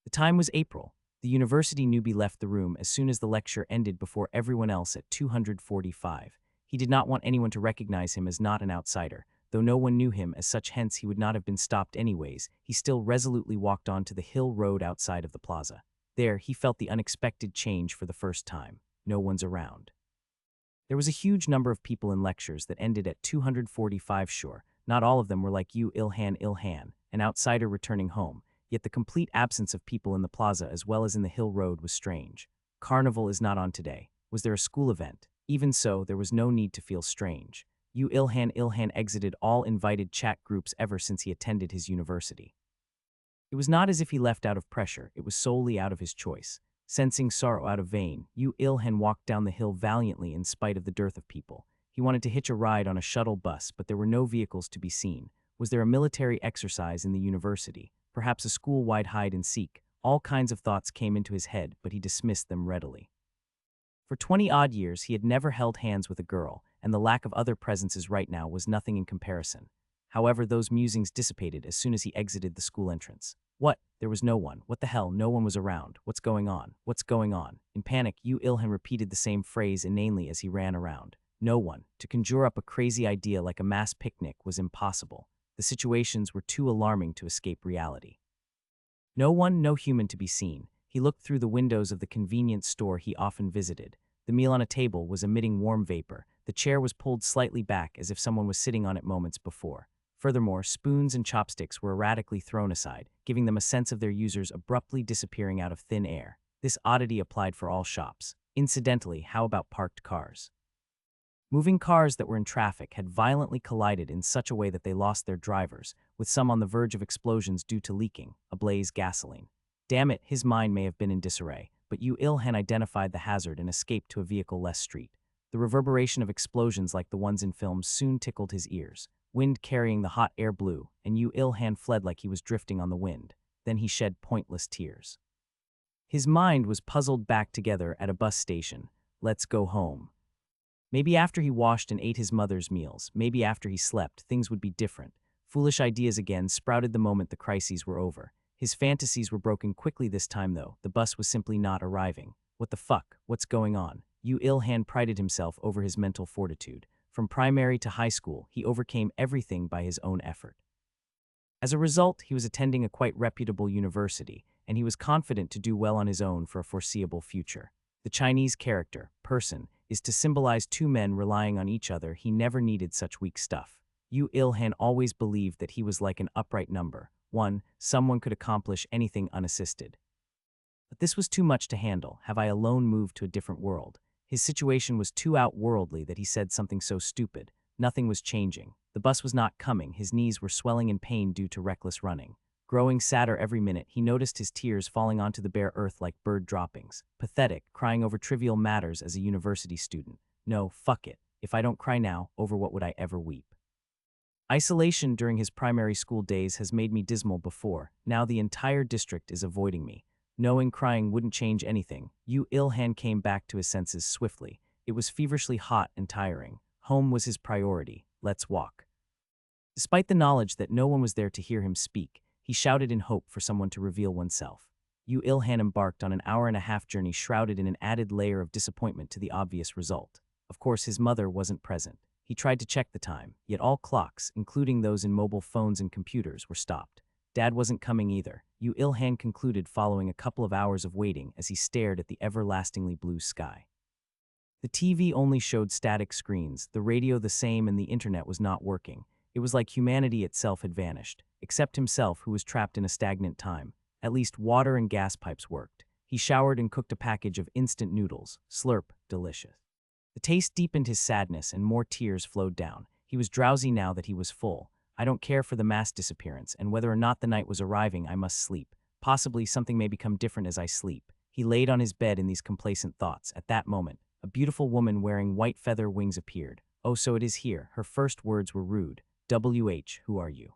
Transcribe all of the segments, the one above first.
The time was April. The university newbie left the room as soon as the lecture ended before everyone else at 245. He did not want anyone to recognize him as not an outsider. Though no one knew him as such, hence he would not have been stopped anyways, he still resolutely walked on to the hill road outside of the plaza. There, he felt the unexpected change for the first time. No one's around. There was a huge number of people in lectures that ended at 245 sure. Not all of them were like you, Ilhan, an outsider returning home. Yet the complete absence of people in the plaza as well as in the hill road was strange. Carnival is not on today. Was there a school event? Even so, there was no need to feel strange. Ilhan exited all invited chat groups ever since he attended his university. It was not as if he left out of pressure, it was solely out of his choice. Sensing sorrow out of vain, Ilhan walked down the hill valiantly in spite of the dearth of people. He wanted to hitch a ride on a shuttle bus, but there were no vehicles to be seen. Was there a military exercise in the university? Perhaps a school-wide hide-and-seek? All kinds of thoughts came into his head, but he dismissed them readily. For 20-odd years, he had never held hands with a girl, and the lack of other presences right now was nothing in comparison. However, those musings dissipated as soon as he exited the school entrance. What? There was no one. What the hell? No one was around. What's going on? What's going on? In panic, Ilhan repeated the same phrase inanely as he ran around. No one. To conjure up a crazy idea like a mass picnic was impossible. The situations were too alarming to escape reality. No one, no human to be seen. He looked through the windows of the convenience store he often visited. The meal on a table was emitting warm vapor. The chair was pulled slightly back as if someone was sitting on it moments before. Furthermore, spoons and chopsticks were erratically thrown aside, giving them a sense of their users abruptly disappearing out of thin air. This oddity applied for all shops. Incidentally, how about parked cars? Moving cars that were in traffic had violently collided in such a way that they lost their drivers, with some on the verge of explosions due to leaking, ablaze gasoline. Damn it, his mind may have been in disarray, but Ilhan identified the hazard and escaped to a vehicle-less street. The reverberation of explosions like the ones in films soon tickled his ears. Wind carrying the hot air blew, and Ilhan fled like he was drifting on the wind. Then he shed pointless tears. His mind was puzzled back together at a bus station. Let's go home. Maybe after he washed and ate his mother's meals, maybe after he slept, things would be different. Foolish ideas again sprouted the moment the crises were over. His fantasies were broken quickly this time though. The bus was simply not arriving. What the fuck? What's going on? Ilhan prided himself over his mental fortitude. From primary to high school, he overcame everything by his own effort. As a result, he was attending a quite reputable university, and he was confident to do well on his own for a foreseeable future. The Chinese character, person, is to symbolize two men relying on each other. He never needed such weak stuff. Ilhan always believed that he was like an upright number. Someone could accomplish anything unassisted. But this was too much to handle. Have I alone moved to a different world? His situation was too outworldly that he said something so stupid. Nothing was changing. The bus was not coming. His knees were swelling in pain due to reckless running. Growing sadder every minute, he noticed his tears falling onto the bare earth like bird droppings. Pathetic, crying over trivial matters as a university student. No, fuck it. If I don't cry now, over what would I ever weep? Isolation during his primary school days has made me dismal before. Now the entire district is avoiding me. Knowing crying wouldn't change anything, Ilhan came back to his senses swiftly. It was feverishly hot and tiring. Home was his priority. Let's walk. Despite the knowledge that no one was there to hear him speak, he shouted in hope for someone to reveal oneself. Ilhan embarked on an hour-and-a-half journey shrouded in an added layer of disappointment to the obvious result. Of course, his mother wasn't present. He tried to check the time, yet all clocks, including those in mobile phones and computers, were stopped. Dad wasn't coming either, Ilhan concluded following a couple of hours of waiting as he stared at the everlastingly blue sky. The TV only showed static screens, the radio the same, and the internet was not working. It was like humanity itself had vanished, except himself who was trapped in a stagnant time. At least water and gas pipes worked. He showered and cooked a package of instant noodles. Slurp, delicious. The taste deepened his sadness and more tears flowed down. He was drowsy now that he was full. I don't care for the mass disappearance, and whether or not the night was arriving, I must sleep. Possibly something may become different as I sleep. He laid on his bed in these complacent thoughts. At that moment, a beautiful woman wearing white feather wings appeared. Oh, so it is here. Her first words were rude. WH, who are you?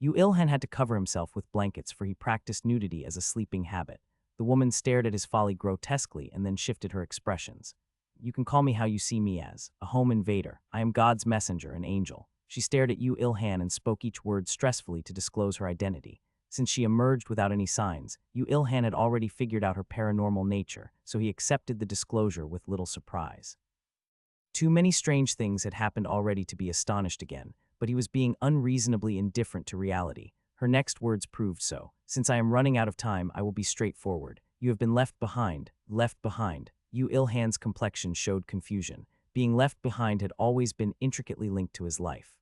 Ilhan had to cover himself with blankets for he practiced nudity as a sleeping habit. The woman stared at his folly grotesquely and then shifted her expressions. You can call me how you see me as, a home invader. I am God's messenger, an angel. She stared at Ilhan and spoke each word stressfully to disclose her identity. Since she emerged without any signs, Yu Ilhan had already figured out her paranormal nature, so he accepted the disclosure with little surprise. Too many strange things had happened already to be astonished again, but he was being unreasonably indifferent to reality. Her next words proved so. Since I am running out of time, I will be straightforward. You have been left behind. Left behind. Yu Ilhan's complexion showed confusion. Being left behind had always been intricately linked to his life.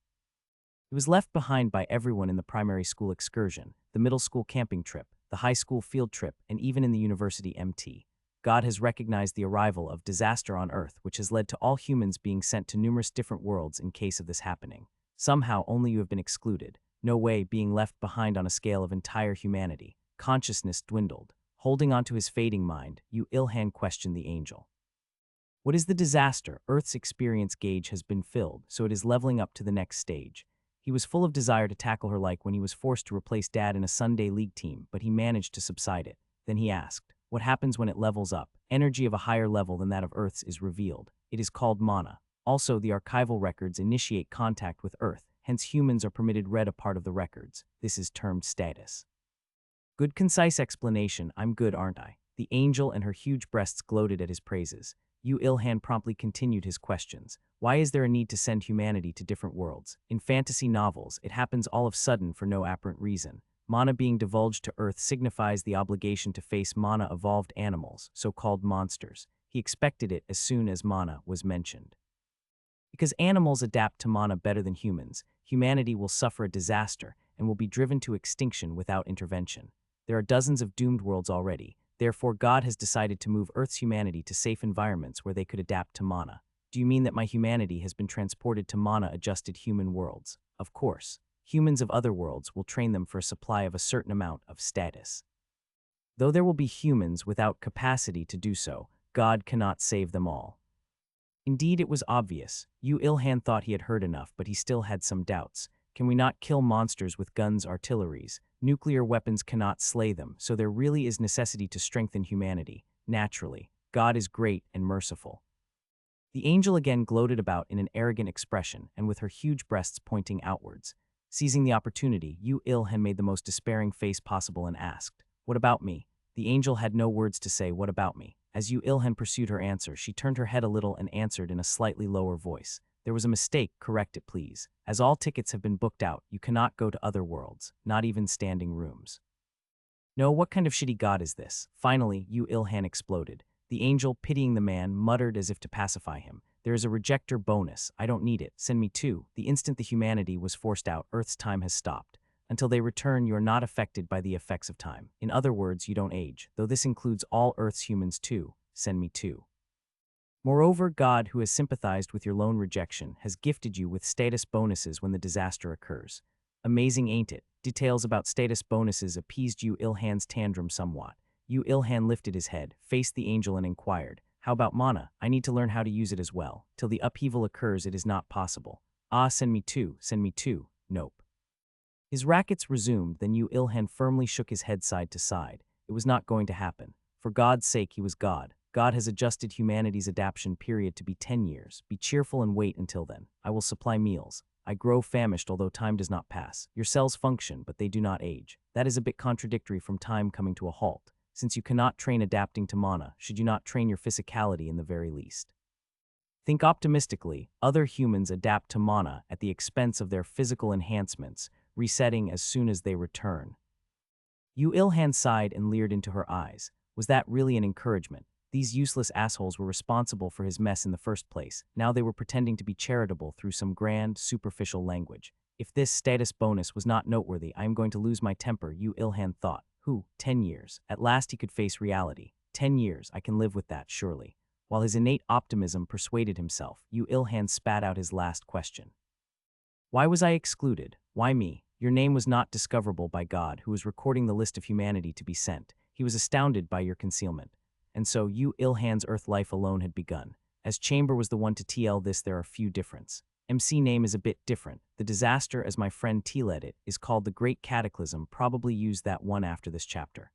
He was left behind by everyone in the primary school excursion, the middle school camping trip, the high school field trip, and even in the university MT. God has recognized the arrival of disaster on Earth, which has led to all humans being sent to numerous different worlds in case of this happening. Somehow, only you have been excluded. No way, being left behind on a scale of entire humanity. Consciousness dwindled. Holding on to his fading mind, Yu Ilhan questioned the angel. What is the disaster? Earth's experience gauge has been filled, so it is leveling up to the next stage. He was full of desire to tackle her like when he was forced to replace Dad in a Sunday league team, but he managed to subside it. Then he asked, what happens when it levels up? Energy of a higher level than that of Earth's is revealed. It is called mana. Also, the archival records initiate contact with Earth, hence humans are permitted read a part of the records. This is termed status. Good concise explanation, I'm good, aren't I? The angel and her huge breasts gloated at his praises. Yu Ilhan promptly continued his questions. Why is there a need to send humanity to different worlds? In fantasy novels, it happens all of a sudden for no apparent reason. Mana being divulged to Earth signifies the obligation to face mana-evolved animals, so-called monsters. He expected it as soon as mana was mentioned. Because animals adapt to mana better than humans, humanity will suffer a disaster and will be driven to extinction without intervention. There are dozens of doomed worlds already. Therefore, God has decided to move Earth's humanity to safe environments where they could adapt to mana. Do you mean that my humanity has been transported to mana-adjusted human worlds? Of course. Humans of other worlds will train them for a supply of a certain amount of status. Though there will be humans without capacity to do so, God cannot save them all. Indeed, it was obvious. Yu Ilhan thought he had heard enough, but he still had some doubts. Can we not kill monsters with guns, artilleries? Nuclear weapons cannot slay them, so there really is necessity to strengthen humanity. Naturally, God is great and merciful. The angel again gloated about in an arrogant expression and with her huge breasts pointing outwards. Seizing the opportunity, Yu Ilhan made the most despairing face possible and asked, what about me? The angel had no words to say, what about me? As Yu Ilhan pursued her answer, she turned her head a little and answered in a slightly lower voice. There was a mistake, correct it please. As all tickets have been booked out, you cannot go to other worlds, not even standing rooms. No, what kind of shitty god is this? Finally, Yu Ilhan exploded. The angel, pitying the man, muttered as if to pacify him. There is a rejector bonus. I don't need it. Send me two. The instant the humanity was forced out, Earth's time has stopped. Until they return, you are not affected by the effects of time. In other words, you don't age, though this includes all Earth's humans too. Send me two. Moreover, God, who has sympathized with your lone rejection, has gifted you with status bonuses when the disaster occurs. Amazing, ain't it? Details about status bonuses appeased Yu Ilhan's tantrum somewhat. Yu Ilhan lifted his head, faced the angel and inquired, how about mana? I need to learn how to use it as well. Till the upheaval occurs, it is not possible. Ah, send me two. Nope. His rackets resumed, then Yu Ilhan firmly shook his head side to side. It was not going to happen. For God's sake, he was God. God has adjusted humanity's adaptation period to be 10 years. Be cheerful and wait until then. I will supply meals. I grow famished, although time does not pass. Your cells function, but they do not age. That is a bit contradictory from time coming to a halt. Since you cannot train adapting to mana, should you not train your physicality in the very least? Think optimistically. Other humans adapt to mana at the expense of their physical enhancements, resetting as soon as they return. Yu Ilhan sighed and leered into her eyes. Was that really an encouragement? These useless assholes were responsible for his mess in the first place. Now they were pretending to be charitable through some grand, superficial language. If this status bonus was not noteworthy, I am going to lose my temper, Yu Ilhan thought. 10 years. At last he could face reality. 10 years, I can live with that, surely. While his innate optimism persuaded himself, Yu Ilhan spat out his last question. Why was I excluded? Why me? Your name was not discoverable by God, who was recording the list of humanity to be sent. He was astounded by your concealment. And so Yu Ilhan's Earth life alone had begun. As Chamber was the one to TL this, there are few difference. MC name is a bit different. The disaster, as my friend T led it, is called the Great Cataclysm, probably used that one after this chapter.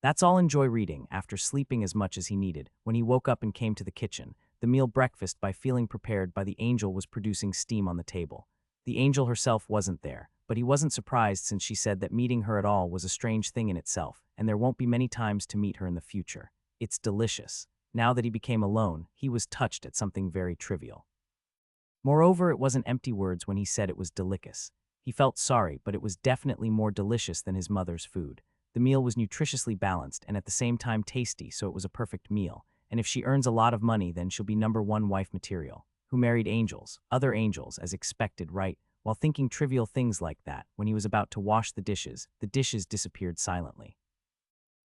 That's all. Enjoy reading. After sleeping as much as he needed, when he woke up and came to the kitchen, the meal breakfast by feeling prepared by the angel was producing steam on the table. The angel herself wasn't there, but he wasn't surprised since she said that meeting her at all was a strange thing in itself, and there won't be many times to meet her in the future. It's delicious. Now that he became alone, he was touched at something very trivial. Moreover, it wasn't empty words when he said it was delicious. He felt sorry, but it was definitely more delicious than his mother's food. The meal was nutritiously balanced and at the same time tasty, so it was a perfect meal. And if she earns a lot of money, then she'll be #1 wife material. Who married angels, other angels, as expected, right? While thinking trivial things like that, when he was about to wash the dishes disappeared silently.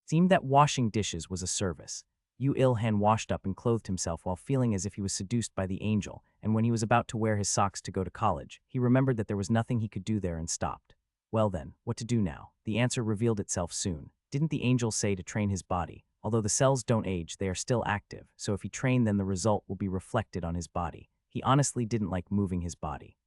It seemed that washing dishes was a service. Yu Il-han washed up and clothed himself while feeling as if he was seduced by the angel, and when he was about to wear his socks to go to college, he remembered that there was nothing he could do there and stopped. Well then, what to do now? The answer revealed itself soon. Didn't the angel say to train his body? Although the cells don't age, they are still active, so if he trained, then the result will be reflected on his body. He honestly didn't like moving his body.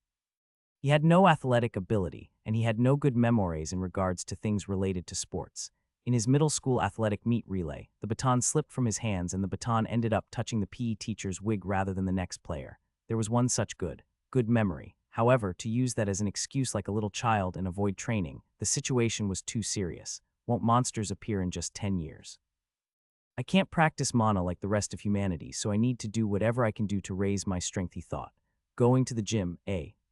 He had no athletic ability, and he had no good memories in regards to things related to sports. In his middle school athletic meet relay, the baton slipped from his hands and the baton ended up touching the PE teacher's wig rather than the next player. There was one such good memory. However, to use that as an excuse like a little child and avoid training, the situation was too serious. Won't monsters appear in just 10 years? I can't practice mana like the rest of humanity, so I need to do whatever I can do to raise my strength, he thought. Going to the gym,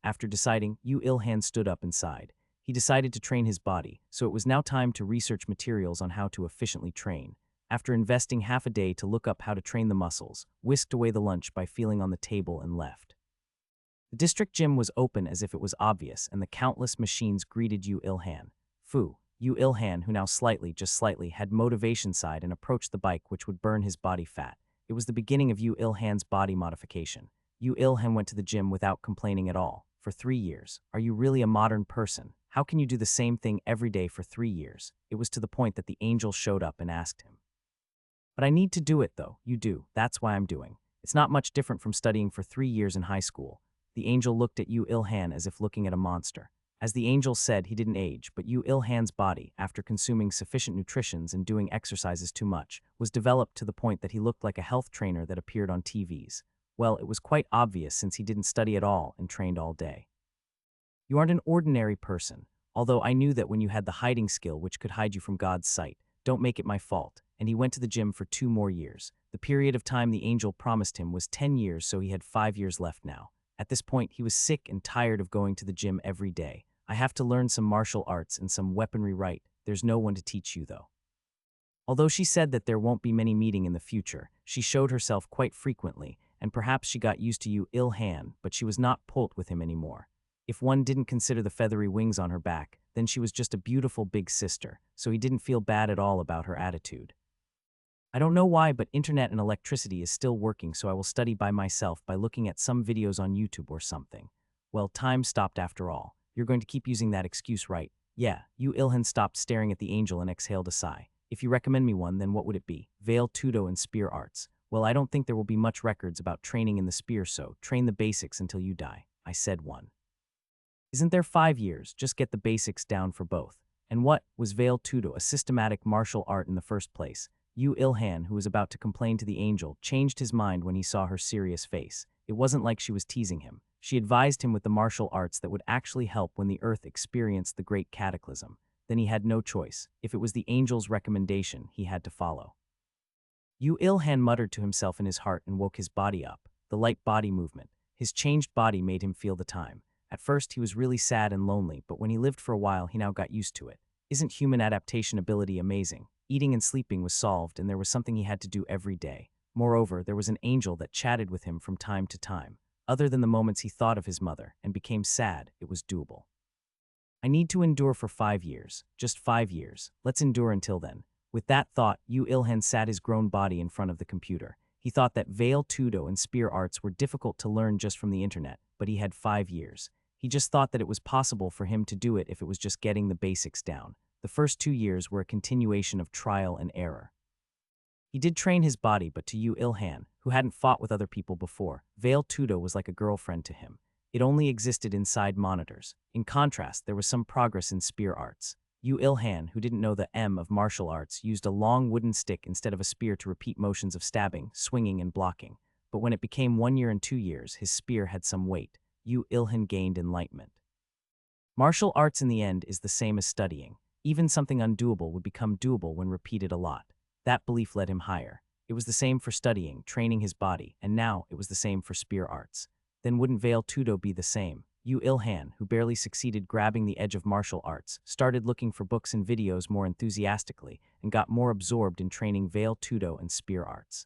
After deciding, Yu Il-han stood up and sighed. He decided to train his body, so it was now time to research materials on how to efficiently train. After investing half a day to look up how to train the muscles, whisked away the lunch by feeling on the table and left. The district gym was open as if it was obvious, and the countless machines greeted Yu Il-han. Yu Il-han, who now just slightly, had motivation side and approached the bike which would burn his body fat. It was the beginning of Yu Il-han's body modification. Yu Il-han went to the gym without complaining at all. For 3 years. Are you really a modern person? How can you do the same thing every day for 3 years? It was to the point that the angel showed up and asked him. But I need to do it though. You do. That's why I'm doing. It's not much different from studying for 3 years in high school. The angel looked at Yu Il-han as if looking at a monster. As the angel said, he didn't age, but Yu Il-han's body, after consuming sufficient nutritions and doing exercises too much, was developed to the point that he looked like a health trainer that appeared on TVs. Well, it was quite obvious since he didn't study at all and trained all day. You aren't an ordinary person, although I knew that when you had the hiding skill which could hide you from God's sight. Don't make it my fault. And he went to the gym for 2 more years. The period of time the angel promised him was 10 years, so he had 5 years left now. At this point, he was sick and tired of going to the gym every day. I have to learn some martial arts and some weaponry, right? There's no one to teach you though. Although she said that there won't be many meeting in the future, she showed herself quite frequently, and perhaps she got used to Yu Il-han, but she was not pulled with him anymore. If one didn't consider the feathery wings on her back, then she was just a beautiful big sister, so he didn't feel bad at all about her attitude. I don't know why, but internet and electricity is still working, so I will study by myself by looking at some videos on YouTube or something. Well, time stopped after all. You're going to keep using that excuse, right? Yeah, Yu Il-han stopped staring at the angel and exhaled a sigh. If you recommend me one, then what would it be? Veil Tudo and Spear Arts. Well, I don't think there will be much records about training in the spear, so train the basics until you die. I said one. Isn't there 5 years? Just get the basics down for both. And what was Veil Tudo, a systematic martial art in the first place? Yu Il-han, who was about to complain to the angel, changed his mind when he saw her serious face. It wasn't like she was teasing him. She advised him with the martial arts that would actually help when the earth experienced the great cataclysm. Then he had no choice. If it was the angel's recommendation, he had to follow. Yu Il-han muttered to himself in his heart and woke his body up. The light body movement. His changed body made him feel the time. At first, he was really sad and lonely, but when he lived for a while, he now got used to it. Isn't human adaptation ability amazing? Eating and sleeping was solved, and there was something he had to do every day. Moreover, there was an angel that chatted with him from time to time. Other than the moments he thought of his mother and became sad, it was doable. I need to endure for 5 years. Just 5 years. Let's endure until then. With that thought, Yu Il-han sat his grown body in front of the computer. He thought that Veil Tudo and Spear Arts were difficult to learn just from the internet, but he had 5 years. He just thought that it was possible for him to do it if it was just getting the basics down. The first 2 years were a continuation of trial and error. He did train his body, but to Yu Il-han, who hadn't fought with other people before, Veil Tudo was like a girlfriend to him. It only existed inside monitors. In contrast, there was some progress in spear arts. Yu Il-han, who didn't know the M of martial arts, used a long wooden stick instead of a spear to repeat motions of stabbing, swinging, and blocking. But when it became 1 year and 2 years, his spear had some weight. Yu Il-han gained enlightenment. Martial arts in the end is the same as studying. Even something undoable would become doable when repeated a lot. That belief led him higher. It was the same for studying, training his body, and now it was the same for spear arts. Then wouldn't Veil Tudo be the same? Yu Ilhan, who barely succeeded grabbing the edge of martial arts, started looking for books and videos more enthusiastically and got more absorbed in training Veil Tudo and spear arts.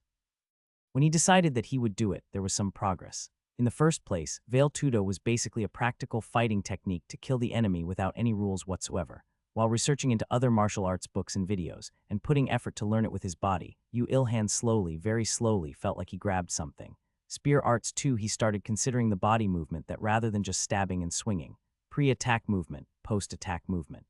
When he decided that he would do it, there was some progress. In the first place, Veil Tudo was basically a practical fighting technique to kill the enemy without any rules whatsoever. While researching into other martial arts books and videos, and putting effort to learn it with his body, Yu Ilhan slowly, very slowly, felt like he grabbed something. Spear arts too, he started considering the body movement that rather than just stabbing and swinging. Pre-attack movement, post-attack movement.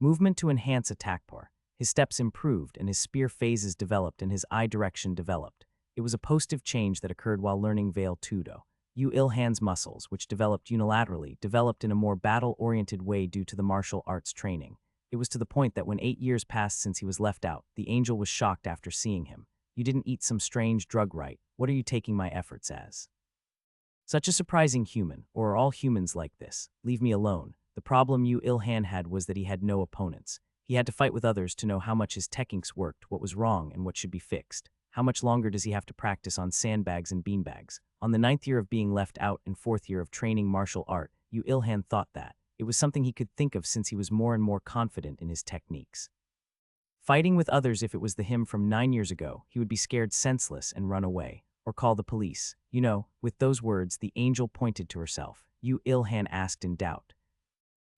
Movement to enhance attack power. His steps improved and his spear phases developed and his eye direction developed. It was a positive change that occurred while learning Veil Tudo. Yu Ilhan's muscles, which developed unilaterally, developed in a more battle-oriented way due to the martial arts training. It was to the point that when 8 years passed since he was left out, the angel was shocked after seeing him. You didn't eat some strange drug, right? What are you taking my efforts as? Such a surprising human, or are all humans like this? Leave me alone. The problem Yu Ilhan had was that he had no opponents. He had to fight with others to know how much his techniques worked, what was wrong, and what should be fixed. How much longer does he have to practice on sandbags and beanbags? On the 9th year of being left out and 4th year of training martial art, Yu Ilhan thought that it was something he could think of since he was more and more confident in his techniques. Fighting with others, if it was the him from 9 years ago, he would be scared senseless and run away, or call the police. You know, with those words, the angel pointed to herself. Yu Ilhan asked in doubt.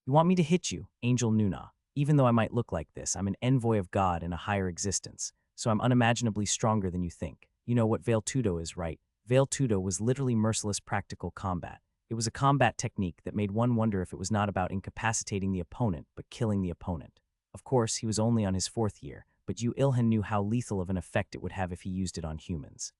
You want me to hit you, Angel Nuna? Even though I might look like this, I'm an envoy of God in a higher existence, so I'm unimaginably stronger than you think. You know what Veil Tudo is, right? Veil Tudo was literally merciless practical combat. It was a combat technique that made one wonder if it was not about incapacitating the opponent, but killing the opponent. Of course, he was only on his 4th year, but Yu Ilhan knew how lethal of an effect it would have if he used it on humans.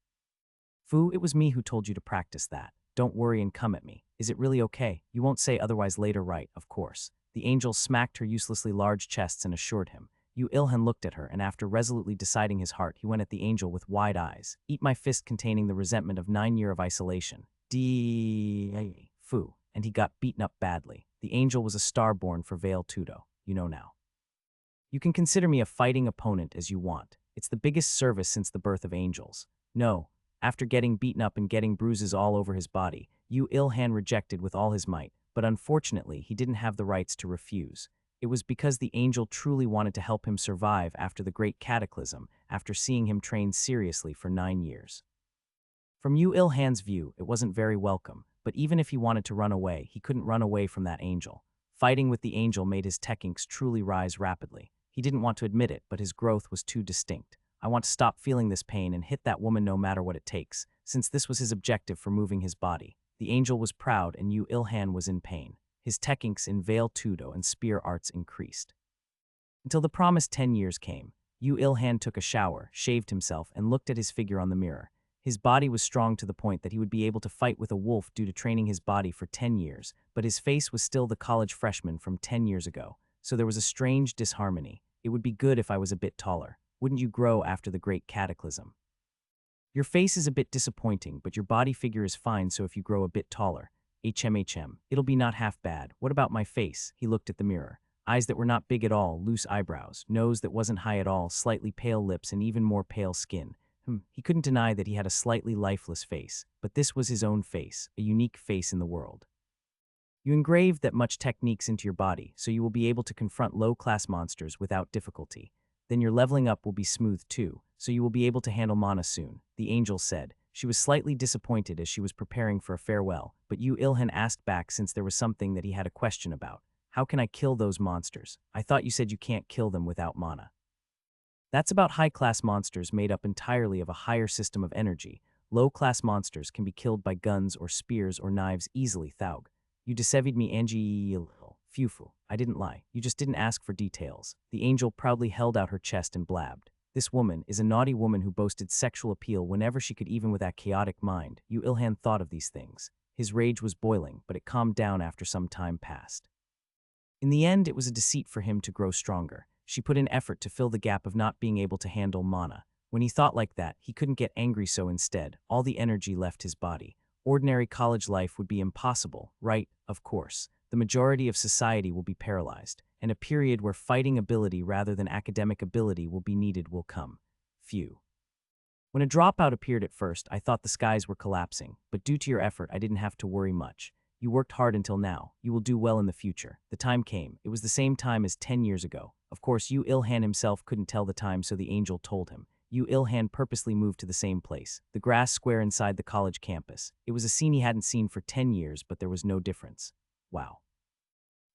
Fu, it was me who told you to practice that. Don't worry and come at me. Is it really okay? You won't say otherwise later, right? Of course. The angel smacked her uselessly large chests and assured him. Yu Ilhan looked at her, and after resolutely deciding his heart, he went at the angel with wide eyes. Eat my fist containing the resentment of 9 years of isolation. Fu. And he got beaten up badly. The angel was a star born for Veil Tudo. You know now. You can consider me a fighting opponent as you want. It's the biggest service since the birth of angels. No. After getting beaten up and getting bruises all over his body, Yu Ilhan rejected with all his might, but unfortunately he didn't have the rights to refuse. It was because the angel truly wanted to help him survive after the great cataclysm, after seeing him train seriously for 9 years. From Yu Ilhan's view, it wasn't very welcome, but even if he wanted to run away, he couldn't run away from that angel. Fighting with the angel made his techniques truly rise rapidly. He didn't want to admit it, but his growth was too distinct. I want to stop feeling this pain and hit that woman no matter what it takes, since this was his objective for moving his body. The angel was proud and Yu Ilhan was in pain. His techniques in Veil Tudo and spear arts increased. Until the promised 10 years came, Yu Ilhan took a shower, shaved himself, and looked at his figure on the mirror. His body was strong to the point that he would be able to fight with a wolf due to training his body for 10 years, but his face was still the college freshman from 10 years ago, so there was a strange disharmony. It would be good if I was a bit taller. Wouldn't you grow after the great cataclysm? Your face is a bit disappointing, but your body figure is fine, so if you grow a bit taller, it'll be not half bad. What about my face? He looked at the mirror. Eyes that were not big at all, loose eyebrows, nose that wasn't high at all, slightly pale lips, and even more pale skin. He couldn't deny that he had a slightly lifeless face, but this was his own face, a unique face in the world. You engraved that much techniques into your body, so you will be able to confront low-class monsters without difficulty. Then your leveling up will be smooth too, so you will be able to handle mana soon, the angel said. She was slightly disappointed as she was preparing for a farewell, but Yu Ilhan asked back since there was something that he had a question about. How can I kill those monsters? I thought you said you can't kill them without mana. That's about high-class monsters made up entirely of a higher system of energy. Low-class monsters can be killed by guns or spears or knives easily, Thaug. You deceived me, Angie. Fufu. I didn't lie. You just didn't ask for details. The angel proudly held out her chest and blabbed. This woman is a naughty woman who boasted sexual appeal whenever she could, even with that chaotic mind. Yu Ilhan thought of these things. His rage was boiling, but it calmed down after some time passed. In the end, it was a deceit for him to grow stronger. She put in effort to fill the gap of not being able to handle mana. When he thought like that, he couldn't get angry, so instead, all the energy left his body. Ordinary college life would be impossible, right? Of course. the majority of society will be paralyzed, and a period where fighting ability rather than academic ability will be needed will come. Phew. When a dropout appeared at first, I thought the skies were collapsing, but due to your effort, I didn't have to worry much. You worked hard until now. You will do well in the future. The time came. It was the same time as 10 years ago. Of course, Yu Ilhan himself couldn't tell the time, so the angel told him. Yu Ilhan purposely moved to the same place, the grass square inside the college campus. It was a scene he hadn't seen for 10 years, but there was no difference. Wow.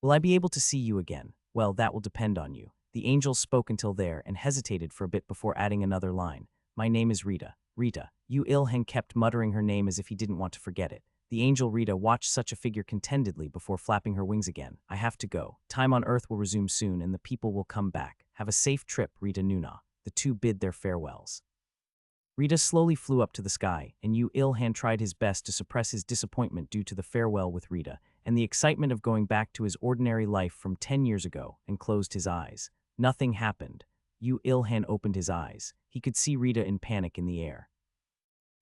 Will I be able to see you again? Well, that will depend on you. The angel spoke until there and hesitated for a bit before adding another line. My name is Rita. Rita. Yu Ilhan kept muttering her name as if he didn't want to forget it. The angel Rita watched such a figure contentedly before flapping her wings again. I have to go. Time on Earth will resume soon and the people will come back. Have a safe trip, Rita Nuna. The two bid their farewells. Rita slowly flew up to the sky, and Yu Ilhan tried his best to suppress his disappointment due to the farewell with Rita and the excitement of going back to his ordinary life from 10 years ago, and closed his eyes. Nothing happened. Yu Ilhan opened his eyes. He could see Rita in panic in the air.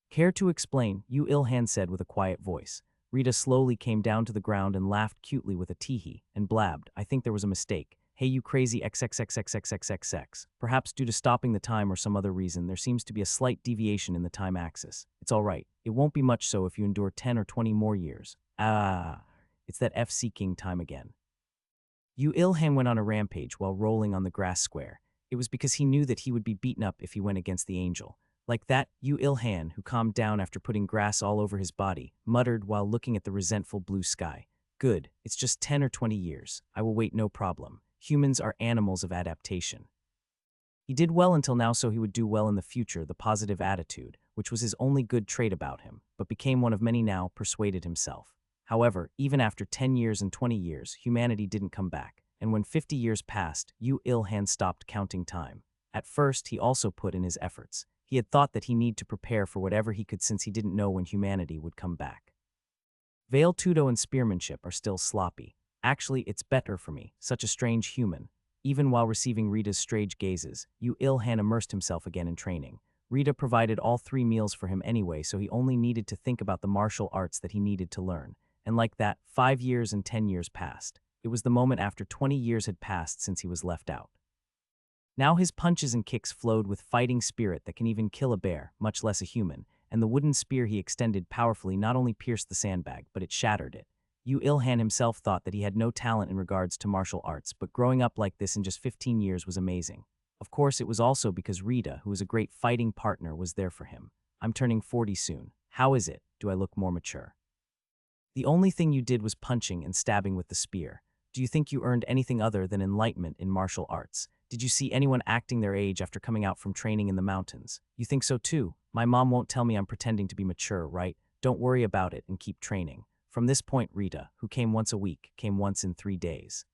Care to explain? Yu Ilhan said with a quiet voice. Rita slowly came down to the ground and laughed cutely with a teehee, and blabbed, I think there was a mistake. Hey you crazy XXXXXXXX. Perhaps due to stopping the time or some other reason, there seems to be a slight deviation in the time axis. It's all right. It won't be much so if you endure 10 or 20 more years. It's that FC King time again. Yu Ilhan went on a rampage while rolling on the grass square. It was because he knew that he would be beaten up if he went against the angel. Like that, Yu Ilhan, who calmed down after putting grass all over his body, muttered while looking at the resentful blue sky. Good, it's just 10 or 20 years. I will wait, no problem. Humans are animals of adaptation. He did well until now, so he would do well in the future. The positive attitude, which was his only good trait about him, but became one of many now, persuaded himself. However, even after 10 years and 20 years, humanity didn't come back, and when 50 years passed, Yu Ilhan stopped counting time. At first, he also put in his efforts. He had thought that he needed to prepare for whatever he could since he didn't know when humanity would come back. Veil Tudo and spearmanship are still sloppy. Actually, it's better for me, such a strange human. Even while receiving Rita's strange gazes, Yu Ilhan immersed himself again in training. Rita provided all 3 meals for him anyway, so he only needed to think about the martial arts that he needed to learn. And like that, 5 years and 10 years passed. It was the moment after 20 years had passed since he was left out. Now his punches and kicks flowed with fighting spirit that can even kill a bear, much less a human, and the wooden spear he extended powerfully not only pierced the sandbag, but it shattered it. Yu Ilhan himself thought that he had no talent in regards to martial arts, but growing up like this in just 15 years was amazing. Of course, it was also because Rita, who was a great fighting partner, was there for him. I'm turning 40 soon. How is it? Do I look more mature? The only thing you did was punching and stabbing with the spear. Do you think you earned anything other than enlightenment in martial arts? Did you see anyone acting their age after coming out from training in the mountains? You think so too? My mom won't tell me I'm pretending to be mature, right? Don't worry about it and keep training. From this point, Rita, who came once a week, came once in 3 days.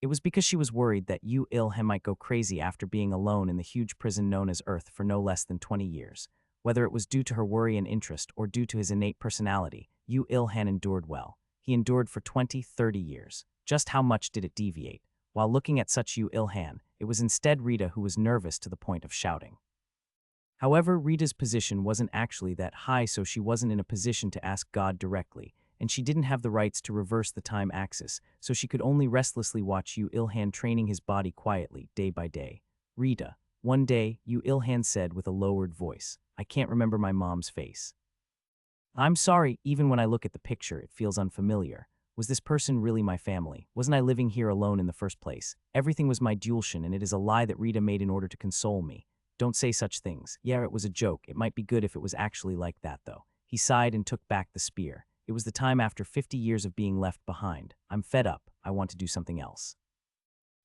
It was because she was worried that Yu Ilhan might go crazy after being alone in the huge prison known as Earth for no less than 20 years. Whether it was due to her worry and interest or due to his innate personality, Yu Ilhan endured well. He endured for 20, 30 years. Just how much did it deviate? While looking at such Yu Ilhan, it was instead Rita who was nervous to the point of shouting. However, Rita's position wasn't actually that high, so she wasn't in a position to ask God directly, and she didn't have the rights to reverse the time axis, so she could only restlessly watch Yu Ilhan training his body quietly, day by day. Rita. One day, Yu Ilhan said with a lowered voice, I can't remember my mom's face. I'm sorry, even when I look at the picture, it feels unfamiliar. Was this person really my family? Wasn't I living here alone in the first place? Everything was my delusion, and it is a lie that Rita made in order to console me. Don't say such things. Yeah, it was a joke. It might be good if it was actually like that, though. He sighed and took back the spear. It was the time after 50 years of being left behind. I'm fed up. I want to do something else.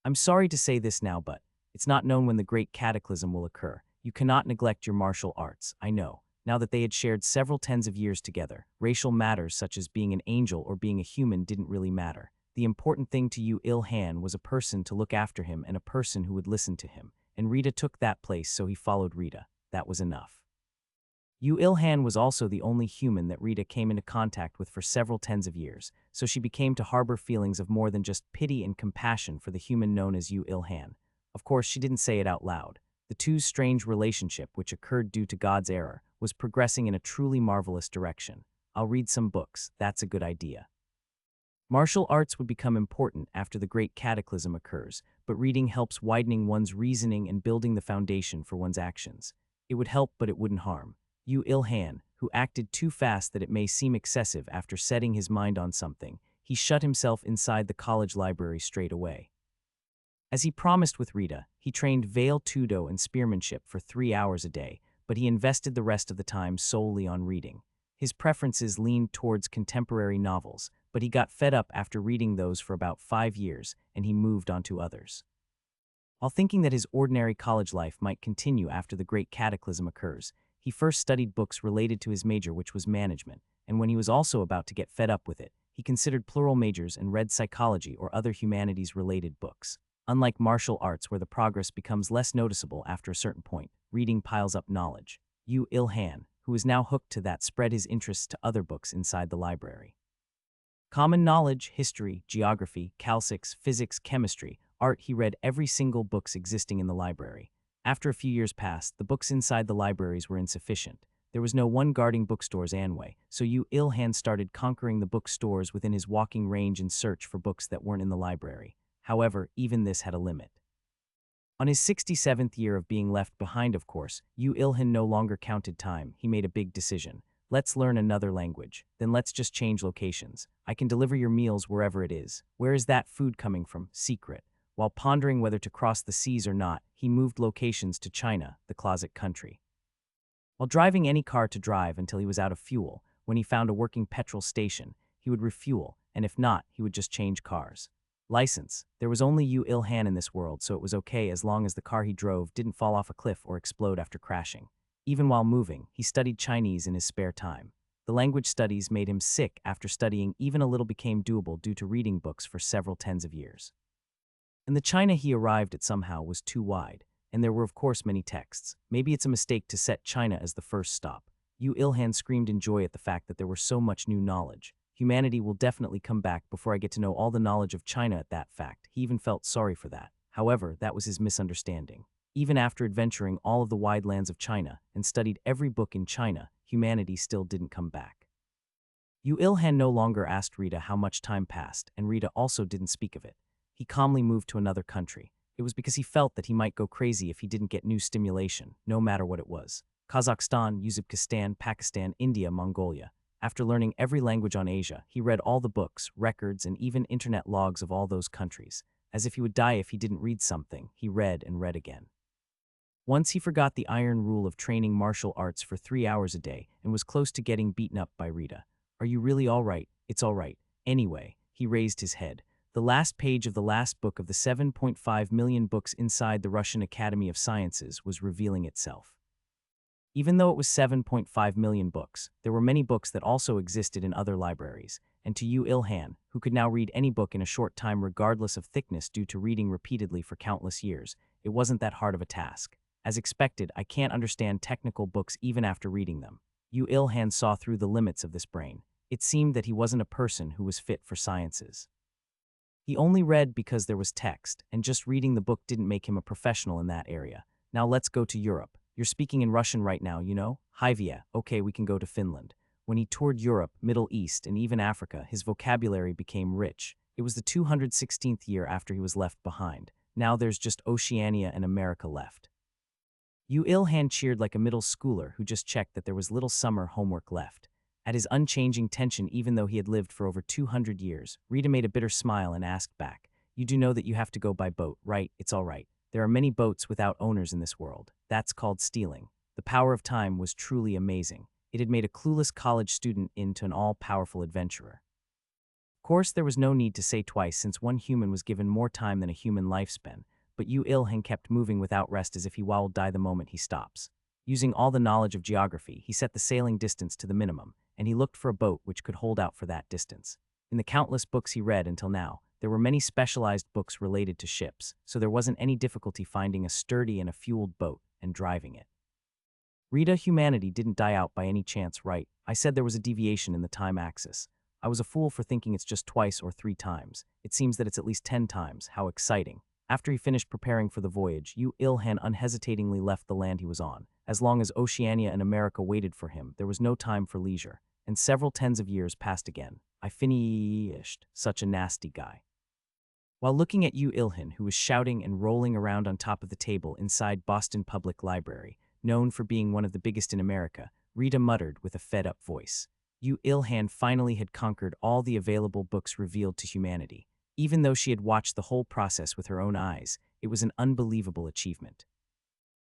I'm sorry to say this now, but it's not known when the great cataclysm will occur. You cannot neglect your martial arts, I know. Now that they had shared several tens of years together, racial matters such as being an angel or being a human didn't really matter. The important thing to Yu Ilhan was a person to look after him and a person who would listen to him. And Rita took that place, so he followed Rita. That was enough. Yu Ilhan was also the only human that Rita came into contact with for several tens of years, so she became to harbor feelings of more than just pity and compassion for the human known as Yu Ilhan. Of course, she didn't say it out loud. The two's strange relationship, which occurred due to God's error, was progressing in a truly marvelous direction. I'll read some books, that's a good idea. Martial arts would become important after the Great Cataclysm occurs, but reading helps widening one's reasoning and building the foundation for one's actions. It would help, but it wouldn't harm. Yu Il-han, who acted too fast that it may seem excessive after setting his mind on something, he shut himself inside the college library straight away. As he promised with Rita, he trained Veil Tudo and spearmanship for 3 hours a day, but he invested the rest of the time solely on reading. His preferences leaned towards contemporary novels, but he got fed up after reading those for about 5 years, and he moved on to others. While thinking that his ordinary college life might continue after the Great Cataclysm occurs, he first studied books related to his major, which was management, and when he was also about to get fed up with it, he considered plural majors and read psychology or other humanities-related books. Unlike martial arts where the progress becomes less noticeable after a certain point, reading piles up knowledge. Yu Il-han, who was now hooked to that, spread his interests to other books inside the library. Common knowledge, history, geography, calcics, physics, chemistry, art. He read every single books existing in the library. After a few years passed, the books inside the libraries were insufficient. There was no one guarding bookstores anyway, so Yu Il-han started conquering the bookstores within his walking range in search for books that weren't in the library. However, even this had a limit. On his 67th year of being left behind, of course, Yu Il-han no longer counted time. He made a big decision. Let's learn another language. Then let's just change locations. I can deliver your meals wherever it is. Where is that food coming from? Secret. While pondering whether to cross the seas or not, he moved locations to China, the closet country. While driving any car to drive until he was out of fuel, when he found a working petrol station, he would refuel, and if not, he would just change cars. License. There was only Yu Il-han in this world, so it was okay as long as the car he drove didn't fall off a cliff or explode after crashing. Even while moving, he studied Chinese in his spare time. The language studies made him sick after studying even a little became doable due to reading books for several tens of years. And the China he arrived at somehow was too wide, and there were of course many texts. Maybe it's a mistake to set China as the first stop. Yu Il-han screamed in joy at the fact that there was so much new knowledge. Humanity will definitely come back before I get to know all the knowledge of China at that fact. He even felt sorry for that. However, that was his misunderstanding. Even after adventuring all of the wide lands of China and studied every book in China, humanity still didn't come back. Yu Il-han no longer asked Rita how much time passed, and Rita also didn't speak of it. He calmly moved to another country. It was because he felt that he might go crazy if he didn't get new stimulation, no matter what it was. Kazakhstan, Uzbekistan, Pakistan, India, Mongolia. After learning every language on Asia, he read all the books, records, and even internet logs of all those countries. As if he would die if he didn't read something, he read and read again. Once he forgot the iron rule of training martial arts for 3 hours a day and was close to getting beaten up by Rita. Are you really all right? It's all right. Anyway, he raised his head. The last page of the last book of the 7.5 million books inside the Russian Academy of Sciences was revealing itself. Even though it was 7.5 million books, there were many books that also existed in other libraries, and to Yu Il-han, who could now read any book in a short time regardless of thickness due to reading repeatedly for countless years, it wasn't that hard of a task. As expected, I can't understand technical books even after reading them. Yu Il-han saw through the limits of this brain. It seemed that he wasn't a person who was fit for sciences. He only read because there was text, and just reading the book didn't make him a professional in that area. Now let's go to Europe. You're speaking in Russian right now, you know? Hyvia, okay, we can go to Finland. When he toured Europe, Middle East, and even Africa, his vocabulary became rich. It was the 216th year after he was left behind. Now there's just Oceania and America left. Yu Il-han cheered like a middle schooler who just checked that there was little summer homework left. At his unchanging tension even though he had lived for over 200 years, Rita made a bitter smile and asked back, "You do know that you have to go by boat, right? It's all right. There are many boats without owners in this world. That's called stealing." The power of time was truly amazing. It had made a clueless college student into an all-powerful adventurer. Of course, there was no need to say twice since one human was given more time than a human lifespan, but Yu Il-han kept moving without rest as if he will die the moment he stops. Using all the knowledge of geography, he set the sailing distance to the minimum, and he looked for a boat which could hold out for that distance. In the countless books he read until now, there were many specialized books related to ships, so there wasn't any difficulty finding a sturdy and a fueled boat and driving it. Rita, humanity didn't die out by any chance, right? I said there was a deviation in the time axis. I was a fool for thinking it's just twice or 3 times. It seems that it's at least 10 times. How exciting. After he finished preparing for the voyage, Yu Il-han unhesitatingly left the land he was on. As long as Oceania and America waited for him, there was no time for leisure, and several tens of years passed again. I finished. Such a nasty guy. While looking at Yu Ilhan, who was shouting and rolling around on top of the table inside Boston Public Library, known for being one of the biggest in America, Rita muttered with a fed-up voice. Yu Ilhan finally had conquered all the available books revealed to humanity. Even though she had watched the whole process with her own eyes, it was an unbelievable achievement.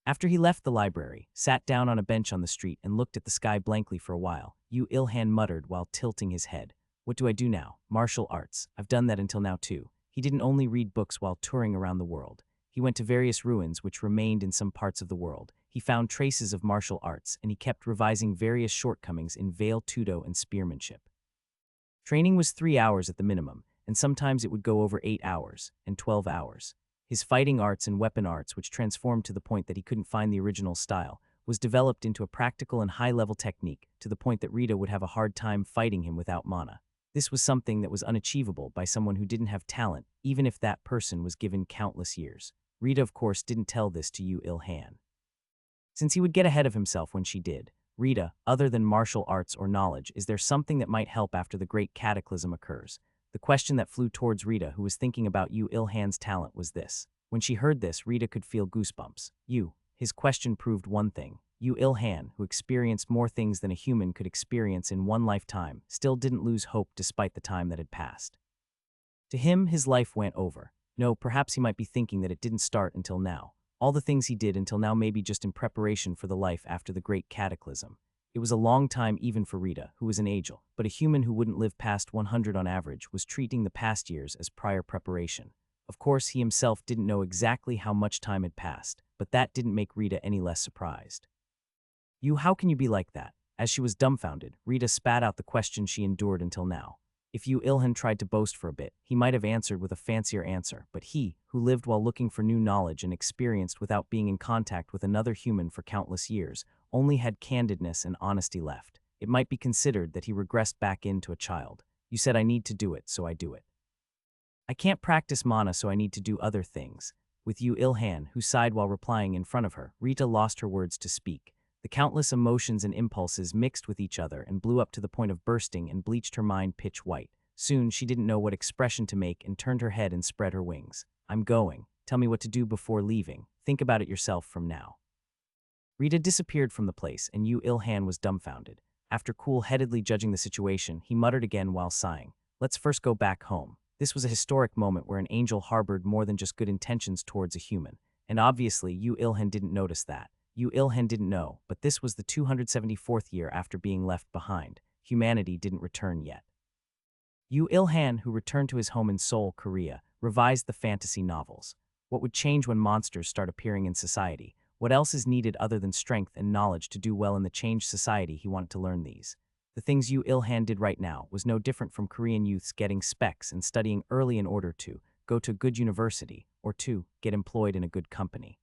After he left the library, sat down on a bench on the street and looked at the sky blankly for a while, Yu Ilhan muttered while tilting his head. What do I do now? Martial arts. I've done that until now too. He didn't only read books while touring around the world. He went to various ruins which remained in some parts of the world. He found traces of martial arts, and he kept revising various shortcomings in veil tudo and spearmanship. Training was 3 hours at the minimum, and sometimes it would go over 8 hours and 12 hours. His fighting arts and weapon arts, which transformed to the point that he couldn't find the original style, was developed into a practical and high-level technique to the point that Rita would have a hard time fighting him without mana. This was something that was unachievable by someone who didn't have talent, even if that person was given countless years. Rita, of course, didn't tell this to Yu Ilhan, since he would get ahead of himself when she did. Rita, other than martial arts or knowledge, is there something that might help after the great cataclysm occurs? The question that flew towards Rita, who was thinking about Yu Ilhan's talent, was this. When she heard this, Rita could feel goosebumps. His question proved one thing. Yu Ilhan, who experienced more things than a human could experience in one lifetime, still didn't lose hope despite the time that had passed. To him, his life went over. No, perhaps he might be thinking that it didn't start until now. All the things he did until now maybe just in preparation for the life after the great cataclysm. It was a long time even for Rita, who was an angel, but a human who wouldn't live past 100 on average was treating the past years as prior preparation. Of course, he himself didn't know exactly how much time had passed, but that didn't make Rita any less surprised. How can you be like that? As she was dumbfounded, Rita spat out the question she endured until now. If Yu Ilhan tried to boast for a bit, he might have answered with a fancier answer, but he, who lived while looking for new knowledge and experienced without being in contact with another human for countless years, only had candidness and honesty left. It might be considered that he regressed back into a child. You said I need to do it, so I do it. I can't practice mana, so I need to do other things. With Yu Ilhan, who sighed while replying in front of her, Rita lost her words to speak. The countless emotions and impulses mixed with each other and blew up to the point of bursting and bleached her mind pitch white. Soon, she didn't know what expression to make and turned her head and spread her wings. I'm going. Tell me what to do before leaving. Think about it yourself from now. Rita disappeared from the place, and Yu Ilhan was dumbfounded. After cool-headedly judging the situation, he muttered again while sighing. Let's first go back home. This was a historic moment where an angel harbored more than just good intentions towards a human. And obviously, Yu Ilhan didn't notice that. Yu Ilhan didn't know, but this was the 274th year after being left behind. Humanity didn't return yet. Yu Ilhan, who returned to his home in Seoul, Korea, revised the fantasy novels. What would change when monsters start appearing in society? What else is needed other than strength and knowledge to do well in the changed society? He wanted to learn these. The things Yu Ilhan did right now was no different from Korean youths getting specs and studying early in order to go to a good university or to get employed in a good company.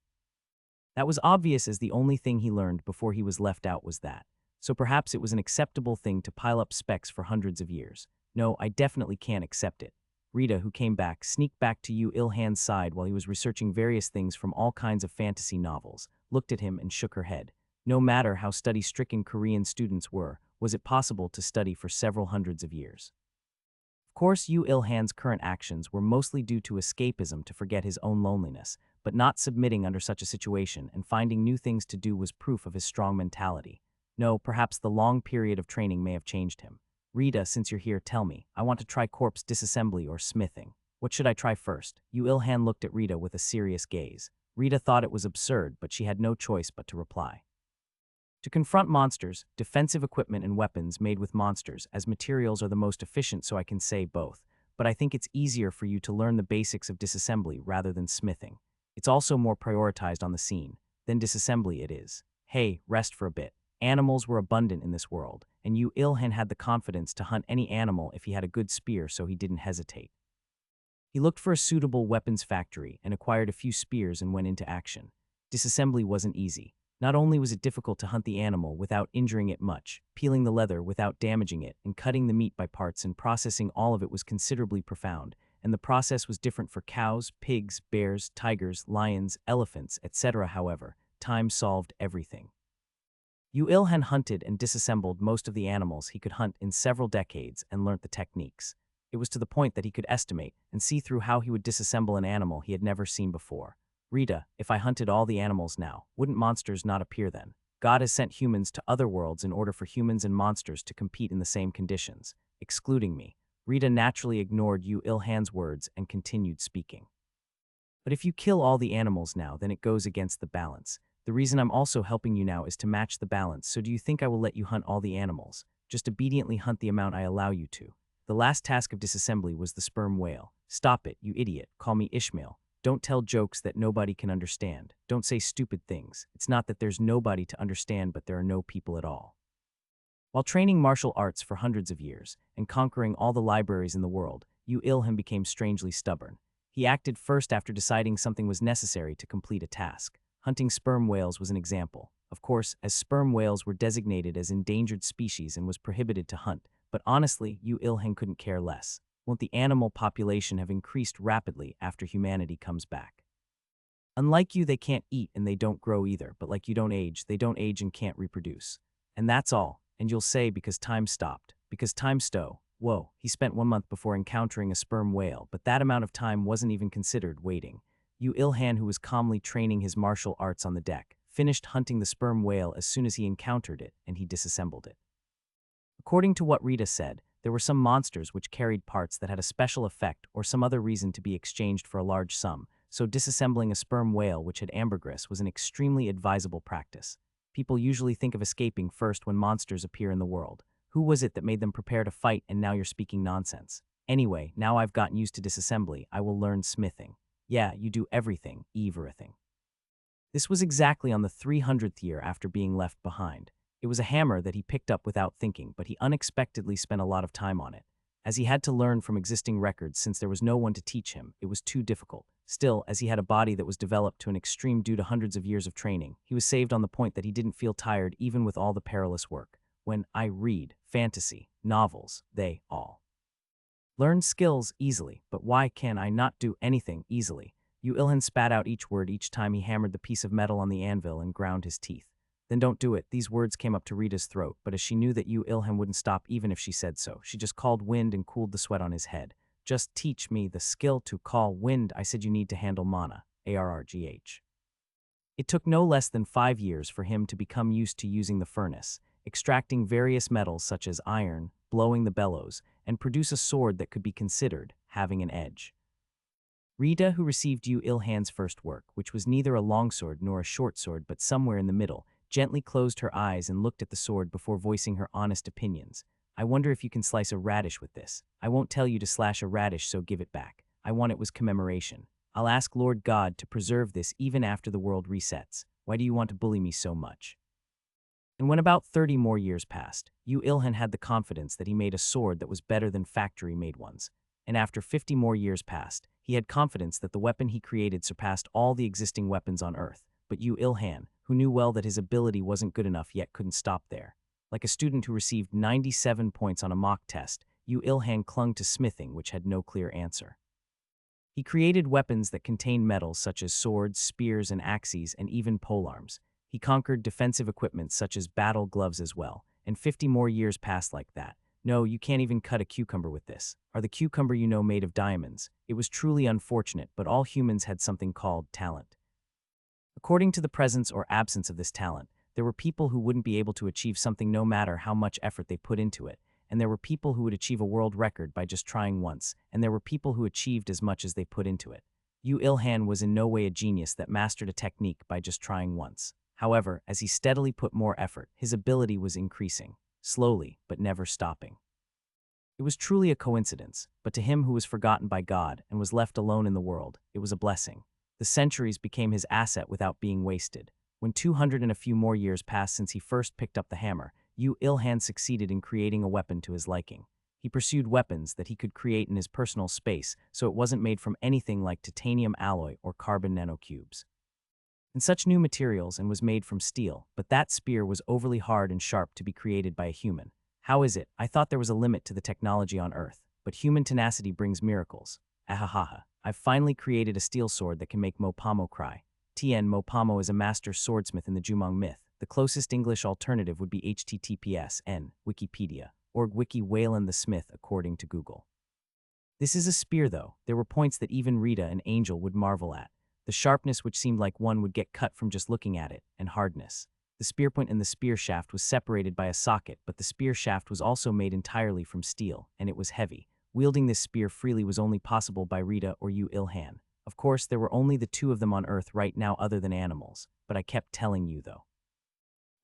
That was obvious, as the only thing he learned before he was left out was that. So perhaps it was an acceptable thing to pile up specs for hundreds of years. No, I definitely can't accept it. Rita, who came back, sneaked back to Yu Ilhan's side while he was researching various things from all kinds of fantasy novels, looked at him and shook her head. No matter how study-stricken Korean students were, was it possible to study for several hundreds of years? Of course, Yu Ilhan's current actions were mostly due to escapism to forget his own loneliness, but not submitting under such a situation and finding new things to do was proof of his strong mentality. No, perhaps the long period of training may have changed him. Rita, since you're here, tell me. I want to try corpse disassembly or smithing. What should I try first? Yu Ilhan looked at Rita with a serious gaze. Rita thought it was absurd, but she had no choice but to reply. To confront monsters, defensive equipment and weapons made with monsters as materials are the most efficient, so I can say both. But I think it's easier for you to learn the basics of disassembly rather than smithing. It's also more prioritized on the scene. Then disassembly it is. Hey, rest for a bit. Animals were abundant in this world, and Yu Ilhan had the confidence to hunt any animal if he had a good spear, so he didn't hesitate. He looked for a suitable weapons factory and acquired a few spears and went into action. Disassembly wasn't easy. Not only was it difficult to hunt the animal without injuring it much, peeling the leather without damaging it, and cutting the meat by parts and processing all of it was considerably profound, and the process was different for cows, pigs, bears, tigers, lions, elephants, etc. However, time solved everything. Yu Ilhan hunted and disassembled most of the animals he could hunt in several decades and learnt the techniques. It was to the point that he could estimate and see through how he would disassemble an animal he had never seen before. Rita, if I hunted all the animals now, wouldn't monsters not appear then? God has sent humans to other worlds in order for humans and monsters to compete in the same conditions, excluding me. Rita naturally ignored Yu Ilhan's words and continued speaking. But if you kill all the animals now, then it goes against the balance. The reason I'm also helping you now is to match the balance, so do you think I will let you hunt all the animals? Just obediently hunt the amount I allow you to. The last task of disassembly was the sperm whale. Stop it, you idiot. Call me Ishmael. Don't tell jokes that nobody can understand. Don't say stupid things. It's not that there's nobody to understand, but there are no people at all. While training martial arts for hundreds of years and conquering all the libraries in the world, Yu Ilhan became strangely stubborn. He acted first after deciding something was necessary to complete a task. Hunting sperm whales was an example. Of course, as sperm whales were designated as endangered species and was prohibited to hunt, but honestly, Yu Ilhan couldn't care less. Won't the animal population have increased rapidly after humanity comes back? Unlike you, they can't eat and they don't grow either, but like you don't age, they don't age and can't reproduce. And that's all. And you'll say because time stopped. Because time whoa, he spent 1 month before encountering a sperm whale, but that amount of time wasn't even considered waiting. Yu Ilhan, who was calmly training his martial arts on the deck, finished hunting the sperm whale as soon as he encountered it, and he disassembled it. According to what Rita said, there were some monsters which carried parts that had a special effect or some other reason to be exchanged for a large sum, so disassembling a sperm whale which had ambergris was an extremely advisable practice. People usually think of escaping first when monsters appear in the world. Who was it that made them prepare to fight, and now you're speaking nonsense? Anyway, now I've gotten used to disassembly, I will learn smithing. Yeah, you do everything, everything. This was exactly on the 300th year after being left behind. It was a hammer that he picked up without thinking, but he unexpectedly spent a lot of time on it. As he had to learn from existing records since there was no one to teach him, it was too difficult. Still, as he had a body that was developed to an extreme due to hundreds of years of training, he was saved on the point that he didn't feel tired even with all the perilous work. When I read fantasy novels, they all learn skills easily, but why can I not do anything easily? Yu Ilhan spat out each word each time he hammered the piece of metal on the anvil and ground his teeth. Then don't do it. These words came up to Rita's throat, but as she knew that Yu Ilhan wouldn't stop even if she said so, she just called wind and cooled the sweat on his head. Just teach me the skill to call wind. I said you need to handle mana. ARRGH. It took no less than 5 years for him to become used to using the furnace, extracting various metals such as iron, blowing the bellows, and produce a sword that could be considered having an edge. Rita, who received Yu Ilhan's first work, which was neither a longsword nor a short sword but somewhere in the middle, gently closed her eyes and looked at the sword before voicing her honest opinions. I wonder if you can slice a radish with this. I won't tell you to slash a radish, so give it back. I want it was commemoration. I'll ask Lord God to preserve this even after the world resets. Why do you want to bully me so much? And when about 30 more years passed, Yu Ilhan had the confidence that he made a sword that was better than factory-made ones. And after 50 more years passed, he had confidence that the weapon he created surpassed all the existing weapons on Earth. But Yu Ilhan, who knew well that his ability wasn't good enough yet, couldn't stop there. Like a student who received 97 points on a mock test, Yu Ilhan clung to smithing, which had no clear answer. He created weapons that contained metals such as swords, spears, and axes, and even polearms. He conquered defensive equipment such as battle gloves as well, and 50 more years passed like that. No, you can't even cut a cucumber with this. Are the cucumber you know made of diamonds? It was truly unfortunate, but all humans had something called talent. According to the presence or absence of this talent, there were people who wouldn't be able to achieve something no matter how much effort they put into it, and there were people who would achieve a world record by just trying once, and there were people who achieved as much as they put into it. Yu Ilhan was in no way a genius that mastered a technique by just trying once. However, as he steadily put more effort, his ability was increasing, slowly but never stopping. It was truly a coincidence, but to him who was forgotten by God and was left alone in the world, it was a blessing. The centuries became his asset without being wasted. When 200 and a few more years passed since he first picked up the hammer, Yu Ilhan succeeded in creating a weapon to his liking. He pursued weapons that he could create in his personal space, so it wasn't made from anything like titanium alloy or carbon nanocubes and such new materials, and was made from steel, but that spear was overly hard and sharp to be created by a human. How is it? I thought there was a limit to the technology on Earth, but human tenacity brings miracles. Ahahaha. I've finally created a steel sword that can make Mopamo cry. Tien Mopamo is a master swordsmith in the Jumong myth. The closest English alternative would be https://n Wikipedia, org wiki Wayland the Smith according to Google. This is a spear though. There were points that even Rita, an angel, would marvel at. The sharpness which seemed like one would get cut from just looking at it, and hardness. The spear point and the spear shaft was separated by a socket, but the spear shaft was also made entirely from steel, and it was heavy. Wielding this spear freely was only possible by Rita or Yu Ilhan. Of course, there were only the two of them on Earth right now other than animals, but I kept telling you though.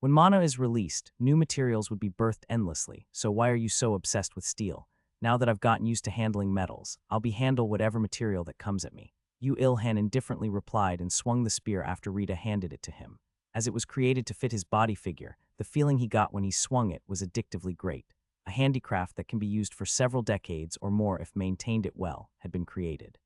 When mana is released, new materials would be birthed endlessly, so why are you so obsessed with steel? Now that I've gotten used to handling metals, I'll handle whatever material that comes at me. Yu Ilhan indifferently replied and swung the spear after Rita handed it to him. As it was created to fit his body figure, the feeling he got when he swung it was addictively great. A handicraft that can be used for several decades or more if maintained it well had been created.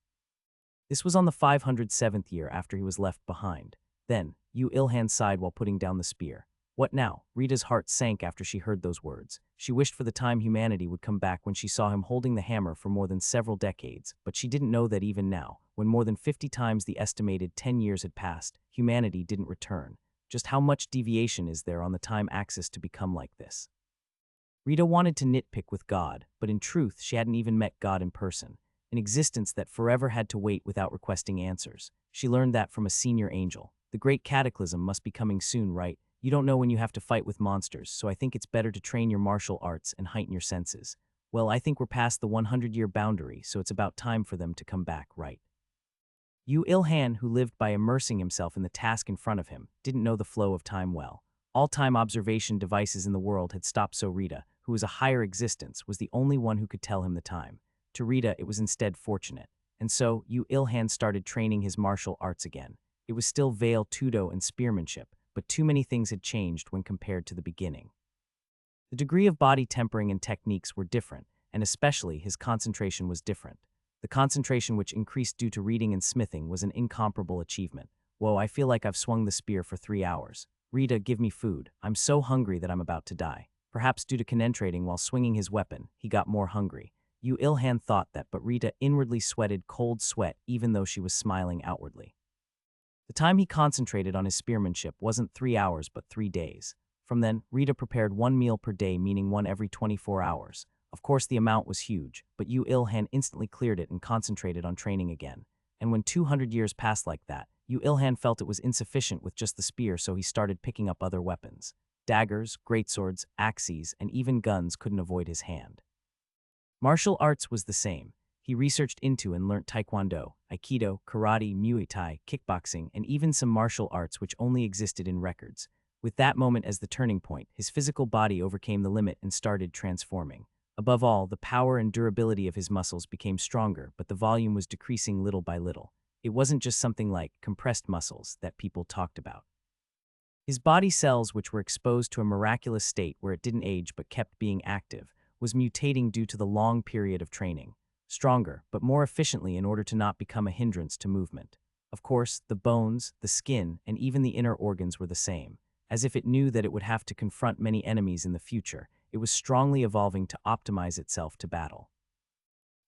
This was on the 507th year after he was left behind. Then, Yu Ilhan sighed while putting down the spear. What now? Rita's heart sank after she heard those words. She wished for the time humanity would come back when she saw him holding the hammer for more than several decades, but she didn't know that even now, when more than 50 times the estimated 10 years had passed, humanity didn't return. Just how much deviation is there on the time axis to become like this? Rita wanted to nitpick with God, but in truth she hadn't even met God in person, an existence that forever had to wait without requesting answers. She learned that from a senior angel. The great cataclysm must be coming soon, right? You don't know when you have to fight with monsters, so I think it's better to train your martial arts and heighten your senses. Well, I think we're past the 100-year boundary, so it's about time for them to come back, right? Yu Ilhan, who lived by immersing himself in the task in front of him, didn't know the flow of time well. All time observation devices in the world had stopped, so Rita, who was a higher existence, was the only one who could tell him the time. To Rita, it was instead fortunate. And so, Yu Ilhan started training his martial arts again. It was still veil, tudo, and spearmanship, but too many things had changed when compared to the beginning. The degree of body tempering and techniques were different, and especially his concentration was different. The concentration which increased due to reading and smithing was an incomparable achievement. Whoa, I feel like I've swung the spear for 3 hours. Rita, give me food. I'm so hungry that I'm about to die. Perhaps due to concentrating while swinging his weapon, he got more hungry. Yu Ilhan thought that, but Rita inwardly sweated cold sweat even though she was smiling outwardly. The time he concentrated on his spearmanship wasn't 3 hours but 3 days. From then, Rita prepared 1 meal per day, meaning one every 24 hours. Of course the amount was huge, but Yu Ilhan instantly cleared it and concentrated on training again. And when 200 years passed like that, Yu Ilhan felt it was insufficient with just the spear, so he started picking up other weapons. Daggers, greatswords, axes, and even guns couldn't avoid his hand. Martial arts was the same. He researched into and learnt taekwondo, aikido, karate, muay thai, kickboxing, and even some martial arts which only existed in records. With that moment as the turning point, his physical body overcame the limit and started transforming. Above all, the power and durability of his muscles became stronger, but the volume was decreasing little by little. It wasn't just something like compressed muscles that people talked about. His body cells, which were exposed to a miraculous state where it didn't age but kept being active, was mutating due to the long period of training. Stronger, but more efficiently in order to not become a hindrance to movement. Of course, the bones, the skin, and even the inner organs were the same. As if it knew that it would have to confront many enemies in the future, it was strongly evolving to optimize itself to battle.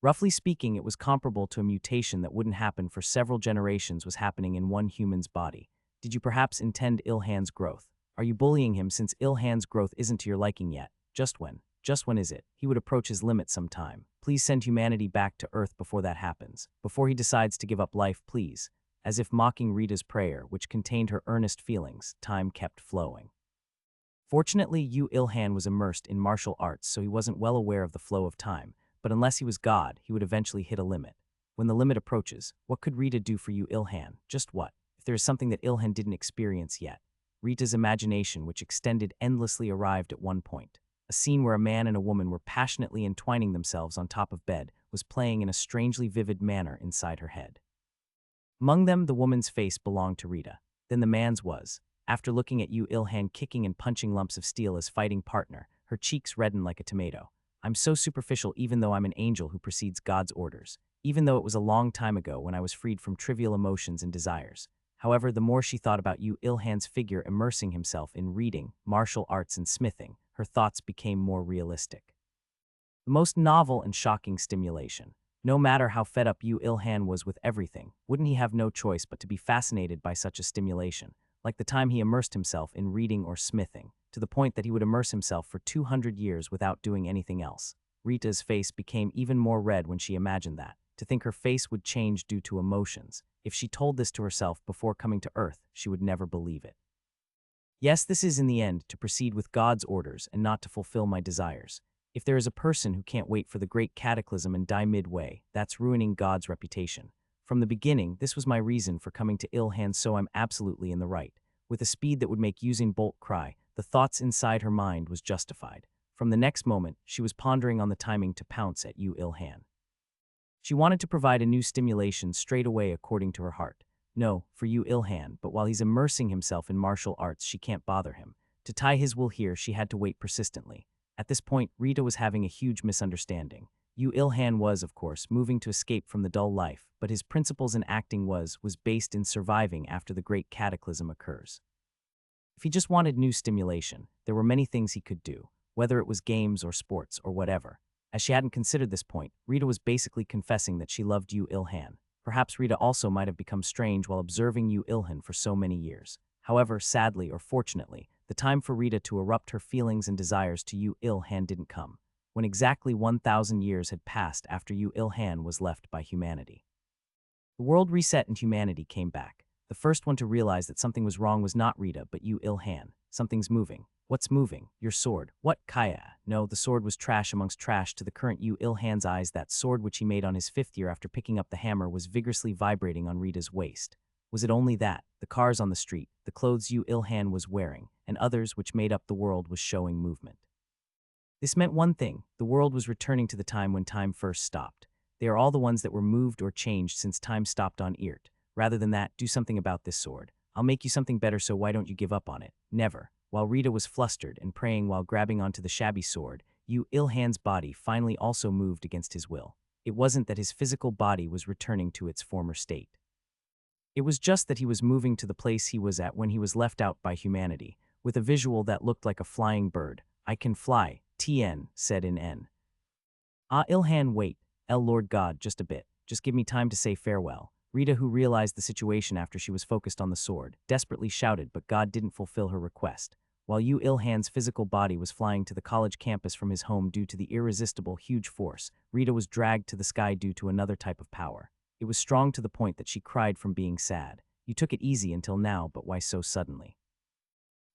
Roughly speaking, it was comparable to a mutation that wouldn't happen for several generations was happening in one human's body. Did you perhaps intend Ilhan's growth? Are you bullying him since Ilhan's growth isn't to your liking yet? Just when is it? He would approach his limit sometime. Please send humanity back to Earth before that happens. Before he decides to give up life, please. As if mocking Rita's prayer, which contained her earnest feelings, time kept flowing. Fortunately, Yu Ilhan was immersed in martial arts, so he wasn't well aware of the flow of time, but unless he was God, he would eventually hit a limit. When the limit approaches, what could Rita do for Yu Ilhan? Just what? If there is something that Ilhan didn't experience yet. Rita's imagination, which extended endlessly, arrived at one point. A scene where a man and a woman were passionately entwining themselves on top of bed was playing in a strangely vivid manner inside her head. Among them, the woman's face belonged to Rita. Then the man's was. After looking at Yu Ilhan kicking and punching lumps of steel as fighting partner, her cheeks reddened like a tomato. I'm so superficial even though I'm an angel who precedes God's orders, even though it was a long time ago when I was freed from trivial emotions and desires. However, the more she thought about Yu Ilhan's figure immersing himself in reading, martial arts, and smithing, her thoughts became more realistic. The most novel and shocking stimulation. No matter how fed up Yu Ilhan was with everything, wouldn't he have no choice but to be fascinated by such a stimulation, like the time he immersed himself in reading or smithing, to the point that he would immerse himself for 200 years without doing anything else. Rita's face became even more red when she imagined that. To think her face would change due to emotions. If she told this to herself before coming to Earth, she would never believe it. Yes, this is in the end to proceed with God's orders and not to fulfill my desires. If there is a person who can't wait for the great cataclysm and die midway, that's ruining God's reputation. From the beginning, this was my reason for coming to Ilhan, so I'm absolutely in the right. With a speed that would make Usain Bolt cry, the thoughts inside her mind was justified. From the next moment, she was pondering on the timing to pounce at Ilhan. She wanted to provide a new stimulation straight away according to her heart. No, for Ilhan, but while he's immersing himself in martial arts, she can't bother him. To tie his will here, she had to wait persistently. At this point, Rita was having a huge misunderstanding. Ilhan was, of course, moving to escape from the dull life, but his principles in acting was based in surviving after the great cataclysm occurs. If he just wanted new stimulation, there were many things he could do, whether it was games or sports or whatever. As she hadn't considered this point, Rita was basically confessing that she loved Ilhan. Perhaps Rita also might have become strange while observing Ilhan for so many years. However, sadly or fortunately, the time for Rita to erupt her feelings and desires to Ilhan didn't come, when exactly 1,000 years had passed after Ilhan was left by humanity. The world reset and humanity came back. The first one to realize that something was wrong was not Rita, but Ilhan. Something's moving. What's moving? Your sword. What, Kaya? No, the sword was trash amongst trash to the current Ilhan's eyes. That sword which he made on his 5th year after picking up the hammer was vigorously vibrating on Rita's waist. Was it only that? The cars on the street, the clothes Ilhan was wearing, and others which made up the world was showing movement. This meant one thing: the world was returning to the time when time first stopped. They are all the ones that were moved or changed since time stopped on Earth. Rather than that, do something about this sword. I'll make you something better, so why don't you give up on it? Never. While Rita was flustered and praying while grabbing onto the shabby sword, Ilhan's body finally also moved against his will. It wasn't that his physical body was returning to its former state. It was just that he was moving to the place he was at when he was left out by humanity, with a visual that looked like a flying bird. I can fly, Tn said in N. Ilhan, wait, Lord God, just a bit. Just give me time to say farewell. Rita, who realized the situation after she was focused on the sword, desperately shouted, but God didn't fulfill her request. While Ilhan's physical body was flying to the college campus from his home due to the irresistible, huge force, Rita was dragged to the sky due to another type of power. It was strong to the point that she cried from being sad. You took it easy until now, but why so suddenly?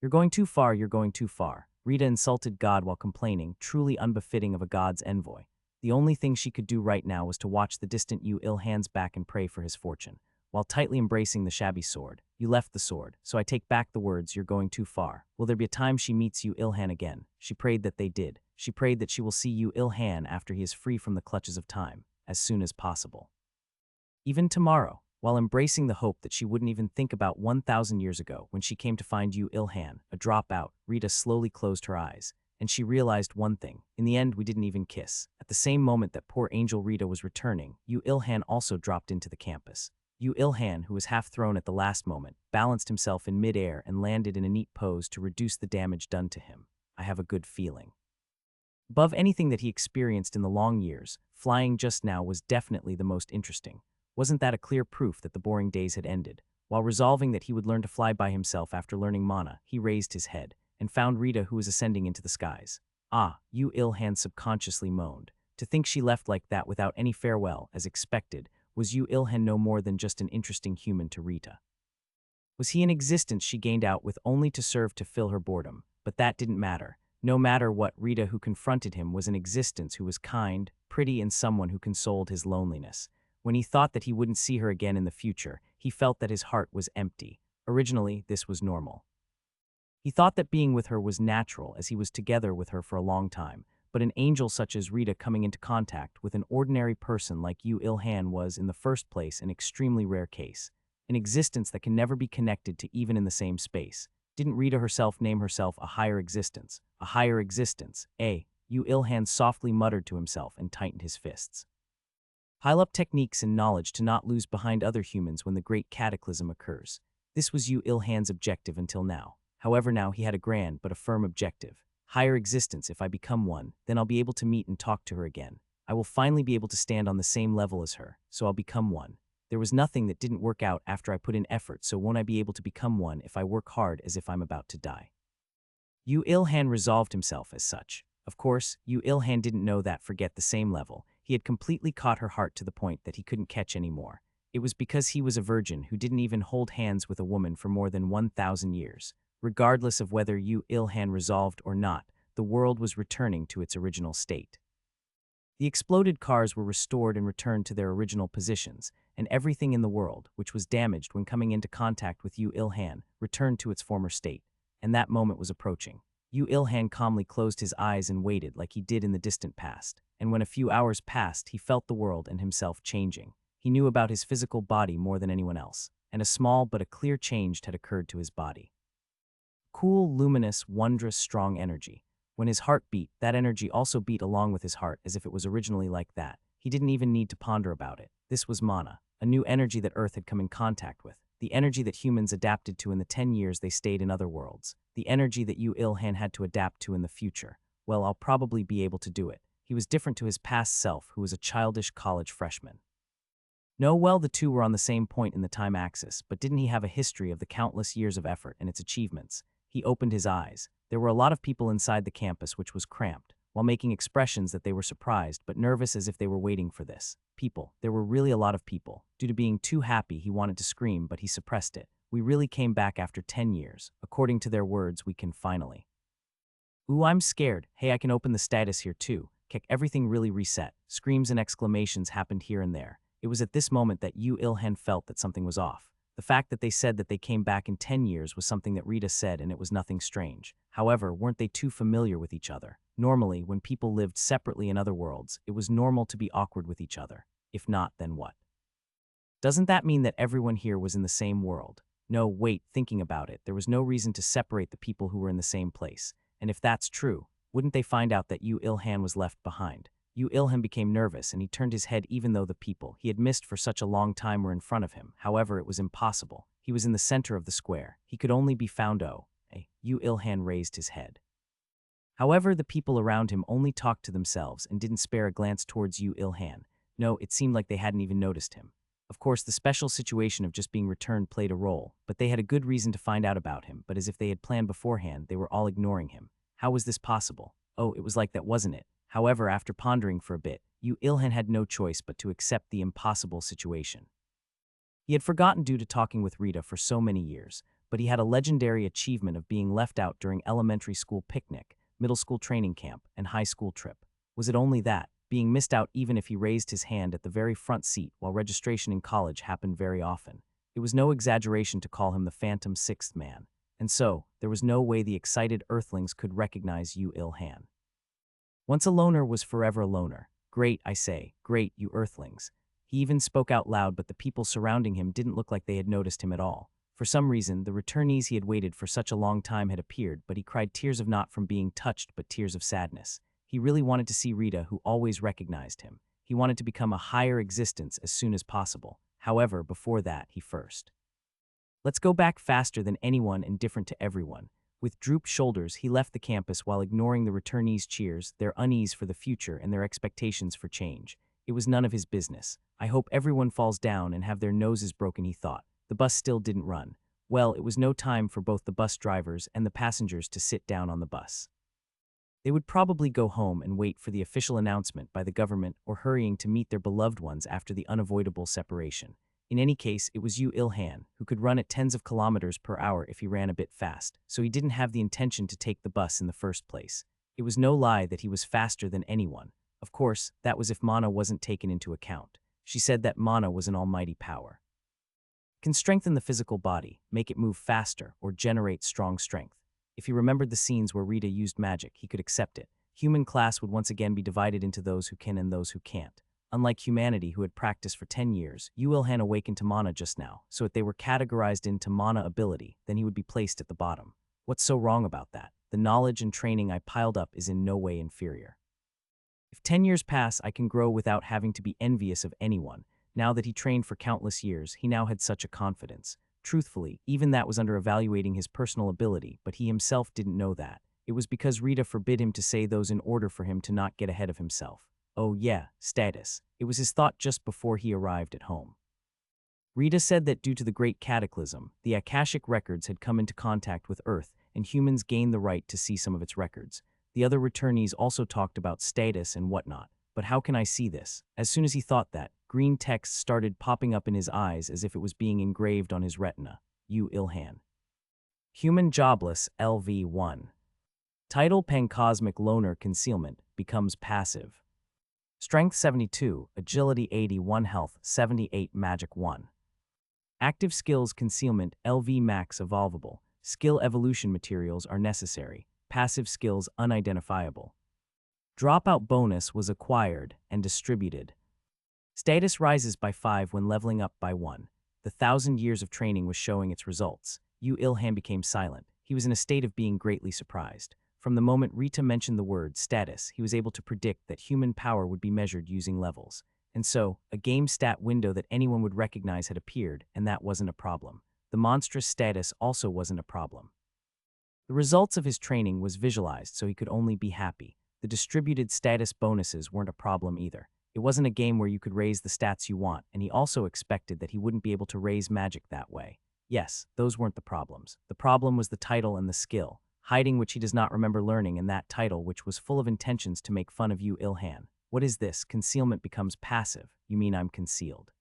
You're going too far, you're going too far. Rita insulted God while complaining, truly unbefitting of a God's envoy. The only thing she could do right now was to watch the distant Ilhan's back and pray for his fortune. While tightly embracing the shabby sword, you left the sword, so I take back the words, you're going too far. Will there be a time she meets Ilhan again? She prayed that they did. She prayed that she will see Ilhan after he is free from the clutches of time, as soon as possible. Even tomorrow, while embracing the hope that she wouldn't even think about 1,000 years ago when she came to find Ilhan, a dropout, Rita slowly closed her eyes. And she realized one thing. In the end, we didn't even kiss. At the same moment that poor angel Rita was returning, Ilhan also dropped into the campus. Ilhan, who was half thrown at the last moment, balanced himself in mid-air and landed in a neat pose to reduce the damage done to him. I have a good feeling. Above anything that he experienced in the long years, flying just now was definitely the most interesting. Wasn't that a clear proof that the boring days had ended? While resolving that he would learn to fly by himself after learning mana, he raised his head and found Rita, who was ascending into the skies. Ilhan subconsciously moaned. To think she left like that without any farewell, as expected, was Ilhan no more than just an interesting human to Rita? Was he an existence she gained out with only to serve to fill her boredom? But that didn't matter. No matter what, Rita, who confronted him, was an existence who was kind, pretty, and someone who consoled his loneliness. When he thought that he wouldn't see her again in the future, he felt that his heart was empty. Originally, this was normal. He thought that being with her was natural, as he was together with her for a long time, but an angel such as Rita coming into contact with an ordinary person like Ilhan was, in the first place, an extremely rare case. An existence that can never be connected to even in the same space. Didn't Rita herself name herself a higher existence? A higher existence, Ilhan softly muttered to himself and tightened his fists. Pile up techniques and knowledge to not lose behind other humans when the great cataclysm occurs. This was Ilhan's objective until now. However, now he had a grand but a firm objective. Higher existence. If I become one, then I'll be able to meet and talk to her again. I will finally be able to stand on the same level as her, so I'll become one. There was nothing that didn't work out after I put in effort, so won't I be able to become one if I work hard as if I'm about to die? Yu Ilhan resolved himself as such. Of course, Yu Ilhan didn't know that forget the same level. He had completely caught her heart to the point that he couldn't catch anymore. It was because he was a virgin who didn't even hold hands with a woman for more than 1,000 years. Regardless of whether Yu Ilhan resolved or not, the world was returning to its original state. The exploded cars were restored and returned to their original positions, and everything in the world, which was damaged when coming into contact with Yu Ilhan, returned to its former state. And that moment was approaching. Yu Ilhan calmly closed his eyes and waited like he did in the distant past, and when a few hours passed, he felt the world and himself changing. He knew about his physical body more than anyone else, and a small but a clear change had occurred to his body. Cool, luminous, wondrous, strong energy. When his heart beat, that energy also beat along with his heart as if it was originally like that. He didn't even need to ponder about it. This was mana, a new energy that Earth had come in contact with, the energy that humans adapted to in the 10 years they stayed in other worlds, the energy that Yu Ilhan had to adapt to in the future. Well, I'll probably be able to do it. He was different to his past self, who was a childish college freshman. No, well, the two were on the same point in the time axis, but didn't he have a history of the countless years of effort and its achievements? He opened his eyes. There were a lot of people inside the campus, which was cramped, while making expressions that they were surprised but nervous as if they were waiting for this. People. There were really a lot of people. Due to being too happy, he wanted to scream, but he suppressed it. We really came back after 10 years. According to their words, we can finally. Ooh, I'm scared. Hey, I can open the status here too. Kick, everything really reset. Screams and exclamations happened here and there. It was at this moment that Yu Ilhan felt that something was off. The fact that they said that they came back in 10 years was something that Rita said, and it was nothing strange. However, weren't they too familiar with each other? Normally, when people lived separately in other worlds, it was normal to be awkward with each other. If not, then what? Doesn't that mean that everyone here was in the same world? No, wait, thinking about it, there was no reason to separate the people who were in the same place. And if that's true, wouldn't they find out that Yu Ilhan was left behind? Yu Ilhan became nervous and he turned his head even though the people he had missed for such a long time were in front of him. However, it was impossible. He was in the center of the square. He could only be found. Yu Ilhan raised his head. However, the people around him only talked to themselves and didn't spare a glance towards Yu Ilhan. No, it seemed like they hadn't even noticed him. Of course, the special situation of just being returned played a role, but they had a good reason to find out about him, but as if they had planned beforehand, they were all ignoring him. How was this possible? Oh, it was like that, wasn't it? However, after pondering for a bit, Yu Ilhan had no choice but to accept the impossible situation. He had forgotten due to talking with Rita for so many years, but he had a legendary achievement of being left out during elementary school picnic, middle school training camp, and high school trip. Was it only that, being missed out even if he raised his hand at the very front seat while registration in college happened very often? It was no exaggeration to call him the Phantom Sixth Man, and so, there was no way the excited Earthlings could recognize Yu Ilhan. Once a loner was forever a loner. Great, I say, great, you Earthlings. He even spoke out loud, but the people surrounding him didn't look like they had noticed him at all. For some reason, the returnees he had waited for such a long time had appeared, but he cried tears of not from being touched but tears of sadness. He really wanted to see Rita, who always recognized him. He wanted to become a higher existence as soon as possible. However, before that, he first. Let's go back faster than anyone and different to everyone. With drooped shoulders, he left the campus while ignoring the returnees' cheers, their unease for the future, and their expectations for change. It was none of his business. I hope everyone falls down and have their noses broken, he thought. The bus still didn't run. Well, it was no time for both the bus drivers and the passengers to sit down on the bus. They would probably go home and wait for the official announcement by the government or hurrying to meet their beloved ones after the unavoidable separation. In any case, it was Yu Ilhan, who could run at tens of kilometers per hour if he ran a bit fast, so he didn't have the intention to take the bus in the first place. It was no lie that he was faster than anyone. Of course, that was if mana wasn't taken into account. She said that mana was an almighty power. It can strengthen the physical body, make it move faster, or generate strong strength. If he remembered the scenes where Rita used magic, he could accept it. Human class would once again be divided into those who can and those who can't. Unlike humanity, who had practiced for 10 years, Yu Ilhan awakened to mana just now, so if they were categorized into mana ability, then he would be placed at the bottom. What's so wrong about that? The knowledge and training I piled up is in no way inferior. If 10 years pass, I can grow without having to be envious of anyone. Now that he trained for countless years, he now had such a confidence. Truthfully, even that was under evaluating his personal ability, but he himself didn't know that. It was because Rita forbid him to say those in order for him to not get ahead of himself. Oh yeah, status. It was his thought just before he arrived at home. Rita said that due to the Great Cataclysm, the Akashic records had come into contact with Earth, and humans gained the right to see some of its records. The other returnees also talked about status and whatnot. But how can I see this? As soon as he thought that, green text started popping up in his eyes as if it was being engraved on his retina. You Ilhan. Human Jobless LV1. Title Pancosmic Loner Concealment becomes passive. Strength 72, Agility 81, Health 78, Magic 1. Active Skills Concealment LV Max Evolvable. Skill Evolution Materials are necessary. Passive Skills Unidentifiable. Dropout Bonus was acquired and distributed. Status rises by 5 when leveling up by 1. The 1,000 years of training was showing its results. Yu Ilhan became silent. He was in a state of being greatly surprised. From the moment Rita mentioned the word status, he was able to predict that human power would be measured using levels. And so, a game stat window that anyone would recognize had appeared, and that wasn't a problem. The monstrous status also wasn't a problem. The results of his training was visualized, so he could only be happy. The distributed status bonuses weren't a problem either. It wasn't a game where you could raise the stats you want, and he also expected that he wouldn't be able to raise magic that way. Yes, those weren't the problems. The problem was the title and the skill, hiding which he does not remember learning, and that title which was full of intentions to make fun of Yu Ilhan. What is this? Concealment becomes passive. You mean I'm concealed?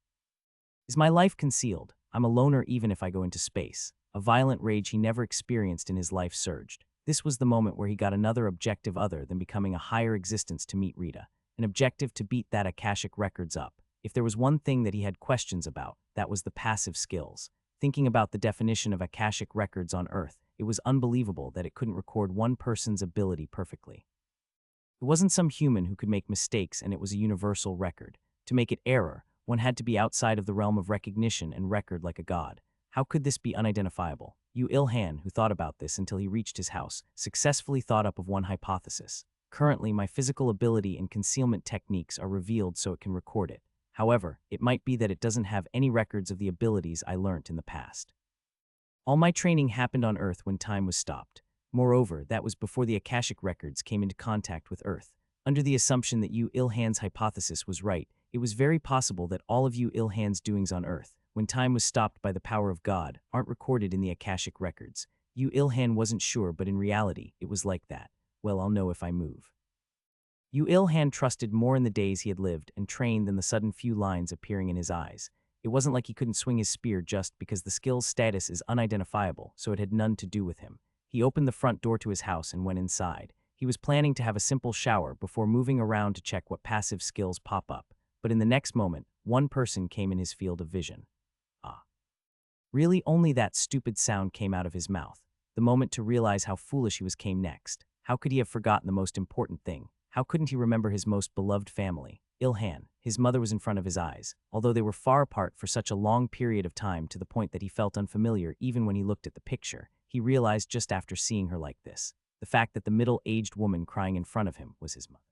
Is my life concealed? I'm a loner even if I go into space. A violent rage he never experienced in his life surged. This was the moment where he got another objective other than becoming a higher existence to meet Rita. An objective to beat that Akashic records up. If there was one thing that he had questions about, that was the passive skills. Thinking about the definition of Akashic records on Earth, it was unbelievable that it couldn't record one person's ability perfectly. It wasn't some human who could make mistakes, and it was a universal record. To make it error, one had to be outside of the realm of recognition and record like a god. How could this be unidentifiable? Yu Ilhan, who thought about this until he reached his house, successfully thought up of one hypothesis. Currently, my physical ability and concealment techniques are revealed so it can record it. However, it might be that it doesn't have any records of the abilities I learnt in the past. All my training happened on Earth when time was stopped. Moreover, that was before the Akashic records came into contact with Earth. Under the assumption that Yu Ilhan's hypothesis was right, it was very possible that all of Yu Ilhan's doings on Earth, when time was stopped by the power of God, aren't recorded in the Akashic records. Yu Ilhan wasn't sure, but in reality, it was like that. Well, I'll know if I move. Yu Ilhan trusted more in the days he had lived and trained than the sudden few lines appearing in his eyes. It wasn't like he couldn't swing his spear just because the skill's status is unidentifiable, so it had none to do with him. He opened the front door to his house and went inside. He was planning to have a simple shower before moving around to check what passive skills pop up. But in the next moment, one person came in his field of vision. Ah. Really, only that stupid sound came out of his mouth. The moment to realize how foolish he was came next. How could he have forgotten the most important thing? How couldn't he remember his most beloved family? Ilhan, his mother, was in front of his eyes, although they were far apart for such a long period of time to the point that he felt unfamiliar even when he looked at the picture. He realized just after seeing her like this, the fact that the middle-aged woman crying in front of him was his mother.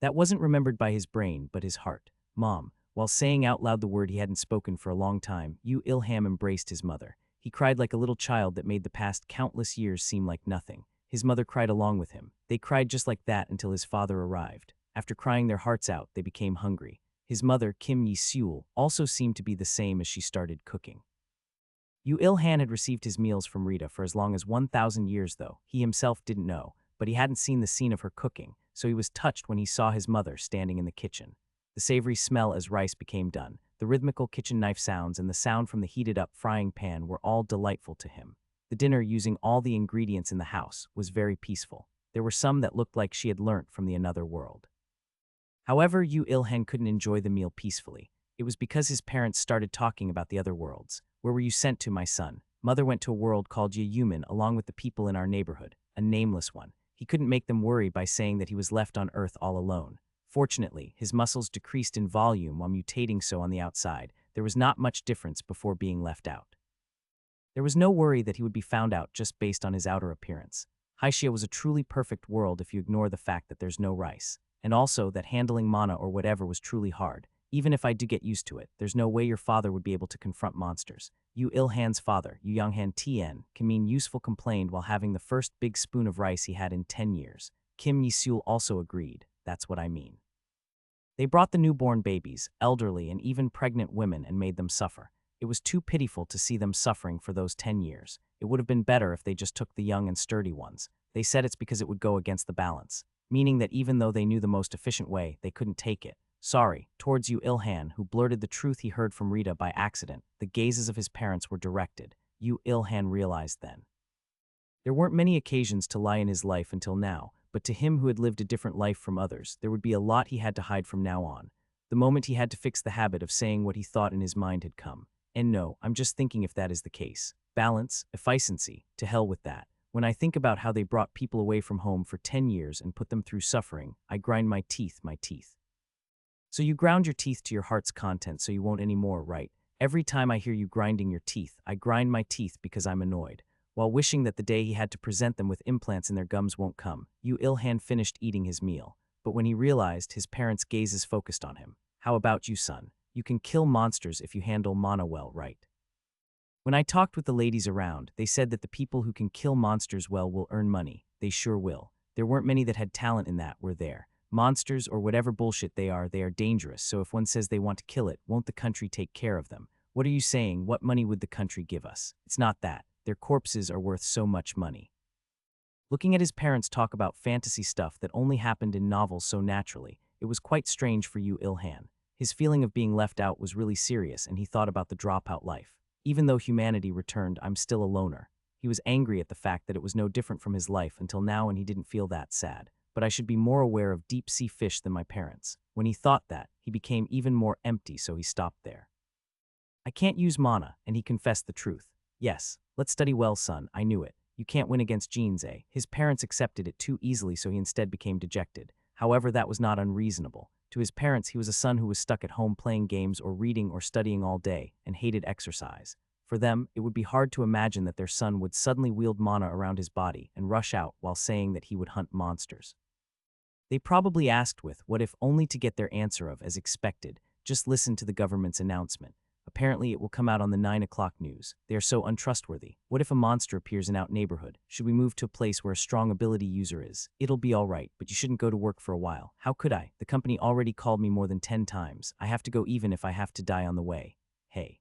That wasn't remembered by his brain, but his heart. Mom. While saying out loud the word he hadn't spoken for a long time, Yu Ilhan embraced his mother. He cried like a little child that made the past countless years seem like nothing. His mother cried along with him. They cried just like that until his father arrived. After crying their hearts out, they became hungry. His mother, Kim Yi-seul, also seemed to be the same as she started cooking. Yu Ilhan had received his meals from Rita for as long as 1,000 years, though. He himself didn't know, but he hadn't seen the scene of her cooking, so he was touched when he saw his mother standing in the kitchen. The savory smell as rice became done, the rhythmical kitchen knife sounds, and the sound from the heated-up frying pan were all delightful to him. The dinner, using all the ingredients in the house, was very peaceful. There were some that looked like she had learnt from the another world. However, Yu Ilhan couldn't enjoy the meal peacefully. It was because his parents started talking about the other worlds. Where were you sent to, my son? Mother went to a world called Yeyuman along with the people in our neighborhood, a nameless one. He couldn't make them worry by saying that he was left on Earth all alone. Fortunately, his muscles decreased in volume while mutating so on the outside. There was not much difference before being left out. There was no worry that he would be found out just based on his outer appearance. Haixia was a truly perfect world if you ignore the fact that there's no rice. And also that handling mana or whatever was truly hard. Even if I do get used to it, there's no way your father would be able to confront monsters. Yu Ilhan's father, Yu Yonghan Tien, can mean useful, complained while having the first big spoon of rice he had in 10 years. Kim Yi-seul also agreed. That's what I mean. They brought the newborn babies, elderly and even pregnant women, and made them suffer. It was too pitiful to see them suffering for those 10 years. It would have been better if they just took the young and sturdy ones. They said it's because it would go against the balance, meaning that even though they knew the most efficient way, they couldn't take it. Sorry, towards you Ilhan, who blurted the truth he heard from Rita by accident. The gazes of his parents were directed. You Ilhan realized then. There weren't many occasions to lie in his life until now, but to him who had lived a different life from others, there would be a lot he had to hide from now on. The moment he had to fix the habit of saying what he thought in his mind had come. And no, I'm just thinking if that is the case. Balance, efficiency, to hell with that. When I think about how they brought people away from home for 10 years and put them through suffering, I grind my teeth. So you ground your teeth to your heart's content so you won't anymore, right? Every time I hear you grinding your teeth, I grind my teeth because I'm annoyed, while wishing that the day he had to present them with implants in their gums won't come. You Ilhan finished eating his meal, but when he realized, his parents' gazes focused on him. How about you, son? You can kill monsters if you handle mana well, right? When I talked with the ladies around, they said that the people who can kill monsters well will earn money. They sure will. There weren't many that had talent in that, were there? Monsters or whatever bullshit they are dangerous, so if one says they want to kill it, won't the country take care of them? What are you saying? What money would the country give us? It's not that. Their corpses are worth so much money. Looking at his parents talk about fantasy stuff that only happened in novels so naturally, it was quite strange for you Ilhan. His feeling of being left out was really serious, and he thought about the dropout life. Even though humanity returned, I'm still a loner. He was angry at the fact that it was no different from his life until now, and he didn't feel that sad. But I should be more aware of deep-sea fish than my parents. When he thought that, he became even more empty, so he stopped there. I can't use mana, and he confessed the truth. Yes, let's study well, son, I knew it. You can't win against genes, eh? His parents accepted it too easily, so he instead became dejected. However, that was not unreasonable. To his parents, he was a son who was stuck at home playing games or reading or studying all day, and hated exercise. For them, it would be hard to imagine that their son would suddenly wield mana around his body and rush out while saying that he would hunt monsters. They probably asked with, what if, only to get their answer of, as expected, just listen to the government's announcement. Apparently it will come out on the 9 o'clock news. They are so untrustworthy. What if a monster appears in our neighborhood? Should we move to a place where a strong ability user is? It'll be all right, but you shouldn't go to work for a while. How could I? The company already called me more than 10 times. I have to go even if I have to die on the way. Hey.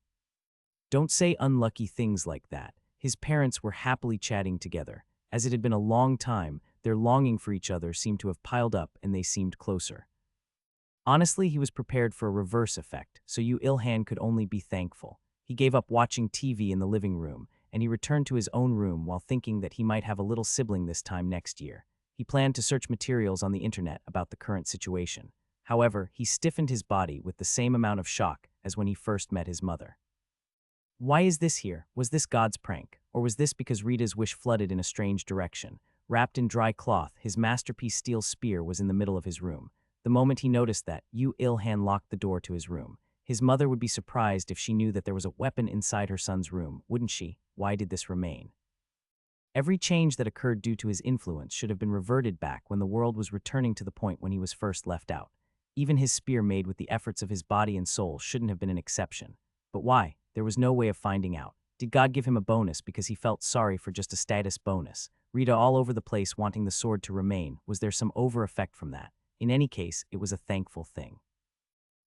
Don't say unlucky things like that. His parents were happily chatting together. As it had been a long time, their longing for each other seemed to have piled up and they seemed closer. Honestly, he was prepared for a reverse effect, so you Ilhan could only be thankful. He gave up watching TV in the living room, and he returned to his own room while thinking that he might have a little sibling this time next year. He planned to search materials on the internet about the current situation. However, he stiffened his body with the same amount of shock as when he first met his mother. Why is this here? Was this God's prank? Or was this because Rita's wish flooded in a strange direction? Wrapped in dry cloth, his masterpiece steel spear was in the middle of his room. The moment he noticed that, Yu Ilhan locked the door to his room. His mother would be surprised if she knew that there was a weapon inside her son's room, wouldn't she? Why did this remain? Every change that occurred due to his influence should have been reverted back when the world was returning to the point when he was first left out. Even his spear made with the efforts of his body and soul shouldn't have been an exception. But why? There was no way of finding out. Did God give him a bonus because he felt sorry for just a status bonus? Rita all over the place wanting the sword to remain. Was there some over effect from that? In any case, it was a thankful thing.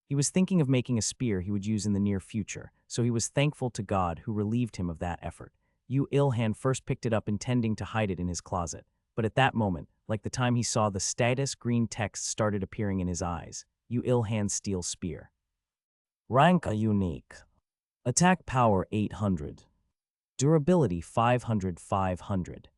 He was thinking of making a spear he would use in the near future, so he was thankful to God who relieved him of that effort. Yu Ilhan first picked it up intending to hide it in his closet, but at that moment, like the time he saw the status green text started appearing in his eyes. Yu Ilhan's steel spear. Rank a unique. Attack power 800. Durability 500.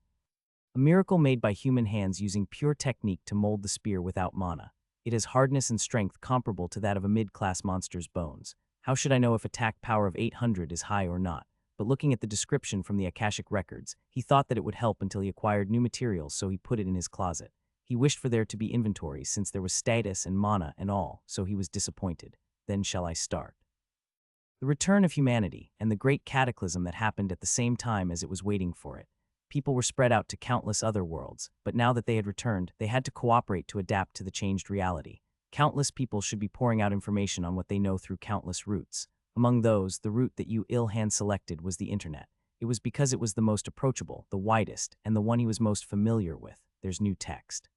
A miracle made by human hands using pure technique to mold the spear without mana. It has hardness and strength comparable to that of a mid-class monster's bones. How should I know if attack power of 800 is high or not? But looking at the description from the Akashic records, he thought that it would help until he acquired new materials, so he put it in his closet. He wished for there to be inventory since there was status and mana and all, so he was disappointed. Then shall I start? The return of humanity and the great cataclysm that happened at the same time as it was waiting for it. People were spread out to countless other worlds, but now that they had returned, they had to cooperate to adapt to the changed reality. Countless people should be pouring out information on what they know through countless routes. Among those, the route that Yu Ilhan selected was the internet. It was because it was the most approachable, the widest, and the one he was most familiar with. There's new text.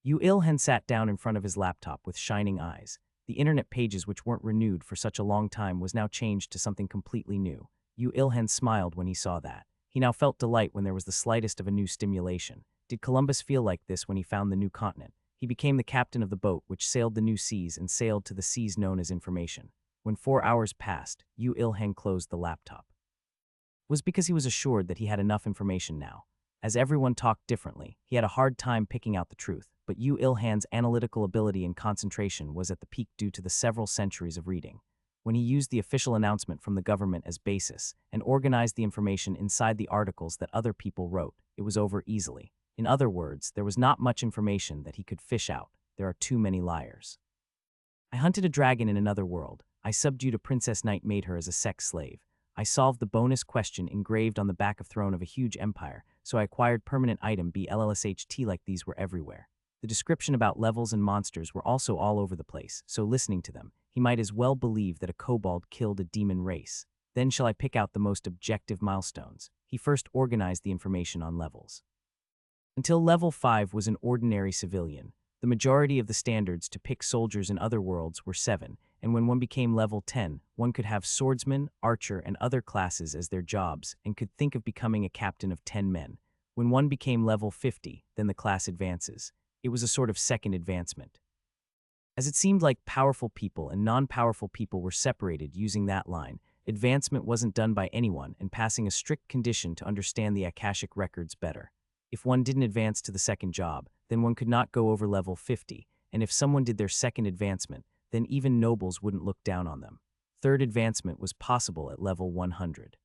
Yu Ilhan sat down in front of his laptop with shining eyes. The internet pages which weren't renewed for such a long time was now changed to something completely new. Yu Ilhan smiled when he saw that. He now felt delight when there was the slightest of a new stimulation. Did Columbus feel like this when he found the new continent? He became the captain of the boat which sailed the new seas and sailed to the seas known as information. When 4 hours passed, Yu Ilhan closed the laptop. It was because he was assured that he had enough information now. As everyone talked differently, he had a hard time picking out the truth, but Yu Ilhan's analytical ability and concentration was at the peak due to the several centuries of reading. When he used the official announcement from the government as basis and organized the information inside the articles that other people wrote, it was over easily. In other words, there was not much information that he could fish out. There are too many liars. I hunted a dragon in another world. I subdued a princess knight, made her as a sex slave. I solved the bonus question engraved on the back of throne of a huge empire, so I acquired permanent item BLLSHT. Like these were everywhere. The description about levels and monsters were also all over the place, so listening to them, he might as well believe that a kobold killed a demon race. Then shall I pick out the most objective milestones? He first organized the information on levels. Until level 5 was an ordinary civilian. The majority of the standards to pick soldiers in other worlds were 7, and when one became level 10, one could have swordsman, archer, and other classes as their jobs and could think of becoming a captain of 10 men. When one became level 50, then the class advances. It was a sort of second advancement. As it seemed like powerful people and non-powerful people were separated using that line, advancement wasn't done by anyone and passing a strict condition to understand the Akashic records better. If one didn't advance to the second job, then one could not go over level 50, and if someone did their second advancement, then even nobles wouldn't look down on them. Third advancement was possible at level 100.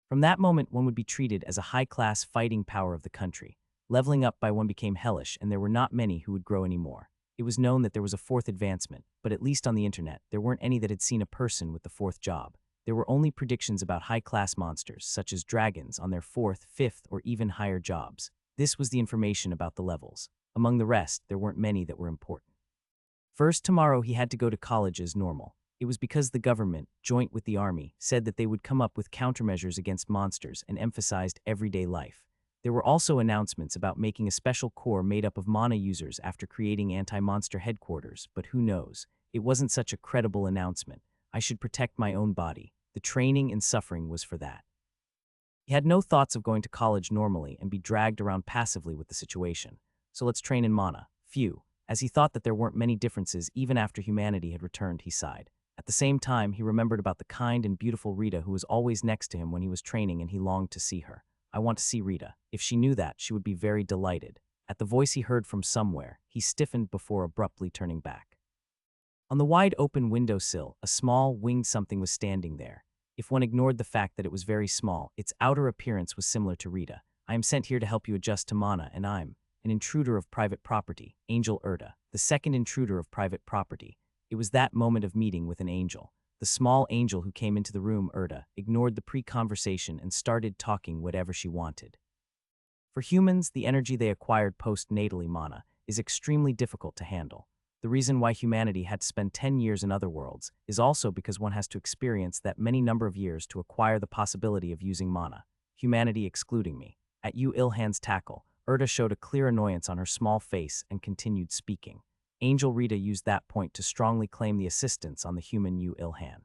From that moment, one would be treated as a high-class fighting power of the country. Leveling up by one became hellish, and there were not many who would grow anymore. It was known that there was a fourth advancement, but at least on the internet, there weren't any that had seen a person with the fourth job. There were only predictions about high-class monsters, such as dragons, on their fourth, fifth, or even higher jobs. This was the information about the levels. Among the rest, there weren't many that were important. First, tomorrow he had to go to college as normal. It was because the government, joint with the army, said that they would come up with countermeasures against monsters and emphasized everyday life. There were also announcements about making a special corps made up of mana users after creating anti-monster headquarters, but who knows? It wasn't such a credible announcement. I should protect my own body. The training and suffering was for that. He had no thoughts of going to college normally and be dragged around passively with the situation. So let's train in mana. Phew. As he thought that there weren't many differences even after humanity had returned, he sighed. At the same time, he remembered about the kind and beautiful Rita who was always next to him when he was training, and he longed to see her. I want to see Rita. If she knew that, she would be very delighted. At the voice he heard from somewhere, he stiffened before abruptly turning back. On the wide open windowsill, a small, winged something was standing there. If one ignored the fact that it was very small, its outer appearance was similar to Rita. I am sent here to help you adjust to mana, and I'm an intruder of private property, Angel Urda, the second intruder of private property. It was that moment of meeting with an angel. The small angel who came into the room, Urda, ignored the pre-conversation and started talking whatever she wanted. For humans, the energy they acquired post-natally mana is extremely difficult to handle. The reason why humanity had to spend 10 years in other worlds is also because one has to experience that many number of years to acquire the possibility of using mana, humanity excluding me. At Yu Ilhan's tackle, Urda showed a clear annoyance on her small face and continued speaking. Angel Rita used that point to strongly claim the assistance on the human Yu Ilhan.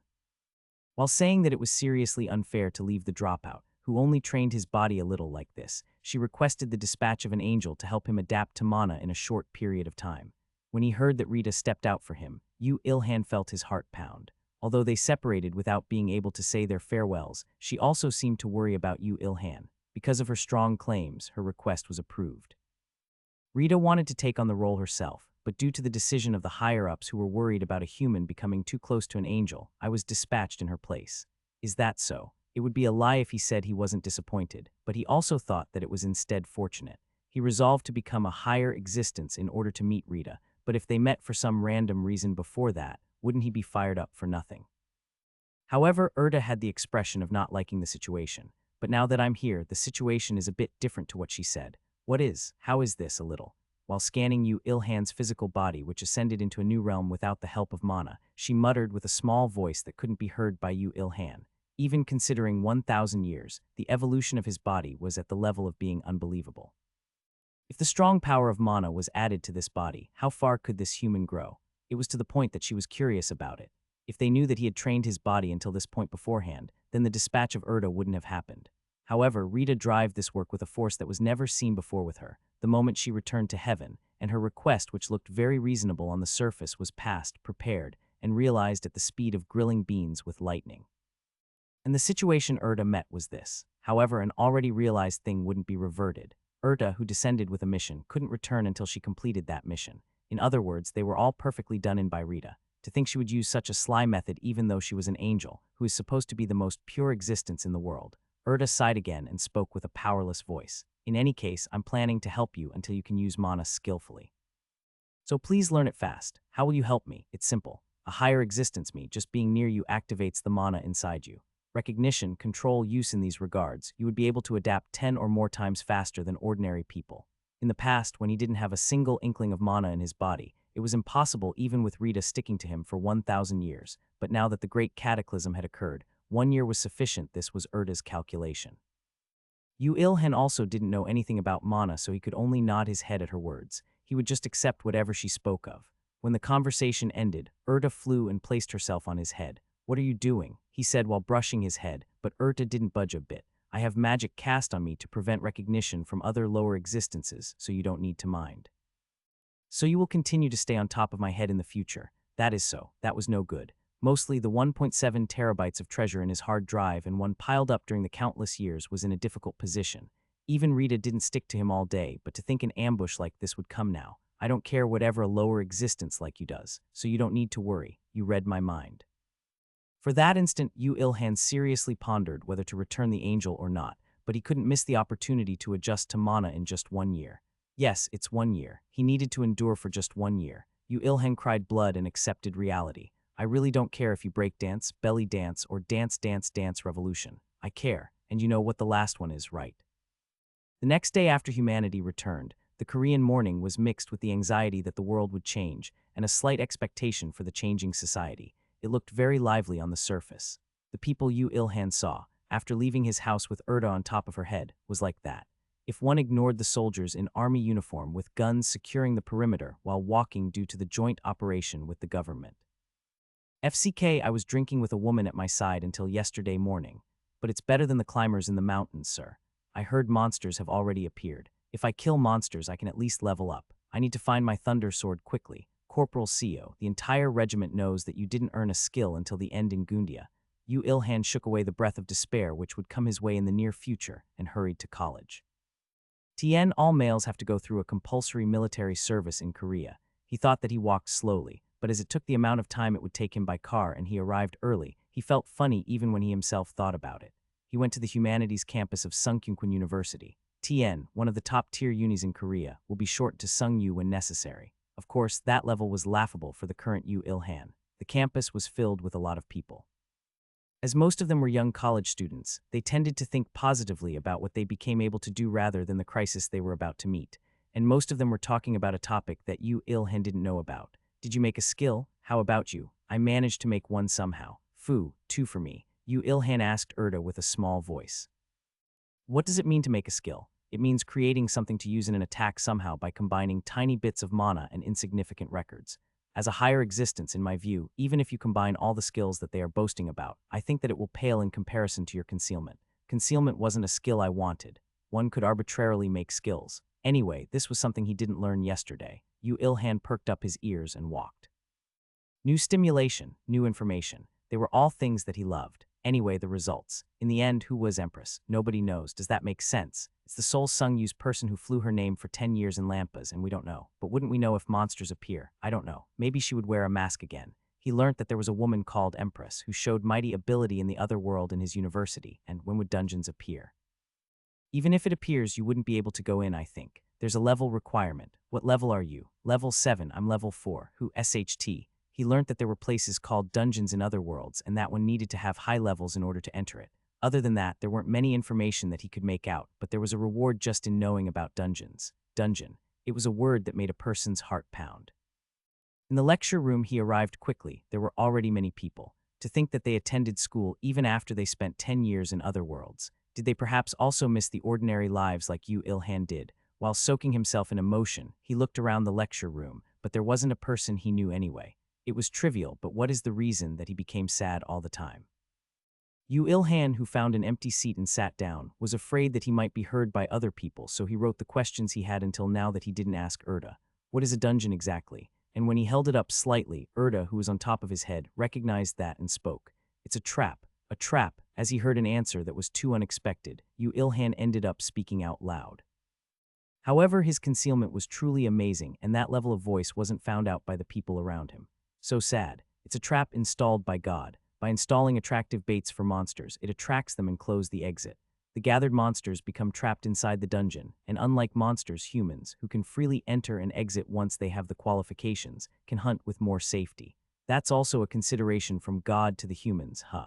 While saying that it was seriously unfair to leave the dropout, who only trained his body a little like this, she requested the dispatch of an angel to help him adapt to mana in a short period of time. When he heard that Rita stepped out for him, Yu Ilhan felt his heart pound. Although they separated without being able to say their farewells, she also seemed to worry about Yu Ilhan. Because of her strong claims, her request was approved. Rita wanted to take on the role herself, but due to the decision of the higher-ups who were worried about a human becoming too close to an angel, I was dispatched in her place. Is that so? It would be a lie if he said he wasn't disappointed, but he also thought that it was instead fortunate. He resolved to become a higher existence in order to meet Rita, but if they met for some random reason before that, wouldn't he be fired up for nothing? However, Urda had the expression of not liking the situation. But now that I'm here, the situation is a bit different to what she said. What is? How is this a little? While scanning Yu Ilhan's physical body, which ascended into a new realm without the help of mana, she muttered with a small voice that couldn't be heard by Yu Ilhan. Even considering 1,000 years, the evolution of his body was at the level of being unbelievable. If the strong power of mana was added to this body, how far could this human grow? It was to the point that she was curious about it. If they knew that he had trained his body until this point beforehand, then the dispatch of Erda wouldn't have happened. However, Rita drove this work with a force that was never seen before with her, the moment she returned to heaven, and her request, which looked very reasonable on the surface, was passed, prepared, and realized at the speed of grilling beans with lightning. And the situation Erda met was this. However, an already realized thing wouldn't be reverted. Erda, who descended with a mission, couldn't return until she completed that mission. In other words, they were all perfectly done in by Rita. To think she would use such a sly method even though she was an angel, who is supposed to be the most pure existence in the world. Erda sighed again and spoke with a powerless voice. In any case, I'm planning to help you until you can use mana skillfully. So please learn it fast. How will you help me? It's simple. A higher existence me, just being near you activates the mana inside you. Recognition, control, use in these regards, you would be able to adapt 10 or more times faster than ordinary people. In the past, when he didn't have a single inkling of mana in his body, it was impossible even with Rita sticking to him for 1,000 years, but now that the great cataclysm had occurred, 1 year was sufficient. This was Erda's calculation. Yu Ilhan also didn't know anything about mana, so he could only nod his head at her words. He would just accept whatever she spoke of. When the conversation ended, Erda flew and placed herself on his head. "What are you doing?" he said while brushing his head, but Erda didn't budge a bit. "I have magic cast on me to prevent recognition from other lower existences, so you don't need to mind. So you will continue to stay on top of my head in the future." That is so. That was no good. Mostly the 1.7 terabytes of treasure in his hard drive and one piled up during the countless years was in a difficult position. Even Rita didn't stick to him all day, but to think an ambush like this would come now. "I don't care whatever a lower existence like you does, so you don't need to worry. You read my mind." For that instant, Yu Ilhan seriously pondered whether to return the angel or not, but he couldn't miss the opportunity to adjust to mana in just 1 year. Yes, it's 1 year. He needed to endure for just 1 year. Yu Ilhan cried blood and accepted reality. "I really don't care if you break dance, belly dance, or dance dance dance revolution. I care, and you know what the last one is, right?" The next day after humanity returned, the Korean morning was mixed with the anxiety that the world would change and a slight expectation for the changing society. It looked very lively on the surface. The people Yu Ilhan saw, after leaving his house with Erda on top of her head, was like that. If one ignored the soldiers in army uniform with guns securing the perimeter while walking due to the joint operation with the government. FCK, I was drinking with a woman at my side until yesterday morning. But it's better than the climbers in the mountains, sir. I heard monsters have already appeared. If I kill monsters, I can at least level up. I need to find my thunder sword quickly. Corporal Seo, the entire regiment knows that you didn't earn a skill until the end in Gundia. Yu Ilhan shook away the breath of despair which would come his way in the near future and hurried to college. Tien, all males have to go through a compulsory military service in Korea. He thought that he walked slowly, but as it took the amount of time it would take him by car and he arrived early, he felt funny even when he himself thought about it. He went to the humanities campus of Sungkyunkwan University. Tien, one of the top-tier unis in Korea, will be shortened to Sungyu when necessary. Of course, that level was laughable for the current Yu Ilhan. The campus was filled with a lot of people. As most of them were young college students, they tended to think positively about what they became able to do rather than the crisis they were about to meet. And most of them were talking about a topic that Yu Ilhan didn't know about. "Did you make a skill? How about you?" "I managed to make one somehow." "Phew, 2 for me." Yu Ilhan asked Erda with a small voice. "What does it mean to make a skill?" "It means creating something to use in an attack somehow by combining tiny bits of mana and insignificant records. As a higher existence, in my view, even if you combine all the skills that they are boasting about, I think that it will pale in comparison to your concealment. Concealment wasn't a skill I wanted. One could arbitrarily make skills. Anyway, this was something he didn't learn yesterday." Yu Ilhan perked up his ears and walked. New stimulation, new information. They were all things that he loved. Anyway, the results. In the end, who was Empress? Nobody knows. Does that make sense? It's the sole Sungyu's person who flew her name for 10 years in Lampas, and we don't know. But wouldn't we know if monsters appear? I don't know. Maybe she would wear a mask again. He learnt that there was a woman called Empress who showed mighty ability in the other world in his university, and when would dungeons appear? Even if it appears, you wouldn't be able to go in, I think. There's a level requirement. What level are you? Level 7, I'm level 4. Who? SHT. He learnt that there were places called dungeons in other worlds and that one needed to have high levels in order to enter it. Other than that, there weren't many information that he could make out, but there was a reward just in knowing about dungeons. Dungeon. It was a word that made a person's heart pound. In the lecture room he arrived quickly. There were already many people. To think that they attended school even after they spent 10 years in other worlds. Did they perhaps also miss the ordinary lives like Yu Ilhan did? While soaking himself in emotion, he looked around the lecture room, but there wasn't a person he knew anyway. It was trivial, but what is the reason that he became sad all the time? Yu Ilhan, who found an empty seat and sat down, was afraid that he might be heard by other people, so he wrote the questions he had until now that he didn't ask Erda. What is a dungeon exactly? And when he held it up slightly, Erda, who was on top of his head, recognized that and spoke. It's a trap. A trap. As he heard an answer that was too unexpected, Yu Ilhan ended up speaking out loud. However, his concealment was truly amazing, and that level of voice wasn't found out by the people around him. So sad. It's a trap installed by God. By installing attractive baits for monsters, it attracts them and closes the exit. The gathered monsters become trapped inside the dungeon, and unlike monsters, humans, who can freely enter and exit once they have the qualifications, can hunt with more safety. That's also a consideration from God to the humans, huh?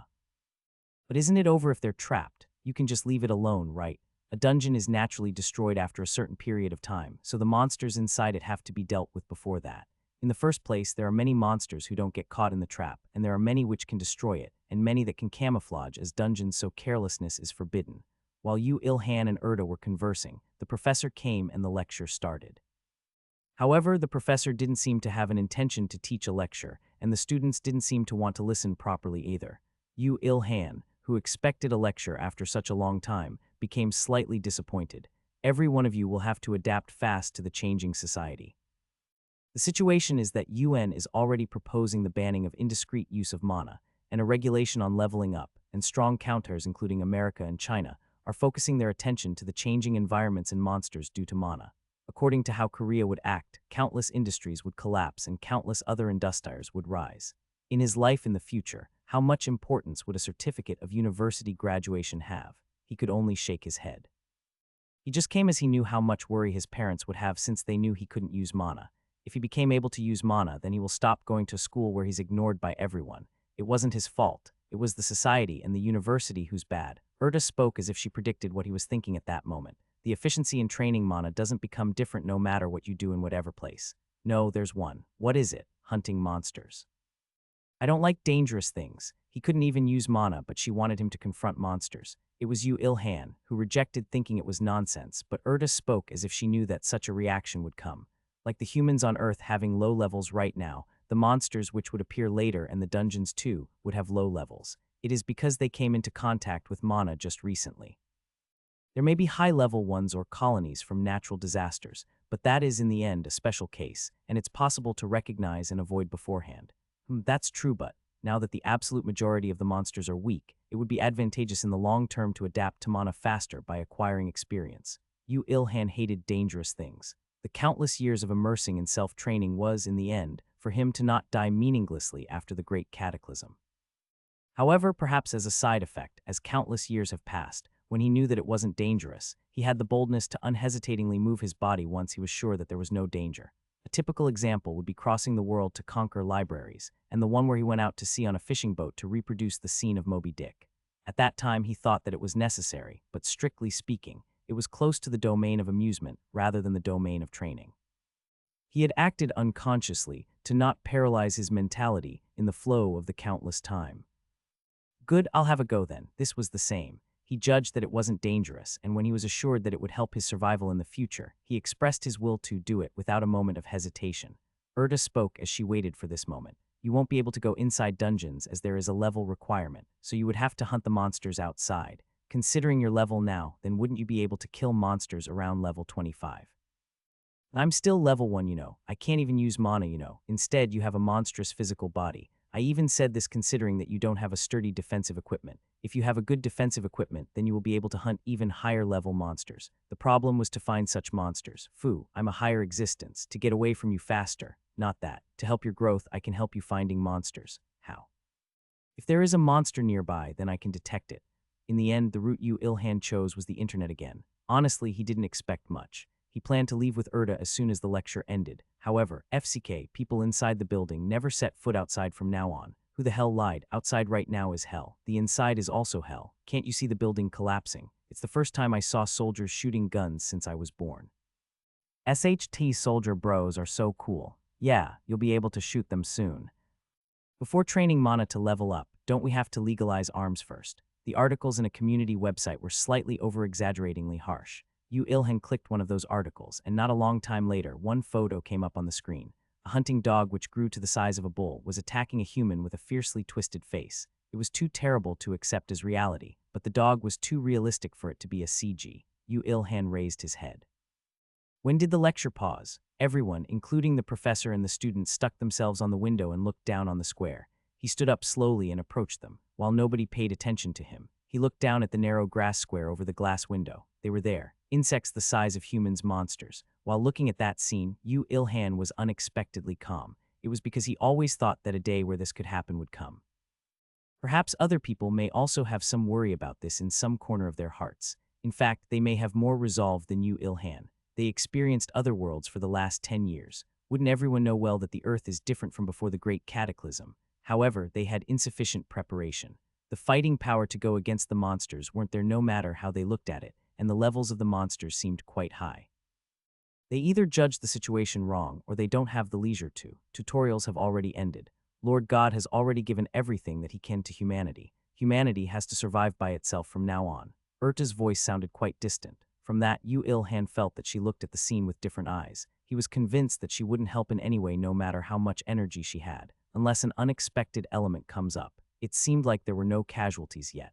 But isn't it over if they're trapped? You can just leave it alone, right? A dungeon is naturally destroyed after a certain period of time, so the monsters inside it have to be dealt with before that. In the first place, there are many monsters who don't get caught in the trap, and there are many which can destroy it, and many that can camouflage as dungeons, so carelessness is forbidden. While Yu Ilhan and Erda were conversing, the professor came and the lecture started. However, the professor didn't seem to have an intention to teach a lecture, and the students didn't seem to want to listen properly either. Yu Ilhan, who expected a lecture after such a long time, became slightly disappointed. Every one of you will have to adapt fast to the changing society. The situation is that UN is already proposing the banning of indiscreet use of mana, and a regulation on leveling up, and strong counters including America and China are focusing their attention to the changing environments and monsters due to mana. According to how Korea would act, countless industries would collapse and countless other industries would rise. In his life in the future, how much importance would a certificate of university graduation have? He could only shake his head. He just came as he knew how much worry his parents would have since they knew he couldn't use mana. If he became able to use mana, then he will stop going to school where he's ignored by everyone. It wasn't his fault. It was the society and the university who's bad. Erda spoke as if she predicted what he was thinking at that moment. The efficiency in training mana doesn't become different no matter what you do in whatever place. No, there's one. What is it? Hunting monsters. I don't like dangerous things. He couldn't even use mana, but she wanted him to confront monsters. It was Yu Ilhan, who rejected thinking it was nonsense, but Erda spoke as if she knew that such a reaction would come. Like the humans on Earth having low levels right now, the monsters which would appear later and the dungeons too would have low levels. It is because they came into contact with mana just recently. There may be high-level ones or colonies from natural disasters, but that is in the end a special case, and it's possible to recognize and avoid beforehand. That's true, but now that the absolute majority of the monsters are weak, it would be advantageous in the long term to adapt to mana faster by acquiring experience. Yu Ilhan hated dangerous things. The countless years of immersing in self-training was, in the end, for him to not die meaninglessly after the great cataclysm. However, perhaps as a side effect, as countless years have passed, when he knew that it wasn't dangerous, he had the boldness to unhesitatingly move his body once he was sure that there was no danger. A typical example would be crossing the world to conquer libraries, and the one where he went out to sea on a fishing boat to reproduce the scene of Moby Dick. At that time, he thought that it was necessary, but strictly speaking, it was close to the domain of amusement rather than the domain of training. He had acted unconsciously to not paralyze his mentality in the flow of the countless time. Good, I'll have a go then. This was the same. He judged that it wasn't dangerous, and when he was assured that it would help his survival in the future, he expressed his will to do it without a moment of hesitation. Erda spoke as she waited for this moment. You won't be able to go inside dungeons as there is a level requirement, so you would have to hunt the monsters outside. Considering your level now, then wouldn't you be able to kill monsters around level 25? I'm still level 1, I can't even use mana, Instead, you have a monstrous physical body. I even said this considering that you don't have a sturdy defensive equipment. If you have a good defensive equipment, then you will be able to hunt even higher level monsters. The problem was to find such monsters. Phew, I'm a higher existence, to get away from you faster. Not that. To help your growth, I can help you finding monsters. How? If there is a monster nearby, then I can detect it. In the end, the route Yu Ilhan chose was the internet again. Honestly, he didn't expect much. He planned to leave with Erda as soon as the lecture ended. However, FCK, people inside the building, never set foot outside from now on. Who the hell lied? Outside right now is hell. The inside is also hell. Can't you see the building collapsing? It's the first time I saw soldiers shooting guns since I was born. SHT soldier bros are so cool. Yeah, you'll be able to shoot them soon. Before training mana to level up, don't we have to legalize arms first? The articles in a community website were slightly over-exaggeratingly harsh. Yu Ilhan clicked one of those articles, and not a long time later, one photo came up on the screen. A hunting dog which grew to the size of a bull was attacking a human with a fiercely twisted face. It was too terrible to accept as reality, but the dog was too realistic for it to be a CG. Yu Ilhan raised his head. When did the lecture pause? Everyone, including the professor and the students, stuck themselves on the window and looked down on the square. He stood up slowly and approached them. While nobody paid attention to him, he looked down at the narrow grass square over the glass window. They were there, insects the size of humans, monsters. While looking at that scene, Yu Ilhan was unexpectedly calm. It was because he always thought that a day where this could happen would come. Perhaps other people may also have some worry about this in some corner of their hearts. In fact, they may have more resolve than Yu Ilhan. They experienced other worlds for the last 10 years. Wouldn't everyone know well that the Earth is different from before the Great Cataclysm? However, they had insufficient preparation. The fighting power to go against the monsters weren't there no matter how they looked at it, and the levels of the monsters seemed quite high. They either judged the situation wrong or they don't have the leisure to. Tutorials have already ended. Lord God has already given everything that he can to humanity. Humanity has to survive by itself from now on. Urta's voice sounded quite distant. From that, Yu Ilhan felt that she looked at the scene with different eyes. He was convinced that she wouldn't help in any way no matter how much energy she had, unless an unexpected element comes up. It seemed like there were no casualties yet.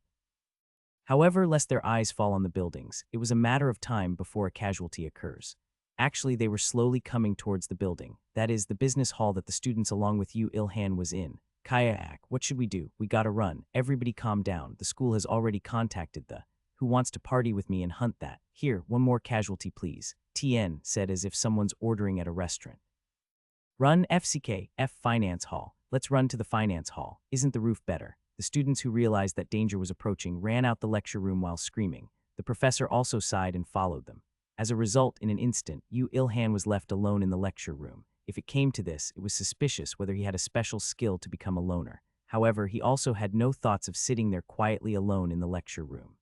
However, lest their eyes fall on the buildings, it was a matter of time before a casualty occurs. Actually, they were slowly coming towards the building, that is, the business hall that the students along with Yu Ilhan was in. Kayak, what should we do? We gotta run. Everybody calm down. The school has already contacted the who wants to party with me and hunt that. Here, one more casualty please, TN said as if someone's ordering at a restaurant. Run FCK, F Finance Hall. Let's run to the finance hall. Isn't the roof better? The students who realized that danger was approaching ran out the lecture room while screaming. The professor also sighed and followed them. As a result, in an instant, Yu Ilhan was left alone in the lecture room. If it came to this, it was suspicious whether he had a special skill to become a loner. However, he also had no thoughts of sitting there quietly alone in the lecture room.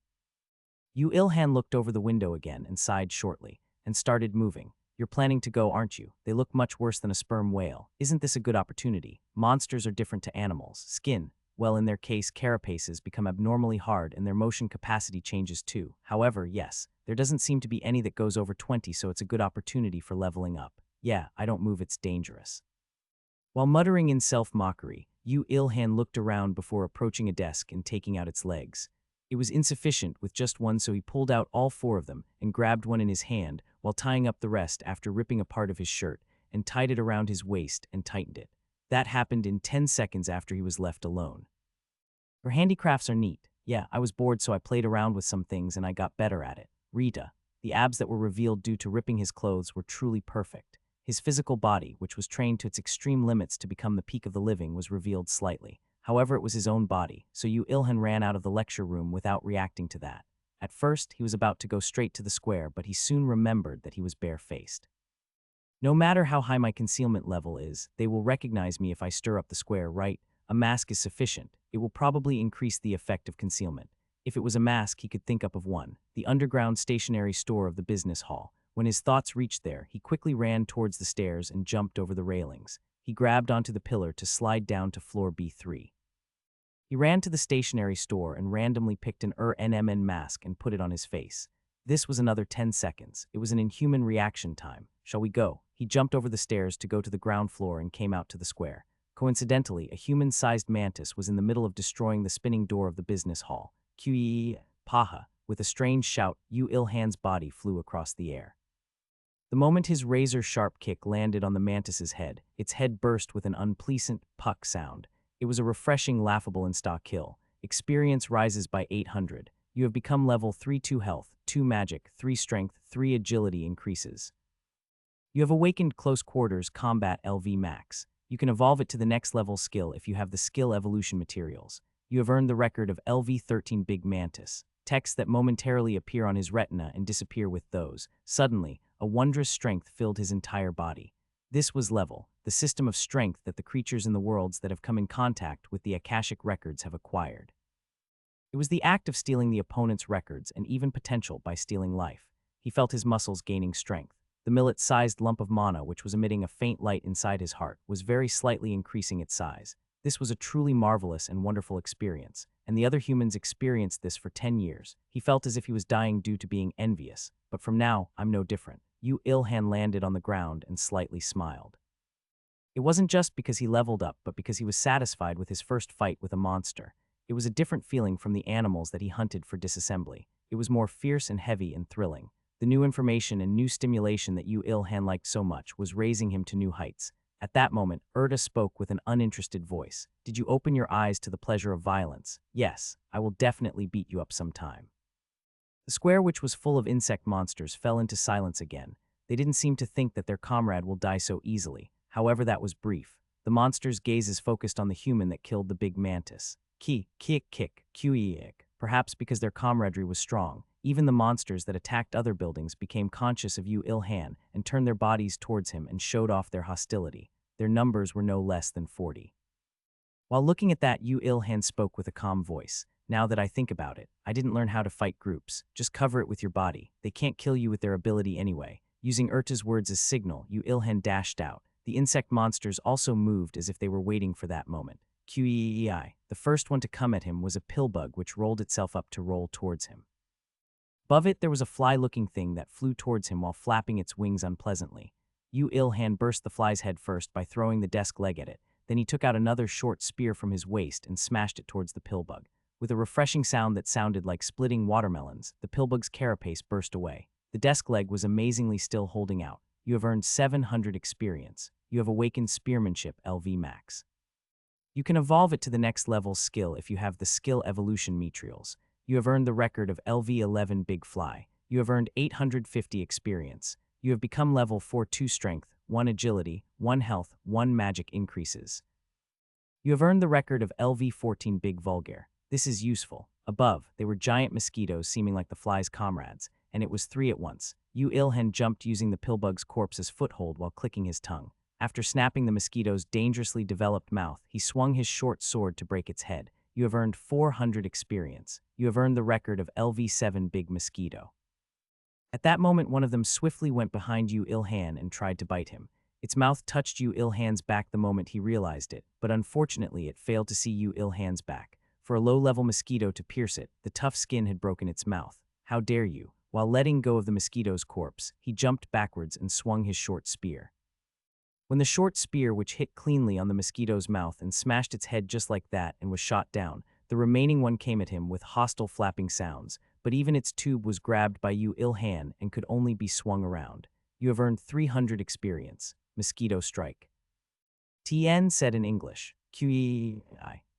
Yu Ilhan looked over the window again and sighed shortly, and started moving. You're planning to go, aren't you? They look much worse than a sperm whale. Isn't this a good opportunity? Monsters are different to animals. Skin, well, in their case, carapaces become abnormally hard and their motion capacity changes too. However, yes, there doesn't seem to be any that goes over 20, so it's a good opportunity for leveling up. Yeah, I don't move, it's dangerous. While muttering in self-mockery, Yu Ilhan looked around before approaching a desk and taking out its legs. It was insufficient with just one, so he pulled out all 4 of them and grabbed one in his hand while tying up the rest after ripping a part of his shirt and tied it around his waist and tightened it. That happened in 10 seconds after he was left alone. Her handicrafts are neat. Yeah, I was bored, so I played around with some things and I got better at it. Rita. The abs that were revealed due to ripping his clothes were truly perfect. His physical body, which was trained to its extreme limits to become the peak of the living, was revealed slightly. However, it was his own body, so Yu Ilhan ran out of the lecture room without reacting to that. At first, he was about to go straight to the square, but he soon remembered that he was barefaced. No matter how high my concealment level is, they will recognize me if I stir up the square, right? A mask is sufficient. It will probably increase the effect of concealment. If it was a mask, he could think up of one, the underground stationery store of the business hall. When his thoughts reached there, he quickly ran towards the stairs and jumped over the railings. He grabbed onto the pillar to slide down to floor B3. He ran to the stationery store and randomly picked an NMN mask and put it on his face. This was another 10 seconds. It was an inhuman reaction time. Shall we go? He jumped over the stairs to go to the ground floor and came out to the square. Coincidentally, a human-sized mantis was in the middle of destroying the spinning door of the business hall. Qee Paha. With a strange shout, Yu Ilhan's body flew across the air. The moment his razor-sharp kick landed on the mantis's head, its head burst with an unpleasant puck sound. It was a refreshing, laughable insta-kill. Experience rises by 800. You have become level 3-2 health, 2 magic, 3 strength, 3 agility increases. You have awakened close quarters combat LV max. You can evolve it to the next level skill if you have the skill evolution materials. You have earned the record of LV13 Big Mantis. Texts that momentarily appear on his retina and disappear with those. Suddenly, a wondrous strength filled his entire body. This was level, the system of strength that the creatures in the worlds that have come in contact with the Akashic records have acquired. It was the act of stealing the opponent's records and even potential by stealing life. He felt his muscles gaining strength. The millet-sized lump of mana, which was emitting a faint light inside his heart, was very slightly increasing its size. This was a truly marvelous and wonderful experience, and the other humans experienced this for 10 years. He felt as if he was dying due to being envious, but from now, I'm no different. Yu Ilhan landed on the ground and slightly smiled. It wasn't just because he leveled up, but because he was satisfied with his first fight with a monster. It was a different feeling from the animals that he hunted for disassembly. It was more fierce and heavy and thrilling. The new information and new stimulation that Yu Ilhan liked so much was raising him to new heights. At that moment, Erda spoke with an uninterested voice. Did you open your eyes to the pleasure of violence? Yes, I will definitely beat you up sometime. The square, which was full of insect monsters, fell into silence again. They didn't seem to think that their comrade will die so easily. However, that was brief. The monster's gazes focused on the human that killed the big mantis. Kick, perhaps because their camaraderie was strong. Even the monsters that attacked other buildings became conscious of Yu Ilhan and turned their bodies towards him and showed off their hostility. Their numbers were no less than 40. While looking at that, Yu Ilhan spoke with a calm voice. Now that I think about it, I didn't learn how to fight groups. Just cover it with your body. They can't kill you with their ability anyway. Using Erta's words as signal, Yu Ilhan dashed out. The insect monsters also moved as if they were waiting for that moment. Qeei. The first one to come at him was a pillbug which rolled itself up to roll towards him. Above it, there was a fly-looking thing that flew towards him while flapping its wings unpleasantly. Yu Ilhan burst the fly's head first by throwing the desk leg at it. Then he took out another short spear from his waist and smashed it towards the pillbug. With a refreshing sound that sounded like splitting watermelons, the pillbug's carapace burst away. The desk leg was amazingly still holding out. You have earned 700 experience. You have awakened spearmanship LV max. You can evolve it to the next level skill if you have the skill evolution materials. You have earned the record of LV11 Big Fly. You have earned 850 experience. You have become level 4-2 strength, 1 agility, 1 health, 1 magic increases. You have earned the record of LV14 Big Vulgar. This is useful. Above, they were giant mosquitoes seeming like the fly's comrades, and it was 3 at once. Yu Ilhan jumped using the pillbug's corpse as foothold while clicking his tongue. After snapping the mosquito's dangerously developed mouth, he swung his short sword to break its head. You have earned 400 experience. You have earned the record of LV7 Big Mosquito. At that moment, one of them swiftly went behind Yu Ilhan and tried to bite him. Its mouth touched Yu Ilhan's back the moment he realized it, but unfortunately it failed to see Yu Ilhan's back. For a low-level mosquito to pierce it, the tough skin had broken its mouth. How dare you? While letting go of the mosquito's corpse, he jumped backwards and swung his short spear. When the short spear, which hit cleanly on the mosquito's mouth and smashed its head just like that and was shot down, the remaining one came at him with hostile flapping sounds, but even its tube was grabbed by Yu Ilhan and could only be swung around. You have earned 300 experience. Mosquito strike. Tien said in English. Qi.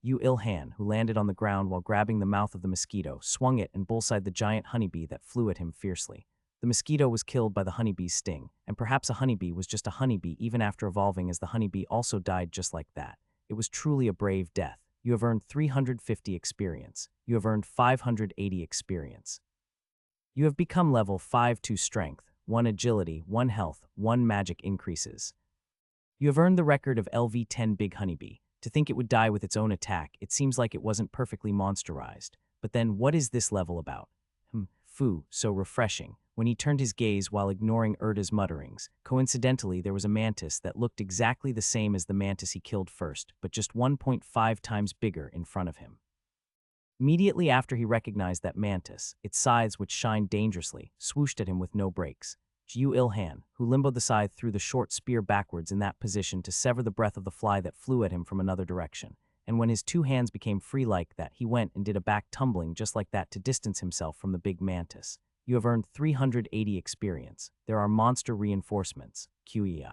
Yu Ilhan, who landed on the ground while grabbing the mouth of the mosquito, swung it and bullseyed the giant honeybee that flew at him fiercely. The mosquito was killed by the honeybee's sting, and perhaps a honeybee was just a honeybee even after evolving, as the honeybee also died just like that. It was truly a brave death. You have earned 350 experience. You have earned 580 experience. You have become level 5-2 strength, 1 agility, 1 health, 1 magic increases. You have earned the record of LV10 Big Honeybee. To think it would die with its own attack, it seems like it wasn't perfectly monsterized. But then what is this level about? Phew, so refreshing. When he turned his gaze while ignoring Erda's mutterings, coincidentally there was a mantis that looked exactly the same as the mantis he killed first, but just 1.5 times bigger in front of him. Immediately after he recognized that mantis, its scythes, which shined dangerously, swooshed at him with no brakes. Yu Ilhan, who limboed the scythe, threw the short spear backwards in that position to sever the breath of the fly that flew at him from another direction. And when his 2 hands became free like that, he went and did a back tumbling just like that to distance himself from the big mantis. You have earned 380 experience. There are monster reinforcements. Qei.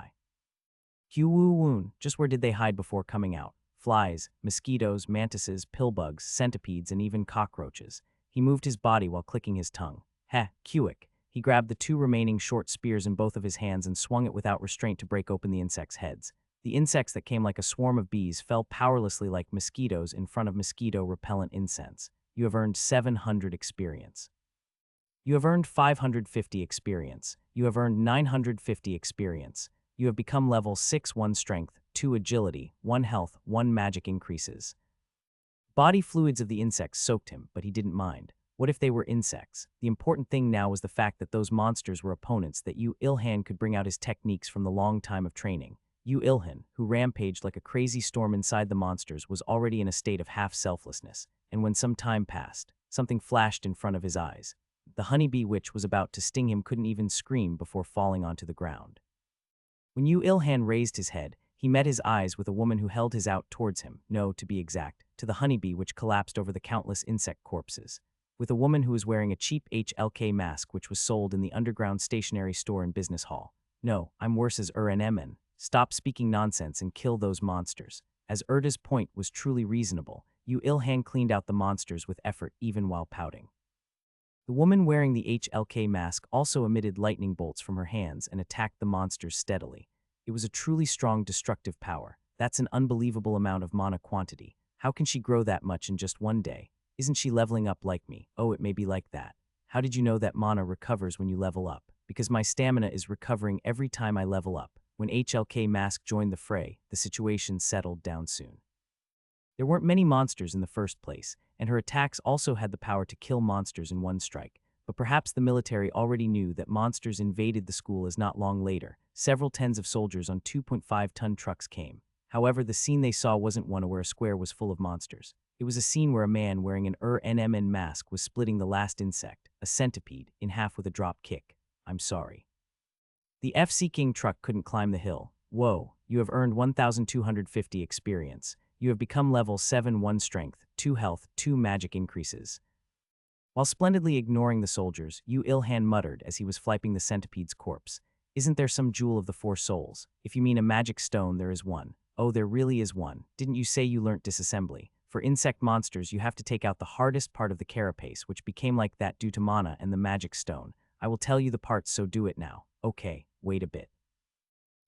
Qwu-woon, just where did they hide before coming out? Flies, mosquitoes, mantises, pillbugs, centipedes, and even cockroaches. He moved his body while clicking his tongue. Quick. He grabbed the 2 remaining short spears in both of his hands and swung it without restraint to break open the insects' heads. The insects that came like a swarm of bees fell powerlessly like mosquitoes in front of mosquito-repellent incense. You have earned 700 experience. You have earned 550 experience. You have earned 950 experience. You have become level 6-1 strength, 2 agility, 1 health, 1 magic increases. Body fluids of the insects soaked him, but he didn't mind. What if they were insects? The important thing now was the fact that those monsters were opponents, that Yu Ilhan could bring out his techniques from the long time of training. Yu Ilhan, who rampaged like a crazy storm inside the monsters, was already in a state of half-selflessness, and when some time passed, something flashed in front of his eyes. The honeybee which was about to sting him couldn't even scream before falling onto the ground. When Yu Ilhan raised his head, He met his eyes with a woman who held his out towards him, no, to be exact, to the honeybee which collapsed over the countless insect corpses. With a woman who was wearing a cheap HLK mask which was sold in the underground stationery store and business hall. No, I'm worse as Ur-NMN. Stop speaking nonsense and kill those monsters. As Erda's point was truly reasonable, Yu Ilhan cleaned out the monsters with effort even while pouting. The woman wearing the HLK mask also emitted lightning bolts from her hands and attacked the monsters steadily. It was a truly strong destructive power. That's an unbelievable amount of mana quantity. How can she grow that much in just one day? Isn't she leveling up like me? Oh, it may be like that. How did you know that mana recovers when you level up? Because my stamina is recovering every time I level up. When HLK mask joined the fray, the situation settled down soon. There weren't many monsters in the first place, and her attacks also had the power to kill monsters in one strike. But perhaps the military already knew that monsters invaded the school as not long later, several tens of soldiers on 2.5-ton trucks came. However, the scene they saw wasn't one where a square was full of monsters. It was a scene where a man wearing an Ur-NMN mask was splitting the last insect, a centipede, in half with a drop kick. I'm sorry. The FC King truck couldn't climb the hill. Whoa, you have earned 1,250 experience. You have become level 7 1 strength, 2 health, 2 magic increases. While splendidly ignoring the soldiers, Yu Ilhan muttered as he was flipping the centipede's corpse. Isn't there some jewel of the 4 souls? If you mean a magic stone, there is one. Oh, there really is one. Didn't you say you learnt disassembly? For insect monsters, you have to take out the hardest part of the carapace, which became like that due to mana and the magic stone. I will tell you the parts, so do it now. Okay, wait a bit.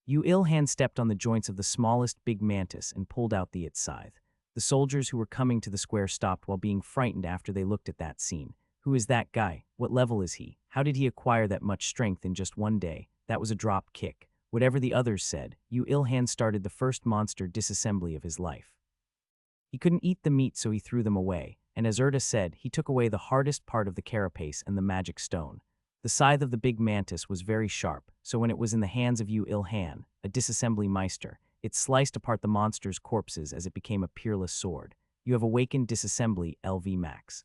Yu Ilhan stepped on the joints of the smallest big mantis and pulled out the its scythe. The soldiers who were coming to the square stopped while being frightened after they looked at that scene. Who is that guy? What level is he? How did he acquire that much strength in just one day? That was a drop kick. Whatever the others said, Yu Ilhan started the first monster disassembly of his life. He couldn't eat the meat, so he threw them away, and as Erda said, he took away the hardest part of the carapace and the magic stone. The scythe of the big mantis was very sharp, so when it was in the hands of Yu Ilhan, a disassembly meister, it sliced apart the monster's corpses as it became a peerless sword. You have awakened disassembly, LV Max.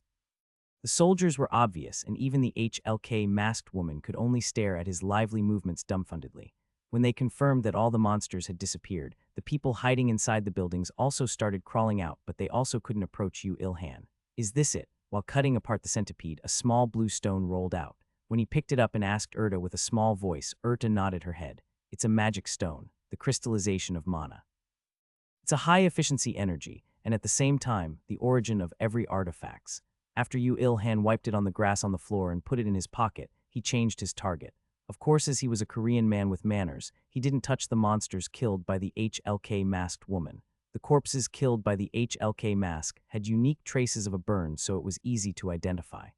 The soldiers were obvious, and even the HLK masked woman could only stare at his lively movements dumbfoundedly. When they confirmed that all the monsters had disappeared, the people hiding inside the buildings also started crawling out, but they also couldn't approach Yu Ilhan. Is this it? While cutting apart the centipede, a small blue stone rolled out. When he picked it up and asked Erda with a small voice, Erda nodded her head. It's a magic stone, the crystallization of mana. It's a high-efficiency energy, and at the same time, the origin of every artifacts. After Yu Ilhan wiped it on the grass on the floor and put it in his pocket, he changed his target. Of course, as he was a Korean man with manners, he didn't touch the monsters killed by the HLK masked woman. The corpses killed by the HLK mask had unique traces of a burn, so it was easy to identify.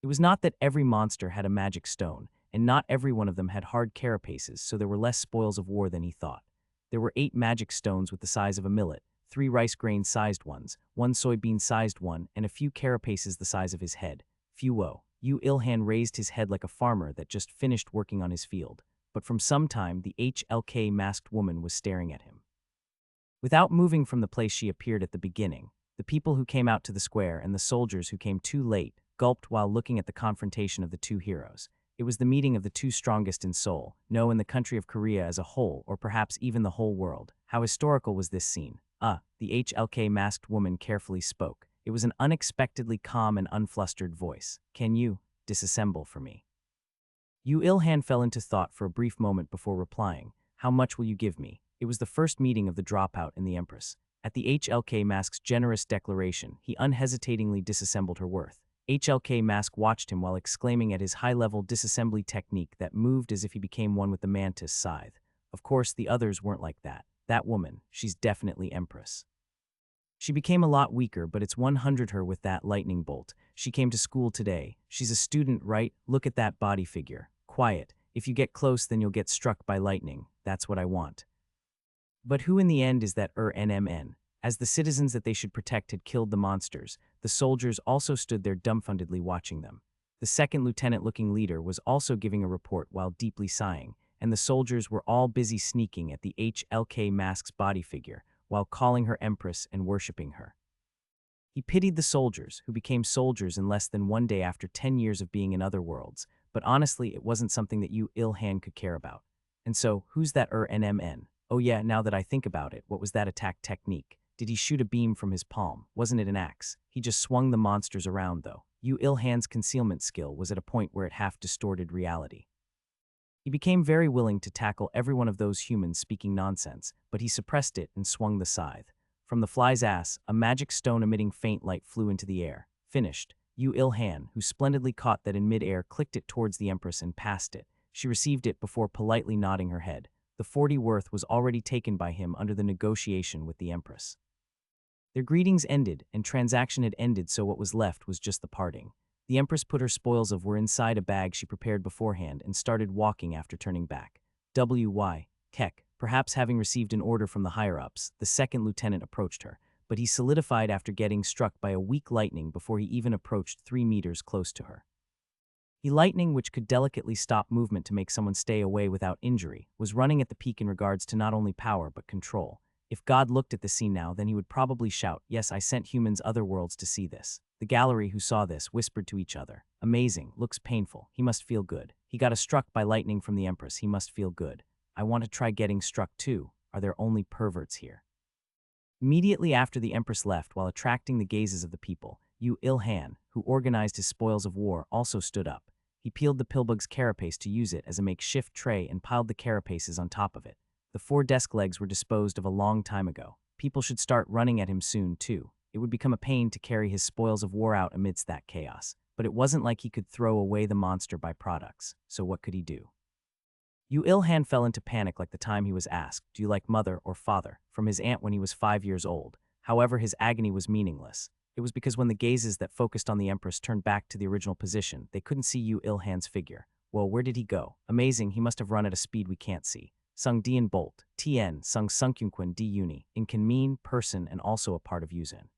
It was not that every monster had a magic stone, and not every one of them had hard carapaces, so there were less spoils of war than he thought. There were 8 magic stones with the size of a millet, 3 rice grain-sized ones, 1 soybean-sized one, and a few carapaces the size of his head. Phew-oh. Yu Ilhan raised his head like a farmer that just finished working on his field, but from some time the HLK masked woman was staring at him. Without moving from the place she appeared at the beginning, the people who came out to the square and the soldiers who came too late gulped while looking at the confrontation of the two heroes. It was the meeting of the two strongest in Seoul, no, in the country of Korea as a whole, or perhaps even the whole world. How historical was this scene? The HLK masked woman carefully spoke. It was an unexpectedly calm and unflustered voice. Can you disassemble for me? Yu Ilhan fell into thought for a brief moment before replying. How much will you give me? It was the first meeting of the dropout and the Empress. At the HLK mask's generous declaration, he unhesitatingly disassembled her worth. HLK mask watched him while exclaiming at his high-level disassembly technique that moved as if he became one with the mantis scythe. Of course, the others weren't like that. That woman, she's definitely Empress. She became a lot weaker, but it's 100 her with that lightning bolt. She came to school today. She's a student, right? Look at that body figure. Quiet. If you get close, then you'll get struck by lightning. That's what I want. But who in the end is that Ur-NMN? As the citizens that they should protect had killed the monsters, the soldiers also stood there dumbfoundedly watching them. The second lieutenant-looking leader was also giving a report while deeply sighing, and the soldiers were all busy sneaking at the HLK mask's body figure while calling her Empress and worshipping her. He pitied the soldiers, who became soldiers in less than one day after 10 years of being in other worlds, but honestly it wasn't something that Yu Ilhan could care about. And so, who's that Ur-NMN? Oh yeah, now that I think about it, what was that attack technique? Did he shoot a beam from his palm? Wasn't it an axe? He just swung the monsters around, though. Yu Ilhan's concealment skill was at a point where it half distorted reality. He became very willing to tackle every one of those humans speaking nonsense, but he suppressed it and swung the scythe. From the fly's ass, a magic stone emitting faint light flew into the air. Finished. Yu Ilhan, who splendidly caught that in mid-air, clicked it towards the Empress and passed it. She received it before politely nodding her head. The 40 worth was already taken by him under the negotiation with the Empress. Their greetings ended, and transaction had ended, so what was left was just the parting. The Empress put her spoils of were inside a bag she prepared beforehand and started walking after turning back. W.Y. Keck, perhaps having received an order from the higher-ups, the second lieutenant approached her, but he solidified after getting struck by a weak lightning before he even approached 3 meters close to her. The lightning, which could delicately stop movement to make someone stay away without injury, was running at the peak in regards to not only power but control. If God looked at the scene now, then he would probably shout, "Yes, I sent humans other worlds to see this." The gallery who saw this whispered to each other, "Amazing, looks painful, he must feel good. He got struck by lightning from the Empress, he must feel good. I want to try getting struck too. Are there only perverts here?" Immediately after the Empress left, while attracting the gazes of the people, Yu Ilhan, who organized his spoils of war, also stood up. He peeled the pillbug's carapace to use it as a makeshift tray and piled the carapaces on top of it. The 4 desk legs were disposed of a long time ago. People should start running at him soon, too. It would become a pain to carry his spoils of war out amidst that chaos. But it wasn't like he could throw away the monster byproducts, so what could he do? Yu Ilhan fell into panic like the time he was asked, "Do you like mother or father?" from his aunt when he was 5 years old. However, his agony was meaningless. It was because when the gazes that focused on the Empress turned back to the original position, they couldn't see Yu Ilhan's figure. Well, where did he go? Amazing, he must have run at a speed we can't see. Sung Dian Bolt, Tien, Sung Sunkyunquan Di Uni, in can mean, person, and also a part of Yuzin.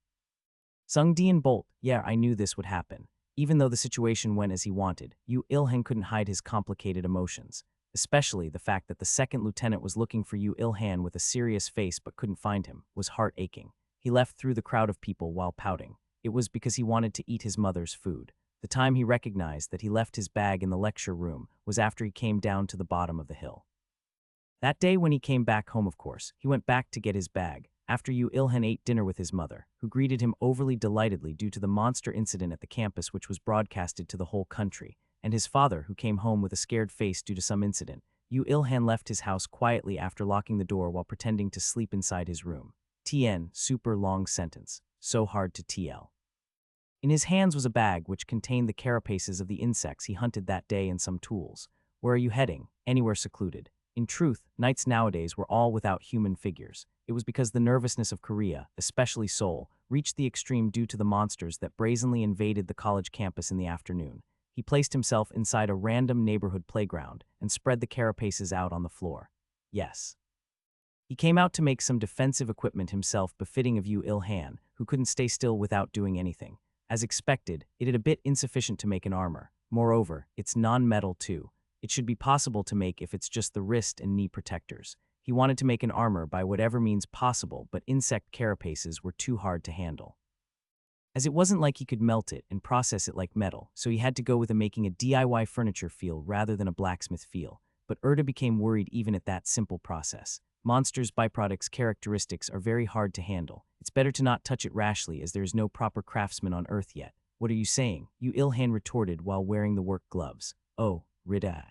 Sung Dian Bolt, yeah, I knew this would happen. Even though the situation went as he wanted, Yu Ilhan couldn't hide his complicated emotions. Especially the fact that the second lieutenant was looking for Yu Ilhan with a serious face but couldn't find him, was heart-aching. He left through the crowd of people while pouting. It was because he wanted to eat his mother's food. The time he recognized that he left his bag in the lecture room was after he came down to the bottom of the hill. That day when he came back home, of course, he went back to get his bag, after Yu Ilhan ate dinner with his mother, who greeted him overly delightedly due to the monster incident at the campus which was broadcasted to the whole country, and his father, who came home with a scared face due to some incident. Yu Ilhan left his house quietly after locking the door while pretending to sleep inside his room. TN, super long sentence, so hard to TL. In his hands was a bag which contained the carapaces of the insects he hunted that day and some tools. Where are you heading? Anywhere secluded. In truth, knights nowadays were all without human figures. It was because the nervousness of Korea, especially Seoul, reached the extreme due to the monsters that brazenly invaded the college campus in the afternoon. He placed himself inside a random neighborhood playground and spread the carapaces out on the floor. Yes. He came out to make some defensive equipment himself befitting of Yu Ilhan, who couldn't stay still without doing anything. As expected, it had a bit insufficient to make an armor. Moreover, it's non-metal too. It should be possible to make if it's just the wrist and knee protectors. He wanted to make an armor by whatever means possible, but insect carapaces were too hard to handle. As it wasn't like he could melt it and process it like metal, so he had to go with making a DIY furniture feel rather than a blacksmith feel. But Erda became worried even at that simple process. Monsters' byproducts characteristics are very hard to handle. It's better to not touch it rashly as there is no proper craftsman on Earth yet. What are you saying? Yu Ilhan retorted while wearing the work gloves. Oh, Rita.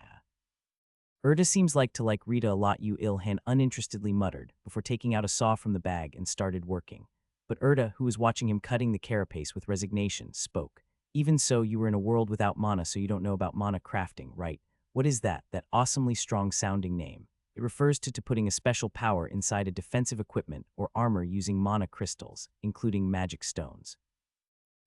Erda seems to like Rita a lot, Yu Ilhan uninterestedly muttered, before taking out a saw from the bag and started working. But Erda, who was watching him cutting the carapace with resignation, spoke. Even so, you were in a world without mana, so you don't know about mana crafting, right? What is that awesomely strong-sounding name? It refers to putting a special power inside a defensive equipment or armor using mana crystals, including magic stones.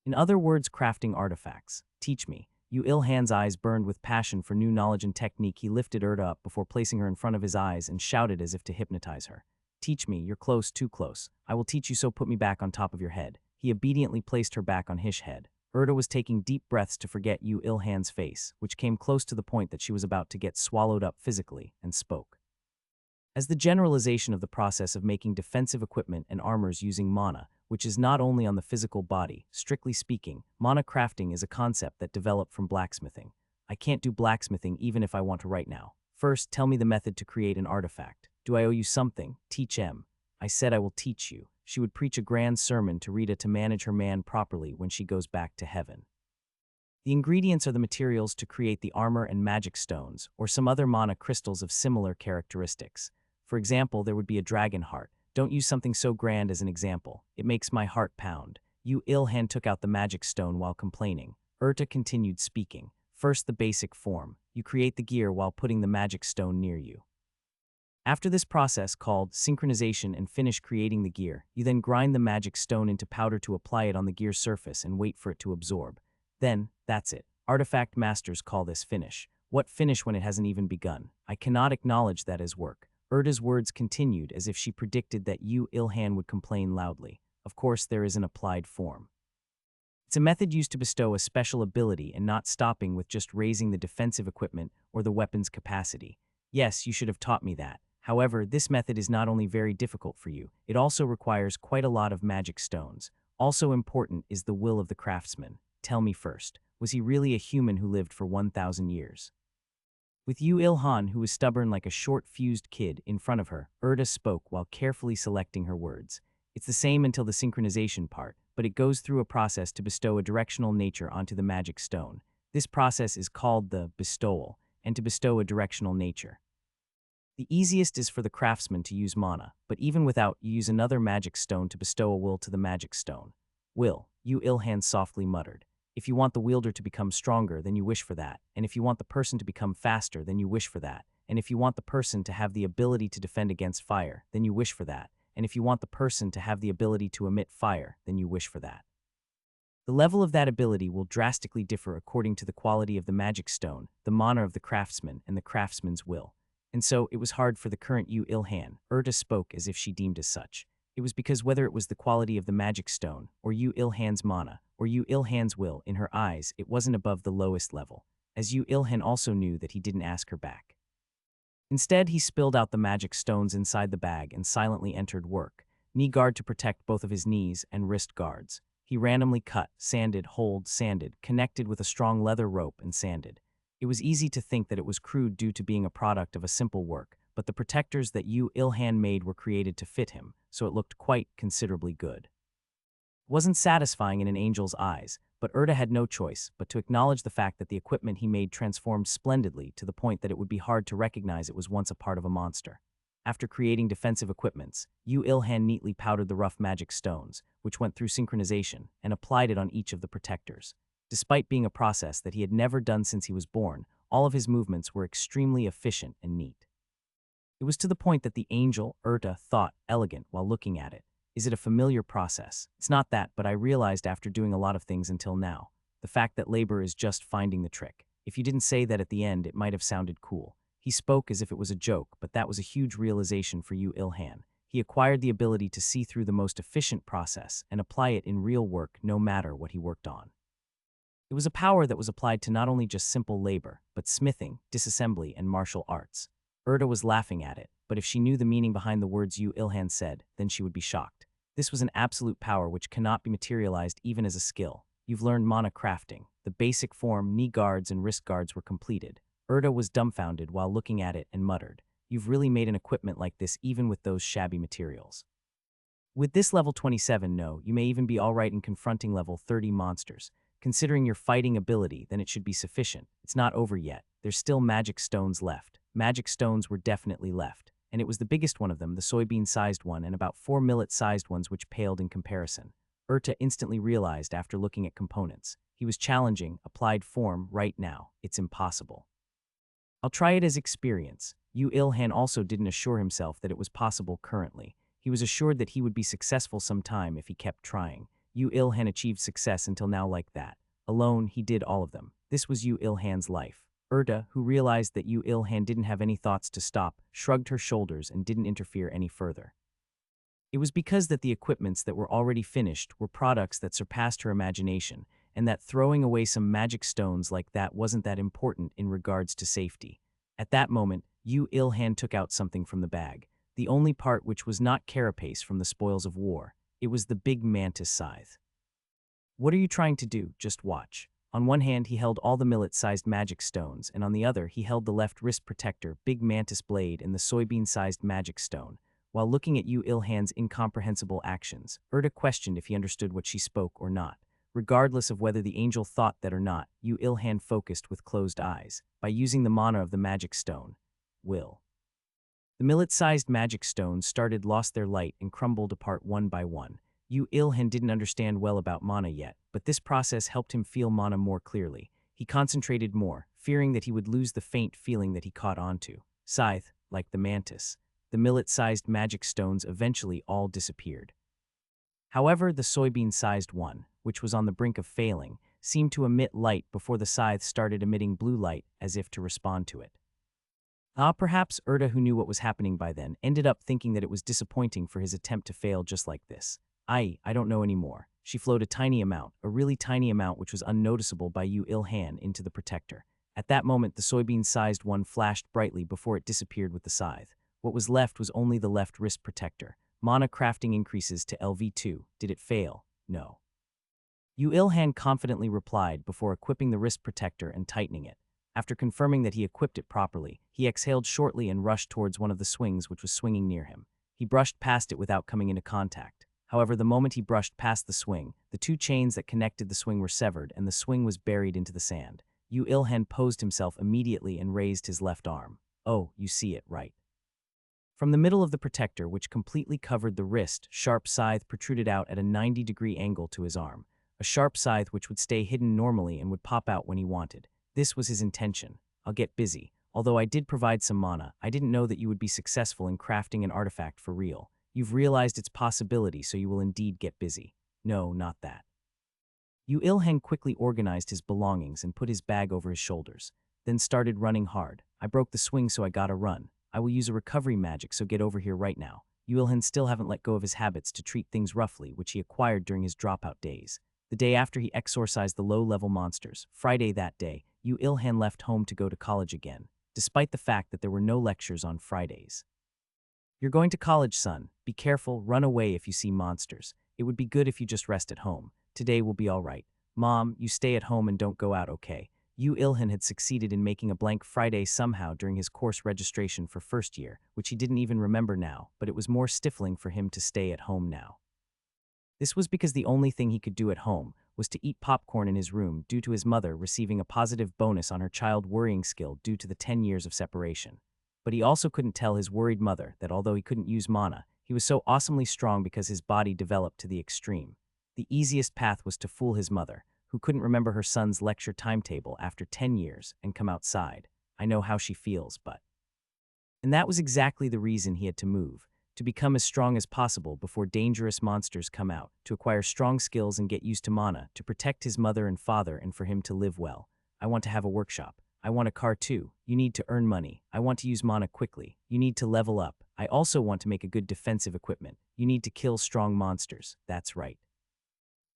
In other words, crafting artifacts. Teach me. Yu Ilhan's eyes burned with passion for new knowledge and technique. He lifted Erda up before placing her in front of his eyes and shouted as if to hypnotize her. Teach me, you're close, too close. I will teach you, so put me back on top of your head. He obediently placed her back on his head. Erda was taking deep breaths to forget Yu Ilhan's face, which came close to the point that she was about to get swallowed up physically, and spoke. As the generalization of the process of making defensive equipment and armors using mana, which is not only on the physical body, strictly speaking, mana crafting is a concept that developed from blacksmithing. I can't do blacksmithing even if I want to right now. First, tell me the method to create an artifact. Do I owe you something? Teach M. I said I will teach you. She would preach a grand sermon to Rita to manage her man properly when she goes back to heaven. The ingredients are the materials to create the armor and magic stones, or some other mana crystals of similar characteristics. For example, there would be a dragon heart. Don't use something so grand as an example. It makes my heart pound. Yu Ilhan took out the magic stone while complaining. Urta continued speaking. First, the basic form. You create the gear while putting the magic stone near you. After this process, called synchronization, and finish creating the gear, you then grind the magic stone into powder to apply it on the gear's surface and wait for it to absorb. Then, that's it. Artifact masters call this finish. What finish when it hasn't even begun? I cannot acknowledge that as work. Urta's words continued as if she predicted that Yu Ilhan would complain loudly. Of course, there is an applied form. It's a method used to bestow a special ability and not stopping with just raising the defensive equipment or the weapon's capacity. Yes, you should have taught me that. However, this method is not only very difficult for you, it also requires quite a lot of magic stones. Also important is the will of the craftsman. Tell me first, was he really a human who lived for 1,000 years? With Yu Ilhan, who was stubborn like a short-fused kid, in front of her, Urta spoke while carefully selecting her words. It's the same until the synchronization part, but it goes through a process to bestow a directional nature onto the magic stone. This process is called the bestowal, and to bestow a directional nature. The easiest is for the craftsman to use mana, but even without, you use another magic stone to bestow a will to the magic stone. Will, Yu Ilhan softly muttered. If you want the wielder to become stronger, then you wish for that, and if you want the person to become faster, then you wish for that, and if you want the person to have the ability to defend against fire, then you wish for that, and if you want the person to have the ability to emit fire, then you wish for that. The level of that ability will drastically differ according to the quality of the magic stone, the mana of the craftsman, and the craftsman's will. And so, it was hard for the current Yu Ilhan. Urta spoke as if she deemed as such. It was because whether it was the quality of the magic stone, or Yu Ilhan's mana, or Yu Ilhan's will, in her eyes, it wasn't above the lowest level, as Yu Ilhan also knew that he didn't ask her back. Instead, he spilled out the magic stones inside the bag and silently entered work, knee guard to protect both of his knees and wrist guards. He randomly cut, sanded, holed, sanded, connected with a strong leather rope and sanded. It was easy to think that it was crude due to being a product of a simple work, but the protectors that Yu Ilhan made were created to fit him, so it looked quite considerably good. It wasn't satisfying in an angel's eyes, but Urta had no choice but to acknowledge the fact that the equipment he made transformed splendidly to the point that it would be hard to recognize it was once a part of a monster. After creating defensive equipments, Yu Ilhan neatly powdered the rough magic stones, which went through synchronization, and applied it on each of the protectors. Despite being a process that he had never done since he was born, all of his movements were extremely efficient and neat. It was to the point that the angel, Urta, thought elegant while looking at it. Is it a familiar process? It's not that, but I realized after doing a lot of things until now. The fact that labor is just finding the trick. If you didn't say that at the end, it might have sounded cool. He spoke as if it was a joke, but that was a huge realization for Yu Ilhan. He acquired the ability to see through the most efficient process and apply it in real work no matter what he worked on. It was a power that was applied to not only just simple labor, but smithing, disassembly, and martial arts. Urta was laughing at it, but if she knew the meaning behind the words Yu Ilhan said, then she would be shocked. This was an absolute power which cannot be materialized even as a skill. You've learned mana crafting. The basic form, knee guards and wrist guards were completed. Urta was dumbfounded while looking at it and muttered, "You've really made an equipment like this even with those shabby materials." With this level 27, no, you may even be alright in confronting level 30 monsters. Considering your fighting ability, then it should be sufficient. It's not over yet. There's still magic stones left. Magic stones were definitely left, and it was the biggest one of them, the soybean-sized one, and about 4 millet-sized ones which paled in comparison. Urta instantly realized after looking at components. He was challenging, applied form, right now. It's impossible. I'll try it as experience. Yu Ilhan also didn't assure himself that it was possible currently. He was assured that he would be successful sometime if he kept trying. Yu Ilhan achieved success until now like that. Alone, he did all of them. This was Yu Ilhan's life. Urta, who realized that Yu Ilhan didn't have any thoughts to stop, shrugged her shoulders and didn't interfere any further. It was because that the equipments that were already finished were products that surpassed her imagination, and that throwing away some magic stones like that wasn't that important in regards to safety. At that moment, Yu Ilhan took out something from the bag, the only part which was not carapace from the spoils of war. It was the big mantis scythe. What are you trying to do? Just watch. On one hand, he held all the millet-sized magic stones, and on the other, he held the left wrist protector, big mantis blade, and the soybean-sized magic stone. While looking at Yu Ilhan's incomprehensible actions, Erda questioned if he understood what she spoke or not. Regardless of whether the angel thought that or not, Yu Ilhan focused with closed eyes. By using the mana of the magic stone, the millet-sized magic stones lost their light and crumbled apart one by one. Yu Ilhan didn't understand well about mana yet, but this process helped him feel mana more clearly. He concentrated more, fearing that he would lose the faint feeling that he caught onto. Scythe, like the mantis, the millet-sized magic stones eventually all disappeared. However, the soybean-sized one, which was on the brink of failing, seemed to emit light before the scythe started emitting blue light as if to respond to it. Perhaps Erda, who knew what was happening by then, ended up thinking that it was disappointing for his attempt to fail just like this. I don't know anymore. She flowed a tiny amount, a really tiny amount which was unnoticeable by Yu Ilhan, into the protector. At that moment, the soybean-sized one flashed brightly before it disappeared with the scythe. What was left was only the left wrist protector. Mana crafting increases to LV2. Did it fail? No. Yu Ilhan confidently replied before equipping the wrist protector and tightening it. After confirming that he equipped it properly, he exhaled shortly and rushed towards one of the swings which was swinging near him. He brushed past it without coming into contact. However, the moment he brushed past the swing, the two chains that connected the swing were severed and the swing was buried into the sand. Yu Ilhan posed himself immediately and raised his left arm. Oh, you see it, right? From the middle of the protector, which completely covered the wrist, sharp scythe protruded out at a 90-degree angle to his arm. A sharp scythe which would stay hidden normally and would pop out when he wanted. This was his intention. I'll get busy. Although I did provide some mana, I didn't know that you would be successful in crafting an artifact for real. You've realized its possibility, so you will indeed get busy. No, not that. Yu Ilhan quickly organized his belongings and put his bag over his shoulders, then started running hard. I broke the swing, so I gotta run. I will use a recovery magic, so get over here right now. Yu Ilhan still haven't let go of his habits to treat things roughly, which he acquired during his dropout days. The day after he exorcised the low-level monsters, Friday that day, Yu Ilhan left home to go to college again, despite the fact that there were no lectures on Fridays. You're going to college, son. Be careful, run away if you see monsters. It would be good if you just rest at home. Today will be all right. Mom, you stay at home and don't go out, okay? Yu Ilhan had succeeded in making a blank Friday somehow during his course registration for first year, which he didn't even remember now, but it was more stifling for him to stay at home now. This was because the only thing he could do at home was to eat popcorn in his room due to his mother receiving a positive bonus on her child worrying skill due to the 10 years of separation. But he also couldn't tell his worried mother that although he couldn't use mana, he was so awesomely strong because his body developed to the extreme. The easiest path was to fool his mother, who couldn't remember her son's lecture timetable after 10 years, and come outside. I know how she feels, but... And that was exactly the reason he had to move, to become as strong as possible before dangerous monsters come out, to acquire strong skills and get used to mana, to protect his mother and father and for him to live well. I want to have a workshop. I want a car too. You need to earn money. I want to use mana quickly. You need to level up. I also want to make a good defensive equipment. You need to kill strong monsters. That's right.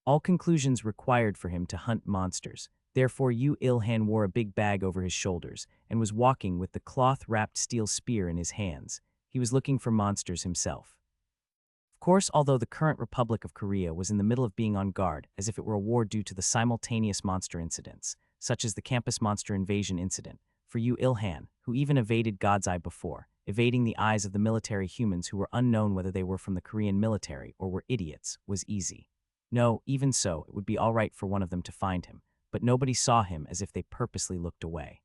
All conclusions required for him to hunt monsters. Therefore, Yu Ilhan wore a big bag over his shoulders and was walking with the cloth-wrapped steel spear in his hands. He was looking for monsters himself. Of course, although the current Republic of Korea was in the middle of being on guard as if it were a war due to the simultaneous monster incidents, such as the campus monster invasion incident, for Yu Ilhan, who even evaded God's Eye before, evading the eyes of the military humans who were unknown whether they were from the Korean military or were idiots, was easy. No, even so, it would be all right for one of them to find him, but nobody saw him as if they purposely looked away.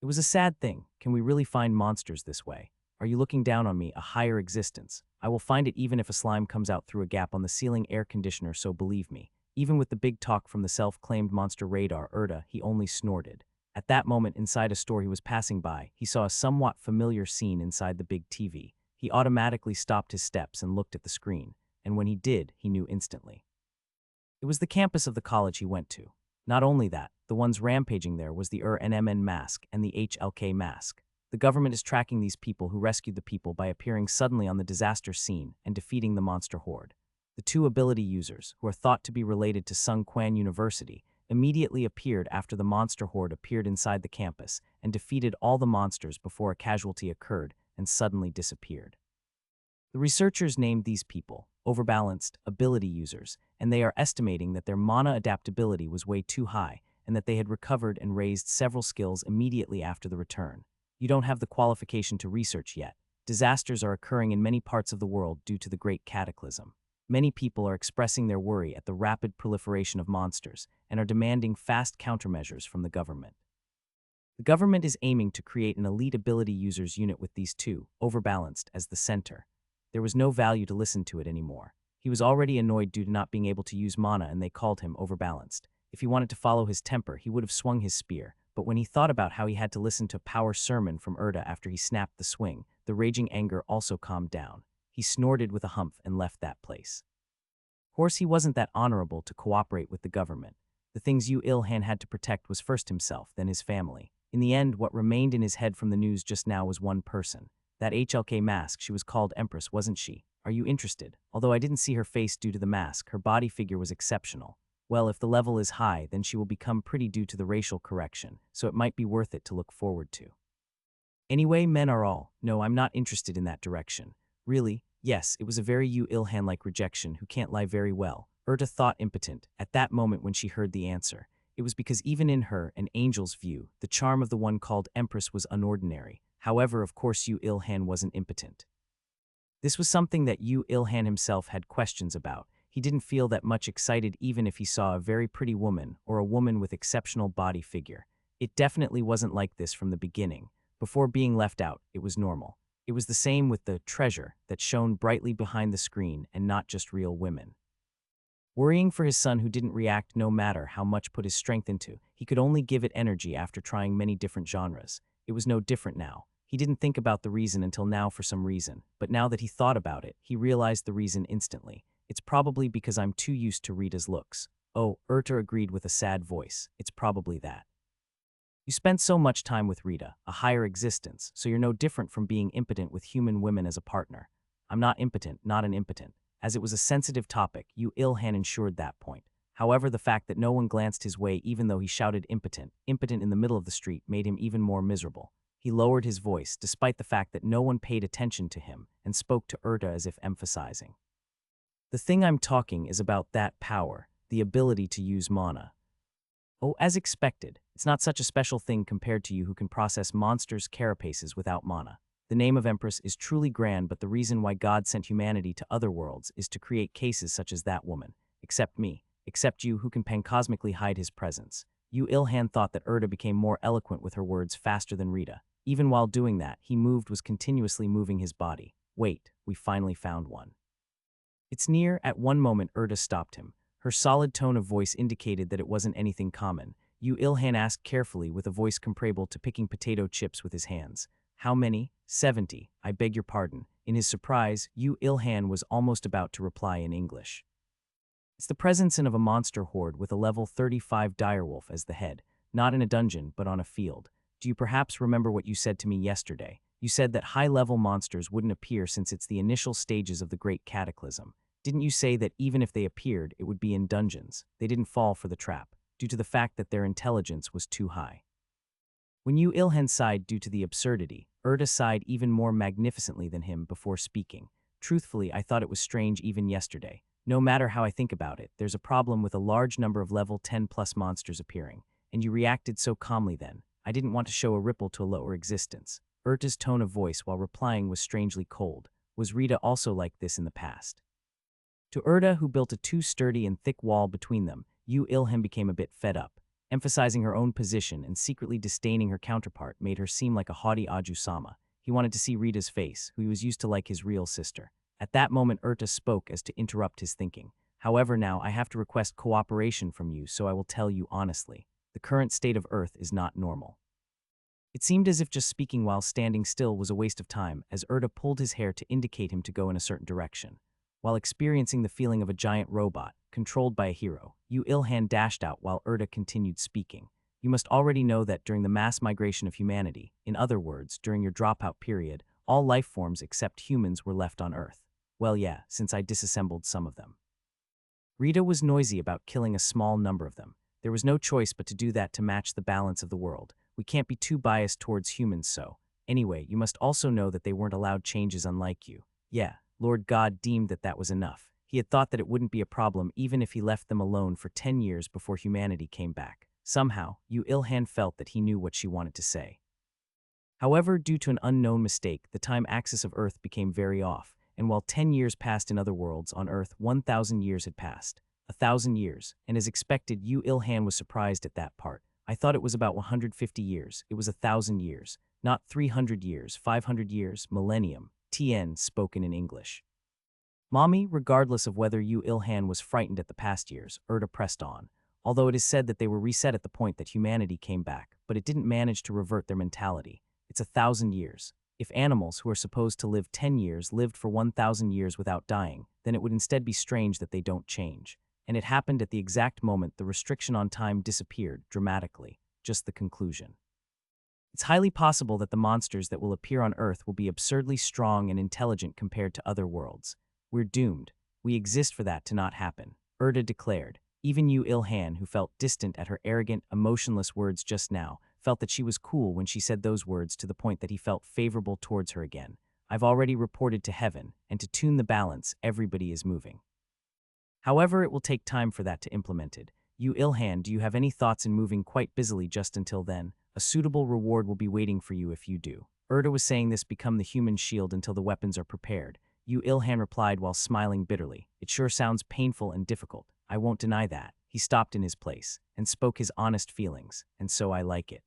It was a sad thing. Can we really find monsters this way? Are you looking down on me, a higher existence? I will find it even if a slime comes out through a gap on the ceiling air conditioner, so believe me. Even with the big talk from the self-claimed monster radar, Erda, he only snorted. At that moment, inside a store he was passing by, he saw a somewhat familiar scene inside the big TV. He automatically stopped his steps and looked at the screen, and when he did, he knew instantly. It was the campus of the college he went to. Not only that, the ones rampaging there was the NMN mask and the HLK mask. The government is tracking these people who rescued the people by appearing suddenly on the disaster scene and defeating the monster horde. The two ability users, who are thought to be related to Sung Kwan University, immediately appeared after the monster horde appeared inside the campus and defeated all the monsters before a casualty occurred and suddenly disappeared. The researchers named these people overbalanced ability users, and they are estimating that their mana adaptability was way too high, and that they had recovered and raised several skills immediately after the return. You don't have the qualification to research yet. Disasters are occurring in many parts of the world due to the Great Cataclysm. Many people are expressing their worry at the rapid proliferation of monsters and are demanding fast countermeasures from the government. The government is aiming to create an elite ability users unit with these two, overbalanced, as the center. There was no value to listen to it anymore. He was already annoyed due to not being able to use mana, and they called him overbalanced. If he wanted to follow his temper, he would have swung his spear, but when he thought about how he had to listen to a power sermon from Erda after he snapped the swing, the raging anger also calmed down. He snorted with a humph and left that place. Of course, he wasn't that honorable to cooperate with the government. The things Yu Ilhan had to protect was first himself, then his family. In the end, what remained in his head from the news just now was one person. That HLK mask, she was called Empress, wasn't she? Are you interested? Although I didn't see her face due to the mask, her body figure was exceptional. Well, if the level is high, then she will become pretty due to the racial correction, so it might be worth it to look forward to. Anyway, men are all. No, I'm not interested in that direction. Really? Yes, it was a very Yu Ilhan-like rejection who can't lie very well. Erta thought impotent at that moment when she heard the answer. It was because even in her, an angel's view, the charm of the one called Empress was unordinary. However, of course Yu Ilhan wasn't impotent. This was something that Yu Ilhan himself had questions about. He didn't feel that much excited even if he saw a very pretty woman or a woman with exceptional body figure. It definitely wasn't like this from the beginning. Before being left out, it was normal. It was the same with the treasure that shone brightly behind the screen and not just real women. Worrying for his son who didn't react no matter how much put his strength into, he could only give it energy after trying many different genres. It was no different now. He didn't think about the reason until now for some reason, but now that he thought about it, he realized the reason instantly. It's probably because I'm too used to Rita's looks. Oh, Erta agreed with a sad voice. It's probably that. You spent so much time with Rita, a higher existence, so you're no different from being impotent with human women as a partner. I'm not impotent, not an impotent. As it was a sensitive topic, Yu Ilhan ensured that point. However, the fact that no one glanced his way even though he shouted impotent in the middle of the street made him even more miserable. He lowered his voice, despite the fact that no one paid attention to him, and spoke to Erta as if emphasizing. The thing I'm talking is about that power, the ability to use mana. Oh, as expected, it's not such a special thing compared to you who can process monsters' carapaces without mana. The name of Empress is truly grand, but the reason why God sent humanity to other worlds is to create cases such as that woman. Except me, except you who can pancosmically hide his presence. Yu Ilhan thought that Erta became more eloquent with her words faster than Rita. Even while doing that, he was continuously moving his body. Wait, we finally found one. It's near. At one moment Erta stopped him. Her solid tone of voice indicated that it wasn't anything common. Yu Ilhan asked carefully with a voice comparable to picking potato chips with his hands. How many? 70. I beg your pardon. In his surprise, Yu Ilhan was almost about to reply in English. It's the presence of a monster horde with a level 35 direwolf as the head, not in a dungeon but on a field. Do you perhaps remember what you said to me yesterday? You said that high-level monsters wouldn't appear since it's the initial stages of the Great Cataclysm. Didn't you say that even if they appeared, it would be in dungeons? They didn't fall for the trap, due to the fact that their intelligence was too high. When Yu Ilhan sighed due to the absurdity, Erta sighed even more magnificently than him before speaking. Truthfully, I thought it was strange even yesterday. No matter how I think about it, there's a problem with a large number of level 10+ monsters appearing, and you reacted so calmly then. I didn't want to show a ripple to a lower existence. Erta's tone of voice while replying was strangely cold. Was Rita also like this in the past? To Erta, who built a too sturdy and thick wall between them, Yu Ilhan became a bit fed up. Emphasizing her own position and secretly disdaining her counterpart made her seem like a haughty Aju-sama. He wanted to see Rita's face, who he was used to like his real sister. At that moment Erta spoke as to interrupt his thinking. However, now I have to request cooperation from you, so I will tell you honestly. The current state of Earth is not normal. It seemed as if just speaking while standing still was a waste of time, as Erta pulled his hair to indicate him to go in a certain direction. While experiencing the feeling of a giant robot, controlled by a hero, Yu Ilhan dashed out while Erta continued speaking. You must already know that during the mass migration of humanity, in other words, during your dropout period, all life forms except humans were left on Earth. Well, yeah, since I disassembled some of them. Rita was noisy about killing a small number of them. There was no choice but to do that to match the balance of the world. We can't be too biased towards humans, so. Anyway, you must also know that they weren't allowed changes unlike you. Yeah, Lord God deemed that that was enough. He had thought that it wouldn't be a problem even if he left them alone for 10 years before humanity came back. Somehow, Yu Ilhan felt that he knew what she wanted to say. However, due to an unknown mistake, the time axis of Earth became very off, and while 10 years passed in other worlds, on Earth 1,000 years had passed. 1,000 years, and as expected, Yu Ilhan was surprised at that part. I thought it was about 150 years. It was 1,000 years, not 300 years, 500 years, millennium. Tien spoken in English. Mommy, regardless of whether Yu Ilhan was frightened at the past years, Erda pressed on. Although it is said that they were reset at the point that humanity came back, but it didn't manage to revert their mentality. It's 1,000 years. If animals who are supposed to live 10 years lived for 1,000 years without dying, then it would instead be strange that they don't change. And it happened at the exact moment the restriction on time disappeared dramatically. Just the conclusion. It's highly possible that the monsters that will appear on Earth will be absurdly strong and intelligent compared to other worlds. We're doomed. We exist for that to not happen, Erda declared. Even Yu Ilhan, who felt distant at her arrogant, emotionless words just now, felt that she was cool when she said those words to the point that he felt favorable towards her again. I've already reported to heaven, and to tune the balance, everybody is moving. However, it will take time for that to implemented. Yu Ilhan, do you have any thoughts in moving quite busily just until then? A suitable reward will be waiting for you if you do. Erda was saying this become the human shield until the weapons are prepared. Yu Ilhan replied while smiling bitterly. It sure sounds painful and difficult. I won't deny that. He stopped in his place and spoke his honest feelings, and so I like it.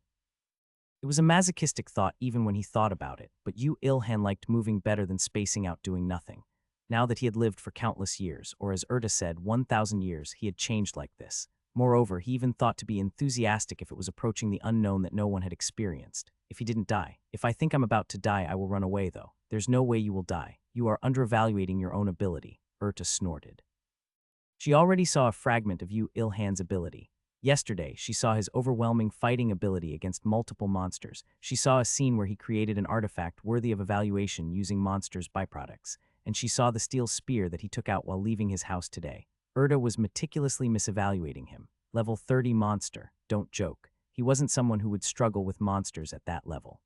It was a masochistic thought even when he thought about it, but Yu Ilhan liked moving better than spacing out doing nothing. Now that he had lived for countless years, or as Erda said, 1,000 years, he had changed like this. Moreover, he even thought to be enthusiastic if it was approaching the unknown that no one had experienced. If he didn't die. If I think I'm about to die, I will run away though. There's no way you will die. You are undervaluating your own ability, Erta snorted. She already saw a fragment of Yu Ilhan's ability. Yesterday, she saw his overwhelming fighting ability against multiple monsters. She saw a scene where he created an artifact worthy of evaluation using monsters' byproducts, and she saw the steel spear that he took out while leaving his house today. Erda was meticulously misevaluating him. Level 30 monster, don't joke. He wasn't someone who would struggle with monsters at that level.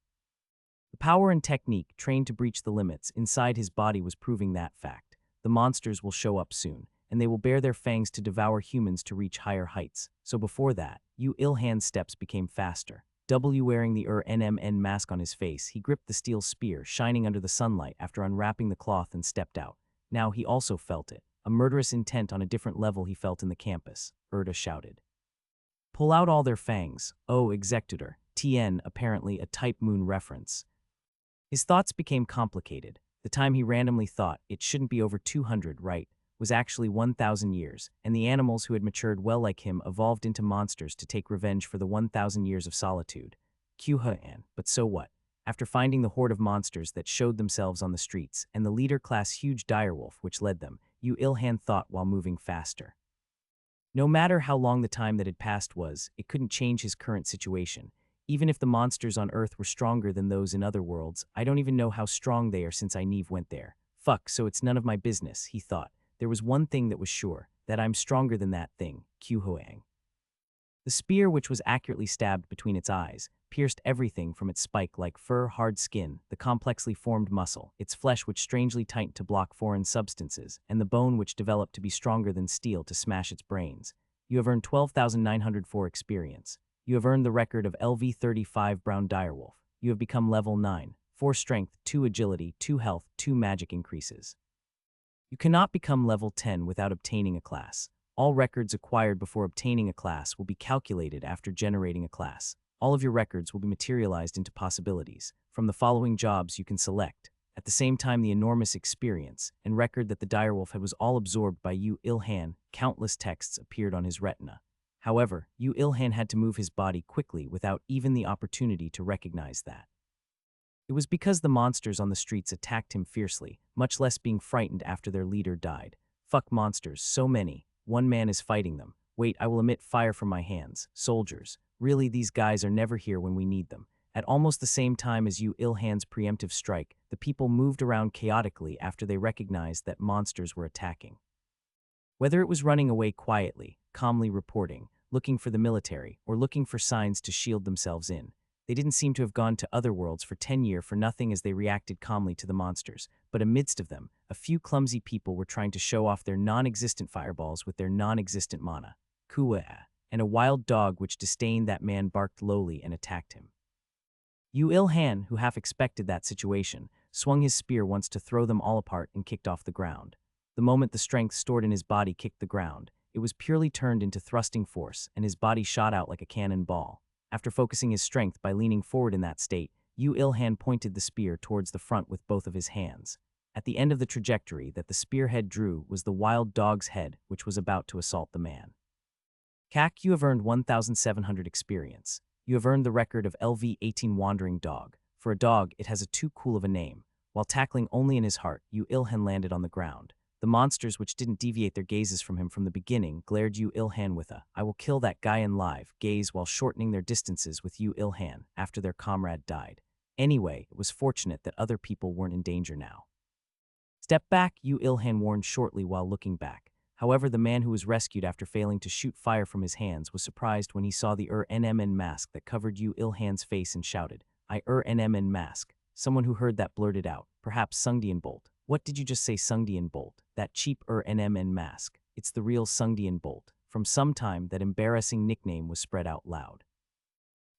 The power and technique trained to breach the limits inside his body was proving that fact. The monsters will show up soon, and they will bare their fangs to devour humans to reach higher heights. So before that, Yu Ilhan's steps became faster. Wearing the NMN mask on his face, he gripped the steel spear shining under the sunlight after unwrapping the cloth and stepped out. Now he also felt it. A murderous intent on a different level he felt in the campus, Erda shouted. Pull out all their fangs, oh executor, Tien, apparently a Type Moon reference. His thoughts became complicated. The time he randomly thought, it shouldn't be over 200, right, was actually 1,000 years, and the animals who had matured well like him evolved into monsters to take revenge for the 1,000 years of solitude. Qhuan, but so what? After finding the horde of monsters that showed themselves on the streets, and the leader-class huge direwolf which led them, Yu Ilhan thought while moving faster. No matter how long the time that had passed was, it couldn't change his current situation. Even if the monsters on Earth were stronger than those in other worlds, I don't even know how strong they are since Neve went there. Fuck, so it's none of my business, he thought. There was one thing that was sure, that I'm stronger than that thing, Qhuang. The spear, which was accurately stabbed between its eyes, pierced everything from its spike-like fur, hard skin, the complexly formed muscle, its flesh which strangely tightened to block foreign substances, and the bone which developed to be stronger than steel to smash its brains. You have earned 12,904 experience. You have earned the record of LV35 Brown Direwolf. You have become level 9, 4 strength, 2 agility, 2 health, 2 magic increases. You cannot become level 10 without obtaining a class. All records acquired before obtaining a class will be calculated after generating a class. All of your records will be materialized into possibilities. From the following jobs you can select. At the same time, the enormous experience and record that the direwolf had was all absorbed by Yu Ilhan. Countless texts appeared on his retina. However, Yu Ilhan had to move his body quickly without even the opportunity to recognize that. It was because the monsters on the streets attacked him fiercely, much less being frightened after their leader died. Fuck monsters, so many. One man is fighting them. Wait, I will emit fire from my hands. Soldiers. Really, these guys are never here when we need them. At almost the same time as Yu Ilhan's preemptive strike, the people moved around chaotically after they recognized that monsters were attacking. Whether it was running away quietly, calmly reporting, looking for the military, or looking for signs to shield themselves in, they didn't seem to have gone to other worlds for 10 years for nothing as they reacted calmly to the monsters. But amidst of them, a few clumsy people were trying to show off their non-existent fireballs with their non-existent mana. Kua. and a wild dog which disdained that man barked lowly and attacked him. Yu Il-han, who half expected that situation, swung his spear once to throw them all apart and kicked off the ground. The moment the strength stored in his body kicked the ground, it was purely turned into thrusting force, and his body shot out like a cannonball. After focusing his strength by leaning forward in that state, Yu Il-han pointed the spear towards the front with both of his hands. At the end of the trajectory that the spearhead drew was the wild dog's head, which was about to assault the man. Kak, you have earned 1,700 experience. You have earned the record of LV18 Wandering Dog. For a dog, it has a too cool of a name. While tackling only in his heart, Yu Il-han landed on the ground. The monsters, which didn't deviate their gazes from him from the beginning, glared Yu Il-han with a "I will kill that guy in live" gaze while shortening their distances with Yu Il-han after their comrade died. Anyway, it was fortunate that other people weren't in danger now. "Step back," Yu Il-han warned shortly while looking back. However, the man who was rescued after failing to shoot fire from his hands was surprised when he saw the NMN mask that covered Yu Il-han's face and shouted, "I NMN mask." Someone who heard that blurted out, perhaps Sungdian Bolt. "What did you just say, Sungdian Bolt? That cheap NMN mask. It's the real Sungdian Bolt." From some time, that embarrassing nickname was spread out loud.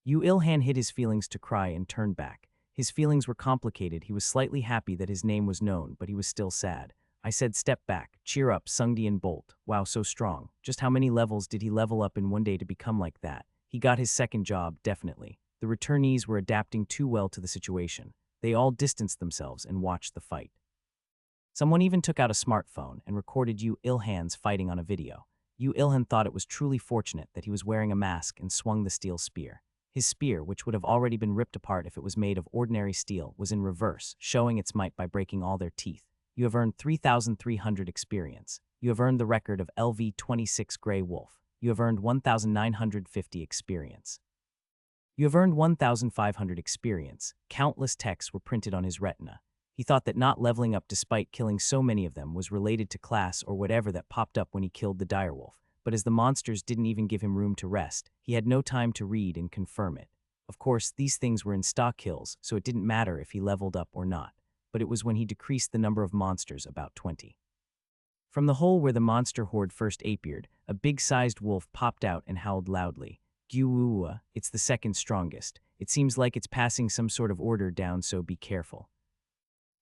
Yu Il-han hid his feelings to cry and turned back. His feelings were complicated. He was slightly happy that his name was known, but he was still sad. "I said step back. Cheer up, Sungdian Bolt. Wow, so strong. Just how many levels did he level up in one day to become like that?" He got his second job, definitely. The returnees were adapting too well to the situation. They all distanced themselves and watched the fight. Someone even took out a smartphone and recorded Yu Il-han's fighting on a video. Yu Il-han thought it was truly fortunate that he was wearing a mask and swung the steel spear. His spear, which would have already been ripped apart if it was made of ordinary steel, was in reverse, showing its might by breaking all their teeth. You have earned 3,300 experience. You have earned the record of LV26 Grey Wolf. You have earned 1,950 experience. You have earned 1,500 experience. Countless texts were printed on his retina. He thought that not leveling up despite killing so many of them was related to class or whatever that popped up when he killed the direwolf. But as the monsters didn't even give him room to rest, he had no time to read and confirm it. Of course, these things were in stock kills, so it didn't matter if he leveled up or not. But it was when he decreased the number of monsters about 20. From the hole where the monster horde first appeared, a big-sized wolf popped out and howled loudly. "Gyuuua, it's the second strongest. It seems like it's passing some sort of order down, so be careful."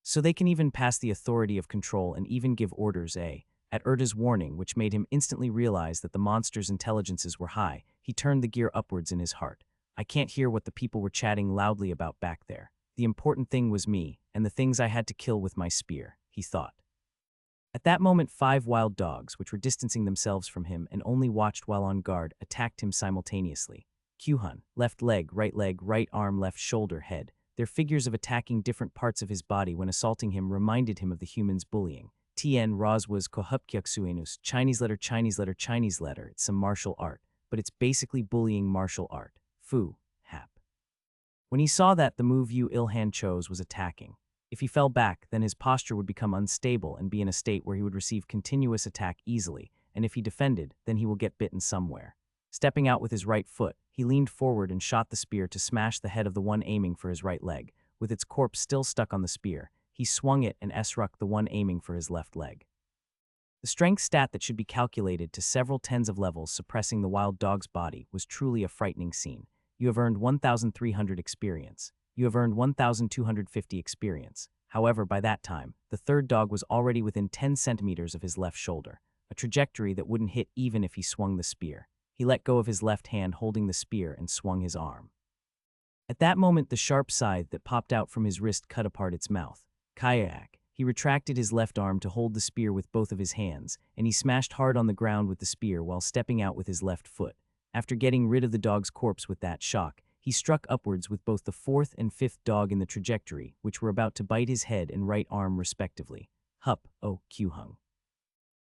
So they can even pass the authority of control and even give orders, eh? At Erda's warning, which made him instantly realize that the monster's intelligences were high, he turned the gear upwards in his heart. "I can't hear what the people were chatting loudly about back there. The important thing was me, and the things I had to kill with my spear," he thought. At that moment, 5 wild dogs, which were distancing themselves from him and only watched while on guard, attacked him simultaneously. Kyuhun, left leg, right arm, left shoulder, head. Their figures of attacking different parts of his body when assaulting him reminded him of the humans bullying. Tien Ros was Kohupkyuksuenus, Chinese letter. It's some martial art, but it's basically bullying martial art. Fu, hap. When he saw that, the move Yu Il-han chose was attacking. If he fell back, then his posture would become unstable and be in a state where he would receive continuous attack easily, and if he defended, then he will get bitten somewhere. Stepping out with his right foot, he leaned forward and shot the spear to smash the head of the one aiming for his right leg. With its corpse still stuck on the spear, he swung it and struck the one aiming for his left leg. The strength stat that should be calculated to several tens of levels suppressing the wild dog's body was truly a frightening scene. You have earned 1,300 experience. You have earned 1,250 experience. However, by that time, the third dog was already within 10 centimeters of his left shoulder, a trajectory that wouldn't hit even if he swung the spear. He let go of his left hand holding the spear and swung his arm. At that moment, the sharp scythe that popped out from his wrist cut apart its mouth. Kayak. He retracted his left arm to hold the spear with both of his hands, and he smashed hard on the ground with the spear while stepping out with his left foot. After getting rid of the dog's corpse with that shock, he struck upwards with both the fourth and fifth dog in the trajectory, which were about to bite his head and right arm respectively. Hup, oh, Kyuhung.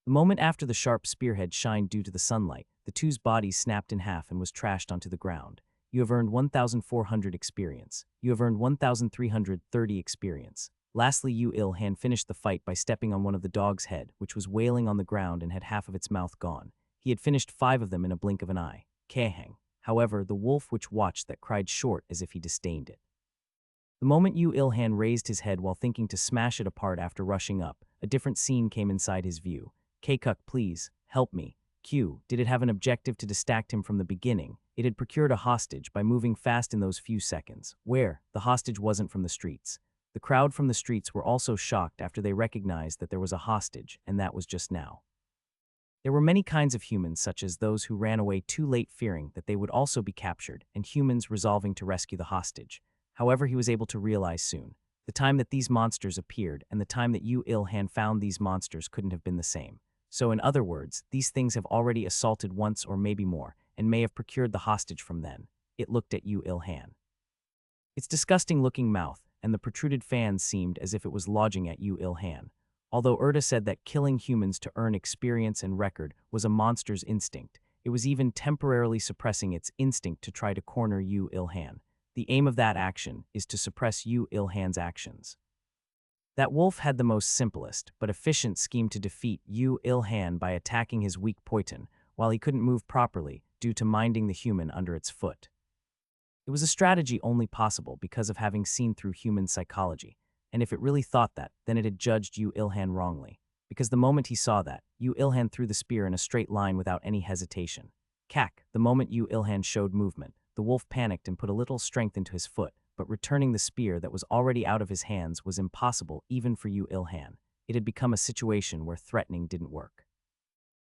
The moment after the sharp spearhead shined due to the sunlight, the two's bodies snapped in half and was trashed onto the ground. You have earned 1,400 experience. You have earned 1,330 experience. Lastly, Yu Il-han finished the fight by stepping on one of the dog's head, which was wailing on the ground and had half of its mouth gone. He had finished 5 of them in a blink of an eye. Kaheng. However, the wolf which watched that cried short as if he disdained it. The moment Yu Il-han raised his head while thinking to smash it apart after rushing up, a different scene came inside his view. "Kakuk, please, help me." Q. Did it have an objective to distract him from the beginning? It had procured a hostage by moving fast in those few seconds. Where? The hostage wasn't from the streets. The crowd from the streets were also shocked after they recognized that there was a hostage, and that was just now. There were many kinds of humans, such as those who ran away too late fearing that they would also be captured, and humans resolving to rescue the hostage. However, he was able to realize soon. The time that these monsters appeared and the time that Yu Ilhan found these monsters couldn't have been the same. So in other words, these things have already assaulted once or maybe more, and may have procured the hostage from then. It looked at Yu Ilhan. Its disgusting-looking mouth and the protruded fangs seemed as if it was lodging at Yu Ilhan. Although Erda said that killing humans to earn experience and record was a monster's instinct, it was even temporarily suppressing its instinct to try to corner Yu Ilhan. The aim of that action is to suppress Yu Ilhan's actions. That wolf had the most simplest but efficient scheme to defeat Yu Ilhan by attacking his weak poiton, while he couldn't move properly due to minding the human under its foot. It was a strategy only possible because of having seen through human psychology, and if it really thought that, then it had judged Yu Ilhan wrongly, because the moment he saw that, Yu Ilhan threw the spear in a straight line without any hesitation. Cack, the moment Yu Ilhan showed movement, the wolf panicked and put a little strength into his foot, but returning the spear that was already out of his hands was impossible even for Yu Ilhan. It had become a situation where threatening didn't work.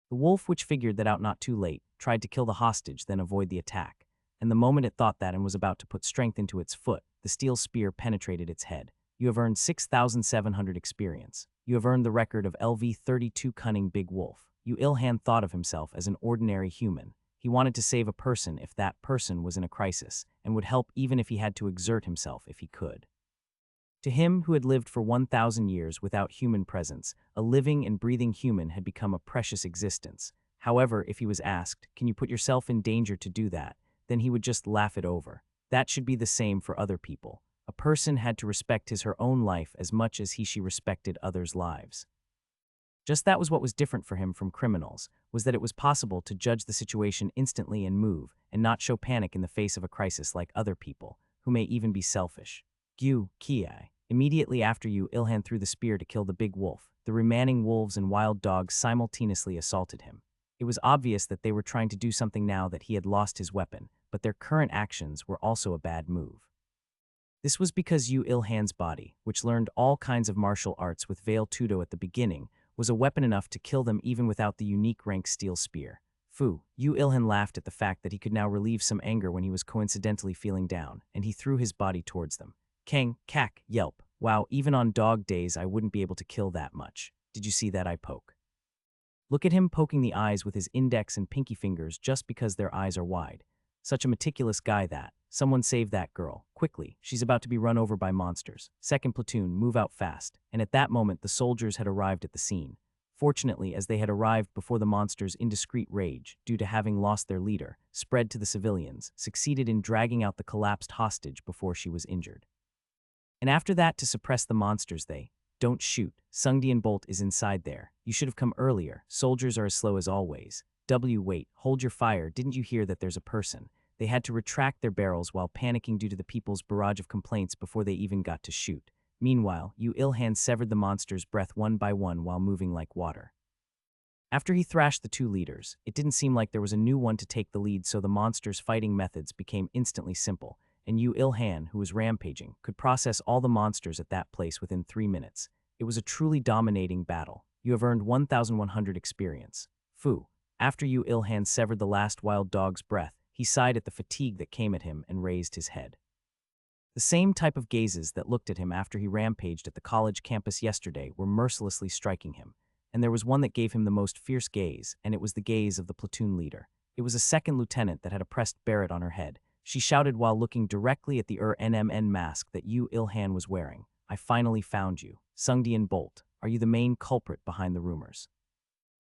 The wolf, which figured that out not too late, tried to kill the hostage, then avoid the attack. And the moment it thought that and was about to put strength into its foot, the steel spear penetrated its head. You have earned 6,700 experience. You have earned the record of LV32 Cunning Big Wolf. Yu Ilhan thought of himself as an ordinary human. He wanted to save a person if that person was in a crisis, and would help even if he had to exert himself if he could. To him, who had lived for 1,000 years without human presence, a living and breathing human had become a precious existence. However, if he was asked, "Can you put yourself in danger to do that?" then he would just laugh it over. That should be the same for other people. A person had to respect his her own life as much as she respected others' lives. Just that was what was different for him from criminals, was that it was possible to judge the situation instantly and move, and not show panic in the face of a crisis like other people, who may even be selfish. Gyu, Kiai. Immediately after Yu Ilhan threw the spear to kill the big wolf, the remaining wolves and wild dogs simultaneously assaulted him. It was obvious that they were trying to do something now that he had lost his weapon, but their current actions were also a bad move. This was because Yu Ilhan's body, which learned all kinds of martial arts with Veil Tudo at the beginning, was a weapon enough to kill them even without the unique rank steel spear. Fu, Yu Ilhan laughed at the fact that he could now relieve some anger when he was coincidentally feeling down, and he threw his body towards them. Kang, cack, yelp. Wow, even on dog days I wouldn't be able to kill that much. Did you see that I poke? Look at him poking the eyes with his index and pinky fingers just because their eyes are wide. Such a meticulous guy that. Someone save that girl, quickly, she's about to be run over by monsters. Second platoon, move out fast. And at that moment the soldiers had arrived at the scene. Fortunately, as they had arrived before the monsters' indiscreet rage, due to having lost their leader, spread to the civilians, succeeded in dragging out the collapsed hostage before she was injured. And after that, to suppress the monsters, they, "Don't shoot, Sungdian Bolt is inside there. You should have come earlier, soldiers are as slow as always. Wait, hold your fire, didn't you hear that there's a person?" They had to retract their barrels while panicking due to the people's barrage of complaints before they even got to shoot. Meanwhile, Yu Ilhan severed the monster's breath one by one while moving like water. After he thrashed the two leaders, it didn't seem like there was a new one to take the lead, so the monster's fighting methods became instantly simple, and Yu Ilhan, who was rampaging, could process all the monsters at that place within 3 minutes. It was a truly dominating battle. You have earned 1,100 experience. Fu. After Yu Ilhan severed the last wild dog's breath, he sighed at the fatigue that came at him and raised his head. The same type of gazes that looked at him after he rampaged at the college campus yesterday were mercilessly striking him, and there was one that gave him the most fierce gaze, and it was the gaze of the platoon leader. It was a second lieutenant that had a pressed beret on her head. She shouted while looking directly at the NMN mask that Yu Ilhan was wearing. "I finally found you. Sungdian Bolt, are you the main culprit behind the rumors?"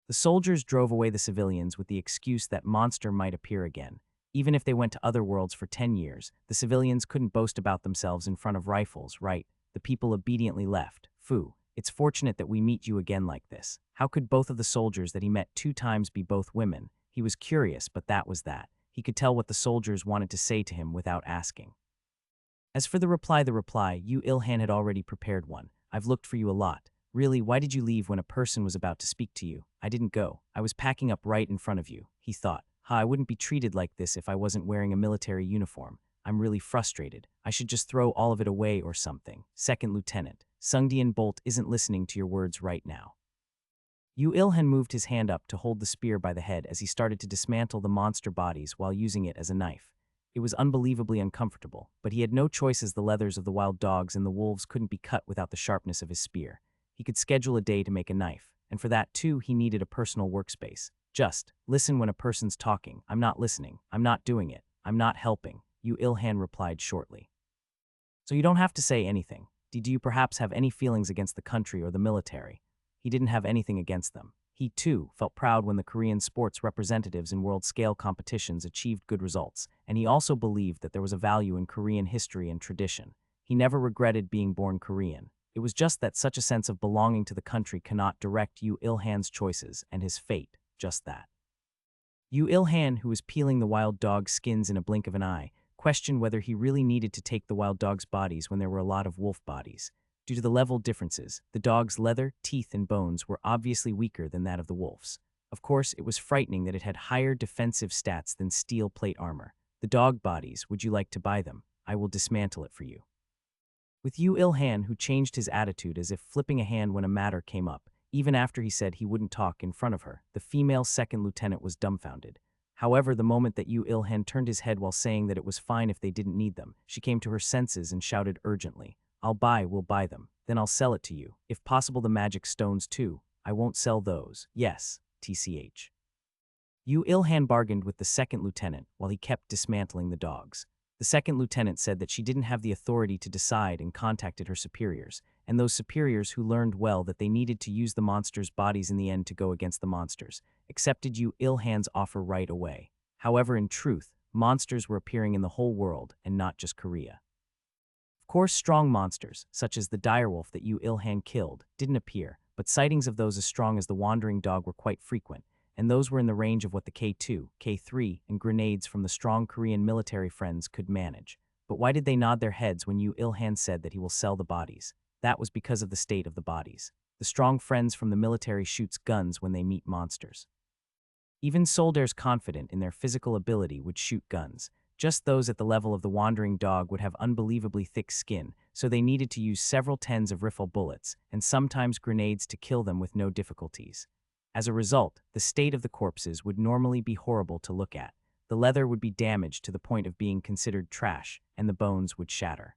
The soldiers drove away the civilians with the excuse that monster might appear again. Even if they went to other worlds for 10 years, the civilians couldn't boast about themselves in front of rifles, right? The people obediently left. Fu, it's fortunate that we meet you again like this. How could both of the soldiers that he met 2 times be both women? He was curious, but that was that. He could tell what the soldiers wanted to say to him without asking. As for the reply, Yu Ilhan had already prepared one. "I've looked for you a lot. Really, why did you leave when a person was about to speak to you? I didn't go. I was packing up right in front of you, he thought. Ha, I wouldn't be treated like this if I wasn't wearing a military uniform. I'm really frustrated. I should just throw all of it away or something. Second Lieutenant, Sungdian Bolt isn't listening to your words right now. Yu Ilhan moved his hand up to hold the spear by the head as he started to dismantle the monster bodies while using it as a knife. It was unbelievably uncomfortable, but he had no choice as the leathers of the wild dogs and the wolves couldn't be cut without the sharpness of his spear. He could schedule a day to make a knife, and for that too he needed a personal workspace. Just listen when a person's talking. I'm not listening. I'm not doing it. I'm not helping, Yu Ilhan replied shortly. So you don't have to say anything. Do you perhaps have any feelings against the country or the military? He didn't have anything against them. He, too, felt proud when the Korean sports representatives in world-scale competitions achieved good results, and he also believed that there was a value in Korean history and tradition. He never regretted being born Korean. It was just that such a sense of belonging to the country cannot direct Yu Ilhan's choices, and his fate, just that. Yu Ilhan, who was peeling the wild dog's skins in a blink of an eye, questioned whether he really needed to take the wild dog's bodies when there were a lot of wolf bodies. Due to the level differences, the dog's leather, teeth, and bones were obviously weaker than that of the wolf's. Of course, it was frightening that it had higher defensive stats than steel plate armor. The dog bodies, would you like to buy them? I will dismantle it for you. With Yu Ilhan, who changed his attitude as if flipping a hand when a matter came up, even after he said he wouldn't talk in front of her, the female second lieutenant was dumbfounded. However, the moment that Yu Ilhan turned his head while saying that it was fine if they didn't need them, she came to her senses and shouted urgently, we'll buy them. Then I'll sell it to you. If possible, the magic stones too. I won't sell those. Yes, TCH. Yu Ilhan bargained with the second lieutenant while he kept dismantling the dogs. The second lieutenant said that she didn't have the authority to decide and contacted her superiors, and those superiors who learned well that they needed to use the monsters' bodies in the end to go against the monsters, accepted Yu Ilhan's offer right away. However, in truth, monsters were appearing in the whole world and not just Korea. Of course, strong monsters, such as the direwolf that Yu Ilhan killed, didn't appear, but sightings of those as strong as the wandering dog were quite frequent, and those were in the range of what the K2, K3, and grenades from the strong Korean military friends could manage. But why did they nod their heads when Yu Ilhan said that he will sell the bodies? That was because of the state of the bodies. The strong friends from the military shoots guns when they meet monsters. Even soldiers confident in their physical ability would shoot guns. Just those at the level of the wandering dog would have unbelievably thick skin, so they needed to use several tens of rifle bullets, and sometimes grenades to kill them with no difficulties. As a result, the state of the corpses would normally be horrible to look at. The leather would be damaged to the point of being considered trash, and the bones would shatter.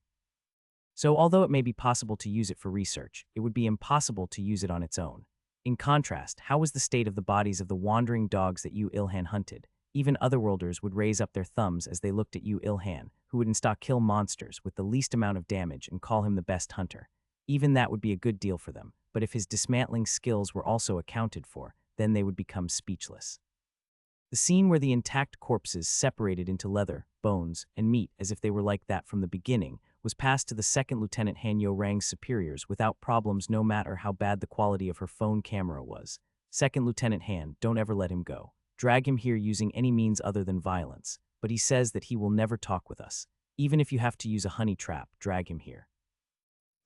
So although it may be possible to use it for research, it would be impossible to use it on its own. In contrast, how was the state of the bodies of the wandering dogs that Yu Ilhan hunted? Even otherworlders would raise up their thumbs as they looked at Yu Ilhan, who would insta kill monsters with the least amount of damage and call him the best hunter. Even that would be a good deal for them, but if his dismantling skills were also accounted for, then they would become speechless. The scene where the intact corpses separated into leather, bones, and meat as if they were like that from the beginning was passed to the second Lieutenant Han Yo-rang's superiors without problems no matter how bad the quality of her phone camera was. Second Lieutenant Han, don't ever let him go. Drag him here using any means other than violence, but he says that he will never talk with us. Even if you have to use a honey trap, drag him here.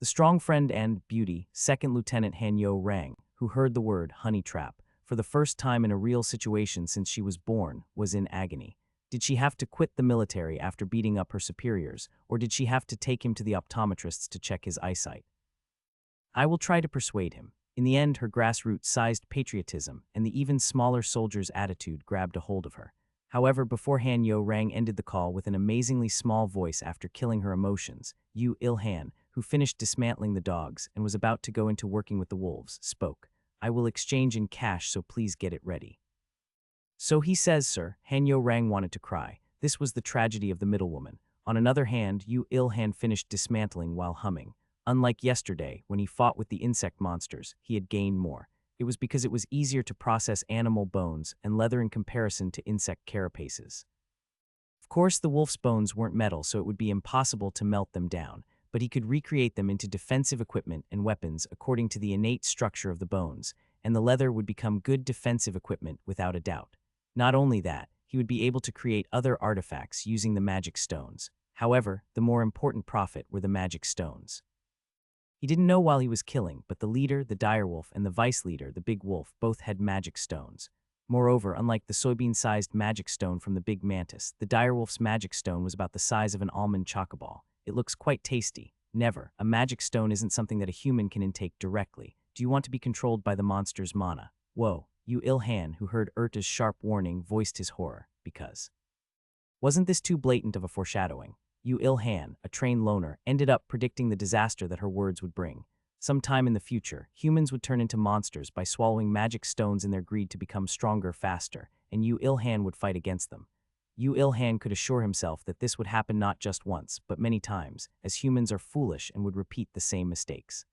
The strong friend and beauty, Second Lieutenant Han Yo-rang, who heard the word honey trap for the first time in a real situation since she was born, was in agony. Did she have to quit the military after beating up her superiors, or did she have to take him to the optometrists to check his eyesight? I will try to persuade him. In the end, her grassroots-sized patriotism and the even smaller soldier's attitude grabbed a hold of her. However, before Han Yo-rang ended the call with an amazingly small voice after killing her emotions, Yu Ilhan, who finished dismantling the dogs and was about to go into working with the wolves, spoke. I will exchange in cash, so please get it ready. So he says, sir. Han Yo-rang wanted to cry. This was the tragedy of the middlewoman. On another hand, Yu Ilhan finished dismantling while humming. Unlike yesterday, when he fought with the insect monsters, he had gained more. It was because it was easier to process animal bones and leather in comparison to insect carapaces. Of course, the wolf's bones weren't metal, so it would be impossible to melt them down, but he could recreate them into defensive equipment and weapons according to the innate structure of the bones, and the leather would become good defensive equipment without a doubt. Not only that, he would be able to create other artifacts using the magic stones. However, the more important profit were the magic stones. He didn't know while he was killing, but the leader, the direwolf, and the vice leader, the big wolf, both had magic stones. Moreover, unlike the soybean-sized magic stone from the big mantis, the direwolf's magic stone was about the size of an almond chocoball. It looks quite tasty. Never. A magic stone isn't something that a human can intake directly. Do you want to be controlled by the monster's mana? Whoa. Yu Il-han, who heard Urta's sharp warning, voiced his horror. Because. Wasn't this too blatant of a foreshadowing? Yu Il-han, a trained loner, ended up predicting the disaster that her words would bring. Sometime in the future, humans would turn into monsters by swallowing magic stones in their greed to become stronger faster, and Yu Il-han would fight against them. Yu Il-han could assure himself that this would happen not just once, but many times, as humans are foolish and would repeat the same mistakes.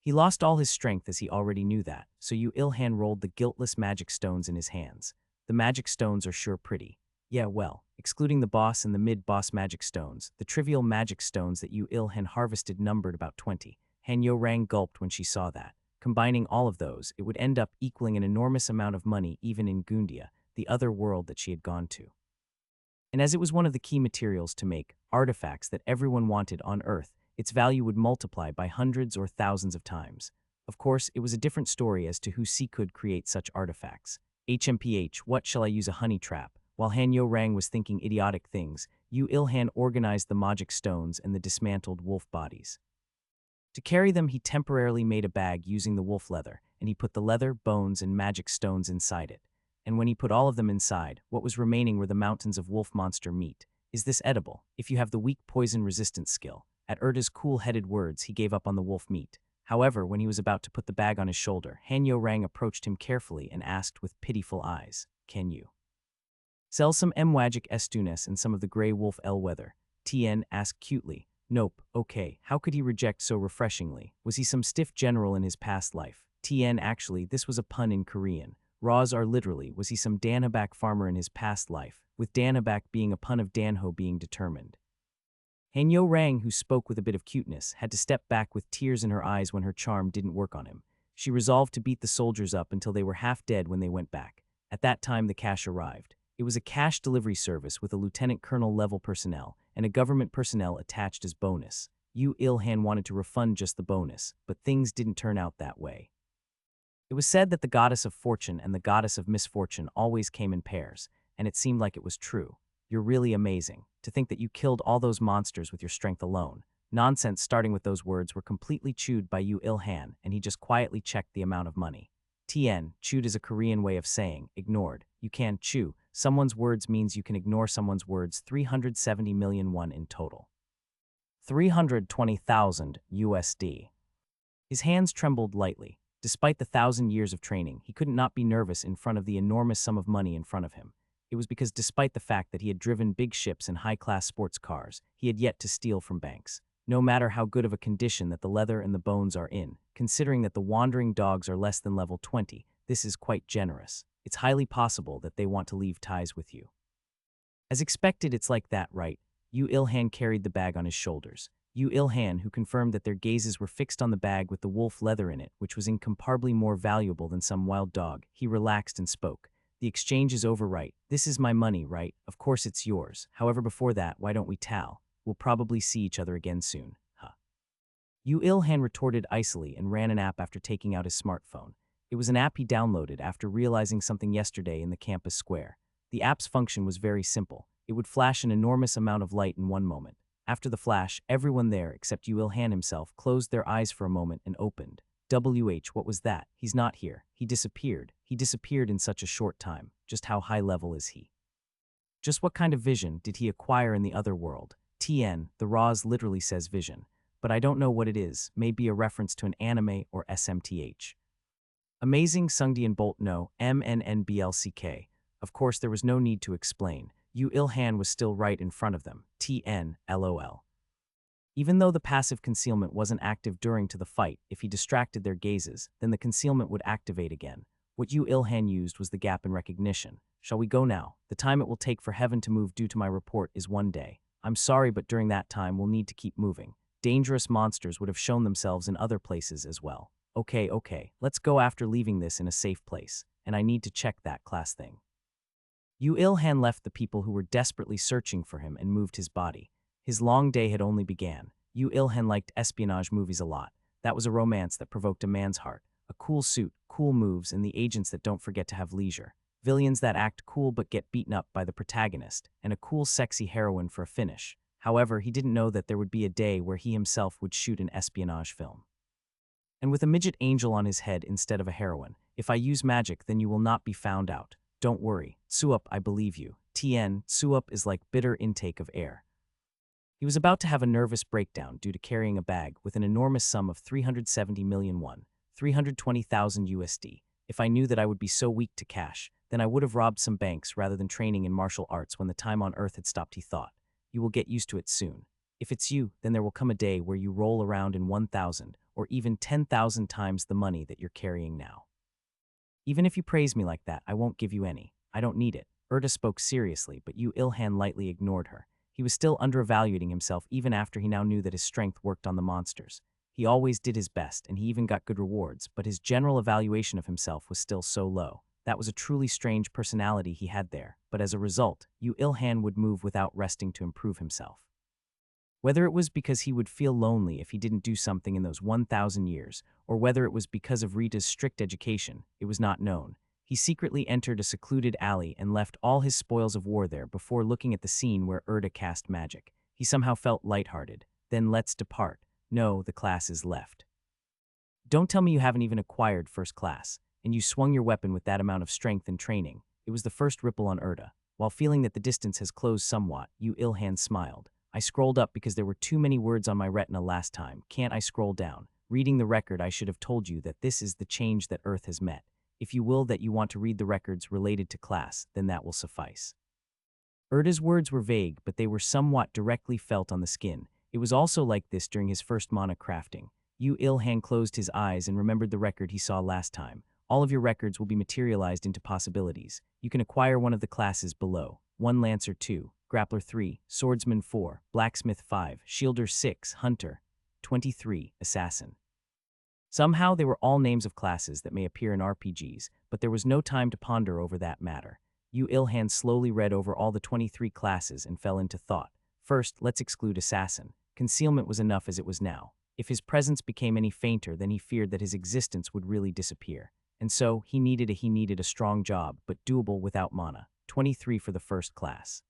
He lost all his strength as he already knew that, so Yu Il-han rolled the guiltless magic stones in his hands. The magic stones are sure pretty. Yeah, well, excluding the boss and the mid-boss magic stones, the trivial magic stones that Yu Il-han harvested numbered about 20. Han Yo-rang gulped when she saw that. Combining all of those, it would end up equaling an enormous amount of money even in Gundia, the other world that she had gone to. And as it was one of the key materials to make artifacts that everyone wanted on Earth, its value would multiply by hundreds or thousands of times. Of course, it was a different story as to who could create such artifacts. HMPH, what shall I use a honey trap? While Han Yo-rang was thinking idiotic things, Yu Il-han organized the magic stones and the dismantled wolf bodies. To carry them, he temporarily made a bag using the wolf leather, and he put the leather, bones, and magic stones inside it. And when he put all of them inside, what was remaining were the mountains of wolf monster meat. Is this edible? If you have the weak poison resistance skill. At Urta's cool-headed words, he gave up on the wolf meat. However, when he was about to put the bag on his shoulder, Han Yo-rang approached him carefully and asked with pitiful eyes, "Can you sell some manhwaedit estunes and some of the gray wolf weather?" Tien asked cutely. Nope, okay, how could he reject so refreshingly? Was he some stiff general in his past life? Tien actually, this was a pun in Korean. Raws are literally, was he some Danhabak farmer in his past life, with Danhabak being a pun of Danho being determined. Han Yo-rang, who spoke with a bit of cuteness, had to step back with tears in her eyes when her charm didn't work on him. She resolved to beat the soldiers up until they were half dead when they went back. At that time the cash arrived. It was a cash delivery service with a lieutenant colonel level personnel and a government personnel attached as bonus. Yu Il-han wanted to refund just the bonus, but things didn't turn out that way. It was said that the goddess of fortune and the goddess of misfortune always came in pairs, and it seemed like it was true. You're really amazing. To think that you killed all those monsters with your strength alone. Nonsense. Starting with those words were completely chewed by Yu Il-han, and he just quietly checked the amount of money. Tien, chewed is a Korean way of saying, ignored. You can chew. Someone's words means you can ignore someone's words. 370 million won in total. 320,000 USD. His hands trembled lightly. Despite the 1,000 years of training, he could not be nervous in front of the enormous sum of money in front of him. It was because despite the fact that he had driven big ships and high-class sports cars, he had yet to steal from banks. No matter how good of a condition that the leather and the bones are in, considering that the wandering dogs are less than level 20, this is quite generous. It's highly possible that they want to leave ties with you. As expected, it's like that, right? Yu Il-han carried the bag on his shoulders. Yu Il-han, who confirmed that their gazes were fixed on the bag with the wolf leather in it, which was incomparably more valuable than some wild dog, he relaxed and spoke. The exchange is over, right? This is my money, right? Of course it's yours. However, before that, why don't we tal? We'll probably see each other again soon, huh? Yu Il-han retorted icily and ran an app after taking out his smartphone. It was an app he downloaded after realizing something yesterday in the campus square. The app's function was very simple. It would flash an enormous amount of light in one moment. After the flash, everyone there except Yu Il-han himself closed their eyes for a moment and opened. What was that? He's not here. He disappeared. He disappeared in such a short time. Just how high level is he? Just what kind of vision did he acquire in the other world? Tien, the Roz literally says vision, but I don't know what it is. Maybe a reference to an anime or SMTH. Amazing Sungdian Bolt no, MNNBLCK. Of course there was no need to explain. Yu Il-han was still right in front of them. Tien, LOL. Even though the passive concealment wasn't active during to the fight, if he distracted their gazes, then the concealment would activate again. What Yu Il-han used was the gap in recognition. Shall we go now? The time it will take for heaven to move due to my report is 1 day. I'm sorry, but during that time we'll need to keep moving. Dangerous monsters would have shown themselves in other places as well. Okay, let's go after leaving this in a safe place, and I need to check that class thing. Yu Il-han left the people who were desperately searching for him and moved his body. His long day had only began. Yu Ilhan liked espionage movies a lot. That was a romance that provoked a man's heart. A cool suit, cool moves, and the agents that don't forget to have leisure. Villains that act cool but get beaten up by the protagonist, and a cool sexy heroine for a finish. However, he didn't know that there would be a day where he himself would shoot an espionage film. And with a midget angel on his head instead of a heroine, if I use magic, then you will not be found out. Don't worry. Suup, I believe you. Tien, Suup is like bitter intake of air. He was about to have a nervous breakdown due to carrying a bag with an enormous sum of 370 million won, 320,000 USD. If I knew that I would be so weak to cash, then I would have robbed some banks rather than training in martial arts when the time on Earth had stopped, he thought. You will get used to it soon. If it's you, then there will come a day where you roll around in 1,000 or even 10,000 times the money that you're carrying now. Even if you praise me like that, I won't give you any. I don't need it. Erda spoke seriously, but Yu Ilhan lightly ignored her. He was still undervaluing himself even after he now knew that his strength worked on the monsters. He always did his best, and he even got good rewards, but his general evaluation of himself was still so low. That was a truly strange personality he had there, but as a result, Yu Ilhan would move without resting to improve himself. Whether it was because he would feel lonely if he didn't do something in those 1,000 years, or whether it was because of Rita's strict education, it was not known. He secretly entered a secluded alley and left all his spoils of war there before looking at the scene where Erda cast magic. He somehow felt lighthearted. Then let's depart. No, the class is left. Don't tell me you haven't even acquired first class, and you swung your weapon with that amount of strength and training. It was the first ripple on Erda. While feeling that the distance has closed somewhat, Yu Ilhan smiled. I scrolled up because there were too many words on my retina last time. Can't I scroll down? Reading the record, I should have told you that this is the change that Earth has met. If you will that you want to read the records related to class, then that will suffice. Erda's words were vague, but they were somewhat directly felt on the skin. It was also like this during his first mana crafting. Yu Ilhan closed his eyes and remembered the record he saw last time. All of your records will be materialized into possibilities. You can acquire one of the classes below. 1 Lancer 2, Grappler 3, Swordsman 4, Blacksmith 5, Shielder 6, Hunter 23, Assassin. Somehow they were all names of classes that may appear in RPGs, but there was no time to ponder over that matter. Yu Ilhan slowly read over all the 23 classes and fell into thought. First, let's exclude Assassin. Concealment was enough as it was now. If his presence became any fainter, then he feared that his existence would really disappear. And so, he needed a strong job, but doable without mana. 23 for the first class.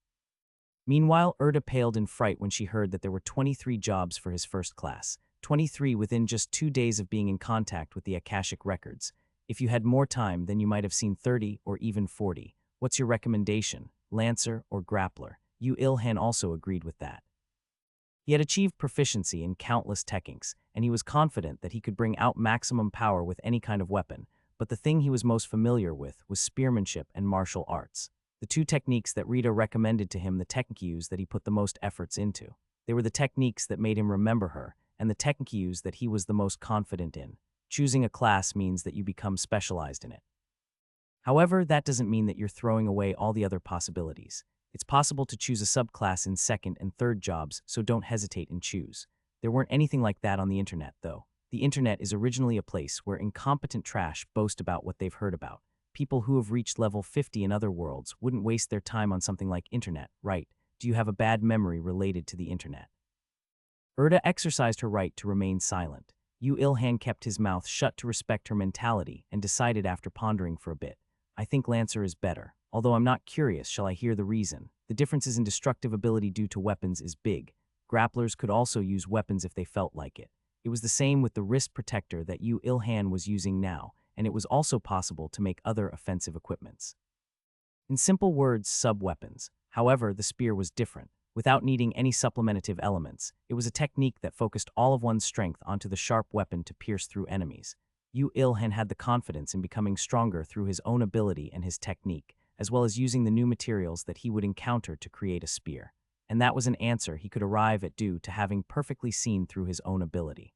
Meanwhile, Erda paled in fright when she heard that there were 23 jobs for his first class. 23 within just 2 days of being in contact with the Akashic records. If you had more time, then you might have seen 30 or even 40. What's your recommendation, Lancer or Grappler? Yu Ilhan also agreed with that. He had achieved proficiency in countless techniques, and he was confident that he could bring out maximum power with any kind of weapon, but the thing he was most familiar with was spearmanship and martial arts. The two techniques that Rita recommended to him, the techniques that he put the most efforts into. They were the techniques that made him remember her, and the techniques that he was the most confident in. Choosing a class means that you become specialized in it. However, that doesn't mean that you're throwing away all the other possibilities. It's possible to choose a subclass in second and third jobs, so don't hesitate and choose. There weren't anything like that on the internet, though. The internet is originally a place where incompetent trash boast about what they've heard about. People who have reached level 50 in other worlds wouldn't waste their time on something like internet, right? Do you have a bad memory related to the internet? Erda exercised her right to remain silent. Yu Ilhan kept his mouth shut to respect her mentality and decided after pondering for a bit. I think Lancer is better. Although I'm not curious, shall I hear the reason? The differences in destructive ability due to weapons is big. Grapplers could also use weapons if they felt like it. It was the same with the wrist protector that Yu Ilhan was using now, and it was also possible to make other offensive equipments. In simple words, sub-weapons. However, the spear was different. Without needing any supplementative elements, it was a technique that focused all of one's strength onto the sharp weapon to pierce through enemies. Yu Ilhan had the confidence in becoming stronger through his own ability and his technique, as well as using the new materials that he would encounter to create a spear. And that was an answer he could arrive at due to having perfectly seen through his own ability.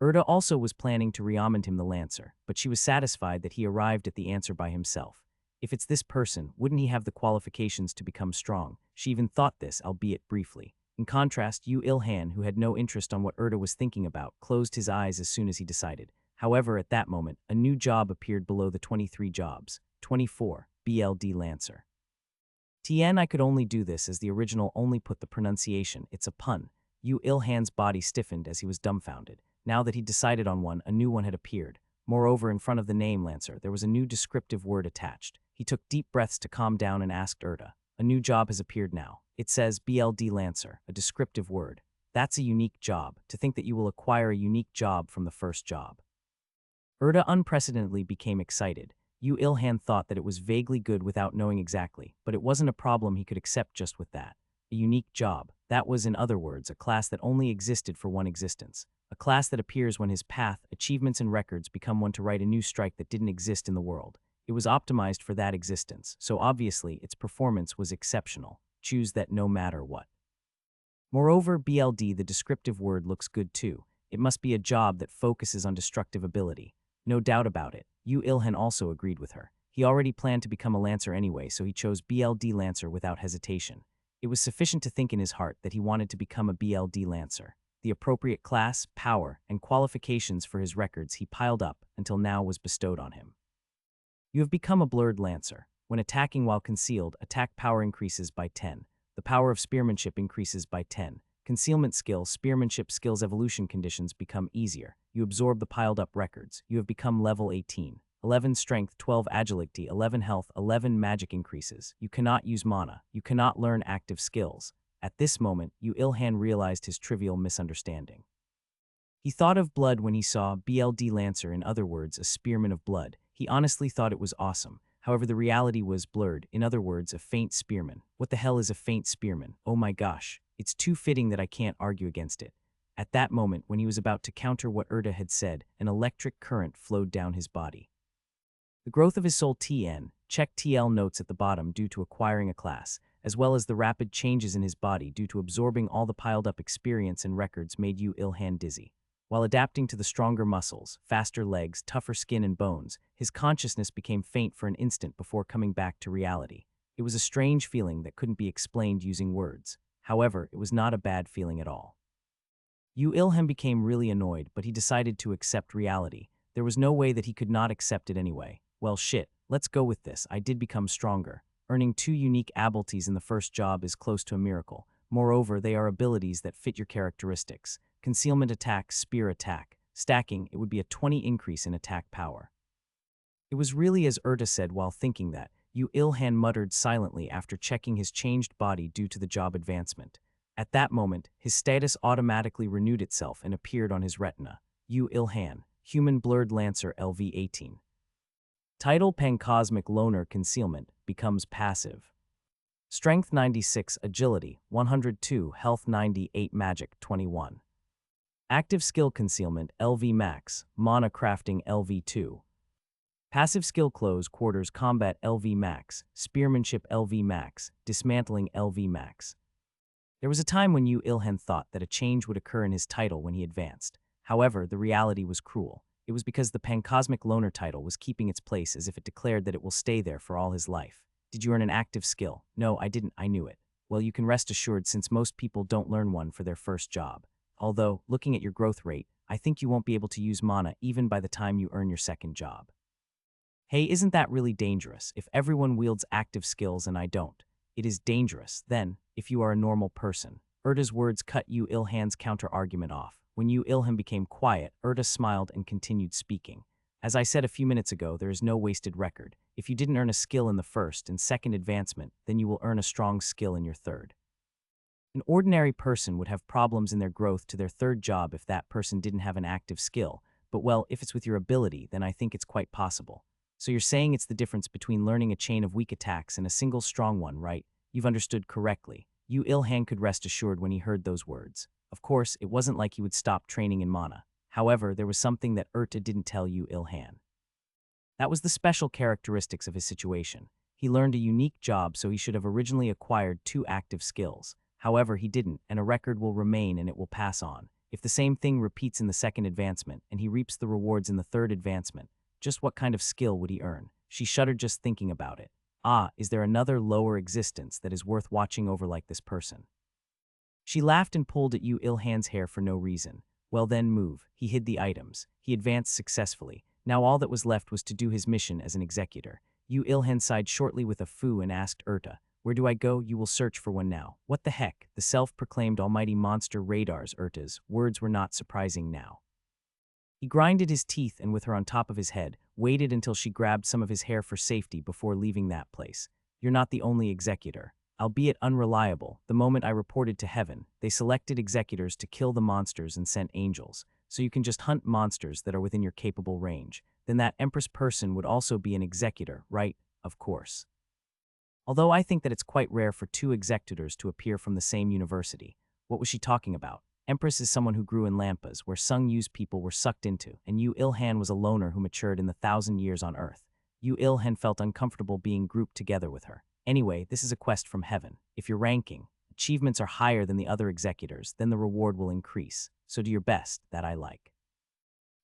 Erda also was planning to reammend him the Lancer, but she was satisfied that he arrived at the answer by himself. If it's this person, wouldn't he have the qualifications to become strong? She even thought this, albeit briefly. In contrast, Yu Ilhan, who had no interest on what Erda was thinking about, closed his eyes as soon as he decided. However, at that moment, a new job appeared below the 23 jobs. 24, BLD Lancer. Tien, I could only do this as the original only put the pronunciation, it's a pun. Yu Ilhan's body stiffened as he was dumbfounded. Now that he'd decided on one, a new one had appeared. Moreover, in front of the name Lancer, there was a new descriptive word attached. He took deep breaths to calm down and asked Erta, "A new job has appeared now. It says BLD Lancer, a descriptive word. That's a unique job. To think that you will acquire a unique job from the first job." Erta unprecedentedly became excited. Yu Ilhan thought that it was vaguely good without knowing exactly, but it wasn't a problem he could accept just with that. A unique job. That was, in other words, a class that only existed for one existence. A class that appears when his path, achievements, and records become one to write a new strike that didn't exist in the world. It was optimized for that existence, so obviously its performance was exceptional. Choose that no matter what. Moreover, BLD, the descriptive word, looks good too. It must be a job that focuses on destructive ability. No doubt about it. Yu Ilhan also agreed with her. He already planned to become a Lancer anyway, so he chose BLD Lancer without hesitation. It was sufficient to think in his heart that he wanted to become a BLD Lancer. The appropriate class, power, and qualifications for his records he piled up until now was bestowed on him. You have become a Blurred Lancer. When attacking while concealed, attack power increases by 10. The power of spearmanship increases by 10. Concealment skill, spearmanship skills evolution conditions become easier. You absorb the piled up records. You have become level 18. 11 strength, 12 agility, 11 health, 11 magic increases. You cannot use mana. You cannot learn active skills. At this moment, Yu Ilhan realized his trivial misunderstanding. He thought of blood when he saw BLD Lancer, in other words, a spearman of blood. He honestly thought it was awesome. However, the reality was blurred, in other words, a faint spearman. What the hell is a faint spearman? Oh my gosh, it's too fitting that I can't argue against it. At that moment, when he was about to counter what Erta had said, an electric current flowed down his body. The growth of his soul TN, check TL notes at the bottom due to acquiring a class, as well as the rapid changes in his body due to absorbing all the piled-up experience and records made Yu Ilhan dizzy. While adapting to the stronger muscles, faster legs, tougher skin and bones, his consciousness became faint for an instant before coming back to reality. It was a strange feeling that couldn't be explained using words. However, it was not a bad feeling at all. Yu Ilhan became really annoyed, but he decided to accept reality. There was no way that he could not accept it anyway. Well shit, let's go with this. I did become stronger. Earning 2 unique abilities in the first job is close to a miracle. Moreover, they are abilities that fit your characteristics. Concealment attack, spear attack. Stacking, it would be a 20 increase in attack power. It was really as Erta said while thinking that. Yu Ilhan muttered silently after checking his changed body due to the job advancement. At that moment, his status automatically renewed itself and appeared on his retina. Yu Ilhan, Human Blurred Lancer LV18. Title Pancosmic Loner Concealment becomes passive. Strength 96, Agility 102, Health 98, Magic 21. Active Skill Concealment LV Max, Mana Crafting LV2. Passive Skill Close Quarters Combat LV Max, Spearmanship LV Max, Dismantling LV Max. There was a time when Yu Ilhan thought that a change would occur in his title when he advanced. However, the reality was cruel. It was because the Pancosmic Loner title was keeping its place as if it declared that it will stay there for all his life. Did you earn an active skill? No, I didn't, I knew it. Well, you can rest assured since most people don't learn one for their first job. Although, looking at your growth rate, I think you won't be able to use mana even by the time you earn your second job. Hey, isn't that really dangerous if everyone wields active skills and I don't? It is dangerous, then, if you are a normal person. Erta's words cut Yu Ilhan's counter-argument off. When Yu Ilhan became quiet, Erta smiled and continued speaking. As I said a few minutes ago, there is no wasted record. If you didn't earn a skill in the first and second advancement, then you will earn a strong skill in your third. An ordinary person would have problems in their growth to their third job if that person didn't have an active skill, but well, if it's with your ability, then I think it's quite possible. So you're saying it's the difference between learning a chain of weak attacks and a single strong one, right? You've understood correctly. Yu Ilhan could rest assured when he heard those words. Of course, it wasn't like he would stop training in mana. However, there was something that Erta didn't tell Yu Ilhan. That was the special characteristics of his situation. He learned a unique job, so he should have originally acquired 2 active skills. However, he didn't, and a record will remain and it will pass on. If the same thing repeats in the second advancement, and he reaps the rewards in the third advancement, just what kind of skill would he earn? She shuddered just thinking about it. Ah, is there another lower existence that is worth watching over like this person? She laughed and pulled at Yu Ilhan's hair for no reason. Well then, move. He hid the items. He advanced successfully. Now all that was left was to do his mission as an executor. Yu Ilhan sighed shortly with a foo and asked Erta, Where do I go? You will search for one now. What the heck? The self-proclaimed almighty monster radars, Urta's words were not surprising now. He grinded his teeth and with her on top of his head, waited until she grabbed some of his hair for safety before leaving that place. You're not the only executor. Albeit unreliable, the moment I reported to heaven, they selected executors to kill the monsters and sent angels, so you can just hunt monsters that are within your capable range. Then that Empress person would also be an executor, right? Of course. Although I think that it's quite rare for two executors to appear from the same university. What was she talking about? Empress is someone who grew in Lampas, where Sung Yu's people were sucked into, and Yu Ilhan was a loner who matured in the 1,000 years on Earth. Yu Ilhan felt uncomfortable being grouped together with her. Anyway, this is a quest from heaven. If your ranking, achievements are higher than the other executors, then the reward will increase. So do your best, that I like.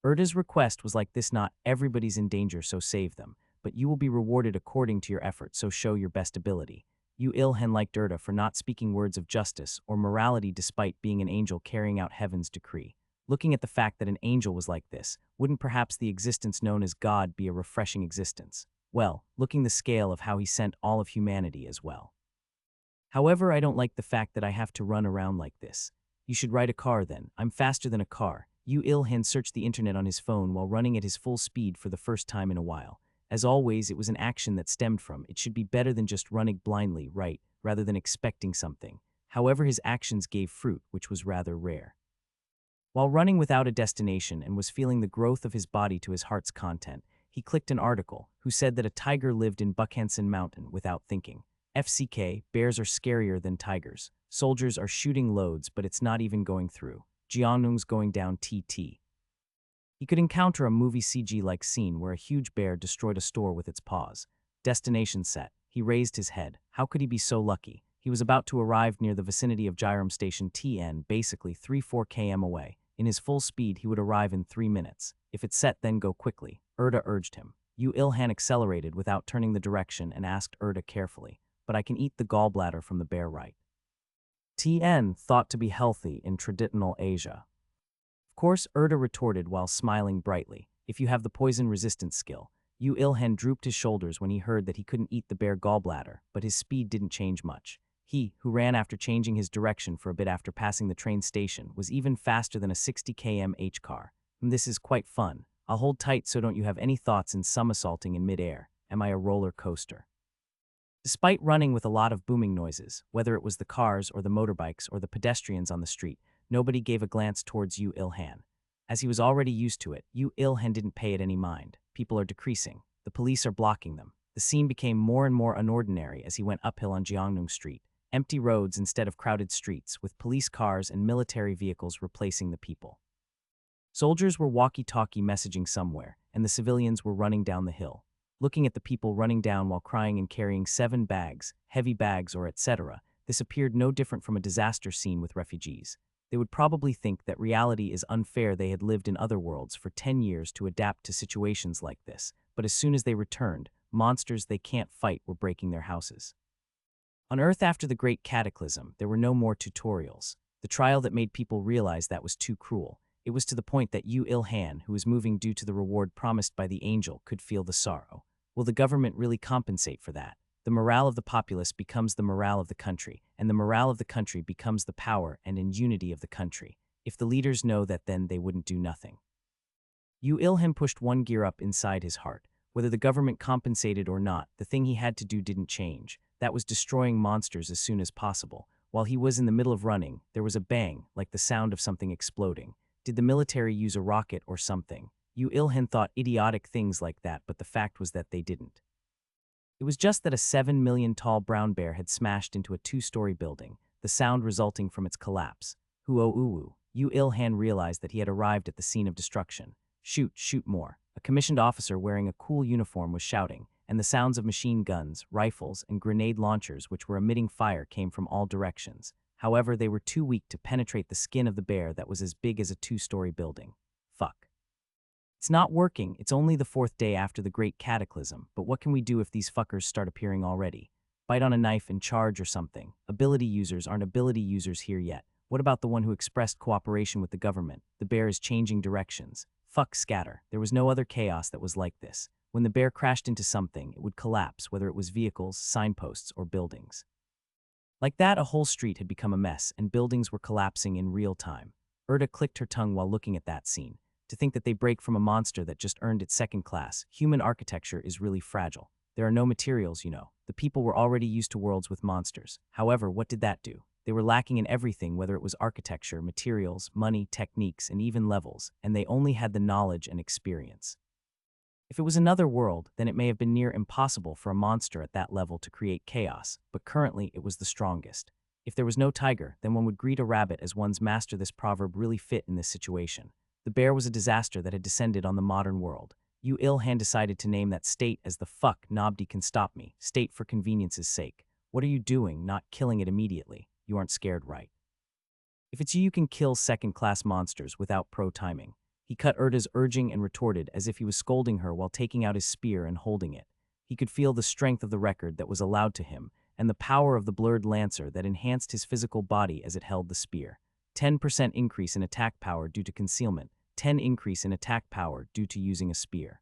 Urta's request was like this: not everybody's in danger, so save them, but you will be rewarded according to your effort, so show your best ability. Yu Ilhan liked Urta for not speaking words of justice or morality despite being an angel carrying out heaven's decree. Looking at the fact that an angel was like this, wouldn't perhaps the existence known as God be a refreshing existence? Well, looking the scale of how he sent all of humanity as well. However, I don't like the fact that I have to run around like this. You should ride a car then. I'm faster than a car. Yu Ilhan searched the internet on his phone while running at his full speed for the first time in a while. As always, it was an action that stemmed from, it should be better than just running blindly, right, rather than expecting something. However, his actions gave fruit, which was rather rare. While running without a destination and was feeling the growth of his body to his heart's content, he clicked an article who said that a tiger lived in Bukhansan Mountain without thinking. FCK, bears are scarier than tigers. Soldiers are shooting loads, but it's not even going through. Jianung's going down TT. He could encounter a movie CG-like scene where a huge bear destroyed a store with its paws. Destination set. He raised his head. How could he be so lucky? He was about to arrive near the vicinity of Jairam Station TN, basically 3-4 km away. In his full speed, he would arrive in 3 minutes. If it's set, then go quickly. Urta urged him. Yu Ilhan accelerated without turning the direction and asked Urta carefully, but I can eat the gallbladder from the bear, right? TN, thought to be healthy in traditional Asia. Of course, Urta retorted while smiling brightly. If you have the poison resistance skill. Yu Ilhan drooped his shoulders when he heard that he couldn't eat the bear gallbladder, but his speed didn't change much. He, who ran after changing his direction for a bit after passing the train station, was even faster than a 60 km/h car. This is quite fun. I'll hold tight so don't you have any thoughts in somersaulting in mid-air. Am I a roller coaster? Despite running with a lot of booming noises, whether it was the cars or the motorbikes or the pedestrians on the street, nobody gave a glance towards Yu Ilhan. As he was already used to it, Yu Ilhan didn't pay it any mind. People are decreasing. The police are blocking them. The scene became more and more unordinary as he went uphill on Jiangnung Street. Empty roads instead of crowded streets, with police cars and military vehicles replacing the people. Soldiers were walkie-talkie messaging somewhere, and the civilians were running down the hill. Looking at the people running down while crying and carrying 7 bags, heavy bags or etc., this appeared no different from a disaster scene with refugees. They would probably think that reality is unfair. They had lived in other worlds for 10 years to adapt to situations like this, but as soon as they returned, monsters they can't fight were breaking their houses. On Earth after the Great Cataclysm, there were no more tutorials. The trial that made people realize that was too cruel. It was to the point that Yu Ilhan, who was moving due to the reward promised by the angel, could feel the sorrow. Will the government really compensate for that? The morale of the populace becomes the morale of the country, and the morale of the country becomes the power and unity of the country. If the leaders know that, then they wouldn't do nothing. Yu Ilhan pushed one gear up inside his heart. Whether the government compensated or not, the thing he had to do didn't change. That was destroying monsters as soon as possible. While he was in the middle of running, there was a bang, like the sound of something exploding. Did the military use a rocket or something? Yu Ilhan thought idiotic things like that, but the fact was that they didn't. It was just that a 7 million tall brown bear had smashed into a 2-story building, the sound resulting from its collapse. Huo-uwu. Yu Ilhan realized that he had arrived at the scene of destruction. Shoot, shoot more. A commissioned officer wearing a cool uniform was shouting, and the sounds of machine guns, rifles, and grenade launchers which were emitting fire came from all directions. However, they were too weak to penetrate the skin of the bear that was as big as a 2-story building. Fuck. It's not working. It's only the 4th day after the Great Cataclysm, but what can we do if these fuckers start appearing already? Bite on a knife and charge or something. Ability users aren't ability users here yet. What about the one who expressed cooperation with the government? The bear is changing directions. Fuck scatter. There was no other chaos that was like this. When the bear crashed into something, it would collapse, whether it was vehicles, signposts, or buildings. Like that, a whole street had become a mess, and buildings were collapsing in real time. Erda clicked her tongue while looking at that scene. To think that they break from a monster that just earned its second class, human architecture is really fragile. There are no materials, you know. The people were already used to worlds with monsters. However, what did that do? They were lacking in everything, whether it was architecture, materials, money, techniques, and even levels, and they only had the knowledge and experience. If it was another world, then it may have been near impossible for a monster at that level to create chaos, but currently it was the strongest. If there was no tiger, then one would greet a rabbit as one's master. This proverb really fit in this situation. The bear was a disaster that had descended on the modern world. Yu Ilhan decided to name that state as the fuck nobody can stop me, state for convenience's sake. What are you doing, not killing it immediately? You aren't scared, right? If it's you can kill second-class monsters without pro-timing. He cut Erda's urging and retorted as if he was scolding her while taking out his spear and holding it. He could feel the strength of the record that was allowed to him, and the power of the blurred lancer that enhanced his physical body as it held the spear. 10% increase in attack power due to concealment, 10 increase in attack power due to using a spear.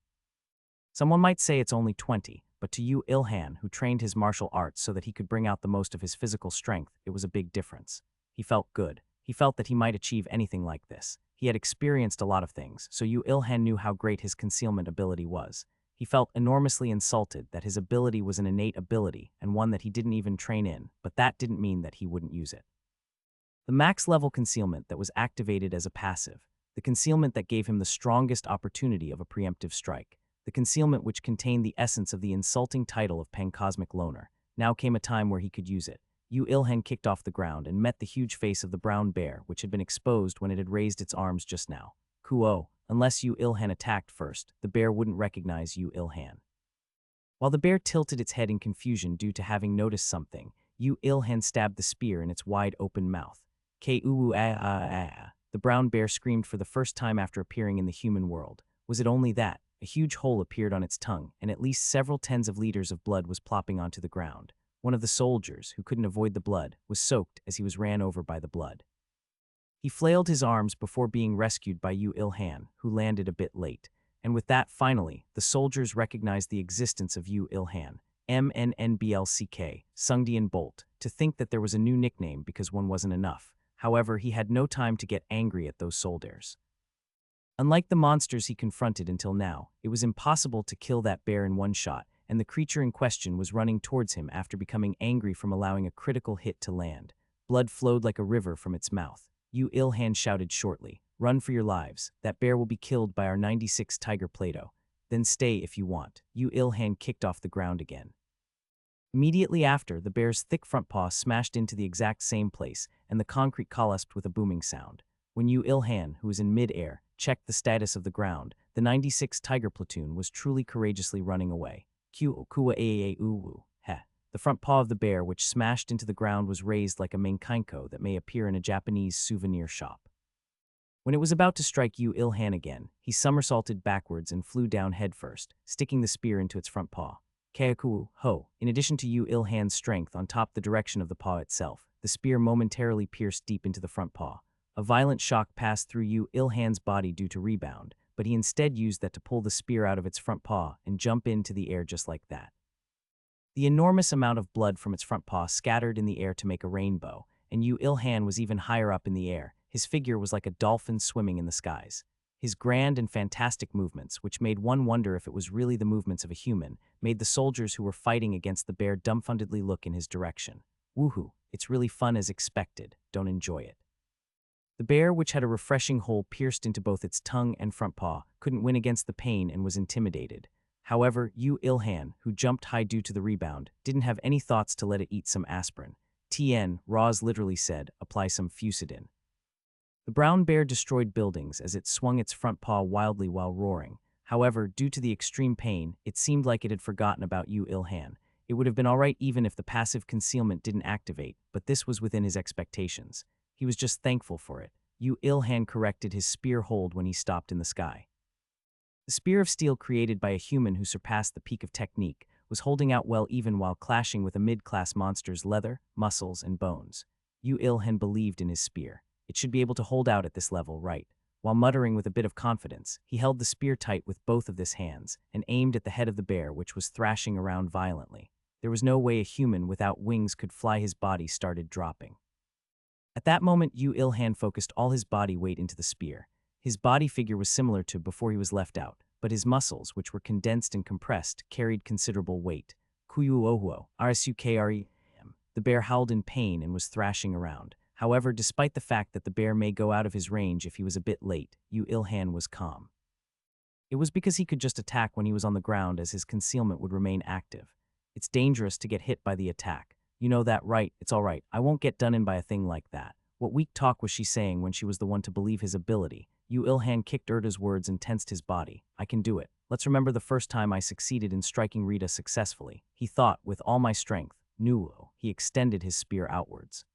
Someone might say it's only 20, but to Yu Ilhan, who trained his martial arts so that he could bring out the most of his physical strength, it was a big difference. He felt good. He felt that he might achieve anything like this. He had experienced a lot of things, so Yu Ilhan knew how great his concealment ability was. He felt enormously insulted that his ability was an innate ability and one that he didn't even train in, but that didn't mean that he wouldn't use it. The max-level concealment that was activated as a passive, the concealment that gave him the strongest opportunity of a preemptive strike, the concealment which contained the essence of the insulting title of Pancosmic Loner. Now came a time where he could use it. Yu Ilhan kicked off the ground and met the huge face of the brown bear, which had been exposed when it had raised its arms just now. Kuo, unless Yu Ilhan attacked first, the bear wouldn't recognize Yu Ilhan. While the bear tilted its head in confusion due to having noticed something, Yu Ilhan stabbed the spear in its wide-open mouth. K-oo-ah-ah-ah. The brown bear screamed for the first time after appearing in the human world. Was it only that? A huge hole appeared on its tongue, and at least several tens of liters of blood was plopping onto the ground. One of the soldiers, who couldn't avoid the blood, was soaked as he was ran over by the blood. He flailed his arms before being rescued by Yu Ilhan, who landed a bit late. And with that, finally, the soldiers recognized the existence of Yu Ilhan, MNNBLCK, Sungdian Bolt, to think that there was a new nickname because one wasn't enough. However, he had no time to get angry at those soldiers. Unlike the monsters he confronted until now, it was impossible to kill that bear in one shot, and the creature in question was running towards him after becoming angry from allowing a critical hit to land. Blood flowed like a river from its mouth. Yu Ilhan shouted shortly, "Run for your lives. That bear will be killed by our 96 Tiger Plato. Then stay if you want." Yu Ilhan kicked off the ground again. Immediately after, the bear's thick front paw smashed into the exact same place, and the concrete collapsed with a booming sound. When Yu Ilhan, who was in mid-air, checked the status of the ground, the 96 Tiger Platoon was truly courageously running away. The front paw of the bear, which smashed into the ground, was raised like a mankainko that may appear in a Japanese souvenir shop. When it was about to strike Yu Ilhan again, he somersaulted backwards and flew down headfirst, sticking the spear into its front paw. Kayaku ho. In addition to Yu Ilhan's strength on top the direction of the paw itself, the spear momentarily pierced deep into the front paw. A violent shock passed through Yu Ilhan's body due to rebound, but he instead used that to pull the spear out of its front paw and jump into the air just like that. The enormous amount of blood from its front paw scattered in the air to make a rainbow, and Yu Ilhan was even higher up in the air. His figure was like a dolphin swimming in the skies. His grand and fantastic movements, which made one wonder if it was really the movements of a human, made the soldiers who were fighting against the bear dumbfoundedly look in his direction. Woohoo, it's really fun as expected, don't enjoy it. The bear, which had a refreshing hole pierced into both its tongue and front paw, couldn't win against the pain and was intimidated. However, Yu Ilhan, who jumped high due to the rebound, didn't have any thoughts to let it eat some aspirin. TN, Roz literally said, apply some Fusidin. The brown bear destroyed buildings as it swung its front paw wildly while roaring. However, due to the extreme pain, it seemed like it had forgotten about Yu Ilhan. It would have been alright even if the passive concealment didn't activate, but this was within his expectations. He was just thankful for it. Yu Ilhan corrected his spear hold when he stopped in the sky. The spear of steel created by a human who surpassed the peak of technique was holding out well even while clashing with a mid-class monster's leather, muscles, and bones. Yu Ilhan believed in his spear. It should be able to hold out at this level, right? While muttering with a bit of confidence, he held the spear tight with both of his hands and aimed at the head of the bear, which was thrashing around violently. There was no way a human without wings could fly. His body started dropping. At that moment, Yu Ilhan focused all his body weight into the spear. His body figure was similar to before he was left out, but his muscles, which were condensed and compressed, carried considerable weight. Kuyu ohuo, rsukrem. The bear howled in pain and was thrashing around. However, despite the fact that the bear may go out of his range if he was a bit late, Yu Ilhan was calm. It was because he could just attack when he was on the ground, as his concealment would remain active. It's dangerous to get hit by the attack. You know that, right? It's all right. I won't get done in by a thing like that. What weak talk was she saying when she was the one to believe his ability? Yu Ilhan kicked Erda's words and tensed his body. I can do it. Let's remember the first time I succeeded in striking Rita successfully. He thought, with all my strength. Nuo. He extended his spear outwards.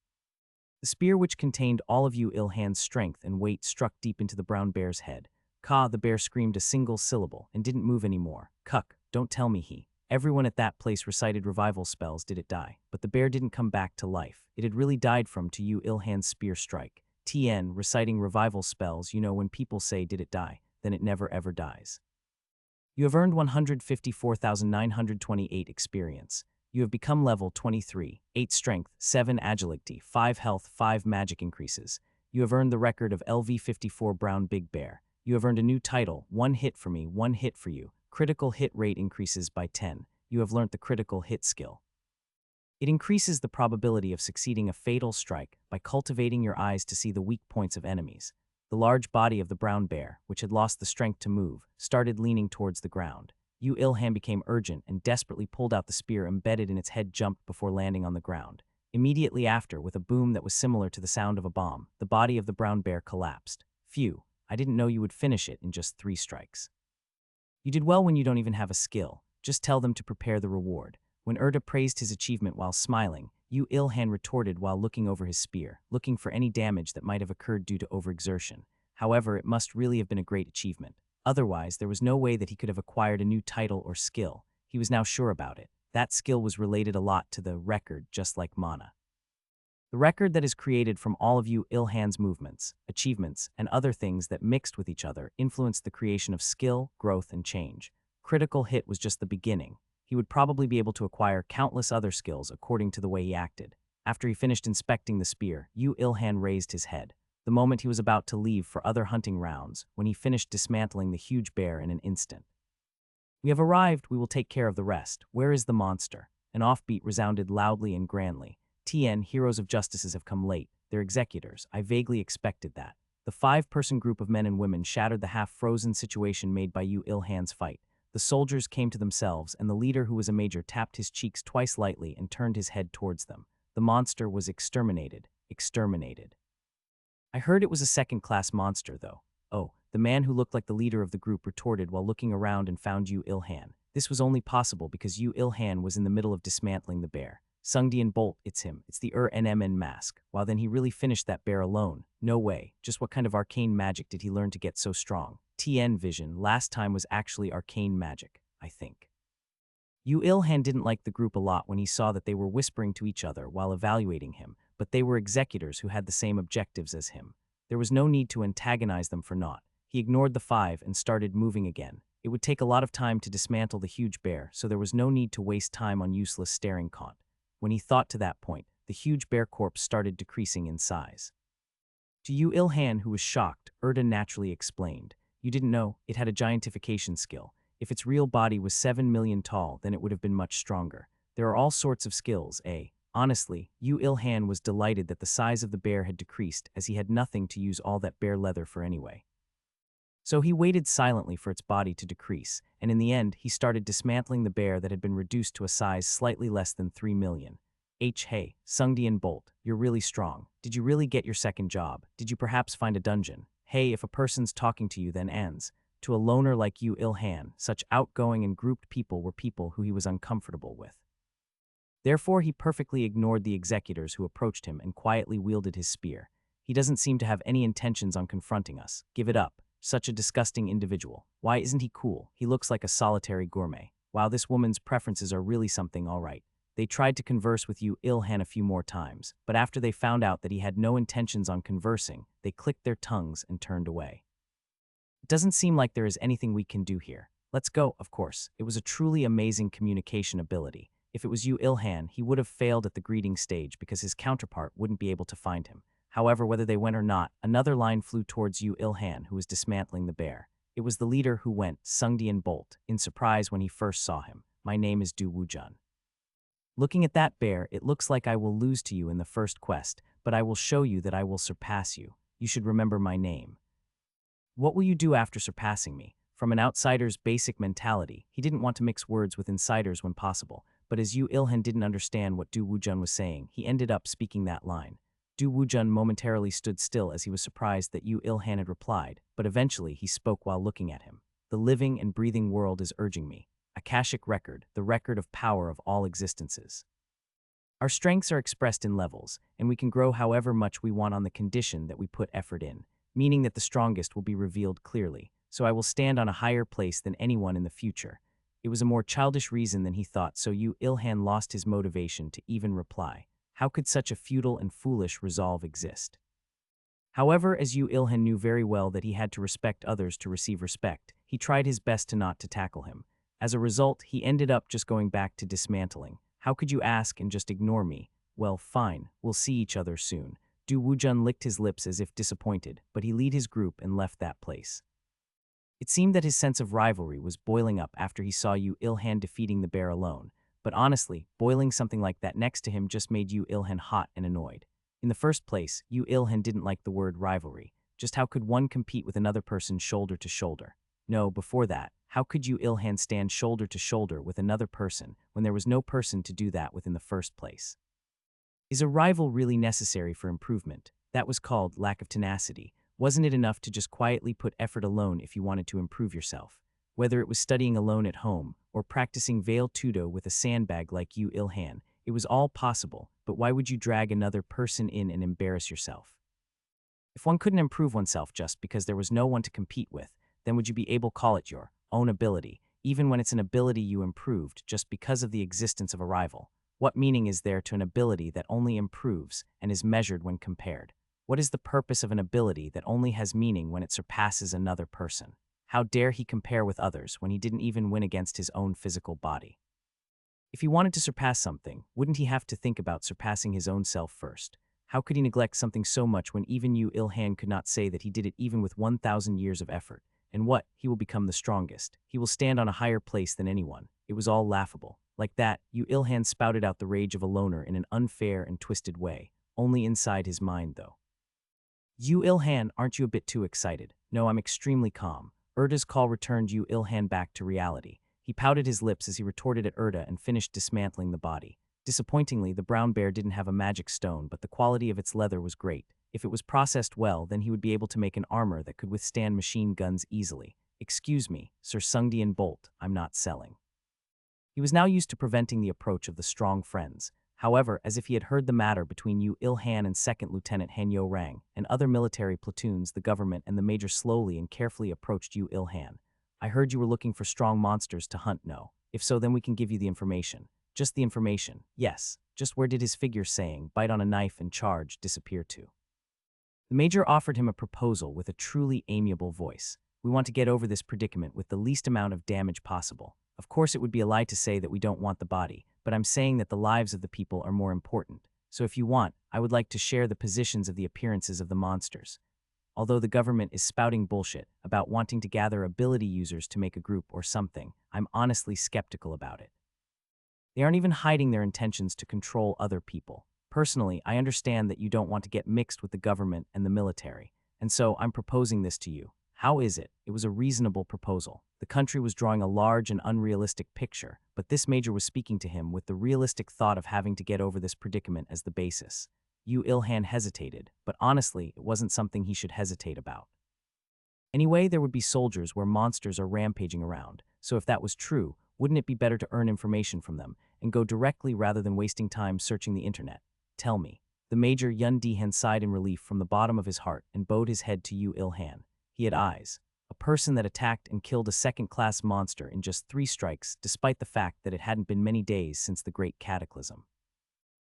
The spear, which contained all of Yu Ilhan's strength and weight, struck deep into the brown bear's head. Ka, the bear screamed a single syllable and didn't move anymore. Cuck, don't tell me he. Everyone at that place recited revival spells. Did it die? But the bear didn't come back to life. It had really died from to Yu Ilhan's spear strike. TN, reciting revival spells. You know, when people say did it die, then it never ever dies. You have earned 154,928 experience. You have become level 23, 8 strength, 7 agility, 5 health, 5 magic increases. You have earned the record of LV54 Brown Big Bear. You have earned a new title, 1 hit for me, 1 hit for you. Critical hit rate increases by 10. You have learnt the critical hit skill. It increases the probability of succeeding a fatal strike by cultivating your eyes to see the weak points of enemies. The large body of the brown bear, which had lost the strength to move, started leaning towards the ground. Yu Ilhan became urgent and desperately pulled out the spear embedded in its head, jumped before landing on the ground. Immediately after, with a boom that was similar to the sound of a bomb, the body of the brown bear collapsed. Phew, I didn't know you would finish it in just 3 strikes. You did well when you don't even have a skill. Just tell them to prepare the reward. When Erda praised his achievement while smiling, Yu Ilhan retorted while looking over his spear, looking for any damage that might have occurred due to overexertion. However, it must really have been a great achievement. Otherwise, there was no way that he could have acquired a new title or skill. He was now sure about it. That skill was related a lot to the record, just like mana. The record that is created from all of Yu Ilhan's movements, achievements, and other things that mixed with each other influenced the creation of skill, growth, and change. Critical hit was just the beginning. He would probably be able to acquire countless other skills according to the way he acted. After he finished inspecting the spear, Yu Ilhan raised his head. The moment he was about to leave for other hunting rounds, when he finished dismantling the huge bear in an instant. We have arrived, we will take care of the rest. Where is the monster? An offbeat resounded loudly and grandly. TN, heroes of justices have come late. They're executors. I vaguely expected that. The 5-person group of men and women shattered the half-frozen situation made by Yu Ilhan's fight. The soldiers came to themselves, and the leader, who was a major, tapped his cheeks twice lightly and turned his head towards them. The monster was exterminated. Exterminated. I heard it was a second-class monster, though. Oh, the man who looked like the leader of the group retorted while looking around and found Yu Ilhan. This was only possible because Yu Ilhan was in the middle of dismantling the bear. Sungdian Bolt, it's him. It's the NMN mask. Wow, then he really finished that bear alone. No way. Just what kind of arcane magic did he learn to get so strong? TN vision, last time was actually arcane magic, I think. Yu Ilhan didn't like the group a lot when he saw that they were whispering to each other while evaluating him, but they were executors who had the same objectives as him. There was no need to antagonize them for naught. He ignored the 5 and started moving again. It would take a lot of time to dismantle the huge bear, so there was no need to waste time on useless staring caught. When he thought to that point, the huge bear corpse started decreasing in size. To Yu Ilhan, who was shocked, Erda naturally explained. You didn't know, it had a giantification skill. If its real body was 7 million tall, then it would have been much stronger. There are all sorts of skills, eh? Honestly, Yu Ilhan was delighted that the size of the bear had decreased, as he had nothing to use all that bear leather for anyway. So he waited silently for its body to decrease, and in the end, he started dismantling the bear that had been reduced to a size slightly less than 3 million. Hey, Sungdian Bolt, you're really strong. Did you really get your second job? Did you perhaps find a dungeon? Hey, if a person's talking to you, then ends. To a loner like Yu Ilhan, such outgoing and grouped people were people who he was uncomfortable with. Therefore, he perfectly ignored the executors who approached him and quietly wielded his spear. He doesn't seem to have any intentions on confronting us. Give it up. Such a disgusting individual. Why isn't he cool? He looks like a solitary gourmet. Wow, this woman's preferences are really something, all right. They tried to converse with Yu Ilhan a few more times, but after they found out that he had no intentions on conversing, they clicked their tongues and turned away. It doesn't seem like there is anything we can do here. Let's go, of course. It was a truly amazing communication ability. If it was Yu Ilhan, he would have failed at the greeting stage because his counterpart wouldn't be able to find him. However, whether they went or not, another line flew towards Yu Ilhan, who was dismantling the bear. It was the leader who went, Sungdian Bolt, in surprise when he first saw him. My name is Du Wujun. Looking at that bear, it looks like I will lose to you in the first quest, but I will show you that I will surpass you. You should remember my name. What will you do after surpassing me? From an outsider's basic mentality, he didn't want to mix words with insiders when possible, but as Yu Ilhan didn't understand what Du Wujun was saying, he ended up speaking that line. Du Wujun momentarily stood still as he was surprised that Yu Ilhan had replied, but eventually he spoke while looking at him. The living and breathing world is urging me. Akashic record, the record of power of all existences. Our strengths are expressed in levels, and we can grow however much we want on the condition that we put effort in, meaning that the strongest will be revealed clearly, so I will stand on a higher place than anyone in the future. It was a more childish reason than he thought, so Yu Ilhan lost his motivation to even reply. How could such a futile and foolish resolve exist? However, as Yu Ilhan knew very well that he had to respect others to receive respect, he tried his best to not to tackle him. As a result, he ended up just going back to dismantling. How could you ask and just ignore me? Well, fine, we'll see each other soon. Du Wujun licked his lips as if disappointed, but he led his group and left that place. It seemed that his sense of rivalry was boiling up after he saw Yu Ilhan defeating the bear alone, but honestly, boiling something like that next to him just made Yu Ilhan hot and annoyed. In the first place, Yu Ilhan didn't like the word rivalry. Just how could one compete with another person shoulder to shoulder? No, before that, how could Yu Ilhan stand shoulder to shoulder with another person when there was no person to do that with in the first place? Is a rival really necessary for improvement? That was called lack of tenacity. Wasn't it enough to just quietly put effort alone if you wanted to improve yourself? Whether it was studying alone at home or practicing veil tudo with a sandbag like Yu Ilhan, it was all possible, but why would you drag another person in and embarrass yourself? If one couldn't improve oneself just because there was no one to compete with, then would you be able to call it your own ability, even when it's an ability you improved just because of the existence of a rival? What meaning is there to an ability that only improves and is measured when compared? What is the purpose of an ability that only has meaning when it surpasses another person? How dare he compare with others when he didn't even win against his own physical body? If he wanted to surpass something, wouldn't he have to think about surpassing his own self first? How could he neglect something so much when even Yu Ilhan could not say that he did it even with 1,000 years of effort? And what? He will become the strongest. He will stand on a higher place than anyone. It was all laughable. Like that, Yu Ilhan spouted out the rage of a loner in an unfair and twisted way, only inside his mind though. Yu Ilhan, aren't you a bit too excited? No, I'm extremely calm. Erda's call returned Yu Ilhan back to reality. He pouted his lips as he retorted at Erda and finished dismantling the body. Disappointingly, the brown bear didn't have a magic stone, but the quality of its leather was great. If it was processed well, then he would be able to make an armor that could withstand machine guns easily. Excuse me, Sir Sungdian Bolt, I'm not selling. He was now used to preventing the approach of the strong friends. However, as if he had heard the matter between Yu Ilhan and Second Lieutenant Hanyo Rang and other military platoons, the government and the major slowly and carefully approached Yu Ilhan. I heard you were looking for strong monsters to hunt, no? If so, then we can give you the information. Just the information. Yes. Just where did his figure saying, bite on a knife and charge, disappear to? The major offered him a proposal with a truly amiable voice. We want to get over this predicament with the least amount of damage possible. Of course, it would be a lie to say that we don't want the body, but I'm saying that the lives of the people are more important. So if you want, I would like to share the positions of the appearances of the monsters. Although the government is spouting bullshit about wanting to gather ability users to make a group or something, I'm honestly skeptical about it. They aren't even hiding their intentions to control other people. Personally, I understand that you don't want to get mixed with the government and the military, and so I'm proposing this to you. How is it? It was a reasonable proposal. The country was drawing a large and unrealistic picture, but this major was speaking to him with the realistic thought of having to get over this predicament as the basis. Yu Ilhan hesitated, but honestly, it wasn't something he should hesitate about. Anyway, there would be soldiers where monsters are rampaging around, so if that was true, wouldn't it be better to earn information from them and go directly rather than wasting time searching the internet? Tell me. The major Yun Dihan sighed in relief from the bottom of his heart and bowed his head to Yu Ilhan. He had eyes. A person that attacked and killed a second-class monster in just 3 strikes, despite the fact that it hadn't been many days since the Great Cataclysm.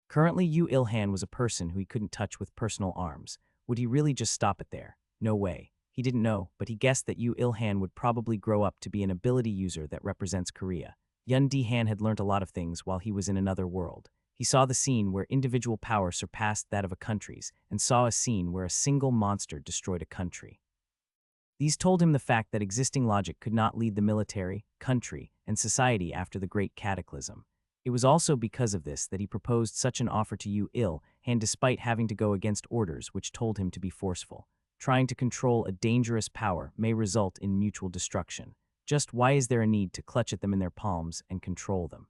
Currently, Yu Ilhan was a person who he couldn't touch with personal arms. Would he really just stop it there? No way. He didn't know, but he guessed that Yu Ilhan would probably grow up to be an ability user that represents Korea. Yun Di-han had learnt a lot of things while he was in another world. He saw the scene where individual power surpassed that of a country's, and saw a scene where a single monster destroyed a country. These told him the fact that existing logic could not lead the military, country, and society after the Great Cataclysm. It was also because of this that he proposed such an offer to Yu Il-han despite having to go against orders which told him to be forceful. Trying to control a dangerous power may result in mutual destruction. Just why is there a need to clutch at them in their palms and control them?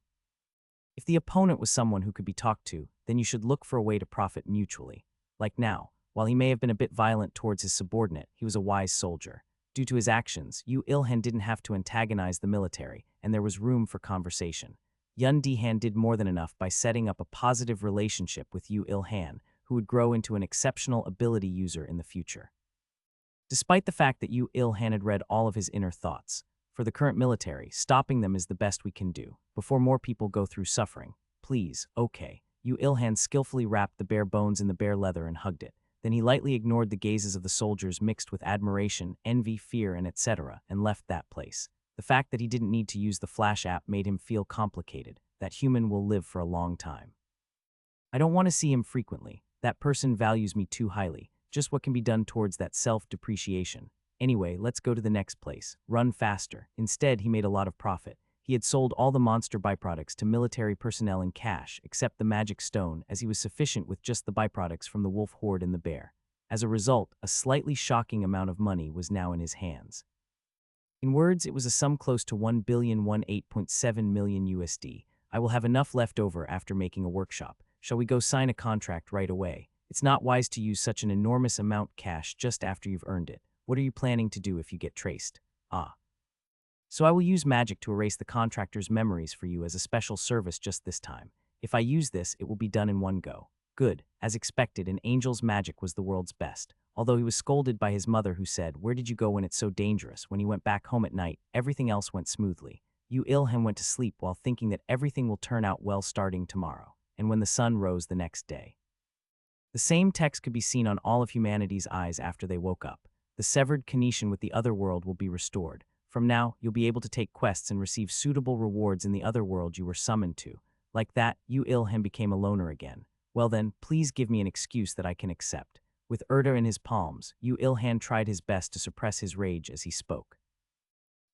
If the opponent was someone who could be talked to, then you should look for a way to profit mutually. Like now, while he may have been a bit violent towards his subordinate, he was a wise soldier. Due to his actions, Yu Il-han didn't have to antagonize the military, and there was room for conversation. Yun Di-han did more than enough by setting up a positive relationship with Yu Il-han, who would grow into an exceptional ability user in the future. Despite the fact that Yu Il-han had read all of his inner thoughts, for the current military, stopping them is the best we can do, before more people go through suffering. Please, okay. Yu Il-han skillfully wrapped the bare bones in the bare leather and hugged it. Then he lightly ignored the gazes of the soldiers mixed with admiration, envy, fear, and etc., and left that place. The fact that he didn't need to use the Flash app made him feel complicated. That human will live for a long time. I don't want to see him frequently. That person values me too highly. Just what can be done towards that self-depreciation. Anyway, let's go to the next place. Run faster. Instead, he made a lot of profit. He had sold all the monster byproducts to military personnel in cash, except the magic stone, as he was sufficient with just the byproducts from the wolf horde and the bear. As a result, a slightly shocking amount of money was now in his hands. In words, it was a sum close to 1,018.7 million USD. I will have enough left over after making a workshop. Shall we go sign a contract right away? It's not wise to use such an enormous amount cash just after you've earned it. What are you planning to do if you get traced? So I will use magic to erase the contractor's memories for you as a special service just this time. If I use this, it will be done in one go. Good. As expected, an angel's magic was the world's best. Although he was scolded by his mother who said, "Where did you go when it's so dangerous?" When he went back home at night, everything else went smoothly. Yu Il-han went to sleep while thinking that everything will turn out well starting tomorrow, and when the sun rose the next day. The same text could be seen on all of humanity's eyes after they woke up. The severed connection with the other world will be restored. From now, you'll be able to take quests and receive suitable rewards in the other world you were summoned to. Like that, Yu Il-han became a loner again. Well then, please give me an excuse that I can accept. With Erda in his palms, Yu Il-han tried his best to suppress his rage as he spoke.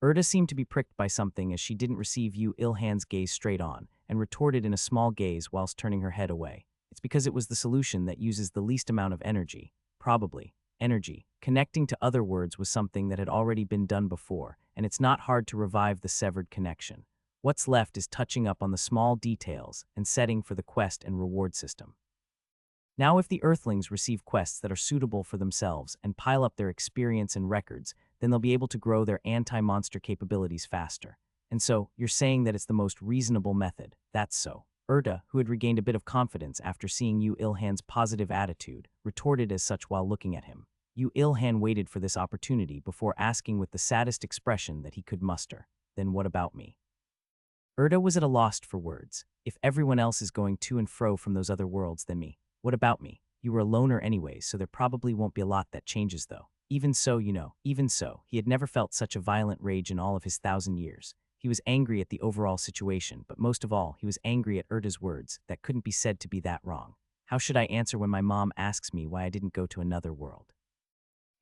Erda seemed to be pricked by something as she didn't receive Yu Il-han's gaze straight on, and retorted in a small gaze whilst turning her head away. It's because it was the solution that uses the least amount of energy. Probably. Energy. Connecting to other words was something that had already been done before, and it's not hard to revive the severed connection. What's left is touching up on the small details and setting for the quest and reward system. Now if the Earthlings receive quests that are suitable for themselves and pile up their experience and records, then they'll be able to grow their anti-monster capabilities faster. And so, you're saying that it's the most reasonable method. That's so. Erda, who had regained a bit of confidence after seeing Yu Il-han's positive attitude, retorted as such while looking at him. Yu Il-han waited for this opportunity before asking with the saddest expression that he could muster, "Then what about me?" Erda was at a loss for words. If everyone else is going to and fro from those other worlds, then me. What about me? You were a loner anyways, so there probably won't be a lot that changes though. Even so, he had never felt such a violent rage in all of his 1,000 years. He was angry at the overall situation, but most of all, he was angry at Erda's words that couldn't be said to be that wrong. How should I answer when my mom asks me why I didn't go to another world?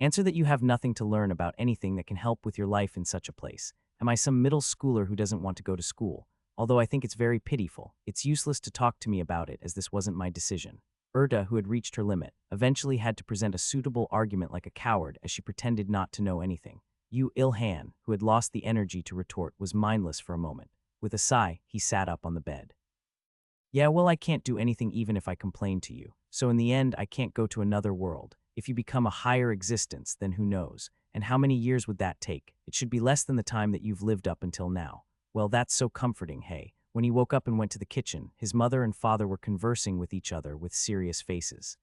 Answer that you have nothing to learn about anything that can help with your life in such a place. Am I some middle schooler who doesn't want to go to school? Although I think it's very pitiful, it's useless to talk to me about it as this wasn't my decision. Erda, who had reached her limit, eventually had to present a suitable argument like a coward as she pretended not to know anything. Yu Il-han, who had lost the energy to retort, was mindless for a moment. With a sigh, he sat up on the bed. Yeah, well, I can't do anything even if I complain to you. So in the end, I can't go to another world. If you become a higher existence, then who knows? And how many years would that take? It should be less than the time that you've lived up until now. Well, that's so comforting, hey. When he woke up and went to the kitchen, his mother and father were conversing with each other with serious faces.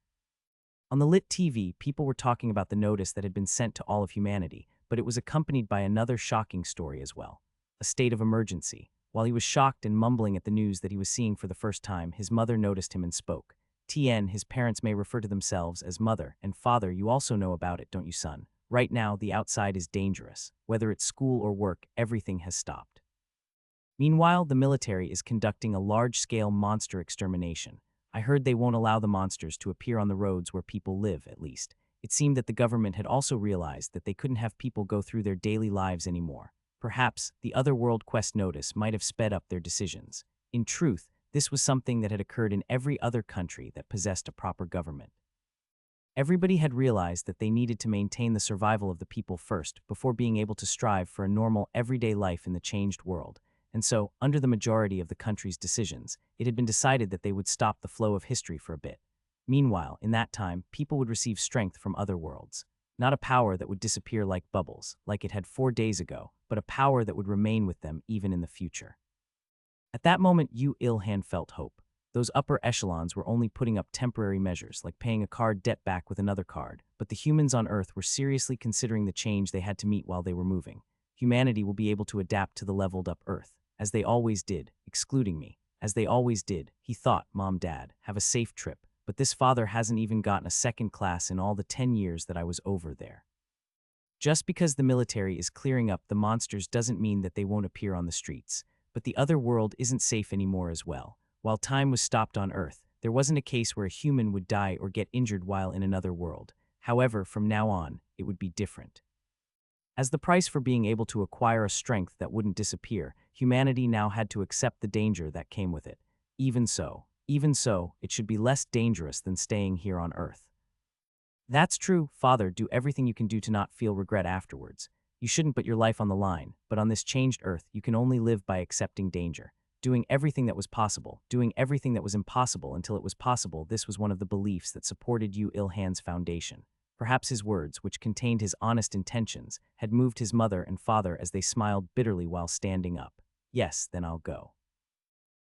On the lit TV, people were talking about the notice that had been sent to all of humanity, but it was accompanied by another shocking story as well. A state of emergency. While he was shocked and mumbling at the news that he was seeing for the first time, his mother noticed him and spoke. Tien, his parents may refer to themselves as mother and father. You also know about it, don't you, son? Right now, the outside is dangerous. Whether it's school or work, everything has stopped. Meanwhile, the military is conducting a large-scale monster extermination. I heard they won't allow the monsters to appear on the roads where people live, at least. It seemed that the government had also realized that they couldn't have people go through their daily lives anymore. Perhaps the Otherworld Quest notice might have sped up their decisions. In truth, this was something that had occurred in every other country that possessed a proper government. Everybody had realized that they needed to maintain the survival of the people first before being able to strive for a normal, everyday life in the changed world. And so, under the majority of the country's decisions, it had been decided that they would stop the flow of history for a bit. Meanwhile, in that time, people would receive strength from other worlds. Not a power that would disappear like bubbles, like it had 4 days ago, but a power that would remain with them even in the future. At that moment, Yu Ilhan felt hope. Those upper echelons were only putting up temporary measures, like paying a card debt back with another card, but the humans on Earth were seriously considering the change they had to meet while they were moving. Humanity will be able to adapt to the leveled-up Earth, as they always did, excluding me. As they always did, he thought, Mom, Dad, have a safe trip, but this father hasn't even gotten a second class in all the 10 years that I was over there. Just because the military is clearing up the monsters doesn't mean that they won't appear on the streets, but the other world isn't safe anymore as well. While time was stopped on Earth, there wasn't a case where a human would die or get injured while in another world. However, from now on, it would be different. As the price for being able to acquire a strength that wouldn't disappear, humanity now had to accept the danger that came with it. Even so, it should be less dangerous than staying here on Earth. That's true, Father, do everything you can do to not feel regret afterwards. You shouldn't put your life on the line, but on this changed Earth, you can only live by accepting danger. Doing everything that was possible, doing everything that was impossible until it was possible, this was one of the beliefs that supported Yu Ilhan's foundation. Perhaps his words, which contained his honest intentions, had moved his mother and father as they smiled bitterly while standing up. Yes, then I'll go.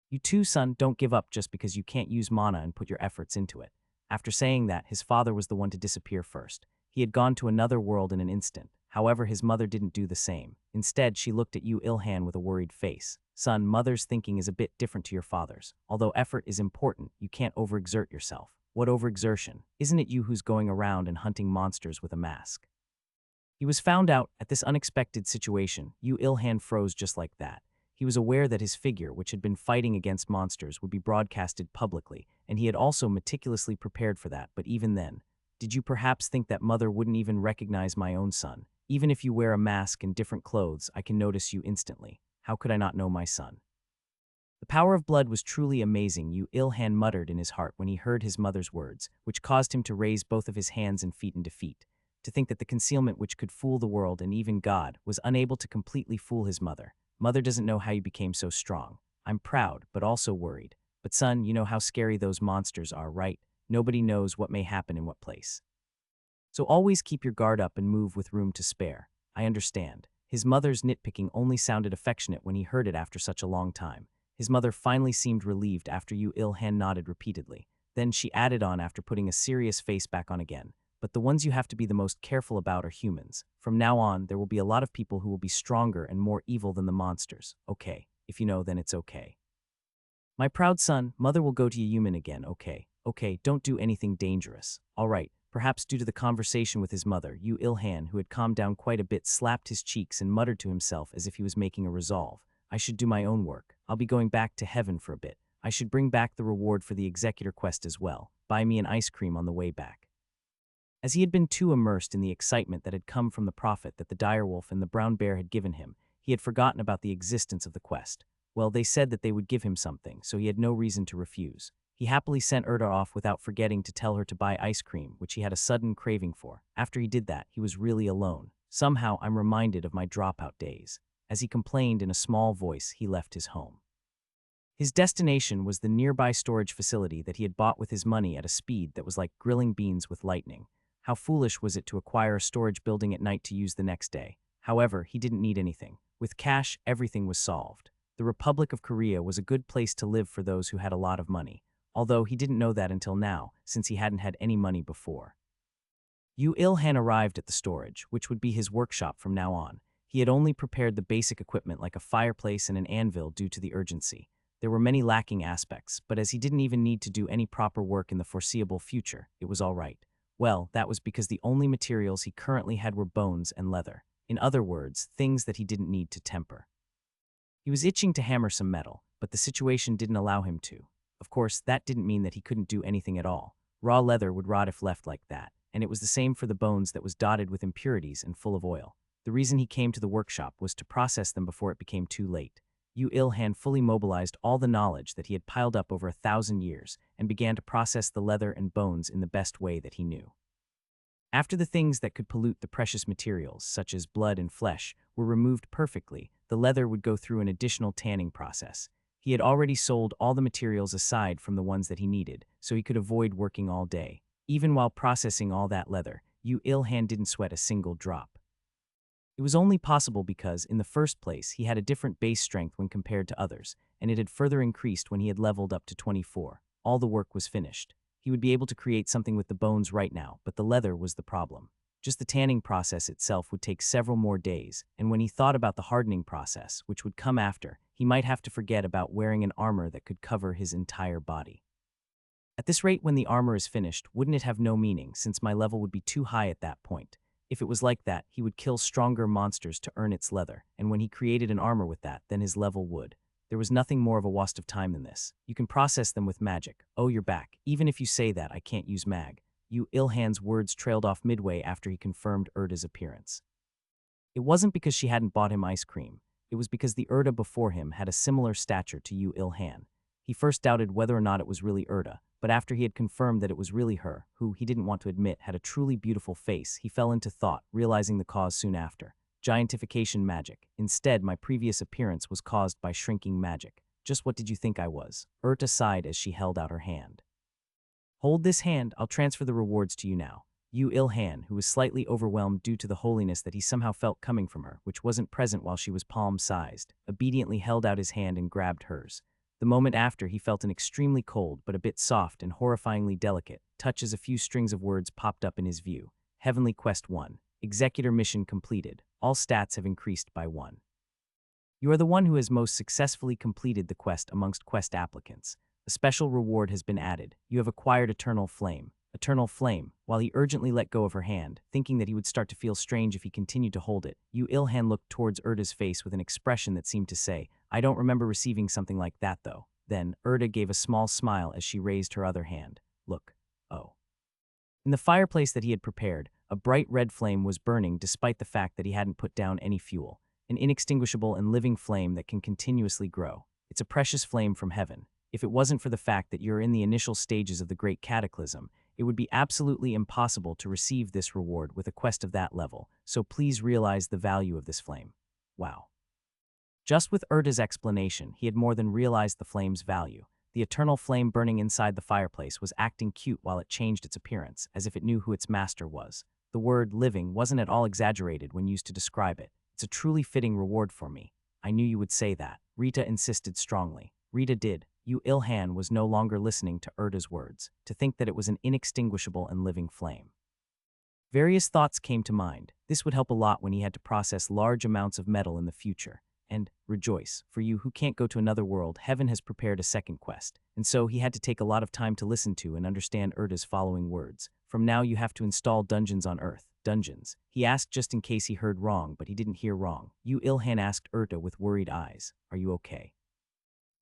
You too, son, don't give up just because you can't use mana and put your efforts into it. After saying that, his father was the one to disappear first. He had gone to another world in an instant. However, his mother didn't do the same. Instead, she looked at Yu Ilhan with a worried face. Son, mother's thinking is a bit different to your father's. Although effort is important, you can't overexert yourself. What overexertion? Isn't it you who's going around and hunting monsters with a mask? He was found out at this unexpected situation. Yu Ilhan froze just like that. He was aware that his figure, which had been fighting against monsters, would be broadcasted publicly, and he had also meticulously prepared for that, but even then, did you perhaps think that mother wouldn't even recognize my own son? Even if you wear a mask and different clothes, I can notice you instantly. How could I not know my son? The power of blood was truly amazing, Yu Ilhan muttered in his heart when he heard his mother's words, which caused him to raise both of his hands and feet in defeat. To think that the concealment which could fool the world and even God was unable to completely fool his mother. Mother doesn't know how you became so strong. I'm proud, but also worried. But son, you know how scary those monsters are, right? Nobody knows what may happen in what place. So always keep your guard up and move with room to spare. I understand. His mother's nitpicking only sounded affectionate when he heard it after such a long time. His mother finally seemed relieved after Yu Ilhan nodded repeatedly. Then she added on after putting a serious face back on again. But the ones you have to be the most careful about are humans. From now on, there will be a lot of people who will be stronger and more evil than the monsters. Okay, if you know, then it's okay. My proud son, mother will go to human again, okay? Okay, don't do anything dangerous. All right, perhaps due to the conversation with his mother, Yu Ilhan, who had calmed down quite a bit, slapped his cheeks and muttered to himself as if he was making a resolve. I should do my own work. I'll be going back to heaven for a bit. I should bring back the reward for the executor quest as well. Buy me an ice cream on the way back. As he had been too immersed in the excitement that had come from the profit that the direwolf and the brown bear had given him, he had forgotten about the existence of the quest. Well, they said that they would give him something, so he had no reason to refuse. He happily sent Erda off without forgetting to tell her to buy ice cream, which he had a sudden craving for. After he did that, he was really alone. Somehow, I'm reminded of my dropout days. As he complained in a small voice, he left his home. His destination was the nearby storage facility that he had bought with his money at a speed that was like grilling beans with lightning. How foolish was it to acquire a storage building at night to use the next day? However, he didn't need anything. With cash, everything was solved. The Republic of Korea was a good place to live for those who had a lot of money, although he didn't know that until now, since he hadn't had any money before. Yu Ilhan arrived at the storage, which would be his workshop from now on. He had only prepared the basic equipment like a fireplace and an anvil due to the urgency. There were many lacking aspects, but as he didn't even need to do any proper work in the foreseeable future, it was all right. Well, that was because the only materials he currently had were bones and leather. In other words, things that he didn't need to temper. He was itching to hammer some metal, but the situation didn't allow him to. Of course, that didn't mean that he couldn't do anything at all. Raw leather would rot if left like that, and it was the same for the bones that was dotted with impurities and full of oil. The reason he came to the workshop was to process them before it became too late. Yu Ilhan fully mobilized all the knowledge that he had piled up over 1,000 years and began to process the leather and bones in the best way that he knew. After the things that could pollute the precious materials, such as blood and flesh, were removed perfectly, the leather would go through an additional tanning process. He had already sold all the materials aside from the ones that he needed, so he could avoid working all day. Even while processing all that leather, Yu Ilhan didn't sweat a single drop. It was only possible because, in the first place, he had a different base strength when compared to others, and it had further increased when he had leveled up to 24. All the work was finished. He would be able to create something with the bones right now, but the leather was the problem. Just the tanning process itself would take several more days, and when he thought about the hardening process, which would come after, he might have to forget about wearing an armor that could cover his entire body. At this rate, when the armor is finished, wouldn't it have no meaning, since my level would be too high at that point? If it was like that, he would kill stronger monsters to earn its leather, and when he created an armor with that, then his level would. There was nothing more of a waste of time than this. You can process them with magic. Oh, you're back. Even if you say that, I can't use mag. Yu Ilhan's words trailed off midway after he confirmed Erda's appearance. It wasn't because she hadn't bought him ice cream. It was because the Erda before him had a similar stature to Yu Ilhan. He first doubted whether or not it was really Erda, but after he had confirmed that it was really her, who, he didn't want to admit, had a truly beautiful face, he fell into thought, realizing the cause soon after. Giantification magic. Instead, my previous appearance was caused by shrinking magic. Just what did you think I was? Erta sighed as she held out her hand. Hold this hand, I'll transfer the rewards to you now. Yu Ilhan, who was slightly overwhelmed due to the holiness that he somehow felt coming from her, which wasn't present while she was palm-sized, obediently held out his hand and grabbed hers. The moment after, he felt an extremely cold, but a bit soft and horrifyingly delicate touch as a few strings of words popped up in his view. Heavenly Quest 1. Executor mission completed. All stats have increased by 1. You are the one who has most successfully completed the quest amongst quest applicants. A special reward has been added. You have acquired Eternal Flame. Eternal Flame. While he urgently let go of her hand, thinking that he would start to feel strange if he continued to hold it, Yu Ilhan looked towards Erda's face with an expression that seemed to say, I don't remember receiving something like that though. Then, Erda gave a small smile as she raised her other hand. Look. Oh. In the fireplace that he had prepared, a bright red flame was burning despite the fact that he hadn't put down any fuel. An inextinguishable and living flame that can continuously grow. It's a precious flame from heaven. If it wasn't for the fact that you're in the initial stages of the Great Cataclysm, it would be absolutely impossible to receive this reward with a quest of that level, so please realize the value of this flame. Wow. Just with Erda's explanation, he had more than realized the flame's value. The eternal flame burning inside the fireplace was acting cute while it changed its appearance, as if it knew who its master was. The word living wasn't at all exaggerated when used to describe it. It's a truly fitting reward for me. I knew you would say that. Rita insisted strongly. Rita did. Yu Ilhan was no longer listening to Erda's words, to think that it was an inextinguishable and living flame. Various thoughts came to mind. This would help a lot when he had to process large amounts of metal in the future. And, rejoice, for you who can't go to another world, heaven has prepared a second quest. And so he had to take a lot of time to listen to and understand Erda's following words. From now you have to install dungeons on Earth. Dungeons. He asked just in case he heard wrong, but he didn't hear wrong. Yu Ilhan asked Erda with worried eyes. Are you okay?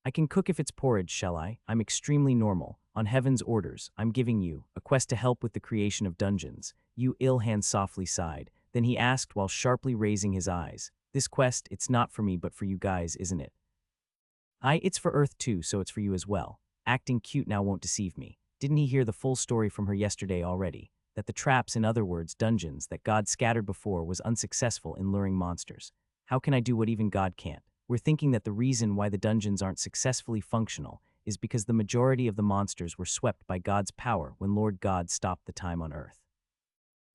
I can cook if it's porridge, shall I? I'm extremely normal. On heaven's orders, I'm giving you a quest to help with the creation of dungeons. Yu Ilhan softly sighed. Then he asked while sharply raising his eyes. This quest, it's not for me but for you guys, isn't it? It's for Earth too, so it's for you as well. Acting cute now won't deceive me. Didn't he hear the full story from her yesterday already? That the traps, in other words, dungeons, that God scattered before was unsuccessful in luring monsters. How can I do what even God can't? We're thinking that the reason why the dungeons aren't successfully functional is because the majority of the monsters were swept by God's power when Lord God stopped the time on Earth.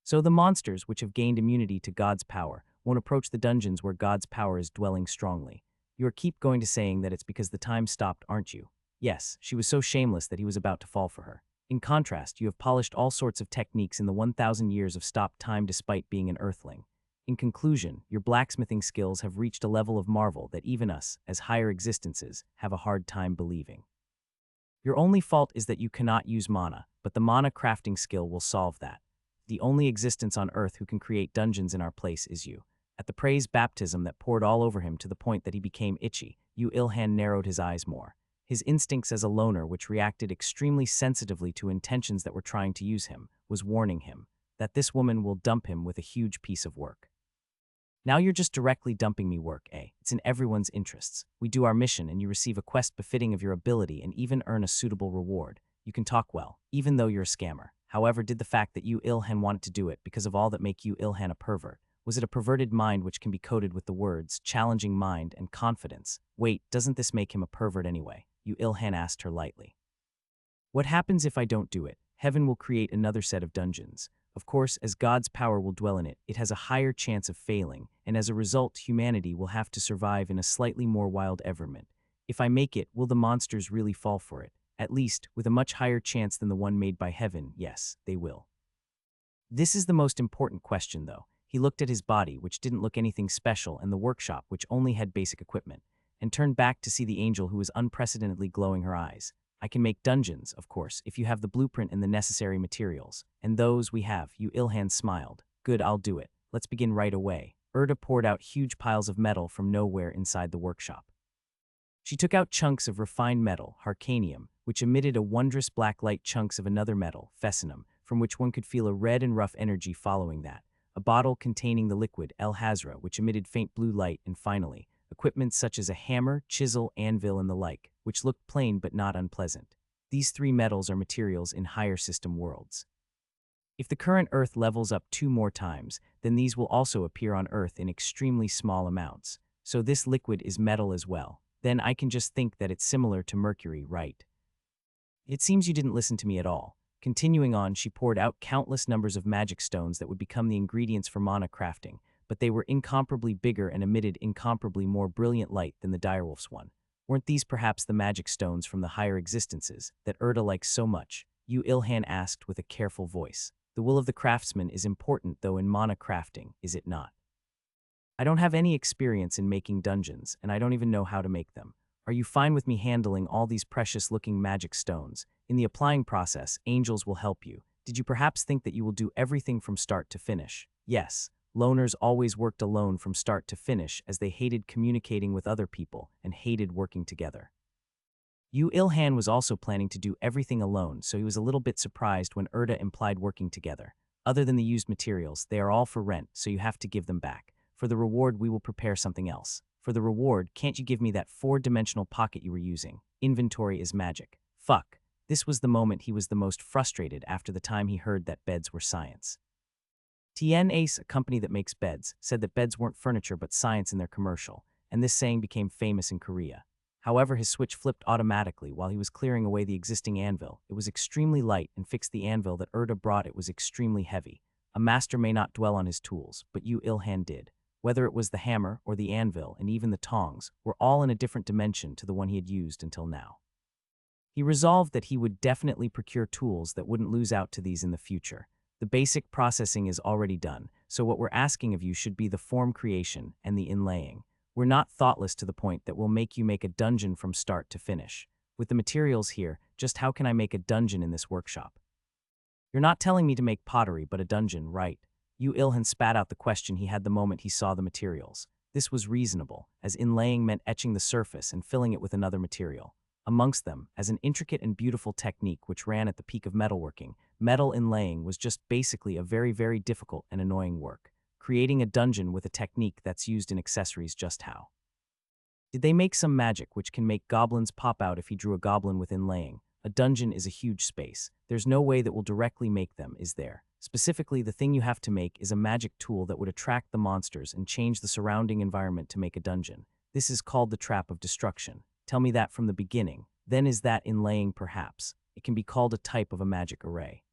So the monsters, which have gained immunity to God's power, won't approach the dungeons where God's power is dwelling strongly. You are keep going to saying that it's because the time stopped, aren't you? Yes, she was so shameless that he was about to fall for her. In contrast, you have polished all sorts of techniques in the 1,000 years of stopped time despite being an earthling. In conclusion, your blacksmithing skills have reached a level of marvel that even us, as higher existences, have a hard time believing. Your only fault is that you cannot use mana, but the mana crafting skill will solve that. The only existence on Earth who can create dungeons in our place is you. At the praise baptism that poured all over him to the point that he became itchy, Yu Ilhan narrowed his eyes more. His instincts as a loner, which reacted extremely sensitively to intentions that were trying to use him, was warning him that this woman will dump him with a huge piece of work. Now you're just directly dumping me work, eh? It's in everyone's interests. We do our mission and you receive a quest befitting of your ability and even earn a suitable reward. You can talk well, even though you're a scammer. However, did the fact that Yu Ilhan wanted to do it because of all that make Yu Ilhan a pervert? Was it a perverted mind which can be coded with the words challenging mind and confidence? Wait, doesn't this make him a pervert anyway? Yu Ilhan asked her lightly. What happens if I don't do it? Heaven will create another set of dungeons. Of course, as God's power will dwell in it, it has a higher chance of failing, and as a result, humanity will have to survive in a slightly more wild environment. If I make it, will the monsters really fall for it? At least, with a much higher chance than the one made by heaven, yes, they will. This is the most important question, though. He looked at his body, which didn't look anything special, and the workshop, which only had basic equipment, and turned back to see the angel who was unprecedentedly glowing her eyes. I can make dungeons, of course, if you have the blueprint and the necessary materials. And those we have, Yu Ilhan smiled. Good, I'll do it. Let's begin right away. Erda poured out huge piles of metal from nowhere inside the workshop. She took out chunks of refined metal, harcanium, which emitted a wondrous black light, chunks of another metal, fessinum, from which one could feel a red and rough energy following that, a bottle containing the liquid, El Hazra, which emitted faint blue light, and finally, equipment such as a hammer, chisel, anvil, and the like, which looked plain but not unpleasant. These three metals are materials in higher system worlds. If the current Earth levels up 2 more times, then these will also appear on Earth in extremely small amounts. So this liquid is metal as well. Then I can just think that it's similar to mercury, right? It seems you didn't listen to me at all. Continuing on, she poured out countless numbers of magic stones that would become the ingredients for mana crafting, but they were incomparably bigger and emitted incomparably more brilliant light than the direwolf's one. Weren't these perhaps the magic stones from the higher existences that Erda likes so much? Yu Ilhan asked with a careful voice. The will of the craftsman is important, though, in mana crafting, is it not? I don't have any experience in making dungeons, and I don't even know how to make them. Are you fine with me handling all these precious-looking magic stones? In the applying process, angels will help you. Did you perhaps think that you will do everything from start to finish? Yes. Loners always worked alone from start to finish, as they hated communicating with other people and hated working together. Yu Ilhan was also planning to do everything alone, so he was a little bit surprised when Erda implied working together. Other than the used materials, they are all for rent, so you have to give them back. For the reward, we will prepare something else. For the reward, can't you give me that 4-dimensional pocket you were using? Inventory is magic. Fuck. This was the moment he was the most frustrated after the time he heard that beds were science. Tien Ace, a company that makes beds, said that beds weren't furniture but science in their commercial, and this saying became famous in Korea. However, his switch flipped automatically while he was clearing away the existing anvil. It was extremely light and fixed the anvil that Erda brought. It was extremely heavy. A master may not dwell on his tools, but Yu Ilhan did. Whether it was the hammer or the anvil and even the tongs were all in a different dimension to the one he had used until now. He resolved that he would definitely procure tools that wouldn't lose out to these in the future. The basic processing is already done, so what we're asking of you should be the form creation and the inlaying. We're not thoughtless to the point that we'll make you make a dungeon from start to finish. With the materials here, just how can I make a dungeon in this workshop? You're not telling me to make pottery but a dungeon, right? Yu Ilhan spat out the question he had the moment he saw the materials. This was reasonable, as inlaying meant etching the surface and filling it with another material. Amongst them, as an intricate and beautiful technique which ran at the peak of metalworking, metal inlaying was just basically a very, very difficult and annoying work. Creating a dungeon with a technique that's used in accessories, just how? Did they make some magic which can make goblins pop out if he drew a goblin with inlaying? A dungeon is a huge space. There's no way that will directly make them, is there? Specifically, the thing you have to make is a magic tool that would attract the monsters and change the surrounding environment to make a dungeon. This is called the Trap of Destruction. Tell me that from the beginning. Then is that inlaying perhaps? It can be called a type of a magic array.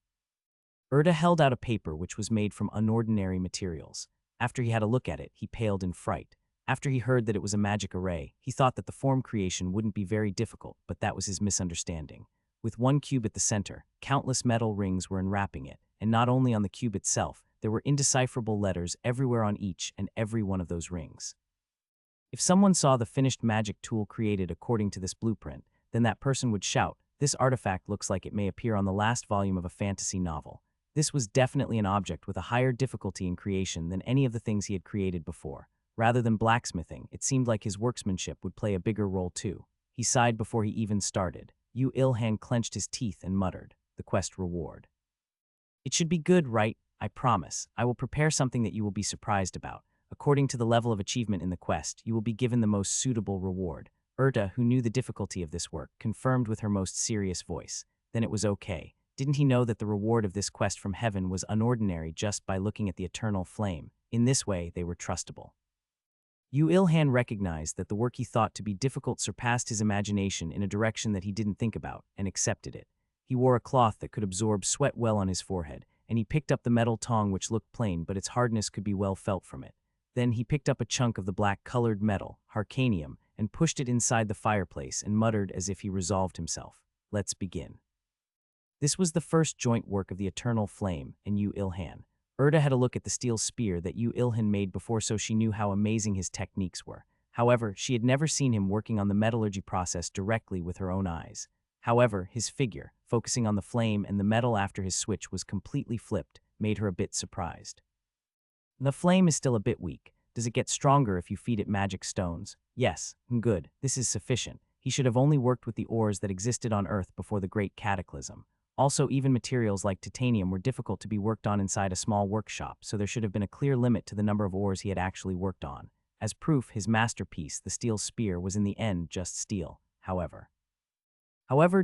Erda held out a paper which was made from unordinary materials. After he had a look at it, he paled in fright. After he heard that it was a magic array, he thought that the form creation wouldn't be very difficult, but that was his misunderstanding. With one cube at the center, countless metal rings were enwrapping it, and not only on the cube itself, there were indecipherable letters everywhere on each and every one of those rings. If someone saw the finished magic tool created according to this blueprint, then that person would shout, "This artifact looks like it may appear on the last volume of a fantasy novel. This was definitely an object with a higher difficulty in creation than any of the things he had created before. Rather than blacksmithing, it seemed like his workmanship would play a bigger role too. He sighed before he even started. Yu Ilhan clenched his teeth and muttered, "The quest reward. It should be good, right? I promise. I will prepare something that you will be surprised about. According to the level of achievement in the quest, you will be given the most suitable reward." Erta, who knew the difficulty of this work, confirmed with her most serious voice. Then it was okay. Didn't he know that the reward of this quest from heaven was unordinary just by looking at the eternal flame? In this way, they were trustable. Yu Ilhan recognized that the work he thought to be difficult surpassed his imagination in a direction that he didn't think about, and accepted it. He wore a cloth that could absorb sweat well on his forehead, and he picked up the metal tong which looked plain but its hardness could be well felt from it. Then he picked up a chunk of the black-colored metal, harcanium, and pushed it inside the fireplace and muttered as if he resolved himself. "Let's begin." This was the first joint work of the eternal flame and Yu Ilhan. Erta had a look at the steel spear that Yu Ilhan made before, so she knew how amazing his techniques were. However, she had never seen him working on the metallurgy process directly with her own eyes. However, his figure, focusing on the flame and the metal after his switch was completely flipped, made her a bit surprised. "The flame is still a bit weak. Does it get stronger if you feed it magic stones?" "Yes, good. This is sufficient. He should have only worked with the ores that existed on Earth before the Great Cataclysm. Also, even materials like titanium were difficult to be worked on inside a small workshop, so there should have been a clear limit to the number of ores he had actually worked on. As proof, his masterpiece, the steel spear, was in the end just steel, however.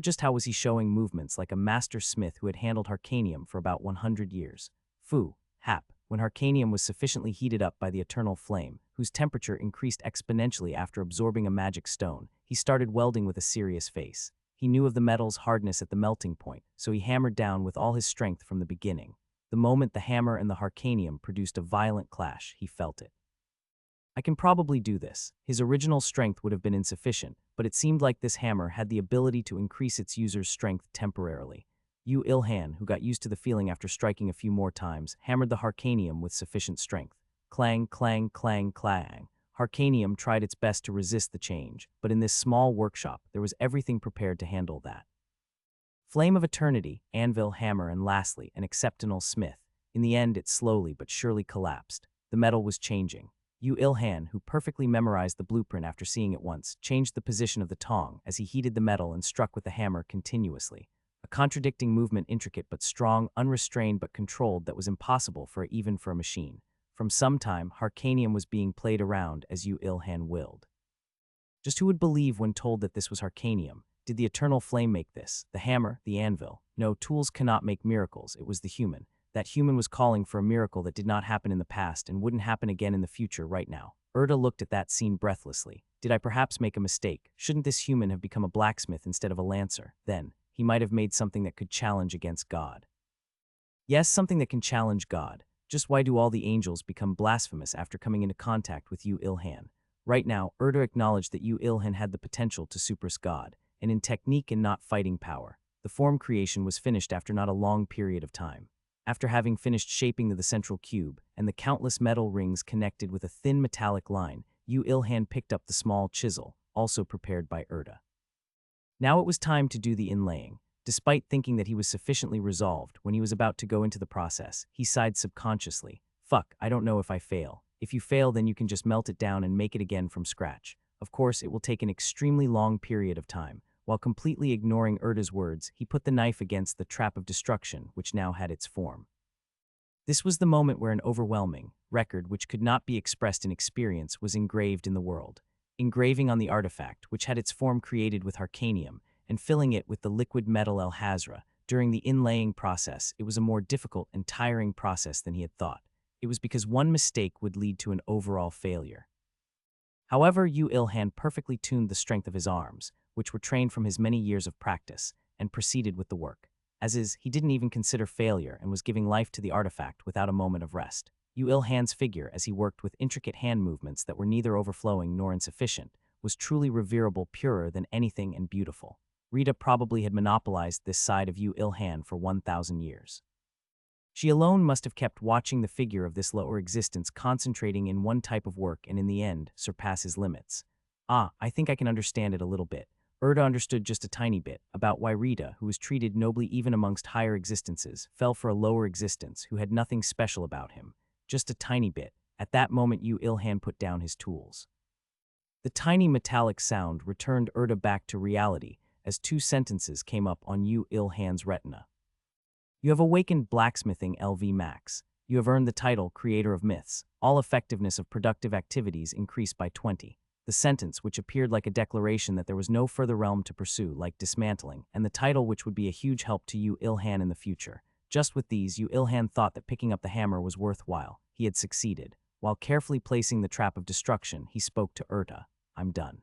Just how was he showing movements like a master smith who had handled harcanium for about 100 years? Fu, hap, when harcanium was sufficiently heated up by the eternal flame, whose temperature increased exponentially after absorbing a magic stone, he started welding with a serious face. He knew of the metal's hardness at the melting point, so he hammered down with all his strength from the beginning. The moment the hammer and the harcanium produced a violent clash, he felt it. "I can probably do this." His original strength would have been insufficient, but it seemed like this hammer had the ability to increase its user's strength temporarily. Yu Ilhan, who got used to the feeling after striking a few more times, hammered the harcanium with sufficient strength. Clang, clang, clang, clang. Harcanium tried its best to resist the change, but in this small workshop, there was everything prepared to handle that. Flame of eternity, anvil, hammer, and lastly, an exceptional smith. In the end, it slowly but surely collapsed. The metal was changing. Yu Ilhan, who perfectly memorized the blueprint after seeing it once, changed the position of the tong as he heated the metal and struck with the hammer continuously. A contradicting movement, intricate but strong, unrestrained but controlled, that was impossible even for a machine. From some time, harcanium was being played around as Yu Ilhan willed. Just who would believe when told that this was harcanium? Did the eternal flame make this? The hammer? The anvil? No, tools cannot make miracles. It was the human. That human was calling for a miracle that did not happen in the past and wouldn't happen again in the future right now. Erta looked at that scene breathlessly. Did I perhaps make a mistake? Shouldn't this human have become a blacksmith instead of a lancer? Then, he might have made something that could challenge against God. Yes, something that can challenge God. Just why do all the angels become blasphemous after coming into contact with Yu Ilhan? Right now, Erta acknowledged that Yu Ilhan had the potential to surpass God, and in technique and not fighting power. The form creation was finished after not a long period of time. After having finished shaping the central cube, and the countless metal rings connected with a thin metallic line, Yu Ilhan picked up the small chisel, also prepared by Erta. Now it was time to do the inlaying. Despite thinking that he was sufficiently resolved, when he was about to go into the process, he sighed subconsciously. "Fuck, I don't know if I fail. If you fail, then you can just melt it down and make it again from scratch. Of course, it will take an extremely long period of time." While completely ignoring Erta's words, he put the knife against the trap of destruction, which now had its form. This was the moment where an overwhelming record, which could not be expressed in experience, was engraved in the world. Engraving on the artifact, which had its form created with harcanium, and filling it with the liquid metal El Hazra. During the inlaying process, it was a more difficult and tiring process than he had thought. It was because one mistake would lead to an overall failure. However, Yu Ilhan perfectly tuned the strength of his arms, which were trained from his many years of practice, and proceeded with the work. As is, he didn't even consider failure and was giving life to the artifact without a moment of rest. Yu Ilhan's figure, as he worked with intricate hand movements that were neither overflowing nor insufficient, was truly reverable, purer than anything, and beautiful. Rita probably had monopolized this side of Yu Ilhan for 1,000 years. She alone must have kept watching the figure of this lower existence, concentrating in one type of work and in the end surpass his limits. "Ah, I think I can understand it a little bit. Erda understood just a tiny bit about why Rita, who was treated nobly even amongst higher existences, fell for a lower existence who had nothing special about him. Just a tiny bit. At that moment, Yu Ilhan put down his tools. The tiny metallic sound returned Erda back to reality as two sentences came up on Yu Ilhan's retina. You have awakened blacksmithing LV Max. You have earned the title Creator of Myths. All effectiveness of productive activities increased by 20. The sentence, which appeared like a declaration that there was no further realm to pursue, like dismantling, and the title which would be a huge help to Yu Ilhan in the future. Just with these, Yu Ilhan thought that picking up the hammer was worthwhile. He had succeeded. While carefully placing the trap of destruction, he spoke to Erta. I'm done.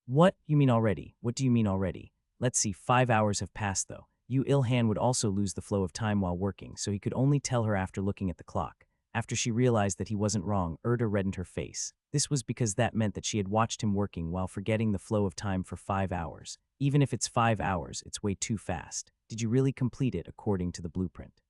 What? You mean already? What do you mean already? Let's see, 5 hours have passed though. Yu Ilhan would also lose the flow of time while working, so he could only tell her after looking at the clock. After she realized that he wasn't wrong, Erta reddened her face. This was because that meant that she had watched him working while forgetting the flow of time for 5 hours. Even if it's 5 hours, it's way too fast. Did you really complete it according to the blueprint?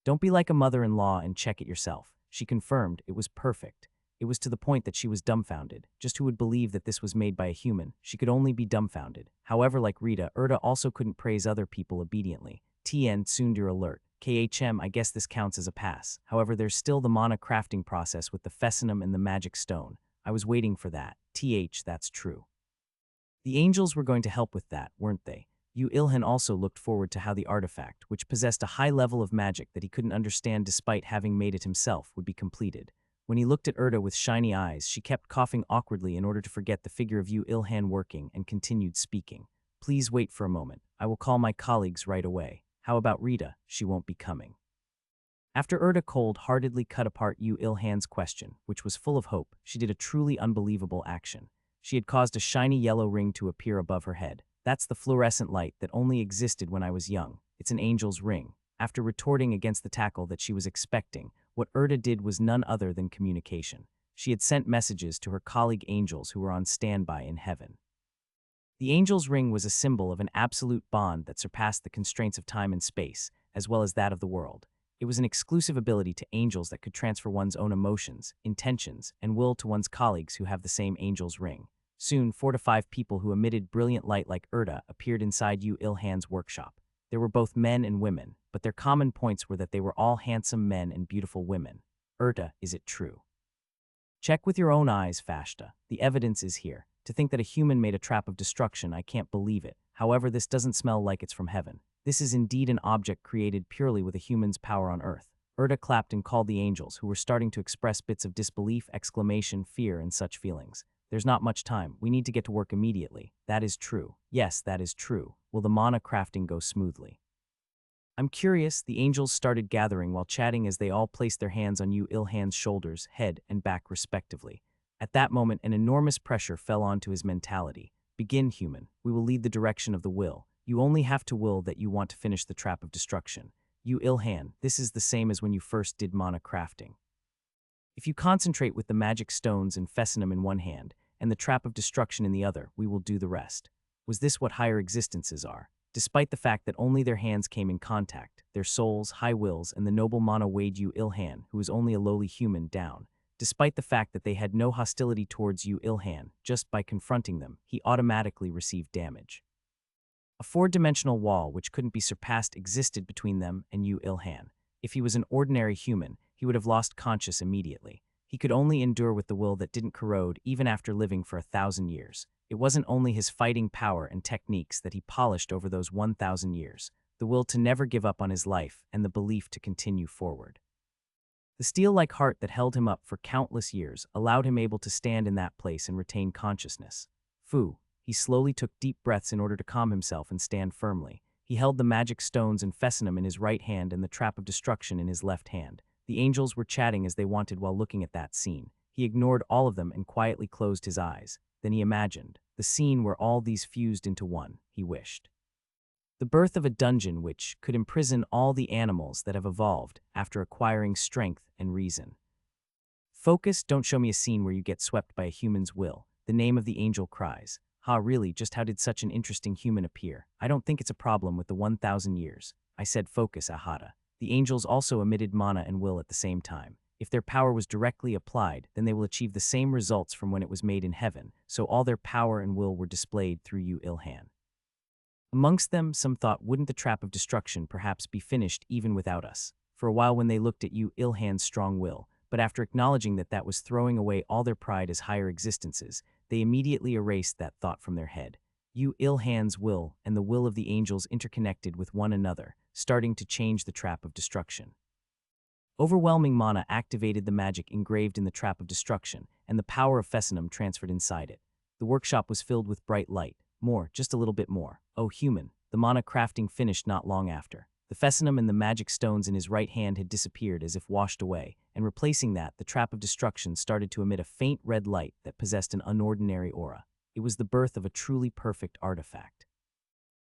Don't be like a mother-in-law and check it yourself. She confirmed it was perfect. It was to the point that she was dumbfounded. Just who would believe that this was made by a human? She could only be dumbfounded. However, like Rita, Erta also couldn't praise other people obediently. TN Tsundir alert. KHM, I guess this counts as a pass. However, there's still the mana crafting process with the Fessinum and the magic stone. I was waiting for that. That's true. The angels were going to help with that, weren't they? Yu Ilhan also looked forward to how the artifact, which possessed a high level of magic that he couldn't understand despite having made it himself, would be completed. When he looked at Erta with shiny eyes, she kept coughing awkwardly in order to forget the figure of Yu Ilhan working and continued speaking. Please wait for a moment. I will call my colleagues right away. How about Rita? She won't be coming. After Erta cold-heartedly cut apart Yu Ilhan's question, which was full of hope, she did a truly unbelievable action. She had caused a shiny yellow ring to appear above her head. That's the fluorescent light that only existed when I was young. It's an angel's ring. After retorting against the tackle that she was expecting, what Erta did was none other than communication. She had sent messages to her colleague angels who were on standby in heaven. The angel's ring was a symbol of an absolute bond that surpassed the constraints of time and space, as well as that of the world. It was an exclusive ability to angels that could transfer one's own emotions, intentions, and will to one's colleagues who have the same angel's ring. Soon, 4 to 5 people who emitted brilliant light like Erta appeared inside Yu Ilhan's workshop. There were both men and women, but their common points were that they were all handsome men and beautiful women. Erta, is it true? Check with your own eyes, Fashta. The evidence is here. To think that a human made a trap of destruction, I can't believe it. However, this doesn't smell like it's from heaven. This is indeed an object created purely with a human's power on earth. Erta clapped and called the angels, who were starting to express bits of disbelief, exclamation, fear, and such feelings. There's not much time. We need to get to work immediately. That is true. Yes, that is true. Will the mana crafting go smoothly? I'm curious. The angels started gathering while chatting as they all placed their hands on Yu Ilhan's shoulders, head, and back respectively. At that moment, an enormous pressure fell onto his mentality. Begin, human. We will lead the direction of the will. You only have to will that you want to finish the trap of destruction. Yu Ilhan, this is the same as when you first did mana crafting. If you concentrate with the magic stones and Fessinum in one hand, and the trap of destruction in the other, we will do the rest. Was this what higher existences are? Despite the fact that only their hands came in contact, their souls, high wills, and the noble mana weighed Yu Ilhan, who was only a lowly human, down. Despite the fact that they had no hostility towards Yu Ilhan, just by confronting them, he automatically received damage. A 4-dimensional wall which couldn't be surpassed existed between them and Yu Ilhan. If he was an ordinary human, he would have lost conscience immediately. He could only endure with the will that didn't corrode even after living for 1,000 years. It wasn't only his fighting power and techniques that he polished over those 1,000 years, the will to never give up on his life and the belief to continue forward. The steel-like heart that held him up for countless years allowed him able to stand in that place and retain consciousness. Fu. He slowly took deep breaths in order to calm himself and stand firmly. He held the magic stones and Fessinum in his right hand and the trap of destruction in his left hand. The angels were chatting as they wanted while looking at that scene. He ignored all of them and quietly closed his eyes. Then he imagined the scene where all these fused into one. He wished. The birth of a dungeon which could imprison all the animals that have evolved after acquiring strength and reason. Focus, don't show me a scene where you get swept by a human's will. The name of the angel cries. Ha, really, just how did such an interesting human appear? I don't think it's a problem with the 1,000 years. I said focus, Ahata. The angels also emitted mana and will at the same time. If their power was directly applied, then they will achieve the same results from when it was made in heaven, so all their power and will were displayed through Yu Ilhan. Amongst them, some thought, wouldn't the trap of destruction perhaps be finished even without us? For a while when they looked at Yu Ilhan's strong will, but after acknowledging that that was throwing away all their pride as higher existences, they immediately erased that thought from their head. Yu Ilhan's will and the will of the angels interconnected with one another, starting to change the trap of destruction. Overwhelming mana activated the magic engraved in the trap of destruction, and the power of Fessenum transferred inside it. The workshop was filled with bright light. More, just a little bit more. Oh, human. The mana crafting finished not long after. The Fessenum and the magic stones in his right hand had disappeared as if washed away, and replacing that, the trap of destruction started to emit a faint red light that possessed an unordinary aura. It was the birth of a truly perfect artifact.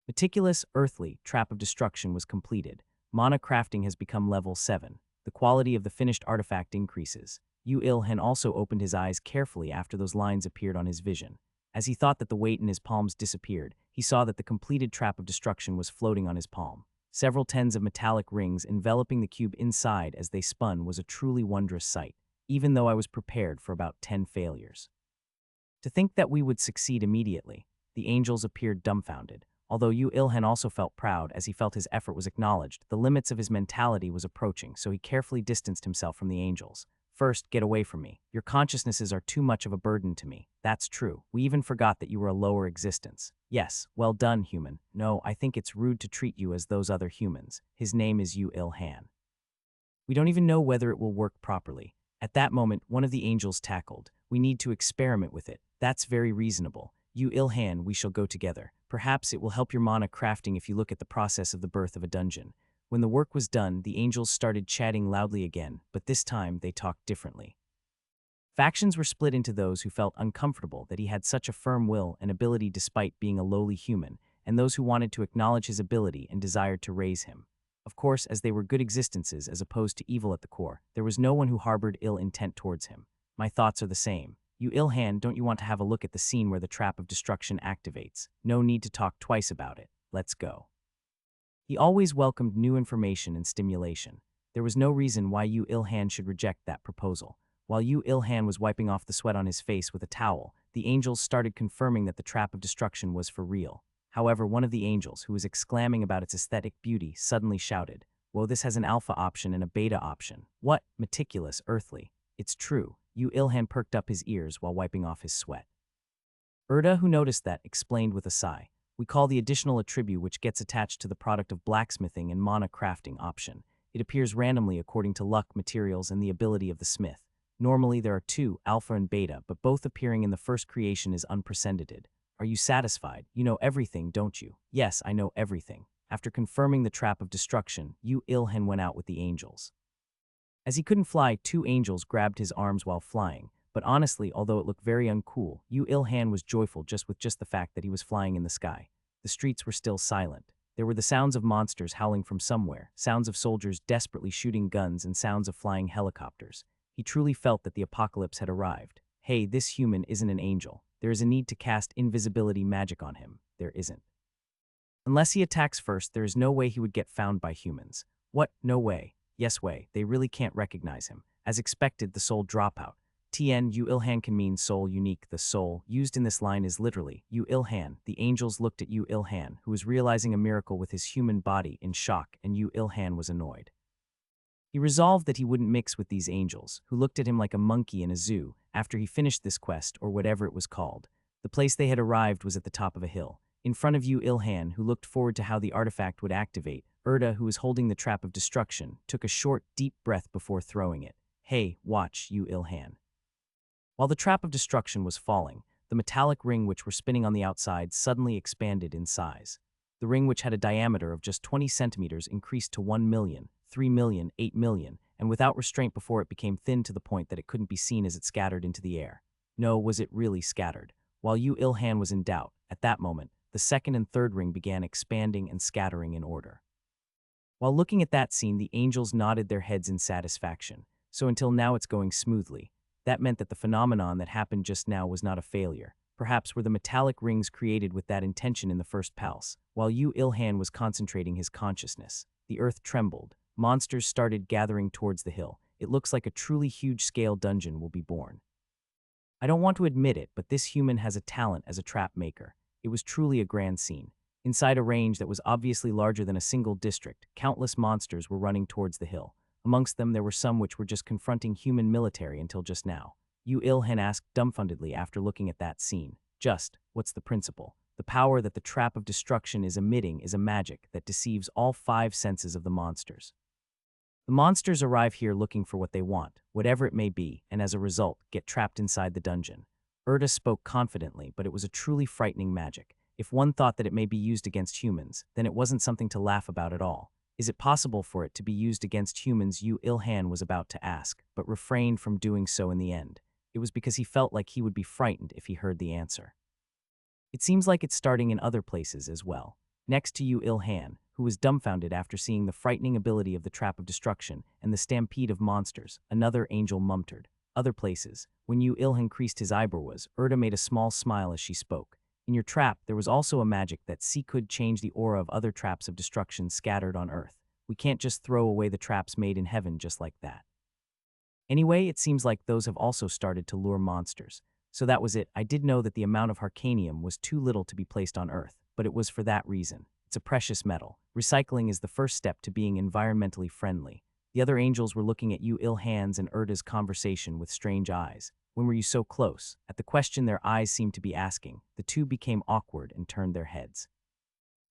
Meticulous, earthly trap of destruction was completed. Mana crafting has become level 7. The quality of the finished artifact increases. Yu Ilhan also opened his eyes carefully after those lines appeared on his vision. As he thought that the weight in his palms disappeared, he saw that the completed trap of destruction was floating on his palm. Several tens of metallic rings enveloping the cube inside as they spun was a truly wondrous sight, even though I was prepared for about 10 failures. To think that we would succeed immediately, the angels appeared dumbfounded. Although Yu Ilhan also felt proud as he felt his effort was acknowledged, the limits of his mentality was approaching, so he carefully distanced himself from the angels. First, get away from me. Your consciousnesses are too much of a burden to me. That's true. We even forgot that you were a lower existence. Yes, well done, human. No, I think it's rude to treat you as those other humans. His name is Yu Ilhan. We don't even know whether it will work properly. At that moment, one of the angels tackled. We need to experiment with it. That's very reasonable. Yu Ilhan, we shall go together. Perhaps it will help your mana crafting if you look at the process of the birth of a dungeon. When the work was done, the angels started chatting loudly again, but this time they talked differently. Factions were split into those who felt uncomfortable that he had such a firm will and ability despite being a lowly human, and those who wanted to acknowledge his ability and desired to raise him. Of course, as they were good existences as opposed to evil at the core, there was no one who harbored ill intent towards him. My thoughts are the same. Yu Ilhan, don't you want to have a look at the scene where the trap of destruction activates? No need to talk twice about it. Let's go. He always welcomed new information and stimulation. There was no reason why Yu Ilhan should reject that proposal. While Yu Ilhan was wiping off the sweat on his face with a towel, the angels started confirming that the trap of destruction was for real. However, one of the angels, who was exclaiming about its aesthetic beauty, suddenly shouted, "Whoa, this has an alpha option and a beta option." What? Meticulous, earthly. It's true. Yu Ilhan perked up his ears while wiping off his sweat. Erda, who noticed that, explained with a sigh. We call the additional attribute which gets attached to the product of blacksmithing and mana crafting option. It appears randomly according to luck, materials, and the ability of the smith. Normally there are 2, alpha and beta, but both appearing in the first creation is unprecedented. Are you satisfied? You know everything, don't you? Yes, I know everything. After confirming the trap of destruction, Yu Ilhan went out with the angels. As he couldn't fly, 2 angels grabbed his arms while flying. But honestly, although it looked very uncool, Yu Ilhan was joyful just with the fact that he was flying in the sky. The streets were still silent. There were the sounds of monsters howling from somewhere, sounds of soldiers desperately shooting guns, and sounds of flying helicopters. He truly felt that the apocalypse had arrived. Hey, this human isn't an angel. There is a need to cast invisibility magic on him. There isn't. Unless he attacks first, there is no way he would get found by humans. What? No way. Yes way. They really can't recognize him. As expected, the soul dropout. Tn Yu Ilhan can mean soul unique. The soul used in this line is literally Yu Ilhan. The angels looked at Yu Ilhan, who was realizing a miracle with his human body, in shock, and Yu Ilhan was annoyed. He resolved that he wouldn't mix with these angels, who looked at him like a monkey in a zoo, after he finished this quest, or whatever it was called. The place they had arrived was at the top of a hill. In front of Yu Ilhan, who looked forward to how the artifact would activate, Erda, who was holding the trap of destruction, took a short, deep breath before throwing it. Hey, watch, Yu Ilhan. While the trap of destruction was falling, the metallic ring which were spinning on the outside suddenly expanded in size. The ring, which had a diameter of just 20 centimeters, increased to 1 million, 3 million, 8 million, and without restraint before it became thin to the point that it couldn't be seen as it scattered into the air. No, was it really scattered? While Yu Ilhan was in doubt, at that moment, the second and third ring began expanding and scattering in order. While looking at that scene, the angels nodded their heads in satisfaction. So until now it's going smoothly. That meant that the phenomenon that happened just now was not a failure. Perhaps were the metallic rings created with that intention in the first pulse. While Yu Ilhan was concentrating his consciousness, the earth trembled. Monsters started gathering towards the hill. it looks like a truly huge-scale dungeon will be born. I don't want to admit it, but this human has a talent as a trap maker. It was truly a grand scene. Inside a range that was obviously larger than a single district, countless monsters were running towards the hill. Amongst them, there were some which were just confronting human military until just now. Yu Ilhan asked dumbfoundedly after looking at that scene. Just, what's the principle? The power that the trap of destruction is emitting is a magic that deceives all 5 senses of the monsters. The monsters arrive here looking for what they want, whatever it may be, and as a result, get trapped inside the dungeon. Erda spoke confidently, but it was a truly frightening magic. If one thought that it may be used against humans, then it wasn't something to laugh about at all. Is it possible for it to be used against humans? Yu Ilhan was about to ask, but refrained from doing so in the end. It was because he felt like he would be frightened if he heard the answer. It seems like it's starting in other places as well. Next to Yu Ilhan, who was dumbfounded after seeing the frightening ability of the trap of destruction and the stampede of monsters, another angel mumbled. Other places. When Yu Ilhan creased his eyebrows, Erda made a small smile as she spoke. In your trap, there was also a magic that could change the aura of other traps of destruction scattered on Earth. We can't just throw away the traps made in heaven just like that. Anyway, it seems like those have also started to lure monsters. So that was it. I did know that the amount of harcanium was too little to be placed on Earth, but it was for that reason. It's a precious metal. Recycling is the first step to being environmentally friendly. The other angels were looking at Yu Ilhan's and Erda's conversation with strange eyes. When were you so close? At the question their eyes seemed to be asking, the two became awkward and turned their heads.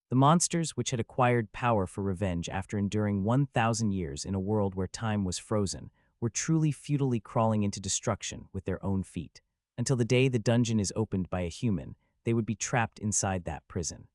The monsters, which had acquired power for revenge after enduring 1,000 years in a world where time was frozen, were truly futilely crawling into destruction with their own feet. Until the day the dungeon is opened by a human, they would be trapped inside that prison.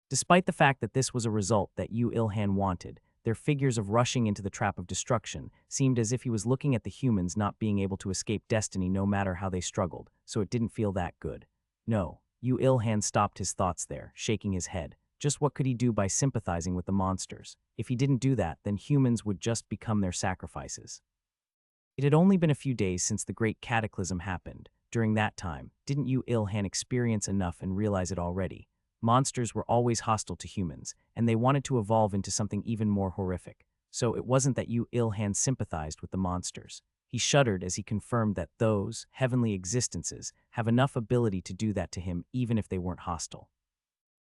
Despite the fact that this was a result that Yu Ilhan wanted, their figures of rushing into the trap of destruction seemed as if he was looking at the humans not being able to escape destiny no matter how they struggled, so it didn't feel that good. No, Yu Ilhan stopped his thoughts there, shaking his head. Just what could he do by sympathizing with the monsters? If he didn't do that, then humans would just become their sacrifices. It had only been a few days since the great cataclysm happened. During that time, didn't Yu Ilhan experience enough and realize it already? Monsters were always hostile to humans, and they wanted to evolve into something even more horrific. So it wasn't that Yu Ilhan sympathized with the monsters. He shuddered as he confirmed that those heavenly existences have enough ability to do that to him even if they weren't hostile.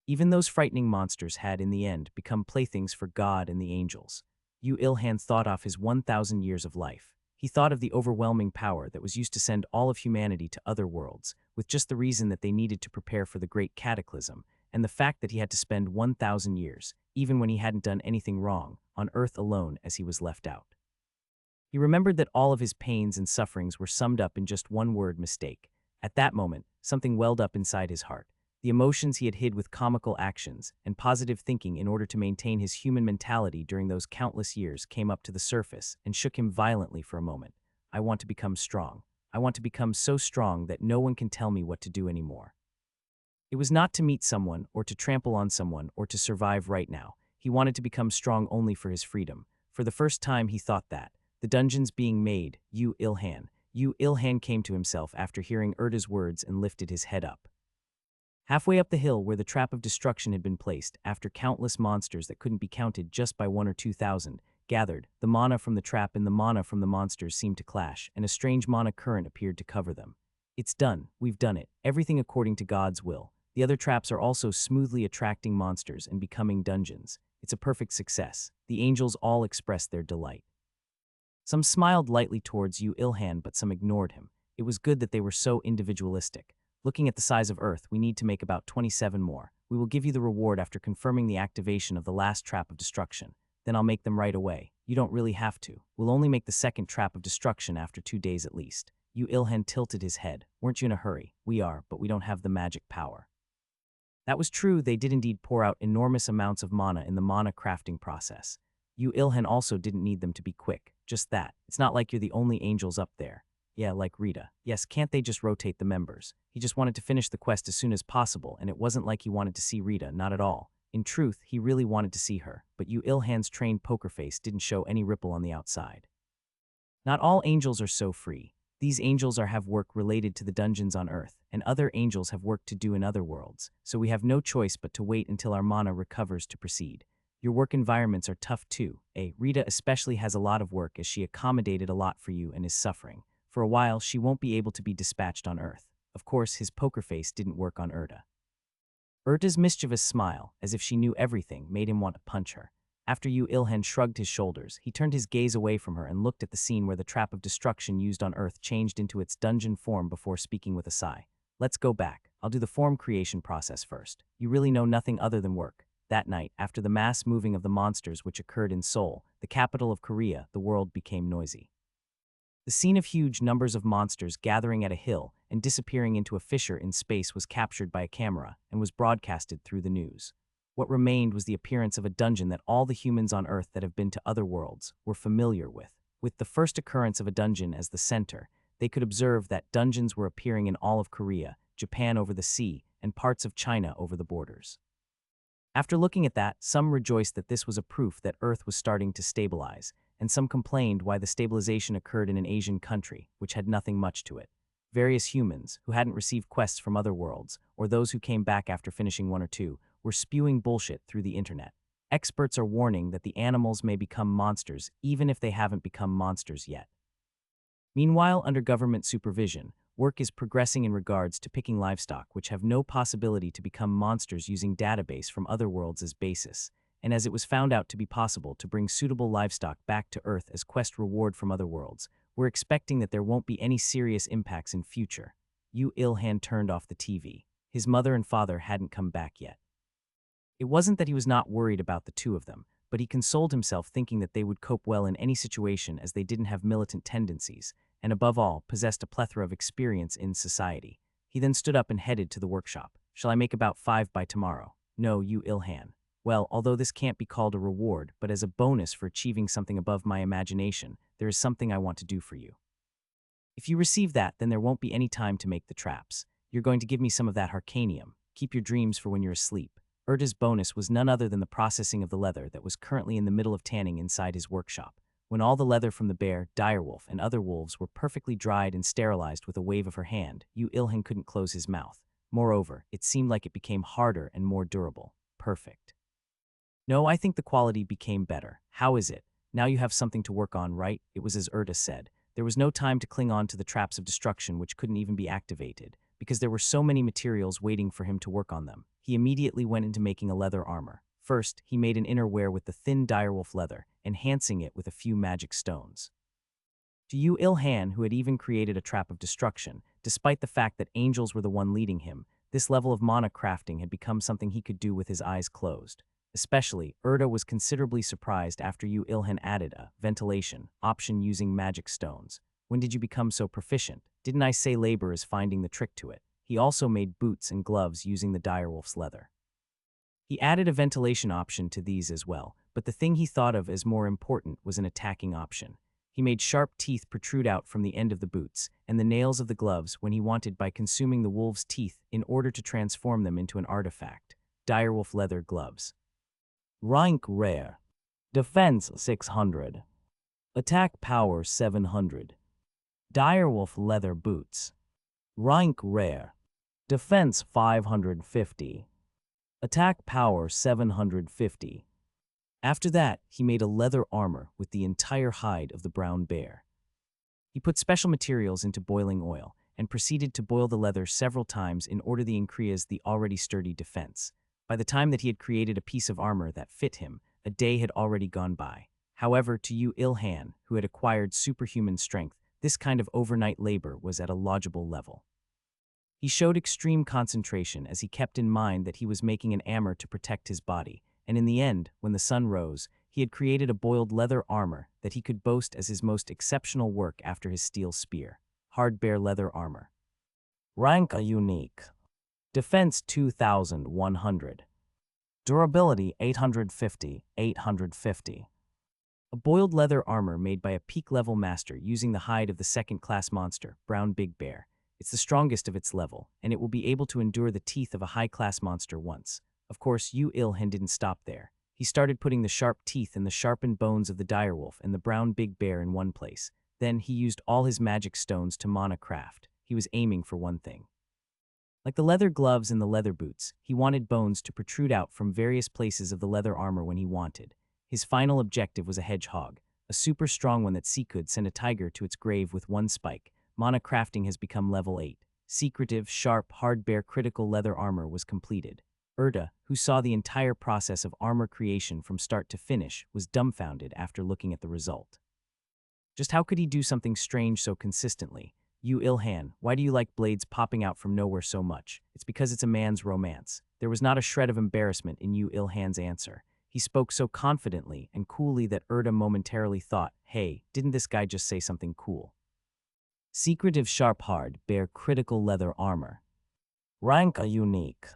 Even those frightening monsters had, in the end, become playthings for God and the angels. Yu Ilhan thought of his 1,000 years of life. He thought of the overwhelming power that was used to send all of humanity to other worlds, with just the reason that they needed to prepare for the great cataclysm, and the fact that he had to spend 1,000 years, even when he hadn't done anything wrong, on Earth alone as he was left out. He remembered that all of his pains and sufferings were summed up in just one word: mistake. At that moment, something welled up inside his heart. The emotions he had hid with comical actions and positive thinking in order to maintain his human mentality during those countless years came up to the surface and shook him violently for a moment. I want to become strong. I want to become so strong that no one can tell me what to do anymore. It was not to meet someone or to trample on someone or to survive right now. He wanted to become strong only for his freedom. For the first time he thought that. The dungeons being made, Yu Ilhan. Yu Ilhan came to himself after hearing Erda's words and lifted his head up. Halfway up the hill where the trap of destruction had been placed, after countless monsters that couldn't be counted just by 1,000 or 2,000, gathered, the mana from the trap and the mana from the monsters seemed to clash, and a strange mana current appeared to cover them. It's done. We've done it. Everything according to God's will. The other traps are also smoothly attracting monsters and becoming dungeons. It's a perfect success. The angels all expressed their delight. Some smiled lightly towards Yu Ilhan, but some ignored him. It was good that they were so individualistic. Looking at the size of Earth, we need to make about 27 more. We will give you the reward after confirming the activation of the last trap of destruction. Then I'll make them right away. You don't really have to. We'll only make the second trap of destruction after 2 days at least. Yu Ilhan tilted his head. Weren't you in a hurry? We are, but we don't have the magic power. That was true. They did indeed pour out enormous amounts of mana in the mana crafting process. Yu Ilhan also didn't need them to be quick. Just that. It's not like you're the only angels up there. Yeah, like Rita. Yes, can't they just rotate the members? He just wanted to finish the quest as soon as possible, and it wasn't like he wanted to see Rita, not at all. In truth, he really wanted to see her, but Yu Ilhan's trained poker face didn't show any ripple on the outside. Not all angels are so free. These angels have work related to the dungeons on Earth, and other angels have work to do in other worlds, so we have no choice but to wait until our mana recovers to proceed. Your work environments are tough too. Rita especially has a lot of work as she accommodated a lot for you and is suffering. For a while, she won't be able to be dispatched on Earth. Of course, his poker face didn't work on Erta. Erta's mischievous smile, as if she knew everything, made him want to punch her. After Yu Ilhan shrugged his shoulders, he turned his gaze away from her and looked at the scene where the trap of destruction used on Earth changed into its dungeon form before speaking with a sigh. Let's go back. I'll do the form creation process first. You really know nothing other than work. That night, after the mass moving of the monsters which occurred in Seoul, the capital of Korea, the world became noisy. The scene of huge numbers of monsters gathering at a hill and disappearing into a fissure in space was captured by a camera and was broadcasted through the news. What remained was the appearance of a dungeon that all the humans on Earth that have been to other worlds were familiar with. With the first occurrence of a dungeon as the center, they could observe that dungeons were appearing in all of Korea, Japan over the sea, and parts of China over the borders. After looking at that, some rejoiced that this was a proof that Earth was starting to stabilize, and some complained why the stabilization occurred in an Asian country, which had nothing much to it. Various humans, who hadn't received quests from other worlds, or those who came back after finishing one or two, were spewing bullshit through the internet. Experts are warning that the animals may become monsters even if they haven't become monsters yet. Meanwhile, under government supervision, work is progressing in regards to picking livestock which have no possibility to become monsters using database from other worlds as basis, and as it was found out to be possible to bring suitable livestock back to Earth as quest reward from other worlds, we're expecting that there won't be any serious impacts in future. Yu Ilhan turned off the TV. His mother and father hadn't come back yet. It wasn't that he was not worried about the two of them, but he consoled himself thinking that they would cope well in any situation as they didn't have militant tendencies, and above all, possessed a plethora of experience in society. He then stood up and headed to the workshop. Shall I make about 5 by tomorrow? No, Yu Ilhan. Well, although this can't be called a reward, but as a bonus for achieving something above my imagination, there is something I want to do for you. If you receive that, then there won't be any time to make the traps. You're going to give me some of that harcanium. Keep your dreams for when you're asleep. Erta's bonus was none other than the processing of the leather that was currently in the middle of tanning inside his workshop. When all the leather from the bear, direwolf, and other wolves were perfectly dried and sterilized with a wave of her hand, Yu Ilhan couldn't close his mouth. Moreover, it seemed like it became harder and more durable. Perfect. No, I think the quality became better. How is it? Now you have something to work on, right? It was as Erta said. There was no time to cling on to the traps of destruction which couldn't even be activated, because there were so many materials waiting for him to work on them. He immediately went into making a leather armor. First, he made an inner wear with the thin direwolf leather, enhancing it with a few magic stones. To Yu Ilhan, who had even created a trap of destruction, despite the fact that angels were the one leading him, this level of mana crafting had become something he could do with his eyes closed. Especially, Erta was considerably surprised after Yu Ilhan added a ventilation option using magic stones. When did you become so proficient? Didn't I say labor is finding the trick to it? He also made boots and gloves using the direwolf's leather. He added a ventilation option to these as well, but the thing he thought of as more important was an attacking option. He made sharp teeth protrude out from the end of the boots and the nails of the gloves when he wanted by consuming the wolf's teeth in order to transform them into an artifact. Direwolf leather gloves. Rank Rare. Defense 600. Attack Power 700. Direwolf leather boots. Rank Rare. Defense 550. Attack Power 750. After that, he made a leather armor with the entire hide of the brown bear. He put special materials into boiling oil and proceeded to boil the leather several times in order to increase the already sturdy defense. By the time that he had created a piece of armor that fit him, a day had already gone by. However, to Yu Ilhan, who had acquired superhuman strength, this kind of overnight labor was at a logical level. He showed extreme concentration as he kept in mind that he was making an armor to protect his body, and in the end, when the sun rose, he had created a boiled leather armor that he could boast as his most exceptional work after his steel spear. Hard bear leather armor. Rank a unique. Defense 2100. Durability 850, 850. A boiled leather armor made by a peak-level master using the hide of the second-class monster, Brown Big Bear. It's the strongest of its level, and it will be able to endure the teeth of a high-class monster once. Of course, Yu Ilhan didn't stop there. He started putting the sharp teeth and the sharpened bones of the direwolf and the Brown Big Bear in one place. Then he used all his magic stones to mana craft. He was aiming for one thing. Like the leather gloves and the leather boots, he wanted bones to protrude out from various places of the leather armor when he wanted. His final objective was a hedgehog, a super strong one that could send a tiger to its grave with one spike. Mana crafting has become level 8. Secretive, sharp, hard bear critical leather armor was completed. Erda, who saw the entire process of armor creation from start to finish, was dumbfounded after looking at the result. Just how could he do something strange so consistently? You Ilhan, why do you like blades popping out from nowhere so much? It's because it's a man's romance. There was not a shred of embarrassment in you Ilhan's answer. He spoke so confidently and coolly that Erda momentarily thought, hey, didn't this guy just say something cool? Secretive sharp hard bear critical leather armor. Rank a unique.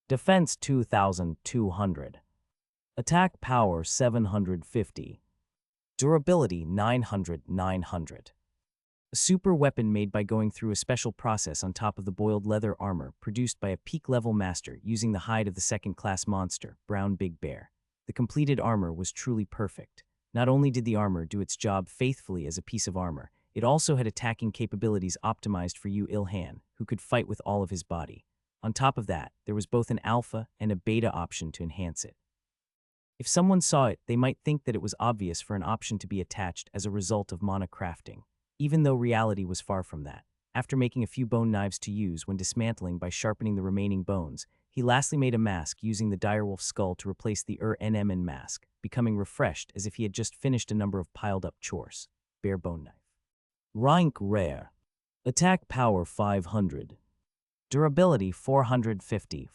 Defense 2200. Attack power 750. Durability 900. A super weapon made by going through a special process on top of the boiled leather armor produced by a peak-level master using the hide of the second-class monster, Brown Big Bear. The completed armor was truly perfect. Not only did the armor do its job faithfully as a piece of armor, it also had attacking capabilities optimized for Yu Ilhan, who could fight with all of his body. On top of that, there was both an alpha and a beta option to enhance it. If someone saw it, they might think that it was obvious for an option to be attached as a result of mana crafting, even though reality was far from that. After making a few bone knives to use when dismantling by sharpening the remaining bones, he lastly made a mask using the direwolf skull to replace the NMN mask, becoming refreshed as if he had just finished a number of piled-up chores. Bare bone knife. Rank rare. Attack power 500. Durability 450.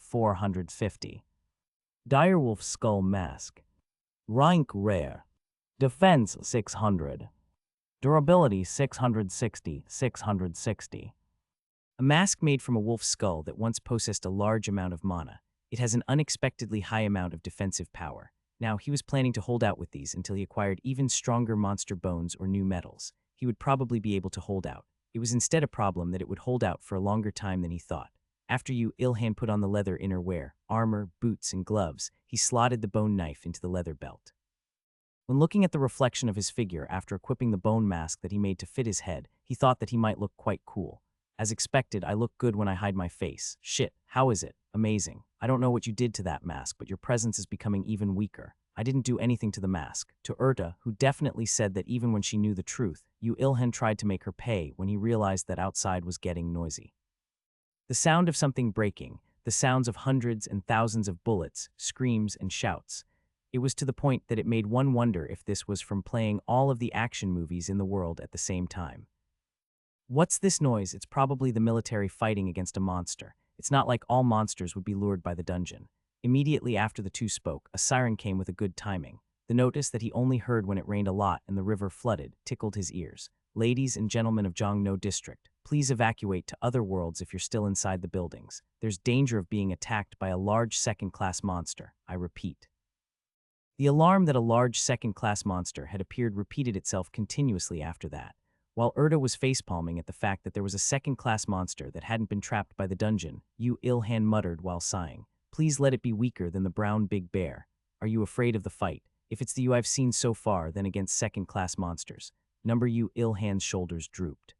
Direwolf skull mask. Rank rare. Defense 600. Durability 660. A mask made from a wolf's skull that once possessed a large amount of mana. It has an unexpectedly high amount of defensive power. Now, he was planning to hold out with these until he acquired even stronger monster bones or new metals. He would probably be able to hold out. It was instead a problem that it would hold out for a longer time than he thought. After Yu Ilhan put on the leather innerwear, armor, boots, and gloves, he slotted the bone knife into the leather belt. When looking at the reflection of his figure after equipping the bone mask that he made to fit his head, he thought that he might look quite cool. As expected, I look good when I hide my face. Shit, how is it? Amazing. I don't know what you did to that mask, but your presence is becoming even weaker. I didn't do anything to the mask. To Erta, who definitely said that even when she knew the truth, Yu Ilhan tried to make her pay when he realized that outside was getting noisy. The sound of something breaking, the sounds of hundreds and thousands of bullets, screams, and shouts. It was to the point that it made one wonder if this was from playing all of the action movies in the world at the same time. What's this noise? It's probably the military fighting against a monster. It's not like all monsters would be lured by the dungeon. Immediately after the two spoke, a siren came with a good timing. The notice that he only heard when it rained a lot and the river flooded tickled his ears. Ladies and gentlemen of Jongno District, please evacuate to other worlds if you're still inside the buildings. There's danger of being attacked by a large second-class monster. I repeat. The alarm that a large second-class monster had appeared repeated itself continuously after that. While Erda was facepalming at the fact that there was a second-class monster that hadn't been trapped by the dungeon, Yu Ilhan muttered while sighing, "Please let it be weaker than the Brown Big Bear. Are you afraid of the fight? If it's the Yu I've seen so far, then against second-class monsters." Number Yu Ilhan's shoulders drooped.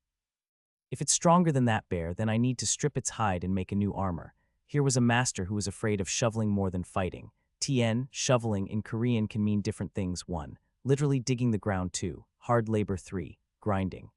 "If it's stronger than that bear, then I need to strip its hide and make a new armor." Here was a master who was afraid of shoveling more than fighting. Tien, shoveling in Korean can mean different things. 1. Literally digging the ground. 2. Hard labor. 3. Grinding.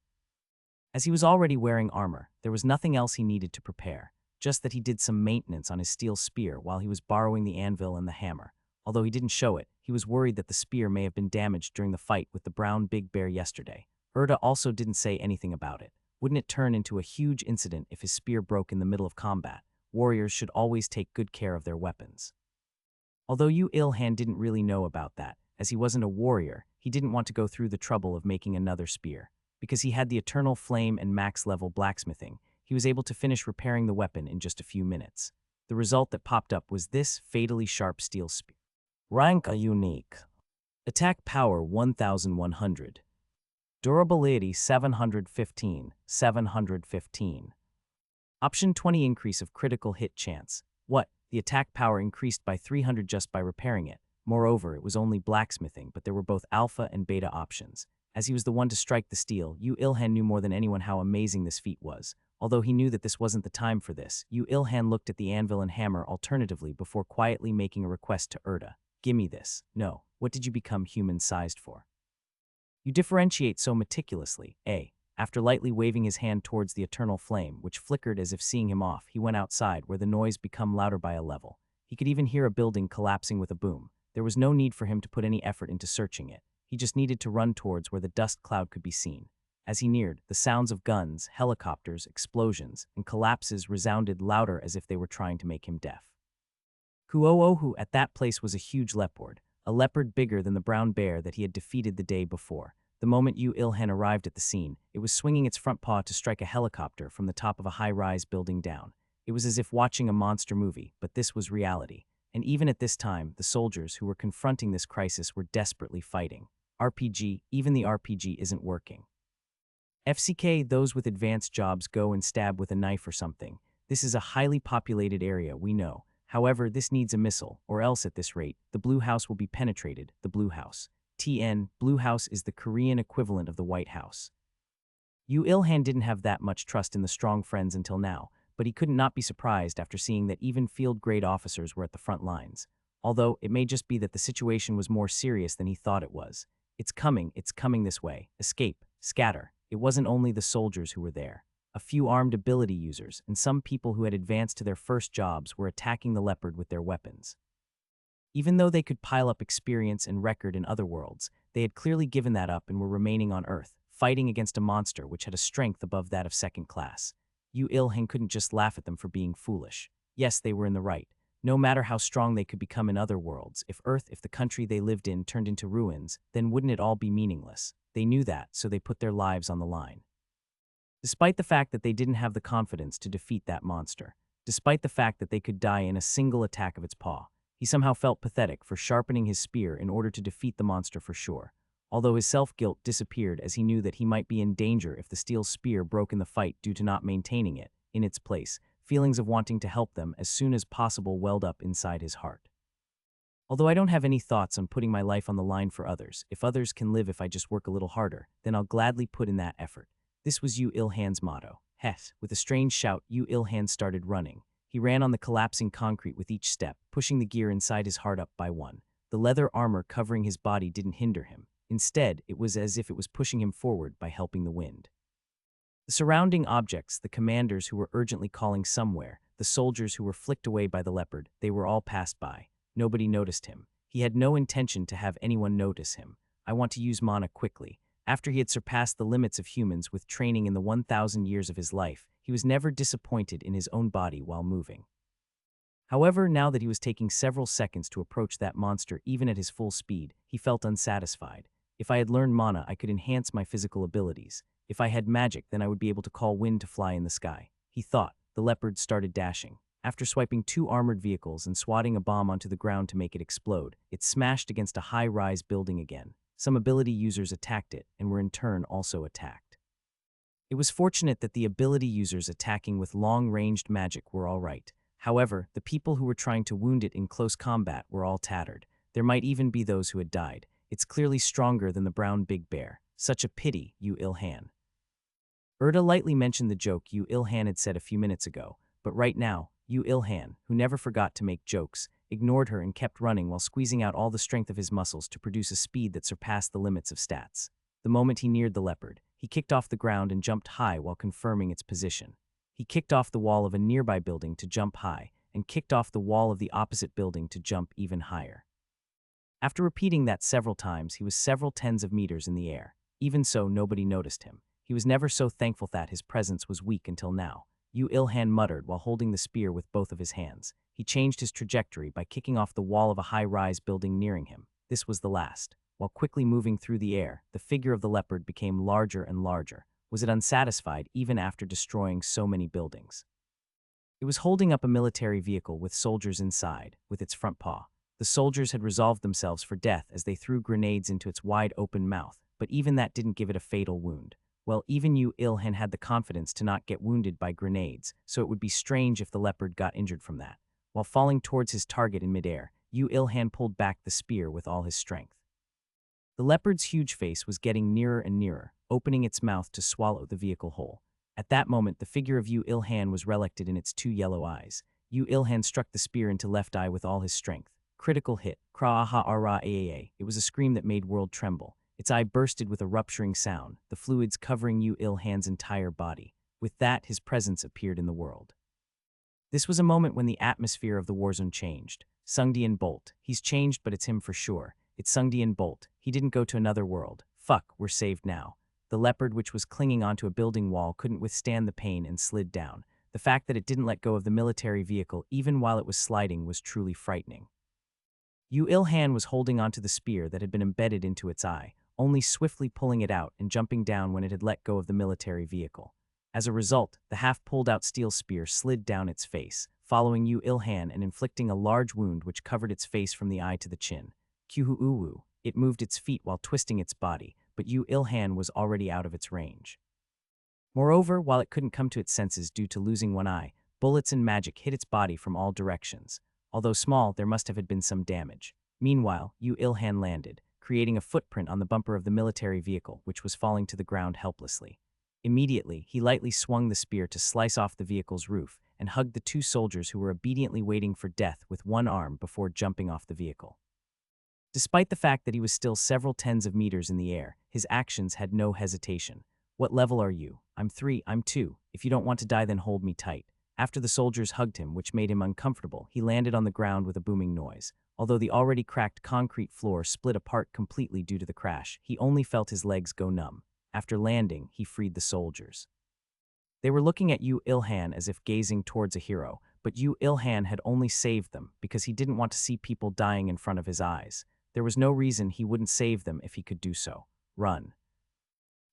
As he was already wearing armor, there was nothing else he needed to prepare, just that he did some maintenance on his steel spear while he was borrowing the anvil and the hammer. Although he didn't show it, he was worried that the spear may have been damaged during the fight with the Brown Big Bear yesterday. Erda also didn't say anything about it. Wouldn't it turn into a huge incident if his spear broke in the middle of combat? Warriors should always take good care of their weapons. Although Yu Ilhan didn't really know about that, as he wasn't a warrior, he didn't want to go through the trouble of making another spear. Because he had the Eternal Flame and max-level blacksmithing, he was able to finish repairing the weapon in just a few minutes. The result that popped up was this fatally sharp steel spear. Rank a unique. Attack power 1100. Durability 715. Option 20 increase of critical hit chance. What? The attack power increased by 300 just by repairing it. Moreover, it was only blacksmithing, but there were both alpha and beta options. As he was the one to strike the steel, Yu Ilhan knew more than anyone how amazing this feat was. Although he knew that this wasn't the time for this, Yu Ilhan looked at the anvil and hammer alternatively before quietly making a request to Erda. Gimme this. No. What did you become human-sized for? You differentiate so meticulously, eh? After lightly waving his hand towards the eternal flame, which flickered as if seeing him off, he went outside, where the noise became louder by a level. He could even hear a building collapsing with a boom. There was no need for him to put any effort into searching it. He just needed to run towards where the dust cloud could be seen. As he neared, the sounds of guns, helicopters, explosions, and collapses resounded louder as if they were trying to make him deaf. Kuoohu at that place was a huge leopard, a leopard bigger than the brown bear that he had defeated the day before. The moment Yu Ilhan arrived at the scene, it was swinging its front paw to strike a helicopter from the top of a high-rise building down. It was as if watching a monster movie, but this was reality. And even at this time, the soldiers who were confronting this crisis were desperately fighting. RPG, even the RPG isn't working. FCK, those with advanced jobs go and stab with a knife or something. This is a highly populated area, we know. However, this needs a missile, or else at this rate, the Blue House will be penetrated, the Blue House. TN, Blue House is the Korean equivalent of the White House. Yu Ilhan didn't have that much trust in the strong friends until now, but he couldn't not be surprised after seeing that even field-grade officers were at the front lines. Although, it may just be that the situation was more serious than he thought it was. It's coming this way. Escape, scatter. It wasn't only the soldiers who were there. A few armed ability users and some people who had advanced to their first jobs were attacking the leopard with their weapons. Even though they could pile up experience and record in other worlds, they had clearly given that up and were remaining on Earth, fighting against a monster which had a strength above that of second class. Yu Ilhan couldn't just laugh at them for being foolish. Yes, they were in the right. No matter how strong they could become in other worlds, if the country they lived in turned into ruins, then wouldn't it all be meaningless? They knew that, so they put their lives on the line. Despite the fact that they didn't have the confidence to defeat that monster, despite the fact that they could die in a single attack of its paw, he somehow felt pathetic for sharpening his spear in order to defeat the monster for sure. Although his self-guilt disappeared as he knew that he might be in danger if the steel spear broke in the fight due to not maintaining it. In its place, feelings of wanting to help them as soon as possible welled up inside his heart. Although I don't have any thoughts on putting my life on the line for others, if others can live if I just work a little harder, then I'll gladly put in that effort. This was Yu Ilhan's motto. Heth. With a strange shout, Yu Ilhan started running. He ran on the collapsing concrete with each step, pushing the gear inside his heart up by one. The leather armor covering his body didn't hinder him. Instead, it was as if it was pushing him forward by helping the wind. The surrounding objects, the commanders who were urgently calling somewhere, the soldiers who were flicked away by the leopard, they were all passed by. Nobody noticed him. He had no intention to have anyone notice him. I want to use mana quickly. After he had surpassed the limits of humans with training in the 1,000 years of his life, he was never disappointed in his own body while moving. However, now that he was taking several seconds to approach that monster even at his full speed, he felt unsatisfied. If I had learned mana, I could enhance my physical abilities. If I had magic, then I would be able to call wind to fly in the sky. He thought. The leopard started dashing. After swiping 2 armored vehicles and swatting a bomb onto the ground to make it explode, it smashed against a high-rise building again. Some ability users attacked it and were in turn also attacked. It was fortunate that the ability users attacking with long-ranged magic were all right. However, the people who were trying to wound it in close combat were all tattered. There might even be those who had died. It's clearly stronger than the brown big bear. Such a pity, Yu Ilhan. Erda lightly mentioned the joke Yu Ilhan had said a few minutes ago, but right now, Yu Ilhan, who never forgot to make jokes, ignored her and kept running while squeezing out all the strength of his muscles to produce a speed that surpassed the limits of stats. The moment he neared the leopard, he kicked off the ground and jumped high while confirming its position. He kicked off the wall of a nearby building to jump high, and kicked off the wall of the opposite building to jump even higher. After repeating that several times, he was several tens of meters in the air. Even so, nobody noticed him. He was never so thankful that his presence was weak until now. Yu Ilhan muttered while holding the spear with both of his hands. He changed his trajectory by kicking off the wall of a high-rise building nearing him. This was the last. While quickly moving through the air, the figure of the leopard became larger and larger. Was it unsatisfied even after destroying so many buildings? It was holding up a military vehicle with soldiers inside, with its front paw. The soldiers had resolved themselves for death as they threw grenades into its wide-open mouth, but even that didn't give it a fatal wound. Well, even Yu Ilhan had the confidence to not get wounded by grenades, so it would be strange if the leopard got injured from that. While falling towards his target in midair, Yu Ilhan pulled back the spear with all his strength. The leopard's huge face was getting nearer and nearer, opening its mouth to swallow the vehicle whole. At that moment, the figure of Yu Ilhan was recollected in its two yellow eyes. Yu Ilhan struck the spear into left eye with all his strength. Critical hit. Kra-aha-ara-aa. It was a scream that made world tremble. Its eye bursted with a rupturing sound, the fluids covering Yu Ilhan's entire body. With that, his presence appeared in the world. This was a moment when the atmosphere of the war zone changed. Sungdian Bolt. He's changed, but it's him for sure. It's Sungdian Bolt. He didn't go to another world. Fuck, we're saved now. The leopard, which was clinging onto a building wall, couldn't withstand the pain and slid down. The fact that it didn't let go of the military vehicle even while it was sliding was truly frightening. Yu Ilhan was holding onto the spear that had been embedded into its eye, only swiftly pulling it out and jumping down when it had let go of the military vehicle. As a result, the half-pulled-out steel spear slid down its face, following Yu Ilhan and inflicting a large wound which covered its face from the eye to the chin. Kyuhu-uwu. It moved its feet while twisting its body, but Yu Ilhan was already out of its range. Moreover, while it couldn't come to its senses due to losing one eye, bullets and magic hit its body from all directions. Although small, there must have been some damage. Meanwhile, Yu Ilhan landed, creating a footprint on the bumper of the military vehicle, which was falling to the ground helplessly. Immediately, he lightly swung the spear to slice off the vehicle's roof and hugged the two soldiers who were obediently waiting for death with one arm before jumping off the vehicle. Despite the fact that he was still several tens of meters in the air, his actions had no hesitation. What level are you? I'm 3, I'm 2. If you don't want to die, then hold me tight. After the soldiers hugged him, which made him uncomfortable, he landed on the ground with a booming noise. Although the already cracked concrete floor split apart completely due to the crash, he only felt his legs go numb. After landing, he freed the soldiers. They were looking at Yu Ilhan as if gazing towards a hero, but Yu Ilhan had only saved them because he didn't want to see people dying in front of his eyes. There was no reason he wouldn't save them if he could do so. Run.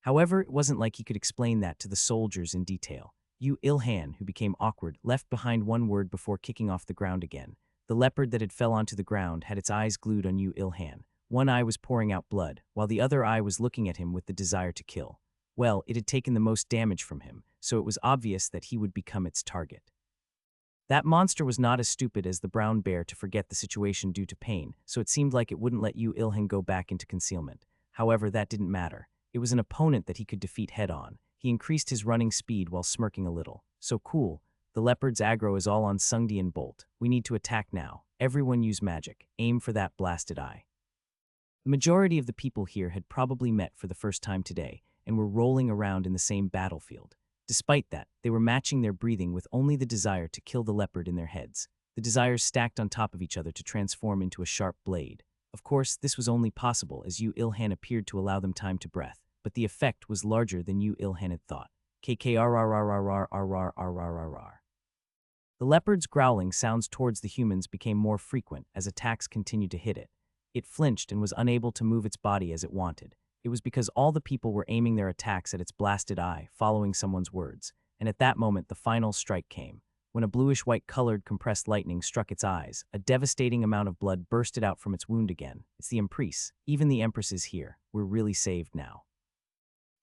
However, it wasn't like he could explain that to the soldiers in detail. Yu Ilhan, who became awkward, left behind one word before kicking off the ground again. The leopard that had fell onto the ground had its eyes glued on Yu Ilhan. One eye was pouring out blood, while the other eye was looking at him with the desire to kill. Well, it had taken the most damage from him, so it was obvious that he would become its target. That monster was not as stupid as the brown bear to forget the situation due to pain, so it seemed like it wouldn't let Yu Ilhan go back into concealment. However, that didn't matter. It was an opponent that he could defeat head-on. He increased his running speed while smirking a little. So cool. The leopard's aggro is all on Sungdian Bolt. We need to attack now. Everyone use magic. Aim for that blasted eye. The majority of the people here had probably met for the first time today and were rolling around in the same battlefield. Despite that, they were matching their breathing with only the desire to kill the leopard in their heads. The desires stacked on top of each other to transform into a sharp blade. Of course, this was only possible as Yu Ilhan appeared to allow them time to breath, but the effect was larger than Yu Ilhan had thought. KKRRRRRRRRRRRR. The leopard's growling sounds towards the humans became more frequent as attacks continued to hit it. It flinched and was unable to move its body as it wanted. It was because all the people were aiming their attacks at its blasted eye, following someone's words. And at that moment, the final strike came. When a bluish-white colored compressed lightning struck its eyes, a devastating amount of blood bursted out from its wound again. It's the Empress. Even the Empress is here. We're really saved now.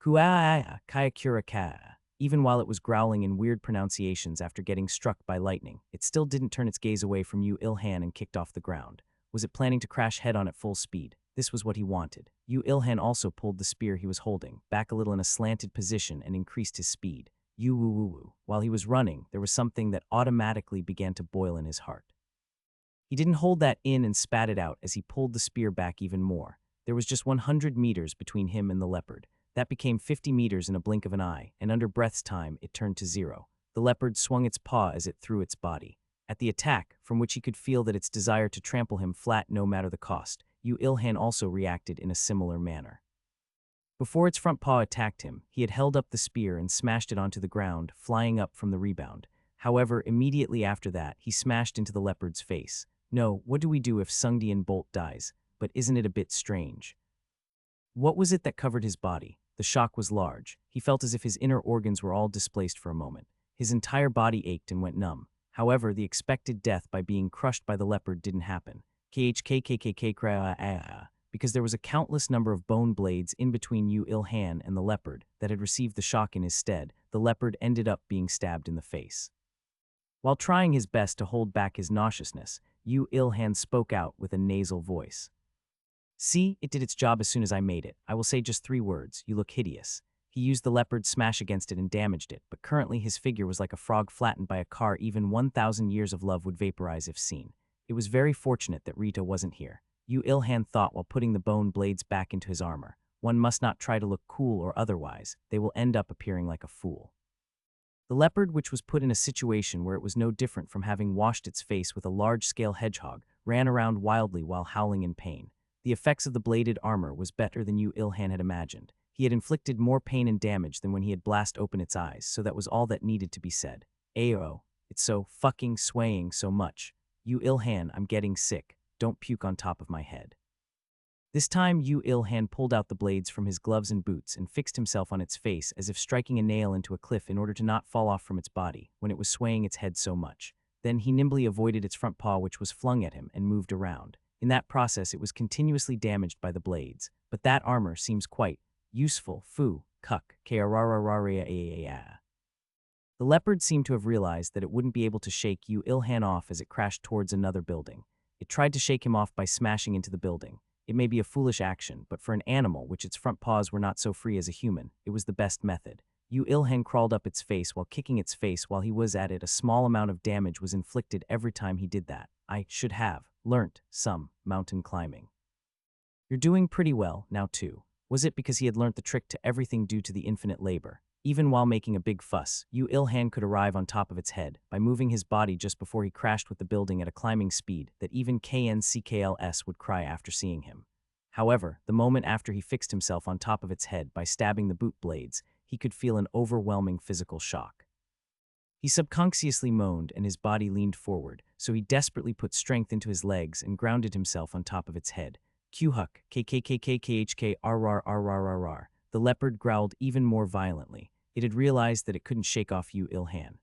Kuaa Kayakura Ka. Even while it was growling in weird pronunciations after getting struck by lightning, it still didn't turn its gaze away from Yu Ilhan and kicked off the ground. Was it planning to crash head-on at full speed? This was what he wanted. Yu Ilhan also pulled the spear he was holding back a little in a slanted position and increased his speed. Yu-woo-woo-woo. While he was running, there was something that automatically began to boil in his heart. He didn't hold that in and spat it out as he pulled the spear back even more. There was just 100 meters between him and the leopard. That became 50 meters in a blink of an eye, and under breath's time, it turned to 0. The leopard swung its paw as it threw its body. At the attack, from which he could feel that its desire to trample him flat no matter the cost, Yu Ilhan also reacted in a similar manner. Before its front paw attacked him, he had held up the spear and smashed it onto the ground, flying up from the rebound. However, immediately after that, he smashed into the leopard's face. No, what do we do if Sungdian Bolt dies? But isn't it a bit strange? What was it that covered his body? The shock was large. He felt as if his inner organs were all displaced for a moment. His entire body ached and went numb. However, the expected death by being crushed by the leopard didn't happen. Because there was a countless number of bone blades in between Yu Ilhan and the leopard that had received the shock in his stead. The leopard ended up being stabbed in the face. While trying his best to hold back his nauseousness, Yu Ilhan spoke out with a nasal voice. See, it did its job as soon as I made it. I will say just 3 words. You look hideous. He used the leopard's smash against it and damaged it, but currently his figure was like a frog flattened by a car even 1,000 years of love would vaporize if seen. It was very fortunate that Rita wasn't here. Yu Ilhan thought while putting the bone blades back into his armor. One must not try to look cool or otherwise. They will end up appearing like a fool. The leopard, which was put in a situation where it was no different from having washed its face with a large-scale hedgehog, ran around wildly while howling in pain. The effects of the bladed armor was better than Yu Ilhan had imagined. He had inflicted more pain and damage than when he had blast open its eyes, so that was all that needed to be said. Ayo, it's so fucking swaying so much. Yu Ilhan, I'm getting sick. Don't puke on top of my head. This time, Yu Ilhan pulled out the blades from his gloves and boots and fixed himself on its face as if striking a nail into a cliff in order to not fall off from its body when it was swaying its head so much. Then he nimbly avoided its front paw, which was flung at him, and moved around. In that process, it was continuously damaged by the blades, but that armor seems quite useful. Fu, cuck, karararararia. The leopard seemed to have realized that it wouldn't be able to shake Yu Ilhan off as it crashed towards another building. It tried to shake him off by smashing into the building. It may be a foolish action, but for an animal which its front paws were not so free as a human, it was the best method. Yu Ilhan crawled up its face while kicking its face while he was at it. A small amount of damage was inflicted every time he did that. I should have learnt some mountain climbing. You're doing pretty well now too. Was it because he had learnt the trick to everything due to the infinite labor? Even while making a big fuss, Yu Ilhan could arrive on top of its head by moving his body just before he crashed with the building at a climbing speed that even KNCKLS would cry after seeing him. However, the moment after he fixed himself on top of its head by stabbing the boot blades, he could feel an overwhelming physical shock. He subconsciously moaned and his body leaned forward, so he desperately put strength into his legs and grounded himself on top of its head. Q-huck, KKKKKHK, RR. The leopard growled even more violently. It had realized that it couldn't shake off Yu Ilhan.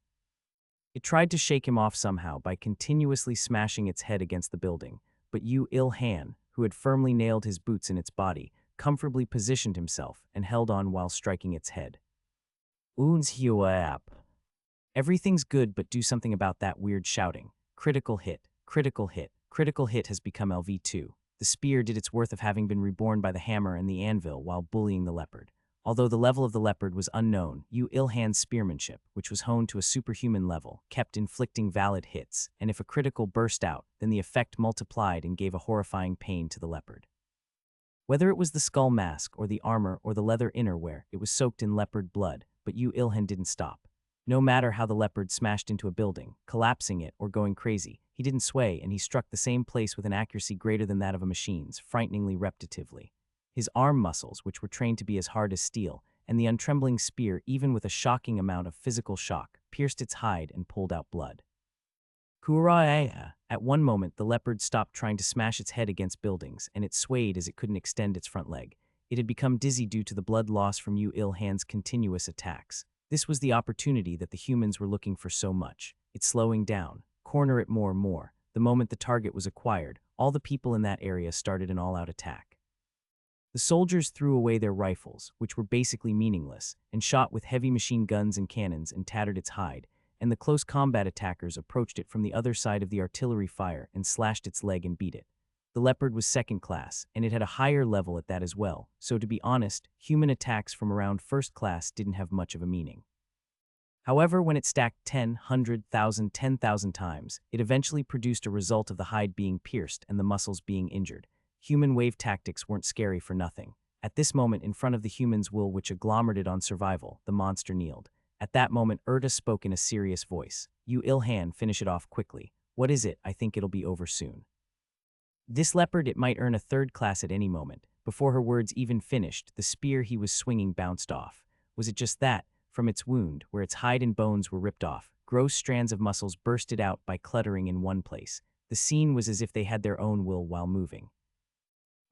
It tried to shake him off somehow by continuously smashing its head against the building, but Yu Ilhan, who had firmly nailed his boots in its body, comfortably positioned himself and held on while striking its head. Unzhuap. Everything's good, but do something about that weird shouting. Critical hit, critical hit, critical hit has become LV2. The spear did its worth of having been reborn by the hammer and the anvil while bullying the leopard. Although the level of the leopard was unknown, Yu Ilhan's spearmanship, which was honed to a superhuman level, kept inflicting valid hits, and if a critical burst out, then the effect multiplied and gave a horrifying pain to the leopard. Whether it was the skull mask or the armor or the leather innerwear, it was soaked in leopard blood, but Yu Ilhan didn't stop. No matter how the leopard smashed into a building, collapsing it or going crazy, he didn't sway and he struck the same place with an accuracy greater than that of a machine's, frighteningly repetitively. His arm muscles, which were trained to be as hard as steel, and the untrembling spear, even with a shocking amount of physical shock, pierced its hide and pulled out blood. Kuraea. At one moment, the leopard stopped trying to smash its head against buildings, and it swayed as it couldn't extend its front leg. It had become dizzy due to the blood loss from Yu Ilhan's continuous attacks. This was the opportunity that the humans were looking for so much. It's slowing down. Corner it more and more. The moment the target was acquired, all the people in that area started an all-out attack. The soldiers threw away their rifles, which were basically meaningless, and shot with heavy machine guns and cannons and tattered its hide, and the close combat attackers approached it from the other side of the artillery fire and slashed its leg and beat it. The leopard was second class, and it had a higher level at that as well, so to be honest, human attacks from around first class didn't have much of a meaning. However, when it stacked 10, 100,000, 10,000 times, it eventually produced a result of the hide being pierced and the muscles being injured. Human wave tactics weren't scary for nothing. At this moment, in front of the human's will which agglomerated on survival, the monster kneeled. At that moment, Erta spoke in a serious voice. Yu Ilhan, finish it off quickly. What is it? I think it'll be over soon. This leopard, it might earn a third class at any moment. Before her words even finished, the spear he was swinging bounced off. Was it just that? From its wound, where its hide and bones were ripped off, gross strands of muscles bursted out by cluttering in one place. The scene was as if they had their own will while moving.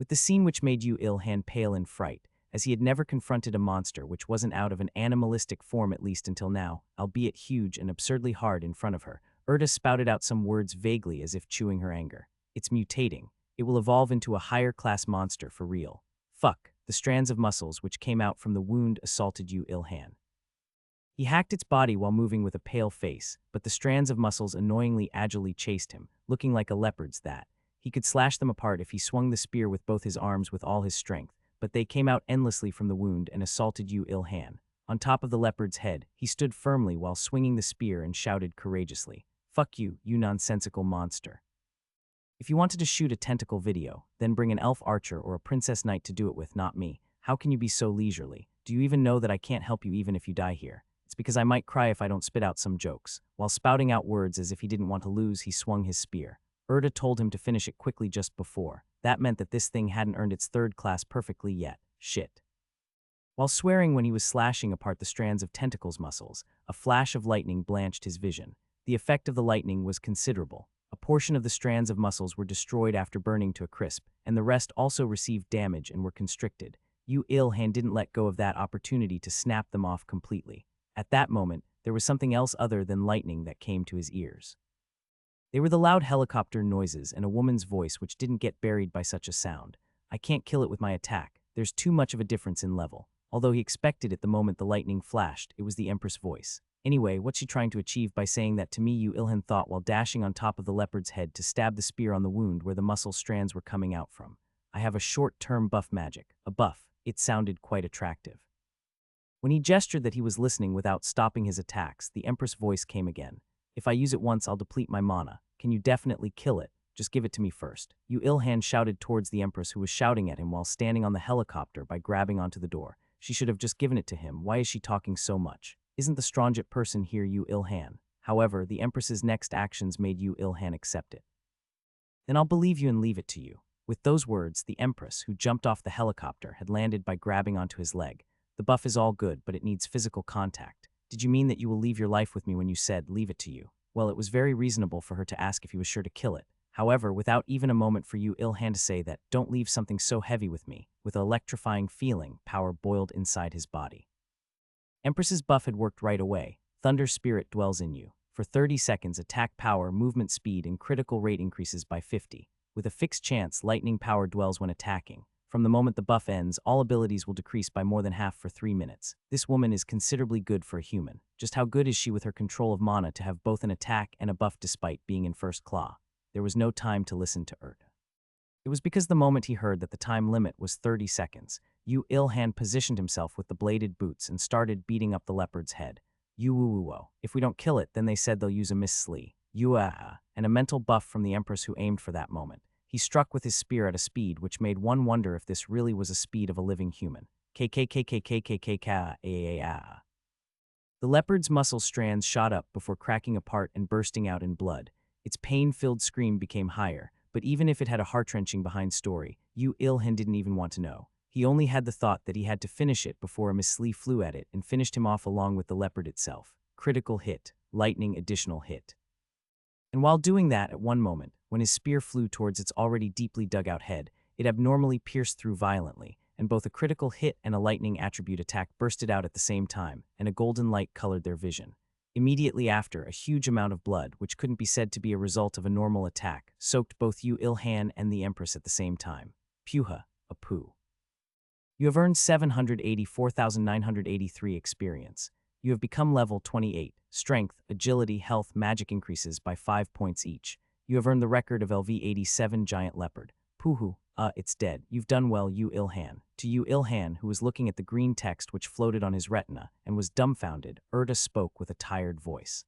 With the scene which made Yu Ilhan pale in fright, as he had never confronted a monster which wasn't out of an animalistic form at least until now, albeit huge and absurdly hard in front of her, Erta spouted out some words vaguely as if chewing her anger. It's mutating. It will evolve into a higher-class monster for real. Fuck. The strands of muscles which came out from the wound assaulted Yu Ilhan. He hacked its body while moving with a pale face, but the strands of muscles annoyingly agilely chased him, looking like a leopard's that. He could slash them apart if he swung the spear with both his arms with all his strength, but they came out endlessly from the wound and assaulted Yu Il-han. On top of the leopard's head, he stood firmly while swinging the spear and shouted courageously, "Fuck you, you nonsensical monster." If you wanted to shoot a tentacle video, then bring an elf archer or a princess knight to do it with, not me. How can you be so leisurely? Do you even know that I can't help you even if you die here? It's because I might cry if I don't spit out some jokes. While spouting out words as if he didn't want to lose, he swung his spear. Erda told him to finish it quickly just before. That meant that this thing hadn't earned its third class perfectly yet. Shit. While swearing when he was slashing apart the strands of tentacles muscles, a flash of lightning blanched his vision. The effect of the lightning was considerable. A portion of the strands of muscles were destroyed after burning to a crisp, and the rest also received damage and were constricted. Yu Il-han didn't let go of that opportunity to snap them off completely. At that moment, there was something else other than lightning that came to his ears. They were the loud helicopter noises and a woman's voice which didn't get buried by such a sound. I can't kill it with my attack. There's too much of a difference in level. Although he expected it the moment the lightning flashed, it was the Empress' voice. Anyway, what's she trying to achieve by saying that to me? Yu Il-han thought while dashing on top of the leopard's head to stab the spear on the wound where the muscle strands were coming out from. I have a short-term buff magic. A buff. It sounded quite attractive. When he gestured that he was listening without stopping his attacks, the Empress' voice came again. If I use it once, I'll deplete my mana. Can you definitely kill it? Just give it to me first. Yu Il-han shouted towards the Empress, who was shouting at him while standing on the helicopter by grabbing onto the door. She should have just given it to him. Why is she talking so much? Isn't the strongest person here Yu Il-han? However, the Empress's next actions made Yu Il-han accept it. Then I'll believe you and leave it to you. With those words, the Empress, who jumped off the helicopter, had landed by grabbing onto his leg. The buff is all good, but it needs physical contact. Did you mean that you will leave your life with me when you said, leave it to you? Well, it was very reasonable for her to ask if he was sure to kill it. However, without even a moment for Yu Il-han to say that, don't leave something so heavy with me, with an electrifying feeling, power boiled inside his body. Empress's buff had worked right away. Thunder Spirit dwells in you. For 30 seconds, attack power, movement speed, and critical rate increases by 50. With a fixed chance, lightning power dwells when attacking. From the moment the buff ends, all abilities will decrease by more than half for 3 minutes. This woman is considerably good for a human. Just how good is she with her control of mana to have both an attack and a buff despite being in first claw? There was no time to listen to Erda. It was because the moment he heard that the time limit was 30 seconds, Yu Il-han positioned himself with the bladed boots and started beating up the leopard's head. Yu-woo-woo-wo. If we don't kill it, then they said they'll use a Miss Slee. Yu-ah-ah. And a mental buff from the Empress who aimed for that moment. He struck with his spear at a speed which made one wonder if this really was a speed of a living human. KKKKKKKKA. The leopard's muscle strands shot up before cracking apart and bursting out in blood. Its pain-filled scream became higher, but even if it had a heart-wrenching behind story, Yu Il-han didn't even want to know. He only had the thought that he had to finish it before a Miss Slee flew at it and finished him off along with the leopard itself. Critical hit. Lightning additional hit. And while doing that at one moment, when his spear flew towards its already deeply dug-out head, it abnormally pierced through violently, and both a critical hit and a lightning attribute attack bursted out at the same time, and a golden light colored their vision. Immediately after, a huge amount of blood, which couldn't be said to be a result of a normal attack, soaked both Yu Il-han and the Empress at the same time. Puha, a poo. You have earned 784,983 experience. You have become level 28. Strength, agility, health, magic increases by 5 points each. You have earned the record of LV87 Giant Leopard. Puhu, it's dead. You've done well, Yu Il-han. To Yu Il-han, who was looking at the green text which floated on his retina and was dumbfounded, Erda spoke with a tired voice.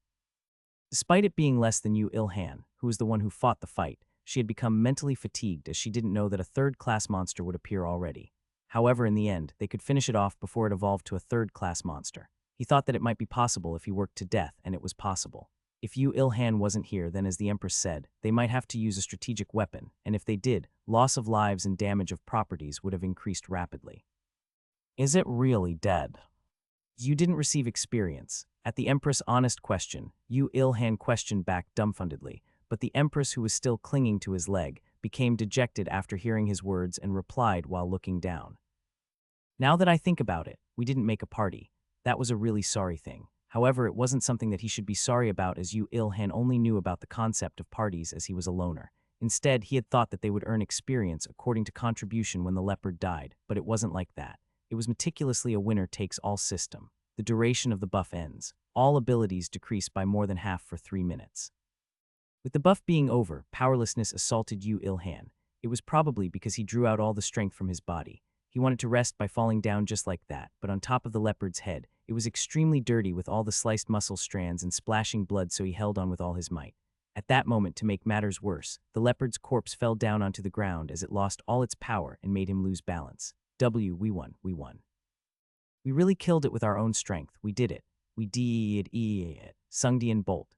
Despite it being less than Yu Il-han, who was the one who fought the fight, she had become mentally fatigued as she didn't know that a third-class monster would appear already. However, in the end, they could finish it off before it evolved to a third-class monster. He thought that it might be possible if he worked to death, and it was possible. If Yu Il-han wasn't here, then as the Empress said, they might have to use a strategic weapon, and if they did, loss of lives and damage of properties would have increased rapidly. Is it really dead? You didn't receive experience. At the Empress' honest question, Yu Il-han questioned back dumbfoundedly, but the Empress, who was still clinging to his leg, became dejected after hearing his words and replied while looking down. Now that I think about it, we didn't make a party. That was a really sorry thing. However, it wasn't something that he should be sorry about, as Yu Il-han only knew about the concept of parties as he was a loner. Instead, he had thought that they would earn experience according to contribution when the leopard died, but it wasn't like that. It was meticulously a winner-takes-all system. The duration of the buff ends. All abilities decrease by more than half for 3 minutes. With the buff being over, powerlessness assaulted Yu Ilhan. It was probably because he drew out all the strength from his body. He wanted to rest by falling down just like that, but on top of the leopard's head, it was extremely dirty with all the sliced muscle strands and splashing blood, so he held on with all his might. At that moment, to make matters worse, the leopard's corpse fell down onto the ground as it lost all its power and made him lose balance. We won, we won. We really killed it with our own strength, we did it. We did it. Sungdian Bolt.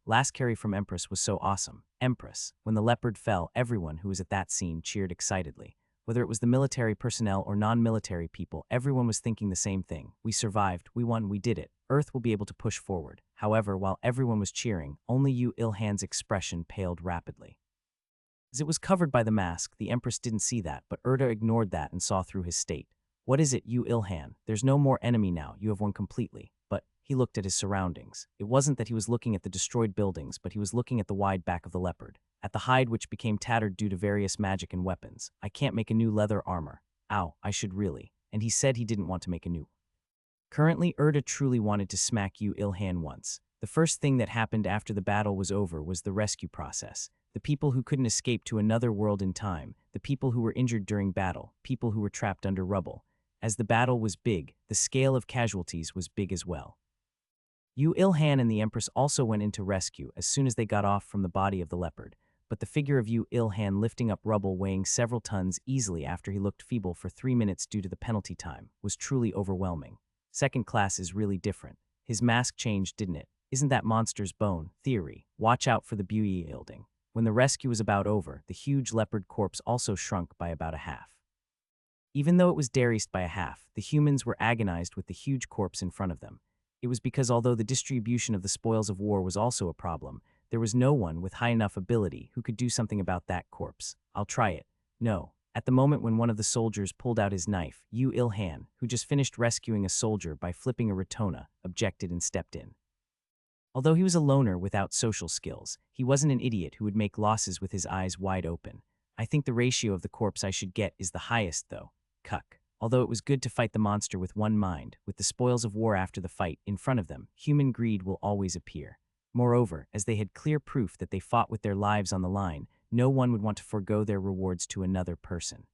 Last carry from Empress was so awesome. Empress. When the leopard fell, everyone who was at that scene cheered excitedly. Whether it was the military personnel or non-military people, everyone was thinking the same thing. We survived, we won, we did it. Earth will be able to push forward. However, while everyone was cheering, only Yu Ilhan's expression paled rapidly. As it was covered by the mask, the Empress didn't see that, but Erda ignored that and saw through his state. What is it, Yu Ilhan? There's no more enemy now, you have won completely. But he looked at his surroundings. It wasn't that he was looking at the destroyed buildings, but he was looking at the wide back of the leopard. At the hide which became tattered due to various magic and weapons. I can't make a new leather armor. Ow, I should really. And he said he didn't want to make a new. Currently, Erda truly wanted to smack Yu Ilhan once. The first thing that happened after the battle was over was the rescue process. The people who couldn't escape to another world in time, the people who were injured during battle, people who were trapped under rubble. As the battle was big, the scale of casualties was big as well. Yu Ilhan and the Empress also went into rescue as soon as they got off from the body of the leopard, but the figure of Yu Ilhan lifting up rubble weighing several tons easily after he looked feeble for 3 minutes due to the penalty time was truly overwhelming. Second class is really different. His mask changed, didn't it? Isn't that monster's bone? Theory. Watch out for the beauty yielding. When the rescue was about over, the huge leopard corpse also shrunk by about a half. Even though it was decreased by a half, the humans were agonized with the huge corpse in front of them. It was because although the distribution of the spoils of war was also a problem, there was no one with high enough ability who could do something about that corpse. I'll try it. No. At the moment when one of the soldiers pulled out his knife, Yu Ilhan, who just finished rescuing a soldier by flipping a rotona, objected and stepped in. Although he was a loner without social skills, he wasn't an idiot who would make losses with his eyes wide open. I think the ratio of the corpse I should get is the highest, though. Cuck. Although it was good to fight the monster with one mind, with the spoils of war after the fight in front of them, human greed will always appear. Moreover, as they had clear proof that they fought with their lives on the line, no one would want to forego their rewards to another person.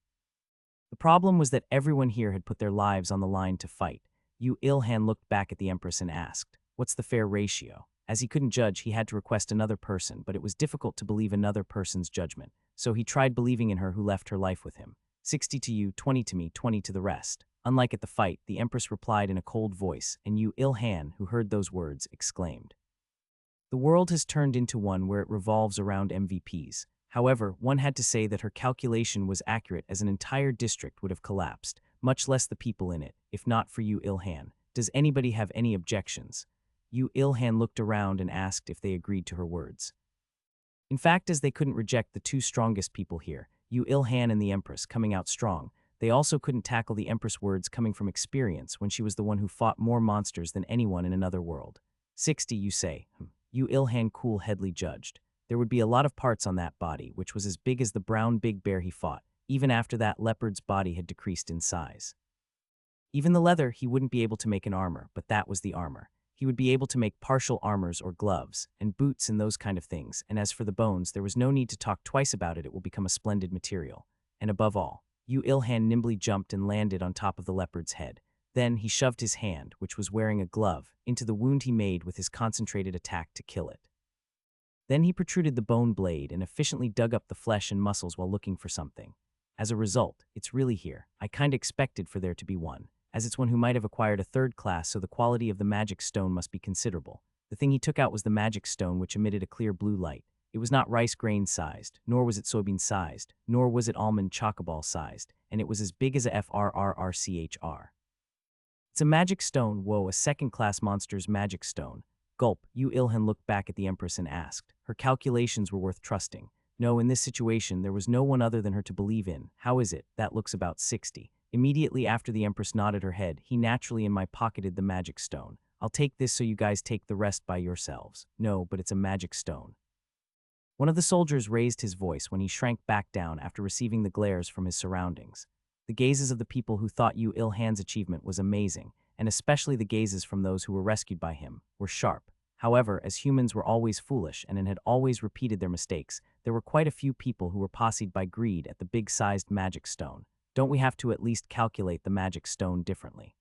The problem was that everyone here had put their lives on the line to fight. Yu Ilhan looked back at the Empress and asked, "What's the fair ratio?" As he couldn't judge, he had to request another person, but it was difficult to believe another person's judgment, so he tried believing in her who left her life with him. 60 to you, 20 to me, 20 to the rest. Unlike at the fight, the Empress replied in a cold voice, and Yu Ilhan, who heard those words, exclaimed. The world has turned into one where it revolves around MVPs. However, one had to say that her calculation was accurate, as an entire district would have collapsed, much less the people in it, if not for Yu Ilhan. Does anybody have any objections? Yu Ilhan looked around and asked if they agreed to her words. In fact, as they couldn't reject the two strongest people here, Yu Ilhan and the Empress, coming out strong, they also couldn't tackle the Empress' words coming from experience when she was the one who fought more monsters than anyone in another world. 60, you say. Yu Ilhan cool-headedly judged. There would be a lot of parts on that body, which was as big as the brown big bear he fought, even after that leopard's body had decreased in size. Even the leather, he wouldn't be able to make an armor, but that was the armor. He would be able to make partial armors or gloves, and boots and those kind of things, and as for the bones, there was no need to talk twice about it, it will become a splendid material. And above all, Yu Ilhan nimbly jumped and landed on top of the leopard's head. Then he shoved his hand, which was wearing a glove, into the wound he made with his concentrated attack to kill it. Then he protruded the bone blade and efficiently dug up the flesh and muscles while looking for something. As a result, it's really here. I kinda expected for there to be one, as it's one who might have acquired a third class, so the quality of the magic stone must be considerable. The thing he took out was the magic stone, which emitted a clear blue light. It was not rice grain sized, nor was it soybean sized, nor was it almond chocoball sized, and it was as big as a FRRRCHR. It's a magic stone. Whoa, a second-class monster's magic stone. Gulp. Yu Ilhan looked back at the Empress and asked. Her calculations were worth trusting. No, in this situation, there was no one other than her to believe in. How is it? That looks about 60. Immediately after the Empress nodded her head, he naturally in my pocketed the magic stone. I'll take this so you guys take the rest by yourselves. No, but it's a magic stone. One of the soldiers raised his voice when he shrank back down after receiving the glares from his surroundings. The gazes of the people who thought Yu Ilhan's achievement was amazing, and especially the gazes from those who were rescued by him, were sharp. However, as humans were always foolish and had always repeated their mistakes, there were quite a few people who were posseed by greed at the big-sized magic stone. Don't we have to at least calculate the magic stone differently?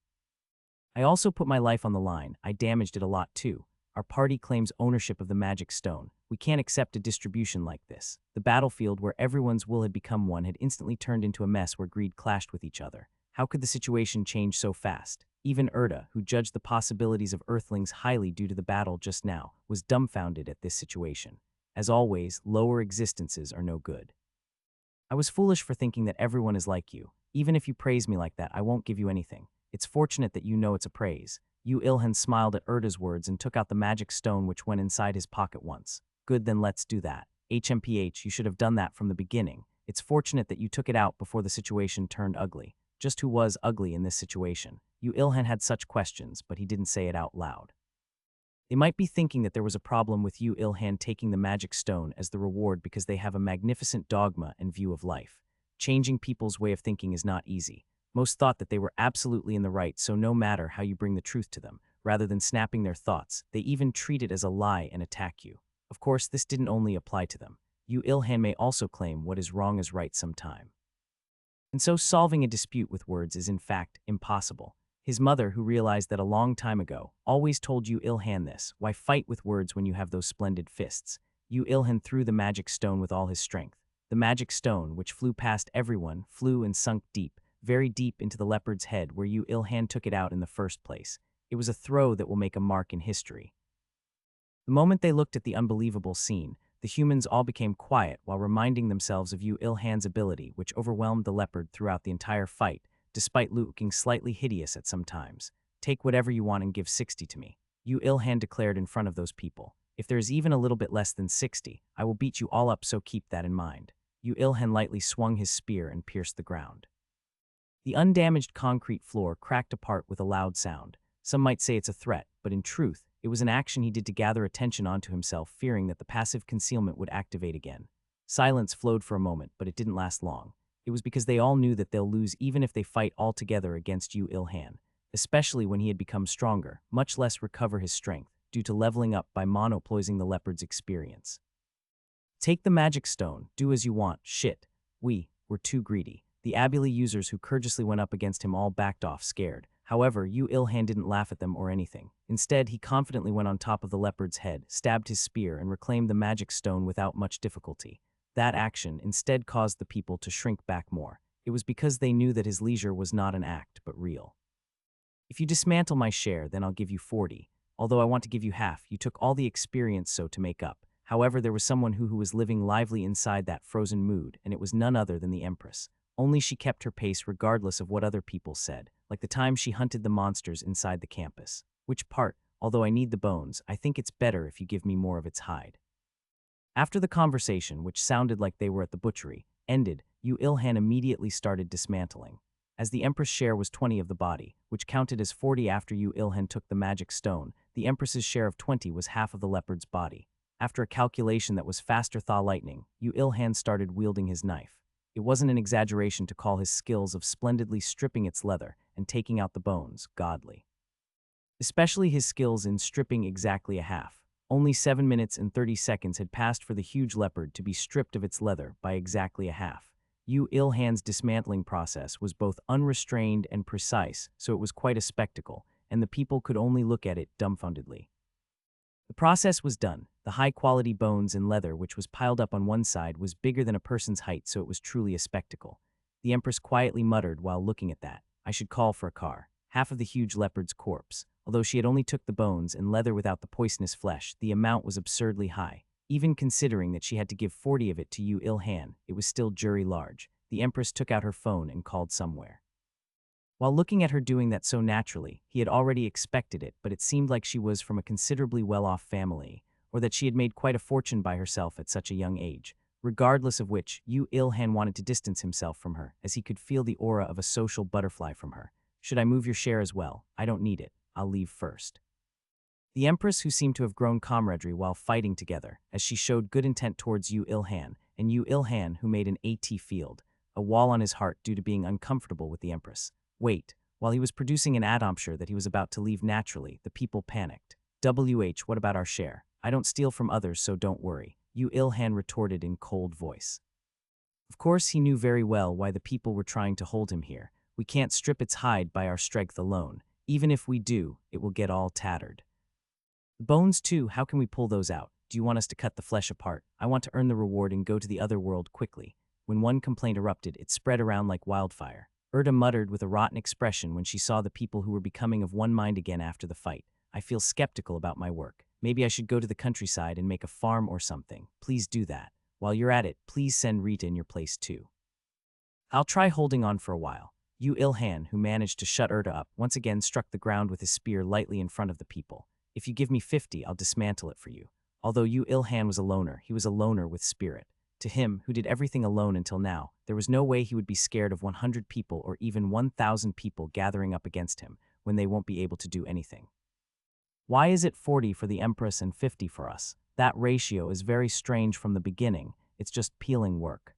I also put my life on the line. I damaged it a lot too. Our party claims ownership of the magic stone. We can't accept a distribution like this. The battlefield where everyone's will had become one had instantly turned into a mess where greed clashed with each other. How could the situation change so fast? Even Erda, who judged the possibilities of Earthlings highly due to the battle just now, was dumbfounded at this situation. As always, lower existences are no good. I was foolish for thinking that everyone is like you. Even if you praise me like that, I won't give you anything. It's fortunate that you know it's a praise. Yu Ilhan smiled at Erda's words and took out the magic stone which went inside his pocket once. Good, then let's do that. HMPH, you should have done that from the beginning. It's fortunate that you took it out before the situation turned ugly. Just who was ugly in this situation? Yu Ilhan had such questions, but he didn't say it out loud. They might be thinking that there was a problem with Yu Ilhan taking the magic stone as the reward because they have a magnificent dogma and view of life. Changing people's way of thinking is not easy. Most thought that they were absolutely in the right, so no matter how you bring the truth to them, rather than snapping their thoughts, they even treat it as a lie and attack you. Of course, this didn't only apply to them. Yu Ilhan may also claim what is wrong is right sometime. And so solving a dispute with words is in fact impossible. His mother, who realized that a long time ago, always told Yu Ilhan this: why fight with words when you have those splendid fists? Yu Ilhan threw the magic stone with all his strength. The magic stone, which flew past everyone, flew and sunk deep, very deep into the leopard's head where Yu Ilhan took it out in the first place. It was a throw that will make a mark in history. The moment they looked at the unbelievable scene, the humans all became quiet while reminding themselves of Yu Ilhan's ability, which overwhelmed the leopard throughout the entire fight, despite looking slightly hideous at some times. Take whatever you want and give 60 to me, Yu Ilhan declared in front of those people. If there is even a little bit less than 60, I will beat you all up, so keep that in mind. Yu Ilhan lightly swung his spear and pierced the ground. The undamaged concrete floor cracked apart with a loud sound. Some might say it's a threat, but in truth, it was an action he did to gather attention onto himself, fearing that the passive concealment would activate again. Silence flowed for a moment, but it didn't last long. It was because they all knew that they'll lose even if they fight all together against Yu Ilhan, especially when he had become stronger, much less recover his strength, due to leveling up by monopolizing the leopard's experience. Take the magic stone, do as you want, shit. We were too greedy. The Abili users who courageously went up against him all backed off, scared. However, Yu Ilhan didn't laugh at them or anything. Instead, he confidently went on top of the leopard's head, stabbed his spear, and reclaimed the magic stone without much difficulty. That action instead caused the people to shrink back more. It was because they knew that his leisure was not an act, but real. If you dismantle my share, then I'll give you 40. Although I want to give you half, you took all the experience so to make up. However, there was someone who was living lively inside that frozen mood, and it was none other than the Empress. Only she kept her pace regardless of what other people said, like the time she hunted the monsters inside the campus. Which part, although I need the bones, I think it's better if you give me more of its hide. After the conversation, which sounded like they were at the butchery, ended, Yu Ilhan immediately started dismantling. As the Empress' share was 20 of the body, which counted as 40 after Yu Ilhan took the magic stone, the Empress's share of 20 was half of the leopard's body. After a calculation that was faster than lightning, Yu Ilhan started wielding his knife. It wasn't an exaggeration to call his skills of splendidly stripping its leather and taking out the bones godly. Especially his skills in stripping exactly a half. Only 7 minutes and 30 seconds had passed for the huge leopard to be stripped of its leather by exactly a half. Yu Ilhan's dismantling process was both unrestrained and precise, so it was quite a spectacle, and the people could only look at it dumbfoundedly. The process was done. The high-quality bones and leather which was piled up on one side was bigger than a person's height, so it was truly a spectacle. The Empress quietly muttered while looking at that, I should call for a car. Half of the huge leopard's corpse. Although she had only took the bones and leather without the poisonous flesh, the amount was absurdly high. Even considering that she had to give 40 of it to Yu Ilhan, it was still jury large. The Empress took out her phone and called somewhere. While looking at her doing that so naturally, he had already expected it, but it seemed like she was from a considerably well-off family, or that she had made quite a fortune by herself at such a young age. Regardless of which, Yu Ilhan wanted to distance himself from her, as he could feel the aura of a social butterfly from her. Should I move your share as well? I don't need it. I'll leave first. The Empress, who seemed to have grown camaraderie while fighting together, as she showed good intent towards Yu Ilhan, and Yu Ilhan, who made an AT field, a wall on his heart due to being uncomfortable with the Empress. Wait, while he was producing an adoption that he was about to leave naturally, the people panicked. What about our share? I don't steal from others, so don't worry, Yu Ilhan retorted in cold voice. Of course he knew very well why the people were trying to hold him here. We can't strip its hide by our strength alone. Even if we do, it will get all tattered. The bones too, how can we pull those out? Do you want us to cut the flesh apart? I want to earn the reward and go to the other world quickly. When one complaint erupted, it spread around like wildfire. Erda muttered with a rotten expression when she saw the people who were becoming of one mind again after the fight. I feel skeptical about my work. Maybe I should go to the countryside and make a farm or something. Please do that. While you're at it, please send Rita in your place too. I'll try holding on for a while. Yu Ilhan, who managed to shut Erda up, once again struck the ground with his spear lightly in front of the people. If you give me 50, I'll dismantle it for you. Although Yu Ilhan was a loner, he was a loner with spirit. To him, who did everything alone until now, there was no way he would be scared of 100 people or even 1,000 people gathering up against him when they won't be able to do anything. Why is it 40 for the Empress and 50 for us? That ratio is very strange from the beginning. It's just peeling work.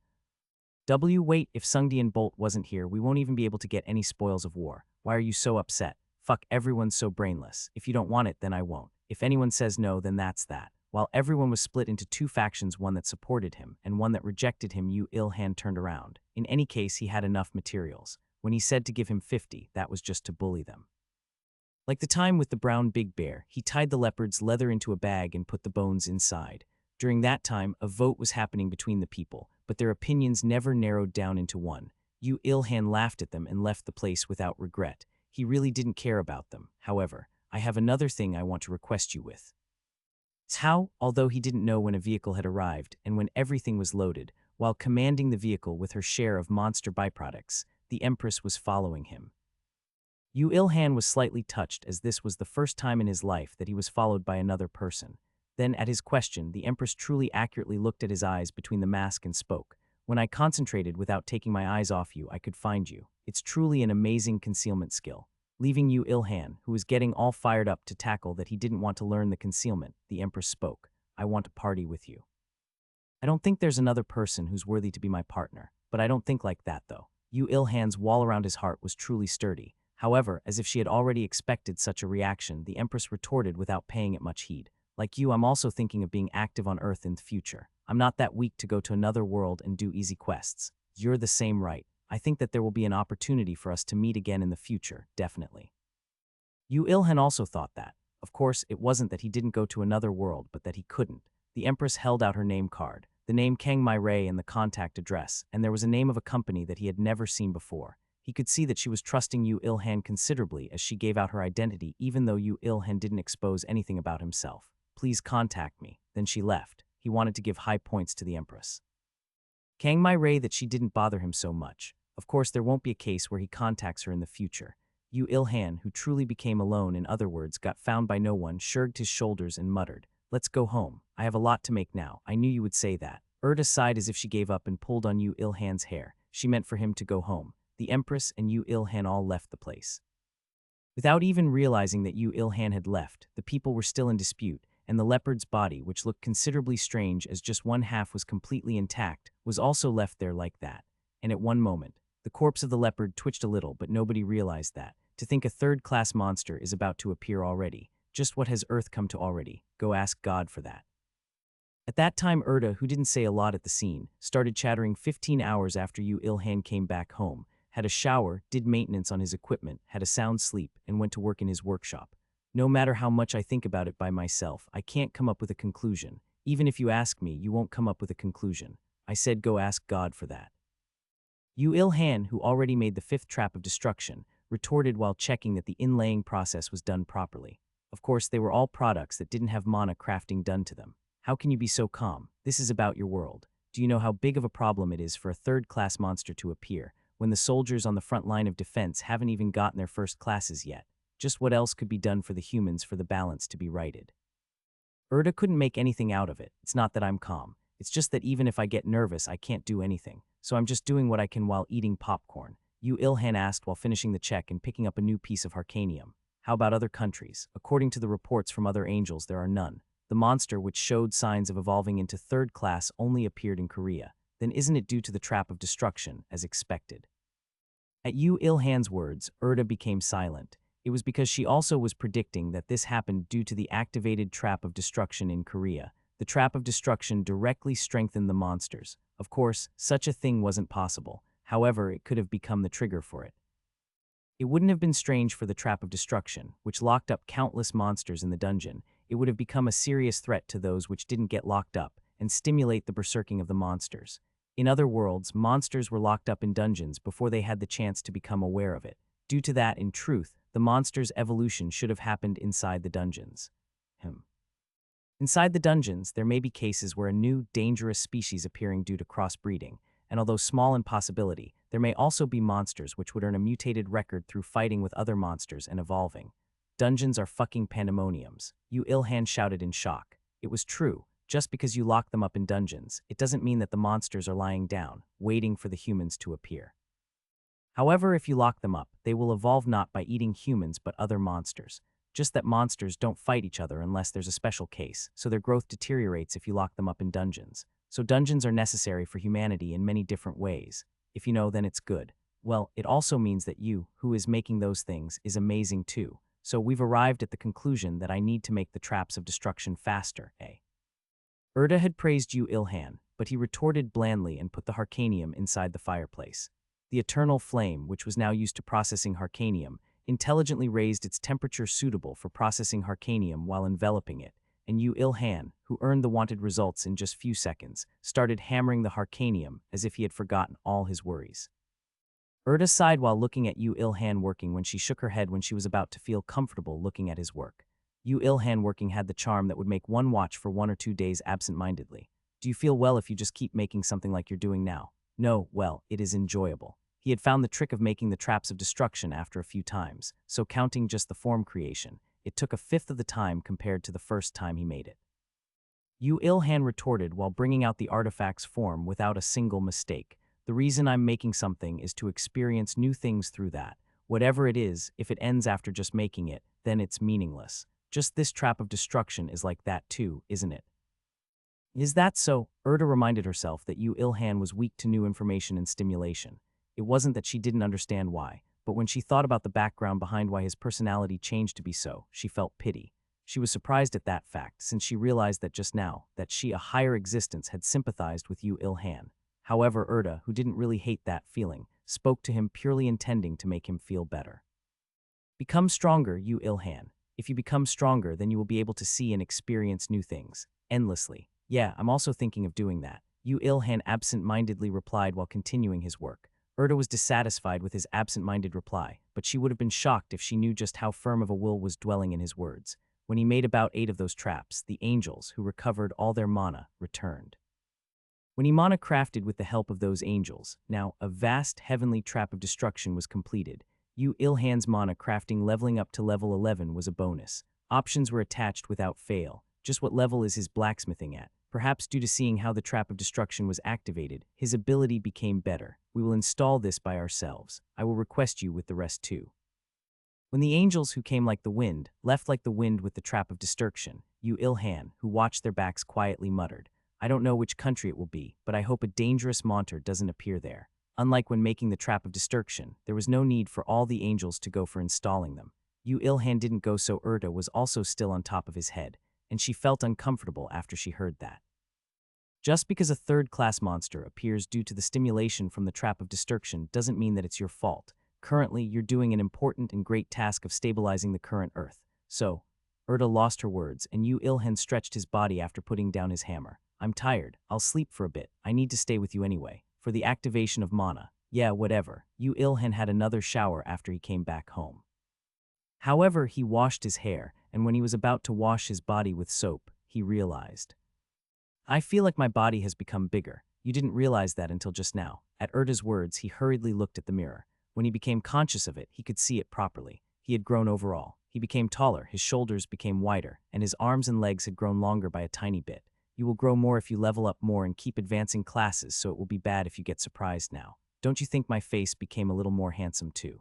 Wait, if Sungdi Bolt wasn't here, we won't even be able to get any spoils of war. Why are you so upset? Fuck, everyone's so brainless. If you don't want it, then I won't. If anyone says no, then that's that. While everyone was split into two factions, one that supported him and one that rejected him, Yu Ilhan turned around. In any case, he had enough materials. When he said to give him 50, that was just to bully them. Like the time with the brown big bear, he tied the leopard's leather into a bag and put the bones inside. During that time, a vote was happening between the people, but their opinions never narrowed down into one. Yu Ilhan laughed at them and left the place without regret. He really didn't care about them. However, I have another thing I want to request you with. How, although he didn't know when a vehicle had arrived and when everything was loaded, while commanding the vehicle with her share of monster byproducts, the Empress was following him. Yu Ilhan was slightly touched, as this was the first time in his life that he was followed by another person. Then, at his question, the Empress truly accurately looked at his eyes between the mask and spoke. When I concentrated without taking my eyes off you, I could find you. It's truly an amazing concealment skill. Leaving Yu Ilhan, who was getting all fired up to tackle that he didn't want to learn the concealment, the Empress spoke. I want to party with you. I don't think there's another person who's worthy to be my partner, but I don't think like that though. Yu Ilhan's wall around his heart was truly sturdy. However, as if she had already expected such a reaction, the Empress retorted without paying it much heed. Like you, I'm also thinking of being active on Earth in the future. I'm not that weak to go to another world and do easy quests. You're the same, right? I think that there will be an opportunity for us to meet again in the future, definitely. Yu Ilhan also thought that. Of course, it wasn't that he didn't go to another world, but that he couldn't. The Empress held out her name card, the name Kang Mai Rei and the contact address, and there was a name of a company that he had never seen before. He could see that she was trusting Yu Ilhan considerably as she gave out her identity, even though Yu Ilhan didn't expose anything about himself. Please contact me. Then she left. He wanted to give high points to the Empress. Kang Mai Rei that she didn't bother him so much. Of course, there won't be a case where he contacts her in the future. Yu Ilhan, who truly became alone, in other words, got found by no one, shrugged his shoulders and muttered, "Let's go home. I have a lot to make now. I knew you would say that." Erda sighed as if she gave up and pulled on Yu Ilhan's hair. She meant for him to go home. The Empress and Yu Ilhan all left the place. Without even realizing that Yu Ilhan had left, the people were still in dispute, and the leopard's body, which looked considerably strange as just one half was completely intact, was also left there like that. And at one moment, the corpse of the leopard twitched a little, but nobody realized that. To think a third-class monster is about to appear already. Just what has Earth come to already? Go ask God for that. At that time, Erda, who didn't say a lot at the scene, started chattering 15 hours after Yu Ilhan came back home, had a shower, did maintenance on his equipment, had a sound sleep, and went to work in his workshop. No matter how much I think about it by myself, I can't come up with a conclusion. Even if you ask me, you won't come up with a conclusion. I said go ask God for that. Yu Ilhan, who already made the fifth trap of destruction, retorted while checking that the inlaying process was done properly. Of course, they were all products that didn't have mana crafting done to them. How can you be so calm? This is about your world. Do you know how big of a problem it is for a third-class monster to appear, when the soldiers on the front line of defense haven't even gotten their first classes yet? Just what else could be done for the humans for the balance to be righted? Erda couldn't make anything out of it. It's not that I'm calm. It's just that even if I get nervous, I can't do anything. So I'm just doing what I can while eating popcorn. Yu Ilhan asked while finishing the check and picking up a new piece of harcanium. How about other countries? According to the reports from other angels, there are none. The monster, which showed signs of evolving into third class, only appeared in Korea. Then isn't it due to the trap of destruction, as expected? At Yu Ilhan's words, Erda became silent. It was because she also was predicting that this happened due to the activated Trap of Destruction in Korea. The Trap of Destruction directly strengthened the monsters. Of course, such a thing wasn't possible. However, it could have become the trigger for it. It wouldn't have been strange for the Trap of Destruction, which locked up countless monsters in the dungeon. It would have become a serious threat to those which didn't get locked up and stimulate the berserking of the monsters. In other worlds, monsters were locked up in dungeons before they had the chance to become aware of it. Due to that, in truth, the monster's evolution should have happened inside the dungeons. Inside the dungeons, there may be cases where a new, dangerous species appearing due to crossbreeding, and although small in possibility, there may also be monsters which would earn a mutated record through fighting with other monsters and evolving. Dungeons are fucking pandemoniums, Yu Ilhan shouted in shock. It was true. Just because you lock them up in dungeons, it doesn't mean that the monsters are lying down, waiting for the humans to appear. However, if you lock them up, they will evolve not by eating humans but other monsters. Just that monsters don't fight each other unless there's a special case, so their growth deteriorates if you lock them up in dungeons. So dungeons are necessary for humanity in many different ways. If you know, then it's good. Well, it also means that you, who is making those things, is amazing too. So we've arrived at the conclusion that I need to make the traps of destruction faster, eh? Erda had praised Yu Ilhan, but he retorted blandly and put the Harcanium inside the fireplace. The eternal flame, which was now used to processing Harcanium, intelligently raised its temperature suitable for processing Harcanium while enveloping it, and Yu Ilhan, who earned the wanted results in just few seconds, started hammering the Harcanium as if he had forgotten all his worries. Erda sighed while looking at Yu Ilhan working when she shook her head when she was about to feel comfortable looking at his work. Yu Ilhan working had the charm that would make one watch for 1 or 2 days absent-mindedly. Do you feel well if you just keep making something like you're doing now? No, well, it is enjoyable. He had found the trick of making the traps of destruction after a few times, so counting just the form creation, it took 1/5 of the time compared to the first time he made it. Yu Ilhan retorted while bringing out the artifact's form without a single mistake. The reason I'm making something is to experience new things through that. Whatever it is, if it ends after just making it, then it's meaningless. Just this trap of destruction is like that too, isn't it? Is that so? Erda reminded herself that Yu Ilhan was weak to new information and stimulation. It wasn't that she didn't understand why, but when she thought about the background behind why his personality changed to be so, she felt pity. She was surprised at that fact, since she realized that just now, that she, a higher existence, had sympathized with Yu Ilhan. However, Erda, who didn't really hate that feeling, spoke to him purely intending to make him feel better. Become stronger, Yu Ilhan. If you become stronger, then you will be able to see and experience new things, endlessly. Yeah, I'm also thinking of doing that, Yu Ilhan absent-mindedly replied while continuing his work. Erda was dissatisfied with his absent-minded reply, but she would have been shocked if she knew just how firm of a will was dwelling in his words. When he made about 8 of those traps, the angels, who recovered all their mana, returned. When he mana crafted with the help of those angels, now a vast heavenly trap of destruction was completed. Yu Ilhan's mana crafting leveling up to level 11 was a bonus. Options were attached without fail. Just what level is his blacksmithing at? Perhaps due to seeing how the trap of destruction was activated, his ability became better. We will install this by ourselves. I will request you with the rest too. When the angels who came like the wind, left like the wind with the trap of destruction, Yu Ilhan, who watched their backs quietly muttered, I don't know which country it will be, but I hope a dangerous monster doesn't appear there. Unlike when making the trap of destruction, there was no need for all the angels to go for installing them. Yu Ilhan didn't go, so Erda was also still on top of his head, and she felt uncomfortable after she heard that. Just because a third-class monster appears due to the stimulation from the trap of destruction doesn't mean that it's your fault. Currently, you're doing an important and great task of stabilizing the current Earth. So, Erda lost her words, and Yu Ilhan stretched his body after putting down his hammer. I'm tired. I'll sleep for a bit. I need to stay with you anyway. For the activation of mana. Yeah, whatever. Yu Ilhan had another shower after he came back home. However, he washed his hair, and when he was about to wash his body with soap, he realized. I feel like my body has become bigger. You didn't realize that until just now. At Erda's words, he hurriedly looked at the mirror. When he became conscious of it, he could see it properly. He had grown overall. He became taller, his shoulders became wider, and his arms and legs had grown longer by a tiny bit. You will grow more if you level up more and keep advancing classes, so it will be bad if you get surprised now. Don't you think my face became a little more handsome too?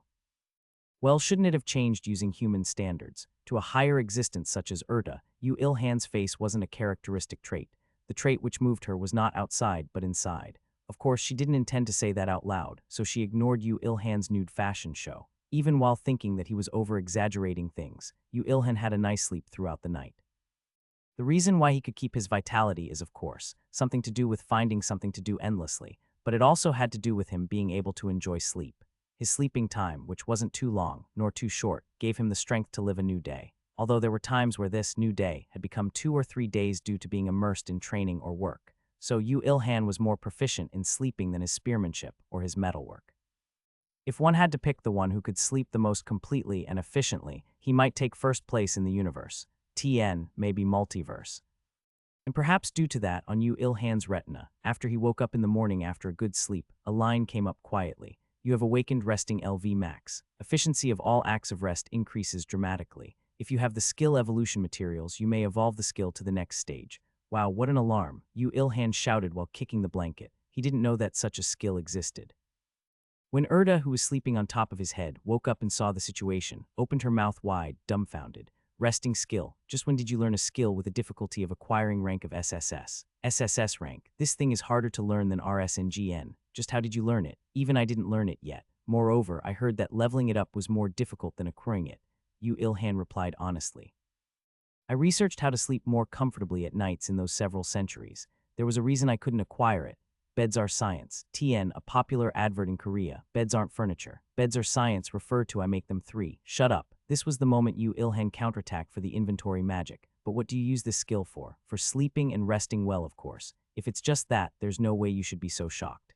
Well, shouldn't it have changed using human standards? To a higher existence such as Erda, Yu Ilhan's face wasn't a characteristic trait. The trait which moved her was not outside, but inside. Of course, she didn't intend to say that out loud, so she ignored Yu Ilhan's nude fashion show. Even while thinking that he was over-exaggerating things, Yu Ilhan had a nice sleep throughout the night. The reason why he could keep his vitality is, of course, something to do with finding something to do endlessly, but it also had to do with him being able to enjoy sleep. His sleeping time, which wasn't too long nor too short, gave him the strength to live a new day, although there were times where this new day had become 2 or 3 days due to being immersed in training or work. So Yu Ilhan was more proficient in sleeping than his spearmanship or his metalwork. If one had to pick the one who could sleep the most completely and efficiently, he might take first place in the universe. TN, maybe multiverse. And perhaps due to that, on Yu Ilhan's retina, after he woke up in the morning after a good sleep, a line came up quietly. You have awakened resting LV max. Efficiency of all acts of rest increases dramatically. If you have the skill evolution materials, you may evolve the skill to the next stage. Wow, what an alarm, Yu Ilhan shouted while kicking the blanket. He didn't know that such a skill existed. When Erda, who was sleeping on top of his head, woke up and saw the situation, opened her mouth wide, dumbfounded. Resting skill. Just when did you learn a skill with the difficulty of acquiring rank of SSS? SSS rank. This thing is harder to learn than RS and GN. Just how did you learn it? Even I didn't learn it yet. Moreover, I heard that leveling it up was more difficult than acquiring it. Yu Ilhan replied honestly. I researched how to sleep more comfortably at nights in those several centuries. There was a reason I couldn't acquire it. Beds are science. TN, a popular advert in Korea. Beds aren't furniture. Beds are science, refer to I make them 3. Shut up. This was the moment Yu Ilhan counterattacked for the inventory magic. But what do you use this skill for? For sleeping and resting well, of course. If it's just that, there's no way you should be so shocked.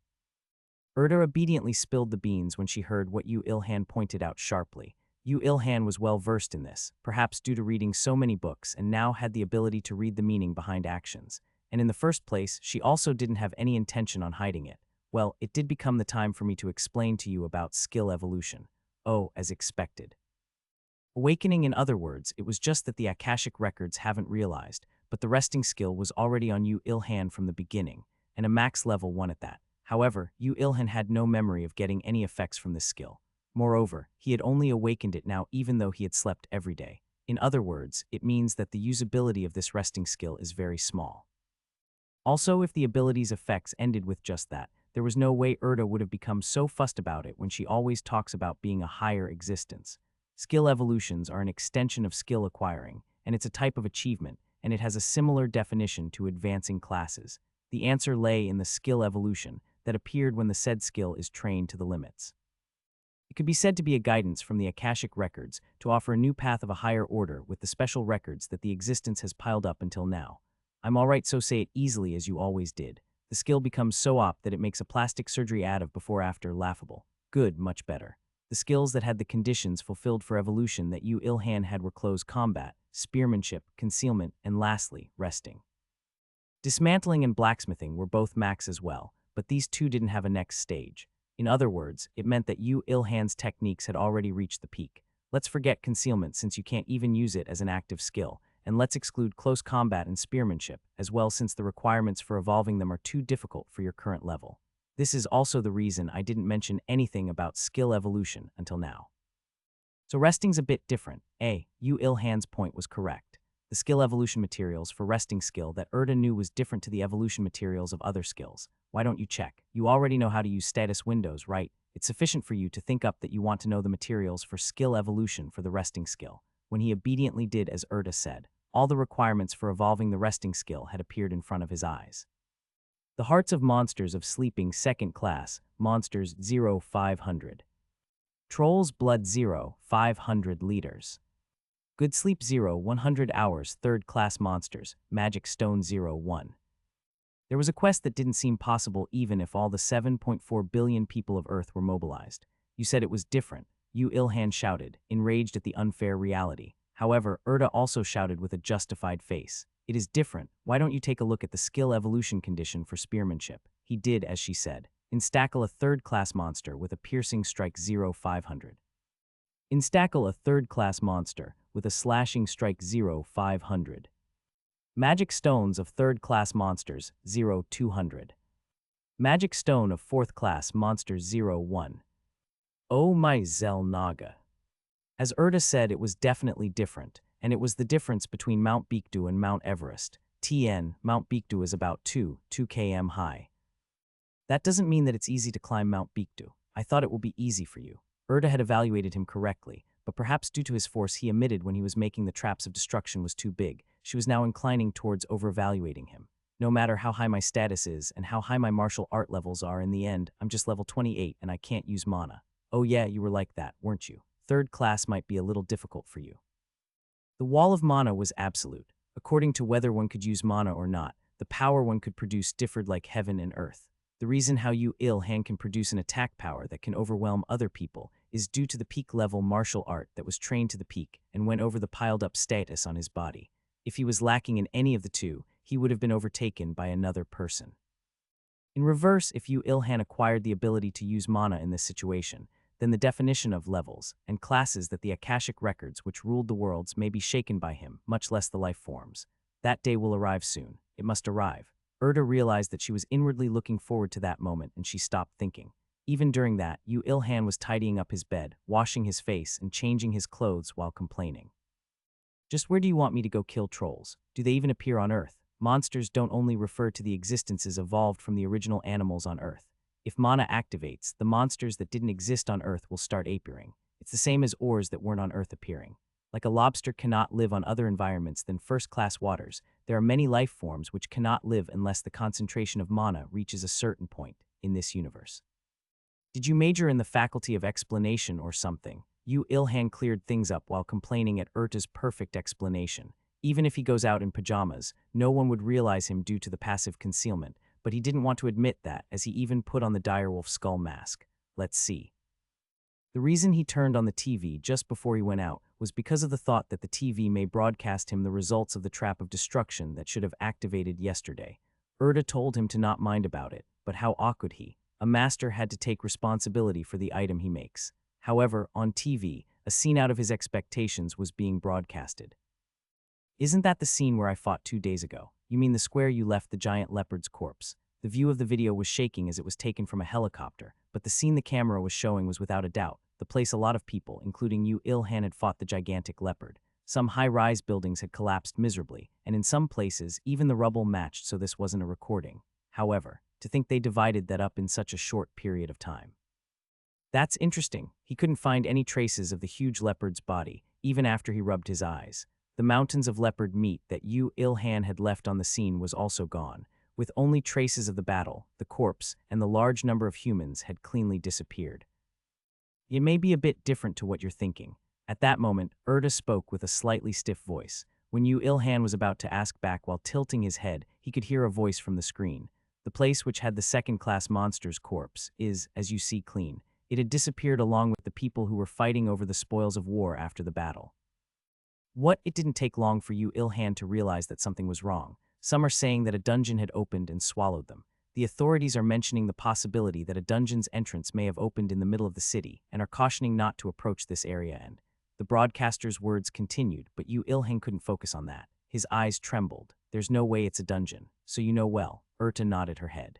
Erda obediently spilled the beans when she heard what Yu Ilhan pointed out sharply. Yu Ilhan was well versed in this, perhaps due to reading so many books, and now had the ability to read the meaning behind actions. And in the first place, she also didn't have any intention on hiding it. Well, it did become the time for me to explain to you about skill evolution. Oh, as expected. Awakening, in other words, it was just that the Akashic records haven't realized, but the resting skill was already on Yu Ilhan from the beginning, and a max level 1 at that. However, Yu Ilhan had no memory of getting any effects from this skill. Moreover, he had only awakened it now even though he had slept every day. In other words, it means that the usability of this resting skill is very small. Also, if the ability's effects ended with just that, there was no way Erda would have become so fussed about it when she always talks about being a higher existence. Skill evolutions are an extension of skill acquiring, and it's a type of achievement, and it has a similar definition to advancing classes. The answer lay in the skill evolution that appeared when the said skill is trained to the limits. It could be said to be a guidance from the Akashic records to offer a new path of a higher order with the special records that the existence has piled up until now. I'm alright, so say it easily as you always did. The skill becomes so op that it makes a plastic surgery ad of before-after laughable. Good, much better. The skills that had the conditions fulfilled for evolution that Yu Ilhan had were close combat, spearmanship, concealment, and lastly, resting. Dismantling and blacksmithing were both max as well, but these two didn't have a next stage. In other words, it meant that Yu Ilhan's techniques had already reached the peak. Let's forget concealment since you can't even use it as an active skill, and let's exclude close combat and spearmanship as well since the requirements for evolving them are too difficult for your current level. This is also the reason I didn't mention anything about skill evolution until now. So resting's a bit different. Yu Ilhan's point was correct. The skill evolution materials for resting skill that Erda knew was different to the evolution materials of other skills. Why don't you check? You already know how to use status windows, right? It's sufficient for you to think up that you want to know the materials for skill evolution for the resting skill. When he obediently did as Erda said, all the requirements for evolving the resting skill had appeared in front of his eyes. The hearts of monsters of sleeping second class, monsters 0-500. Trolls blood 0-500 liters. Good sleep 0-100 hours third class monsters, magic stone 0-1. There was a quest that didn't seem possible even if all the 7.4 billion people of Earth were mobilized. You said it was different, Yu Ilhan shouted, enraged at the unfair reality. However, Erda also shouted with a justified face. It is different. Why don't you take a look at the skill evolution condition for spearmanship? He did as she said. Instackle a third-class monster with a piercing strike 0-500. Instackle a third-class monster with a slashing strike 0-500. Magic stones of third-class monsters 0-200. Magic stone of fourth-class monsters 0-1. Oh my Zel Naga. As Erda said, it was definitely different, and it was the difference between Mount Baekdu and Mount Everest. TN, Mount Baekdu is about 2 km high. That doesn't mean that it's easy to climb Mount Baekdu. I thought it will be easy for you. Erda had evaluated him correctly, but perhaps due to his force he emitted when he was making the traps of destruction was too big. She was now inclining towards overvaluating him. No matter how high my status is and how high my martial art levels are, in the end, I'm just level 28 and I can't use mana. Oh yeah, you were like that, weren't you? Third class might be a little difficult for you. The wall of mana was absolute. According to whether one could use mana or not, the power one could produce differed like heaven and earth. The reason how Yu Il-han can produce an attack power that can overwhelm other people is due to the peak-level martial art that was trained to the peak and went over the piled-up status on his body. If he was lacking in any of the two, he would have been overtaken by another person. In reverse, if Yu Il-han acquired the ability to use mana in this situation, then the definition of levels and classes that the Akashic records which ruled the worlds may be shaken by him, much less the life forms. That day will arrive soon. It must arrive. Erda realized that she was inwardly looking forward to that moment, and she stopped thinking. Even during that, Yu Il-han was tidying up his bed, washing his face, and changing his clothes while complaining. Just where do you want me to go kill trolls? Do they even appear on Earth? Monsters don't only refer to the existences evolved from the original animals on Earth. If mana activates, the monsters that didn't exist on Earth will start appearing. It's the same as ores that weren't on Earth appearing. Like a lobster cannot live on other environments than first-class waters, there are many life forms which cannot live unless the concentration of mana reaches a certain point in this universe. Did you major in the faculty of explanation or something? Yu Il-han cleared things up while complaining at Erta's perfect explanation. Even if he goes out in pajamas, no one would realize him due to the passive concealment, but he didn't want to admit that, as he even put on the direwolf skull mask. Let's see. The reason he turned on the TV just before he went out was because of the thought that the TV may broadcast him the results of the trap of destruction that should have activated yesterday. Erda told him to not mind about it, but how awkward he. A master had to take responsibility for the item he makes. However, on TV, a scene out of his expectations was being broadcasted. Isn't that the scene where I fought 2 days ago? You mean the square you left the giant leopard's corpse? The view of the video was shaking as it was taken from a helicopter, but the scene the camera was showing was without a doubt the place a lot of people, including Yu Il-han, had fought the gigantic leopard. Some high-rise buildings had collapsed miserably, and in some places, even the rubble matched, so this wasn't a recording. However, to think they divided that up in such a short period of time. That's interesting. He couldn't find any traces of the huge leopard's body, even after he rubbed his eyes. The mountains of leopard meat that Yu Il-han had left on the scene was also gone, with only traces of the battle. The corpse and the large number of humans had cleanly disappeared. It may be a bit different to what you're thinking. At that moment, Erda spoke with a slightly stiff voice. When Yu Il-han was about to ask back while tilting his head, he could hear a voice from the screen. The place which had the second-class monster's corpse is, as you see, clean. It had disappeared along with the people who were fighting over the spoils of war after the battle. What? It didn't take long for Yu Il-han to realize that something was wrong. Some are saying that a dungeon had opened and swallowed them. The authorities are mentioning the possibility that a dungeon's entrance may have opened in the middle of the city and are cautioning not to approach this area, and the broadcaster's words continued, but Yu Il-han couldn't focus on that. His eyes trembled. There's no way it's a dungeon, so you know well. Erta nodded her head.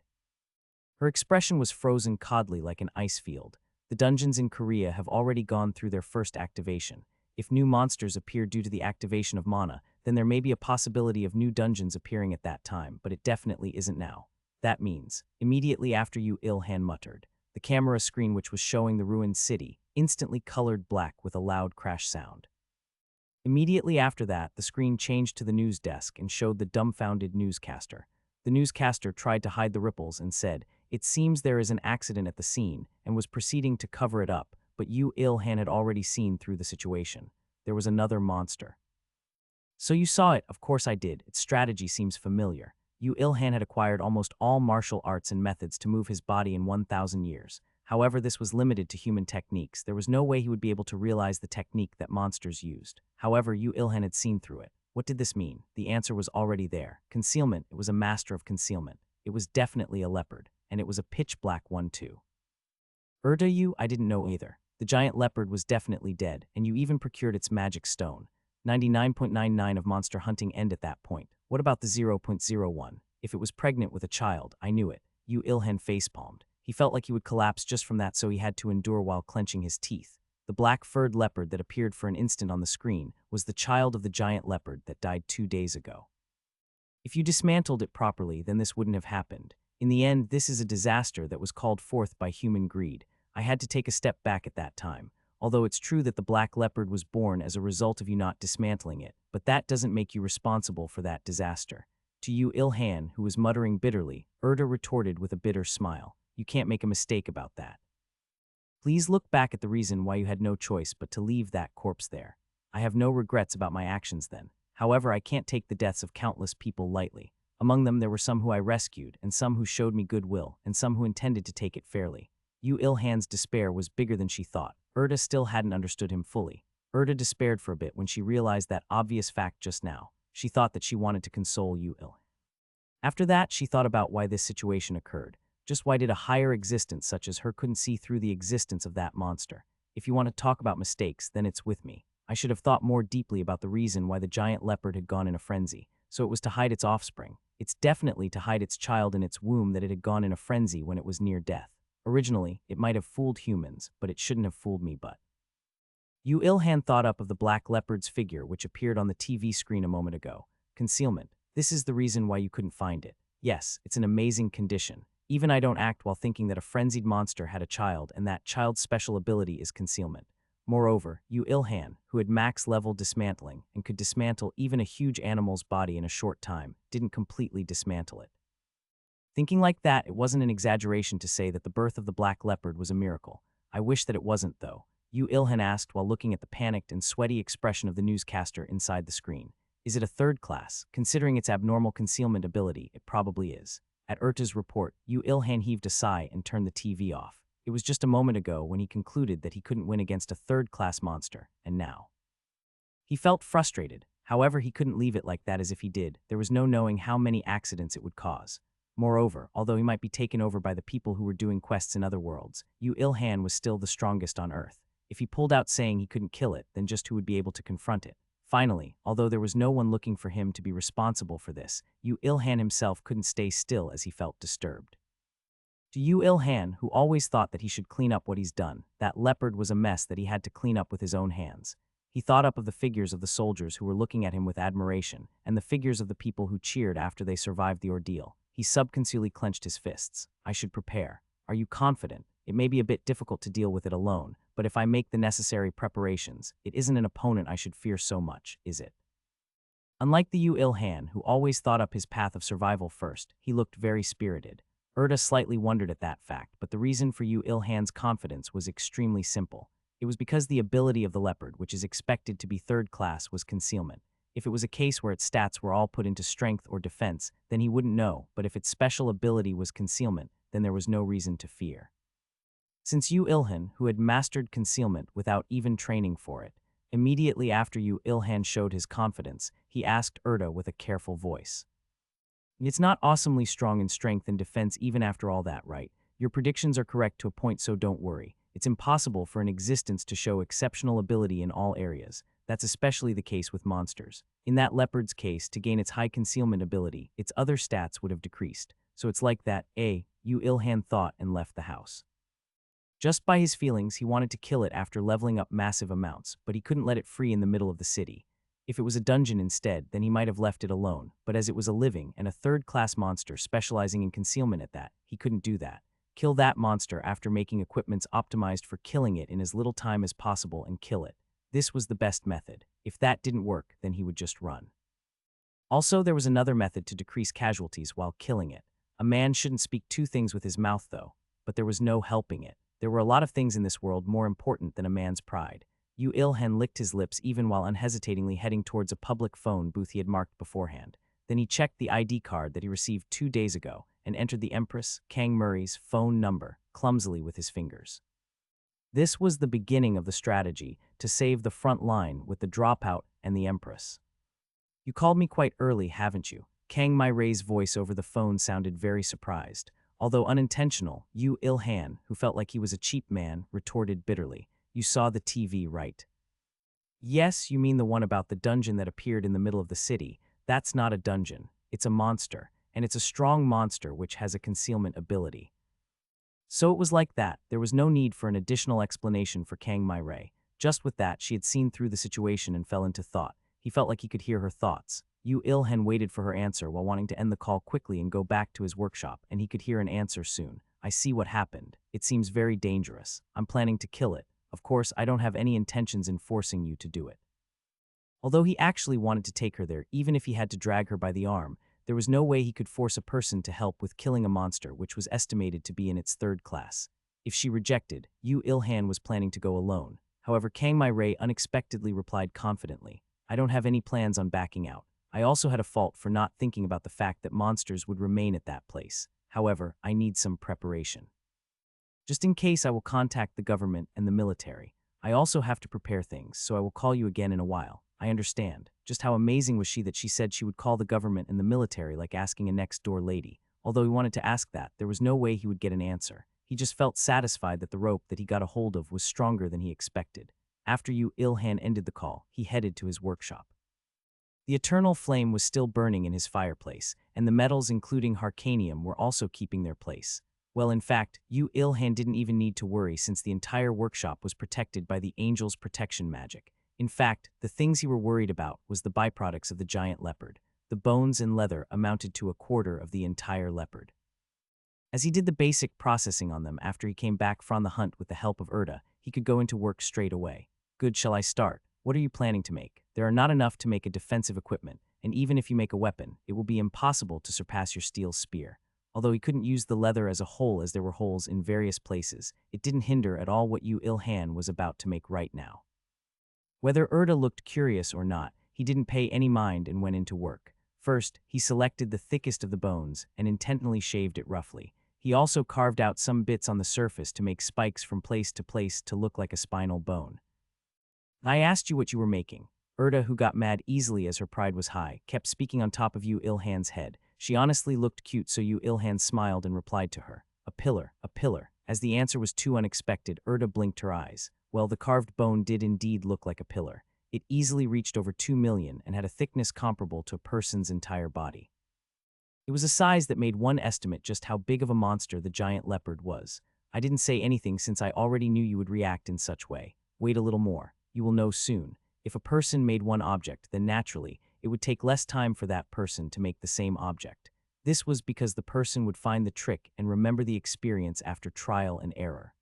Her expression was frozen coldly like an ice field. The dungeons in Korea have already gone through their first activation. If new monsters appear due to the activation of mana, then there may be a possibility of new dungeons appearing at that time, but it definitely isn't now. That means, immediately after Yu Il-han muttered, the camera screen which was showing the ruined city instantly colored black with a loud crash sound. Immediately after that, the screen changed to the news desk and showed the dumbfounded newscaster. The newscaster tried to hide the ripples and said, "It seems there is an accident at the scene," and was proceeding to cover it up, but Yu Il-han had already seen through the situation. There was another monster. "So you saw it?" "Of course I did. Its strategy seems familiar." Yu Il-han had acquired almost all martial arts and methods to move his body in 1,000 years. However, this was limited to human techniques. There was no way he would be able to realize the technique that monsters used. However, Yu Il-han had seen through it. What did this mean? The answer was already there. Concealment. It was a master of concealment. It was definitely a leopard, and it was a pitch-black one too. Erda, I didn't know either. The giant leopard was definitely dead, and you even procured its magic stone. 99.99 of monster hunting end at that point. What about the 0.01? If it was pregnant with a child, I knew it. Yu Il-han facepalmed. He felt like he would collapse just from that, so he had to endure while clenching his teeth. The black-furred leopard that appeared for an instant on the screen was the child of the giant leopard that died 2 days ago. If you dismantled it properly, then this wouldn't have happened. In the end, this is a disaster that was called forth by human greed. I had to take a step back at that time. Although it's true that the black leopard was born as a result of you not dismantling it, but that doesn't make you responsible for that disaster. To you, Ilhan, who was muttering bitterly, Erda retorted with a bitter smile. You can't make a mistake about that. Please look back at the reason why you had no choice but to leave that corpse there. I have no regrets about my actions then. However, I can't take the deaths of countless people lightly. Among them there were some who I rescued, and some who showed me goodwill, and some who intended to take it fairly. You Ilhan's despair was bigger than she thought. Erda still hadn't understood him fully. Erda despaired for a bit when she realized that obvious fact just now. She thought that she wanted to console you Ilhan. After that, she thought about why this situation occurred. Just why did a higher existence such as her couldn't see through the existence of that monster? If you want to talk about mistakes, then it's with me. I should have thought more deeply about the reason why the giant leopard had gone in a frenzy. So it was to hide its offspring. It's definitely to hide its child in its womb that it had gone in a frenzy when it was near death. Originally, it might have fooled humans, but it shouldn't have fooled me but. You Ilhan thought up of the black leopard's figure which appeared on the TV screen a moment ago. Concealment. This is the reason why you couldn't find it. Yes, it's an amazing condition. Even I don't act while thinking that a frenzied monster had a child and that child's special ability is concealment. Moreover, you Ilhan, who had max-level dismantling and could dismantle even a huge animal's body in a short time, didn't completely dismantle it. Thinking like that, it wasn't an exaggeration to say that the birth of the black leopard was a miracle. I wish that it wasn't, though. You Ilhan asked while looking at the panicked and sweaty expression of the newscaster inside the screen. Is it a third class? Considering its abnormal concealment ability, it probably is. At Erta's report, you Ilhan heaved a sigh and turned the TV off. It was just a moment ago when he concluded that he couldn't win against a third-class monster, and now. He felt frustrated. However, he couldn't leave it like that as if he did. There was no knowing how many accidents it would cause. Moreover, although he might be taken over by the people who were doing quests in other worlds, you Ilhan was still the strongest on Earth. If he pulled out saying he couldn't kill it, then just who would be able to confront it? Finally, although there was no one looking for him to be responsible for this, you Ilhan himself couldn't stay still as he felt disturbed. To you Ilhan, who always thought that he should clean up what he's done, that leopard was a mess that he had to clean up with his own hands. He thought up of the figures of the soldiers who were looking at him with admiration, and the figures of the people who cheered after they survived the ordeal. He subconsciously clenched his fists. I should prepare. Are you confident? It may be a bit difficult to deal with it alone, but if I make the necessary preparations, it isn't an opponent I should fear so much, is it? Unlike the Yu Ilhan, who always thought up his path of survival first, he looked very spirited. Erda slightly wondered at that fact, but the reason for Yu Ilhan's confidence was extremely simple. It was because the ability of the leopard, which is expected to be third class, was concealment. If it was a case where its stats were all put into strength or defense, then he wouldn't know, but if its special ability was concealment, then there was no reason to fear. Since Yu Ilhan, who had mastered concealment without even training for it, immediately after Yu Ilhan showed his confidence, he asked Erda with a careful voice. It's not awesomely strong in strength and defense even after all that, right? Your predictions are correct to a point, so don't worry. It's impossible for an existence to show exceptional ability in all areas. That's especially the case with monsters. In that leopard's case, to gain its high concealment ability, its other stats would have decreased. So it's like that, Yu Ilhan thought and left the house. Just by his feelings, he wanted to kill it after leveling up massive amounts, but he couldn't let it free in the middle of the city. If it was a dungeon instead, then he might have left it alone, but as it was a living and a third-class monster specializing in concealment at that, he couldn't do that. Kill that monster after making equipments optimized for killing it in as little time as possible and kill it. This was the best method. If that didn't work, then he would just run. Also, there was another method to decrease casualties while killing it. A man shouldn't speak two things with his mouth though, but there was no helping it. There were a lot of things in this world more important than a man's pride. Yu Ilhan licked his lips even while unhesitatingly heading towards a public phone booth he had marked beforehand. Then he checked the ID card that he received 2 days ago and entered the Empress, Kang Murray's, phone number clumsily with his fingers. This was the beginning of the strategy to save the front line with the dropout and the Empress. You called me quite early, haven't you? Kang Murray's voice over the phone sounded very surprised. Although unintentional, Yu Ilhan, who felt like he was a cheap man, retorted bitterly. You saw the TV, right? Yes, you mean the one about the dungeon that appeared in the middle of the city. That's not a dungeon. It's a monster, and it's a strong monster which has a concealment ability. So it was like that. There was no need for an additional explanation for Kang Murray. Just with that, she had seen through the situation and fell into thought. He felt like he could hear her thoughts. Yu Ilhan waited for her answer while wanting to end the call quickly and go back to his workshop, and he could hear an answer soon. I see what happened. It seems very dangerous. I'm planning to kill it. Of course, I don't have any intentions in forcing you to do it." Although he actually wanted to take her there, even if he had to drag her by the arm, there was no way he could force a person to help with killing a monster which was estimated to be in its third class. If she rejected, Yu Ilhan was planning to go alone. However, Kang My Ray unexpectedly replied confidently, "I don't have any plans on backing out. I also had a fault for not thinking about the fact that monsters would remain at that place. However, I need some preparation. Just in case, I will contact the government and the military. I also have to prepare things, so I will call you again in a while. I understand." Just how amazing was she that she said she would call the government and the military, like asking a next-door lady. Although he wanted to ask that, there was no way he would get an answer. He just felt satisfied that the rope that he got a hold of was stronger than he expected. After Yu Ilhan ended the call, he headed to his workshop. The eternal flame was still burning in his fireplace, and the metals including harcanium were also keeping their place. Well, in fact, Yu Ilhan didn't even need to worry since the entire workshop was protected by the angel's protection magic. In fact, the things he were worried about was the byproducts of the giant leopard. The bones and leather amounted to a quarter of the entire leopard. As he did the basic processing on them after he came back from the hunt with the help of Erda, he could go into work straight away. "Good, shall I start? What are you planning to make?" "There are not enough to make a defensive equipment, and even if you make a weapon, it will be impossible to surpass your steel spear." Although he couldn't use the leather as a whole as there were holes in various places, it didn't hinder at all what Yu Ilhan was about to make right now. Whether Erda looked curious or not, he didn't pay any mind and went into work. First, he selected the thickest of the bones and intentionally shaved it roughly. He also carved out some bits on the surface to make spikes from place to look like a spinal bone. "I asked you what you were making." Erda, who got mad easily as her pride was high, kept speaking on top of Yu Ilhan's head. She honestly looked cute, so Yu Ilhan smiled and replied to her, "A pillar, a pillar." As the answer was too unexpected, Erda blinked her eyes. Well, the carved bone did indeed look like a pillar. It easily reached over 2 million and had a thickness comparable to a person's entire body. It was a size that made one estimate just how big of a monster the giant leopard was. "I didn't say anything since I already knew you would react in such way. Wait a little more. You will know soon. If a person made one object, then naturally, it would take less time for that person to make the same object. This was because the person would find the trick and remember the experience after trial and error."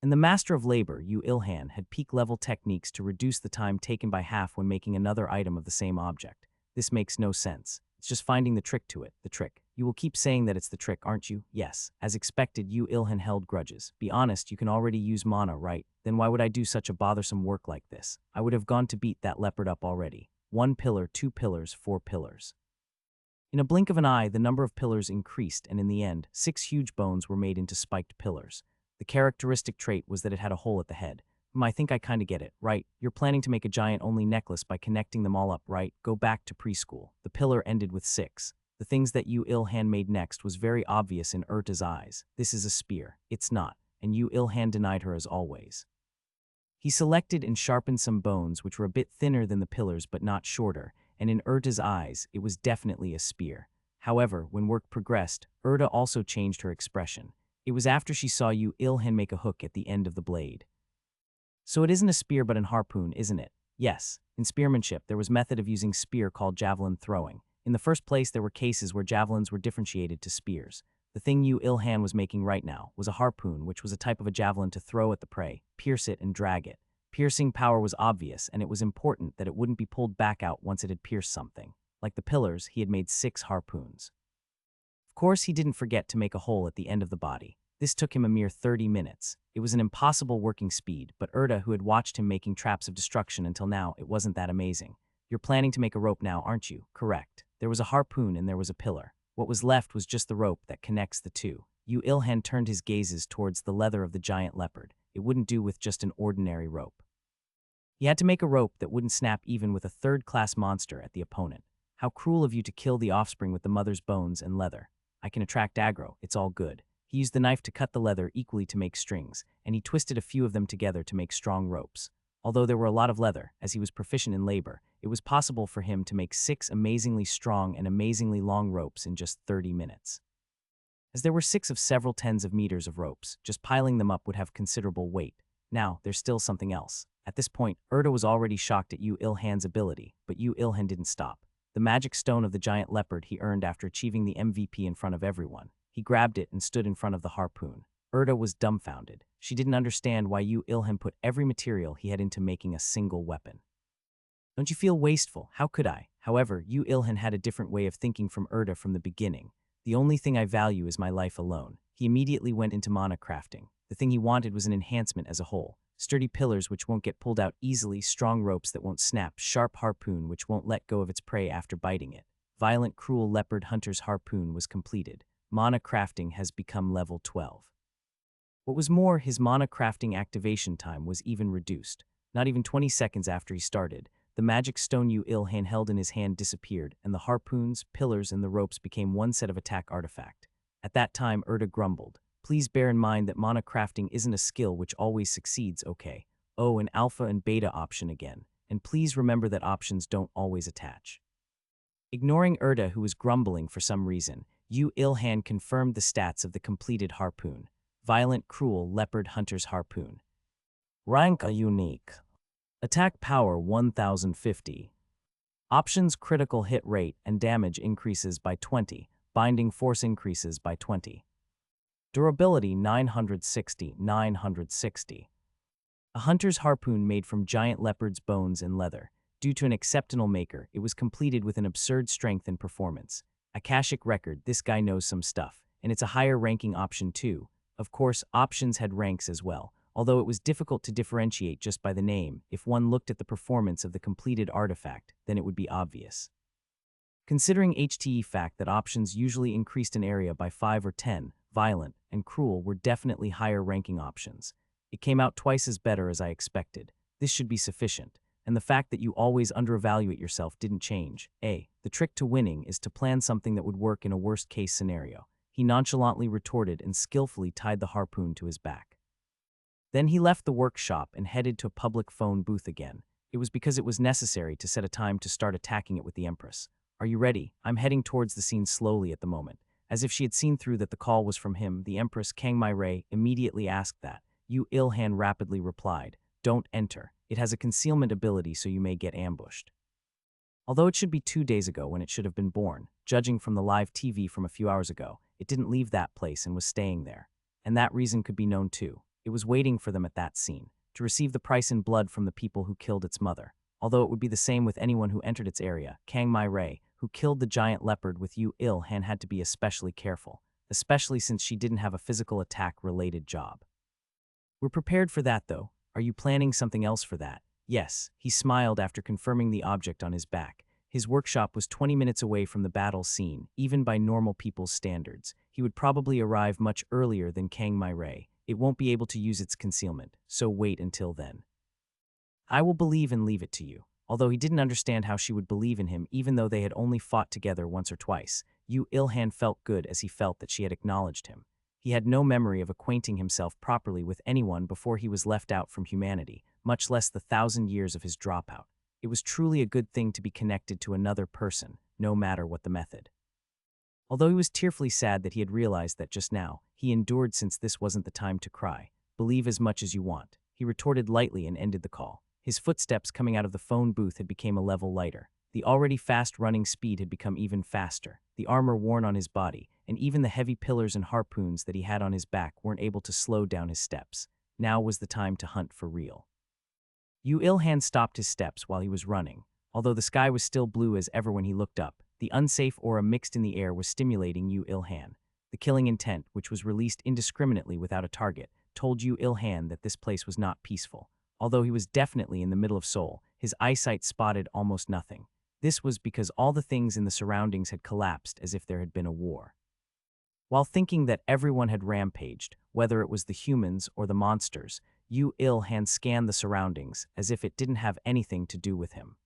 And the master of labor, Yu Ilhan, had peak-level techniques to reduce the time taken by half when making another item of the same object. This makes no sense. It's just finding the trick to it, the trick. You will keep saying that it's the trick, aren't you? Yes. As expected, Yu Ilhan held grudges. "Be honest, you can already use mana, right? Then why would I do such a bothersome work like this? I would have gone to beat that leopard up already. 1 pillar, 2 pillars, 4 pillars." In a blink of an eye, the number of pillars increased, and in the end, 6 huge bones were made into spiked pillars. The characteristic trait was that it had a hole at the head. I think I kinda get it, right? You're planning to make a giant-only necklace by connecting them all up, right? Go back to preschool." The pillar ended with 6. The things that Yu Ilhan made next was very obvious in Erta's eyes. "This is a spear." "It's not," and Yu Ilhan denied her as always. He selected and sharpened some bones which were a bit thinner than the pillars but not shorter, and in Erta's eyes, it was definitely a spear. However, when work progressed, Erta also changed her expression. It was after she saw Yu Ilhan make a hook at the end of the blade. "So it isn't a spear but an harpoon, isn't it?" "Yes. In spearmanship, there was method of using spear called javelin throwing. In the first place, there were cases where javelins were differentiated to spears. The thing Yu Ilhan was making right now was a harpoon, which was a type of a javelin to throw at the prey, pierce it, and drag it. Piercing power was obvious, and it was important that it wouldn't be pulled back out once it had pierced something. Like the pillars, he had made 6 harpoons. Of course, he didn't forget to make a hole at the end of the body. This took him a mere 30 minutes. It was an impossible working speed, but Erta, who had watched him making traps of destruction until now, it wasn't that amazing. "You're planning to make a rope now, aren't you?" "Correct. There was a harpoon and there was a pillar. What was left was just the rope that connects the two." Yu Ilhan turned his gazes towards the leather of the giant leopard. It wouldn't do with just an ordinary rope. He had to make a rope that wouldn't snap even with a third-class monster at the opponent. "How cruel of you to kill the offspring with the mother's bones and leather. I can attract aggro, it's all good." He used the knife to cut the leather equally to make strings, and he twisted a few of them together to make strong ropes. Although there were a lot of leather, as he was proficient in labor, it was possible for him to make 6 amazingly strong and amazingly long ropes in just 30 minutes. As there were 6 of several tens of meters of ropes, just piling them up would have considerable weight. Now, there's still something else. At this point, Erta was already shocked at Yu Ilhan's ability, but Yu Ilhan didn't stop. The magic stone of the giant leopard he earned after achieving the MVP in front of everyone. He grabbed it and stood in front of the harpoon. Erda was dumbfounded. She didn't understand why Yu Ilhan put every material he had into making a single weapon. Don't you feel wasteful? How could I? However, Yu Ilhan had a different way of thinking from Erda from the beginning. The only thing I value is my life alone. He immediately went into mana crafting. The thing he wanted was an enhancement as a whole. Sturdy pillars which won't get pulled out easily, strong ropes that won't snap, sharp harpoon which won't let go of its prey after biting it. Violent, cruel leopard hunter's harpoon was completed. Mana crafting has become level 12. What was more, his mana crafting activation time was even reduced. Not even 20 seconds after he started, the magic stone Yu Ilhan held in his hand disappeared, and the harpoons, pillars, and the ropes became one set of attack artifact. At that time, Erda grumbled. Please bear in mind that mana crafting isn't a skill which always succeeds, okay? Oh, an alpha and beta option again. And please remember that options don't always attach. Ignoring Erda, who was grumbling for some reason, Yu Ilhan confirmed the stats of the completed harpoon. Violent, cruel leopard hunter's harpoon. Rank a unique. Attack power 1050. Options critical hit rate and damage increases by 20. Binding force increases by 20. Durability 960. A hunter's harpoon made from giant leopard's bones and leather. Due to an exceptional maker, it was completed with an absurd strength and performance. Akashic record, this guy knows some stuff. And it's a higher ranking option too. Of course, options had ranks as well, although it was difficult to differentiate just by the name. If one looked at the performance of the completed artifact, then it would be obvious. Considering HTE fact that options usually increased in area by 5 or 10, violent and cruel were definitely higher ranking options. It came out twice as better as I expected. This should be sufficient. And the fact that you always underevaluate yourself didn't change. The trick to winning is to plan something that would work in a worst-case scenario. He nonchalantly retorted and skillfully tied the harpoon to his back. Then he left the workshop and headed to a public phone booth again. It was because it was necessary to set a time to start attacking it with the Empress. Are you ready? I'm heading towards the scene slowly at the moment. As if she had seen through that the call was from him, the Empress Kang Mai immediately asked that. Yu Ilhan rapidly replied, "Don't enter. It has a concealment ability so you may get ambushed." Although it should be 2 days ago when it should have been born, judging from the live TV from a few hours ago, it didn't leave that place and was staying there. And that reason could be known too. It was waiting for them at that scene, to receive the price in blood from the people who killed its mother. Although it would be the same with anyone who entered its area, Kang Mai, who killed the giant leopard with Yu Ilhan, had to be especially careful, especially since she didn't have a physical attack-related job. We're prepared for that though. Are you planning something else for that? Yes, he smiled after confirming the object on his back. His workshop was 20 minutes away from the battle scene, even by normal people's standards. He would probably arrive much earlier than Kang Mai. It won't be able to use its concealment, so wait until then. I will believe and leave it to you. Although he didn't understand how she would believe in him even though they had only fought together once or twice, Yu Ilhan felt good as he felt that she had acknowledged him. He had no memory of acquainting himself properly with anyone before he was left out from humanity, much less the 1,000 years of his dropout. It was truly a good thing to be connected to another person, no matter what the method. Although he was tearfully sad that he had realized that just now, he endured since this wasn't the time to cry. Believe as much as you want. He retorted lightly and ended the call. His footsteps coming out of the phone booth had become a level lighter. The already fast-running speed had become even faster. The armor worn on his body, and even the heavy pillars and harpoons that he had on his back weren't able to slow down his steps. Now was the time to hunt for real. Yu Ilhan stopped his steps while he was running. Although the sky was still blue as ever when he looked up, the unsafe aura mixed in the air was stimulating Yu Ilhan. The killing intent, which was released indiscriminately without a target, told Yu Ilhan that this place was not peaceful. Although he was definitely in the middle of Seoul, his eyesight spotted almost nothing. This was because all the things in the surroundings had collapsed as if there had been a war. While thinking that everyone had rampaged, whether it was the humans or the monsters, Yu Ilhan scanned the surroundings as if it didn't have anything to do with him.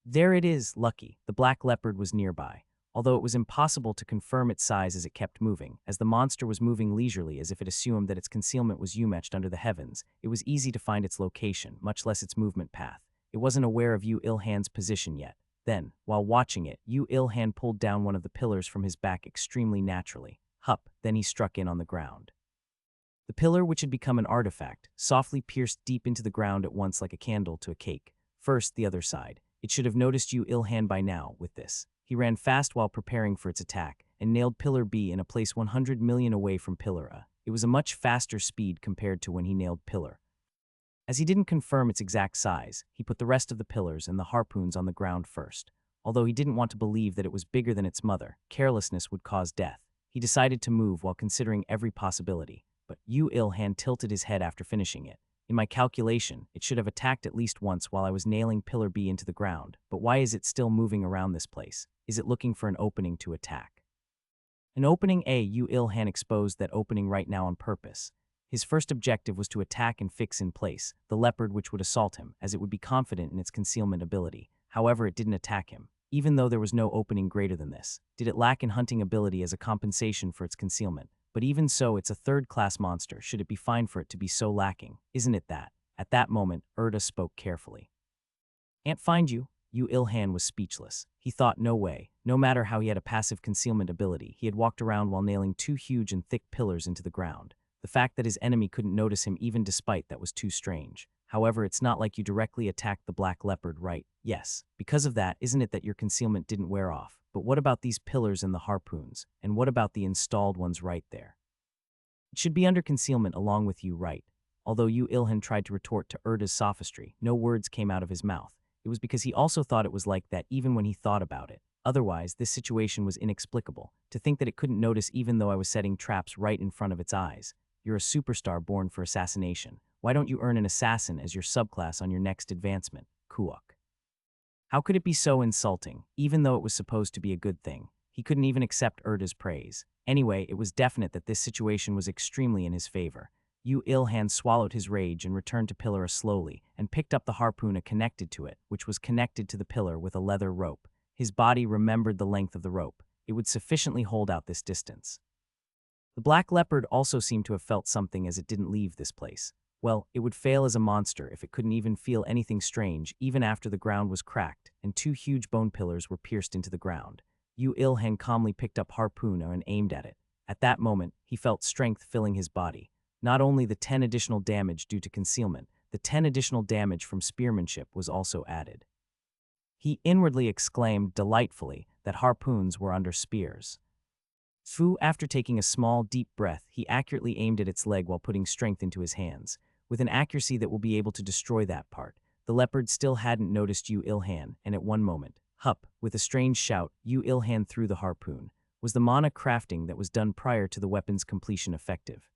There it is, Lucky. The black leopard was nearby, although it was impossible to confirm its size as it kept moving. As the monster was moving leisurely as if it assumed that its concealment was Yu-matched under the heavens, it was easy to find its location, much less its movement path. It wasn't aware of Yu Ilhan's position yet. Then, while watching it, Yu Ilhan pulled down one of the pillars from his back extremely naturally. Hup, then he struck in on the ground. The pillar, which had become an artifact, softly pierced deep into the ground at once like a candle to a cake. First, the other side. It should have noticed Yu Ilhan by now with this. He ran fast while preparing for its attack, and nailed Pillar B in a place 100 million away from Pillar A. It was a much faster speed compared to when he nailed Pillar. As he didn't confirm its exact size, he put the rest of the pillars and the harpoons on the ground first. Although he didn't want to believe that it was bigger than its mother, carelessness would cause death. He decided to move while considering every possibility, but Yu Ilhan tilted his head after finishing it. In my calculation, it should have attacked at least once while I was nailing Pillar B into the ground, but why is it still moving around this place? Is it looking for an opening to attack? An opening. Yu Ilhan exposed that opening right now on purpose. His first objective was to attack and fix in place the leopard which would assault him, as it would be confident in its concealment ability. However, it didn't attack him, even though there was no opening greater than this. Did it lack in hunting ability as a compensation for its concealment? But even so, it's a third-class monster. Should it be fine for it to be so lacking? Isn't it that? At that moment, Erda spoke carefully. "Can't find you." Yu Ilhan was speechless. He thought no way. No matter how he had a passive concealment ability, he had walked around while nailing two huge and thick pillars into the ground. The fact that his enemy couldn't notice him even despite that was too strange. However, it's not like you directly attacked the black leopard, right? Yes. Because of that, isn't it that your concealment didn't wear off? But what about these pillars and the harpoons? And what about the installed ones right there? It should be under concealment along with you, right? Although Yu Ilhan tried to retort to Erda's sophistry, no words came out of his mouth. It was because he also thought it was like that even when he thought about it. Otherwise, this situation was inexplicable. To think that it couldn't notice even though I was setting traps right in front of its eyes. You're a superstar born for assassination. Why don't you earn an assassin as your subclass on your next advancement? Kuok. How could it be so insulting, even though it was supposed to be a good thing? He couldn't even accept Erda's praise. Anyway, it was definite that this situation was extremely in his favor. Yu Ilhan swallowed his rage and returned to Pillar A slowly, and picked up the harpoon connected to it, which was connected to the pillar with a leather rope. His body remembered the length of the rope. It would sufficiently hold out this distance. The black leopard also seemed to have felt something as it didn't leave this place. Well, it would fail as a monster if it couldn't even feel anything strange even after the ground was cracked and two huge bone pillars were pierced into the ground. Yu Ilhan calmly picked up harpoon and aimed at it. At that moment, he felt strength filling his body. Not only the 10 additional damage due to concealment, the 10 additional damage from spearmanship was also added. He inwardly exclaimed delightfully that harpoons were under spears. After taking a small, deep breath, he accurately aimed at its leg while putting strength into his hands. With an accuracy that will be able to destroy that part, the leopard still hadn't noticed Yu Ilhan, and at one moment, hup, with a strange shout, Yu Ilhan threw the harpoon. Was the mana crafting that was done prior to the weapon's completion effective?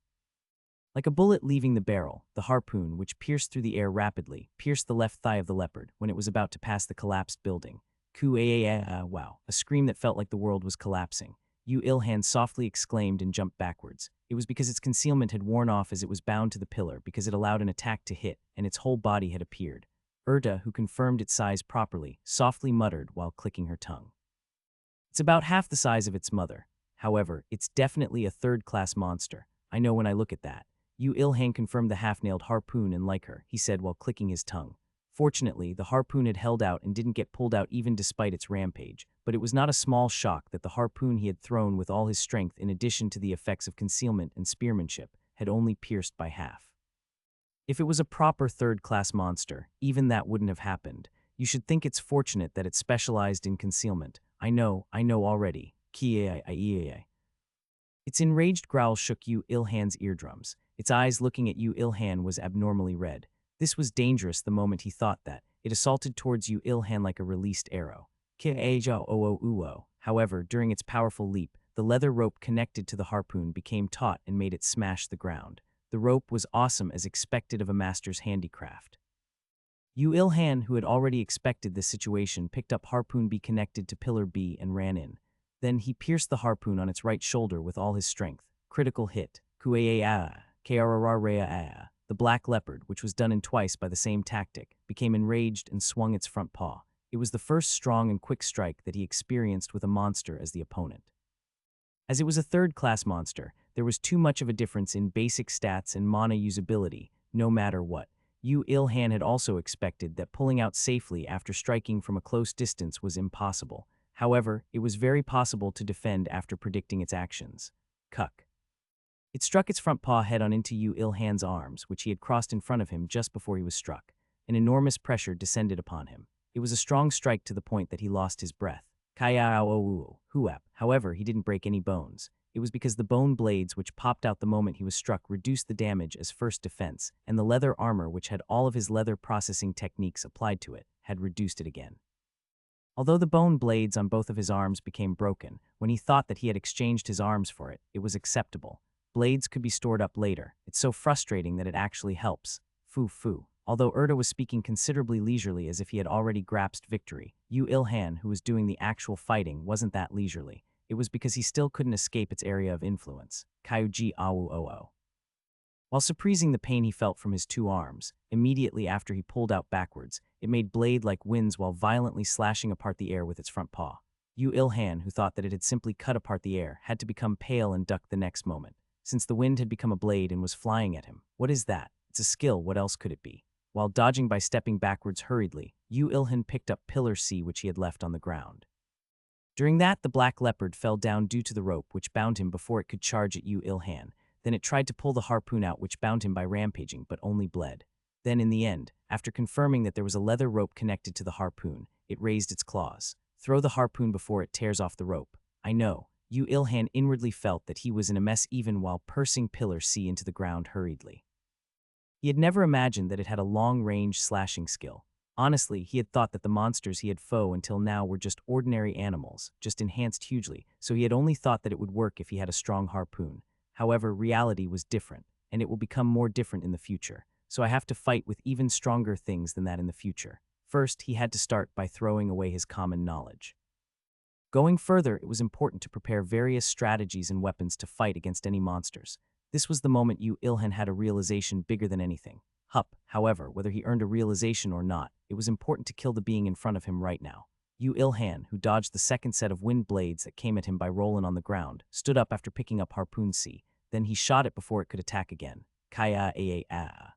Like a bullet leaving the barrel, the harpoon, which pierced through the air rapidly, pierced the left thigh of the leopard when it was about to pass the collapsed building. Wow, a scream that felt like the world was collapsing. Yu Ilhan softly exclaimed and jumped backwards. It was because its concealment had worn off as it was bound to the pillar because it allowed an attack to hit, and its whole body had appeared. Erda, who confirmed its size properly, softly muttered while clicking her tongue. It's about half the size of its mother. However, it's definitely a third-class monster. I know when I look at that. Yu Ilhan confirmed the half-nailed harpoon and like her, he said while clicking his tongue. Fortunately, the harpoon had held out and didn't get pulled out even despite its rampage, but it was not a small shock that the harpoon he had thrown with all his strength in addition to the effects of concealment and spearmanship had only pierced by half. If it was a proper third-class monster, even that wouldn't have happened. You should think it's fortunate that it specialized in concealment. I know already. Its enraged growl shook Yu Ilhan's eardrums. Its eyes looking at Yu Ilhan was abnormally red. This was dangerous the moment he thought that. It assaulted towards Yu Ilhan like a released arrow. However, during its powerful leap, the leather rope connected to the harpoon became taut and made it smash the ground. The rope was awesome as expected of a master's handicraft. Yu Ilhan, who had already expected this situation, picked up harpoon B connected to pillar B and ran in. Then he pierced the harpoon on its right shoulder with all his strength. Critical hit. The black leopard, which was done in twice by the same tactic, became enraged and swung its front paw. It was the first strong and quick strike that he experienced with a monster as the opponent. As it was a third-class monster, there was too much of a difference in basic stats and mana usability, no matter what. Yu Ilhan had also expected that pulling out safely after striking from a close distance was impossible. However, it was very possible to defend after predicting its actions. Cuck. It struck its front paw head-on into Yu Ilhan's arms, which he had crossed in front of him just before he was struck. An enormous pressure descended upon him. It was a strong strike to the point that he lost his breath. Kaya Huap. However, he didn't break any bones. It was because the bone blades which popped out the moment he was struck reduced the damage as first defense, and the leather armor which had all of his leather processing techniques applied to it had reduced it again. Although the bone blades on both of his arms became broken, when he thought that he had exchanged his arms for it, it was acceptable. Blades could be stored up later. It's so frustrating that it actually helps. Fu. Although Erda was speaking considerably leisurely as if he had already grasped victory, Yu Ilhan, who was doing the actual fighting, wasn't that leisurely. It was because he still couldn't escape its area of influence. Kyuji Awu Oo. While surprising the pain he felt from his two arms, immediately after he pulled out backwards, it made blade like winds while violently slashing apart the air with its front paw. Yu Ilhan, who thought that it had simply cut apart the air, had to become pale and duck the next moment, since the wind had become a blade and was flying at him. What is that? It's a skill, what else could it be? While dodging by stepping backwards hurriedly, Yu Ilhan picked up Pillar C which he had left on the ground. During that, the black leopard fell down due to the rope which bound him before it could charge at Yu Ilhan. Then it tried to pull the harpoon out which bound him by rampaging, but only bled. Then in the end, after confirming that there was a leather rope connected to the harpoon, it raised its claws. Throw the harpoon before it tears off the rope. I know. Yu Ilhan inwardly felt that he was in a mess even while pursing Pillar C into the ground hurriedly. He had never imagined that it had a long-range slashing skill. Honestly, he had thought that the monsters he had fought until now were just ordinary animals, just enhanced hugely, so he had only thought that it would work if he had a strong harpoon. However, reality was different, and it will become more different in the future, so I have to fight with even stronger things than that in the future. First, he had to start by throwing away his common knowledge. Going further, it was important to prepare various strategies and weapons to fight against any monsters. This was the moment Yu Ilhan had a realization bigger than anything. However, whether he earned a realization or not, it was important to kill the being in front of him right now. Yu Ilhan, who dodged the second set of wind blades that came at him by rolling on the ground, stood up after picking up Harpoon C. Then he shot it before it could attack again. The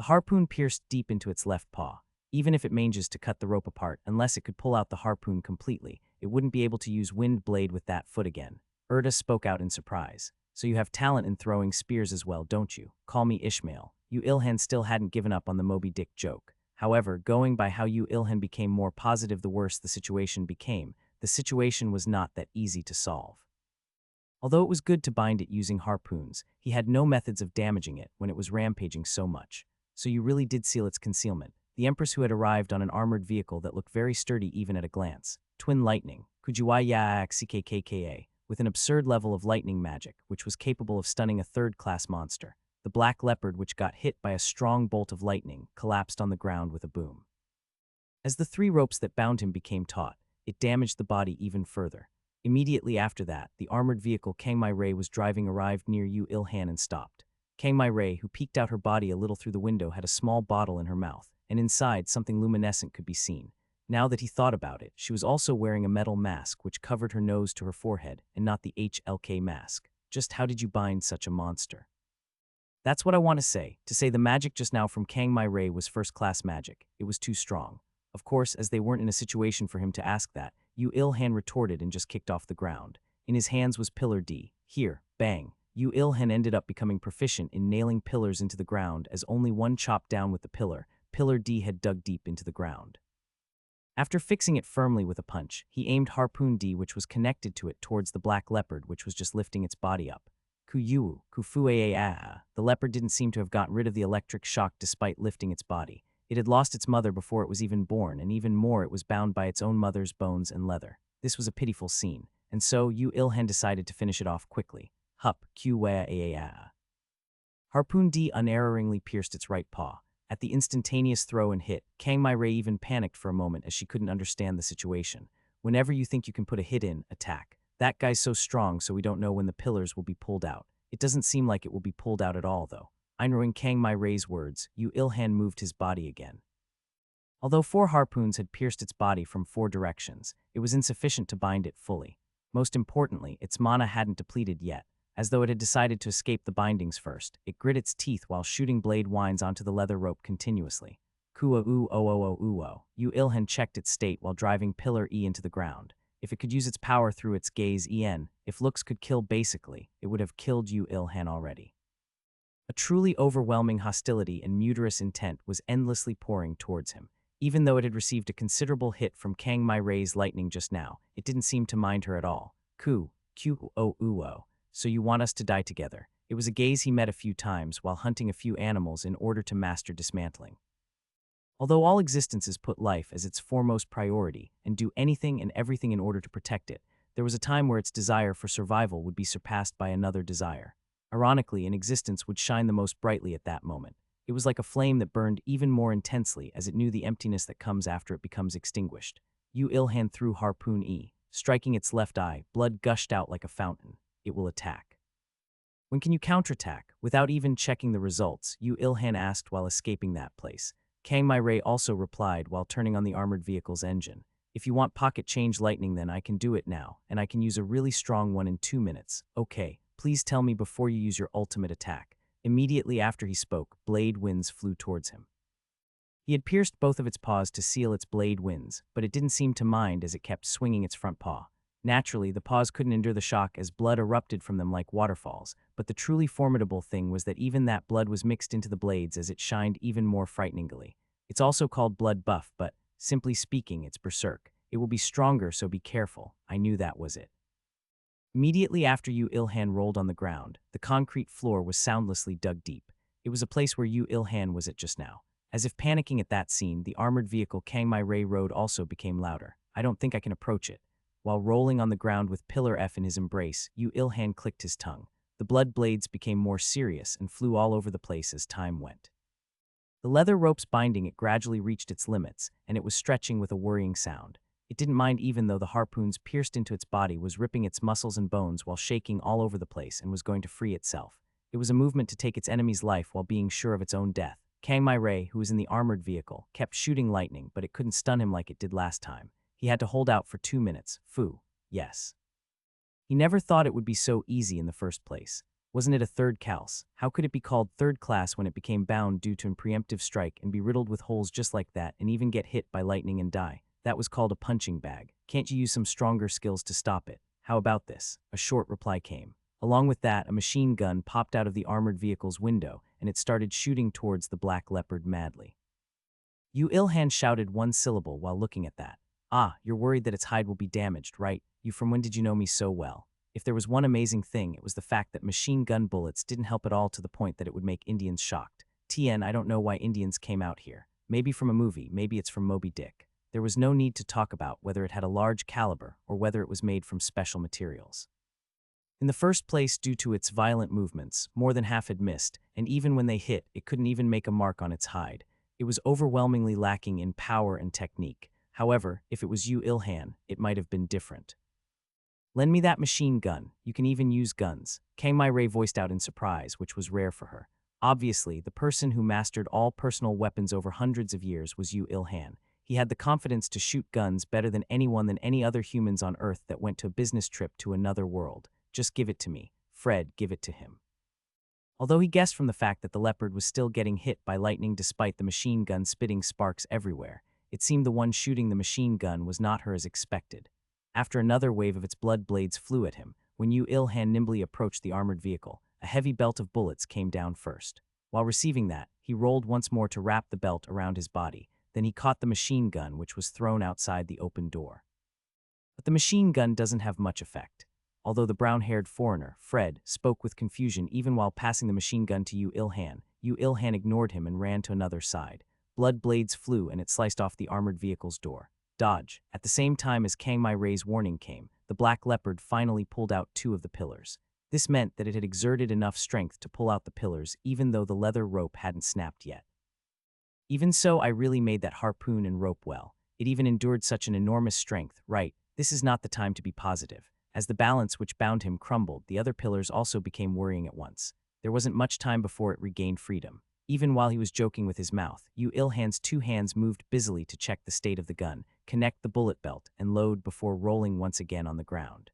harpoon pierced deep into its left paw. Even if it manages to cut the rope apart, unless it could pull out the harpoon completely, it wouldn't be able to use wind blade with that foot again. Erda spoke out in surprise. So you have talent in throwing spears as well, don't you? Call me Ishmael. Yu Ilhan still hadn't given up on the Moby Dick joke. However, going by how Yu Ilhan became more positive the worse the situation became, the situation was not that easy to solve. Although it was good to bind it using harpoons, he had no methods of damaging it when it was rampaging so much. So you really did seal its concealment. The Empress who had arrived on an armored vehicle that looked very sturdy even at a glance. Twin Lightning, Kujuwayaakckka, with an absurd level of lightning magic, which was capable of stunning a third-class monster. The black leopard, which got hit by a strong bolt of lightning, collapsed on the ground with a boom. As the three ropes that bound him became taut, it damaged the body even further. Immediately after that, the armored vehicle Kang Mai Rei was driving arrived near Yu Ilhan and stopped. Kang Mai Rei, who peeked out her body a little through the window, had a small bottle in her mouth, and inside something luminescent could be seen. Now that he thought about it, she was also wearing a metal mask which covered her nose to her forehead, and not the HLK mask. Just how did you bind such a monster? That's what I want to say the magic just now from Kang Mai Rei was first-class magic. It was too strong. Of course, as they weren't in a situation for him to ask that, Yu Ilhan retorted and just kicked off the ground. In his hands was Pillar D. Here, bang. Yu Ilhan ended up becoming proficient in nailing pillars into the ground as only one chop down with the pillar, Pillar D had dug deep into the ground. After fixing it firmly with a punch, he aimed Harpoon D which was connected to it towards the black leopard which was just lifting its body up. The leopard didn't seem to have gotten rid of the electric shock despite lifting its body. It had lost its mother before it was even born, and even more it was bound by its own mother's bones and leather. This was a pitiful scene, and so Yu Ilhan decided to finish it off quickly. Harpoon D unerringly pierced its right paw. At the instantaneous throw and hit, Kang Mai Rei even panicked for a moment as she couldn't understand the situation. Whenever you think you can put a hit in, attack. That guy's so strong so we don't know when the pillars will be pulled out. It doesn't seem like it will be pulled out at all though. Ignoring Kang Mai Rei's words, Yu Ilhan moved his body again. Although 4 harpoons had pierced its body from 4 directions, it was insufficient to bind it fully. Most importantly, its mana hadn't depleted yet. As though it had decided to escape the bindings first, it grit its teeth while shooting blade winds onto the leather rope continuously. Yu Ilhan checked its state while driving Pillar E into the ground. If it could use its power through its gaze if looks could kill basically, it would have killed Yu Ilhan already. A truly overwhelming hostility and murderous intent was endlessly pouring towards him. Even though it had received a considerable hit from Kang Mai Rei's lightning just now, it didn't seem to mind her at all. Q-o-u-o. So you want us to die together. It was a gaze he met a few times while hunting a few animals in order to master dismantling. Although all existences put life as its foremost priority and do anything and everything in order to protect it, there was a time where its desire for survival would be surpassed by another desire. Ironically, an existence would shine the most brightly at that moment. It was like a flame that burned even more intensely as it knew the emptiness that comes after it becomes extinguished. Yu Ilhan threw harpoon E. Striking its left eye, blood gushed out like a fountain. It will attack. When can you counterattack? Without even checking the results, Yu Ilhan asked while escaping that place. Kang Mai Rei also replied while turning on the armored vehicle's engine. If you want pocket change lightning, then I can do it now, and I can use a really strong one in 2 minutes. Okay, please tell me before you use your ultimate attack. Immediately after he spoke, blade winds flew towards him. He had pierced both of its paws to seal its blade winds, but it didn't seem to mind as it kept swinging its front paw. Naturally, the paws couldn't endure the shock as blood erupted from them like waterfalls, but the truly formidable thing was that even that blood was mixed into the blades as it shined even more frighteningly. It's also called blood buff, but, simply speaking, it's berserk. It will be stronger, so be careful. I knew that was it. Immediately after Yu Ilhan rolled on the ground, the concrete floor was soundlessly dug deep. It was a place where Yu Ilhan was at just now. As if panicking at that scene, the armored vehicle Kang Mai Rei rode also became louder. I don't think I can approach it. While rolling on the ground with Pillar F in his embrace, Yu Ilhan clicked his tongue. The blood blades became more serious and flew all over the place as time went. The leather ropes binding it gradually reached its limits, and it was stretching with a worrying sound. It didn't mind even though the harpoons pierced into its body was ripping its muscles and bones while shaking all over the place and was going to free itself. It was a movement to take its enemy's life while being sure of its own death. Kang Mai Rei, who was in the armored vehicle, kept shooting lightning, but it couldn't stun him like it did last time. He had to hold out for 2 minutes. Phew. Yes. He never thought it would be so easy in the first place. Wasn't it a third class? How could it be called third class when it became bound due to a preemptive strike and be riddled with holes just like that and even get hit by lightning and die? That was called a punching bag. Can't you use some stronger skills to stop it? How about this? A short reply came. Along with that, a machine gun popped out of the armored vehicle's window, and it started shooting towards the black leopard madly. Yu Ilhan shouted one syllable while looking at that. Ah, you're worried that its hide will be damaged, right? You, from when did you know me so well? If there was one amazing thing, it was the fact that machine gun bullets didn't help at all to the point that it would make Indians shocked. TN, I don't know why Indians came out here. Maybe from a movie, maybe it's from Moby Dick. There was no need to talk about whether it had a large caliber or whether it was made from special materials. In the first place, due to its violent movements, more than half had missed, and even when they hit, it couldn't even make a mark on its hide. It was overwhelmingly lacking in power and technique. However, if it was Yu Ilhan, it might have been different. Lend me that machine gun. You can even use guns. Kang Mai Rei voiced out in surprise, which was rare for her. Obviously, the person who mastered all personal weapons over hundreds of years was Yu Ilhan. He had the confidence to shoot guns better than any other humans on Earth that went to a business trip to another world. Just give it to me. Fred, give it to him. Although he guessed from the fact that the leopard was still getting hit by lightning despite the machine gun spitting sparks everywhere, it seemed the one shooting the machine gun was not her as expected. After another wave of its blood blades flew at him, when Yu Ilhan nimbly approached the armored vehicle, a heavy belt of bullets came down first. While receiving that, he rolled once more to wrap the belt around his body. Then he caught the machine gun, which was thrown outside the open door. But the machine gun doesn't have much effect. Although the brown-haired foreigner, Fred, spoke with confusion even while passing the machine gun to Yu Ilhan ignored him and ran to another side. Blood blades flew and it sliced off the armored vehicle's door. Dodge. At the same time as Kang Mai Rei's warning came, the black leopard finally pulled out 2 of the pillars. This meant that it had exerted enough strength to pull out the pillars even though the leather rope hadn't snapped yet. Even so, I really made that harpoon and rope well. It even endured such an enormous strength, right? This is not the time to be positive. As the balance which bound him crumbled, the other pillars also became worrying at once. There wasn't much time before it regained freedom. Even while he was joking with his mouth, Yu Ilhan's 2 hands moved busily to check the state of the gun, connect the bullet belt, and load before rolling once again on the ground.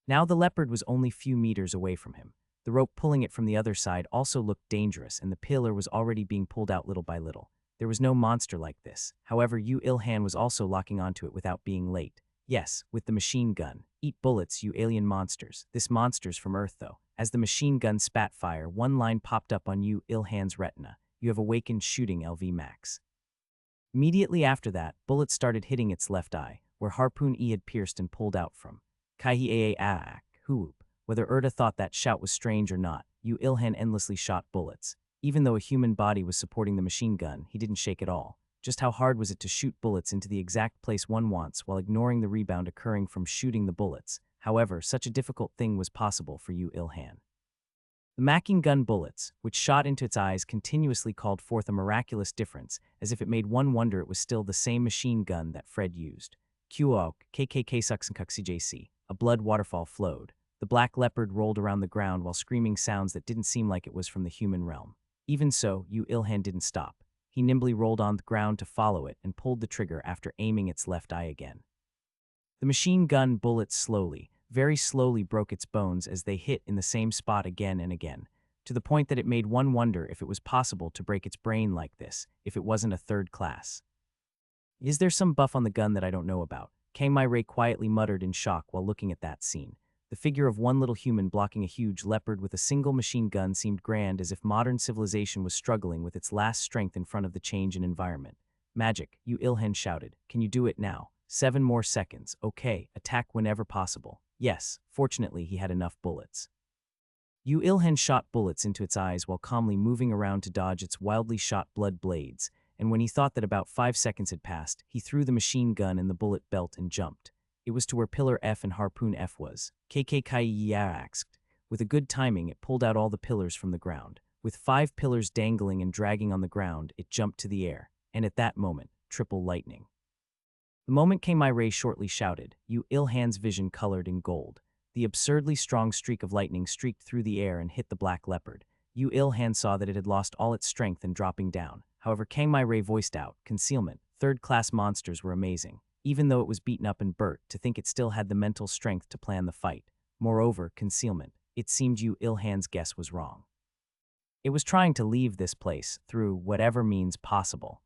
Now the leopard was only few meters away from him. The rope pulling it from the other side also looked dangerous, and the pillar was already being pulled out little by little. There was no monster like this. However, Yu Ilhan was also locking onto it without being late. Yes, with the machine gun. Eat bullets, you alien monsters. This monster's from Earth, though. As the machine gun spat fire, one line popped up on Yu Ilhan's retina. You have awakened shooting LV Max. Immediately after that, bullets started hitting its left eye, where Harpoon E had pierced and pulled out from. Kaihi Aak, Hoop. Whether Erda thought that shout was strange or not, Yu Ilhan endlessly shot bullets. Even though a human body was supporting the machine gun, he didn't shake at all. Just how hard was it to shoot bullets into the exact place one wants while ignoring the rebound occurring from shooting the bullets? However, such a difficult thing was possible for Yu Ilhan. The machine gun bullets, which shot into its eyes continuously, called forth a miraculous difference, as if it made one wonder it was still the same machine gun that Fred used. Kuok, KKK Suxenkuxijc, a blood waterfall flowed. The black leopard rolled around the ground while screaming sounds that didn't seem like it was from the human realm. Even so, Yu Ilhan didn't stop. He nimbly rolled on the ground to follow it and pulled the trigger after aiming its left eye again. The machine gun bullets slowly, very slowly broke its bones as they hit in the same spot again and again, to the point that it made one wonder if it was possible to break its brain like this, if it wasn't a third class. Is there some buff on the gun that I don't know about? Kang My Ray quietly muttered in shock while looking at that scene. The figure of one little human blocking a huge leopard with a single machine gun seemed grand, as if modern civilization was struggling with its last strength in front of the change in environment. Magic, Yu Ilhan shouted. Can you do it now? 7 more seconds. Okay, attack whenever possible. Yes, fortunately he had enough bullets. Yu Ilhan shot bullets into its eyes while calmly moving around to dodge its wildly shot blood blades, and when he thought that about 5 seconds had passed, he threw the machine gun in the bullet belt and jumped. It was to where Pillar F and Harpoon F was. KK asked. With a good timing, it pulled out all the pillars from the ground. With 5 pillars dangling and dragging on the ground, it jumped to the air, and at that moment, triple lightning. The moment Kang My Ray shortly shouted, Yu Ilhan's vision colored in gold. The absurdly strong streak of lightning streaked through the air and hit the black leopard. Yu Ilhan saw that it had lost all its strength and dropping down. However, Kang My Ray voiced out, concealment. Third-class monsters were amazing. Even though it was beaten up and burnt, to think it still had the mental strength to plan the fight. Moreover, concealment. It seemed Yu Ilhan's guess was wrong. It was trying to leave this place, through whatever means possible.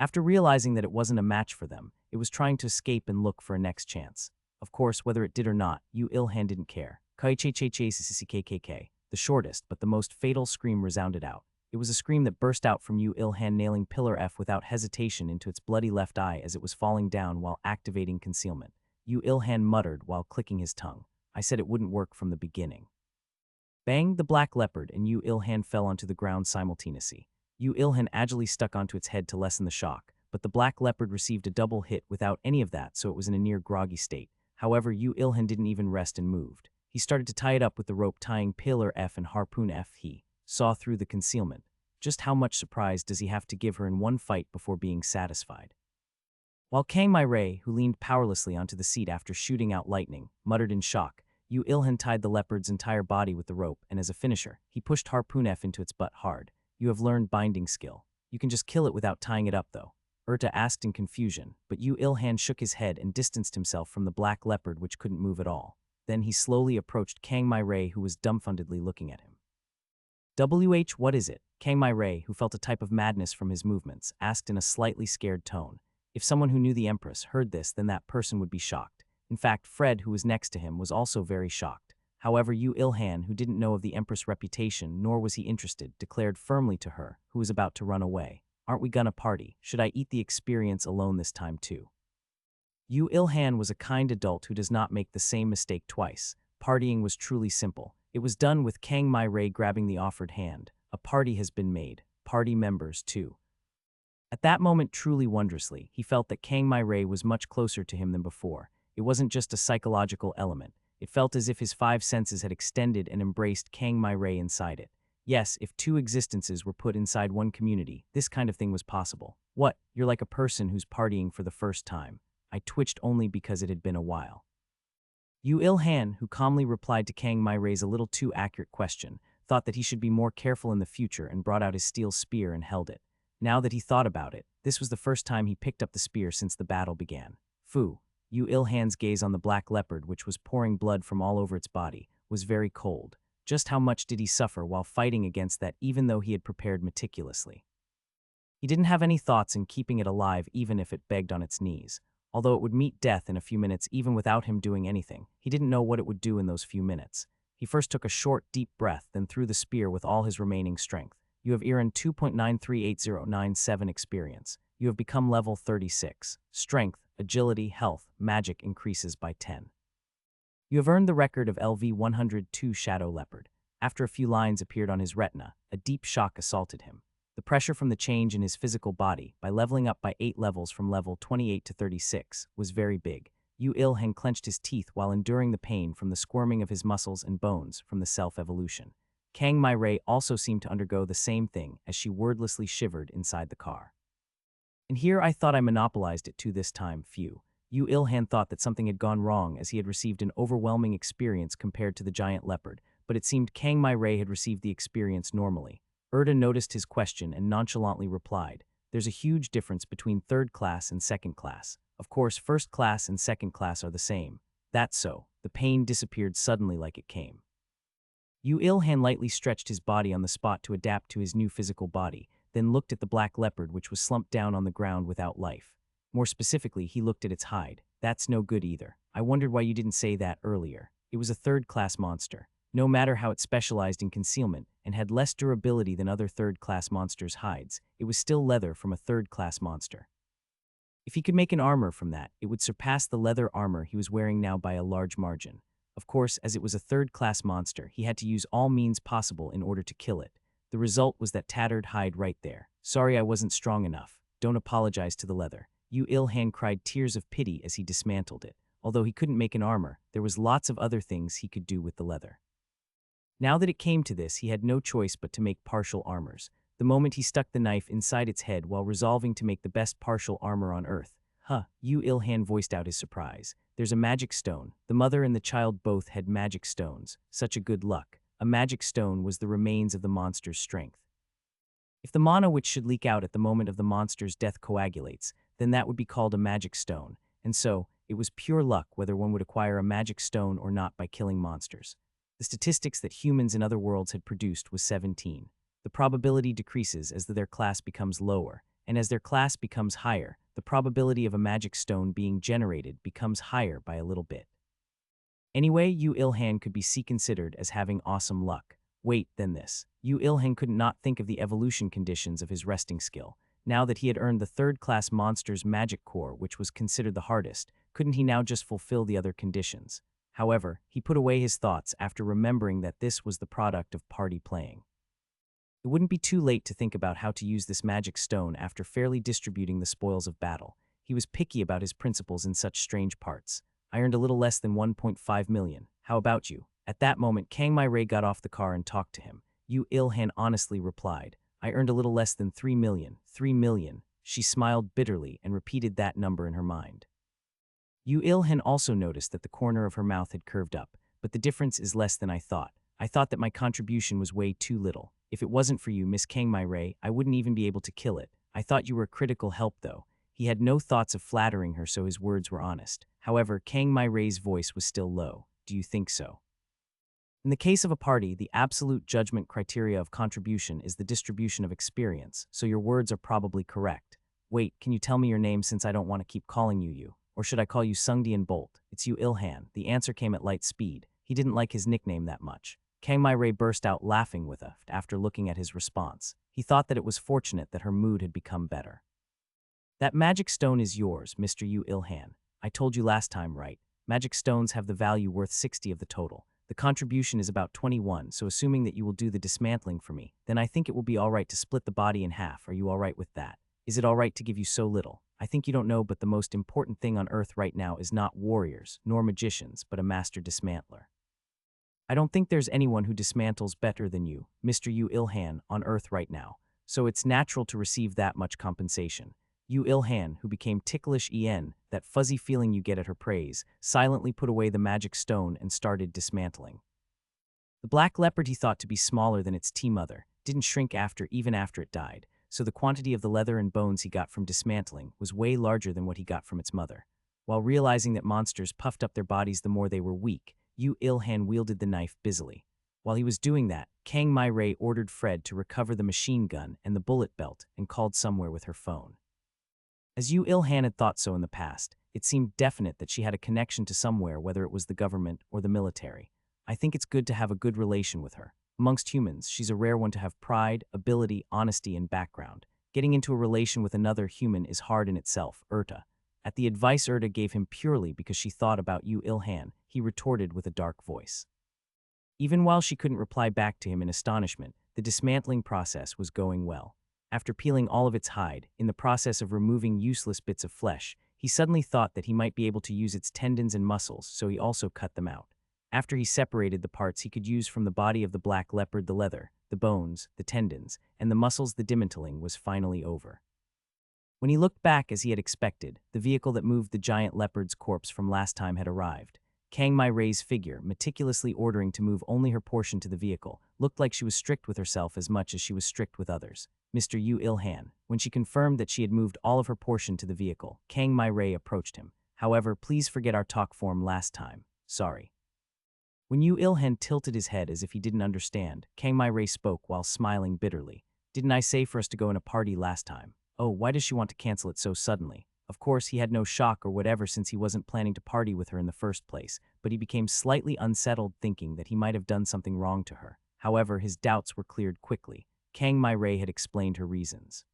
After realizing that it wasn't a match for them, it was trying to escape and look for a next chance. Of course, whether it did or not, Yu Ilhan didn't care. KKK, the shortest but the most fatal scream resounded out. It was a scream that burst out from Yu Ilhan, nailing Pillar F without hesitation into its bloody left eye as it was falling down while activating concealment. Yu Ilhan muttered while clicking his tongue. I said it wouldn't work from the beginning. Bang! The black leopard and Yu Ilhan fell onto the ground simultaneously. Yu Ilhan agilely stuck onto its head to lessen the shock, but the black leopard received a double hit without any of that, so it was in a near groggy state. However, Yu Ilhan didn't even rest and moved. He started to tie it up with the rope tying Pillar F and Harpoon F. He saw through the concealment. Just how much surprise does he have to give her in one fight before being satisfied? While Kang My Ray, who leaned powerlessly onto the seat after shooting out lightning, muttered in shock, Yu Ilhan tied the leopard's entire body with the rope, and as a finisher, he pushed Harpoon F into its butt hard. You have learned binding skill. You can just kill it without tying it up, though. Erta asked in confusion, but Yu Ilhan shook his head and distanced himself from the black leopard, which couldn't move at all. Then he slowly approached Kang My Ray, who was dumbfoundedly looking at him. What is it? Kang My Ray, who felt a type of madness from his movements, asked in a slightly scared tone. If someone who knew the Empress heard this, then that person would be shocked. In fact, Fred, who was next to him, was also very shocked. However, Yu Ilhan, who didn't know of the Empress' reputation, nor was he interested, declared firmly to her, who was about to run away. Aren't we gonna party? Should I eat the experience alone this time too? Yu Ilhan was a kind adult who does not make the same mistake twice. Partying was truly simple. It was done with Kang My Ray grabbing the offered hand. A party has been made. Party members too. At that moment, truly wondrously, he felt that Kang My Ray was much closer to him than before. It wasn't just a psychological element. It felt as if his 5 senses had extended and embraced Kang My Ray inside it. Yes, if 2 existences were put inside one community, this kind of thing was possible. What? You're like a person who's partying for the first time. I twitched only because it had been a while. Yu Ilhan, who calmly replied to Kang My Ray's a little too accurate question, thought that he should be more careful in the future and brought out his steel spear and held it. Now that he thought about it, this was the first time he picked up the spear since the battle began. Fu. Yu Ilhan's gaze on the black leopard, which was pouring blood from all over its body, was very cold. Just how much did he suffer while fighting against that, even though he had prepared meticulously? He didn't have any thoughts in keeping it alive even if it begged on its knees. Although it would meet death in a few minutes even without him doing anything, he didn't know what it would do in those few minutes. He first took a short, deep breath, then threw the spear with all his remaining strength. You have earned 2.938097 experience. You have become level 36. Strength, agility, health, magic increases by 10. You have earned the record of LV 102 Shadow Leopard. After a few lines appeared on his retina, a deep shock assaulted him. The pressure from the change in his physical body, by leveling up by 8 levels from level 28 to 36, was very big. Yu Ilhan clenched his teeth while enduring the pain from the squirming of his muscles and bones from the self-evolution. Kang Mai-Rei also seemed to undergo the same thing as she wordlessly shivered inside the car. And here I thought I monopolized it too this time, phew. Yu Ilhan thought that something had gone wrong as he had received an overwhelming experience compared to the giant leopard, but it seemed Kang Mai-Rei had received the experience normally. Erda noticed his question and nonchalantly replied, "There's a huge difference between third class and second class. Of course, first class and second class are the same. That's so." The pain disappeared suddenly like it came. Yu Ilhan lightly stretched his body on the spot to adapt to his new physical body, then looked at the black leopard which was slumped down on the ground without life. More specifically, he looked at its hide. "That's no good either. I wondered why you didn't say that earlier. It was a third-class monster. No matter how it specialized in concealment and had less durability than other third-class monsters' hides, it was still leather from a third-class monster. If he could make an armor from that, it would surpass the leather armor he was wearing now by a large margin. Of course, as it was a third-class monster, he had to use all means possible in order to kill it. The result was that tattered hide right there. Sorry I wasn't strong enough. Don't apologize to the leather." Yu Ilhan cried tears of pity as he dismantled it. Although he couldn't make an armor, there was lots of other things he could do with the leather. Now that it came to this, he had no choice but to make partial armors. The moment he stuck the knife inside its head while resolving to make the best partial armor on Earth. Yu Ilhan voiced out his surprise. "There's a magic stone. The mother and the child both had magic stones. Such a good luck." A magic stone was the remains of the monster's strength. If the mana which should leak out at the moment of the monster's death coagulates, then that would be called a magic stone, and so, it was pure luck whether one would acquire a magic stone or not by killing monsters. The statistics that humans in other worlds had produced was 17. The probability decreases as their class becomes lower, and as their class becomes higher, the probability of a magic stone being generated becomes higher by a little bit. Anyway, Yu Ilhan could be considered as having awesome luck. Wait, then this. Yu Ilhan could not think of the evolution conditions of his resting skill. Now that he had earned the third-class monster's magic core, which was considered the hardest, couldn't he now just fulfill the other conditions? However, he put away his thoughts after remembering that this was the product of party playing. It wouldn't be too late to think about how to use this magic stone after fairly distributing the spoils of battle. He was picky about his principles in such strange parts. "I earned a little less than 1.5 million. How about you?" At that moment, Kang Mai-Rei got off the car and talked to him. Yu Ilhan honestly replied, "I earned a little less than 3 million. 3 million. She smiled bitterly and repeated that number in her mind. Yu Ilhan also noticed that the corner of her mouth had curved up, but the difference is less than I thought. I thought that my contribution was way too little. If it wasn't for you, Miss Kang Mai-Rei, I wouldn't even be able to kill it. I thought you were a critical help, though." He had no thoughts of flattering her, so his words were honest. However, Kang Mai-Rei's voice was still low. "Do you think so?" In the case of a party, the absolute judgment criteria of contribution is the distribution of experience, so your words are probably correct. Wait, can you tell me your name since I don't want to keep calling you you? Or should I call you Sungdian Bolt? It's Yu Ilhan. The answer came at light speed. He didn't like his nickname that much. Kang Mai-Rei burst out laughing with a after looking at his response. He thought that it was fortunate that her mood had become better. "That magic stone is yours, Mr. Yu Ilhan. I told you last time, right? Magic stones have the value worth 60 of the total. The contribution is about 21, so assuming that you will do the dismantling for me, then I think it will be all right to split the body in half. Are you all right with that? Is it all right to give you so little? I think you don't know, but the most important thing on Earth right now is not warriors, nor magicians, but a master dismantler. I don't think there's anyone who dismantles better than you, Mr. Yu Ilhan, on Earth right now, so it's natural to receive that much compensation." Yu Ilhan, who became ticklish that fuzzy feeling you get at her praise, silently put away the magic stone and started dismantling. The black leopard he thought to be smaller than its mother didn't shrink even after it died, so the quantity of the leather and bones he got from dismantling was way larger than what he got from its mother. While realizing that monsters puffed up their bodies the more they were weak, Yu Ilhan wielded the knife busily. While he was doing that, Kang Mai-Rei ordered Fred to recover the machine gun and the bullet belt and called somewhere with her phone. As Yu Ilhan had thought so in the past, it seemed definite that she had a connection to somewhere, whether it was the government or the military. I think it's good to have a good relation with her. Amongst humans, she's a rare one to have pride, ability, honesty, and background. Getting into a relation with another human is hard in itself, Urta. At the advice Urta gave him purely because she thought about you, Ilhan, he retorted with a dark voice. Even while she couldn't reply back to him in astonishment, the dismantling process was going well. After peeling all of its hide, in the process of removing useless bits of flesh, he suddenly thought that he might be able to use its tendons and muscles, so he also cut them out. After he separated the parts he could use from the body of the black leopard, the leather, the bones, the tendons, and the muscles, the dismantling was finally over. When he looked back as he had expected, the vehicle that moved the giant leopard's corpse from last time had arrived. Kang Mai-Rei's figure, meticulously ordering to move only her portion to the vehicle, looked like she was strict with herself as much as she was strict with others. Mr. Yu Ilhan. When she confirmed that she had moved all of her portion to the vehicle, Kang Mai-Rei approached him. However, please forget our talk form last time. Sorry. When Yu Ilhan tilted his head as if he didn't understand, Kang Mai-Rei spoke while smiling bitterly. Didn't I say for us to go in a party last time? Oh, why does she want to cancel it so suddenly? Of course, he had no shock or whatever since he wasn't planning to party with her in the first place, but he became slightly unsettled thinking that he might have done something wrong to her. However, his doubts were cleared quickly. Kang Mai-Rei had explained her reasons.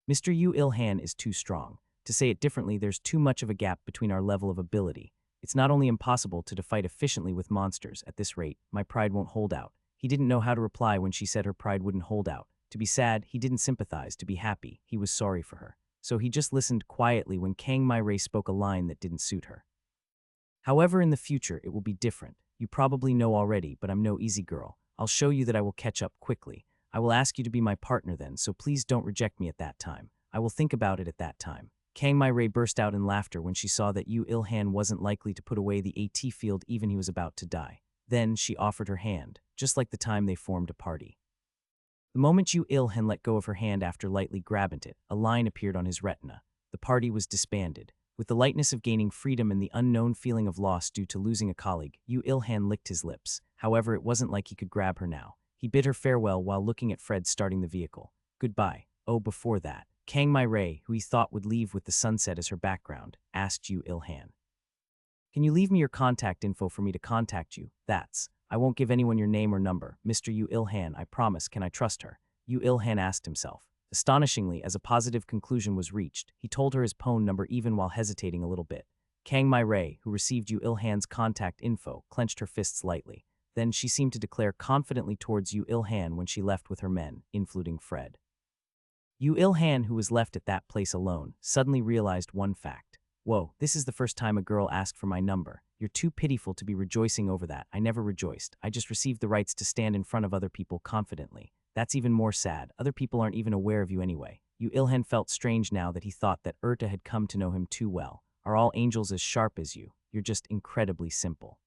Mr. Yu Ilhan is too strong. To say it differently, there's too much of a gap between our level of ability. It's not only impossible to fight efficiently with monsters at this rate, my pride won't hold out. He didn't know how to reply when she said her pride wouldn't hold out. To be sad, he didn't sympathize. To be happy, he was sorry for her. So he just listened quietly when Kang Mai-Rei spoke a line that didn't suit her. However, in the future, it will be different. You probably know already, but I'm no easy girl. I'll show you that I will catch up quickly. I will ask you to be my partner then, so please don't reject me at that time. I will think about it at that time. Kang Mai-Rei burst out in laughter when she saw that Yu Ilhan wasn't likely to put away the AT field even he was about to die. Then she offered her hand, just like the time they formed a party. The moment Yu Ilhan let go of her hand after lightly grabbing it, a line appeared on his retina. The party was disbanded. With the lightness of gaining freedom and the unknown feeling of loss due to losing a colleague, Yu Ilhan licked his lips. However, it wasn't like he could grab her now. He bid her farewell while looking at Fred starting the vehicle. Goodbye. Oh, before that, Kang Mai-Rei, who he thought would leave with the sunset as her background, asked Yu Ilhan. Can you leave me your contact info for me to contact you? I won't give anyone your name or number. Mr. Yu Ilhan, I promise. Can I trust her? Yu Ilhan asked himself. Astonishingly, as a positive conclusion was reached, he told her his phone number even while hesitating a little bit. Kang Mai-Rei, who received Yu Ilhan's contact info, clenched her fists lightly. Then she seemed to declare confidently towards Yu Ilhan when she left with her men, including Fred. Yu Ilhan, who was left at that place alone, suddenly realized one fact. Whoa, this is the first time a girl asked for my number. You're too pitiful to be rejoicing over that. I never rejoiced. I just received the rights to stand in front of other people confidently. That's even more sad. Other people aren't even aware of you anyway. Yu Ilhan felt strange now that he thought that Urta had come to know him too well. Are all angels as sharp as you? You're just incredibly simple.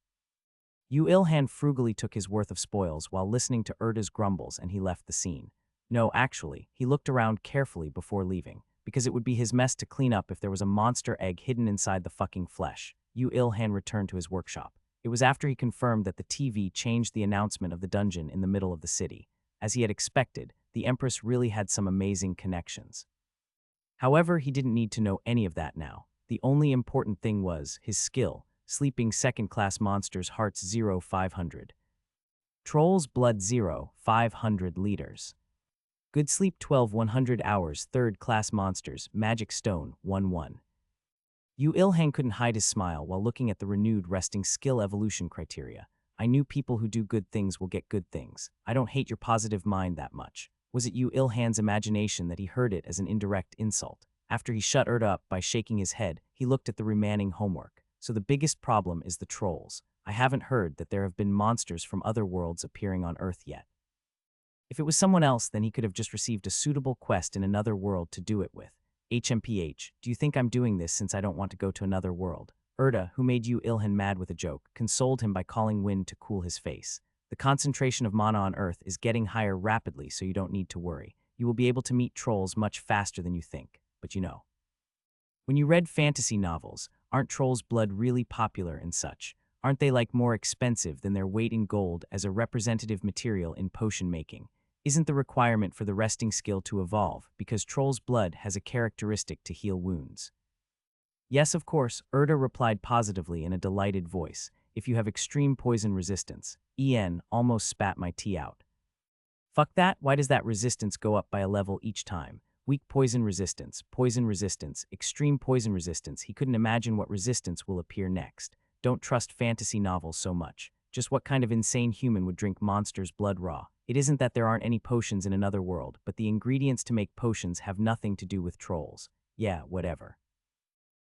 Yu Ilhan frugally took his worth of spoils while listening to Urta's grumbles and he left the scene. No, actually, he looked around carefully before leaving, because it would be his mess to clean up if there was a monster egg hidden inside the fucking flesh. Yu Ilhan returned to his workshop. It was after he confirmed that the TV changed the announcement of the dungeon in the middle of the city. As he had expected, the Empress really had some amazing connections. However, he didn't need to know any of that now. The only important thing was his skill, sleeping second-class monsters hearts 0-500. Trolls blood 0-500 liters. Good sleep 12-100 hours third-class monsters magic stone 1-1. Yu Ilhan couldn't hide his smile while looking at the renewed resting skill evolution criteria. I knew people who do good things will get good things. I don't hate your positive mind that much. Was it Yu Ilhan's imagination that he heard it as an indirect insult? After he shut Urta up by shaking his head, he looked at the remaining homework. So the biggest problem is the trolls. I haven't heard that there have been monsters from other worlds appearing on Earth yet. If it was someone else, then he could have just received a suitable quest in another world to do it with. HMPH, do you think I'm doing this since I don't want to go to another world? Urta, who made Yu Ilhan mad with a joke, consoled him by calling wind to cool his face. The concentration of mana on Earth is getting higher rapidly, so you don't need to worry. You will be able to meet trolls much faster than you think. But you know, when you read fantasy novels, aren't trolls' blood really popular and such? Aren't they like more expensive than their weight in gold as a representative material in potion making? Isn't the requirement for the resting skill to evolve because troll's blood has a characteristic to heal wounds? Yes, of course, Urta replied positively in a delighted voice. If you have extreme poison resistance. En almost spat my tea out. Fuck that, why does that resistance go up by a level each time? Weak poison resistance, extreme poison resistance. He couldn't imagine what resistance will appear next. Don't trust fantasy novels so much. Just what kind of insane human would drink monster's blood raw? It isn't that there aren't any potions in another world, but the ingredients to make potions have nothing to do with trolls. Yeah, whatever.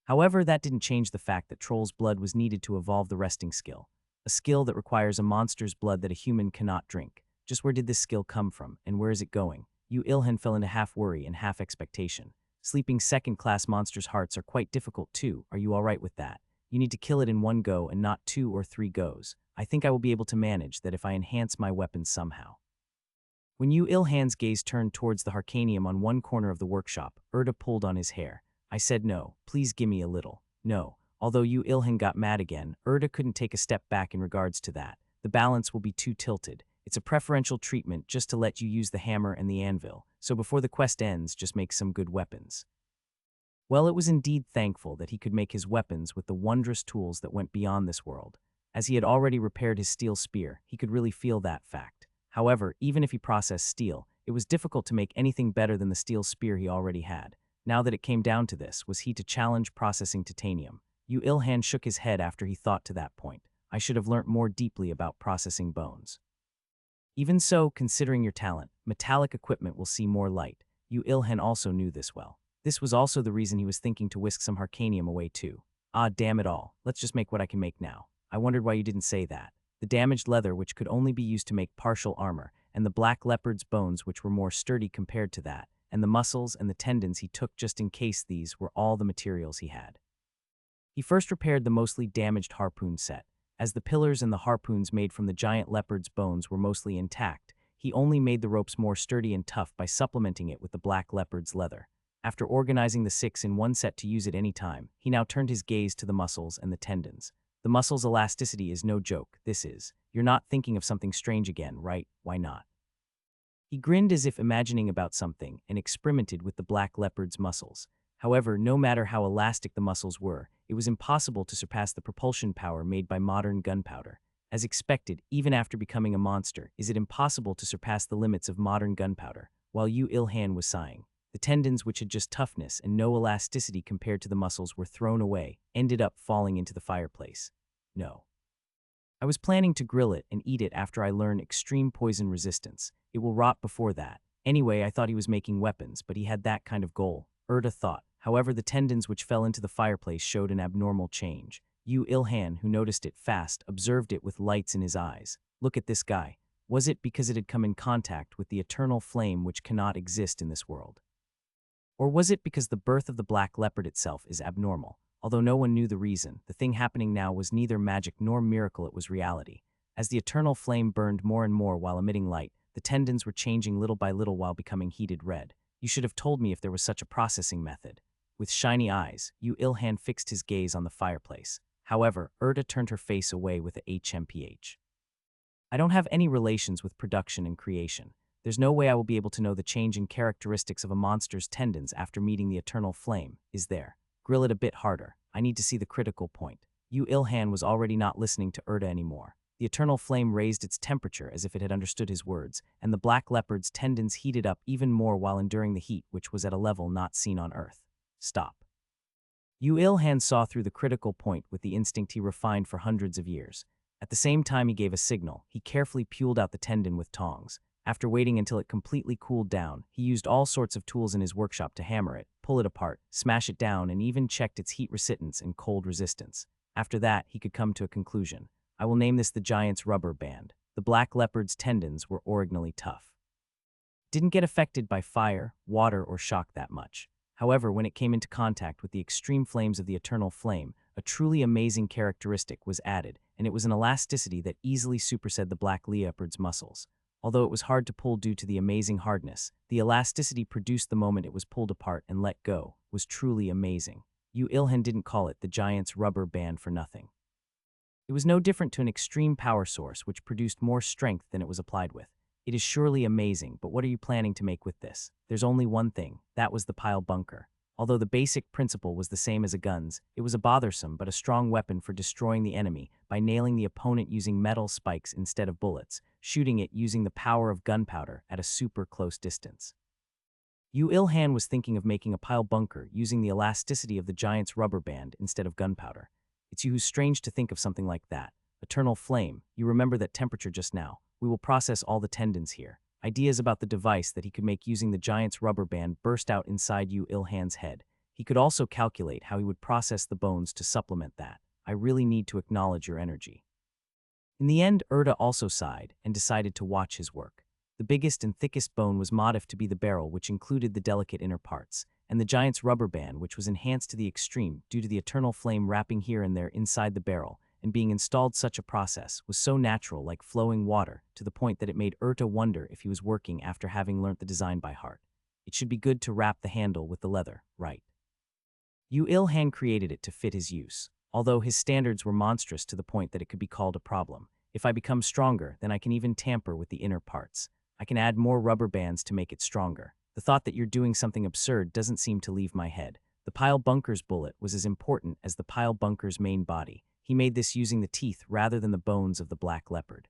However, that didn't change the fact that Troll's blood was needed to evolve the resting skill, a skill that requires a monster's blood that a human cannot drink. Just where did this skill come from, and where is it going? Ilhan fell into half worry and half expectation. Sleeping second-class monsters' hearts are quite difficult too. Are you all right with that? You need to kill it in one go and not 2 or 3 goes. I think I will be able to manage that if I enhance my weapons somehow. When Ilhan's gaze turned towards the Harcanium on one corner of the workshop, Erda pulled on his hair. I said no, please gimme a little. No. Although Ilhan got mad again, Erda couldn't take a step back in regards to that. The balance will be too tilted. It's a preferential treatment just to let you use the hammer and the anvil, so before the quest ends, just make some good weapons. Well, it was indeed thankful that he could make his weapons with the wondrous tools that went beyond this world. As he had already repaired his steel spear, he could really feel that fact. However, even if he processed steel, it was difficult to make anything better than the steel spear he already had. Now that it came down to this, was he to challenge processing titanium? Ilhan shook his head after he thought to that point. I should have learnt more deeply about processing bones. Even so, considering your talent, metallic equipment will see more light. Ilhan also knew this well. This was also the reason he was thinking to whisk some Harcanium away too. Ah, damn it all. Let's just make what I can make now. I wondered why you didn't say that. The damaged leather, which could only be used to make partial armor, and the black leopard's bones, which were more sturdy compared to that, and the muscles and the tendons he took just in case, these were all the materials he had. He first repaired the mostly damaged harpoon set. As the pillars and the harpoons made from the giant leopard's bones were mostly intact, he only made the ropes more sturdy and tough by supplementing it with the black leopard's leather. After organizing the 6 in one set to use at any time, he now turned his gaze to the muscles and the tendons. The muscle's elasticity is no joke, this is. You're not thinking of something strange again, right? Why not? He grinned as if imagining about something and experimented with the black leopard's muscles. However, no matter how elastic the muscles were, it was impossible to surpass the propulsion power made by modern gunpowder. As expected, even after becoming a monster, is it impossible to surpass the limits of modern gunpowder, while Ilhan was sighing. The tendons, which had just toughness and no elasticity compared to the muscles, were thrown away, ended up falling into the fireplace. No. I was planning to grill it and eat it after I learned extreme poison resistance. It will rot before that. Anyway, I thought he was making weapons, but he had that kind of goal. Erda thought. However, the tendons which fell into the fireplace showed an abnormal change. Ilhan, who noticed it fast, observed it with lights in his eyes. Look at this guy. Was it because it had come in contact with the eternal flame which cannot exist in this world? Or was it because the birth of the black leopard itself is abnormal? Although no one knew the reason, the thing happening now was neither magic nor miracle, it was reality. As the eternal flame burned more and more while emitting light, the tendons were changing little by little while becoming heated red. You should have told me if there was such a processing method. With shiny eyes, Ilhan fixed his gaze on the fireplace. However, Erda turned her face away with a HMPH. I don't have any relations with production and creation. There's no way I will be able to know the changing characteristics of a monster's tendons after meeting the eternal flame, is there? Grill it a bit harder. I need to see the critical point. Ilhan was already not listening to Erda anymore. The eternal flame raised its temperature as if it had understood his words, and the black leopard's tendons heated up even more while enduring the heat, which was at a level not seen on Earth. Stop. Ilhan saw through the critical point with the instinct he refined for hundreds of years. At the same time he gave a signal, he carefully peeled out the tendon with tongs. After waiting until it completely cooled down, he used all sorts of tools in his workshop to hammer it, pull it apart, smash it down, and even checked its heat resistance and cold resistance. After that, he could come to a conclusion. I will name this the giant's rubber band. The black leopard's tendons were originally tough. Didn't get affected by fire, water, or shock that much. However, when it came into contact with the extreme flames of the eternal flame, a truly amazing characteristic was added, and it was an elasticity that easily superseded the black leopard's muscles. Although it was hard to pull due to the amazing hardness, the elasticity produced the moment it was pulled apart and let go was truly amazing. Ilhan didn't call it the giant's rubber band for nothing. It was no different to an extreme power source which produced more strength than it was applied with. It is surely amazing, but what are you planning to make with this? There's only one thing, that was the pile bunker. Although the basic principle was the same as a gun's, it was a bothersome but a strong weapon for destroying the enemy by nailing the opponent using metal spikes instead of bullets, shooting it using the power of gunpowder at a super close distance. Yu Ilhan was thinking of making a pile bunker using the elasticity of the giant's rubber band instead of gunpowder. It's you who's strange to think of something like that. Eternal flame, you remember that temperature just now. We will process all the tendons here. Ideas about the device that he could make using the giant's rubber band burst out inside Yu Ilhan's head. He could also calculate how he would process the bones to supplement that. I really need to acknowledge your energy. In the end, Erda also sighed and decided to watch his work. The biggest and thickest bone was modified to be the barrel, which included the delicate inner parts, and the giant's rubber band, which was enhanced to the extreme due to the eternal flame wrapping here and there inside the barrel, and being installed. Such a process was so natural, like flowing water, to the point that it made Erta wonder if he was working after having learnt the design by heart. It should be good to wrap the handle with the leather, right? Yu Ilhan created it to fit his use, although his standards were monstrous to the point that it could be called a problem. If I become stronger, then I can even tamper with the inner parts. I can add more rubber bands to make it stronger. The thought that you're doing something absurd doesn't seem to leave my head. The pile bunker's bullet was as important as the pile bunker's main body. He made this using the teeth rather than the bones of the black leopard.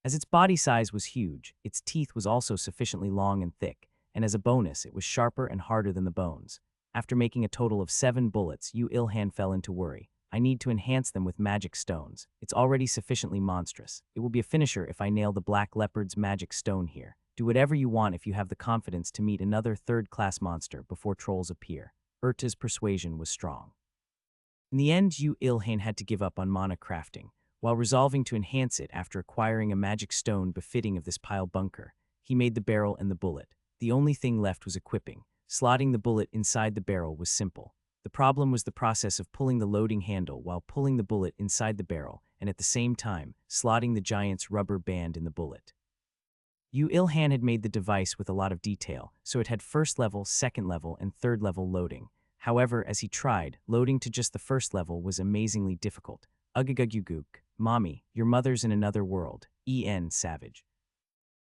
As its body size was huge, its teeth was also sufficiently long and thick, and as a bonus, it was sharper and harder than the bones. After making a total of 7 bullets, Yu Ilhan fell into worry. I need to enhance them with magic stones. It's already sufficiently monstrous. It will be a finisher if I nail the black leopard's magic stone here. Do whatever you want if you have the confidence to meet another third-class monster before trolls appear. Erta's persuasion was strong. In the end, Yu Ilhan had to give up on mana crafting, while resolving to enhance it after acquiring a magic stone befitting of this pile bunker. He made the barrel and the bullet. The only thing left was equipping. Slotting the bullet inside the barrel was simple. The problem was the process of pulling the loading handle while pulling the bullet inside the barrel, and at the same time, slotting the giant's rubber band in the bullet. Yu Ilhan had made the device with a lot of detail, so it had first level, second level, and third level loading. However, as he tried, loading to just the first level was amazingly difficult. Uguguguguk, mommy, your mother's in another world. En savage.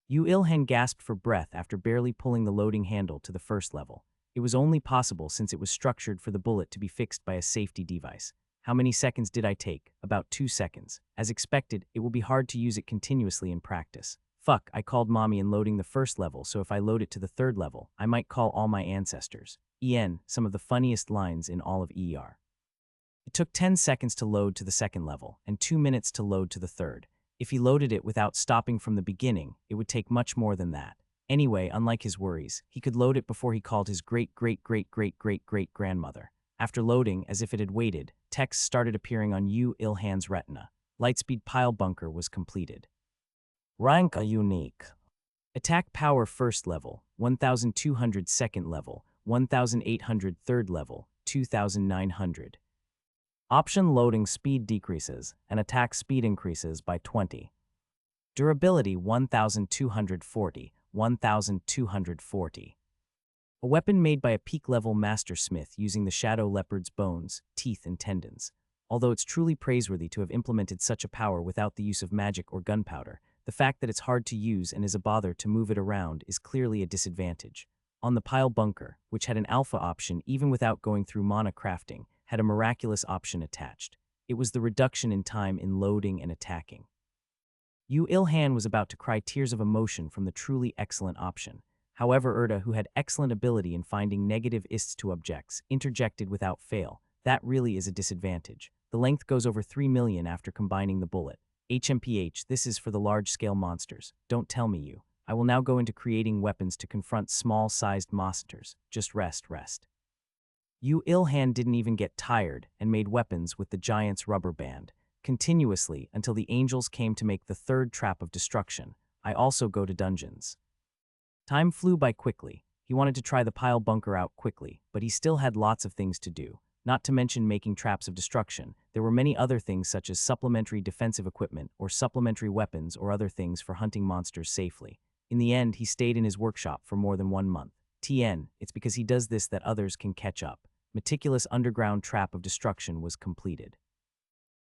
Yu Ilhan gasped for breath after barely pulling the loading handle to the first level. It was only possible since it was structured for the bullet to be fixed by a safety device. How many seconds did I take? About 2 seconds. As expected, it will be hard to use it continuously in practice. Fuck, I called mommy in loading the first level, so if I load it to the third level, I might call all my ancestors. Some of the funniest lines in all of ER. It took 10 seconds to load to the second level, and 2 minutes to load to the third. If he loaded it without stopping from the beginning, it would take much more than that. Anyway, unlike his worries, he could load it before he called his great-great-great-great-great-great-grandmother. After loading, as if it had waited, text started appearing on Yu Ilhan's retina. Lightspeed pile bunker was completed. Rank a unique. Attack power first level, 1200 second level, 1800 third level, 2900. Option loading speed decreases and attack speed increases by 20. Durability 1240, 1240. A weapon made by a peak-level master smith using the shadow leopard's bones, teeth, and tendons. Although it's truly praiseworthy to have implemented such a power without the use of magic or gunpowder, the fact that it's hard to use and is a bother to move it around is clearly a disadvantage. On the pile bunker, which had an alpha option even without going through mana crafting, had a miraculous option attached. It was the reduction in time in loading and attacking. Yu Ilhan was about to cry tears of emotion from the truly excellent option. However, Erda, who had excellent ability in finding negative ists to objects, interjected without fail. That really is a disadvantage. The length goes over 3 million after combining the bullet. HMPH, this is for the large-scale monsters. Don't tell me you. I will now go into creating weapons to confront small-sized monsters. Just rest. Yu Ilhan didn't even get tired and made weapons with the giant's rubber band, continuously until the angels came to make the third trap of destruction. I also go to dungeons. Time flew by quickly. He wanted to try the pile bunker out quickly, but he still had lots of things to do. Not to mention making traps of destruction. There were many other things such as supplementary defensive equipment or supplementary weapons or other things for hunting monsters safely. In the end, he stayed in his workshop for more than 1 month. It's because he does this that others can catch up. Meticulous underground trap of destruction was completed.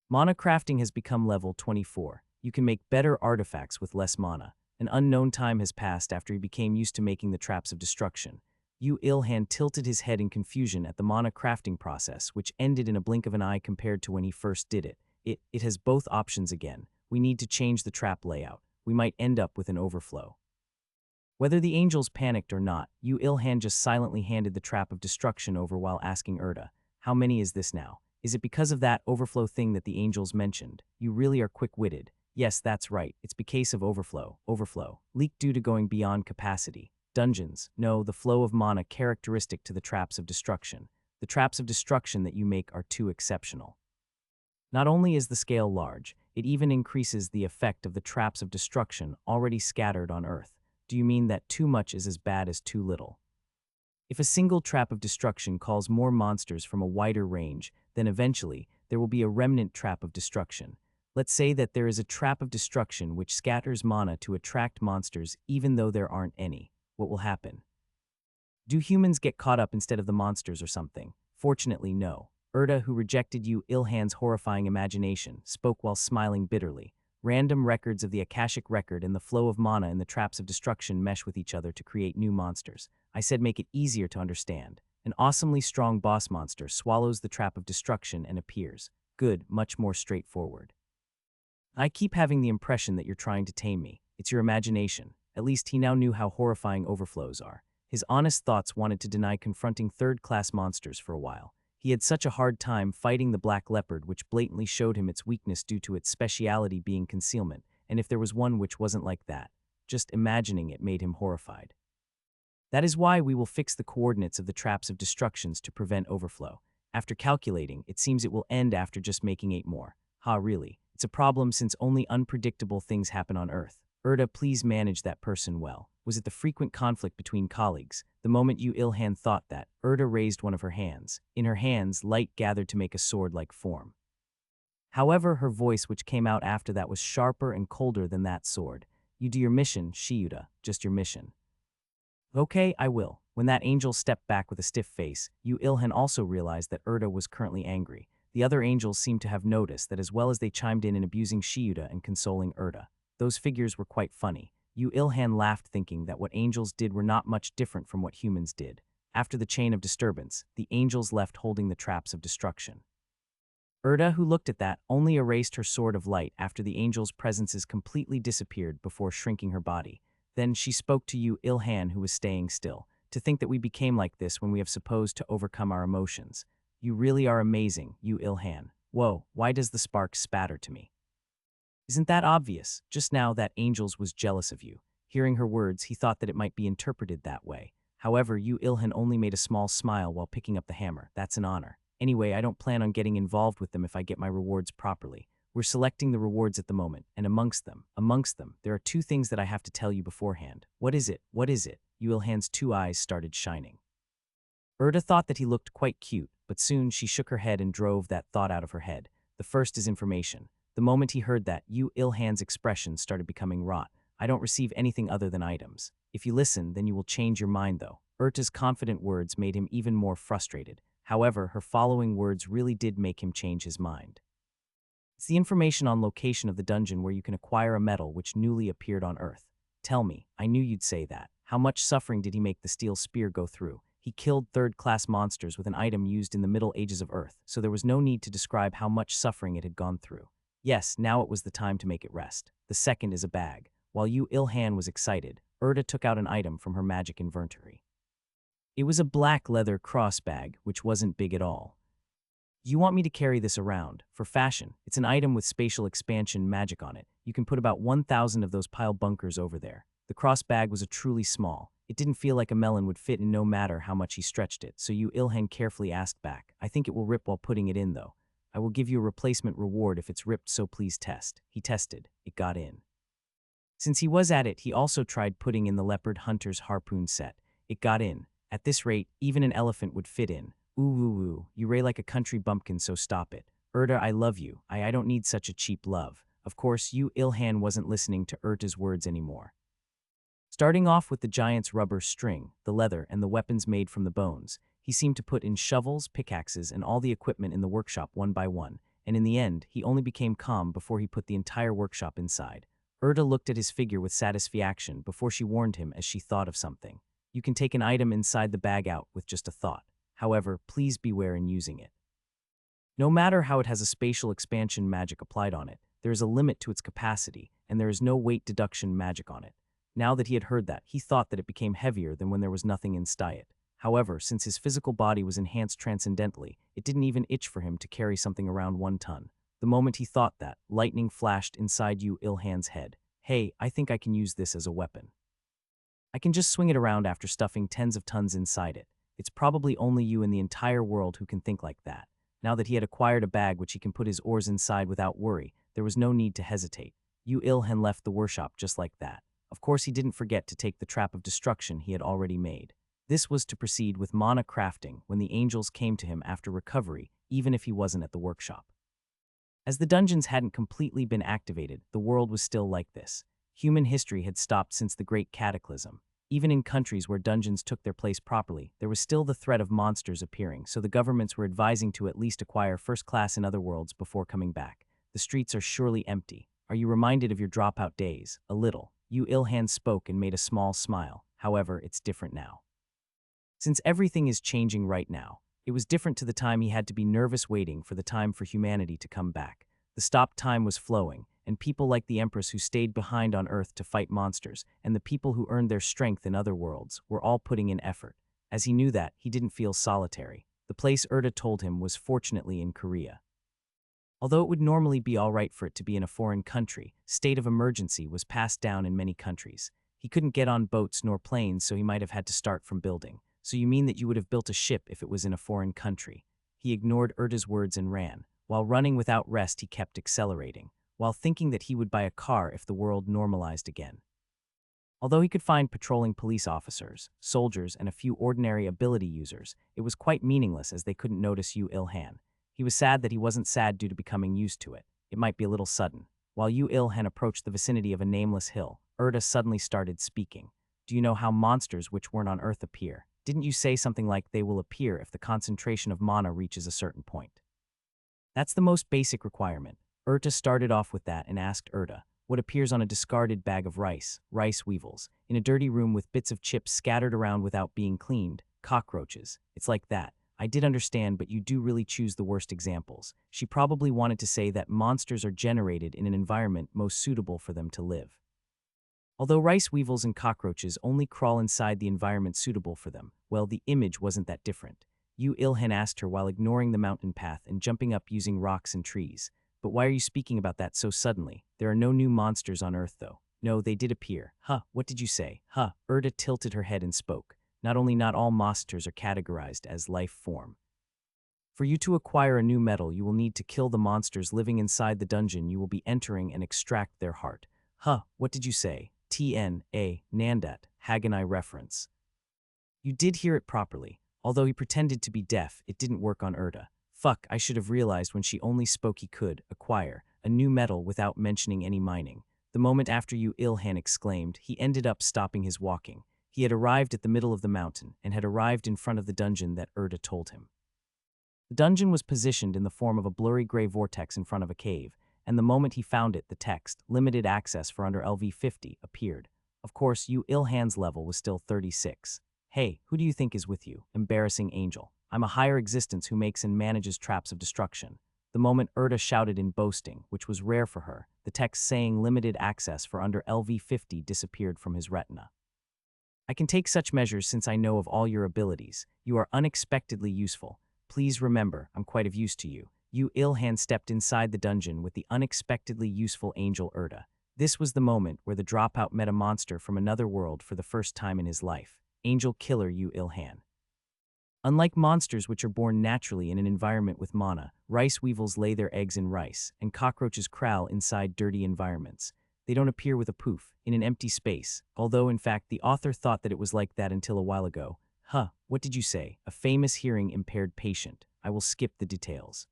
Mana crafting has become level 24. You can make better artifacts with less mana. An unknown time has passed after he became used to making the traps of destruction. Yu Ilhan tilted his head in confusion at the mana crafting process, which ended in a blink of an eye compared to when he first did it. It has both options again. We need to change the trap layout. We might end up with an overflow. Whether the angels panicked or not, Yu Ilhan just silently handed the trap of destruction over while asking Erda, "How many is this now? Is it because of that overflow thing that the angels mentioned? You really are quick-witted." "Yes, that's right. It's because of overflow. Overflow. Leak due to going beyond capacity. Dungeons. No, the flow of mana characteristic to the traps of destruction. The traps of destruction that you make are too exceptional. Not only is the scale large, it even increases the effect of the traps of destruction already scattered on Earth. Do you mean that too much is as bad as too little? If a single trap of destruction calls more monsters from a wider range, then eventually there will be a remnant trap of destruction. Let's say that there is a trap of destruction which scatters mana to attract monsters even though there aren't any. What will happen? Do humans get caught up instead of the monsters or something? Fortunately, no. Erda, who rejected Yu Ilhan's horrifying imagination, spoke while smiling bitterly. Random records of the Akashic record and the flow of mana in the traps of destruction mesh with each other to create new monsters. I said make it easier to understand. An awesomely strong boss monster swallows the trap of destruction and appears. Good, much more straightforward. I keep having the impression that you're trying to tame me. It's your imagination. At least he now knew how horrifying overflows are. His honest thoughts wanted to deny confronting third-class monsters for a while. He had such a hard time fighting the black leopard, which blatantly showed him its weakness due to its speciality being concealment, and if there was one which wasn't like that, just imagining it made him horrified. That is why we will fix the coordinates of the traps of destructions to prevent overflow. After calculating, it seems it will end after just making 8 more. Ha, really? It's a problem since only unpredictable things happen on Earth. Erda, please manage that person well. Was it the frequent conflict between colleagues? The moment Yu Ilhan thought that, Erda raised one of her hands. In her hands, light gathered to make a sword-like form. However, her voice which came out after that was sharper and colder than that sword. You do your mission, Shiyuta, just your mission. Okay, I will. When that angel stepped back with a stiff face, Yu Ilhan also realized that Erda was currently angry. The other angels seemed to have noticed that as well as they chimed in abusing Shiyuta and consoling Erda. Those figures were quite funny. Yu Ilhan laughed thinking that what angels did were not much different from what humans did. After the chain of disturbance, the angels left holding the traps of destruction. Erda, who looked at that, only erased her sword of light after the angels' presences completely disappeared before shrinking her body. Then she spoke to Yu Ilhan, who was staying still. To think that we became like this when we have supposed to overcome our emotions. You really are amazing, Yu Ilhan. Whoa, why does the spark spatter to me? Isn't that obvious? Just now that Angels was jealous of you. Hearing her words, he thought that it might be interpreted that way. However, Yu Ilhan only made a small smile while picking up the hammer. That's an honor. Anyway, I don't plan on getting involved with them if I get my rewards properly. We're selecting the rewards at the moment, and amongst them, there are 2 things that I have to tell you beforehand. What is it? What is it? Yu Ilhan's 2 eyes started shining. Erda thought that he looked quite cute, but soon she shook her head and drove that thought out of her head. The first is information. The moment he heard that, Yu Ilhan's expression started becoming wrought. I don't receive anything other than items. If you listen, then you will change your mind though. Erta's confident words made him even more frustrated. However, her following words really did make him change his mind. It's the information on location of the dungeon where you can acquire a medal which newly appeared on Earth. Tell me, I knew you'd say that. How much suffering did he make the steel spear go through? He killed third-class monsters with an item used in the Middle Ages of Earth, so there was no need to describe how much suffering it had gone through. Yes, now it was the time to make it rest. The second is a bag. While Yu Ilhan was excited, Erda took out an item from her magic inventory. It was a black leather cross bag, which wasn't big at all. You want me to carry this around? For fashion, it's an item with spatial expansion magic on it. You can put about 1,000 of those pile bunkers over there. The cross bag was a truly small. It didn't feel like a melon would fit in no matter how much he stretched it, so Yu Ilhan carefully asked back. I think it will rip while putting it in though. I will give you a replacement reward if it's ripped, so please test. He tested. It got in. Since he was at it, he also tried putting in the leopard hunter's harpoon set. It got in. At this rate, even an elephant would fit in. Ooh, you ray like a country bumpkin, so stop it. Erda, I love you. I don't need such a cheap love. Of course, Yu Ilhan wasn't listening to Erta's words anymore. Starting off with the giant's rubber string, the leather, and the weapons made from the bones, he seemed to put in shovels, pickaxes, and all the equipment in the workshop one by one, and in the end, he only became calm before he put the entire workshop inside. Erda looked at his figure with satisfaction before she warned him as she thought of something. You can take an item inside the bag out with just a thought. However, please beware in using it. No matter how it has a spatial expansion magic applied on it, there is a limit to its capacity, and there is no weight deduction magic on it. Now that he had heard that, he thought that it became heavier than when there was nothing inside it. However, since his physical body was enhanced transcendently, it didn't even itch for him to carry something around 1 ton. The moment he thought that, lightning flashed inside Yu Ilhan's head. Hey, I think I can use this as a weapon. I can just swing it around after stuffing tens of tons inside it. It's probably only you in the entire world who can think like that. Now that he had acquired a bag which he can put his ores inside without worry, there was no need to hesitate. Yu Ilhan left the workshop just like that. Of course, he didn't forget to take the trap of destruction he had already made. This was to proceed with mana crafting when the angels came to him after recovery, even if he wasn't at the workshop. As the dungeons hadn't completely been activated, the world was still like this. Human history had stopped since the Great Cataclysm. Even in countries where dungeons took their place properly, there was still the threat of monsters appearing, so the governments were advising to at least acquire first class in other worlds before coming back. The streets are surely empty. Are you reminded of your dropout days? A little. Yu Ilhan spoke and made a small smile. However, it's different now. Since everything is changing right now, it was different to the time he had to be nervous waiting for the time for humanity to come back. The stop time was flowing, and people like the Empress who stayed behind on Earth to fight monsters, and the people who earned their strength in other worlds, were all putting in effort. As he knew that, he didn't feel solitary. The place Erda told him was fortunately in Korea. Although it would normally be all right for it to be in a foreign country, state of emergency was passed down in many countries. He couldn't get on boats nor planes, so he might have had to start from building. So you mean that you would have built a ship if it was in a foreign country? He ignored Erda's words and ran. While running without rest, he kept accelerating, while thinking that he would buy a car if the world normalized again. Although he could find patrolling police officers, soldiers, and a few ordinary ability users, it was quite meaningless as they couldn't notice Yu Ilhan. He was sad that he wasn't sad due to becoming used to it. It might be a little sudden. While Yu Ilhan approached the vicinity of a nameless hill, Erda suddenly started speaking. Do you know how monsters which weren't on Earth appear? Didn't you say something like they will appear if the concentration of mana reaches a certain point? That's the most basic requirement. Erta started off with that and asked Erda, what appears on a discarded bag of rice weevils, in a dirty room with bits of chips scattered around without being cleaned, cockroaches. It's like that. I did understand, but you do really choose the worst examples. She probably wanted to say that monsters are generated in an environment most suitable for them to live. Although rice weevils and cockroaches only crawl inside the environment suitable for them, well, the image wasn't that different. Yu Ilhan asked her while ignoring the mountain path and jumping up using rocks and trees. But why are you speaking about that so suddenly? There are no new monsters on Earth, though. No, they did appear. Huh, what did you say? Huh, Erda tilted her head and spoke. Not all monsters are categorized as life form. For you to acquire a new metal, you will need to kill the monsters living inside the dungeon you will be entering and extract their heart. Huh, what did you say? TNA, Nandat, Haganai reference. You did hear it properly. Although he pretended to be deaf, it didn't work on Erda. Fuck, I should have realized when she only spoke he could acquire a new metal without mentioning any mining. The moment after Yu Ilhan exclaimed, he ended up stopping his walking. He had arrived at the middle of the mountain and had arrived in front of the dungeon that Erda told him. The dungeon was positioned in the form of a blurry gray vortex in front of a cave, and the moment he found it, the text, limited access for under LV50, appeared. Of course, Yu Ilhan's level was still 36. Hey, who do you think is with you? Embarrassing angel. I'm a higher existence who makes and manages traps of destruction. The moment Erda shouted in boasting, which was rare for her, the text saying limited access for under LV50 disappeared from his retina. I can take such measures since I know of all your abilities. You are unexpectedly useful. Please remember, I'm quite of use to you. Yu Ilhan stepped inside the dungeon with the unexpectedly useful angel Erda. This was the moment where the dropout met a monster from another world for the first time in his life. Angel killer Yu Ilhan. Unlike monsters which are born naturally in an environment with mana, rice weevils lay their eggs in rice, and cockroaches crawl inside dirty environments. They don't appear with a poof, in an empty space, although in fact the author thought that it was like that until a while ago. Huh, what did you say? A famous hearing-impaired patient. I will skip the details.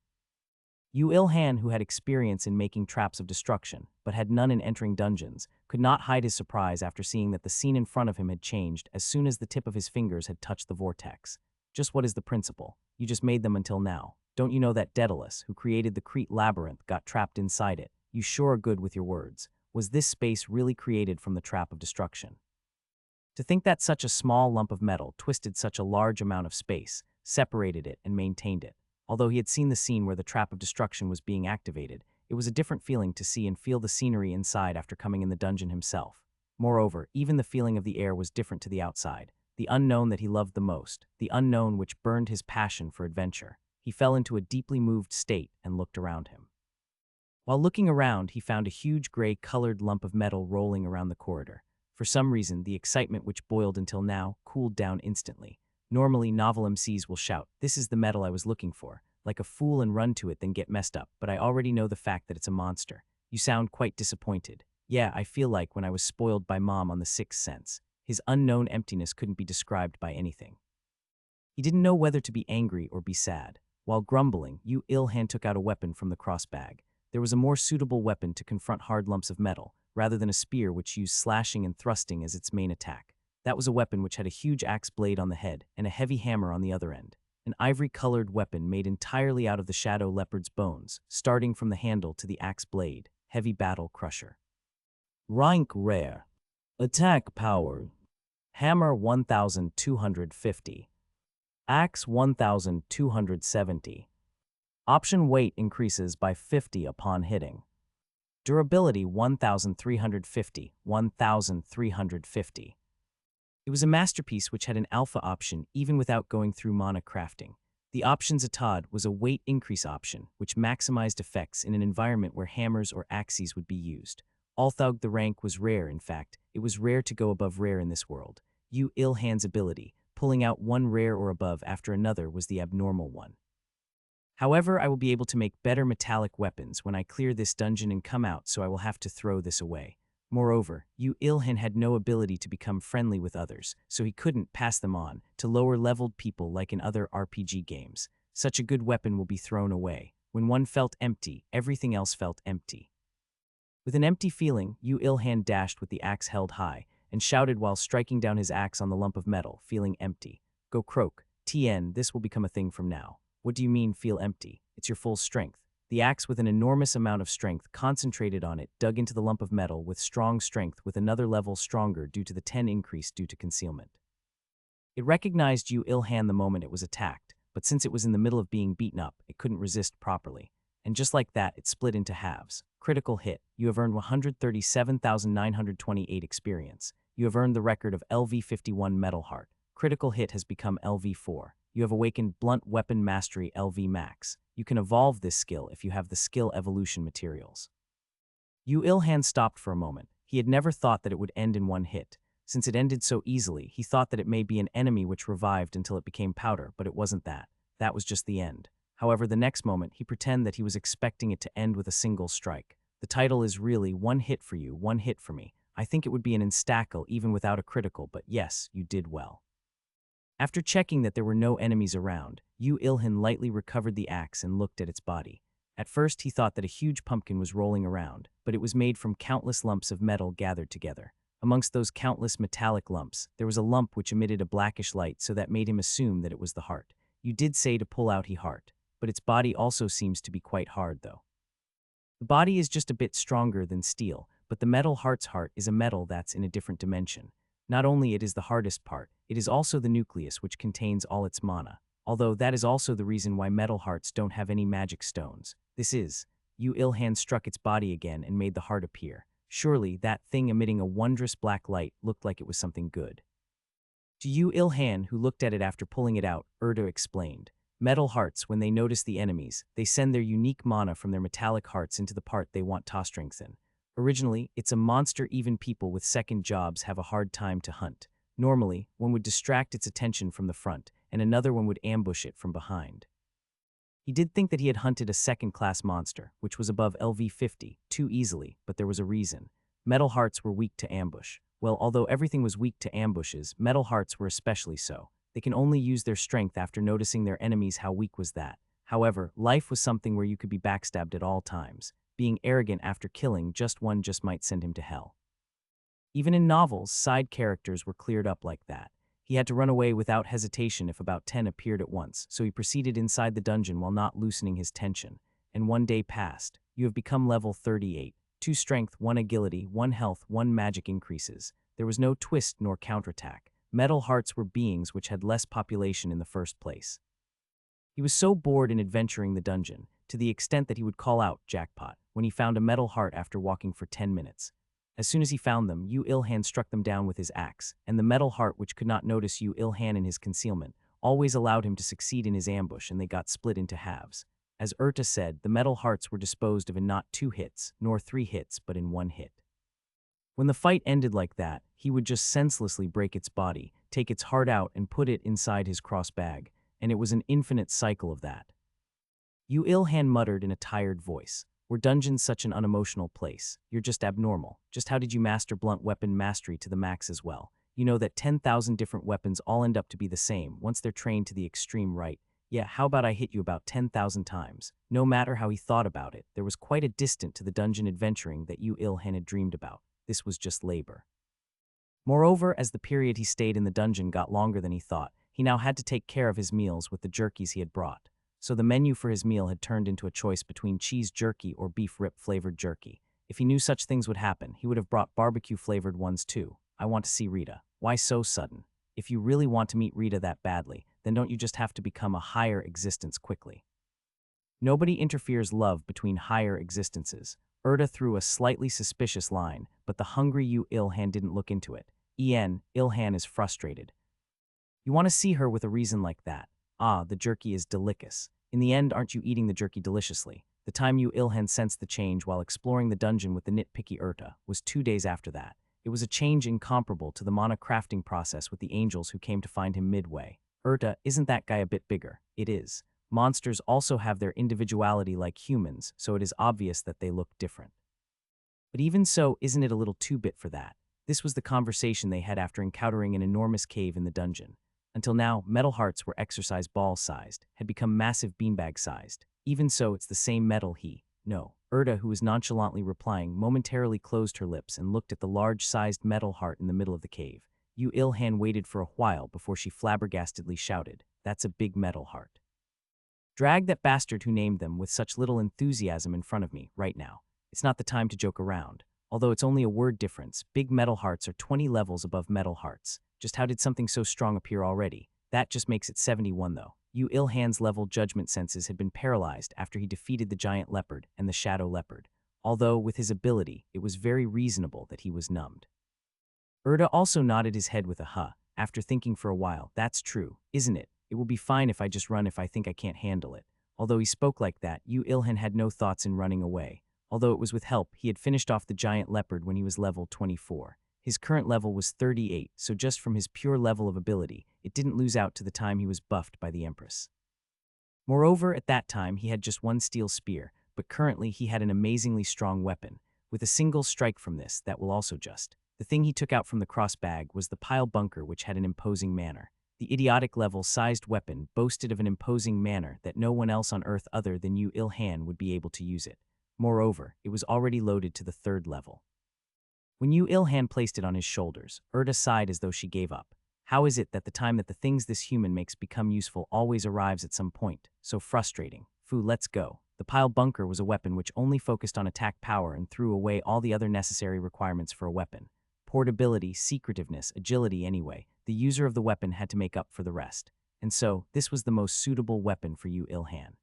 Yu Ilhan, who had experience in making traps of destruction, but had none in entering dungeons, could not hide his surprise after seeing that the scene in front of him had changed as soon as the tip of his fingers had touched the vortex. Just what is the principle? You just made them until now. Don't you know that Daedalus, who created the Crete labyrinth, got trapped inside it? You sure are good with your words. Was this space really created from the trap of destruction? To think that such a small lump of metal twisted such a large amount of space, separated it, and maintained it. Although he had seen the scene where the trap of destruction was being activated, it was a different feeling to see and feel the scenery inside after coming in the dungeon himself. Moreover, even the feeling of the air was different to the outside, the unknown that he loved the most, the unknown which burned his passion for adventure. He fell into a deeply moved state and looked around him. While looking around, he found a huge gray-colored lump of metal rolling around the corridor. For some reason, the excitement which boiled until now cooled down instantly. Normally, novel MCs will shout, "This is the metal I was looking for," like a fool and run to it then get messed up, but I already know the fact that it's a monster. You sound quite disappointed. Yeah, I feel like when I was spoiled by mom on the sixth sense. His unknown emptiness couldn't be described by anything. He didn't know whether to be angry or be sad. While grumbling, Yu Ilhan took out a weapon from the cross bag. There was a more suitable weapon to confront hard lumps of metal, rather than a spear which used slashing and thrusting as its main attack. That was a weapon which had a huge axe blade on the head and a heavy hammer on the other end. An ivory-colored weapon made entirely out of the shadow leopard's bones, starting from the handle to the axe blade. Heavy battle crusher. Rank rare. Attack power. Hammer 1250. Axe 1270. Option weight increases by 50 upon hitting. Durability 1350, 1350. It was a masterpiece which had an alpha option even without going through mana crafting. The options atad was a weight increase option, which maximized effects in an environment where hammers or axes would be used. Although the rank was rare, in fact, it was rare to go above rare in this world. Yu Ilhan's ability, pulling out one rare or above after another, was the abnormal one. However, I will be able to make better metallic weapons when I clear this dungeon and come out, so I will have to throw this away. Moreover, Yu Ilhan had no ability to become friendly with others, so he couldn't pass them on to lower-leveled people like in other RPG games. Such a good weapon will be thrown away. When one felt empty, everything else felt empty. With an empty feeling, Yu Ilhan dashed with the axe held high and shouted while striking down his axe on the lump of metal, feeling empty. Go croak. TN, this will become a thing from now. What do you mean, feel empty? It's your full strength. The axe with an enormous amount of strength concentrated on it dug into the lump of metal with strong strength with another level stronger due to the 10 increase due to concealment. It recognized Yu Ilhan the moment it was attacked, but since it was in the middle of being beaten up, it couldn't resist properly. And just like that, it split into halves. Critical hit. You have earned 137,928 experience. You have earned the record of LV51 Metal Heart. Critical hit has become LV4. You have awakened Blunt Weapon Mastery LV Max. You can evolve this skill if you have the skill evolution materials. Yu Ilhan stopped for a moment. He had never thought that it would end in one hit. Since it ended so easily, he thought that it may be an enemy which revived until it became powder, but it wasn't that. That was just the end. However, the next moment, he pretended that he was expecting it to end with a single strike. The title is really one hit for you, one hit for me. I think it would be an instackle even without a critical, but yes, you did well. After checking that there were no enemies around, Yu Ilhan lightly recovered the axe and looked at its body. At first, he thought that a huge pumpkin was rolling around, but it was made from countless lumps of metal gathered together. Amongst those countless metallic lumps, there was a lump which emitted a blackish light, so that made him assume that it was the heart. You did say to pull out he heart, but its body also seems to be quite hard, though. The body is just a bit stronger than steel, but the metal heart's heart is a metal that's in a different dimension. Not only it is the hardest part, it is also the nucleus which contains all its mana. Although that is also the reason why metal hearts don't have any magic stones. This is, Yu Ilhan struck its body again and made the heart appear. Surely that thing emitting a wondrous black light looked like it was something good. To Yu Ilhan, who looked at it after pulling it out, Erdo explained. Metal hearts, when they notice the enemies, they send their unique mana from their metallic hearts into the part they want to strengthen. Originally, it's a monster even people with second jobs have a hard time to hunt. Normally, one would distract its attention from the front, and another one would ambush it from behind. He did think that he had hunted a second-class monster, which was above LV50, too easily, but there was a reason. Metal hearts were weak to ambush. Well, although everything was weak to ambushes, metal hearts were especially so. They can only use their strength after noticing their enemies. How weak was that? However, life was something where you could be backstabbed at all times. Being arrogant after killing just one just might send him to hell. Even in novels, side characters were cleared up like that. He had to run away without hesitation if about 10 appeared at once, so he proceeded inside the dungeon while not loosening his tension. And one day passed. You have become level 38. 2 strength, 1 agility, 1 health, 1 magic increases. There was no twist nor counterattack. Metal hearts were beings which had less population in the first place. He was so bored in adventuring the dungeon, to the extent that he would call out, jackpot, when he found a metal heart after walking for 10 minutes. As soon as he found them, Yu Ilhan struck them down with his axe, and the metal heart, which could not notice Yu Ilhan in his concealment, always allowed him to succeed in his ambush, and they got split into halves. As Urta said, the metal hearts were disposed of in not 2 hits, nor 3 hits, but in 1 hit. When the fight ended like that, he would just senselessly break its body, take its heart out, and put it inside his cross bag, and it was an infinite cycle of that. Yu Ilhan muttered in a tired voice, "Were dungeons such an unemotional place? You're just abnormal. Just how did you master blunt weapon mastery to the max as well? You know that 10,000 different weapons all end up to be the same once they're trained to the extreme right. Yeah, how about I hit you about 10,000 times?" No matter how he thought about it, there was quite a distance to the dungeon adventuring that Yu Ilhan had dreamed about. This was just labor. Moreover, as the period he stayed in the dungeon got longer than he thought, he now had to take care of his meals with the jerkies he had brought. So the menu for his meal had turned into a choice between cheese jerky or beef rib flavored jerky. If he knew such things would happen, he would have brought barbecue flavored ones too. I want to see Rita. Why so sudden? If you really want to meet Rita that badly, then don't you just have to become a higher existence quickly? Nobody interferes love between higher existences. Urta threw a slightly suspicious line, but the hungry Yu Ilhan didn't look into it. Ilhan is frustrated. You want to see her with a reason like that. Ah, the jerky is delicious. In the end, aren't you eating the jerky deliciously? The time Yu Ilhan sensed the change while exploring the dungeon with the nitpicky Urta was 2 days after that. It was a change incomparable to the mana crafting process with the angels who came to find him midway. Urta, isn't that guy a bit bigger? It is. Monsters also have their individuality like humans, so it is obvious that they look different. But even so, isn't it a little too bit for that? This was the conversation they had after encountering an enormous cave in the dungeon. Until now, metal hearts were exercise ball-sized, had become massive beanbag-sized. Even so, it's the same metal No. Urta, who was nonchalantly replying, momentarily closed her lips and looked at the large-sized metal heart in the middle of the cave. Yu Ilhan waited for a while before she flabbergastedly shouted, "That's a big metal heart. Drag that bastard who named them with such little enthusiasm in front of me, right now. It's not the time to joke around. Although it's only a word difference, big metal hearts are 20 levels above metal hearts. Just how did something so strong appear already? That just makes it 71 though." Yu Ilhan's level judgment senses had been paralyzed after he defeated the giant leopard and the shadow leopard. Although, with his ability, it was very reasonable that he was numbed. Urta also nodded his head with a huh, after thinking for a while. "That's true, isn't it? It will be fine if I just run if I think I can't handle it." Although he spoke like that, Yu Ilhan had no thoughts in running away. Although it was with help, he had finished off the giant leopard when he was level 24. His current level was 38, so just from his pure level of ability, it didn't lose out to the time he was buffed by the Empress. Moreover, at that time, he had just one steel spear, but currently he had an amazingly strong weapon. With a single strike from this, that will also just. The thing he took out from the cross bag was the pile bunker, which had an imposing manner. The idiotic level-sized weapon boasted of an imposing manner that no one else on Earth other than Yu Ilhan would be able to use it. Moreover, it was already loaded to the 3rd level. When Yu Ilhan placed it on his shoulders, Urta sighed as though she gave up. How is it that the time that the things this human makes become useful always arrives at some point? So frustrating. Fu, let's go. The pile bunker was a weapon which only focused on attack power and threw away all the other necessary requirements for a weapon. Portability, secretiveness, agility anyway. The user of the weapon had to make up for the rest. And so, this was the most suitable weapon for Yu Ilhan.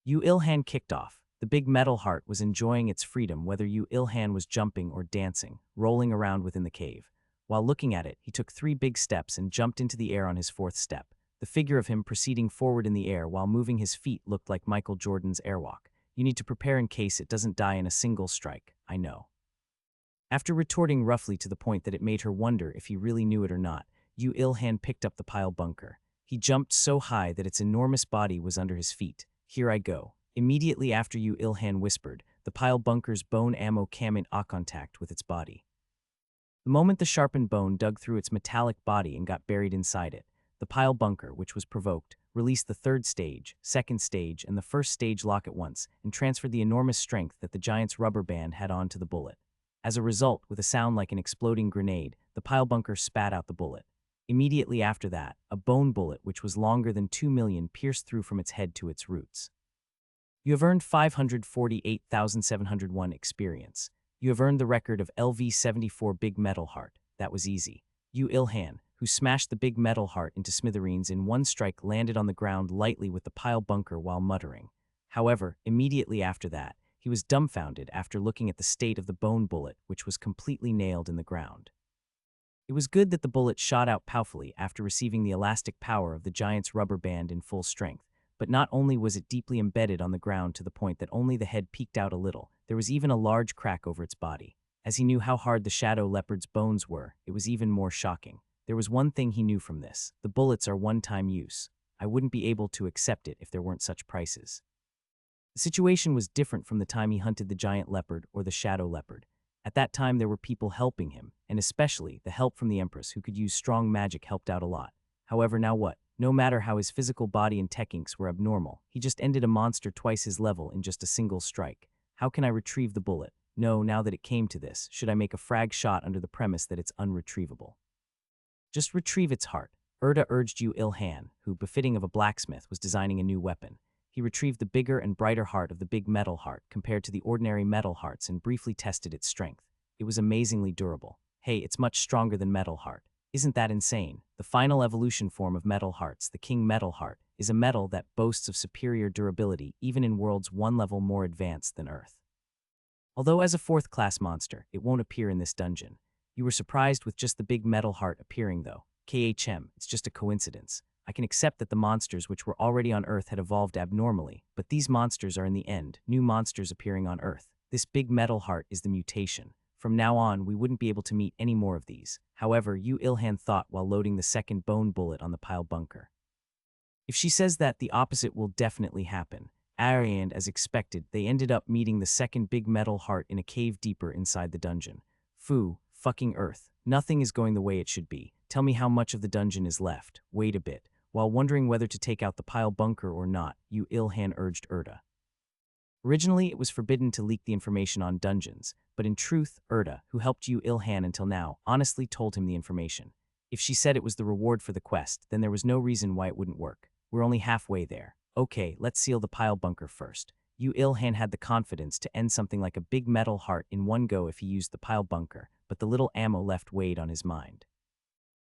Yu Ilhan kicked off. The big metal heart was enjoying its freedom whether Yu Ilhan was jumping or dancing, rolling around within the cave. While looking at it, he took 3 big steps and jumped into the air on his 4th step. The figure of him proceeding forward in the air while moving his feet looked like Michael Jordan's airwalk. You need to prepare in case it doesn't die in a single strike, I know. After retorting roughly to the point that it made her wonder if he really knew it or not, Yu Ilhan picked up the pile bunker. He jumped so high that its enormous body was under his feet. Here I go. Immediately after Yu Ilhan whispered, the pile bunker's bone ammo came in eye contact with its body. The moment the sharpened bone dug through its metallic body and got buried inside it, the pile bunker, which was provoked, released the 3rd stage, 2nd stage, and the 1st stage lock at once, and transferred the enormous strength that the giant's rubber band had onto the bullet. As a result, with a sound like an exploding grenade, the pile bunker spat out the bullet. Immediately after that, a bone bullet which was longer than 2 million pierced through from its head to its roots. You have earned 548,701 experience. You have earned the record of LV74 Big Metal Heart. That was easy. Yu Ilhan, who smashed the big metal heart into smithereens in one strike, landed on the ground lightly with the pile bunker while muttering. However, immediately after that, He was dumbfounded after looking at the state of the bone bullet, which was completely nailed in the ground. It was good that the bullet shot out powerfully after receiving the elastic power of the giant's rubber band in full strength, but not only was it deeply embedded on the ground to the point that only the head peeked out a little, there was even a large crack over its body. As he knew how hard the shadow leopard's bones were, it was even more shocking. There was one thing he knew from this: the bullets are one-time use. I wouldn't be able to accept it if there weren't such prices. The situation was different from the time he hunted the giant leopard or the shadow leopard. At that time, there were people helping him, and especially the help from the Empress, who could use strong magic, helped out a lot. However, now what? No matter how his physical body and techniques were abnormal, he just ended a monster twice his level in just a single strike. How can I retrieve the bullet? No, now that it came to this, should I make a frag shot under the premise that it's unretrievable? Just retrieve its heart. Erda urged Yu Il-han, who, befitting of a blacksmith, was designing a new weapon. He retrieved the bigger and brighter heart of the big metal heart compared to the ordinary metal hearts and briefly tested its strength. It was amazingly durable. Hey, it's much stronger than metal heart. Isn't that insane? The final evolution form of metal hearts, the king metal heart, is a metal that boasts of superior durability even in worlds one level more advanced than Earth. Although as a fourth-class monster, it won't appear in this dungeon. You were surprised with just the big metal heart appearing though. It's just a coincidence. I can accept that the monsters which were already on Earth had evolved abnormally, but these monsters are in the end, new monsters appearing on Earth. This big metal heart is the mutation. From now on, we wouldn't be able to meet any more of these. However, Yu Il-han thought while loading the second bone bullet on the pile bunker. If she says that, the opposite will definitely happen. And as expected, they ended up meeting the second big metal heart in a cave deeper inside the dungeon. Fucking Earth. Nothing is going the way it should be. Tell me how much of the dungeon is left. Wait a bit. While wondering whether to take out the pile bunker or not, Yu Il-han urged Erda. Originally, it was forbidden to leak the information on dungeons, but in truth, Erda, who helped Yu Il-han until now, honestly told him the information. If she said it was the reward for the quest, then there was no reason why it wouldn't work. We're only halfway there. Okay, let's seal the pile bunker first. Yu Il-han had the confidence to end something like a big metal heart in one go if he used the pile bunker, but the little ammo left weighed on his mind.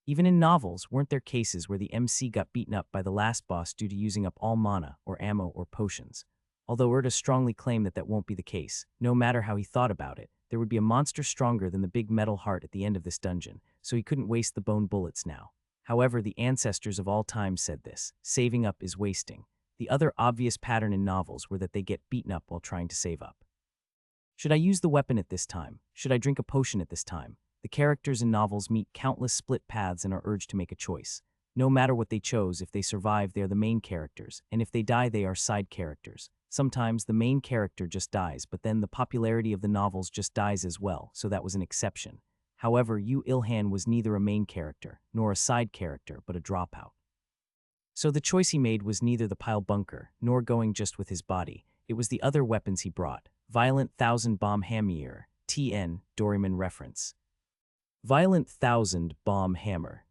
Even in novels, weren't there cases where the MC got beaten up by the last boss due to using up all mana, or ammo, or potions? Although Erda strongly claimed that that won't be the case, no matter how he thought about it, there would be a monster stronger than the big metal heart at the end of this dungeon, so he couldn't waste the bone bullets now. However, the ancestors of all time said this: saving up is wasting. The other obvious pattern in novels were that they get beaten up while trying to save up. Should I use the weapon at this time? Should I drink a potion at this time? The characters in novels meet countless split paths and are urged to make a choice. No matter what they chose, if they survive, they are the main characters, and if they die, they are side characters. Sometimes the main character just dies, but then the popularity of the novels just dies as well, so that was an exception. However, Yu Il-han was neither a main character, nor a side character, but a dropout. So the choice he made was neither the pile bunker, nor going just with his body. It was the other weapons he brought. Violent Thousand Bomb Hammer, TN, Doryman reference. Violent Thousand Bomb Hammer.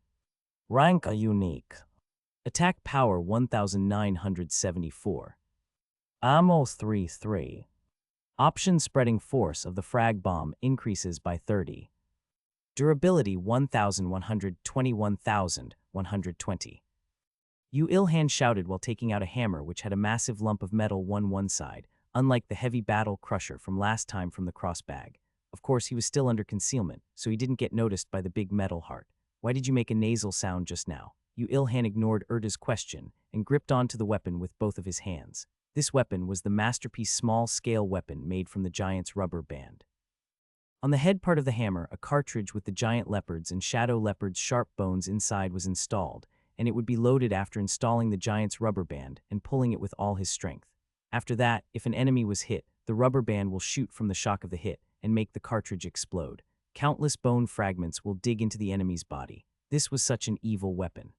Rank a unique. Attack power 1974. Ammo 3-3. Option spreading force of the frag bomb increases by 30. Durability 1120. Yu Il-han shouted while taking out a hammer which had a massive lump of metal on one side, unlike the heavy battle crusher from last time from the cross bag. Of course, he was still under concealment, so he didn't get noticed by the big metal heart. Why did you make a nasal sound just now? Yu Il-han ignored Erda's question and gripped onto the weapon with both of his hands. This weapon was the masterpiece small-scale weapon made from the giant's rubber band. On the head part of the hammer, a cartridge with the giant leopard's and shadow leopard's sharp bones inside was installed, and it would be loaded after installing the giant's rubber band and pulling it with all his strength. After that, if an enemy was hit, the rubber band will shoot from the shock of the hit and make the cartridge explode. Countless bone fragments will dig into the enemy's body. This was such an evil weapon.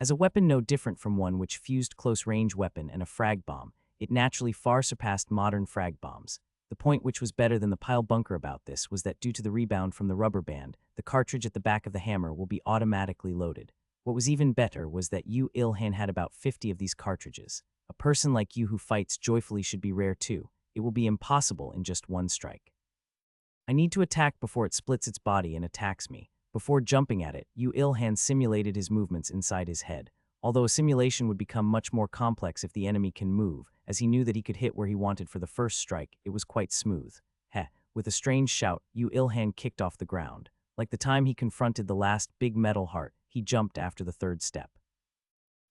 As a weapon no different from one which fused close-range weapon and a frag bomb, it naturally far surpassed modern frag bombs. The point which was better than the pile bunker about this was that due to the rebound from the rubber band, the cartridge at the back of the hammer will be automatically loaded. What was even better was that Yu Il-han had about 50 of these cartridges. A person like you who fights joyfully should be rare too. It will be impossible in just one strike. I need to attack before it splits its body and attacks me. Before jumping at it, Yu Il-han simulated his movements inside his head. although a simulation would become much more complex if the enemy can move, as he knew that he could hit where he wanted for the first strike. It was quite smooth. Heh, with a strange shout, Yu Ilhan kicked off the ground. Like the time he confronted the last big metal heart, he jumped after the third step.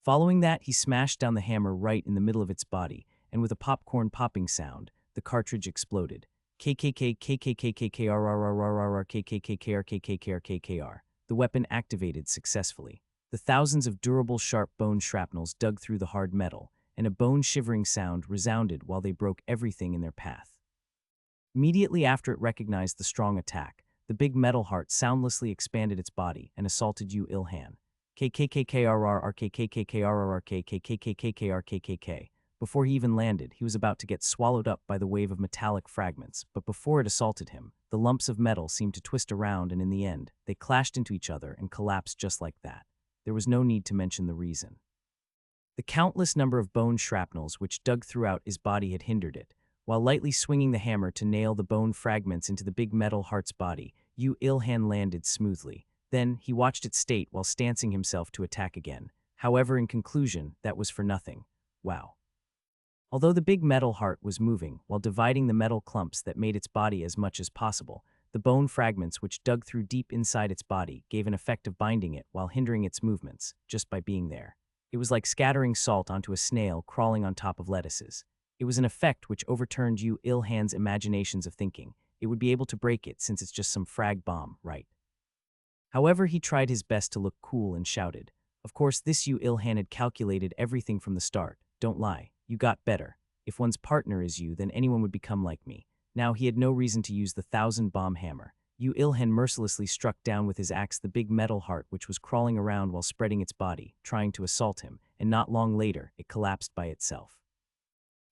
Following that, he smashed down the hammer right in the middle of its body, and with a popcorn popping sound, the cartridge exploded. KKK. The weapon activated successfully. The thousands of durable sharp bone shrapnels dug through the hard metal, and a bone-shivering sound resounded while they broke everything in their path. Immediately after it recognized the strong attack, the big metal heart soundlessly expanded its body and assaulted Yu Ilhan. KKKKRRRKKKKRKKKKKKKKKK. Before he even landed, he was about to get swallowed up by the wave of metallic fragments, but before it assaulted him, the lumps of metal seemed to twist around and in the end, they clashed into each other and collapsed just like that. There was no need to mention the reason. The countless number of bone shrapnels which dug throughout his body had hindered it. While lightly swinging the hammer to nail the bone fragments into the big metal heart's body, Yu Ilhan landed smoothly. Then, he watched it state while stancing himself to attack again. However, in conclusion, that was for nothing. Wow. Although the big metal heart was moving while dividing the metal clumps that made its body as much as possible, the bone fragments which dug through deep inside its body gave an effect of binding it while hindering its movements, just by being there. It was like scattering salt onto a snail crawling on top of lettuces. It was an effect which overturned Yu Ilhan's imaginations of thinking. It would be able to break it since it's just some frag bomb, right? However, he tried his best to look cool and shouted. Of course, this Yu Ilhan had calculated everything from the start. Don't lie. You got better. If one's partner is you, then anyone would become like me. Now he had no reason to use the 1,000-bomb hammer. Yu Ilhan mercilessly struck down with his axe the big metal heart which was crawling around while spreading its body, trying to assault him, and not long later, it collapsed by itself.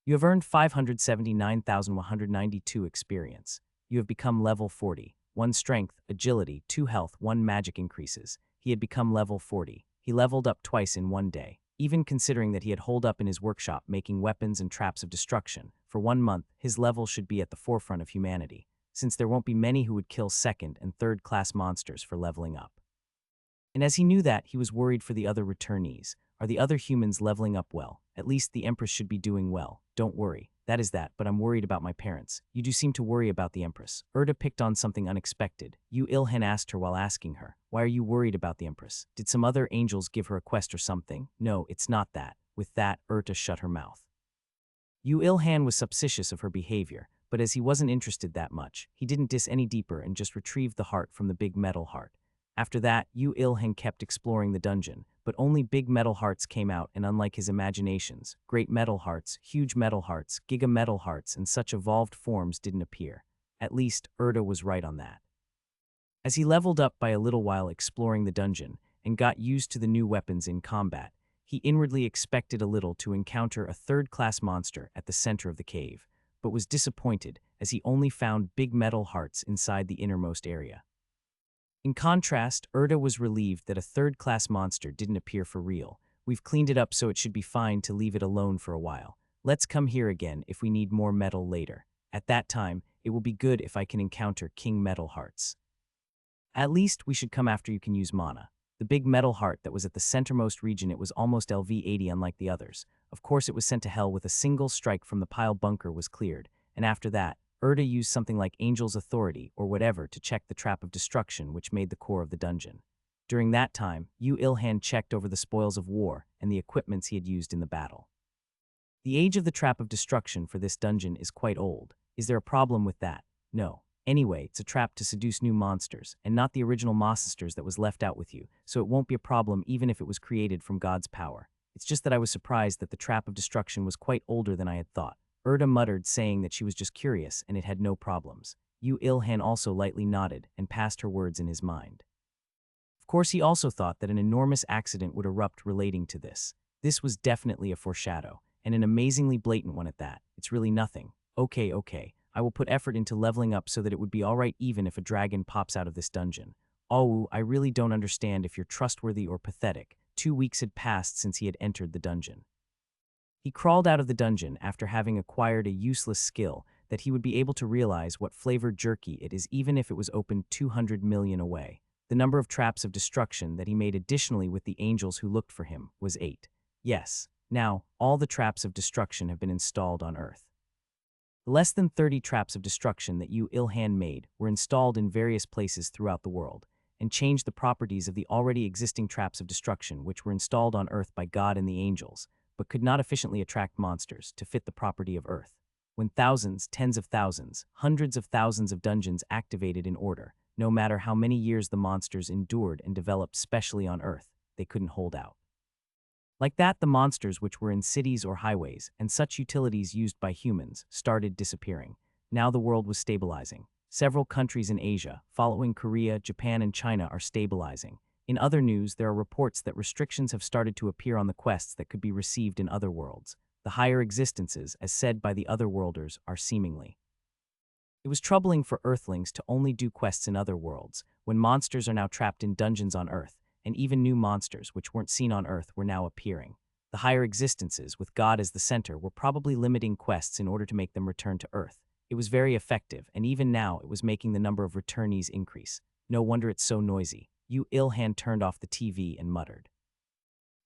You have earned 579,192 experience. You have become level 40. 1 strength, agility, 2 health, 1 magic increases. He had become level 40. He leveled up twice in one day. Even considering that he had holed up in his workshop making weapons and traps of destruction, for 1 month, his level should be at the forefront of humanity, since there won't be many who would kill second- and third-class monsters for leveling up. And as he knew that, he was worried for the other returnees. Are the other humans leveling up well? At least the Empress should be doing well. Don't worry. That is that, but I'm worried about my parents. You do seem to worry about the Empress. Erda picked on something unexpected. Yu Ilhan asked her while asking her, why are you worried about the Empress? Did some other angels give her a quest or something? No, it's not that. With that, Erta shut her mouth. Yu Ilhan was suspicious of her behavior, but as he wasn't interested that much, he didn't diss any deeper and just retrieved the heart from the big metal heart. After that, Yu Ilhan kept exploring the dungeon, but only big metal hearts came out, and unlike his imaginations, great metal hearts, huge metal hearts, giga metal hearts, and such evolved forms didn't appear. At least, Erda was right on that. As he leveled up by a little while exploring the dungeon, and got used to the new weapons in combat, he inwardly expected a little to encounter a third-class monster at the center of the cave, but was disappointed as he only found big metal hearts inside the innermost area. In contrast, Erda was relieved that a third-class monster didn't appear for real. We've cleaned it up so it should be fine to leave it alone for a while. Let's come here again if we need more metal later. At that time, it will be good if I can encounter King Metal Hearts. At least we should come after you can use mana. The big metal heart that was at the centermost region, it was almost LV80 unlike the others. Of course it was sent to hell with a single strike from the pile bunker was cleared, and after that, Erda used something like Angel's Authority or whatever to check the trap of destruction which made the core of the dungeon. During that time, Yu Ilhan checked over the spoils of war and the equipments he had used in the battle. The age of the trap of destruction for this dungeon is quite old. Is there a problem with that? No. Anyway, it's a trap to seduce new monsters, and not the original monsters that was left out with you, so it won't be a problem even if it was created from God's power. It's just that I was surprised that the trap of destruction was quite older than I had thought. Erda muttered, saying that she was just curious and it had no problems. Yu Ilhan also lightly nodded and passed her words in his mind. Of course, he also thought that an enormous accident would erupt relating to this. This was definitely a foreshadow, and an amazingly blatant one at that. It's really nothing. Okay. I will put effort into leveling up so that it would be alright even if a dragon pops out of this dungeon. Oh, I really don't understand if you're trustworthy or pathetic. 2 weeks had passed since he had entered the dungeon. He crawled out of the dungeon after having acquired a useless skill that he would be able to realize what flavored jerky it is even if it was opened 200 million away. The number of traps of destruction that he made additionally with the angels who looked for him was 8. Yes, now, all the traps of destruction have been installed on Earth. The less than 30 traps of destruction that Yu Il-han made were installed in various places throughout the world, and changed the properties of the already existing traps of destruction which were installed on Earth by God and the angels, but could not efficiently attract monsters to fit the property of Earth. When thousands, tens of thousands, hundreds of thousands of dungeons activated in order, no matter how many years the monsters endured and developed specially on Earth, they couldn't hold out. Like that, the monsters which were in cities or highways, and such utilities used by humans, started disappearing. Now the world was stabilizing. Several countries in Asia, following Korea, Japan, and China, are stabilizing. In other news, there are reports that restrictions have started to appear on the quests that could be received in other worlds. The higher existences, as said by the otherworlders, are seemingly. It was troubling for Earthlings to only do quests in other worlds, when monsters are now trapped in dungeons on Earth, and even new monsters which weren't seen on Earth were now appearing. The higher existences, with God as the center, were probably limiting quests in order to make them return to Earth. It was very effective, and even now it was making the number of returnees increase. No wonder it's so noisy. Yu Il-han turned off the TV and muttered.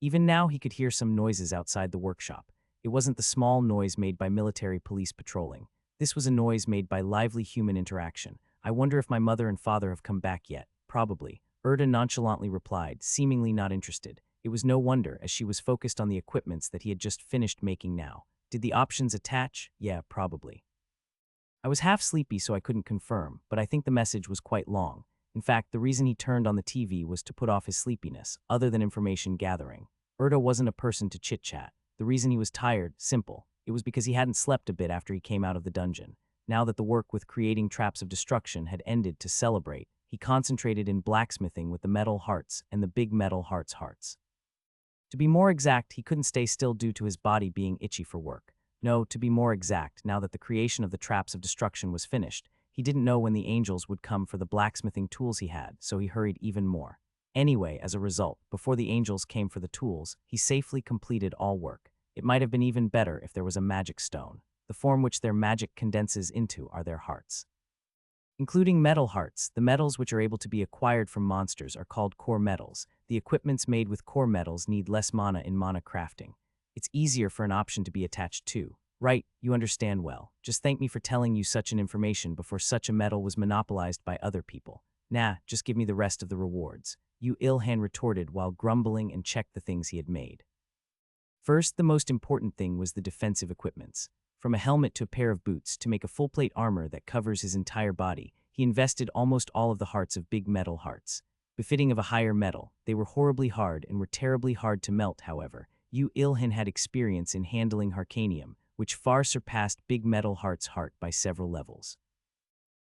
Even now he could hear some noises outside the workshop. It wasn't the small noise made by military police patrolling. This was a noise made by lively human interaction. I wonder if my mother and father have come back yet. Probably. Erda nonchalantly replied, seemingly not interested. It was no wonder, as she was focused on the equipments that he had just finished making now. Did the options attach? Yeah, probably. I was half sleepy, so I couldn't confirm, but I think the message was quite long. In fact, the reason he turned on the TV was to put off his sleepiness, other than information gathering. Erda wasn't a person to chit-chat. The reason he was tired, simple. It was because he hadn't slept a bit after he came out of the dungeon. Now that the work with creating traps of destruction had ended to celebrate, he concentrated in blacksmithing with the metal hearts and the big metal hearts. To be more exact, he couldn't stay still due to his body being itchy for work. No, to be more exact, now that the creation of the traps of destruction was finished, he didn't know when the angels would come for the blacksmithing tools he had, so he hurried even more. Anyway, as a result, before the angels came for the tools, he safely completed all work. It might have been even better if there was a magic stone. The form which their magic condenses into are their hearts. Including metal hearts, the metals which are able to be acquired from monsters are called core metals. The equipments made with core metals need less mana in mana crafting. It's easier for an option to be attached to. Right, you understand well. Just thank me for telling you such an information before such a metal was monopolized by other people. Nah, just give me the rest of the rewards. Yu Il-han retorted while grumbling and checked the things he had made. First, the most important thing was the defensive equipments. From a helmet to a pair of boots to make a full-plate armor that covers his entire body, he invested almost all of the hearts of big metal hearts. Befitting of a higher metal, they were horribly hard and were terribly hard to melt, however. Yu Il-han had experience in handling harcanium, which far surpassed Big Metal Heart's heart by several levels.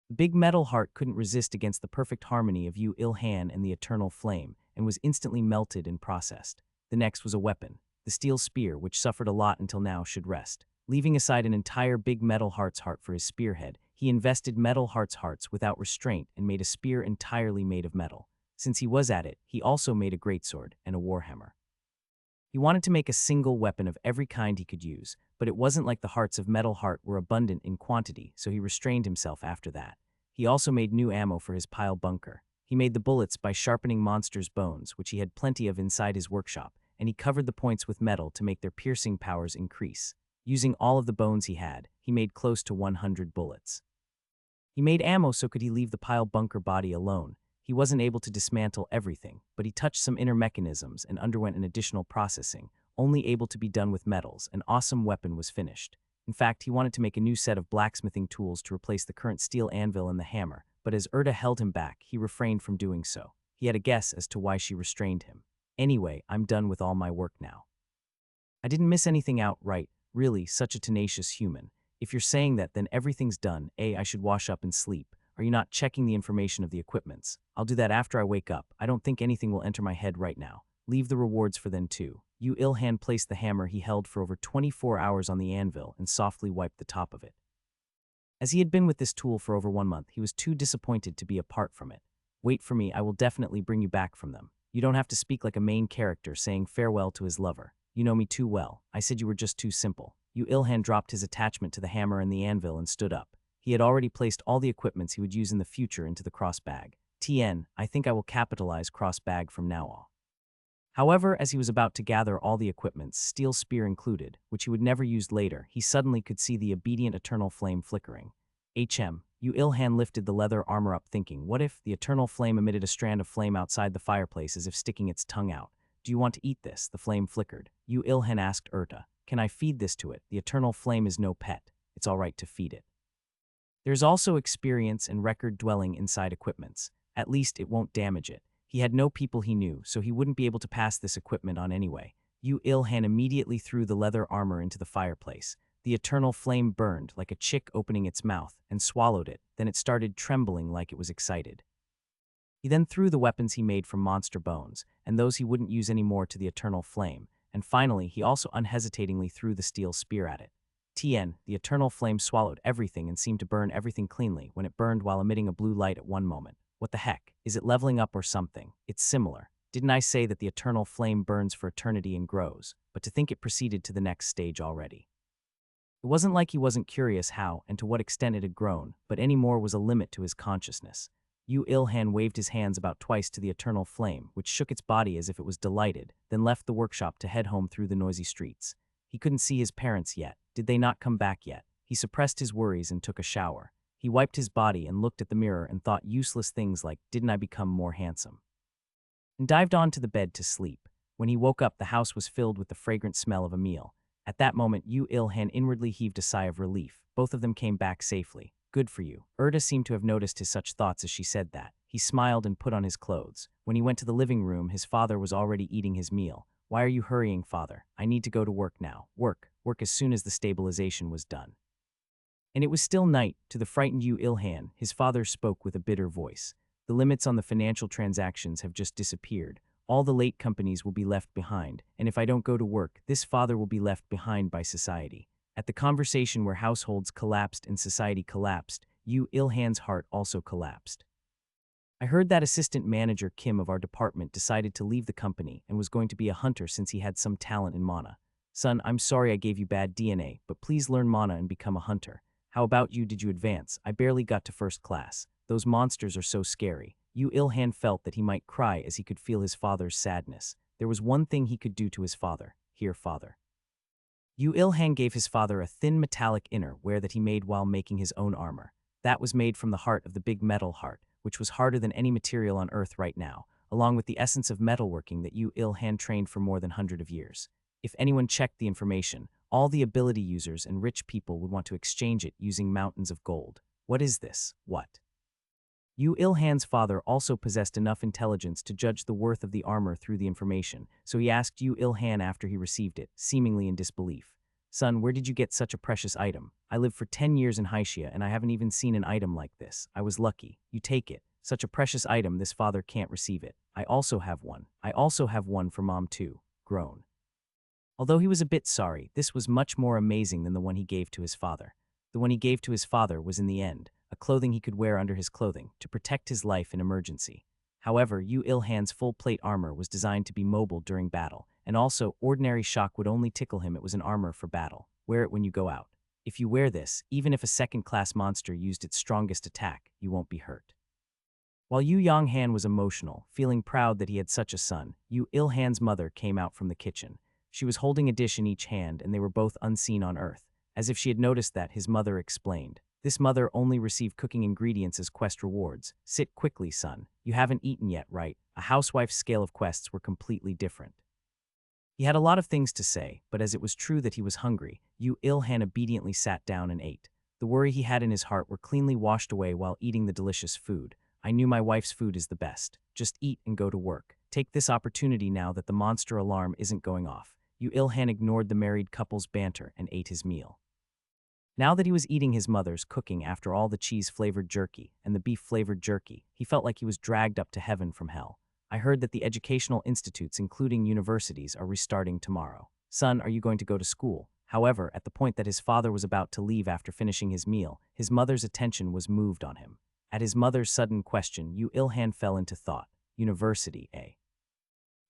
The Big Metal Heart couldn't resist against the perfect harmony of Yu Il-han and the eternal flame, and was instantly melted and processed. The next was a weapon. The steel spear, which suffered a lot until now, should rest. Leaving aside an entire Big Metal Heart's heart for his spearhead, he invested Metal Heart's hearts without restraint and made a spear entirely made of metal. Since he was at it, he also made a greatsword and a warhammer. He wanted to make a single weapon of every kind he could use, but it wasn't like the hearts of Metal Heart were abundant in quantity, so he restrained himself after that. He also made new ammo for his pile bunker. He made the bullets by sharpening monsters' bones, which he had plenty of inside his workshop, and he covered the points with metal to make their piercing powers increase. Using all of the bones he had, he made close to 100 bullets. He made ammo so could he leave the pile bunker body alone. He wasn't able to dismantle everything, but he touched some inner mechanisms and underwent an additional processing, only able to be done with metals. An awesome weapon was finished. In fact, he wanted to make a new set of blacksmithing tools to replace the current steel anvil and the hammer, but as Erda held him back, he refrained from doing so. He had a guess as to why she restrained him. Anyway, I'm done with all my work now. I didn't miss anything out, right? Really, such a tenacious human. If you're saying that, then everything's done. I should wash up and sleep. Are you not checking the information of the equipments? I'll do that after I wake up. I don't think anything will enter my head right now. Leave the rewards for then too. Yu Il-han placed the hammer he held for over 24 hours on the anvil and softly wiped the top of it. As he had been with this tool for over 1 month, he was too disappointed to be apart from it. Wait for me, I will definitely bring you back from them. You don't have to speak like a main character saying farewell to his lover. You know me too well. I said you were just too simple. Yu Il-han dropped his attachment to the hammer and the anvil and stood up. He had already placed all the equipments he would use in the future into the cross bag. TN, I think I will capitalize cross-bag from now on. However, as he was about to gather all the equipments, steel spear included, which he would never use later, he suddenly could see the obedient eternal flame flickering. You Ilhan lifted the leather armor up thinking, what if the eternal flame emitted a strand of flame outside the fireplace as if sticking its tongue out? Do you want to eat this? The flame flickered. You Ilhan asked Urta, can I feed this to it? The eternal flame is no pet. It's all right to feed it. There's also experience and record dwelling inside equipments. At least it won't damage it. He had no people he knew, so he wouldn't be able to pass this equipment on anyway. Yu Ilhan immediately threw the leather armor into the fireplace. The eternal flame burned like a chick opening its mouth and swallowed it, then it started trembling like it was excited. He then threw the weapons he made from monster bones, and those he wouldn't use anymore to the eternal flame, and finally he also unhesitatingly threw the steel spear at it. The eternal flame swallowed everything and seemed to burn everything cleanly when it burned while emitting a blue light at one moment. What the heck? Is it leveling up or something? It's similar. Didn't I say that the eternal flame burns for eternity and grows? But to think it proceeded to the next stage already. It wasn't like he wasn't curious how and to what extent it had grown, but any more was a limit to his consciousness. Yu Ilhan waved his hands about twice to the eternal flame, which shook its body as if it was delighted, then left the workshop to head home through the noisy streets. He couldn't see his parents yet. Did they not come back yet? He suppressed his worries and took a shower. He wiped his body and looked at the mirror and thought useless things like, didn't I become more handsome? And dived onto the bed to sleep. When he woke up, the house was filled with the fragrant smell of a meal. At that moment, Yu Ilhan inwardly heaved a sigh of relief. Both of them came back safely. Good for you. Urta seemed to have noticed his such thoughts as she said that. He smiled and put on his clothes. When he went to the living room, his father was already eating his meal. Why are you hurrying, father? I need to go to work now. Work as soon as the stabilization was done. And it was still night. To the frightened Yu Ilhan, his father spoke with a bitter voice. The limits on the financial transactions have just disappeared. All the late companies will be left behind, and if I don't go to work, this father will be left behind by society. At the conversation where households collapsed and society collapsed, Yu Ilhan's heart also collapsed. I heard that assistant manager Kim of our department decided to leave the company and was going to be a hunter since he had some talent in mana. Son, I'm sorry I gave you bad DNA, but please learn mana and become a hunter. How about you? Did you advance? I barely got to first class. Those monsters are so scary. Yu Ilhan felt that he might cry as he could feel his father's sadness. There was one thing he could do to his father. Here, father. Yu Ilhan gave his father a thin metallic innerwear that he made while making his own armor. That was made from the heart of the big metal heart, which was harder than any material on Earth right now, along with the essence of metalworking that Yu Ilhan trained for more than 100 of years. If anyone checked the information, all the ability users and rich people would want to exchange it using mountains of gold. What is this? What? Yu Ilhan's father also possessed enough intelligence to judge the worth of the armor through the information, so he asked Yu Ilhan after he received it, seemingly in disbelief. Son, where did you get such a precious item? I lived for 10 years in Haixia and I haven't even seen an item like this. I was lucky. You take it. Such a precious item, this father can't receive it. I also have one. I also have one for mom too. Groan. Although he was a bit sorry, this was much more amazing than the one he gave to his father. The one he gave to his father was in the end, a clothing he could wear under his clothing to protect his life in emergency. However, Yu Ilhan's full plate armor was designed to be mobile during battle, and also ordinary shock would only tickle him. It was an armor for battle. Wear it when you go out. If you wear this, even if a second-class monster used its strongest attack, you won't be hurt. While Yu Yonghan was emotional, feeling proud that he had such a son, Yu Ilhan's mother came out from the kitchen. She was holding a dish in each hand and they were both unseen on Earth. As if she had noticed that, his mother explained. This mother only received cooking ingredients as quest rewards. Sit quickly, son. You haven't eaten yet, right? A housewife's scale of quests were completely different. He had a lot of things to say, but as it was true that he was hungry, Yu Ilhan obediently sat down and ate. The worry he had in his heart were cleanly washed away while eating the delicious food. I knew my wife's food is the best. Just eat and go to work. Take this opportunity now that the monster alarm isn't going off. Yu Ilhan ignored the married couple's banter and ate his meal. Now that he was eating his mother's cooking after all the cheese-flavored jerky and the beef-flavored jerky, he felt like he was dragged up to heaven from hell. I heard that the educational institutes, including universities, are restarting tomorrow. Son, are you going to go to school? However, at the point that his father was about to leave after finishing his meal, his mother's attention was moved on him. At his mother's sudden question, Yu Ilhan fell into thought. University, eh?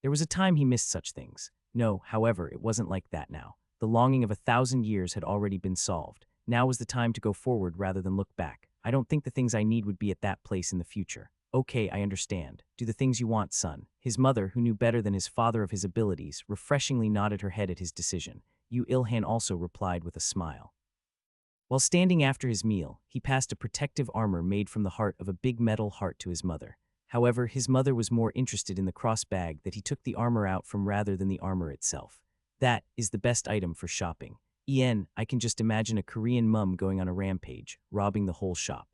There was a time he missed such things. No, however, it wasn't like that now. The longing of 1,000 years had already been solved. Now was the time to go forward rather than look back. I don't think the things I need would be at that place in the future. Okay, I understand. Do the things you want, son. His mother, who knew better than his father of his abilities, refreshingly nodded her head at his decision. Yu Ilhan also replied with a smile. While standing after his meal, he passed a protective armor made from the heart of a big metal heart to his mother. However, his mother was more interested in the cross bag that he took the armor out from rather than the armor itself. That is the best item for shopping. I can just imagine a Korean mum going on a rampage, robbing the whole shop.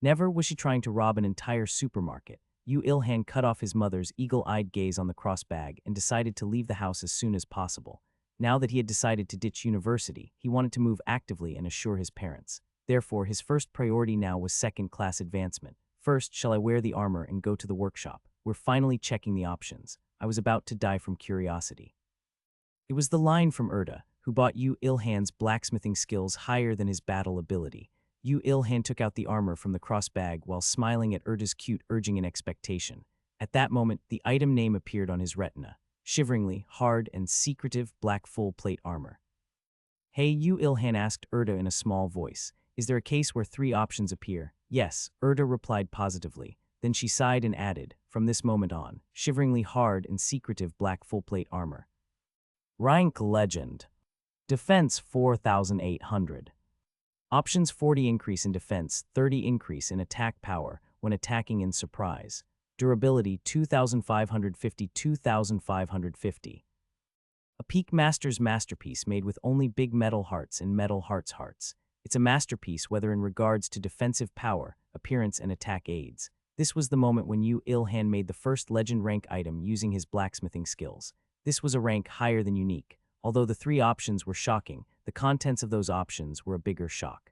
Never was she trying to rob an entire supermarket. Yu Ilhan cut off his mother's eagle-eyed gaze on the cross bag and decided to leave the house as soon as possible. Now that he had decided to ditch university, he wanted to move actively and assure his parents. Therefore, his first priority now was second-class advancement. First, shall I wear the armor and go to the workshop? We're finally checking the options. I was about to die from curiosity. It was the line from Erda, who bought Yu Ilhan's blacksmithing skills higher than his battle ability. Yu Ilhan took out the armor from the cross bag while smiling at Erda's cute urging and expectation. At that moment, the item name appeared on his retina. Shiveringly, hard and secretive black full-plate armor. Hey, Yu Ilhan asked Erda in a small voice. Is there a case where 3 options appear? Yes, Erda replied positively. Then she sighed and added, from this moment on, shiveringly hard and secretive black full-plate armor. Rank Legend. Defense 4,800. Options 40 increase in defense, 30 increase in attack power when attacking in surprise. Durability 2,550, 2,550. A Peak Master's masterpiece made with only big metal hearts and metal hearts. It's a masterpiece whether in regards to defensive power, appearance, and attack aids. This was the moment when Yu Ilhan made the first legend rank item using his blacksmithing skills. This was a rank higher than unique. Although the 3 options were shocking, the contents of those options were a bigger shock.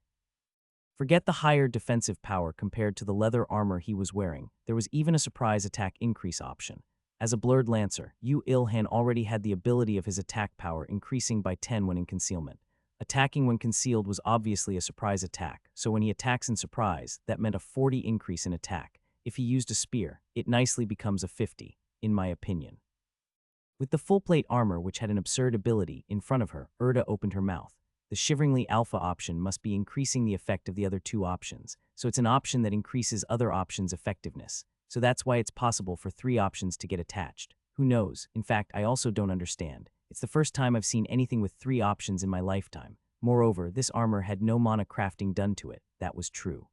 Forget the higher defensive power compared to the leather armor he was wearing. There was even a surprise attack increase option. As a blurred lancer, Yu Ilhan already had the ability of his attack power increasing by 10 when in concealment. Attacking when concealed was obviously a surprise attack, so when he attacks in surprise, that meant a 40 increase in attack. If he used a spear, it nicely becomes a 50, in my opinion. With the full-plate armor, which had an absurd ability, in front of her, Erda opened her mouth. The shiveringly alpha option must be increasing the effect of the other 2 options, so it's an option that increases other options' effectiveness. So that's why it's possible for 3 options to get attached. Who knows? In fact, I also don't understand. It's the first time I've seen anything with 3 options in my lifetime. Moreover, this armor had no mana crafting done to it. That was true.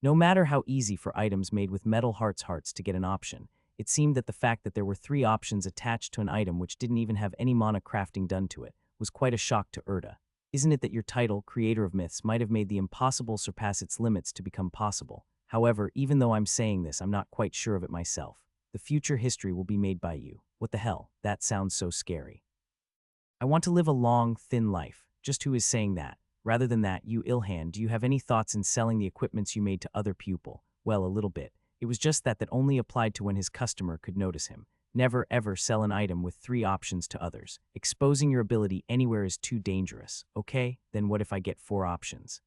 No matter how easy for items made with metal hearts to get an option, it seemed that the fact that there were 3 options attached to an item which didn't even have any mana crafting done to it was quite a shock to Erda. Isn't it that your title, Creator of Myths, might have made the impossible surpass its limits to become possible? However, even though I'm saying this, I'm not quite sure of it myself. The future history will be made by you. What the hell? That sounds so scary. I want to live a long, thin life. Just who is saying that? Rather than that, Yu Ilhan, do you have any thoughts in selling the equipments you made to other pupil? Well, a little bit. It was just that only applied to when his customer could notice him. Never ever sell an item with 3 options to others. Exposing your ability anywhere is too dangerous. Okay, then what if I get 4 options?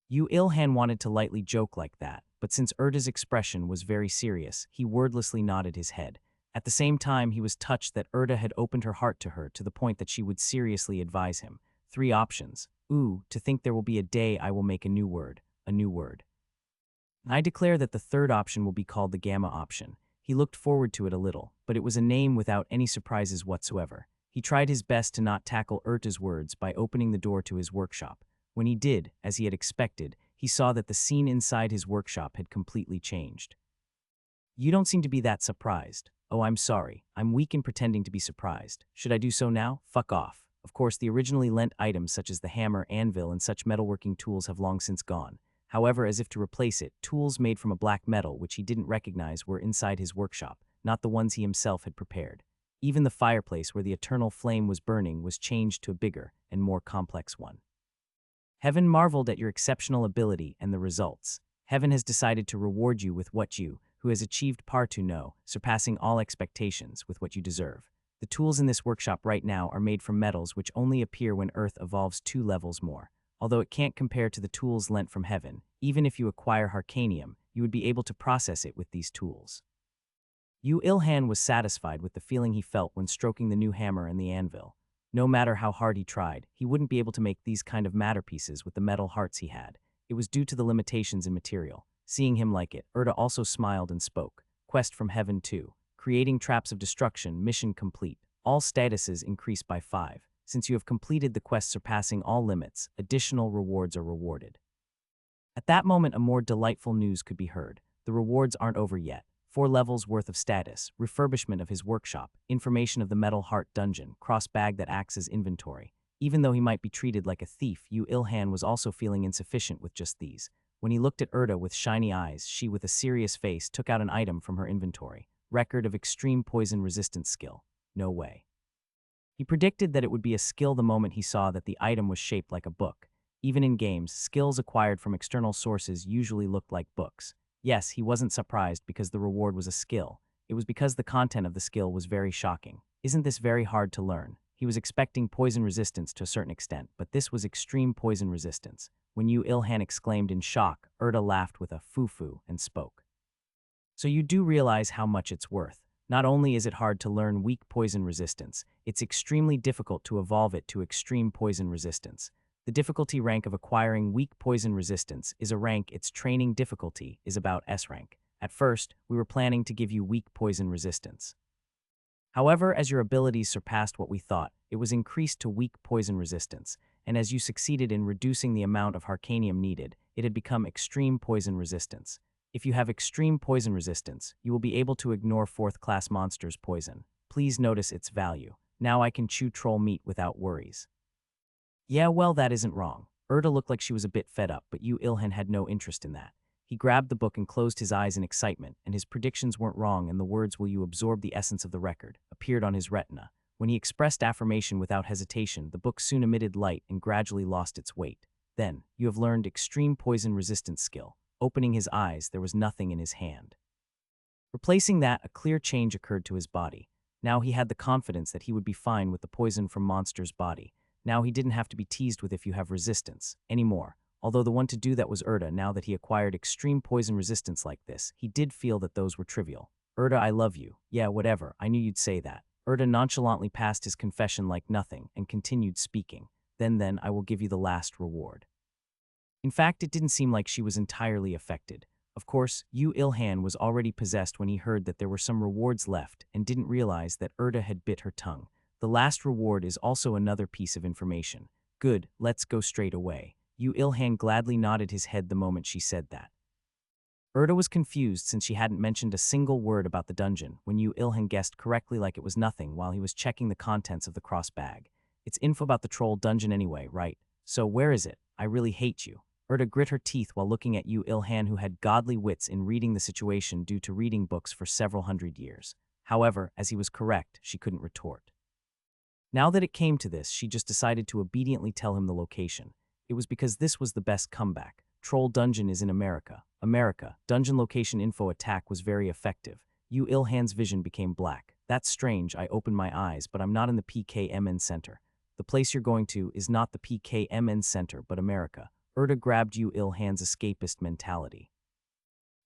Yu Ilhan wanted to lightly joke like that, but since Erda's expression was very serious, he wordlessly nodded his head. At the same time, he was touched that Erda had opened her heart to her to the point that she would seriously advise him. 3 options. Ooh, to think there will be a day I will make a new word. A new word. I declare that the 3rd option will be called the Gamma option. He looked forward to it a little, but it was a name without any surprises whatsoever. He tried his best to not tackle Erta's words by opening the door to his workshop. When he did, as he had expected, he saw that the scene inside his workshop had completely changed. You don't seem to be that surprised. Oh, I'm sorry. I'm weak in pretending to be surprised. Should I do so now? Fuck off. Of course, the originally lent items such as the hammer, anvil, and such metalworking tools have long since gone. However, as if to replace it, tools made from a black metal which he didn't recognize were inside his workshop, not the ones he himself had prepared. Even the fireplace where the eternal flame was burning was changed to a bigger and more complex one. Heaven marveled at your exceptional ability and the results. Heaven has decided to reward you with what you, who has achieved partout no, surpassing all expectations, with what you deserve. The tools in this workshop right now are made from metals which only appear when Earth evolves 2 levels more. Although it can't compare to the tools lent from heaven, even if you acquire Harcanium, you would be able to process it with these tools. Yu Ilhan was satisfied with the feeling he felt when stroking the new hammer and the anvil. No matter how hard he tried, he wouldn't be able to make these kind of masterpieces with the metal hearts he had. It was due to the limitations in material. Seeing him like it, Erda also smiled and spoke. Quest from Heaven 2. Creating traps of destruction, mission complete. All statuses increase by 5. Since you have completed the quest surpassing all limits, additional rewards are rewarded. At that moment, a more delightful news could be heard. The rewards aren't over yet. 4 levels worth of status, refurbishment of his workshop, information of the Metal Heart dungeon, cross-bag that acts as inventory. Even though he might be treated like a thief, Yu Ilhan was also feeling insufficient with just these. When he looked at Erda with shiny eyes, she, with a serious face, took out an item from her inventory. Record of extreme poison resistance skill. No way. He predicted that it would be a skill the moment he saw that the item was shaped like a book. Even in games, skills acquired from external sources usually looked like books. Yes, he wasn't surprised because the reward was a skill. It was because the content of the skill was very shocking. Isn't this very hard to learn? He was expecting poison resistance to a certain extent, but this was extreme poison resistance. When Yu Ilhan exclaimed in shock, Erda laughed with a foo-foo and spoke. So you do realize how much it's worth. Not only is it hard to learn weak poison resistance, it's extremely difficult to evolve it to extreme poison resistance. The difficulty rank of acquiring weak poison resistance is a rank its training difficulty is about S rank. At first, we were planning to give you weak poison resistance. However, as your abilities surpassed what we thought, it was increased to weak poison resistance, and as you succeeded in reducing the amount of Harcanium needed, it had become extreme poison resistance. If you have extreme poison resistance, you will be able to ignore 4th-class monsters' poison. Please notice its value. Now I can chew troll meat without worries. Yeah, well, that isn't wrong. Erda looked like she was a bit fed up, but Yu Ilhan had no interest in that. He grabbed the book and closed his eyes in excitement, and his predictions weren't wrong, and the words "will you absorb the essence of the record" appeared on his retina. When he expressed affirmation without hesitation, the book soon emitted light and gradually lost its weight. Then, you have learned extreme poison resistance skill. Opening his eyes, there was nothing in his hand. Replacing that, a clear change occurred to his body. Now he had the confidence that he would be fine with the poison from Monster's body. Now he didn't have to be teased with if you have resistance anymore. Although the one to do that was Erda, now that he acquired extreme poison resistance like this, he did feel that those were trivial. Erda, I love you. Yeah, whatever, I knew you'd say that. Erda nonchalantly passed his confession like nothing and continued speaking. Then, I will give you the last reward. In fact, it didn't seem like she was entirely affected. Of course, Yu Ilhan was already possessed when he heard that there were some rewards left and didn't realize that Erda had bit her tongue. The last reward is also another piece of information. Good, let's go straight away. Yu Ilhan gladly nodded his head the moment she said that. Erda was confused since she hadn't mentioned a single word about the dungeon when Yu Ilhan guessed correctly like it was nothing while he was checking the contents of the cross bag. It's info about the troll dungeon anyway, right? So where is it? I really hate you. Erda grit her teeth while looking at Yu Ilhan, who had godly wits in reading the situation due to reading books for several hundred years. However, as he was correct, she couldn't retort. Now that it came to this, she just decided to obediently tell him the location. It was because this was the best comeback. Troll Dungeon is in America. America. Dungeon location info attack was very effective. Yu Ilhan's vision became black. That's strange, I opened my eyes, but I'm not in the PKMN Center. The place you're going to is not the PKMN Center, but America. Erda grabbed Yu Ilhan's escapist mentality.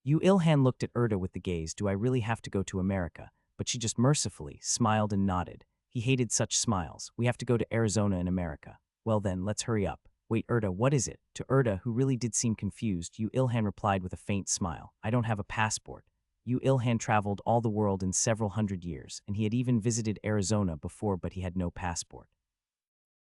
Yu Ilhan looked at Erda with the gaze, do I really have to go to America? But she just mercifully smiled and nodded. He hated such smiles. We have to go to Arizona in America. Well then, let's hurry up. Wait, Erda, what is it? To Erda, who really did seem confused, Yu Ilhan replied with a faint smile. I don't have a passport. Yu Ilhan traveled all the world in several hundred years, and he had even visited Arizona before, but he had no passport.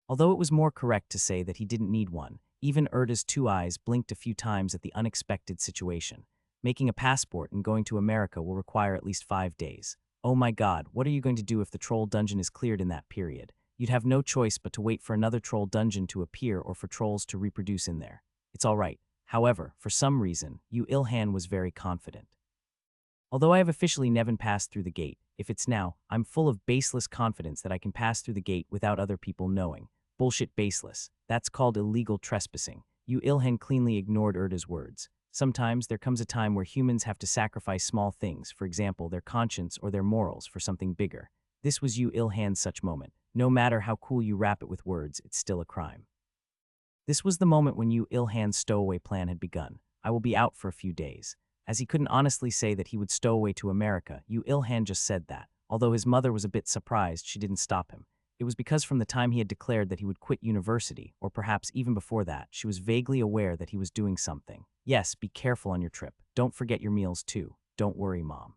Although it was more correct to say that he didn't need one, even Erda's 2 eyes blinked a few times at the unexpected situation. Making a passport and going to America will require at least 5 days. Oh my god, what are you going to do if the troll dungeon is cleared in that period? You'd have no choice but to wait for another troll dungeon to appear or for trolls to reproduce in there. It's alright. However, for some reason, Yu Ilhan was very confident. Although I have officially never passed through the gate, if it's now, I'm full of baseless confidence that I can pass through the gate without other people knowing. Bullshit baseless. That's called illegal trespassing. Yu Ilhan cleanly ignored Erda's words. Sometimes there comes a time where humans have to sacrifice small things, for example, their conscience or their morals, for something bigger. This was Yu Ilhan's such moment. No matter how cool you wrap it with words, it's still a crime. This was the moment when Yu Ilhan's stowaway plan had begun. I will be out for a few days. As he couldn't honestly say that he would stow away to America, Yu Ilhan just said that. Although his mother was a bit surprised, she didn't stop him. It was because from the time he had declared that he would quit university, or perhaps even before that, she was vaguely aware that he was doing something. Yes, be careful on your trip. Don't forget your meals too. Don't worry, Mom.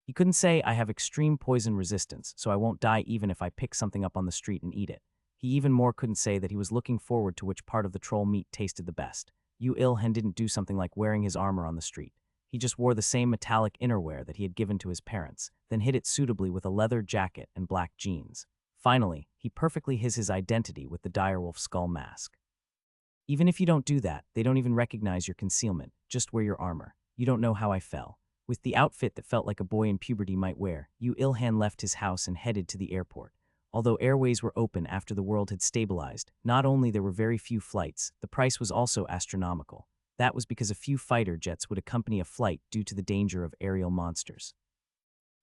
He couldn't say, I have extreme poison resistance, so I won't die even if I pick something up on the street and eat it. He even more couldn't say that he was looking forward to which part of the troll meat tasted the best. Yu Ilhan didn't do something like wearing his armor on the street. He just wore the same metallic innerwear that he had given to his parents, then hid it suitably with a leather jacket and black jeans. Finally, he perfectly hid his identity with the direwolf skull mask. Even if you don't do that, they don't even recognize your concealment. Just wear your armor. You don't know how I fell. With the outfit that felt like a boy in puberty might wear, Yu Ilhan left his house and headed to the airport. Although airways were open after the world had stabilized, not only there were very few flights, the price was also astronomical. That was because a few fighter jets would accompany a flight due to the danger of aerial monsters.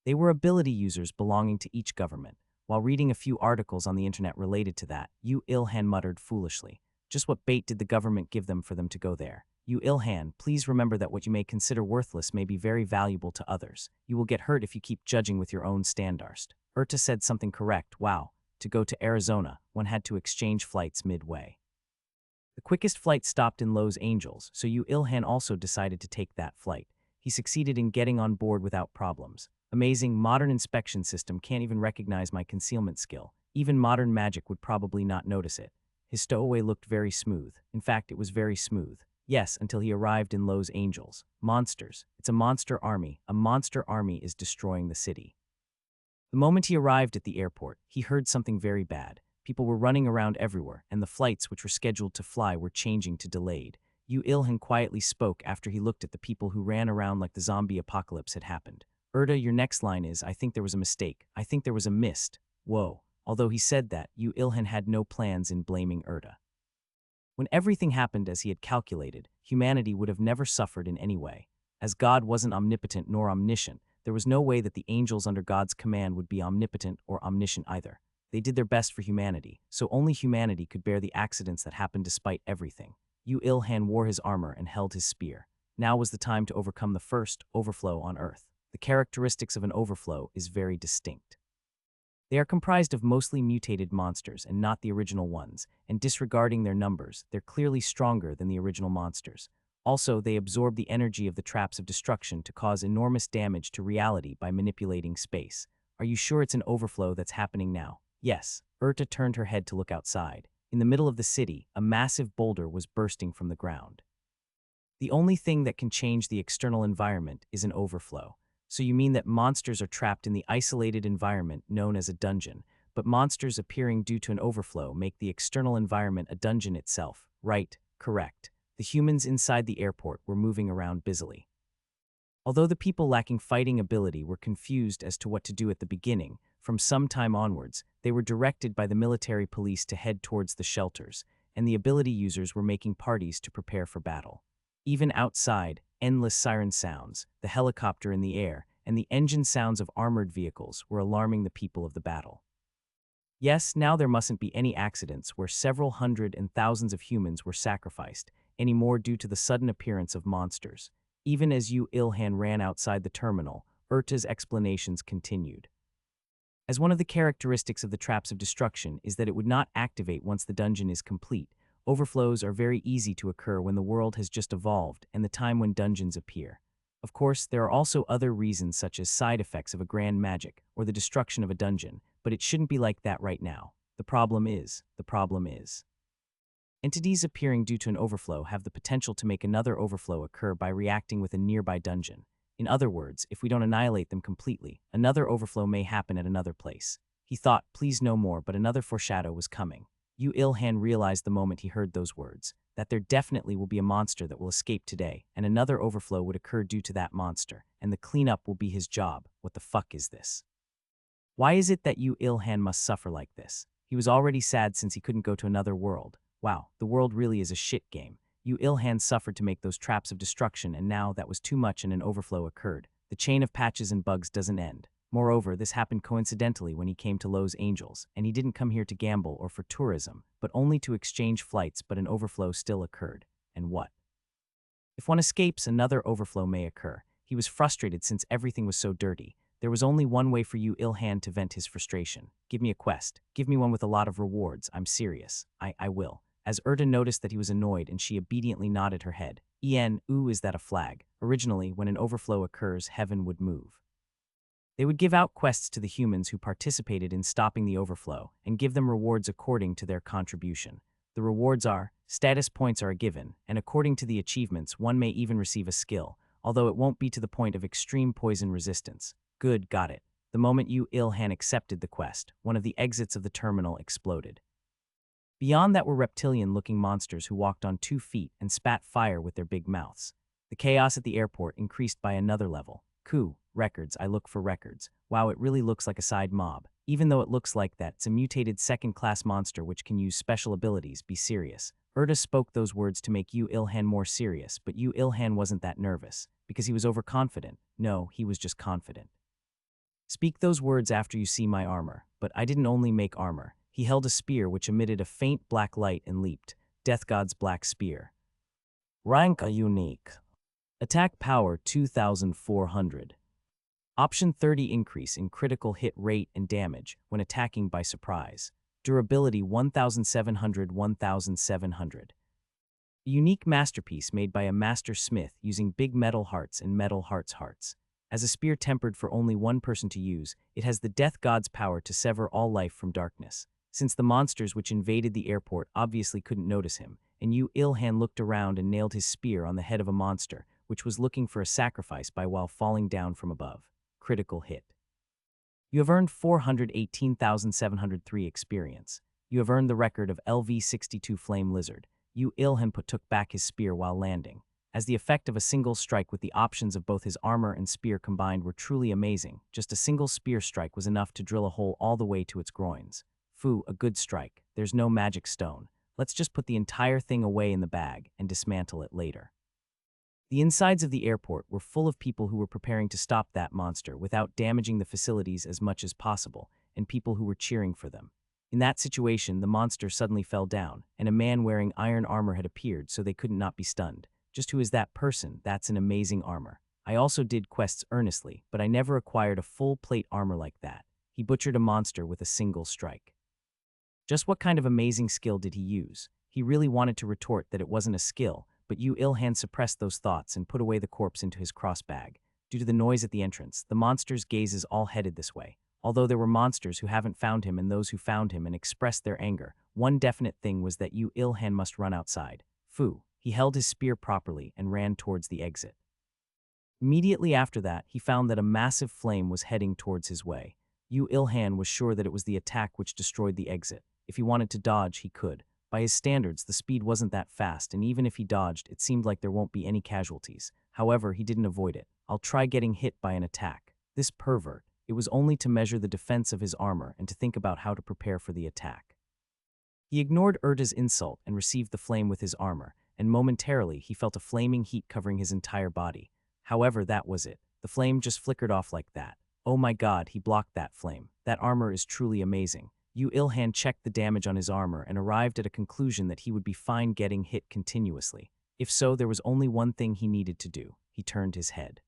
They were ability users belonging to each government. While reading a few articles on the internet related to that, Yu Ilhan muttered foolishly, just what bait did the government give them for them to go there? Yu Ilhan, please remember that what you may consider worthless may be very valuable to others. You will get hurt if you keep judging with your own standards. Urta said something correct. Wow. To go to Arizona, one had to exchange flights midway. The quickest flight stopped in Los Angeles, so Yu Ilhan also decided to take that flight. He succeeded in getting on board without problems. Amazing, modern inspection system can't even recognize my concealment skill. Even modern magic would probably not notice it. His stowaway looked very smooth. In fact, it was very smooth. Yes, until he arrived in Los Angeles. Monsters. It's a monster army. A monster army is destroying the city. The moment he arrived at the airport, he heard something very bad. People were running around everywhere, and the flights which were scheduled to fly were changing to delayed. Yu Ilhan quietly spoke after he looked at the people who ran around like the zombie apocalypse had happened. Urta, your next line is, I think there was a mistake. I think there was a mist. Whoa. Although he said that, Yu Ilhan had no plans in blaming Urta. When everything happened as he had calculated, humanity would have never suffered in any way. As God wasn't omnipotent nor omniscient, there was no way that the angels under God's command would be omnipotent or omniscient either. They did their best for humanity, so only humanity could bear the accidents that happened despite everything. Yu Ilhan wore his armor and held his spear. Now was the time to overcome the first overflow on Earth. The characteristics of an overflow is very distinct. They are comprised of mostly mutated monsters and not the original ones, and disregarding their numbers, they're clearly stronger than the original monsters. Also, they absorb the energy of the traps of destruction to cause enormous damage to reality by manipulating space. Are you sure it's an overflow that's happening now? Yes. Urta turned her head to look outside. In the middle of the city, a massive boulder was bursting from the ground. The only thing that can change the external environment is an overflow. So you mean that monsters are trapped in the isolated environment known as a dungeon, but monsters appearing due to an overflow make the external environment a dungeon itself, right? Correct. The humans inside the airport were moving around busily. Although the people lacking fighting ability were confused as to what to do at the beginning, from some time onwards, they were directed by the military police to head towards the shelters, and the ability users were making parties to prepare for battle. Even outside, endless siren sounds, the helicopter in the air, and the engine sounds of armored vehicles were alarming the people of the battle. Yes, now there mustn't be any accidents where several hundred and thousands of humans were sacrificed, anymore due to the sudden appearance of monsters. Even as Yu Ilhan ran outside the terminal, Urta's explanations continued. As one of the characteristics of the traps of destruction is that it would not activate once the dungeon is complete, overflows are very easy to occur when the world has just evolved and the time when dungeons appear. Of course, there are also other reasons such as side effects of a grand magic or the destruction of a dungeon, but it shouldn't be like that right now. The problem is. Entities appearing due to an overflow have the potential to make another overflow occur by reacting with a nearby dungeon. In other words, if we don't annihilate them completely, another overflow may happen at another place. He thought, please no more, but another foreshadow was coming. Yu Ilhan realized the moment he heard those words, that there definitely will be a monster that will escape today, and another overflow would occur due to that monster, and the cleanup will be his job. What the fuck is this? Why is it that Yu Ilhan must suffer like this? He was already sad since he couldn't go to another world. Wow, the world really is a shit game. Yu Ilhan suffered to make those traps of destruction, and now that was too much and an overflow occurred. The chain of patches and bugs doesn't end. Moreover, this happened coincidentally when he came to Los Angeles, and he didn't come here to gamble or for tourism, but only to exchange flights, but an overflow still occurred. And what? If one escapes, another overflow may occur. He was frustrated since everything was so dirty. There was only one way for Yu Ilhan to vent his frustration. Give me a quest. Give me one with a lot of rewards. I'm serious. I will. As Erda noticed that he was annoyed and she obediently nodded her head. Ooh, is that a flag? Originally, when an overflow occurs, heaven would move. They would give out quests to the humans who participated in stopping the overflow and give them rewards according to their contribution. The rewards are, status points are given, and according to the achievements, one may even receive a skill, although it won't be to the point of extreme poison resistance. Good, got it. The moment Yu Ilhan accepted the quest, one of the exits of the terminal exploded. Beyond that were reptilian-looking monsters who walked on 2 feet and spat fire with their big mouths. The chaos at the airport increased by another level. Records, I look for records. Wow, it really looks like a side mob. Even though it looks like that, it's a mutated second-class monster which can use special abilities. Be serious. Erda spoke those words to make Yu Ilhan more serious, but Yu Ilhan wasn't that nervous, because he was overconfident. No, he was just confident. Speak those words after you see my armor. But I didn't only make armor. He held a spear which emitted a faint black light and leaped. Death God's black spear. Rank unique. Attack power 2400. Option 30 increase in critical hit rate and damage when attacking by surprise. Durability 1700. A unique masterpiece made by a master smith using big metal hearts and metal hearts. As a spear tempered for only one person to use, it has the death god's power to sever all life from darkness. Since the monsters which invaded the airport obviously couldn't notice him, and Yu Ilhan looked around and nailed his spear on the head of a monster, which was looking for a sacrifice while falling down from above. Critical hit. You have earned 418,703 experience. You have earned the record of LV62 Flame Lizard. Yu Ilhan took back his spear while landing. As the effect of a single strike with the options of both his armor and spear combined were truly amazing, just a single spear strike was enough to drill a hole all the way to its groins. Phew, a good strike. There's no magic stone. Let's just put the entire thing away in the bag and dismantle it later. The insides of the airport were full of people who were preparing to stop that monster without damaging the facilities as much as possible, and people who were cheering for them. In that situation, the monster suddenly fell down, and a man wearing iron armor had appeared so they couldn't not be stunned. Just who is that person? That's an amazing armor. I also did quests earnestly, but I never acquired a full plate armor like that. He butchered a monster with a single strike. Just what kind of amazing skill did he use? He really wanted to retort that it wasn't a skill, but Yu Ilhan suppressed those thoughts and put away the corpse into his cross bag. Due to the noise at the entrance, the monster's gazes all headed this way. Although there were monsters who haven't found him and those who found him and expressed their anger, one definite thing was that Yu Ilhan must run outside. Phew. He held his spear properly and ran towards the exit. Immediately after that, he found that a massive flame was heading towards his way. Yu Ilhan was sure that it was the attack which destroyed the exit. If he wanted to dodge, he could. By his standards, the speed wasn't that fast, and even if he dodged, it seemed like there won't be any casualties. However, he didn't avoid it. I'll try getting hit by an attack. This pervert. It was only to measure the defense of his armor and to think about how to prepare for the attack. He ignored Erda's insult and received the flame with his armor, and momentarily he felt a flaming heat covering his entire body. However, that was it. The flame just flickered off like that. Oh my god, he blocked that flame. That armor is truly amazing. Yu Ilhan checked the damage on his armor and arrived at a conclusion that he would be fine getting hit continuously. If so, there was only one thing he needed to do. He turned his head.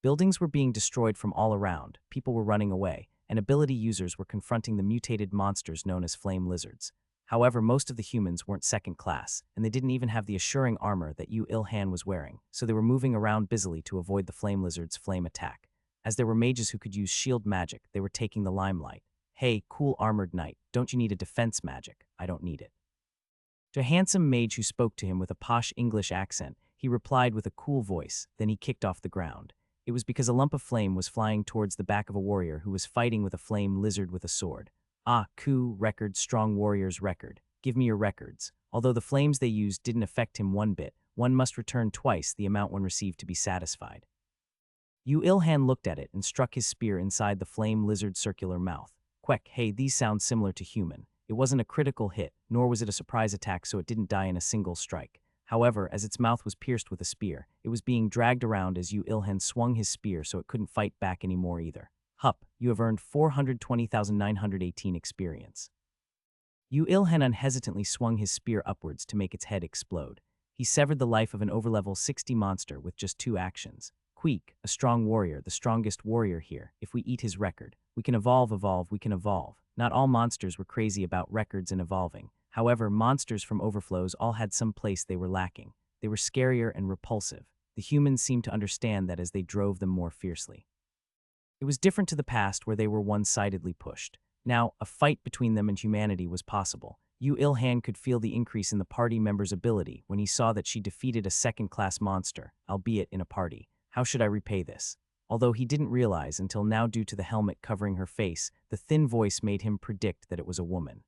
Buildings were being destroyed from all around, people were running away, and ability users were confronting the mutated monsters known as flame lizards. However, most of the humans weren't second class, and they didn't even have the assuring armor that Yu Ilhan was wearing, so they were moving around busily to avoid the flame lizard's flame attack. As there were mages who could use shield magic, they were taking the limelight. Hey, cool armored knight, don't you need a defense magic? I don't need it. To a handsome mage who spoke to him with a posh English accent, he replied with a cool voice, then he kicked off the ground. It was because a lump of flame was flying towards the back of a warrior who was fighting with a flame lizard with a sword. Record, strong warrior's record. Give me your records. Although the flames they used didn't affect him one bit, one must return twice the amount one received to be satisfied. Yu Ilhan looked at it and struck his spear inside the flame lizard's circular mouth. Quack, hey, these sound similar to human. It wasn't a critical hit, nor was it a surprise attack, so it didn't die in a single strike. However, as its mouth was pierced with a spear, it was being dragged around as Yu Ilhan swung his spear so it couldn't fight back anymore either. Hup, you have earned 420,918 experience. Yu Ilhan unhesitantly swung his spear upwards to make its head explode. He severed the life of an overlevel 60 monster with just 2 actions. Queek, a strong warrior, the strongest warrior here. If we eat his record, we can evolve, we can evolve. Not all monsters were crazy about records and evolving. However, monsters from overflows all had some place they were lacking. They were scarier and repulsive. The humans seemed to understand that as they drove them more fiercely. It was different to the past where they were one-sidedly pushed. Now, a fight between them and humanity was possible. Yu Ilhan could feel the increase in the party member's ability when he saw that she defeated a second-class monster, albeit in a party. How should I repay this? Although he didn't realize until now due to the helmet covering her face, the thin voice made him predict that it was a woman.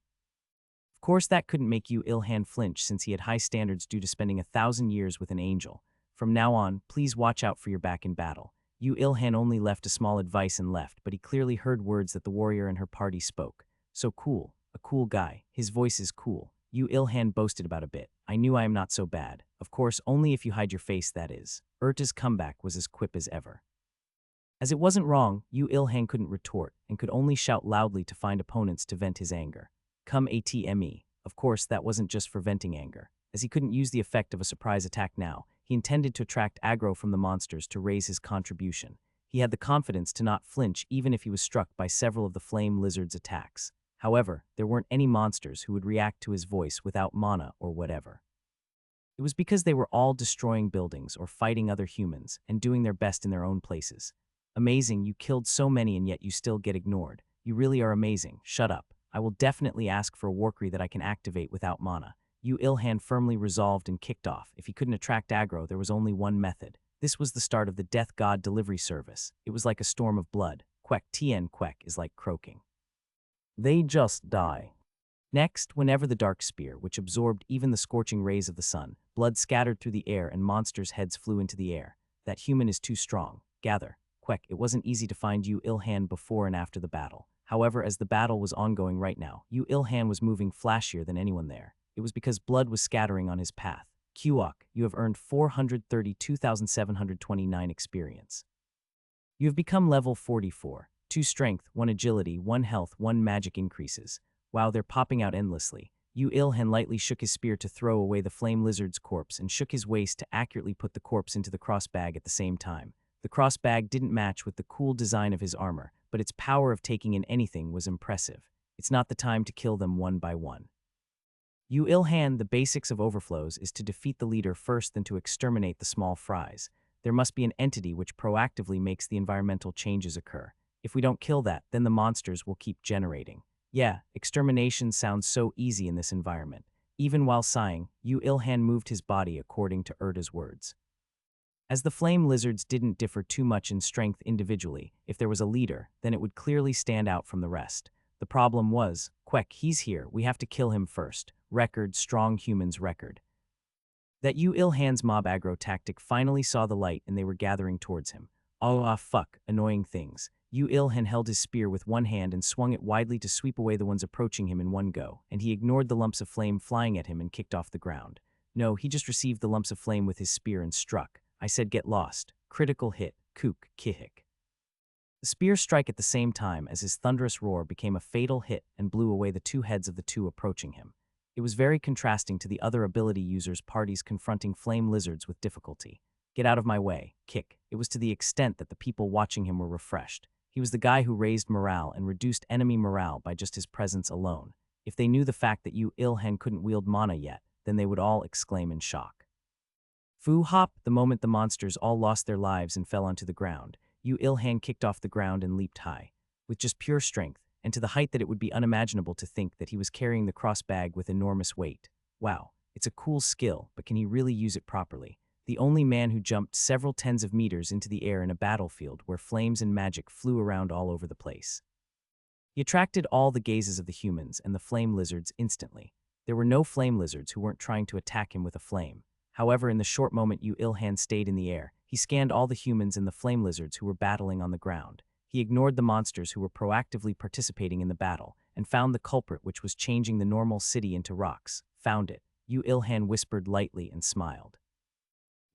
Of course, that couldn't make Yu Ilhan flinch since he had high standards due to spending 1,000 years with an angel. From now on, please watch out for your back in battle. Yu Ilhan only left a small advice and left, but he clearly heard words that the warrior and her party spoke. So cool. A cool guy. His voice is cool. Yu Ilhan boasted about a bit. I knew I am not so bad. Of course, only if you hide your face, that is. Urta's comeback was as quip as ever. As it wasn't wrong, Yu Ilhan couldn't retort and could only shout loudly to find opponents to vent his anger. Come ATME. Of course, that wasn't just for venting anger. As he couldn't use the effect of a surprise attack now, he intended to attract aggro from the monsters to raise his contribution. He had the confidence to not flinch even if he was struck by several of the flame lizard's attacks. However, there weren't any monsters who would react to his voice without mana or whatever. It was because they were all destroying buildings or fighting other humans and doing their best in their own places. Amazing, you killed so many and yet you still get ignored. You really are amazing. Shut up. I will definitely ask for a Warcry that I can activate without mana. Yu Ilhan firmly resolved and kicked off. If he couldn't attract aggro, there was only one method. This was the start of the Death God delivery service. It was like a storm of blood. Quack tien quack is like croaking. They just die. Next, whenever the dark spear, which absorbed even the scorching rays of the sun, blood scattered through the air and monsters' heads flew into the air. That human is too strong. Gather. Quack, it wasn't easy to find Yu Ilhan before and after the battle. However, as the battle was ongoing right now, Yu Ilhan was moving flashier than anyone there. It was because blood was scattering on his path. Qok, you have earned 432,729 experience. You have become level 44. 2 strength, 1 agility, 1 health, 1 magic increases. Wow, they're popping out endlessly. Yu Ilhan lightly shook his spear to throw away the flame lizard's corpse and shook his waist to accurately put the corpse into the cross bag at the same time. The cross bag didn't match with the cool design of his armor, but its power of taking in anything was impressive. It's not the time to kill them one by one. Yu Ilhan, the basics of overflows is to defeat the leader first than to exterminate the small fries. There must be an entity which proactively makes the environmental changes occur. If we don't kill that, then the monsters will keep generating. Yeah, extermination sounds so easy in this environment. Even while sighing, Yu Ilhan moved his body according to Urta's words. As the flame lizards didn't differ too much in strength individually, if there was a leader, then it would clearly stand out from the rest. The problem was, Quack, he's here, we have to kill him first. Record, strong humans record. That Yu Ilhan's mob aggro tactic finally saw the light and they were gathering towards him. Fuck, annoying things. Yu Ilhan held his spear with one hand and swung it widely to sweep away the ones approaching him in one go, and he ignored the lumps of flame flying at him and kicked off the ground. No, he just received the lumps of flame with his spear and struck. I said get lost. Critical hit. Kook, kihik. The spear strike at the same time as his thunderous roar became a fatal hit and blew away the 2 heads of the 2 approaching him. It was very contrasting to the other ability users' parties confronting flame lizards with difficulty. Get out of my way. Kick. It was to the extent that the people watching him were refreshed. He was the guy who raised morale and reduced enemy morale by just his presence alone. If they knew the fact that Yu Ilhan couldn't wield mana yet, then they would all exclaim in shock. Fu hop, the moment the monsters all lost their lives and fell onto the ground, Yu Ilhan kicked off the ground and leaped high. With just pure strength, and to the height that it would be unimaginable to think that he was carrying the cross bag with enormous weight. Wow, it's a cool skill, but can he really use it properly? The only man who jumped several tens of meters into the air in a battlefield where flames and magic flew around all over the place. He attracted all the gazes of the humans and the flame lizards instantly. There were no flame lizards who weren't trying to attack him with a flame. However, in the short moment Yu Ilhan stayed in the air, he scanned all the humans and the flame lizards who were battling on the ground. He ignored the monsters who were proactively participating in the battle and found the culprit which was changing the normal city into rocks. Found it. Yu Ilhan whispered lightly and smiled.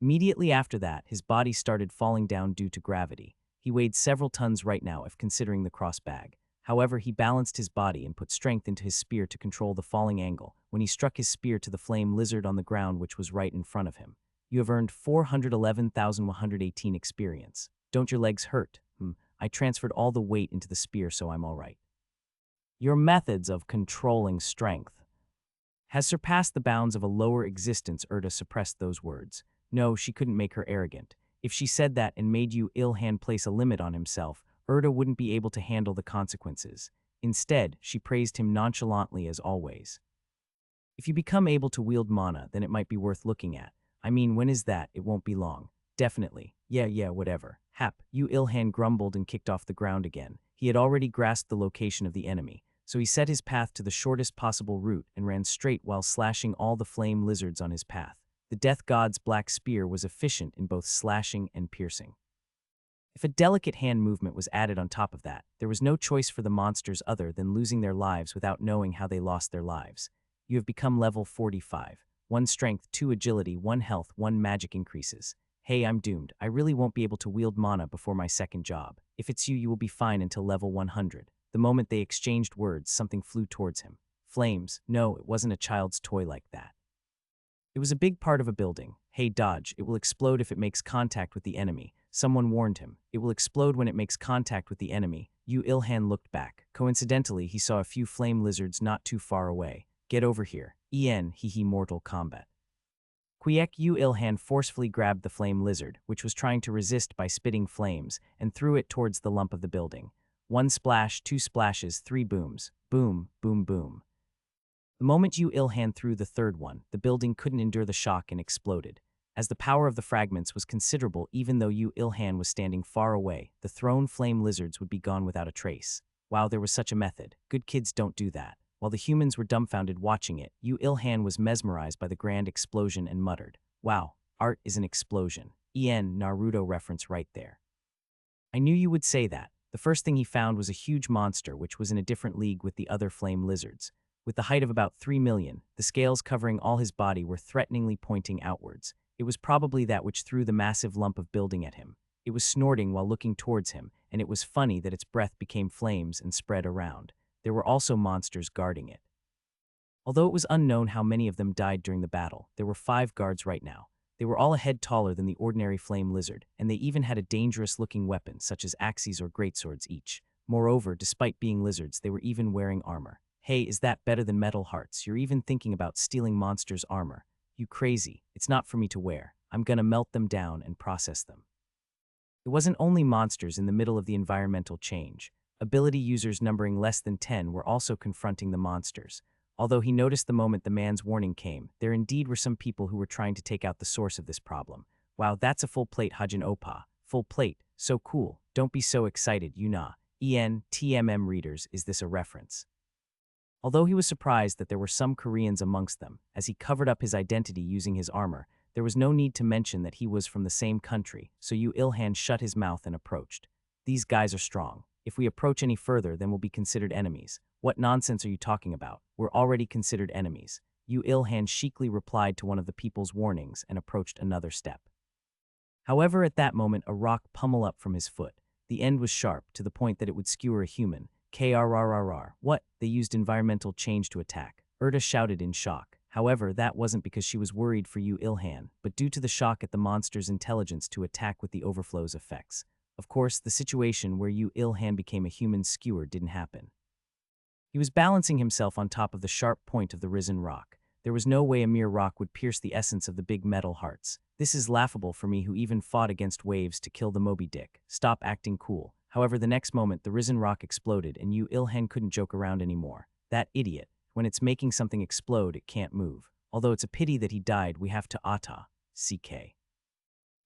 Immediately after that, his body started falling down due to gravity. He weighed several tons right now if considering the cross bag. However, he balanced his body and put strength into his spear to control the falling angle when he struck his spear to the flame lizard on the ground which was right in front of him. You have earned 411,118 experience. Don't your legs hurt? I transferred all the weight into the spear, so I'm all right. Your methods of controlling strength has surpassed the bounds of a lower existence. Urda suppressed those words. No, she couldn't make her arrogant. If she said that and made Yu Ilhan place a limit on himself, Urda wouldn't be able to handle the consequences. Instead, she praised him nonchalantly as always. If you become able to wield mana, then it might be worth looking at. I mean, when is that? It won't be long. Definitely. Yeah, whatever. Hap, Yu Ilhan grumbled and kicked off the ground again. He had already grasped the location of the enemy, so he set his path to the shortest possible route and ran straight while slashing all the flame lizards on his path. The death god's black spear was efficient in both slashing and piercing. If a delicate hand movement was added on top of that, there was no choice for the monsters other than losing their lives without knowing how they lost their lives. You have become level 45. 1 strength, 2 agility, 1 health, 1 magic increases. Hey, I'm doomed. I really won't be able to wield mana before my second job. If it's you, you will be fine until level 100. The moment they exchanged words, something flew towards him. Flames. No, it wasn't a child's toy like that. It was a big part of a building. Hey, dodge. It will explode if it makes contact with the enemy. Someone warned him. It will explode when it makes contact with the enemy. Yu Ilhan looked back. Coincidentally, he saw a few flame lizards not too far away. Get over here. Mortal combat. Quiek Yu Ilhan forcefully grabbed the flame lizard, which was trying to resist by spitting flames, and threw it towards the lump of the building. 1 splash, 2 splashes, 3 booms. Boom, boom, boom. The moment Yu Ilhan threw the third one, the building couldn't endure the shock and exploded. As the power of the fragments was considerable, even though Yu Ilhan was standing far away, the thrown flame lizards would be gone without a trace. Wow, there was such a method. Good kids don't do that. While the humans were dumbfounded watching it, Yu Ilhan was mesmerized by the grand explosion and muttered, "Wow, art is an explosion." Naruto reference right there. I knew you would say that. The first thing he found was a huge monster which was in a different league with the other flame lizards. With the height of about 3 million, the scales covering all his body were threateningly pointing outwards. It was probably that which threw the massive lump of building at him. It was snorting while looking towards him, and it was funny that its breath became flames and spread around. There were also monsters guarding it. Although it was unknown how many of them died during the battle, there were 5 guards right now. They were all a head taller than the ordinary flame lizard, and they even had a dangerous-looking weapon such as axes or greatswords each. Moreover, despite being lizards, they were even wearing armor. Hey, is that better than metal hearts? You're even thinking about stealing monsters' armor. You crazy. It's not for me to wear. I'm gonna melt them down and process them. It wasn't only monsters in the middle of the environmental change. Ability users numbering less than 10 were also confronting the monsters. Although he noticed the moment the man's warning came, there indeed were some people who were trying to take out the source of this problem. Wow, that's a full plate Hajin Opa. Full plate. So cool. Don't be so excited, Yuna. TMM readers, is this a reference? Although he was surprised that there were some Koreans amongst them, as he covered up his identity using his armor, there was no need to mention that he was from the same country, so Yu Ilhan shut his mouth and approached. These guys are strong. If we approach any further, then we'll be considered enemies. What nonsense are you talking about? We're already considered enemies. Yu Ilhan chicly replied to one of the people's warnings and approached another step. However, at that moment, a rock pummeled up from his foot. The end was sharp, to the point that it would skewer a human. KRRRR. What? They used environmental change to attack. Urda shouted in shock. However, that wasn't because she was worried for Yu Ilhan, but due to the shock at the monster's intelligence to attack with the overflow's effects. Of course, the situation where Yu Ilhan became a human skewer didn't happen. He was balancing himself on top of the sharp point of the risen rock. There was no way a mere rock would pierce the essence of the big metal hearts. This is laughable for me who even fought against waves to kill the Moby Dick. Stop acting cool. However, the next moment, the risen rock exploded and Yu Ilhan couldn't joke around anymore. That idiot. When it's making something explode, it can't move. Although it's a pity that he died, we have to CK.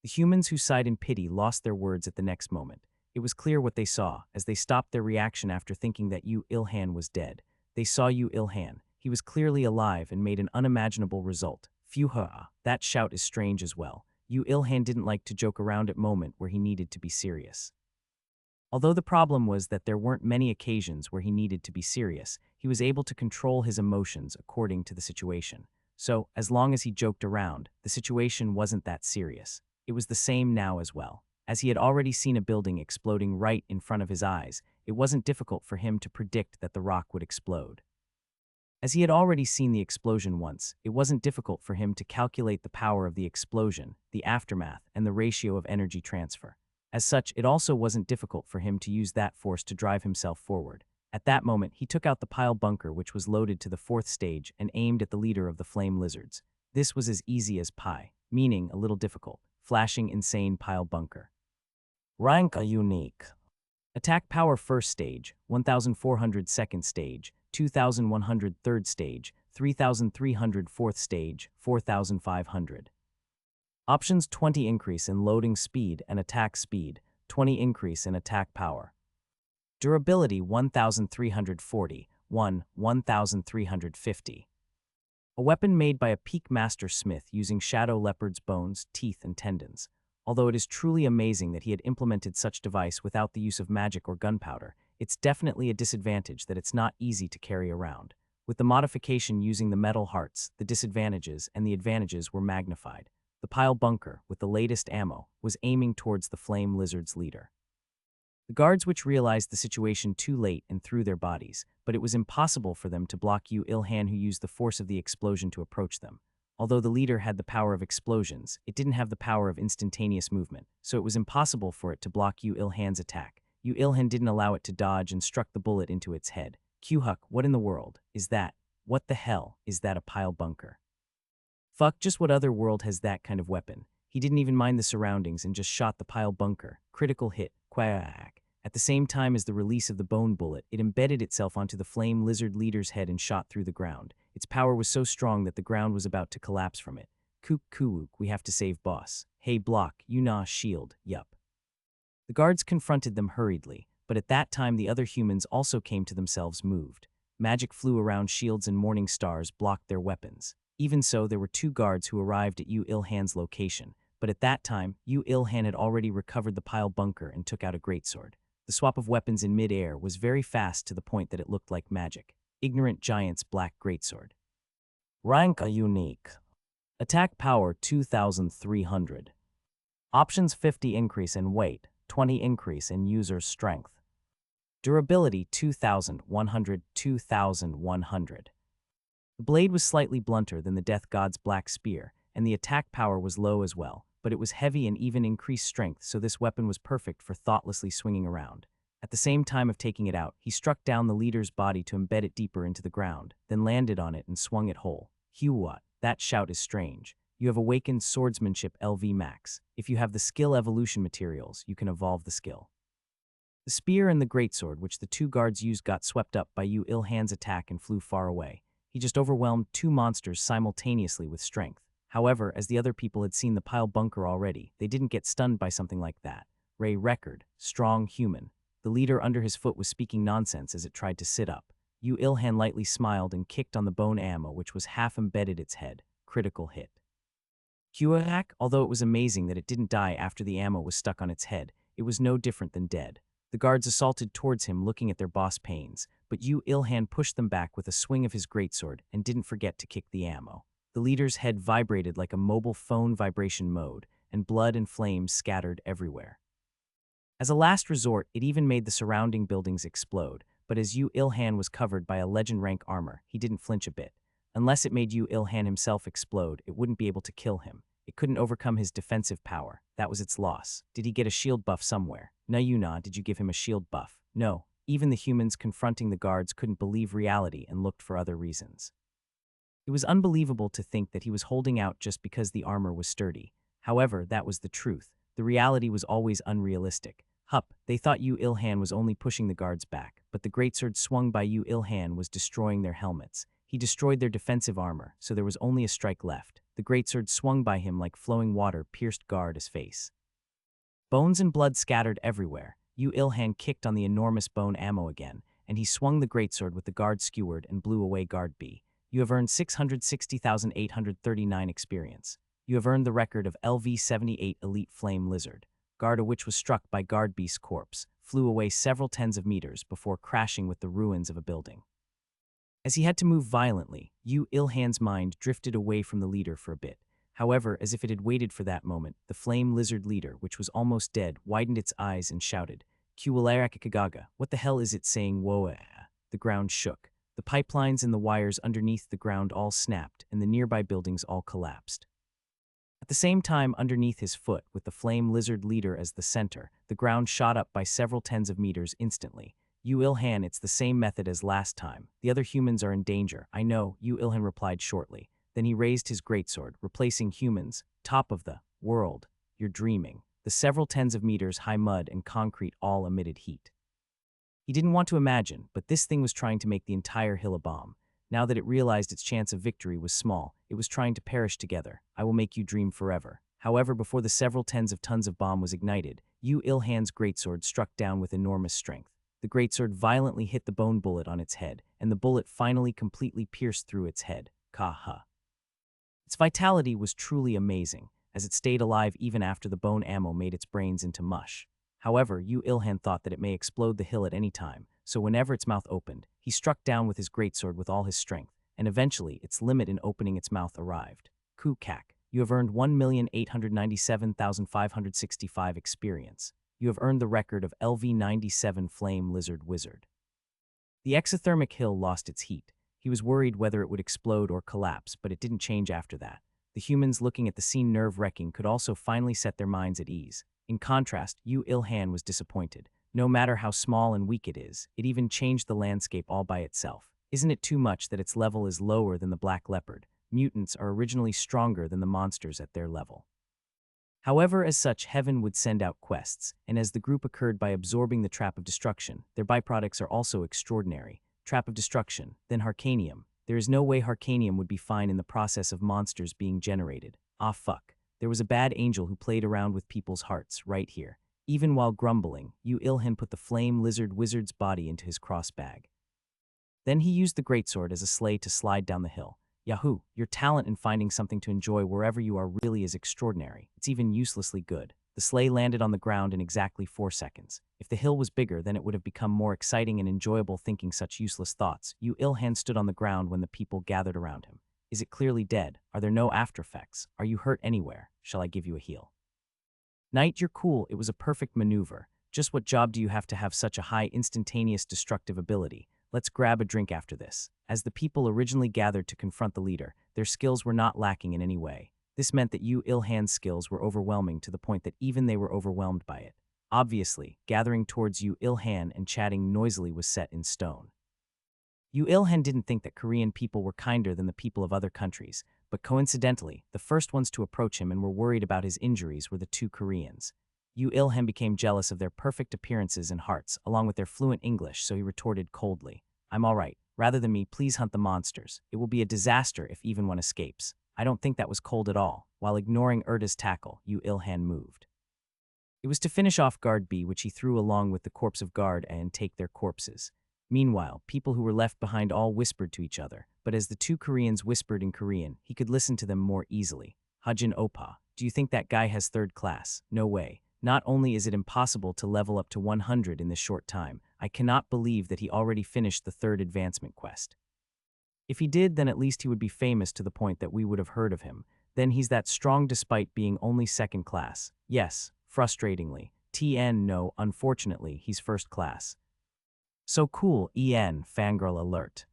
The humans who sighed in pity lost their words at the next moment. It was clear what they saw, as they stopped their reaction after thinking that Yu Ilhan was dead. They saw Yu Ilhan. He was clearly alive and made an unimaginable result. Phew, that shout is strange as well. Yu Ilhan didn't like to joke around at moment where he needed to be serious. Although the problem was that there weren't many occasions where he needed to be serious, he was able to control his emotions according to the situation. So, as long as he joked around, the situation wasn't that serious. It was the same now as well. As he had already seen a building exploding right in front of his eyes, it wasn't difficult for him to predict that the rock would explode. As he had already seen the explosion once, it wasn't difficult for him to calculate the power of the explosion, the aftermath, and the ratio of energy transfer. As such, it also wasn't difficult for him to use that force to drive himself forward. At that moment, he took out the pile bunker which was loaded to the fourth stage and aimed at the leader of the flame lizards. This was as easy as pie, meaning a little difficult. Flashing insane pile bunker. Rank a unique. Attack power first stage, 1400 second stage, 2100 third stage, 3300 fourth stage, 4500. Options: 20 increase in loading speed and attack speed, 20 increase in attack power. Durability 1340, 1350. A weapon made by a peak master smith using shadow leopard's bones, teeth, and tendons. Although it is truly amazing that he had implemented such device without the use of magic or gunpowder, it's definitely a disadvantage that it's not easy to carry around. With the modification using the metal hearts, the disadvantages and the advantages were magnified. The pile bunker, with the latest ammo, was aiming towards the flame lizard's leader. The guards which realized the situation too late and threw their bodies, but it was impossible for them to block Yu Ilhan, who used the force of the explosion to approach them. Although the leader had the power of explosions, it didn't have the power of instantaneous movement, so it was impossible for it to block Yu Ilhan's attack. Yu Ilhan didn't allow it to dodge and struck the bullet into its head. Q-Huck, what in the world is that? What the hell is that, a pile bunker? Fuck, just what other world has that kind of weapon? He didn't even mind the surroundings and just shot the pile bunker. Critical hit. Quack. At the same time as the release of the bone bullet, it embedded itself onto the flame lizard leader's head and shot through the ground. Its power was so strong that the ground was about to collapse from it. Kook kook, we have to save boss. Hey block, you nah shield, yup. The guards confronted them hurriedly, but at that time the other humans also came to themselves moved. Magic flew around, shields and morning stars blocked their weapons. Even so, there were two guards who arrived at Yu Ilhan's location, but at that time, Yu Ilhan had already recovered the pile bunker and took out a greatsword. The swap of weapons in mid-air was very fast to the point that it looked like magic. Ignorant Giant's black greatsword. Rank a unique. Attack power 2300. Options: 50 increase in weight, 20 increase in user's strength. Durability 2100, 2100. The blade was slightly blunter than the Death God's black spear, and the attack power was low as well, but it was heavy and even increased strength, so this weapon was perfect for thoughtlessly swinging around. At the same time of taking it out, he struck down the leader's body to embed it deeper into the ground, then landed on it and swung it whole. What? That shout is strange. You have awakened swordsmanship LV max. If you have the skill evolution materials, you can evolve the skill. The spear and the greatsword which the two guards used got swept up by Yu Ilhan's attack and flew far away. He just overwhelmed two monsters simultaneously with strength. However, as the other people had seen the pile bunker already, they didn't get stunned by something like that. Ray Record, strong human. The leader under his foot was speaking nonsense as it tried to sit up. Yu Ilhan lightly smiled and kicked on the bone ammo which was half embedded its head. Critical hit. Huahack, although it was amazing that it didn't die after the ammo was stuck on its head, it was no different than dead. The guards assaulted towards him looking at their boss pains, but Yu Ilhan pushed them back with a swing of his greatsword and didn't forget to kick the ammo. The leader's head vibrated like a mobile phone vibration mode, and blood and flames scattered everywhere. As a last resort, it even made the surrounding buildings explode, but as Yu Ilhan was covered by a legend rank armor, he didn't flinch a bit. Unless it made Yu Ilhan himself explode, it wouldn't be able to kill him. It couldn't overcome his defensive power. That was its loss. Did he get a shield buff somewhere? No, Yuna, did you give him a shield buff? No. Even the humans confronting the guards couldn't believe reality and looked for other reasons. It was unbelievable to think that he was holding out just because the armor was sturdy. However, that was the truth. The reality was always unrealistic. Hup, they thought Yu Ilhan was only pushing the guards back, but the greatsword swung by Yu Ilhan was destroying their helmets. He destroyed their defensive armor, so there was only a strike left. The greatsword swung by him like flowing water pierced guard's face. Bones and blood scattered everywhere. Yu Ilhan kicked on the enormous bone ammo again, and he swung the greatsword with the guard skewered and blew away guard B. You have earned 660,839 experience. You have earned the record of LV-78 Elite Flame Lizard. Guard A, which was struck by Guard B's corpse, flew away several tens of meters before crashing with the ruins of a building. As he had to move violently, Yu Ilhan's mind drifted away from the leader for a bit. However, as if it had waited for that moment, the flame lizard leader, which was almost dead, widened its eyes and shouted, "Kuwalaraka Kagaga, what the hell is it saying? Woa?" The ground shook. The pipelines and the wires underneath the ground all snapped, and the nearby buildings all collapsed. At the same time, underneath his foot, with the flame lizard leader as the center, the ground shot up by several tens of meters instantly. You Ilhan, it's the same method as last time. The other humans are in danger. I know, You Ilhan replied shortly. Then he raised his greatsword, replacing humans. Top of the world. You're dreaming. The several tens of meters high mud and concrete all emitted heat. He didn't want to imagine, but this thing was trying to make the entire hill a bomb. Now that it realized its chance of victory was small, it was trying to perish together. I will make you dream forever. However, before the several tens of tons of bomb was ignited, You Ilhan's greatsword struck down with enormous strength. The greatsword violently hit the bone bullet on its head, and the bullet finally completely pierced through its head. Ka-ha. Its vitality was truly amazing, as it stayed alive even after the bone ammo made its brains into mush. However, You Ilhan thought that it may explode the hill at any time, so whenever its mouth opened, he struck down with his greatsword with all his strength, and eventually its limit in opening its mouth arrived. Kuk-kak. You have earned 1,897,565 experience. You have earned the record of LV97 Flame Lizard Wizard. The exothermic hill lost its heat. He was worried whether it would explode or collapse, but it didn't change after that. The humans looking at the scene nerve-wracking could also finally set their minds at ease. In contrast, You Ilhan was disappointed. No matter how small and weak it is, it even changed the landscape all by itself. Isn't it too much that its level is lower than the black leopard? Mutants are originally stronger than the monsters at their level. However, as such, Heaven would send out quests, and as the group occurred by absorbing the Trap of Destruction, their byproducts are also extraordinary. Trap of Destruction, then Harcanium. There is no way Harcanium would be fine in the process of monsters being generated. Ah fuck. There was a bad angel who played around with people's hearts, right here. Even while grumbling, You Ilhan put the flame lizard wizard's body into his cross bag. Then he used the greatsword as a sleigh to slide down the hill. Yahoo! Your talent in finding something to enjoy wherever you are really is extraordinary. It's even uselessly good. The sleigh landed on the ground in exactly 4 seconds. If the hill was bigger, then it would have become more exciting and enjoyable thinking such useless thoughts. You Ilhan stood on the ground when the people gathered around him. Is it clearly dead? Are there no after effects? Are you hurt anywhere? Shall I give you a heal? Knight, you're cool. It was a perfect maneuver. Just what job do you have to have such a high instantaneous destructive ability? Let's grab a drink after this. As the people originally gathered to confront the leader, their skills were not lacking in any way. This meant that You Ilhan's skills were overwhelming to the point that even they were overwhelmed by it. Obviously, gathering towards You Ilhan and chatting noisily was set in stone. You Ilhan didn't think that Korean people were kinder than the people of other countries, but coincidentally, the first ones to approach him and were worried about his injuries were the 2 Koreans. You Ilhan became jealous of their perfect appearances and hearts, along with their fluent English, so he retorted coldly, I'm all right. Rather than me, please hunt the monsters. It will be a disaster if even one escapes. I don't think that was cold at all. While ignoring Erda's tackle, You Ilhan moved. It was to finish off Guard B, which he threw along with the corpse of Guard A and take their corpses. Meanwhile, people who were left behind all whispered to each other, but as the 2 Koreans whispered in Korean, he could listen to them more easily. Hajin Opa, do you think that guy has 3rd class? No way. Not only is it impossible to level up to 100 in this short time, I cannot believe that he already finished the 3rd advancement quest. If he did, then at least he would be famous to the point that we would have heard of him. Then he's that strong despite being only 2nd class. Yes, frustratingly. No, unfortunately, he's 1st class. So cool, fangirl alert.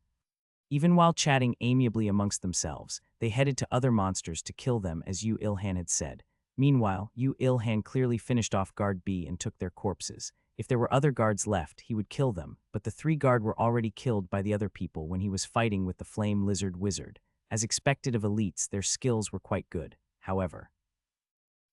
Even while chatting amiably amongst themselves, they headed to other monsters to kill them as You Ilhan had said. Meanwhile, You Ilhan clearly finished off Guard B and took their corpses. If there were other guards left, he would kill them, but the 3 guard were already killed by the other people when he was fighting with the Flame Lizard Wizard. As expected of elites, their skills were quite good, however.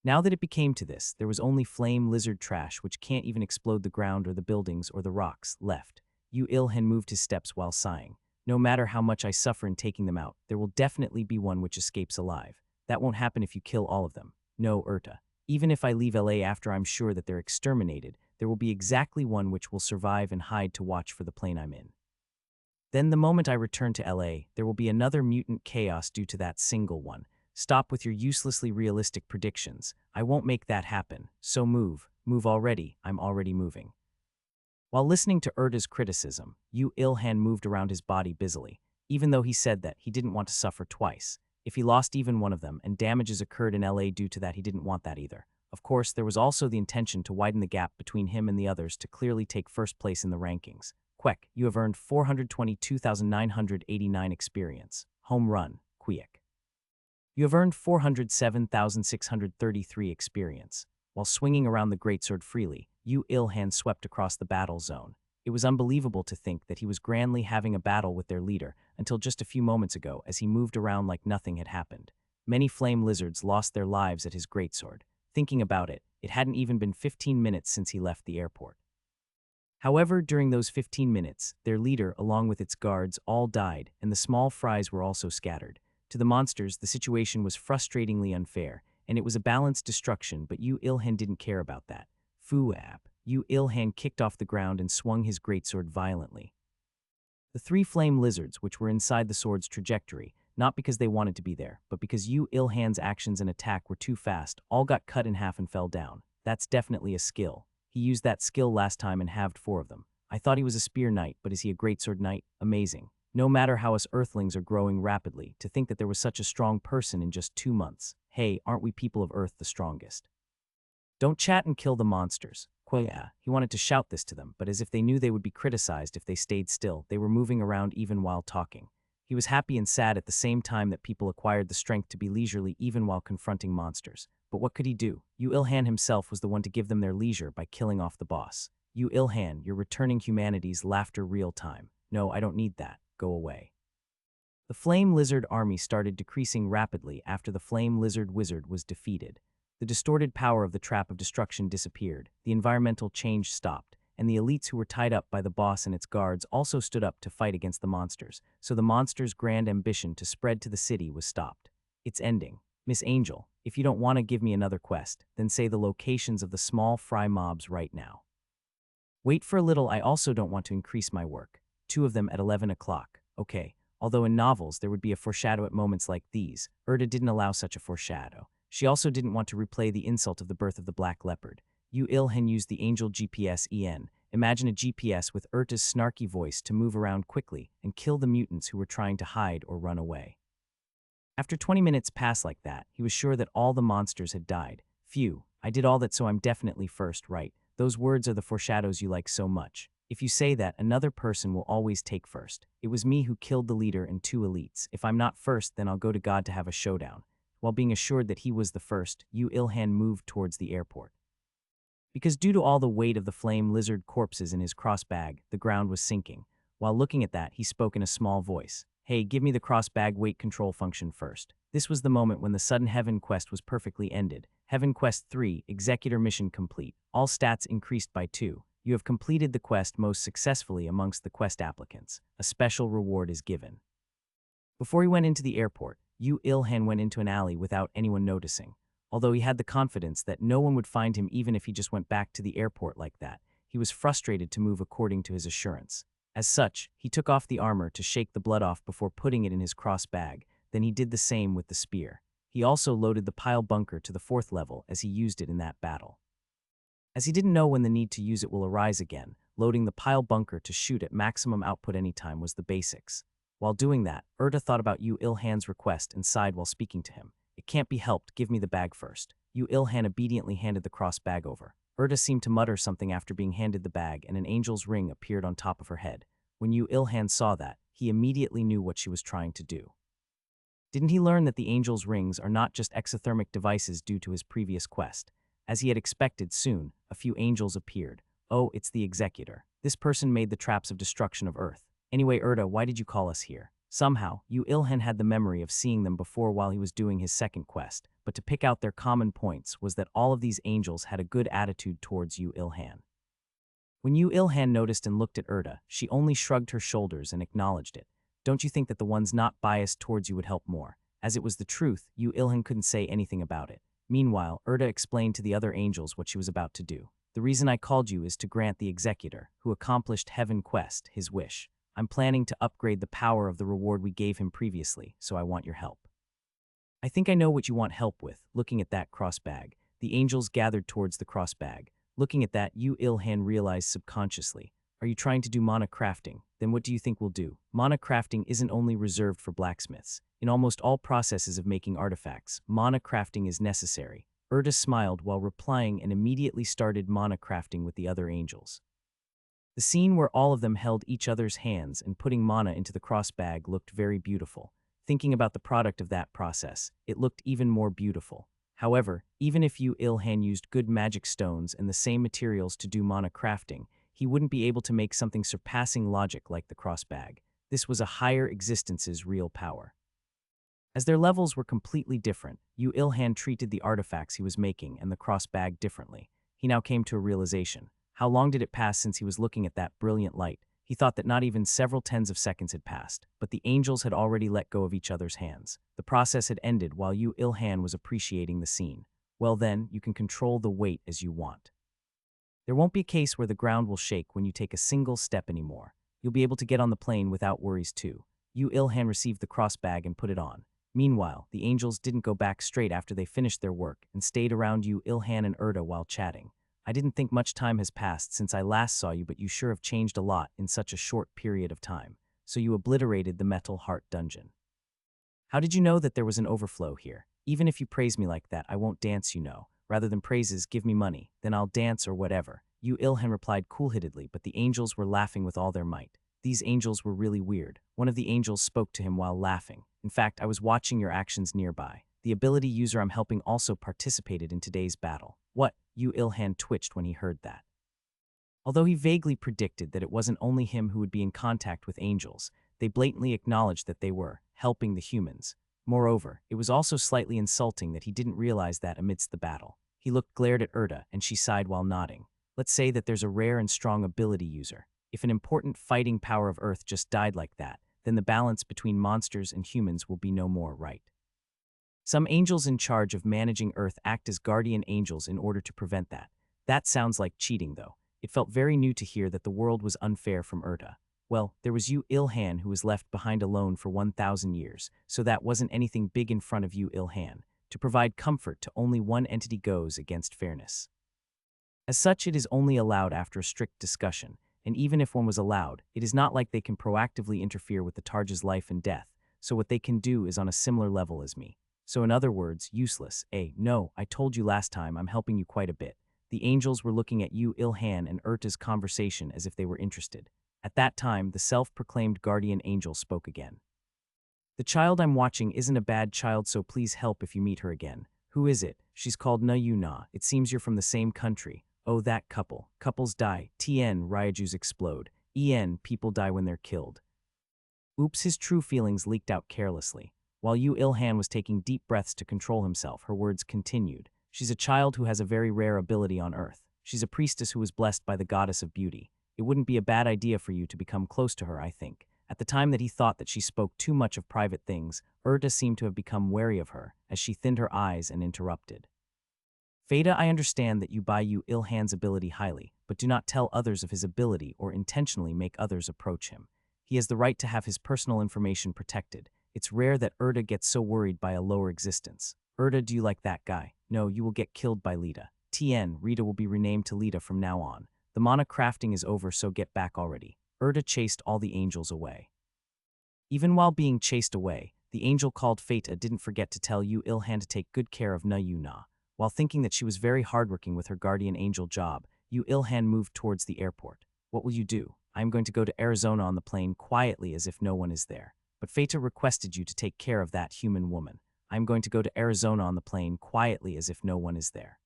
Now that it became to this, there was only Flame Lizard trash which can't even explode the ground or the buildings or the rocks left. You Ilhan moved his steps while sighing. No matter how much I suffer in taking them out, there will definitely be one which escapes alive. That won't happen if you kill all of them. No, Urta. Even if I leave LA after I'm sure that they're exterminated, there will be exactly one which will survive and hide to watch for the plane I'm in. Then the moment I return to LA, there will be another mutant chaos due to that single one. Stop with your uselessly realistic predictions. I won't make that happen. So move already, I'm already moving. While listening to Urta's criticism, You Ilhan moved around his body busily, even though he said that he didn't want to suffer twice. If he lost even one of them and damages occurred in LA due to that, he didn't want that either. Of course, there was also the intention to widen the gap between him and the others to clearly take 1st place in the rankings. Quek, you have earned 422,989 experience. Home run, Quiek. You have earned 407,633 experience. While swinging around the greatsword freely, Yu Ilhan swept across the battle zone. It was unbelievable to think that he was grandly having a battle with their leader until just a few moments ago as he moved around like nothing had happened. Many flame lizards lost their lives at his greatsword. Thinking about it, it hadn't even been 15 minutes since he left the airport. However, during those 15 minutes, their leader, along with its guards, all died, and the small fries were also scattered. To the monsters, the situation was frustratingly unfair, and it was a balanced destruction, but Yu Ilhan didn't care about that. Fu-ap. Yu Ilhan kicked off the ground and swung his greatsword violently. The three flame lizards, which were inside the sword's trajectory, not because they wanted to be there, but because Yu Ilhan's actions and attack were too fast, all got cut in half and fell down. That's definitely a skill. He used that skill last time and halved 4 of them. I thought he was a spear knight, but is he a greatsword knight? Amazing. No matter how us earthlings are growing rapidly, to think that there was such a strong person in just 2 months. Hey, aren't we people of Earth the strongest? Don't chat and kill the monsters. Quaya. He wanted to shout this to them, but as if they knew they would be criticized if they stayed still, they were moving around even while talking. He was happy and sad at the same time that people acquired the strength to be leisurely even while confronting monsters. But what could he do? Yu Ilhan himself was the one to give them their leisure by killing off the boss. Yu Ilhan, you're returning humanity's laughter real time. No, I don't need that. Go away. The flame lizard army started decreasing rapidly after the flame lizard wizard was defeated. The distorted power of the trap of destruction disappeared, the environmental change stopped, and the elites who were tied up by the boss and its guards also stood up to fight against the monsters, so the monsters' grand ambition to spread to the city was stopped. It's ending. Miss Angel, if you don't want to give me another quest, then say the locations of the small fry mobs right now. Wait for a little, I also don't want to increase my work. 2 of them at 11 o'clock. Okay, although in novels there would be a foreshadow at moments like these, Erda didn't allow such a foreshadow. She also didn't want to replay the insult of the birth of the Black Leopard. Yu Ilhan used the Angel GPS EN. Imagine a GPS with Erta's snarky voice to move around quickly and kill the mutants who were trying to hide or run away. After 20 minutes passed like that, he was sure that all the monsters had died. Phew, I did all that, so I'm definitely first, right? Those words are the foreshadows you like so much. If you say that, another person will always take first. It was me who killed the leader and 2 elites. If I'm not first, then I'll go to God to have a showdown. While being assured that he was the first, Yu Ilhan moved towards the airport. Because due to all the weight of the flame lizard corpses in his cross bag, the ground was sinking. While looking at that, he spoke in a small voice. Hey, give me the cross bag weight control function first. This was the moment when the sudden Heaven quest was perfectly ended. Heaven quest 3, Executor mission complete. All stats increased by 2. You have completed the quest most successfully amongst the quest applicants. A special reward is given. Before he went into the airport, Yu Ilhan went into an alley without anyone noticing. Although he had the confidence that no one would find him even if he just went back to the airport like that, he was frustrated to move according to his assurance. As such, he took off the armor to shake the blood off before putting it in his cross bag, then he did the same with the spear. He also loaded the pile bunker to the 4th level as he used it in that battle. As he didn't know when the need to use it will arise again, loading the pile bunker to shoot at maximum output anytime was the basics. While doing that, Erda thought about Yu Ilhan's request and sighed while speaking to him. It can't be helped, give me the bag first. Yu Ilhan obediently handed the cross bag over. Erda seemed to mutter something after being handed the bag, and an angel's ring appeared on top of her head. When Yu Ilhan saw that, he immediately knew what she was trying to do. Didn't he learn that the angel's rings are not just exothermic devices due to his previous quest? As he had expected, soon, a few angels appeared. Oh, it's the Executor. This person made the traps of destruction of Earth. Anyway, Erda, why did you call us here? Somehow, Yu Ilhan had the memory of seeing them before while he was doing his second quest, but to pick out their common points was that all of these angels had a good attitude towards Yu Ilhan. When Yu Ilhan noticed and looked at Erda, she only shrugged her shoulders and acknowledged it. Don't you think that the ones not biased towards you would help more? As it was the truth, Yu Ilhan couldn't say anything about it. Meanwhile, Erda explained to the other angels what she was about to do. The reason I called you is to grant the Executor, who accomplished Heaven Quest, his wish. I'm planning to upgrade the power of the reward we gave him previously, so I want your help. I think I know what you want help with. Looking at that cross bag, the angels gathered towards the cross bag. Looking at that, Yu Ilhan realized subconsciously. Are you trying to do mana crafting? Then what do you think we'll do? Mana crafting isn't only reserved for blacksmiths. In almost all processes of making artifacts, mana crafting is necessary. Erda smiled while replying and immediately started mana crafting with the other angels. The scene where all of them held each other's hands and putting mana into the cross bag looked very beautiful. Thinking about the product of that process, it looked even more beautiful. However, even if Yu Ilhan used good magic stones and the same materials to do mana crafting, he wouldn't be able to make something surpassing logic like the cross bag. This was a higher existence's real power. As their levels were completely different, Yu Ilhan treated the artifacts he was making and the cross bag differently. He now came to a realization. How long did it pass since he was looking at that brilliant light? He thought that not even several tens of seconds had passed, but the angels had already let go of each other's hands. The process had ended while Yu Ilhan was appreciating the scene. Well then, you can control the weight as you want. There won't be a case where the ground will shake when you take a single step anymore. You'll be able to get on the plane without worries too. Yu Ilhan received the cross bag and put it on. Meanwhile, the angels didn't go back straight after they finished their work and stayed around Yu Ilhan and Erda while chatting. I didn't think much time has passed since I last saw you, but you sure have changed a lot in such a short period of time. So you obliterated the Metal Heart dungeon. How did you know that there was an overflow here? Even if you praise me like that, I won't dance, you know. Rather than praises, give me money, then I'll dance or whatever. Yu Ilhan replied cool-headedly, but the angels were laughing with all their might. These angels were really weird. One of the angels spoke to him while laughing. In fact, I was watching your actions nearby. The ability user I'm helping also participated in today's battle. What? Yu Ilhan twitched when he heard that. Although he vaguely predicted that it wasn't only him who would be in contact with angels, they blatantly acknowledged that they were helping the humans. Moreover, it was also slightly insulting that he didn't realize that amidst the battle. He glared at Erda, and she sighed while nodding. Let's say that there's a rare and strong ability user. If an important fighting power of Earth just died like that, then the balance between monsters and humans will be no more, right? Some angels in charge of managing Earth act as guardian angels in order to prevent that. That sounds like cheating, though. It felt very new to hear that the world was unfair from Erda. Well, there was Yu Ilhan who was left behind alone for 1,000 years, so that wasn't anything big in front of Yu Ilhan. To provide comfort to only one entity goes against fairness. As such, it is only allowed after a strict discussion, and even if one was allowed, it is not like they can proactively interfere with the Tarja's life and death, so what they can do is on a similar level as me. So in other words, useless. No, I told you last time I'm helping you quite a bit. The angels were looking at Yu Ilhan and Erta's conversation as if they were interested. At that time, the self-proclaimed guardian angel spoke again. The child I'm watching isn't a bad child, so please help if you meet her again. Who is it? She's called Na Yuna. It seems you're from the same country. Oh, that couple. Couples die. TN, Ryujus explode. EN, people die when they're killed. Oops, his true feelings leaked out carelessly. While Yu Ilhan was taking deep breaths to control himself, her words continued. She's a child who has a very rare ability on Earth. She's a priestess who was blessed by the goddess of beauty. It wouldn't be a bad idea for you to become close to her, I think. At the time that he thought that she spoke too much of private things, Erta seemed to have become wary of her, as she thinned her eyes and interrupted. Feda, I understand that you buy Yu Ilhan's ability highly, but do not tell others of his ability or intentionally make others approach him. He has the right to have his personal information protected. It's rare that Erta gets so worried by a lower existence. Erta, do you like that guy? No, you will get killed by Lita. TN, Rita will be renamed to Lita from now on. The mana crafting is over, so get back already. Erta chased all the angels away. Even while being chased away, the angel called Feta didn't forget to tell Yu Ilhan to take good care of Na Yuna. While thinking that she was very hardworking with her guardian angel job, Yu Ilhan moved towards the airport. What will you do? I am going to go to Arizona on the plane quietly as if no one is there. But Feta requested you to take care of that human woman. I am going to go to Arizona on the plane quietly as if no one is there.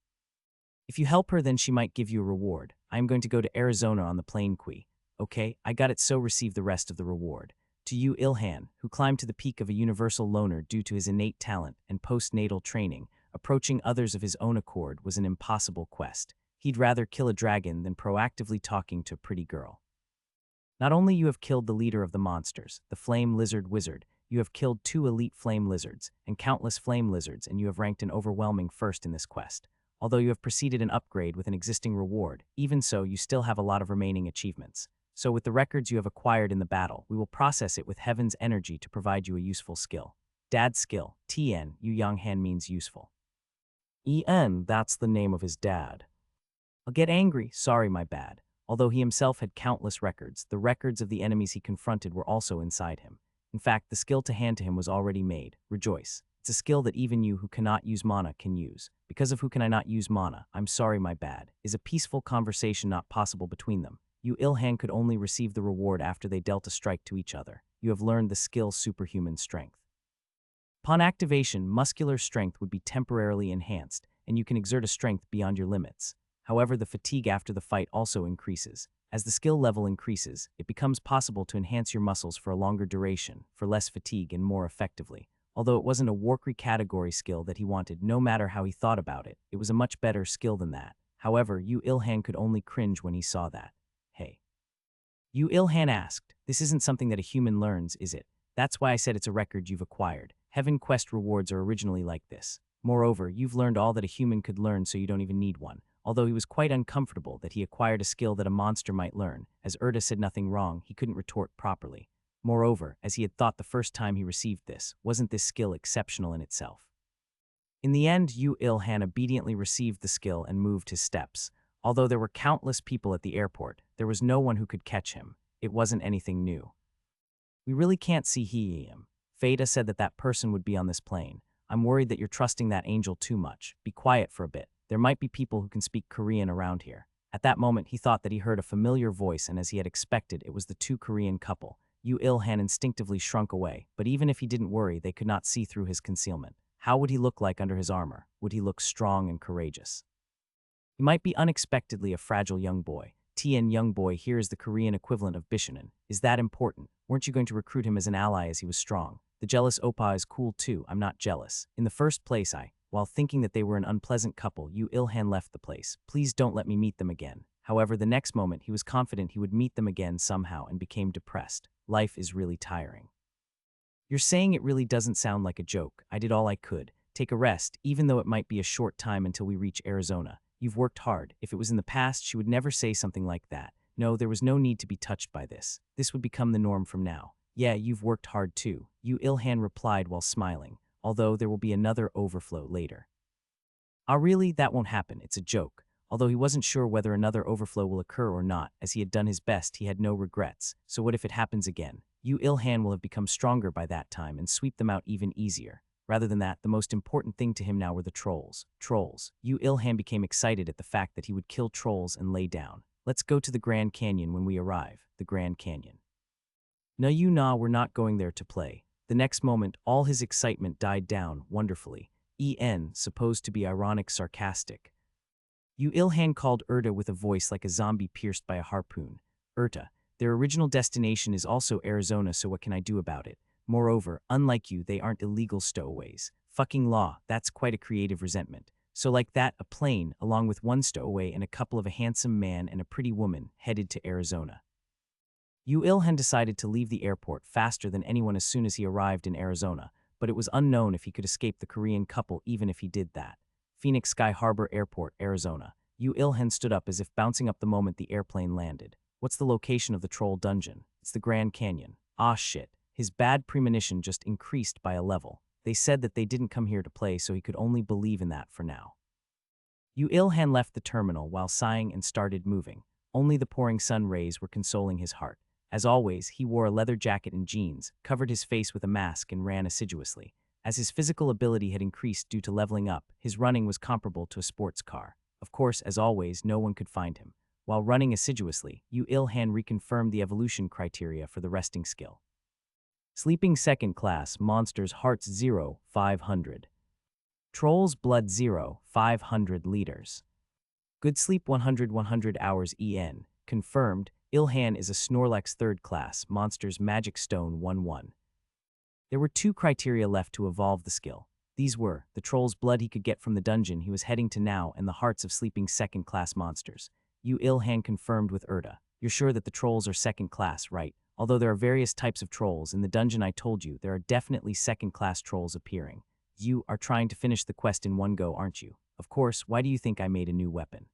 If you help her, then she might give you a reward. I am going to go to Arizona on the plane qui. Okay, I got it, so receive the rest of the reward. To Yu Ilhan, who climbed to the peak of a universal loner due to his innate talent and postnatal training, approaching others of his own accord was an impossible quest. He'd rather kill a dragon than proactively talking to a pretty girl. Not only you have killed the leader of the monsters, the flame lizard wizard, you have killed 2 elite flame lizards and countless flame lizards, and you have ranked an overwhelming first in this quest. Although you have proceeded an upgrade with an existing reward, even so you still have a lot of remaining achievements. So with the records you have acquired in the battle, we will process it with Heaven's energy to provide you a useful skill. Dad's skill, TN, Yu Yanghan means useful. EN, that's the name of his dad. I'll get angry, sorry, my bad. Although he himself had countless records, the records of the enemies he confronted were also inside him. In fact, the skill to hand to him was already made. Rejoice. It's a skill that even you who cannot use mana can use. Because of who can I not use mana? I'm sorry, my bad. Is a peaceful conversation not possible between them? Yu Ilhan could only receive the reward after they dealt a strike to each other. You have learned the skill superhuman strength. Upon activation, muscular strength would be temporarily enhanced, and you can exert a strength beyond your limits. However, the fatigue after the fight also increases. As the skill level increases, it becomes possible to enhance your muscles for a longer duration, for less fatigue and more effectively. Although it wasn't a Warcry category skill that he wanted, no matter how he thought about it, it was a much better skill than that. However, Yu Ilhan could only cringe when he saw that. Hey. Yu Ilhan asked, "This isn't something that a human learns, is it? That's why I said it's a record you've acquired. Heaven Quest rewards are originally like this. Moreover, you've learned all that a human could learn, so you don't even need one." Although he was quite uncomfortable that he acquired a skill that a monster might learn, as Erda said nothing wrong, he couldn't retort properly. Moreover, as he had thought the first time he received this, wasn't this skill exceptional in itself? In the end, Yu Ilhan obediently received the skill and moved his steps. Although there were countless people at the airport, there was no one who could catch him. It wasn't anything new. "We really can't see him. Fada said that person would be on this plane. I'm worried that you're trusting that angel too much. Be quiet for a bit. There might be people who can speak Korean around here." At that moment, he thought that he heard a familiar voice, and as he had expected, it was the two Korean couple. Yu Ilhan instinctively shrunk away, but even if he didn't worry, they could not see through his concealment. How would he look like under his armor? Would he look strong and courageous? He might be unexpectedly a fragile young boy. TN young boy here is the Korean equivalent of Bishonen. Is that important? Weren't you going to recruit him as an ally as he was strong? The jealous Oppa is cool too. I'm not jealous. In the first place, while thinking that they were an unpleasant couple, Yu Ilhan left the place. Please don't let me meet them again. However, the next moment he was confident he would meet them again somehow and became depressed. Life is really tiring. You're saying it really doesn't sound like a joke. I did all I could. Take a rest, even though it might be a short time until we reach Arizona. You've worked hard. If it was in the past, she would never say something like that. No, there was no need to be touched by this. This would become the norm from now. Yeah, you've worked hard too, Yu Ilhan replied while smiling, although there will be another overflow later. Ah, really? That won't happen. It's a joke. Although he wasn't sure whether another overflow will occur or not, as he had done his best, he had no regrets. So what if it happens again? Yu Ilhan will have become stronger by that time and sweep them out even easier. Rather than that, the most important thing to him now were the trolls. Trolls. Yu Ilhan became excited at the fact that he would kill trolls and lay down. Let's go to the Grand Canyon when we arrive. The Grand Canyon. No, we're not going there to play. The next moment, all his excitement died down wonderfully. Supposed to be ironic sarcastic. Yu Ilhan called Erta with a voice like a zombie pierced by a harpoon. Erta, their original destination is also Arizona, so what can I do about it? Moreover, unlike you, they aren't illegal stowaways. Fucking law, that's quite a creative resentment. So like that, a plane, along with one stowaway and a couple of a handsome man and a pretty woman, headed to Arizona. Yu Ilhan decided to leave the airport faster than anyone as soon as he arrived in Arizona, but it was unknown if he could escape the Korean couple even if he did that. Phoenix Sky Harbor Airport, Arizona. Yu Ilhan stood up as if bouncing up the moment the airplane landed. What's the location of the troll dungeon? It's the Grand Canyon. Ah shit. His bad premonition just increased by a level. They said that they didn't come here to play, so he could only believe in that for now. Yu Ilhan left the terminal while sighing and started moving. Only the pouring sun rays were consoling his heart. As always, he wore a leather jacket and jeans, covered his face with a mask, and ran assiduously. As his physical ability had increased due to leveling up, his running was comparable to a sports car. Of course, as always, no one could find him. While running assiduously, Yu Ilhan reconfirmed the evolution criteria for the resting skill. Sleeping second class, monsters hearts 0, 500. Trolls blood 0, 500 liters. Good sleep 100 hours EN. Confirmed, Ilhan is a Snorlax third class, monsters magic stone 1-1. There were 2 criteria left to evolve the skill. These were the troll's blood he could get from the dungeon he was heading to now and the hearts of sleeping second class monsters. Yu Ilhan confirmed with Erta. You're sure that the trolls are second class, right? Although there are various types of trolls, in the dungeon I told you, there are definitely second-class trolls appearing. You are trying to finish the quest in one go, aren't you? Of course, why do you think I made a new weapon?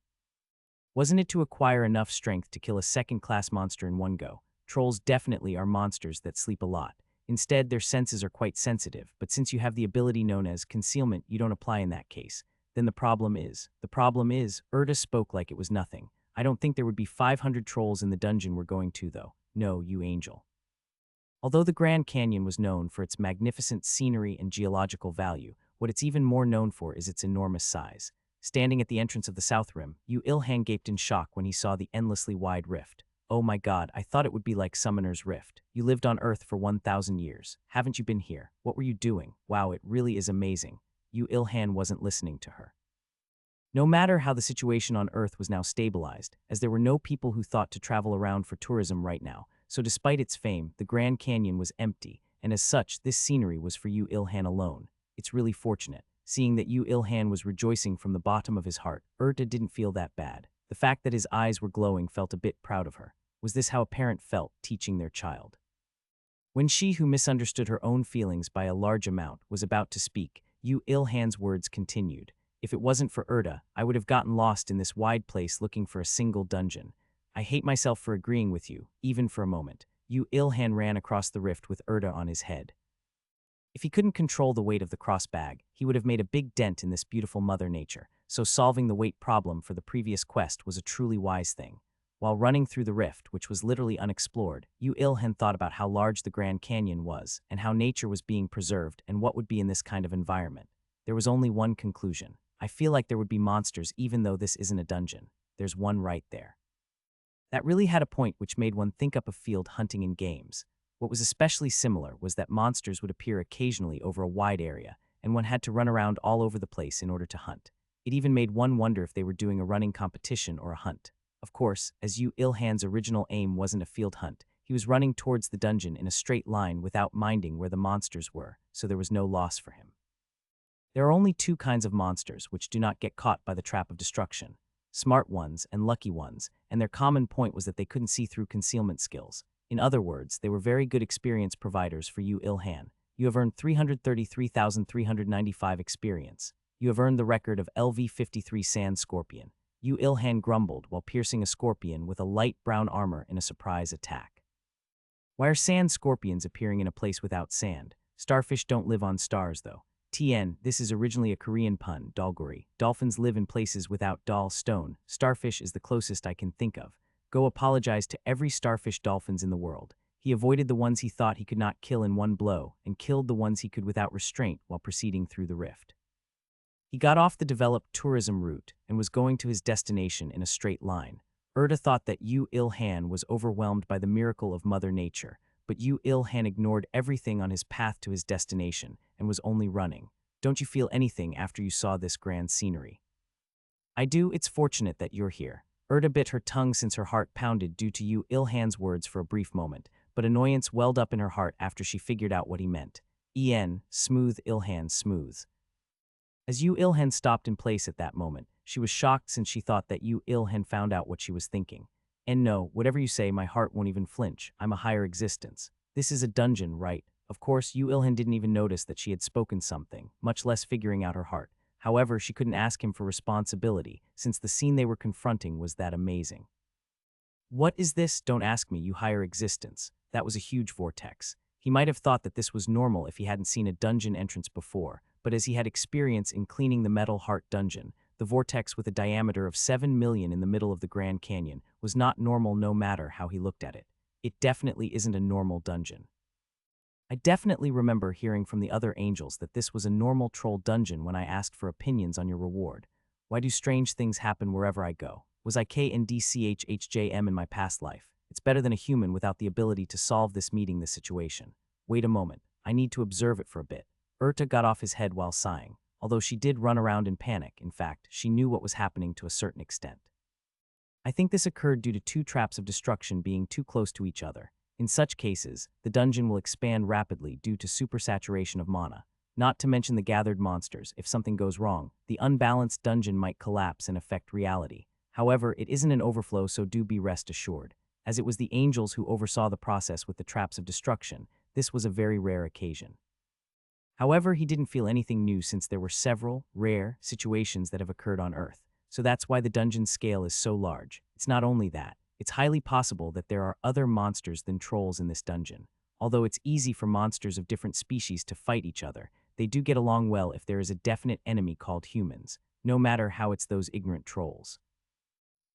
Wasn't it to acquire enough strength to kill a second-class monster in one go? Trolls definitely are monsters that sleep a lot. Instead, their senses are quite sensitive, but since you have the ability known as concealment, you don't apply in that case. Then the problem is, Erta spoke like it was nothing. I don't think there would be 500 trolls in the dungeon we're going to, though. No, you angel. Although the Grand Canyon was known for its magnificent scenery and geological value, what it's even more known for is its enormous size. Standing at the entrance of the South Rim, Yu Ilhan gaped in shock when he saw the endlessly wide rift. Oh my god, I thought it would be like Summoner's Rift. You lived on Earth for 1,000 years. Haven't you been here? What were you doing? Wow, it really is amazing. Yu Ilhan wasn't listening to her. No matter how the situation on Earth was now stabilized, as there were no people who thought to travel around for tourism right now, so despite its fame, the Grand Canyon was empty, and as such, this scenery was for Yu Ilhan alone. It's really fortunate. Seeing that Yu Ilhan was rejoicing from the bottom of his heart, Erta didn't feel that bad. The fact that his eyes were glowing felt a bit proud of her. Was this how a parent felt teaching their child? When she, who misunderstood her own feelings by a large amount, was about to speak, Yu Ilhan's words continued. If it wasn't for Erta, I would have gotten lost in this wide place looking for a single dungeon. I hate myself for agreeing with you, even for a moment. Yu Ilhan ran across the rift with Erta on his head. If he couldn't control the weight of the cross bag, he would have made a big dent in this beautiful Mother Nature, so solving the weight problem for the previous quest was a truly wise thing. While running through the rift, which was literally unexplored, Yu Ilhan thought about how large the Grand Canyon was, and how nature was being preserved, and what would be in this kind of environment. There was only one conclusion. I feel like there would be monsters even though this isn't a dungeon. There's one right there. That really had a point which made one think up of field hunting in games. What was especially similar was that monsters would appear occasionally over a wide area, and one had to run around all over the place in order to hunt. It even made one wonder if they were doing a running competition or a hunt. Of course, as Yu Ilhan's original aim wasn't a field hunt, he was running towards the dungeon in a straight line without minding where the monsters were, so there was no loss for him. There are only two kinds of monsters which do not get caught by the trap of destruction: smart ones and lucky ones, and their common point was that they couldn't see through concealment skills. In other words, they were very good experience providers for Yu Ilhan. You have earned 333,395 experience. You have earned the record of LV53 Sand Scorpion. Yu Ilhan grumbled while piercing a scorpion with a light brown armor in a surprise attack. Why are sand scorpions appearing in a place without sand? Starfish don't live on stars, though. TN, this is originally a Korean pun, dolguri. Dolphins live in places without doll stone. Starfish is the closest I can think of. Go apologize to every starfish dolphins in the world. He avoided the ones he thought he could not kill in one blow, and killed the ones he could without restraint while proceeding through the rift. He got off the developed tourism route and was going to his destination in a straight line. Erta thought that Yu Ilhan was overwhelmed by the miracle of Mother Nature, but Yu Ilhan ignored everything on his path to his destination and was only running. Don't you feel anything after you saw this grand scenery? I do. It's fortunate that you're here. Erta bit her tongue since her heart pounded due to Yu Ilhan's words for a brief moment, but annoyance welled up in her heart after she figured out what he meant. Smooth Ilhan smooth. As Yu Ilhan stopped in place at that moment, she was shocked since she thought that Yu Ilhan found out what she was thinking. And no, whatever you say, my heart won't even flinch. I'm a higher existence. This is a dungeon, right? Of course, Yu Ilhan didn't even notice that she had spoken something, much less figuring out her heart. However, she couldn't ask him for responsibility, since the scene they were confronting was that amazing. What is this? Don't ask me, you higher existence. That was a huge vortex. He might have thought that this was normal if he hadn't seen a dungeon entrance before, but as he had experience in cleaning the Metal Heart dungeon, the vortex with a diameter of 7 million in the middle of the Grand Canyon was not normal no matter how he looked at it. It definitely isn't a normal dungeon. I definitely remember hearing from the other angels that this was a normal troll dungeon when I asked for opinions on your reward. Why do strange things happen wherever I go? Was I KNDCHHJM in my past life? It's better than a human without the ability to solve this situation. Wait a moment, I need to observe it for a bit. Erta got off his head while sighing, although she did run around in panic. In fact, she knew what was happening to a certain extent. I think this occurred due to two traps of destruction being too close to each other. In such cases, the dungeon will expand rapidly due to supersaturation of mana. Not to mention the gathered monsters. If something goes wrong, the unbalanced dungeon might collapse and affect reality. However, it isn't an overflow, so do be rest assured. As it was the angels who oversaw the process with the traps of destruction, this was a very rare occasion. However, he didn't feel anything new since there were several, rare, situations that have occurred on Earth. So that's why the dungeon's scale is so large. It's not only that, it's highly possible that there are other monsters than trolls in this dungeon. Although it's easy for monsters of different species to fight each other, they do get along well if there is a definite enemy called humans, no matter how it's those ignorant trolls.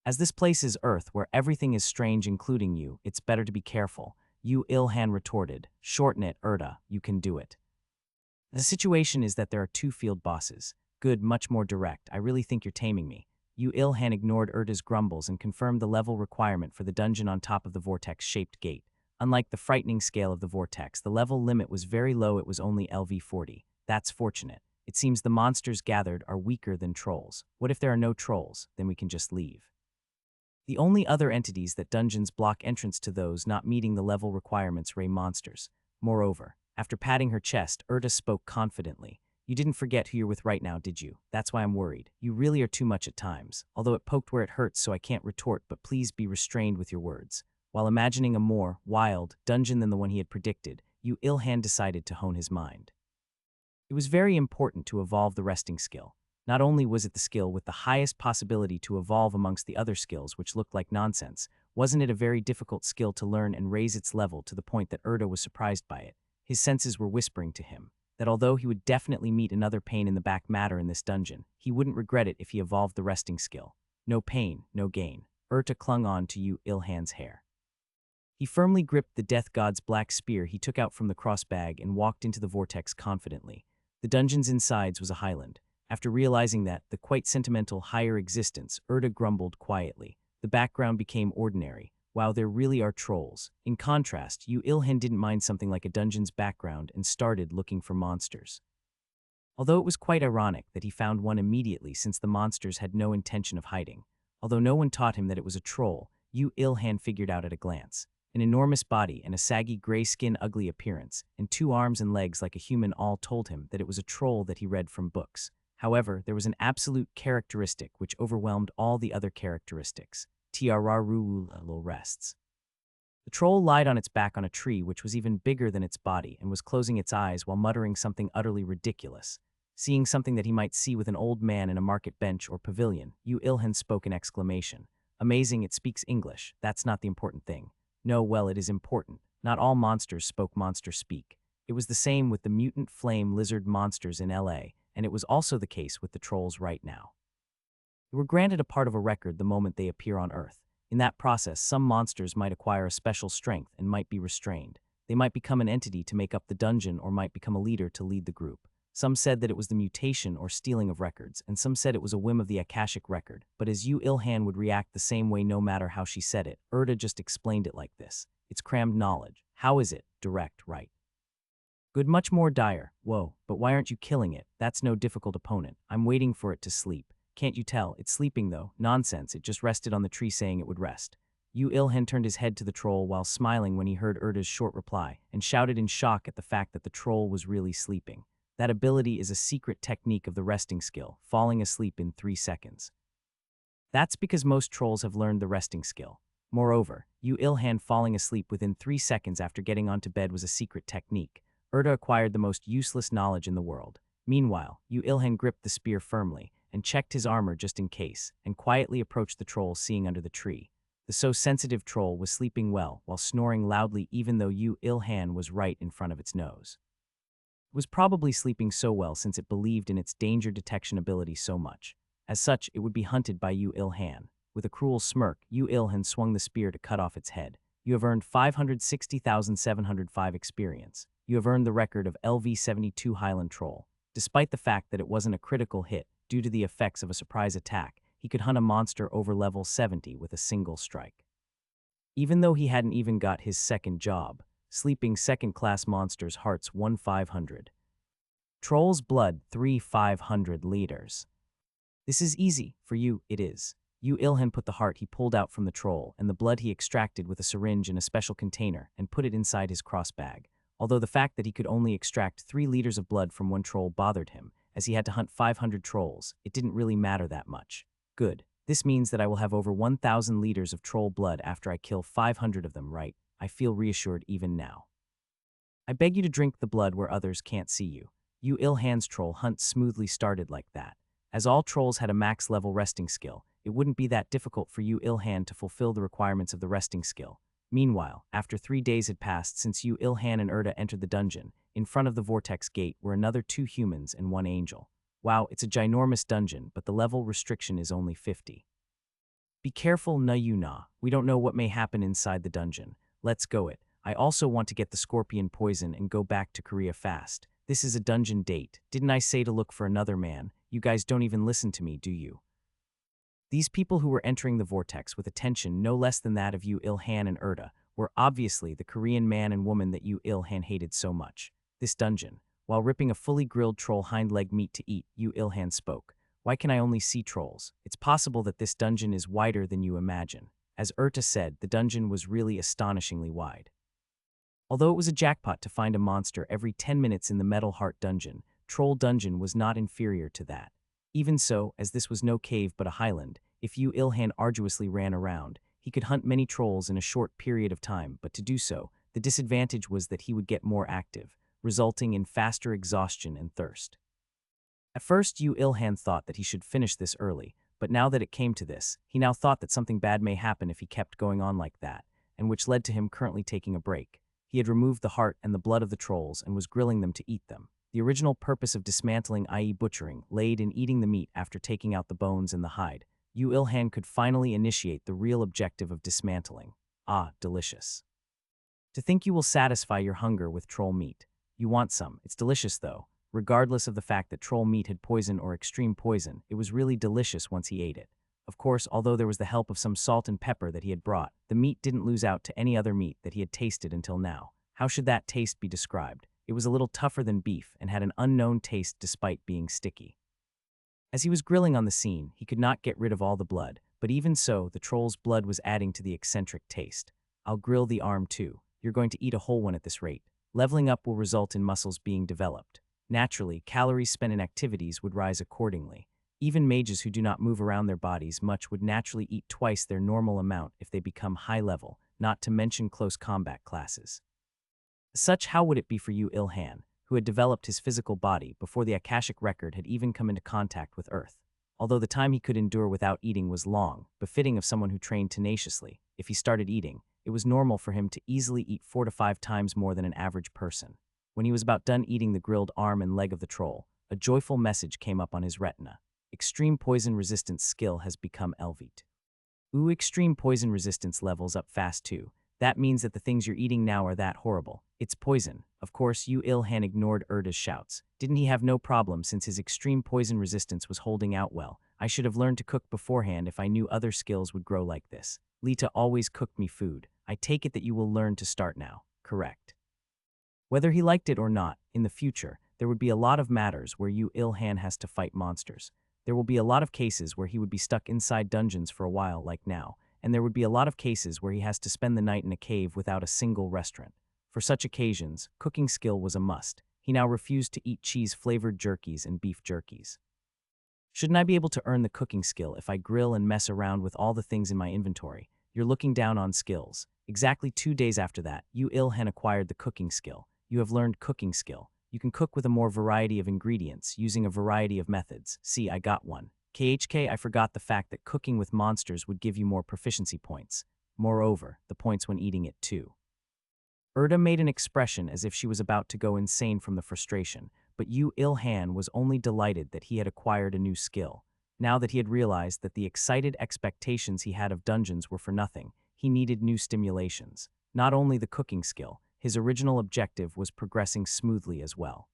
As this place is Earth, where everything is strange including you, it's better to be careful, Yu Ilhan retorted. Shorten it, Erta, you can do it. The situation is that there are two field bosses. Good, much more direct. I really think you're taming me. Yu Il-han ignored Erda's grumbles and confirmed the level requirement for the dungeon on top of the vortex-shaped gate. Unlike the frightening scale of the vortex, the level limit was very low. It was only LV40. That's fortunate. It seems the monsters gathered are weaker than trolls. What if there are no trolls? Then we can just leave. The only other entities that dungeons block entrance to those not meeting the level requirements ray monsters. Moreover, after patting her chest, Erda spoke confidently. You didn't forget who you're with right now, did you? That's why I'm worried. You really are too much at times. Although it poked where it hurts, so I can't retort, but please be restrained with your words. While imagining a more wild dungeon than the one he had predicted, Yu Il-han decided to hone his mind. It was very important to evolve the resting skill. Not only was it the skill with the highest possibility to evolve amongst the other skills which looked like nonsense, wasn't it a very difficult skill to learn and raise its level to the point that Erda was surprised by it. His senses were whispering to him that although he would definitely meet another pain in the back matter in this dungeon, he wouldn't regret it if he evolved the resting skill. No pain, no gain. Erda clung on to Yu Il-han's hair. He firmly gripped the death god's black spear he took out from the crossbag and walked into the vortex confidently. The dungeon's insides was a highland. After realizing that, the quite sentimental higher existence, Erda grumbled quietly. The background became ordinary. Wow, there really are trolls. In contrast, Yu Il-han didn't mind something like a dungeon's background and started looking for monsters. Although it was quite ironic that he found one immediately since the monsters had no intention of hiding. Although no one taught him that it was a troll, Yu Il-han figured out at a glance. An enormous body and a saggy gray skin ugly appearance, and 2 arms and legs like a human all told him that it was a troll that he read from books. However, there was an absolute characteristic which overwhelmed all the other characteristics. Tiararu rests. The troll lied on its back on a tree which was even bigger than its body and was closing its eyes while muttering something utterly ridiculous. Seeing something that he might see with an old man in a market bench or pavilion, Yu Il-han spoke in exclamation. Amazing, it speaks English. That's not the important thing. No, well, it is important. Not all monsters spoke monster speak. It was the same with the mutant flame lizard monsters in LA, and it was also the case with the trolls right now. They were granted a part of a record the moment they appear on Earth. In that process, some monsters might acquire a special strength and might be restrained. They might become an entity to make up the dungeon or might become a leader to lead the group. Some said that it was the mutation or stealing of records, and some said it was a whim of the Akashic record, but as Yu Il-han would react the same way no matter how she said it, Erda just explained it like this. It's crammed knowledge. How is it? Direct, right? Good, much more dire. Whoa, but why aren't you killing it? That's no difficult opponent. I'm waiting for it to sleep. Can't you tell? It's sleeping though. Nonsense, it just rested on the tree saying it would rest. Yu Il-han turned his head to the troll while smiling when he heard Erda's short reply, and shouted in shock at the fact that the troll was really sleeping. That ability is a secret technique of the resting skill, falling asleep in 3 seconds. That's because most trolls have learned the resting skill. Moreover, Yu Il-han falling asleep within 3 seconds after getting onto bed was a secret technique. Erda acquired the most useless knowledge in the world. Meanwhile, Yu Il-han gripped the spear firmly and checked his armor just in case, and quietly approached the troll seeing under the tree. The so-sensitive troll was sleeping well while snoring loudly even though Yu Il-han was right in front of its nose. It was probably sleeping so well since it believed in its danger detection ability so much. As such, it would be hunted by Yu Il-han. With a cruel smirk, Yu Il-han swung the spear to cut off its head. You have earned 560,705 experience. You have earned the record of LV72 Highland Troll. Despite the fact that it wasn't a critical hit, due to the effects of a surprise attack, he could hunt a monster over level 70 with a single strike. Even though he hadn't even got his second job, sleeping second-class monsters hearts 1,500. Troll's blood 3,500 liters. This is easy. For you, it is. Yu Il-han put the heart he pulled out from the troll and the blood he extracted with a syringe in a special container and put it inside his crossbag. Although the fact that he could only extract 3 liters of blood from one troll bothered him, as he had to hunt 500 trolls, it didn't really matter that much. Good. This means that I will have over 1,000 liters of troll blood after I kill 500 of them, right? I feel reassured even now. I beg you to drink the blood where others can't see you. Yu Il-han's troll hunt smoothly started like that. As all trolls had a max level resting skill, it wouldn't be that difficult for Yu Il-han to fulfill the requirements of the resting skill. Meanwhile, after 3 days had passed since Yu Il-han and Erda entered the dungeon, in front of the vortex gate were another 2 humans and 1 angel. Wow, it's a ginormous dungeon, but the level restriction is only 50. Be careful, na you na. We don't know what may happen inside the dungeon. Let's go it. I also want to get the scorpion poison and go back to Korea fast. This is a dungeon date. Didn't I say to look for another man? You guys don't even listen to me, do you? These people who were entering the vortex with attention no less than that of Yu Il-han and Erda were obviously the Korean man and woman that Yu Il-han hated so much. This dungeon. While ripping a fully grilled troll hind leg meat to eat, Yu Il-han spoke. Why can I only see trolls? It's possible that this dungeon is wider than you imagine. As Erta said, the dungeon was really astonishingly wide. Although it was a jackpot to find a monster every 10 minutes in the Metal Heart dungeon, Troll Dungeon was not inferior to that. Even so, as this was no cave but a highland, if Yu Il-han arduously ran around, he could hunt many trolls in a short period of time, but to do so, the disadvantage was that he would get more active, resulting in faster exhaustion and thirst. At first, Yu Il-han thought that he should finish this early, but now that it came to this, he now thought that something bad may happen if he kept going on like that, and which led to him currently taking a break. He had removed the heart and the blood of the trolls and was grilling them to eat them. The original purpose of dismantling, i.e. butchering, laid in eating the meat after taking out the bones and the hide. Yu Il-han could finally initiate the real objective of dismantling. Ah, delicious. To think you will satisfy your hunger with troll meat. You want some. It's delicious though. Regardless of the fact that troll meat had poison or extreme poison, it was really delicious once he ate it. Of course, although there was the help of some salt and pepper that he had brought, the meat didn't lose out to any other meat that he had tasted until now. How should that taste be described? It was a little tougher than beef and had an unknown taste despite being sticky. As he was grilling on the scene, he could not get rid of all the blood, but even so, the troll's blood was adding to the eccentric taste. I'll grill the arm too. You're going to eat a whole one at this rate. Leveling up will result in muscles being developed. Naturally, calories spent in activities would rise accordingly. Even mages who do not move around their bodies much would naturally eat twice their normal amount if they become high level, not to mention close combat classes. Such how would it be for Yu Il-han, who had developed his physical body before the Akashic record had even come into contact with Earth? Although the time he could endure without eating was long, befitting of someone who trained tenaciously, if he started eating, it was normal for him to easily eat 4 to 5 times more than an average person. When he was about done eating the grilled arm and leg of the troll, a joyful message came up on his retina. Extreme poison resistance skill has become Elvite. Ooh, extreme poison resistance levels up fast too. That means that the things you're eating now are that horrible. It's poison. Of course, Yu Il-han ignored Erda's shouts. Didn't he have no problem since his extreme poison resistance was holding out well? I should have learned to cook beforehand if I knew other skills would grow like this. Lita always cooked me food. I take it that you will learn to start now. Correct. Whether he liked it or not, in the future, there would be a lot of matters where Yu Il-han has to fight monsters. There will be a lot of cases where he would be stuck inside dungeons for a while like now, and there would be a lot of cases where he has to spend the night in a cave without a single restaurant. For such occasions, cooking skill was a must. He now refused to eat cheese-flavored jerkies and beef jerkies. Shouldn't I be able to earn the cooking skill if I grill and mess around with all the things in my inventory? You're looking down on skills. Exactly 2 days after that, Yu Il-han acquired the cooking skill. You have learned cooking skill. You can cook with a more variety of ingredients, using a variety of methods. See, I got one. KHK, I forgot the fact that cooking with monsters would give you more proficiency points. Moreover, the points when eating it too. Erda made an expression as if she was about to go insane from the frustration, but Yu Il-han was only delighted that he had acquired a new skill. Now that he had realized that the excited expectations he had of dungeons were for nothing, he needed new stimulations. Not only the cooking skill, his original objective was progressing smoothly as well.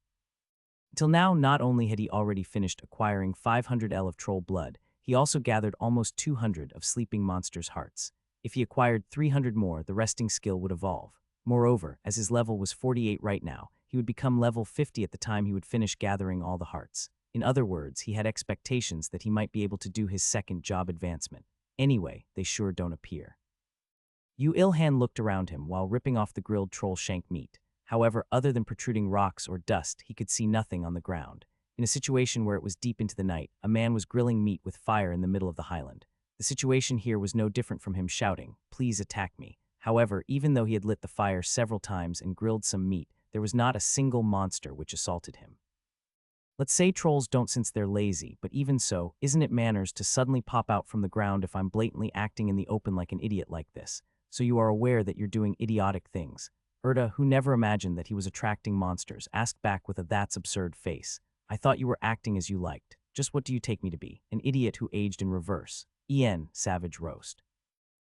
Until now, not only had he already finished acquiring 500 L of troll blood, he also gathered almost 200 of sleeping monsters' hearts. If he acquired 300 more, the resting skill would evolve. Moreover, as his level was 48 right now, he would become level 50 at the time he would finish gathering all the hearts. In other words, he had expectations that he might be able to do his second job advancement. Anyway, they sure don't appear. Yu Il-han looked around him while ripping off the grilled troll shank meat. However, other than protruding rocks or dust, he could see nothing on the ground. In a situation where it was deep into the night, a man was grilling meat with fire in the middle of the highland. The situation here was no different from him shouting, "Please attack me." However, even though he had lit the fire several times and grilled some meat, there was not a single monster which assaulted him. Let's say trolls don't since they're lazy, but even so, isn't it manners to suddenly pop out from the ground if I'm blatantly acting in the open like an idiot like this? So you are aware that you're doing idiotic things. Erda, who never imagined that he was attracting monsters, asked back with a "that's absurd" face. I thought you were acting as you liked. Just what do you take me to be? An idiot who aged in reverse. Savage roast.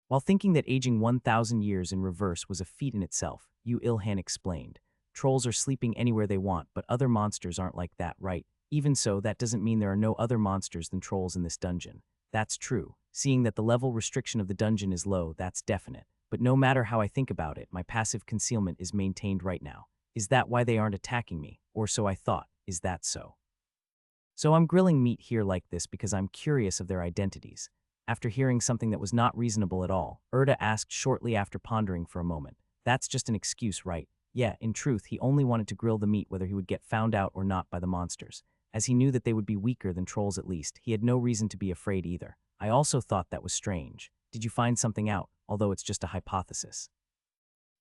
While thinking that aging 1,000 years in reverse was a feat in itself, Yu Il-han explained. Trolls are sleeping anywhere they want, but other monsters aren't like that, right? Even so, that doesn't mean there are no other monsters than trolls in this dungeon. That's true. Seeing that the level restriction of the dungeon is low, that's definite. But no matter how I think about it, my passive concealment is maintained right now. Is that why they aren't attacking me? Or so I thought. Is that so? So I'm grilling meat here like this because I'm curious of their identities. After hearing something that was not reasonable at all, Erda asked shortly after pondering for a moment. That's just an excuse, right? Yeah, in truth, he only wanted to grill the meat whether he would get found out or not by the monsters. As he knew that they would be weaker than trolls at least, he had no reason to be afraid either. I also thought that was strange. Did you find something out, although it's just a hypothesis?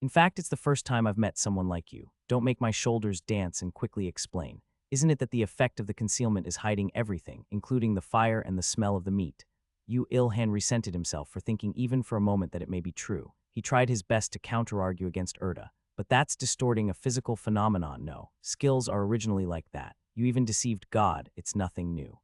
In fact, it's the first time I've met someone like you. Don't make my shoulders dance and quickly explain. Isn't it that the effect of the concealment is hiding everything, including the fire and the smell of the meat? Yu Ilhan resented himself for thinking even for a moment that it may be true. He tried his best to counter-argue against Erda. But that's distorting a physical phenomenon, no. Skills are originally like that. You even deceived God, it's nothing new.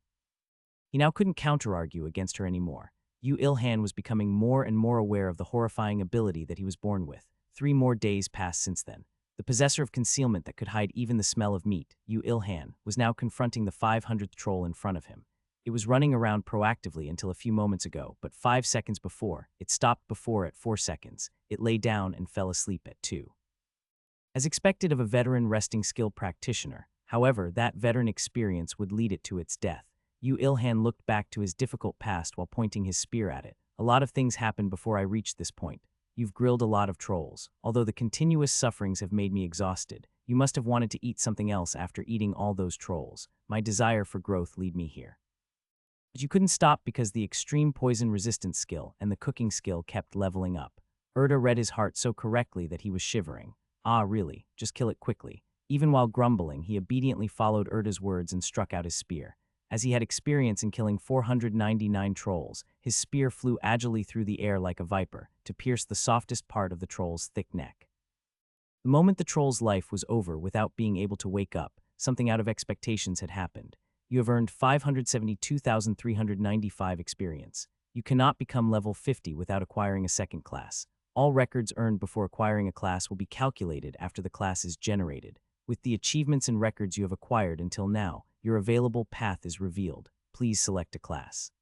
He now couldn't counter-argue against her anymore. Yu Ilhan was becoming more and more aware of the horrifying ability that he was born with. 3 more days passed since then. The possessor of concealment that could hide even the smell of meat, Yu Ilhan, was now confronting the 500th troll in front of him. It was running around proactively until a few moments ago, but 5 seconds before, it stopped before at 4 seconds. It lay down and fell asleep at 2. As expected of a veteran resting skill practitioner, however, that veteran experience would lead it to its death. Yu Ilhan looked back to his difficult past while pointing his spear at it. A lot of things happened before I reached this point. You've grilled a lot of trolls. Although the continuous sufferings have made me exhausted, you must have wanted to eat something else after eating all those trolls. My desire for growth lead me here. But you couldn't stop because the extreme poison resistance skill and the cooking skill kept leveling up. Erda read his heart so correctly that he was shivering. Ah, really, just kill it quickly. Even while grumbling, he obediently followed Erda's words and struck out his spear. As he had experience in killing 499 trolls, his spear flew agilely through the air like a viper, to pierce the softest part of the troll's thick neck. The moment the troll's life was over without being able to wake up, something out of expectations had happened. You have earned 572,395 experience. You cannot become level 50 without acquiring a second class. All records earned before acquiring a class will be calculated after the class is generated. With the achievements and records you have acquired until now, your available path is revealed. Please select a class.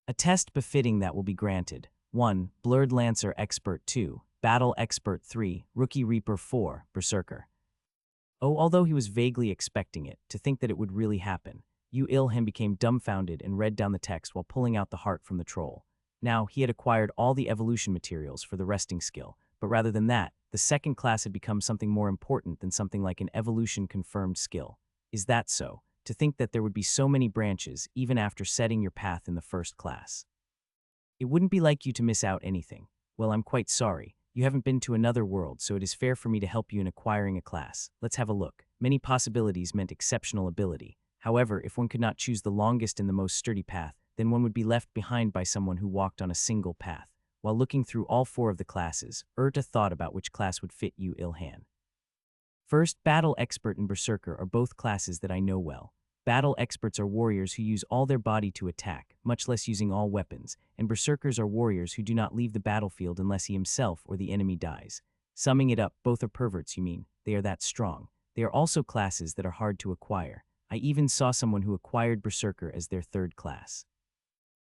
A test befitting that will be granted. 1. Blurred Lancer Expert 2. Battle Expert 3. Rookie Reaper 4. Berserker. Oh, although he was vaguely expecting it, to think that it would really happen, Yu Ilhan became dumbfounded and read down the text while pulling out the heart from the troll. Now, he had acquired all the evolution materials for the resting skill, but rather than that, the second class had become something more important than something like an evolution-confirmed skill. Is that so? To think that there would be so many branches even after setting your path in the first class. It wouldn't be like you to miss out anything. Well, I'm quite sorry. You haven't been to another world, so it is fair for me to help you in acquiring a class. Let's have a look. Many possibilities meant exceptional ability. However, if one could not choose the longest and the most sturdy path, then one would be left behind by someone who walked on a single path. While looking through all 4 of the classes, Erta thought about which class would fit Yu Ilhan. First, Battle Expert and Berserker are both classes that I know well. Battle Experts are warriors who use all their body to attack, much less using all weapons, and Berserkers are warriors who do not leave the battlefield unless he himself or the enemy dies. Summing it up, both are perverts, you mean. They are that strong. They are also classes that are hard to acquire. I even saw someone who acquired Berserker as their 3rd class.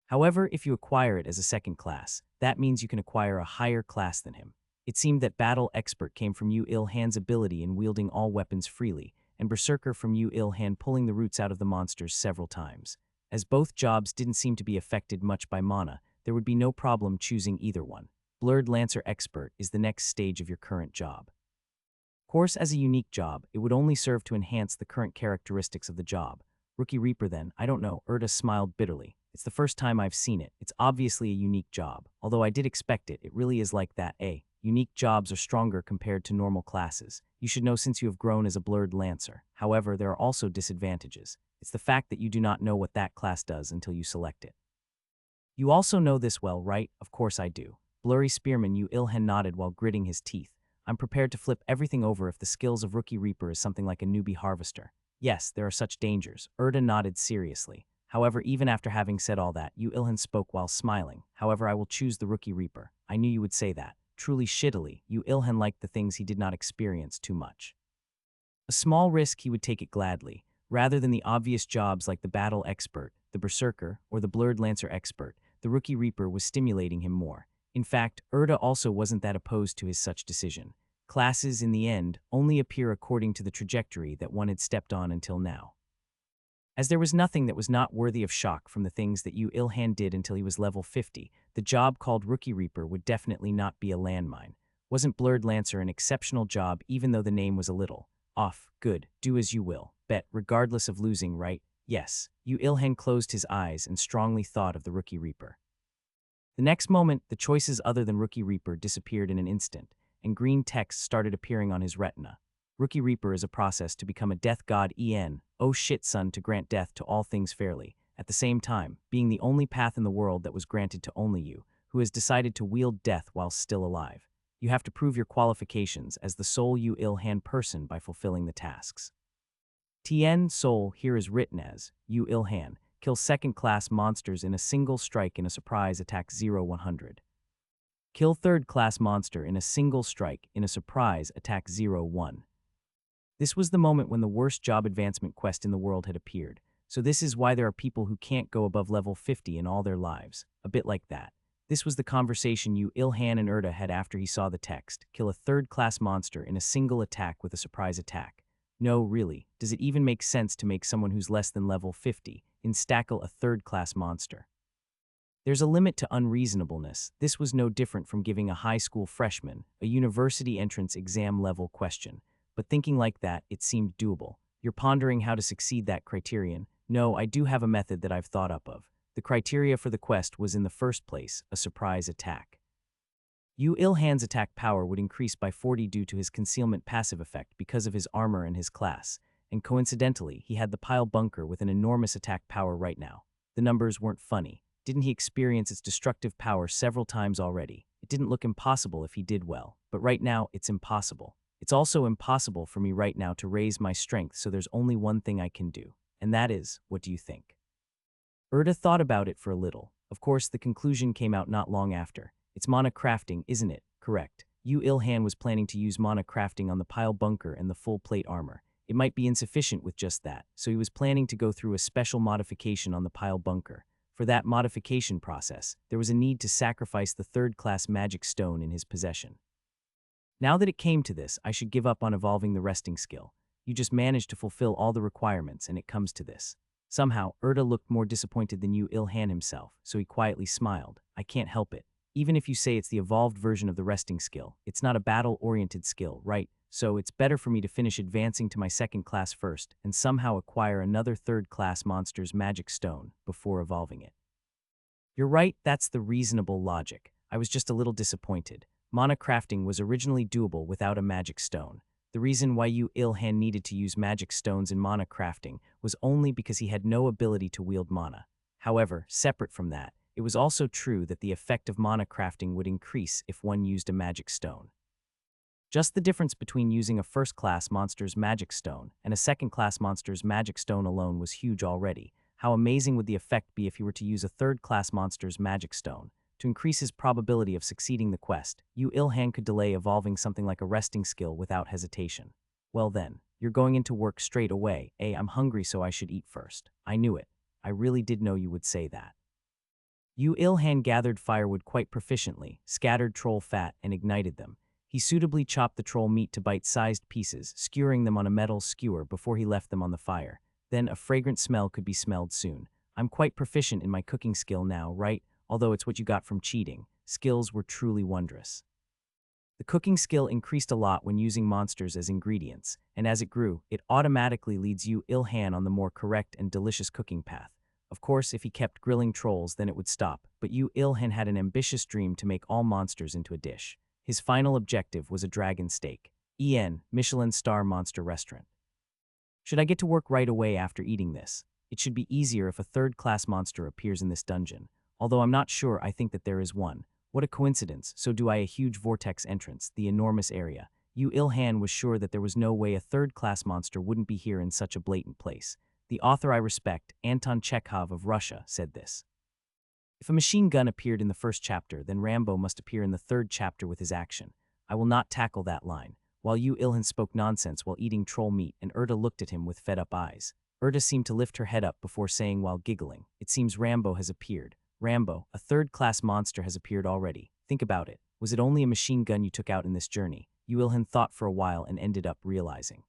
However, if you acquire it as a 2nd class, that means you can acquire a higher class than him. It seemed that Battle Expert came from Yu Ilhan's ability in wielding all weapons freely, and Berserker from Yu Ilhan pulling the roots out of the monsters several times. As both jobs didn't seem to be affected much by mana, there would be no problem choosing either one. Blurred Lancer Expert is the next stage of your current job. Of course, as a unique job, it would only serve to enhance the current characteristics of the job. Rookie Reaper then, I don't know, Erda smiled bitterly. It's the first time I've seen it. It's obviously a unique job. Although I did expect it, it really is like that, eh? Unique jobs are stronger compared to normal classes. You should know since you have grown as a Blurred Lancer. However, there are also disadvantages. It's the fact that you do not know what that class does until you select it. You also know this well, right? Of course I do. Blurry Spearman Yu Ilhan nodded while gritting his teeth. I'm prepared to flip everything over if the skills of Rookie Reaper is something like a newbie harvester. Yes, there are such dangers. Erda nodded seriously. However, even after having said all that, Yu Ilhan spoke while smiling. However, I will choose the Rookie Reaper. I knew you would say that. Truly shittily, Yu Ilhan liked the things he did not experience too much. A small risk, he would take it gladly. Rather than the obvious jobs like the battle expert, the berserker, or the blurred lancer expert, the rookie reaper was stimulating him more. In fact, Erda also wasn't that opposed to his such decision. Classes, in the end, only appear according to the trajectory that one had stepped on until now. As there was nothing that was not worthy of shock from the things that Yu Ilhan did until he was level 50, the job called Rookie Reaper would definitely not be a landmine. Wasn't Blurred Lancer an exceptional job even though the name was a little off? Good, do as you will. Bet, regardless of losing, right? Yes. Yu Ilhan closed his eyes and strongly thought of the Rookie Reaper. The next moment, the choices other than Rookie Reaper disappeared in an instant, and green text started appearing on his retina. Rookie Reaper is a process to become a death god oh shit son, to grant death to all things fairly, at the same time, being the only path in the world that was granted to only you, who has decided to wield death while still alive. You have to prove your qualifications as the sole Yu Ilhan person by fulfilling the tasks. Tien Soul here is written as Yu Ilhan, kill second-class monsters in a single strike in a surprise attack 0-100. Kill third-class monster in a single strike in a surprise attack 0-1. This was the moment when the worst job advancement quest in the world had appeared, so this is why there are people who can't go above level 50 in all their lives, a bit like that. This was the conversation Yu Ilhan and Erda had after he saw the text, kill a third-class monster in a single attack with a surprise attack. No, really, does it even make sense to make someone who's less than level 50 instackle a third-class monster? There's a limit to unreasonableness. This was no different from giving a high school freshman a university entrance exam level question. But thinking like that, it seemed doable. You're pondering how to succeed that criterion. No, I do have a method that I've thought up of. The criteria for the quest was in the first place a surprise attack. Yu Ilhan's attack power would increase by 40 due to his concealment passive effect because of his armor and his class, and coincidentally, he had the pile bunker with an enormous attack power right now. The numbers weren't funny. Didn't he experience its destructive power several times already? It didn't look impossible if he did well, but right now it's impossible. It's also impossible for me right now to raise my strength, so there's only one thing I can do, and that is, what do you think? Erda thought about it for a little. Of course, the conclusion came out not long after. It's mana crafting, isn't it? Correct. Yu Ilhan was planning to use mana crafting on the pile bunker and the full plate armor. It might be insufficient with just that, so he was planning to go through a special modification on the pile bunker. For that modification process, there was a need to sacrifice the third-class magic stone in his possession. Now that it came to this, I should give up on evolving the resting skill. You just managed to fulfill all the requirements and it comes to this. Somehow, Erda looked more disappointed than Yu Ilhan himself, so he quietly smiled. I can't help it. Even if you say it's the evolved version of the resting skill, it's not a battle-oriented skill, right? So it's better for me to finish advancing to my second class first and somehow acquire another third-class monster's magic stone before evolving it. You're right, that's the reasonable logic. I was just a little disappointed. Mana crafting was originally doable without a magic stone. The reason why Yu Ilhan needed to use magic stones in mana crafting was only because he had no ability to wield mana. However, separate from that, it was also true that the effect of mana crafting would increase if one used a magic stone. Just the difference between using a first-class monster's magic stone and a second-class monster's magic stone alone was huge already. How amazing would the effect be if he were to use a third-class monster's magic stone? To increase his probability of succeeding the quest, Yu Ilhan could delay evolving something like a resting skill without hesitation. Well then, you're going into work straight away. I'm hungry so I should eat first. I knew it. I really did know you would say that. Yu Ilhan gathered firewood quite proficiently, scattered troll fat, and ignited them. He suitably chopped the troll meat to bite-sized pieces, skewering them on a metal skewer before he left them on the fire. Then a fragrant smell could be smelled soon. I'm quite proficient in my cooking skill now, right? Although it's what you got from cheating. Skills were truly wondrous. The cooking skill increased a lot when using monsters as ingredients, and as it grew, it automatically leads Yu Ilhan on the more correct and delicious cooking path. Of course, if he kept grilling trolls, then it would stop, but Yu Ilhan had an ambitious dream to make all monsters into a dish. His final objective was a dragon steak. Michelin star monster restaurant. Should I get to work right away after eating this? It should be easier if a third-class monster appears in this dungeon. Although I'm not sure, I think that there is one. What a coincidence, so do I. A huge vortex entrance, the enormous area. Yu Ilhan was sure that there was no way a third-class monster wouldn't be here in such a blatant place. The author I respect, Anton Chekhov of Russia, said this. If a machine gun appeared in the first chapter, then Rambo must appear in the third chapter with his action. I will not tackle that line. While Yu Ilhan spoke nonsense while eating troll meat and Erda looked at him with fed-up eyes. Urda seemed to lift her head up before saying while giggling, "It seems Rambo has appeared. Rambo, a third-class monster has appeared already. Think about it. Was it only a machine gun you took out in this journey?" Ilhan thought for a while and ended up realizing.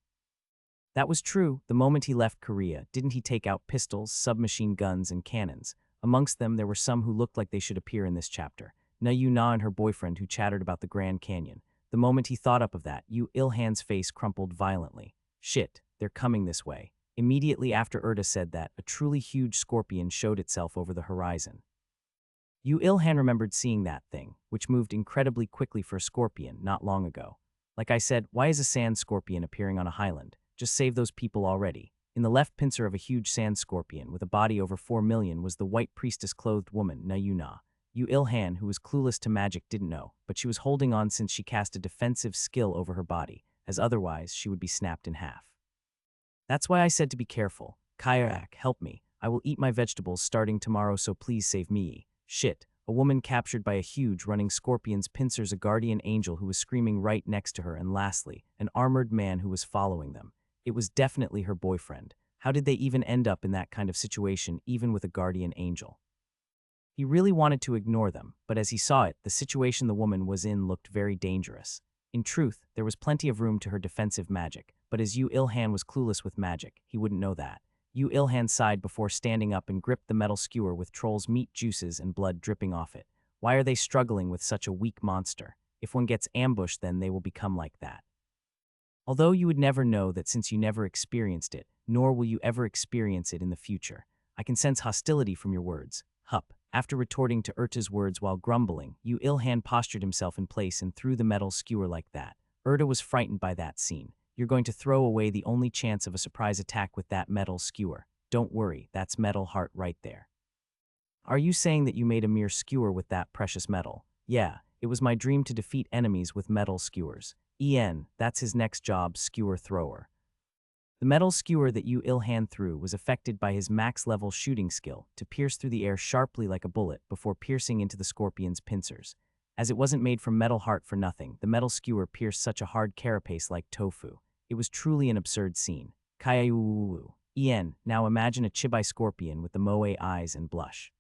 That was true. The moment he left Korea, didn't he take out pistols, submachine guns, and cannons? Amongst them, there were some who looked like they should appear in this chapter. Na and her boyfriend who chattered about the Grand Canyon. The moment he thought up of that, Ilhan's face crumpled violently. Shit, they're coming this way. Immediately after Urda said that, a truly huge scorpion showed itself over the horizon. Ilhan remembered seeing that thing, which moved incredibly quickly for a scorpion not long ago. Like I said, why is a sand scorpion appearing on a highland? Just save those people already. In the left pincer of a huge sand scorpion with a body over 4 million was the white priestess-clothed woman, Na. Ilhan, who was clueless to magic, didn't know, but she was holding on since she cast a defensive skill over her body, as otherwise she would be snapped in half. That's why I said to be careful. Kayak, help me. I will eat my vegetables starting tomorrow, so please save me. Shit. A woman captured by a huge running scorpion's pincers, a guardian angel who was screaming right next to her, and lastly, an armored man who was following them. It was definitely her boyfriend. How did they even end up in that kind of situation, even with a guardian angel? He really wanted to ignore them, but as he saw it, the situation the woman was in looked very dangerous. In truth, there was plenty of room to her defensive magic, but as Ilhan was clueless with magic, he wouldn't know that. Ilhan sighed before standing up and gripped the metal skewer with Troll's meat juices and blood dripping off it. Why are they struggling with such a weak monster? If one gets ambushed, then they will become like that. Although you would never know that since you never experienced it, nor will you ever experience it in the future. I can sense hostility from your words. Hup. After retorting to Urta's words while grumbling, Ilhan postured himself in place and threw the metal skewer like that. Urta was frightened by that scene. You're going to throw away the only chance of a surprise attack with that metal skewer. Don't worry, that's metal heart right there. Are you saying that you made a mere skewer with that precious metal? Yeah, it was my dream to defeat enemies with metal skewers. That's his next job, skewer thrower. The metal skewer that Ilhan threw was affected by his max-level shooting skill to pierce through the air sharply like a bullet before piercing into the scorpion's pincers. As it wasn't made from metal heart for nothing, the metal skewer pierced such a hard carapace like tofu. It was truly an absurd scene. Kayayuulu. Now imagine a chibai scorpion with the moe eyes and blush.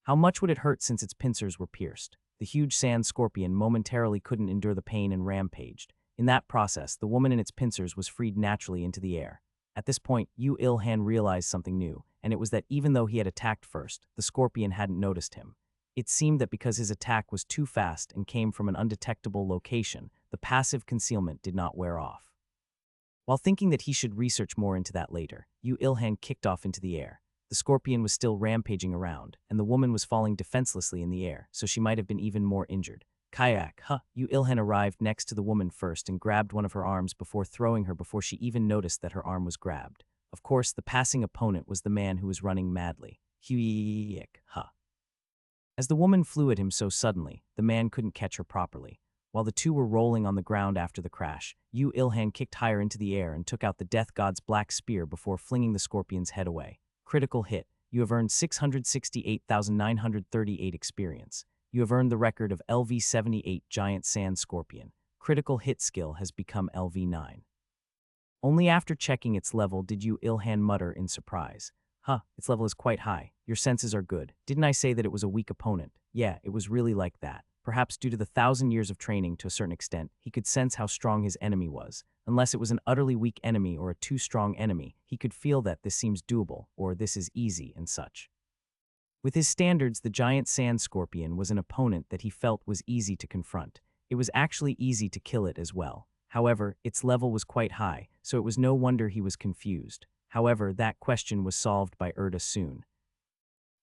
How much would it hurt since its pincers were pierced? The huge sand scorpion momentarily couldn't endure the pain and rampaged. In that process, the woman in its pincers was freed naturally into the air. At this point, Ilhan realized something new, and it was that even though he had attacked first, the scorpion hadn't noticed him. It seemed that because his attack was too fast and came from an undetectable location, the passive concealment did not wear off. While thinking that he should research more into that later, Ilhan kicked off into the air. The scorpion was still rampaging around, and the woman was falling defenselessly in the air, so she might have been even more injured. Kayak, Ilhan arrived next to the woman first and grabbed one of her arms before throwing her before she even noticed that her arm was grabbed. Of course, the passing opponent was the man who was running madly. As the woman flew at him so suddenly, the man couldn't catch her properly. While the two were rolling on the ground after the crash, Ilhan kicked higher into the air and took out the death god's black spear before flinging the scorpion's head away. Critical hit. You have earned 668,938 experience. You have earned the record of LV78 Giant Sand Scorpion. Critical hit skill has become LV9. Only after checking its level did Ilhan mutter in surprise. Its level is quite high. Your senses are good. Didn't I say that it was a weak opponent? Yeah, it was really like that. Perhaps due to the 1,000 years of training to a certain extent, he could sense how strong his enemy was. Unless it was an utterly weak enemy or a too strong enemy, he could feel that this seems doable, or this is easy and such. With his standards, the giant sand scorpion was an opponent that he felt was easy to confront. It was actually easy to kill it as well. However, its level was quite high, so it was no wonder he was confused. However, that question was solved by Urda soon.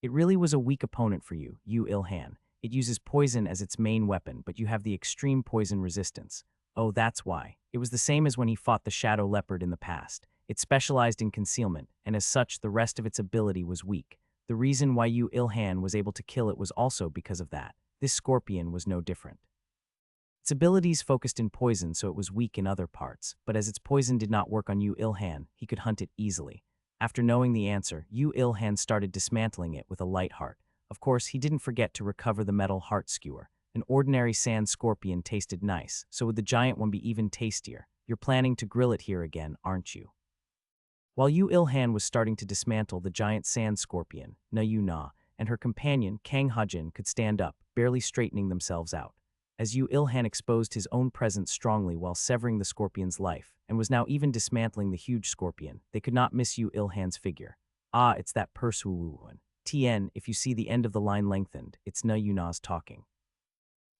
It really was a weak opponent for you, Ilhan. It uses poison as its main weapon, but you have the extreme poison resistance. Oh, that's why. It was the same as when he fought the shadow leopard in the past. It specialized in concealment, and as such, the rest of its ability was weak. The reason why Ilhan was able to kill it was also because of that. This scorpion was no different. Its abilities focused in poison, so it was weak in other parts, but as its poison did not work on Ilhan, he could hunt it easily. After knowing the answer, Ilhan started dismantling it with a light heart. Of course, he didn't forget to recover the metal heart skewer. An ordinary sand scorpion tasted nice, so would the giant one be even tastier? You're planning to grill it here again, aren't you? While Yu Ilhan was starting to dismantle the giant sand scorpion, Na Yu Na, and her companion, Kang Hajin, could stand up, barely straightening themselves out. As Yu Ilhan exposed his own presence strongly while severing the scorpion's life, and was now even dismantling the huge scorpion, they could not miss Yu Ilhan's figure. Ah, it's that Persuwuwun. Tien, if you see the end of the line lengthened, it's Na Yuna's talking.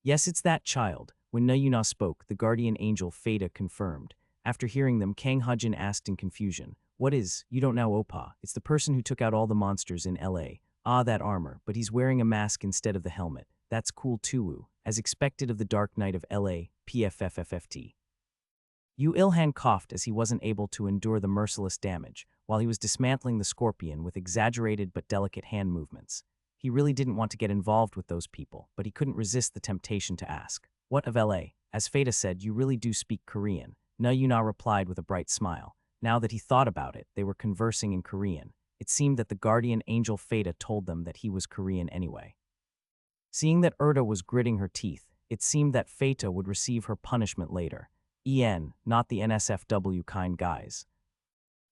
Yes, it's that child. When Na Yuna spoke, the guardian angel Feta confirmed. After hearing them, Kang Hajin asked in confusion, "What is? You don't know Opa. It's the person who took out all the monsters in LA. Ah, that armor, but he's wearing a mask instead of the helmet. That's cool too, as expected of the Dark Knight of LA, PFFFFT. Yu Ilhan coughed as he wasn't able to endure the merciless damage, while he was dismantling the scorpion with exaggerated but delicate hand movements. He really didn't want to get involved with those people, but he couldn't resist the temptation to ask, "What of LA? As Feta said, you really do speak Korean." Na Yuna replied with a bright smile. Now that he thought about it, they were conversing in Korean. It seemed that the guardian angel Feta told them that he was Korean anyway. Seeing that Erda was gritting her teeth, it seemed that Feta would receive her punishment later. Not the NSFW kind guys.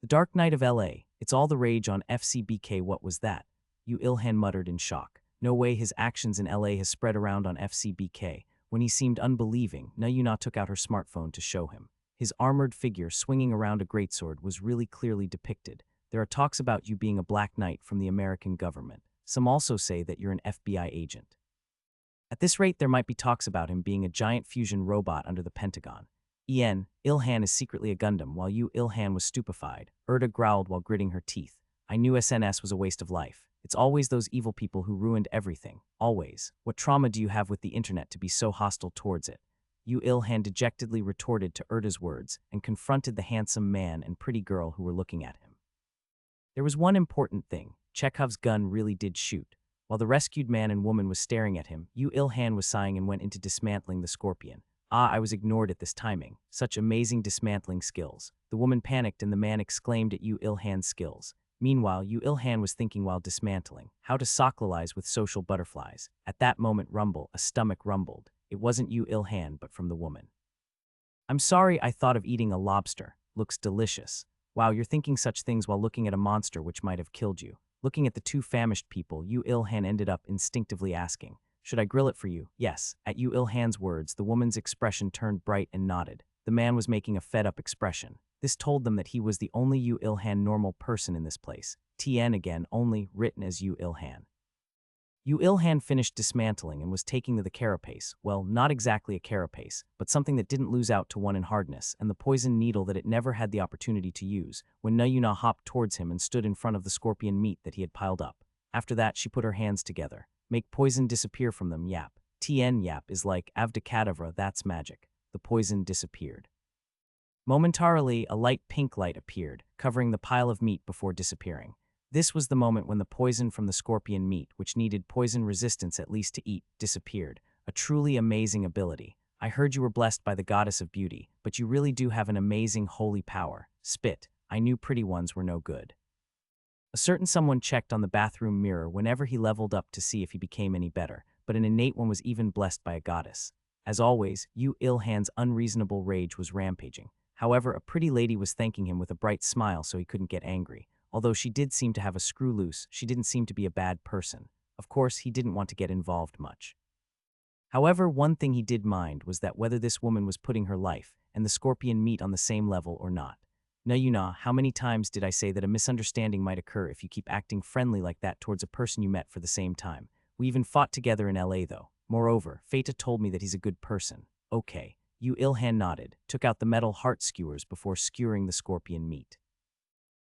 The Dark Knight of LA, it's all the rage on FCBK. What was that? Yu Ilhan muttered in shock. No way his actions in LA has spread around on FCBK. When he seemed unbelieving, Na Yuna took out her smartphone to show him. His armored figure swinging around a greatsword was really clearly depicted. There are talks about you being a Black Knight from the American government. Some also say that you're an FBI agent. At this rate, there might be talks about him being a giant fusion robot under the Pentagon. Ilhan is secretly a Gundam, while Yu Ilhan was stupefied. Erda growled while gritting her teeth. I knew SNS was a waste of life. It's always those evil people who ruined everything. Always. What trauma do you have with the internet to be so hostile towards it? Yu Ilhan dejectedly retorted to Erda's words and confronted the handsome man and pretty girl who were looking at him. There was one important thing. Chekhov's gun really did shoot. While the rescued man and woman was staring at him, Yu Ilhan was sighing and went into dismantling the scorpion. Ah, I was ignored at this timing. Such amazing dismantling skills. The woman panicked and the man exclaimed at Yu Ilhan's skills. Meanwhile, Yu Ilhan was thinking while dismantling, how to socialize with social butterflies. At that moment a stomach rumbled. It wasn't Yu Ilhan, but from the woman. I'm sorry, I thought of eating a lobster. Looks delicious. Wow, you're thinking such things while looking at a monster which might have killed you. Looking at the two famished people, Yu Ilhan ended up instinctively asking, should I grill it for you? Yes. At Yu Ilhan's words, the woman's expression turned bright and nodded. The man was making a fed-up expression. This told them that he was the only Yu Ilhan normal person in this place. Tien again, only written as Yu Ilhan. Yu Ilhan finished dismantling and was taking to the carapace. Well, not exactly a carapace, but something that didn't lose out to one in hardness, and the poison needle that it never had the opportunity to use, when Na Yuna hopped towards him and stood in front of the scorpion meat that he had piled up. After that, she put her hands together. Make poison disappear from them, yap. Tien yap is like avdacadavra, that's magic. The poison disappeared. Momentarily, a light pink light appeared, covering the pile of meat before disappearing. This was the moment when the poison from the scorpion meat, which needed poison resistance at least to eat, disappeared. A truly amazing ability. I heard you were blessed by the goddess of beauty, but you really do have an amazing holy power. Spit. I knew pretty ones were no good. A certain someone checked on the bathroom mirror whenever he leveled up to see if he became any better, but an innate one was even blessed by a goddess. As always, Yu Ilhan's unreasonable rage was rampaging. However, a pretty lady was thanking him with a bright smile so he couldn't get angry. Although she did seem to have a screw loose, she didn't seem to be a bad person. Of course, he didn't want to get involved much. However, one thing he did mind was that whether this woman was putting her life and the scorpion meat on the same level or not. Na Yuna, how many times did I say that a misunderstanding might occur if you keep acting friendly like that towards a person you met for the same time? We even fought together in LA though. Moreover, Feta told me that he's a good person. Okay. Yu Ilhan nodded, took out the metal heart skewers before skewering the scorpion meat.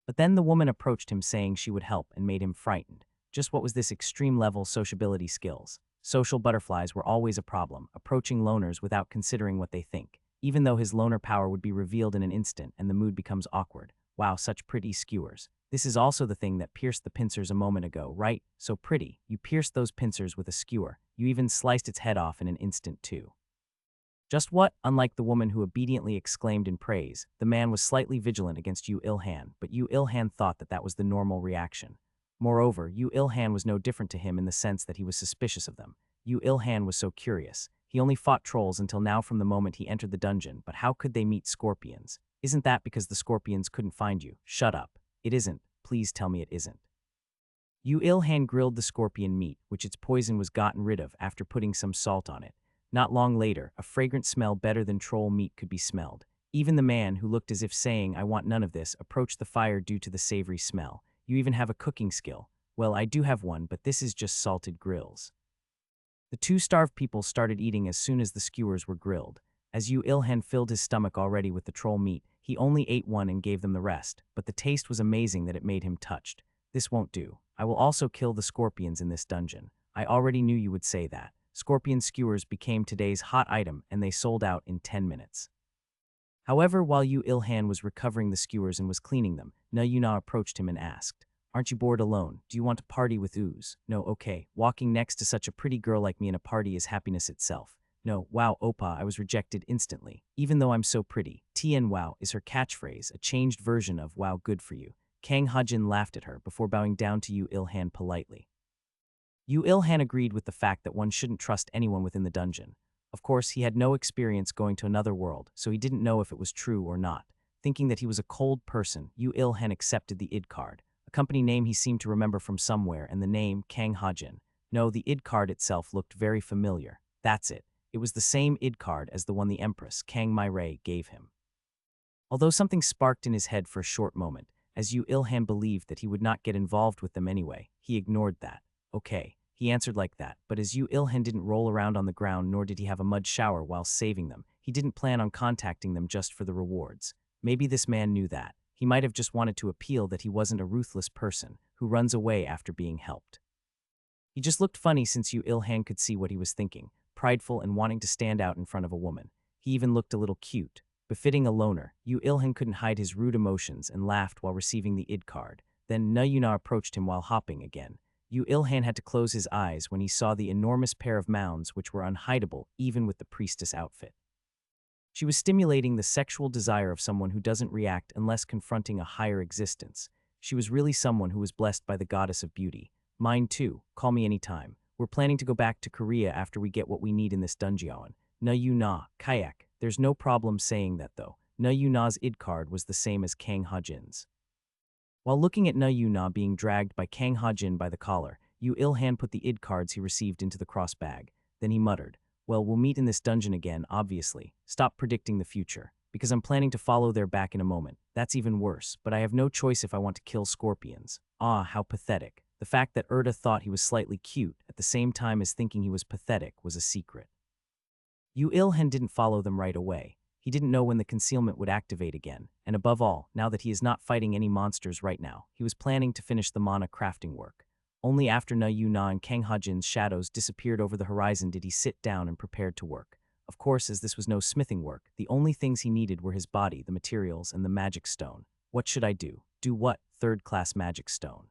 But then the woman approached him saying she would help and made him frightened. Just what was this extreme-level sociability skills? Social butterflies were always a problem, approaching loners without considering what they think. Even though his loner power would be revealed in an instant and the mood becomes awkward. Wow, such pretty skewers. This is also the thing that pierced the pincers a moment ago, right? So pretty. You pierced those pincers with a skewer. You even sliced its head off in an instant too. Just what? Unlike the woman who obediently exclaimed in praise, the man was slightly vigilant against Yu Ilhan, but Yu Ilhan thought that that was the normal reaction. Moreover, Yu Ilhan was no different to him in the sense that he was suspicious of them. Yu Ilhan was so curious. He only fought trolls until now from the moment he entered the dungeon, but how could they meet scorpions? Isn't that because the scorpions couldn't find you? Shut up. It isn't. Please tell me it isn't. Yu Ilhan grilled the scorpion meat, which its poison was gotten rid of after putting some salt on it. Not long later, a fragrant smell better than troll meat could be smelled. Even the man, who looked as if saying, "I want none of this," approached the fire due to the savory smell. "You even have a cooking skill." "Well, I do have one, but this is just salted grills." The two starved people started eating as soon as the skewers were grilled. As Yu Ilhan filled his stomach already with the troll meat, he only ate one and gave them the rest, but the taste was amazing that it made him touched. "This won't do. I will also kill the scorpions in this dungeon." "I already knew you would say that." Scorpion skewers became today's hot item, and they sold out in 10 minutes. However, while Yu Ilhan was recovering the skewers and was cleaning them, Na Yuna approached him and asked, "Aren't you bored alone? Do you want to party with Ooze?" "No, okay. Walking next to such a pretty girl like me in a party is happiness itself." "No, wow, Oppa, I was rejected instantly. Even though I'm so pretty." "Tien wow" is her catchphrase, a changed version of "wow, good for you." Kang Hajin laughed at her before bowing down to Yu Ilhan politely. Yu Ilhan agreed with the fact that one shouldn't trust anyone within the dungeon. Of course, he had no experience going to another world, so he didn't know if it was true or not. Thinking that he was a cold person, Yu Ilhan accepted the id card, a company name he seemed to remember from somewhere, and the name Kang Hajin. No, the id card itself looked very familiar. That's it. It was the same id card as the one the Empress, Kang Mai gave him. Although something sparked in his head for a short moment, as Yu Ilhan believed that he would not get involved with them anyway, he ignored that. "Okay," he answered like that, but as Yu Ilhan didn't roll around on the ground nor did he have a mud shower while saving them, he didn't plan on contacting them just for the rewards. Maybe this man knew that. He might have just wanted to appeal that he wasn't a ruthless person who runs away after being helped. He just looked funny since Yu Ilhan could see what he was thinking, prideful and wanting to stand out in front of a woman. He even looked a little cute. Befitting a loner, Yu Ilhan couldn't hide his rude emotions and laughed while receiving the id card. Then Na Yuna approached him while hopping again. Yu Ilhan had to close his eyes when he saw the enormous pair of mounds which were unhideable even with the priestess outfit. She was stimulating the sexual desire of someone who doesn't react unless confronting a higher existence. She was really someone who was blessed by the goddess of beauty. "Mine too, call me anytime. We're planning to go back to Korea after we get what we need in this dungeon." Na Yuna, kayak. There's no problem saying that though. Na Yuna's id card was the same as Kang Hajin's. While looking at Na Yuna being dragged by Kang Hajin by the collar, Yu Ilhan put the id cards he received into the cross bag. Then he muttered, "Well, we'll meet in this dungeon again, obviously. Stop predicting the future. Because I'm planning to follow their back in a moment. That's even worse, but I have no choice if I want to kill scorpions." Ah, how pathetic. The fact that Erda thought he was slightly cute at the same time as thinking he was pathetic was a secret. Yu Ilhan didn't follow them right away. He didn't know when the concealment would activate again, and above all, now that he is not fighting any monsters right now, he was planning to finish the mana crafting work. Only after Na Yuna and Kang Hajin's shadows disappeared over the horizon did he sit down and prepared to work. Of course, as this was no smithing work, the only things he needed were his body, the materials, and the magic stone. What should I do? Do what? Third-class magic stone.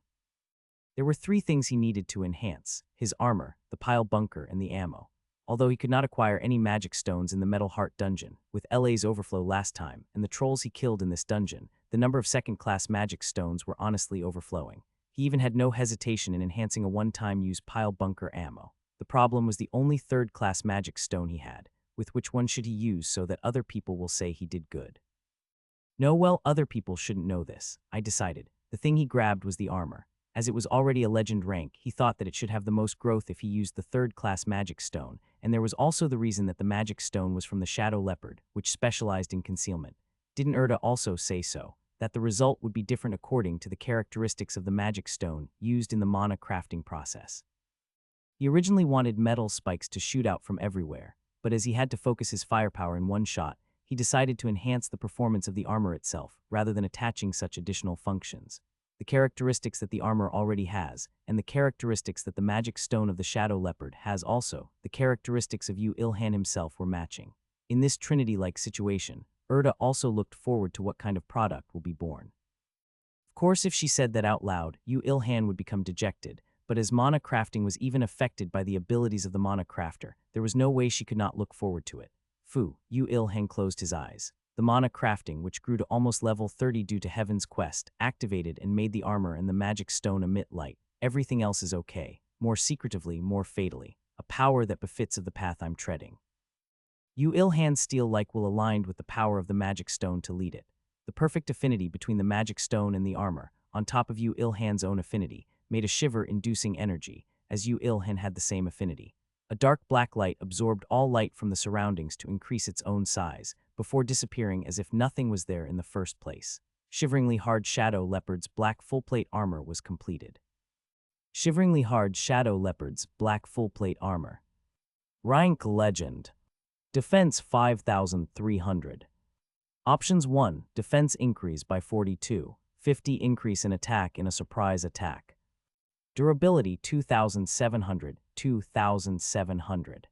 There were 3 things he needed to enhance: his armor, the pile bunker, and the ammo. Although he could not acquire any magic stones in the Metal Heart dungeon, with LA's overflow last time and the trolls he killed in this dungeon, the number of second-class magic stones were honestly overflowing. He even had no hesitation in enhancing a one-time use pile bunker ammo. The problem was the only third-class magic stone he had. With which one should he use so that other people will say he did good? No, well, other people shouldn't know this. I decided. The thing he grabbed was the armor. As it was already a legend rank, he thought that it should have the most growth if he used the third-class magic stone, and there was also the reason that the magic stone was from the Shadow Leopard, which specialized in concealment. Didn't Erda also say so? That the result would be different according to the characteristics of the magic stone used in the mana crafting process. He originally wanted metal spikes to shoot out from everywhere, but as he had to focus his firepower in one shot, he decided to enhance the performance of the armor itself, rather than attaching such additional functions. The characteristics that the armor already has, and the characteristics that the magic stone of the Shadow Leopard has also, the characteristics of Yu Ilhan himself were matching. In this Trinity-like situation, Erda also looked forward to what kind of product will be born. Of course, if she said that out loud, Yu Ilhan would become dejected, but as mana crafting was even affected by the abilities of the mana crafter, there was no way she could not look forward to it. Fu, Yu Ilhan closed his eyes. The mana crafting, which grew to almost level 30 due to Heaven's Quest, activated and made the armor and the magic stone emit light. Everything else is okay. More secretively, more fatally. A power that befits of the path I'm treading. Yu Ilhan's steel-like will aligned with the power of the magic stone to lead it. The perfect affinity between the magic stone and the armor, on top of Yu Ilhan's own affinity, made a shiver-inducing energy, as Yu Ilhan had the same affinity. A dark black light absorbed all light from the surroundings to increase its own size, before disappearing as if nothing was there in the first place. Shiveringly Hard Shadow Leopard's black full-plate armor was completed. Shiveringly Hard Shadow Leopard's black full-plate armor. Rank Legend. Defense 5,300. Options 1. Defense increase by 42. 50 increase in attack in a surprise attack. Durability 2,700. 2,700.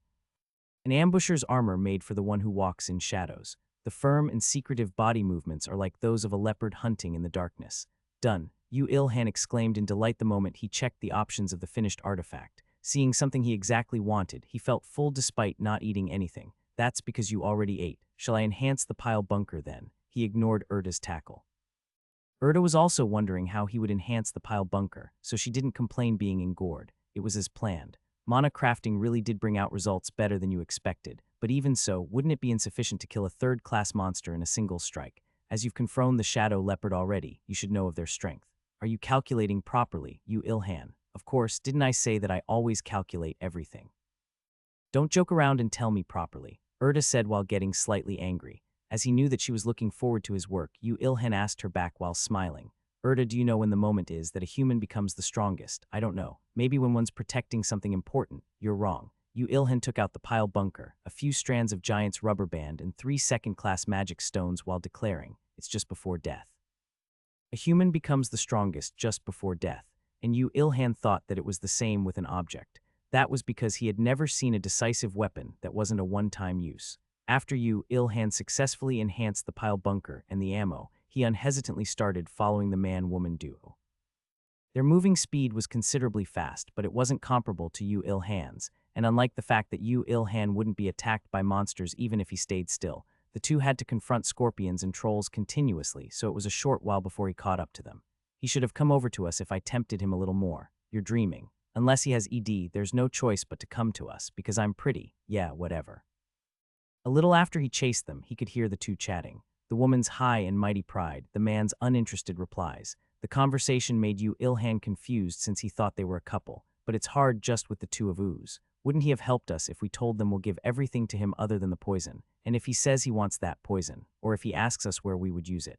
An ambusher's armor made for the one who walks in shadows. The firm and secretive body movements are like those of a leopard hunting in the darkness. Done, Yu Ilhan exclaimed in delight the moment he checked the options of the finished artifact. Seeing something he exactly wanted, he felt full despite not eating anything. That's because you already ate. Shall I enhance the pile bunker then? He ignored Erda's tackle. Erda was also wondering how he would enhance the pile bunker, so she didn't complain being engored. It was as planned. Mana crafting really did bring out results better than you expected, but even so, wouldn't it be insufficient to kill a third-class monster in a single strike? As you've confronted the Shadow Leopard already, you should know of their strength. Are you calculating properly, Yu Ilhan? Of course, didn't I say that I always calculate everything? Don't joke around and tell me properly, Erda said while getting slightly angry. As he knew that she was looking forward to his work, Yu Ilhan asked her back while smiling. Erda, do you know when the moment is that a human becomes the strongest? I don't know. Maybe when one's protecting something important. You're wrong. Yu Ilhan took out the pile bunker, a few strands of giant's rubber band, and 3 second-class magic stones while declaring, it's just before death. A human becomes the strongest just before death, and Yu Ilhan thought that it was the same with an object. That was because he had never seen a decisive weapon that wasn't a one-time use. After Yu Ilhan successfully enhanced the pile bunker and the ammo, he unhesitantly started following the man-woman duo. Their moving speed was considerably fast, but it wasn't comparable to Yu Ilhan's, and unlike the fact that Yu Ilhan wouldn't be attacked by monsters even if he stayed still, the two had to confront scorpions and trolls continuously, so it was a short while before he caught up to them. He should have come over to us if I tempted him a little more. You're dreaming. Unless he has ED, there's no choice but to come to us, because I'm pretty. Yeah, whatever. A little after he chased them, he could hear the two chatting. The woman's high and mighty pride, the man's uninterested replies. The conversation made Yu Ilhan confused since he thought they were a couple, but it's hard just with the two of ooze. Wouldn't he have helped us if we told them we'll give everything to him other than the poison, and if he says he wants that poison, or if he asks us where we would use it?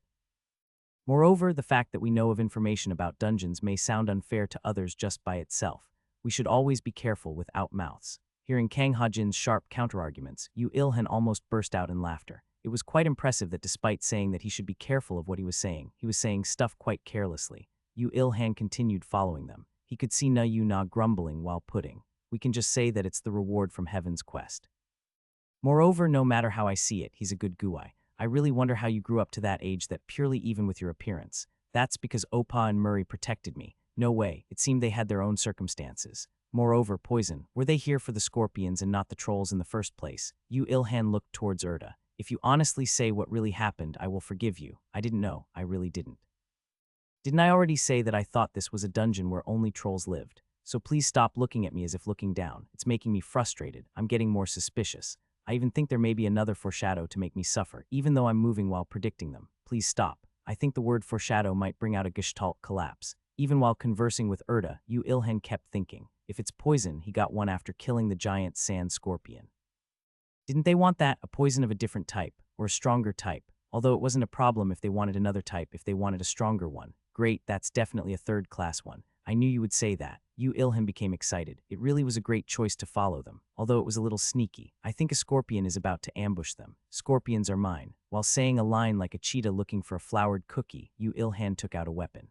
Moreover, the fact that we know of information about dungeons may sound unfair to others just by itself. We should always be careful with out-mouths. Hearing Kang Ha-jin's sharp counterarguments, Yu Ilhan almost burst out in laughter. It was quite impressive that despite saying that he should be careful of what he was saying stuff quite carelessly. Yu Ilhan continued following them. He could see Na Yu Na grumbling while pudding. We can just say that it's the reward from Heaven's quest. Moreover, no matter how I see it, he's a good guy. I really wonder how you grew up to that age that purely even with your appearance. That's because Opa and Murray protected me. No way, it seemed they had their own circumstances. Moreover, poison. Were they here for the scorpions and not the trolls in the first place? Yu Ilhan looked towards Erda. If you honestly say what really happened, I will forgive you. I didn't know. I really didn't. Didn't I already say that I thought this was a dungeon where only trolls lived? So please stop looking at me as if looking down. It's making me frustrated. I'm getting more suspicious. I even think there may be another foreshadow to make me suffer, even though I'm moving while predicting them. Please stop. I think the word foreshadow might bring out a gestalt collapse. Even while conversing with Erda, Yu Ilhan kept thinking. If it's poison, he got one after killing the giant sand scorpion. Didn't they want that, a poison of a different type, or a stronger type? Although it wasn't a problem if they wanted another type, if they wanted a stronger one. Great, that's definitely a third-class one. I knew you would say that. Yu Ilhan became excited. It really was a great choice to follow them, although it was a little sneaky. I think a scorpion is about to ambush them. Scorpions are mine. While saying a line like a cheetah looking for a floured cookie, Yu Ilhan took out a weapon.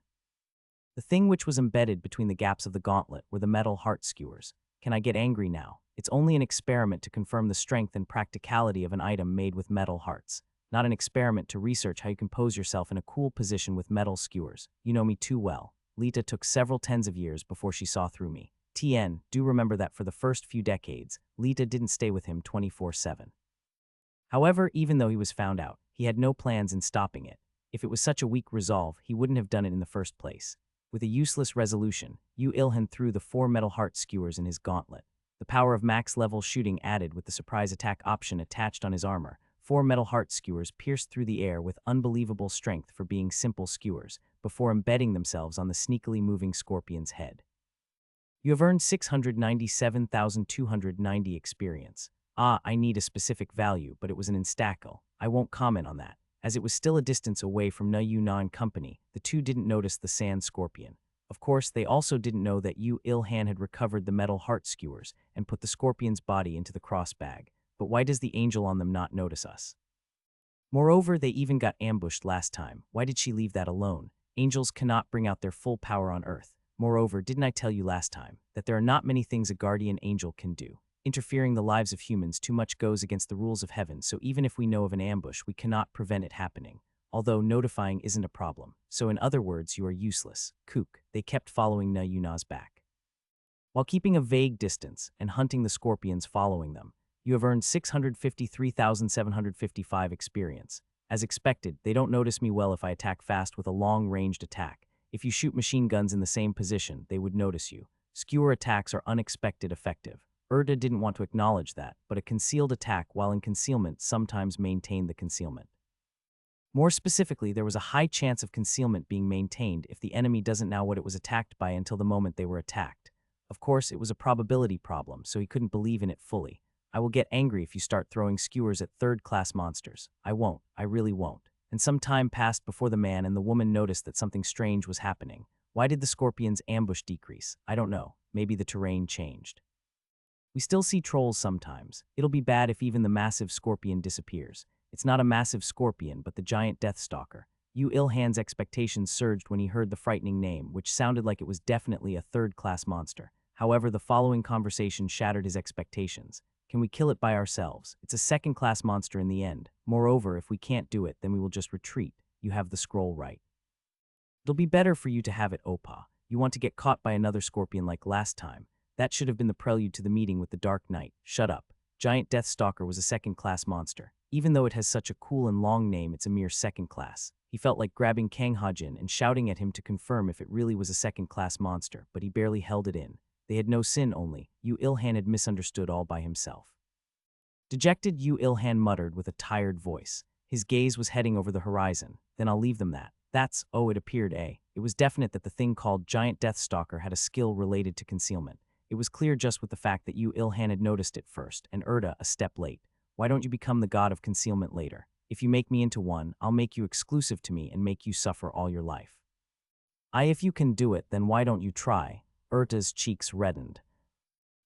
The thing which was embedded between the gaps of the gauntlet were the metal heart skewers. Can I get angry now? It's only an experiment to confirm the strength and practicality of an item made with metal hearts. Not an experiment to research how you can pose yourself in a cool position with metal skewers. You know me too well. Lita took several tens of years before she saw through me. TN, do remember that for the first few decades, Lita didn't stay with him 24/7. However, even though he was found out, he had no plans in stopping it. If it was such a weak resolve, he wouldn't have done it in the first place. With a useless resolution, Yu Ilhan threw the 4 metal heart skewers in his gauntlet. The power of max-level shooting added with the surprise attack option attached on his armor. 4 metal heart skewers pierced through the air with unbelievable strength for being simple skewers, before embedding themselves on the sneakily moving scorpion's head. You have earned 697,290 experience. I need a specific value, but it was an instackle. I won't comment on that. As it was still a distance away from Yuna and company, the two didn't notice the sand scorpion. Of course, they also didn't know that Yu Ilhan had recovered the metal heart skewers and put the scorpion's body into the cross bag. But why does the angel on them not notice us? Moreover, they even got ambushed last time. Why did she leave that alone? Angels cannot bring out their full power on Earth. Moreover, didn't I tell you last time that there are not many things a guardian angel can do? Interfering the lives of humans too much goes against the rules of heaven, so even if we know of an ambush, we cannot prevent it happening. Although notifying isn't a problem. So in other words, you are useless. Kook. They kept following Na Yuna's back, while keeping a vague distance and hunting the scorpions following them. You have earned 653,755 experience. As expected, they don't notice me well if I attack fast with a long-ranged attack. If you shoot machine guns in the same position, they would notice you. Skewer attacks are unexpected effective. Erda didn't want to acknowledge that, but a concealed attack while in concealment sometimes maintained the concealment. More specifically, there was a high chance of concealment being maintained if the enemy doesn't know what it was attacked by until the moment they were attacked. Of course, it was a probability problem, so he couldn't believe in it fully. I will get angry if you start throwing skewers at third-class monsters. I won't. I really won't. And some time passed before the man and the woman noticed that something strange was happening. Why did the scorpion's ambush decrease? I don't know. Maybe the terrain changed. We still see trolls sometimes. It'll be bad if even the massive scorpion disappears. It's not a massive scorpion, but the giant deathstalker. Yu Ilhan's expectations surged when he heard the frightening name, which sounded like it was definitely a third-class monster. However, the following conversation shattered his expectations. Can we kill it by ourselves? It's a second-class monster in the end. Moreover, if we can't do it, then we will just retreat. You have the scroll right. It'll be better for you to have it, Opa. You want to get caught by another scorpion like last time. That should have been the prelude to the meeting with the Dark Knight. Shut up. Giant Deathstalker was a second-class monster. Even though it has such a cool and long name, it's a mere second-class. He felt like grabbing Kang Hajin and shouting at him to confirm if it really was a second-class monster, but he barely held it in. They had no sin only. Yu Ilhan had misunderstood all by himself. Dejected, Yu Ilhan muttered with a tired voice. His gaze was heading over the horizon. Then I'll leave them that. It appeared, It was definite that the thing called Giant Deathstalker had a skill related to concealment. It was clear just with the fact that Yu Ilhan had noticed it first, and Erda a step late. Why don't you become the god of concealment later? If you make me into one, I'll make you exclusive to me and make you suffer all your life. If you can do it, then why don't you try? Erta's cheeks reddened.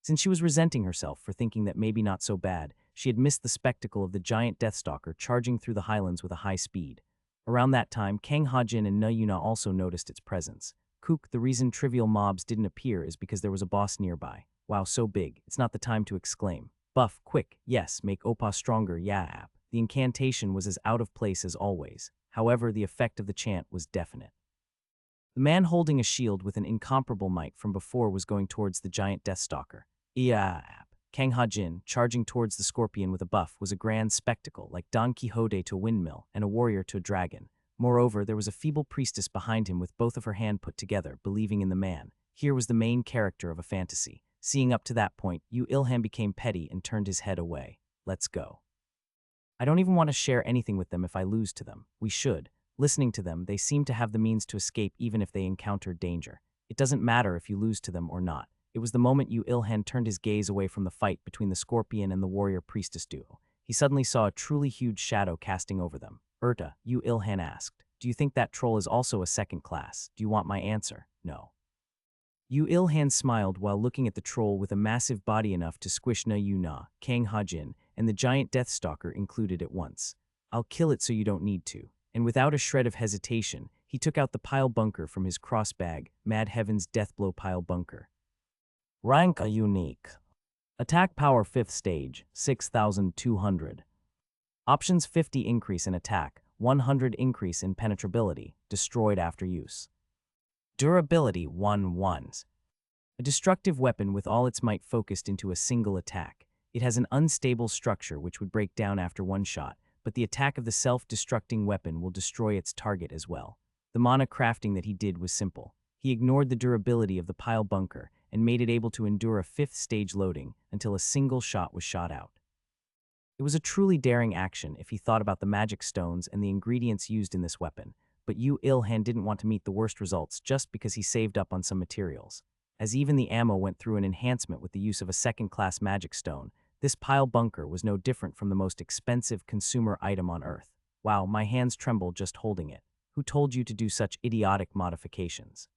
Since she was resenting herself for thinking that maybe not so bad, she had missed the spectacle of the giant Deathstalker charging through the highlands with a high speed. Around that time, Kang Hajin and Nayuna also noticed its presence. Kook, the reason trivial mobs didn't appear is because there was a boss nearby. Wow, so big, it's not the time to exclaim. Buff, quick, yes, make Opa stronger, yeah app. The incantation was as out of place as always. However, the effect of the chant was definite. The man holding a shield with an incomparable might from before was going towards the giant Deathstalker. Kang Hajin, charging towards the scorpion with a buff, was a grand spectacle, like Don Quixote to a windmill and a warrior to a dragon. Moreover, there was a feeble priestess behind him with both of her hands put together, believing in the man. Here was the main character of a fantasy. Seeing up to that point, Yu Ilhan became petty and turned his head away. Let's go. I don't even want to share anything with them if I lose to them. We should. Listening to them, they seem to have the means to escape even if they encounter danger. It doesn't matter if you lose to them or not. It was the moment Yu Ilhan turned his gaze away from the fight between the scorpion and the warrior-priestess duo. He suddenly saw a truly huge shadow casting over them. Erta, Yu Ilhan asked, do you think that troll is also a second class? Do you want my answer? No. Yu Ilhan smiled while looking at the troll with a massive body enough to squish Na Yuna, Kang Hajin, and the giant Deathstalker included at once. I'll kill it so you don't need to. And without a shred of hesitation, he took out the pile bunker from his cross bag, Mad Heaven's Deathblow Pile Bunker. Rank a unique. Attack power 5th stage, 6,200. Options 50 increase in attack, 100 increase in penetrability, destroyed after use. Durability 1-1. A destructive weapon with all its might focused into a single attack. It has an unstable structure which would break down after one shot, but the attack of the self-destructing weapon will destroy its target as well. The mana crafting that he did was simple. He ignored the durability of the pile bunker and made it able to endure a 5th stage loading until a single shot was shot out. It was a truly daring action if he thought about the magic stones and the ingredients used in this weapon, but Yu Il-han didn't want to meet the worst results just because he saved up on some materials. As even the ammo went through an enhancement with the use of a second-class magic stone, this pile bunker was no different from the most expensive consumer item on Earth. Wow, my hands tremble just holding it. Who told you to do such idiotic modifications?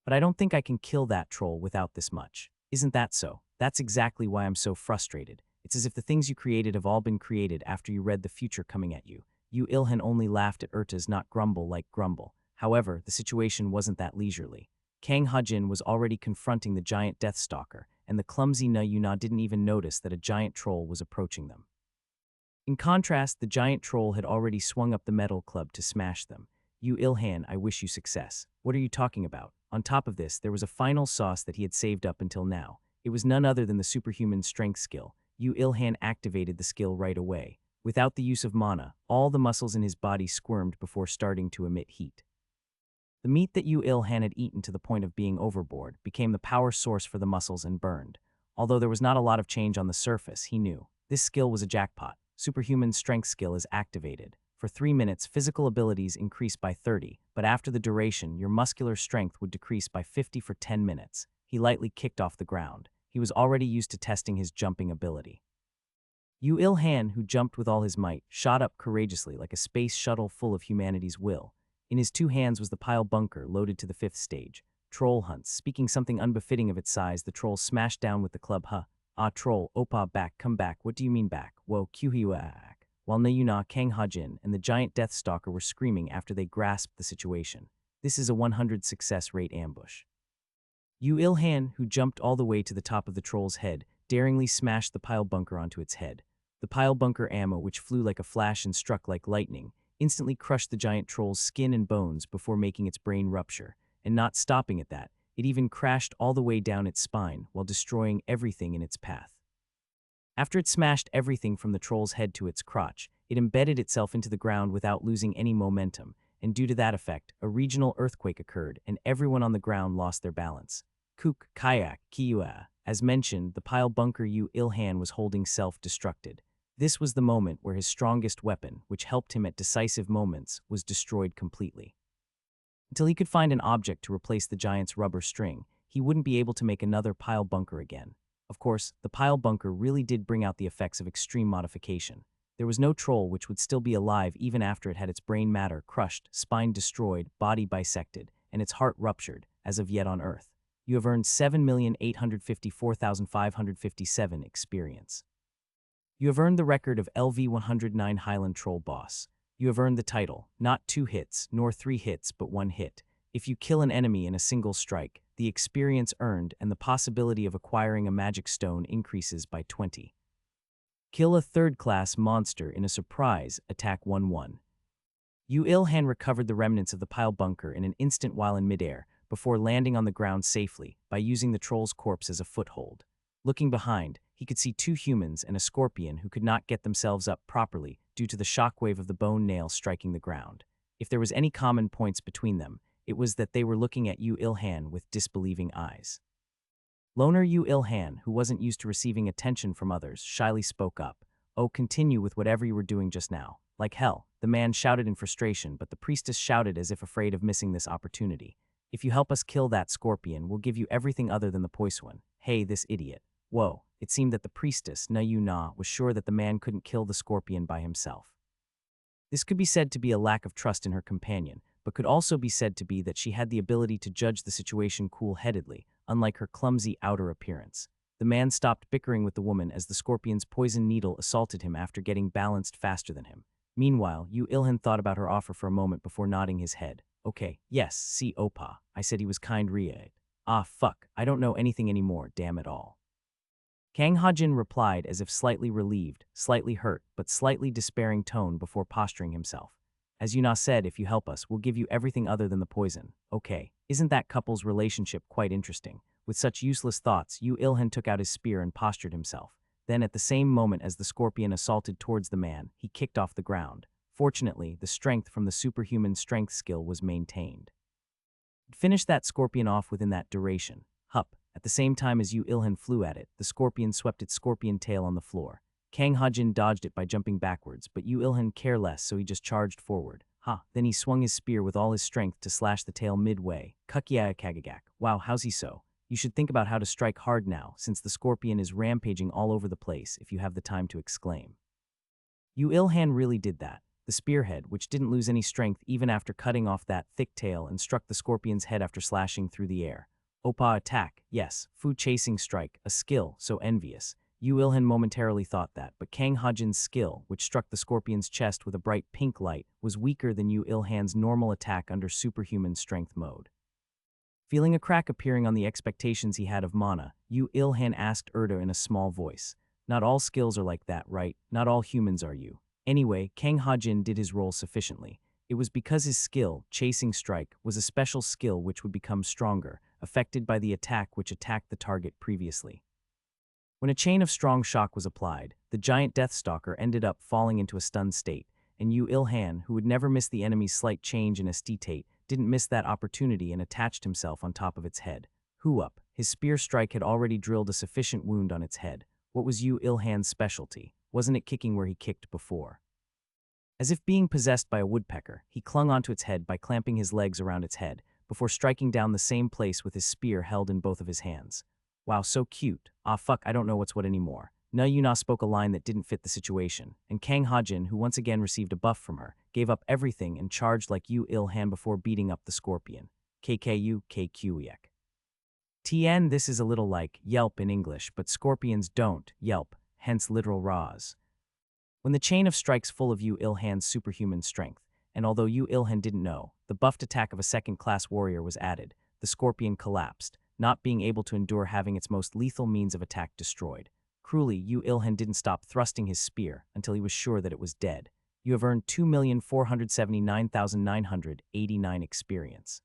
But I don't think I can kill that troll without this much. Isn't that so? That's exactly why I'm so frustrated. It's as if the things you created have all been created after you read the future coming at you. Yu Il-han only laughed at Urta's not grumble like grumble. However, the situation wasn't that leisurely. Kang Ha-jin was already confronting the giant Deathstalker, and the clumsy Na Yuna didn't even notice that a giant troll was approaching them. In contrast, the giant troll had already swung up the metal club to smash them. Yu Il-han, I wish you success. What are you talking about? On top of this, there was a final sauce that he had saved up until now. It was none other than the superhuman strength skill. Yu Il-han activated the skill right away. Without the use of mana, all the muscles in his body squirmed before starting to emit heat. The meat that Yu Il-han had eaten to the point of being overboard became the power source for the muscles and burned. Although there was not a lot of change on the surface, he knew. This skill was a jackpot. Superhuman strength skill is activated. For 3 minutes, physical abilities increase by 30, but after the duration, your muscular strength would decrease by 50 for 10 minutes. He lightly kicked off the ground. He was already used to testing his jumping ability. Yu Il-han, who jumped with all his might, shot up courageously like a space shuttle full of humanity's will. In his 2 hands was the pile bunker loaded to the 5th stage. Troll hunts. Speaking something unbefitting of its size, the troll smashed down with the club. Huh. Ah, troll, Opa, back, come back. What do you mean back? Whoa, Kyuhiwaak. While Na Yuna, Kang Ha-jin, and the giant Deathstalker were screaming after they grasped the situation. This is a 100 success rate ambush. Yu Il-han, who jumped all the way to the top of the troll's head, daringly smashed the pile bunker onto its head. The pile bunker ammo, which flew like a flash and struck like lightning, instantly crushed the giant troll's skin and bones before making its brain rupture. And not stopping at that, it even crashed all the way down its spine while destroying everything in its path. After it smashed everything from the troll's head to its crotch, it embedded itself into the ground without losing any momentum, and due to that effect, a regional earthquake occurred and everyone on the ground lost their balance. Kook, Kayak, Kiyua. As mentioned, the pile bunker Yu Il-han was holding self-destructed. This was the moment where his strongest weapon, which helped him at decisive moments, was destroyed completely. Until he could find an object to replace the giant's rubber string, he wouldn't be able to make another pile bunker again. Of course, the pile bunker really did bring out the effects of extreme modification. There was no troll which would still be alive even after it had its brain matter crushed, spine destroyed, body bisected, and its heart ruptured, as of yet on Earth. You have earned 7,854,557 experience. You have earned the record of LV-109 Highland Troll Boss. You have earned the title, not 2 hits, nor 3 hits, but 1 hit. If you kill an enemy in a single strike, the experience earned and the possibility of acquiring a magic stone increases by 20. Kill a 3rd-class monster in a surprise attack 1-1. Yu Il-han recovered the remnants of the pile bunker in an instant while in midair, before landing on the ground safely by using the troll's corpse as a foothold. Looking behind, he could see 2 humans and a scorpion who could not get themselves up properly due to the shockwave of the bone nail striking the ground. If there was any common points between them, it was that they were looking at Yu Il-han with disbelieving eyes. Loner Yu Il-han, who wasn't used to receiving attention from others, shyly spoke up. Oh, continue with whatever you were doing just now. Like hell, the man shouted in frustration, but the priestess shouted as if afraid of missing this opportunity. If you help us kill that scorpion, we'll give you everything other than the poison. Hey, this idiot. Whoa, it seemed that the priestess, Na Yuna, was sure that the man couldn't kill the scorpion by himself. This could be said to be a lack of trust in her companion, but could also be said to be that she had the ability to judge the situation cool-headedly, unlike her clumsy outer appearance. The man stopped bickering with the woman as the scorpion's poison needle assaulted him after getting balanced faster than him. Meanwhile, Yu Il-han thought about her offer for a moment before nodding his head. Okay, yes, see Opa. I said he was kind Riad. Ah, fuck, I don't know anything anymore, damn it all. Kang Ha-jin replied as if slightly relieved, slightly hurt, but slightly despairing tone before posturing himself. As Yuna said, if you help us, we'll give you everything other than the poison. Okay, isn't that couple's relationship quite interesting? With such useless thoughts, Yu Il-han took out his spear and postured himself. Then at the same moment as the scorpion assaulted towards the man, he kicked off the ground. Fortunately, the strength from the superhuman strength skill was maintained. It finished that scorpion off within that duration. Hup, at the same time as Yu Il-han flew at it, the scorpion swept its scorpion tail on the floor. Kang Ha-jin dodged it by jumping backwards, but Yu Il-han cared less, so he just charged forward. Ha, then he swung his spear with all his strength to slash the tail midway. Kukiakagagak. Wow, how's he so? You should think about how to strike hard now, since the scorpion is rampaging all over the place if you have the time to exclaim. Ilhan really did that. The spearhead, which didn't lose any strength even after cutting off that thick tail and struck the scorpion's head after slashing through the air. Opa attack, yes, food chasing strike, a skill, so envious. Ilhan momentarily thought that, but Kang Hajin's skill, which struck the scorpion's chest with a bright pink light, was weaker than Ilhan's normal attack under superhuman strength mode. Feeling a crack appearing on the expectations he had of mana, Ilhan asked Erda in a small voice. Not all skills are like that, right? Not all humans are you. Anyway, Kang Hajin did his role sufficiently. It was because his skill, Chasing Strike, was a special skill which would become stronger, affected by the attack which attacked the target previously. When a chain of strong shock was applied, the giant Deathstalker ended up falling into a stunned state, and Ilhan, who would never miss the enemy's slight change in estate, didn't miss that opportunity and attached himself on top of its head. Who up? His spear strike had already drilled a sufficient wound on its head. What was Ilhan's specialty? Wasn't it kicking where he kicked before? As if being possessed by a woodpecker, he clung onto its head by clamping his legs around its head, before striking down the same place with his spear held in both of his hands. Wow, so cute. Ah fuck, I don't know what's what anymore. Na Yuna spoke a line that didn't fit the situation, and Kang Hajin, who once again received a buff from her, gave up everything and charged like Ilhan before beating up the scorpion. KKU, KQEK. TN, this is a little like yelp in English, but scorpions don't yelp, hence literal raws. When the chain of strikes full of Ilhan's superhuman strength, and although Ilhan didn't know, the buffed attack of a second-class warrior was added, the scorpion collapsed, not being able to endure having its most lethal means of attack destroyed. Cruelly, Ilhan didn't stop thrusting his spear until he was sure that it was dead. You have earned 2,479,989 experience.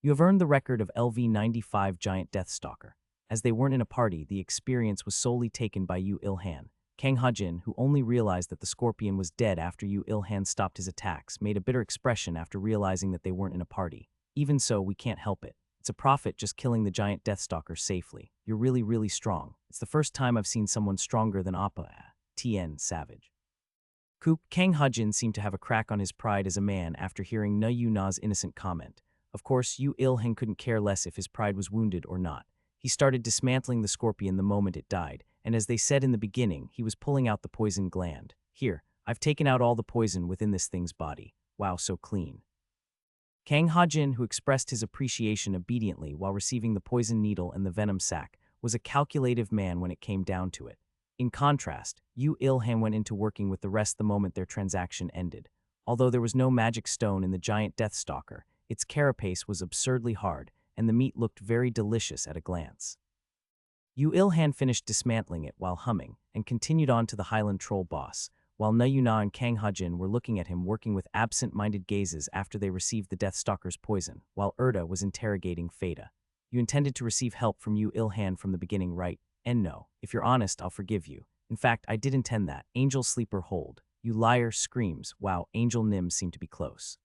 You have earned the record of LV95 Giant Deathstalker. As they weren't in a party, the experience was solely taken by Ilhan. Kang Hajin, who only realized that the scorpion was dead after Ilhan stopped his attacks, made a bitter expression after realizing that they weren't in a party. Even so, we can't help it. It's a profit just killing the giant Deathstalker safely. You're really, really strong. It's the first time I've seen someone stronger than Appa. TN Savage. Kang Hajin seemed to have a crack on his pride as a man after hearing Na Yuna's innocent comment. Of course, Ilhan couldn't care less if his pride was wounded or not. He started dismantling the scorpion the moment it died, and as they said in the beginning, he was pulling out the poison gland. Here, I've taken out all the poison within this thing's body. Wow, so clean. Kang Hajin, who expressed his appreciation obediently while receiving the poison needle and the venom sac, was a calculative man when it came down to it. In contrast, Ilhan went into working with the rest the moment their transaction ended. Although there was no magic stone in the giant Deathstalker, its carapace was absurdly hard, and the meat looked very delicious at a glance. Ilhan finished dismantling it while humming, and continued on to the Highland Troll boss, while Na Yuna and Kang Hajin were looking at him working with absent-minded gazes after they received the Deathstalker's poison, while Erda was interrogating Feta. You intended to receive help from Ilhan from the beginning, right? And no, if you're honest, I'll forgive you. In fact, I did intend that. Angel Sleeper hold. You liar screams. Wow, Angel Nim seemed to be close.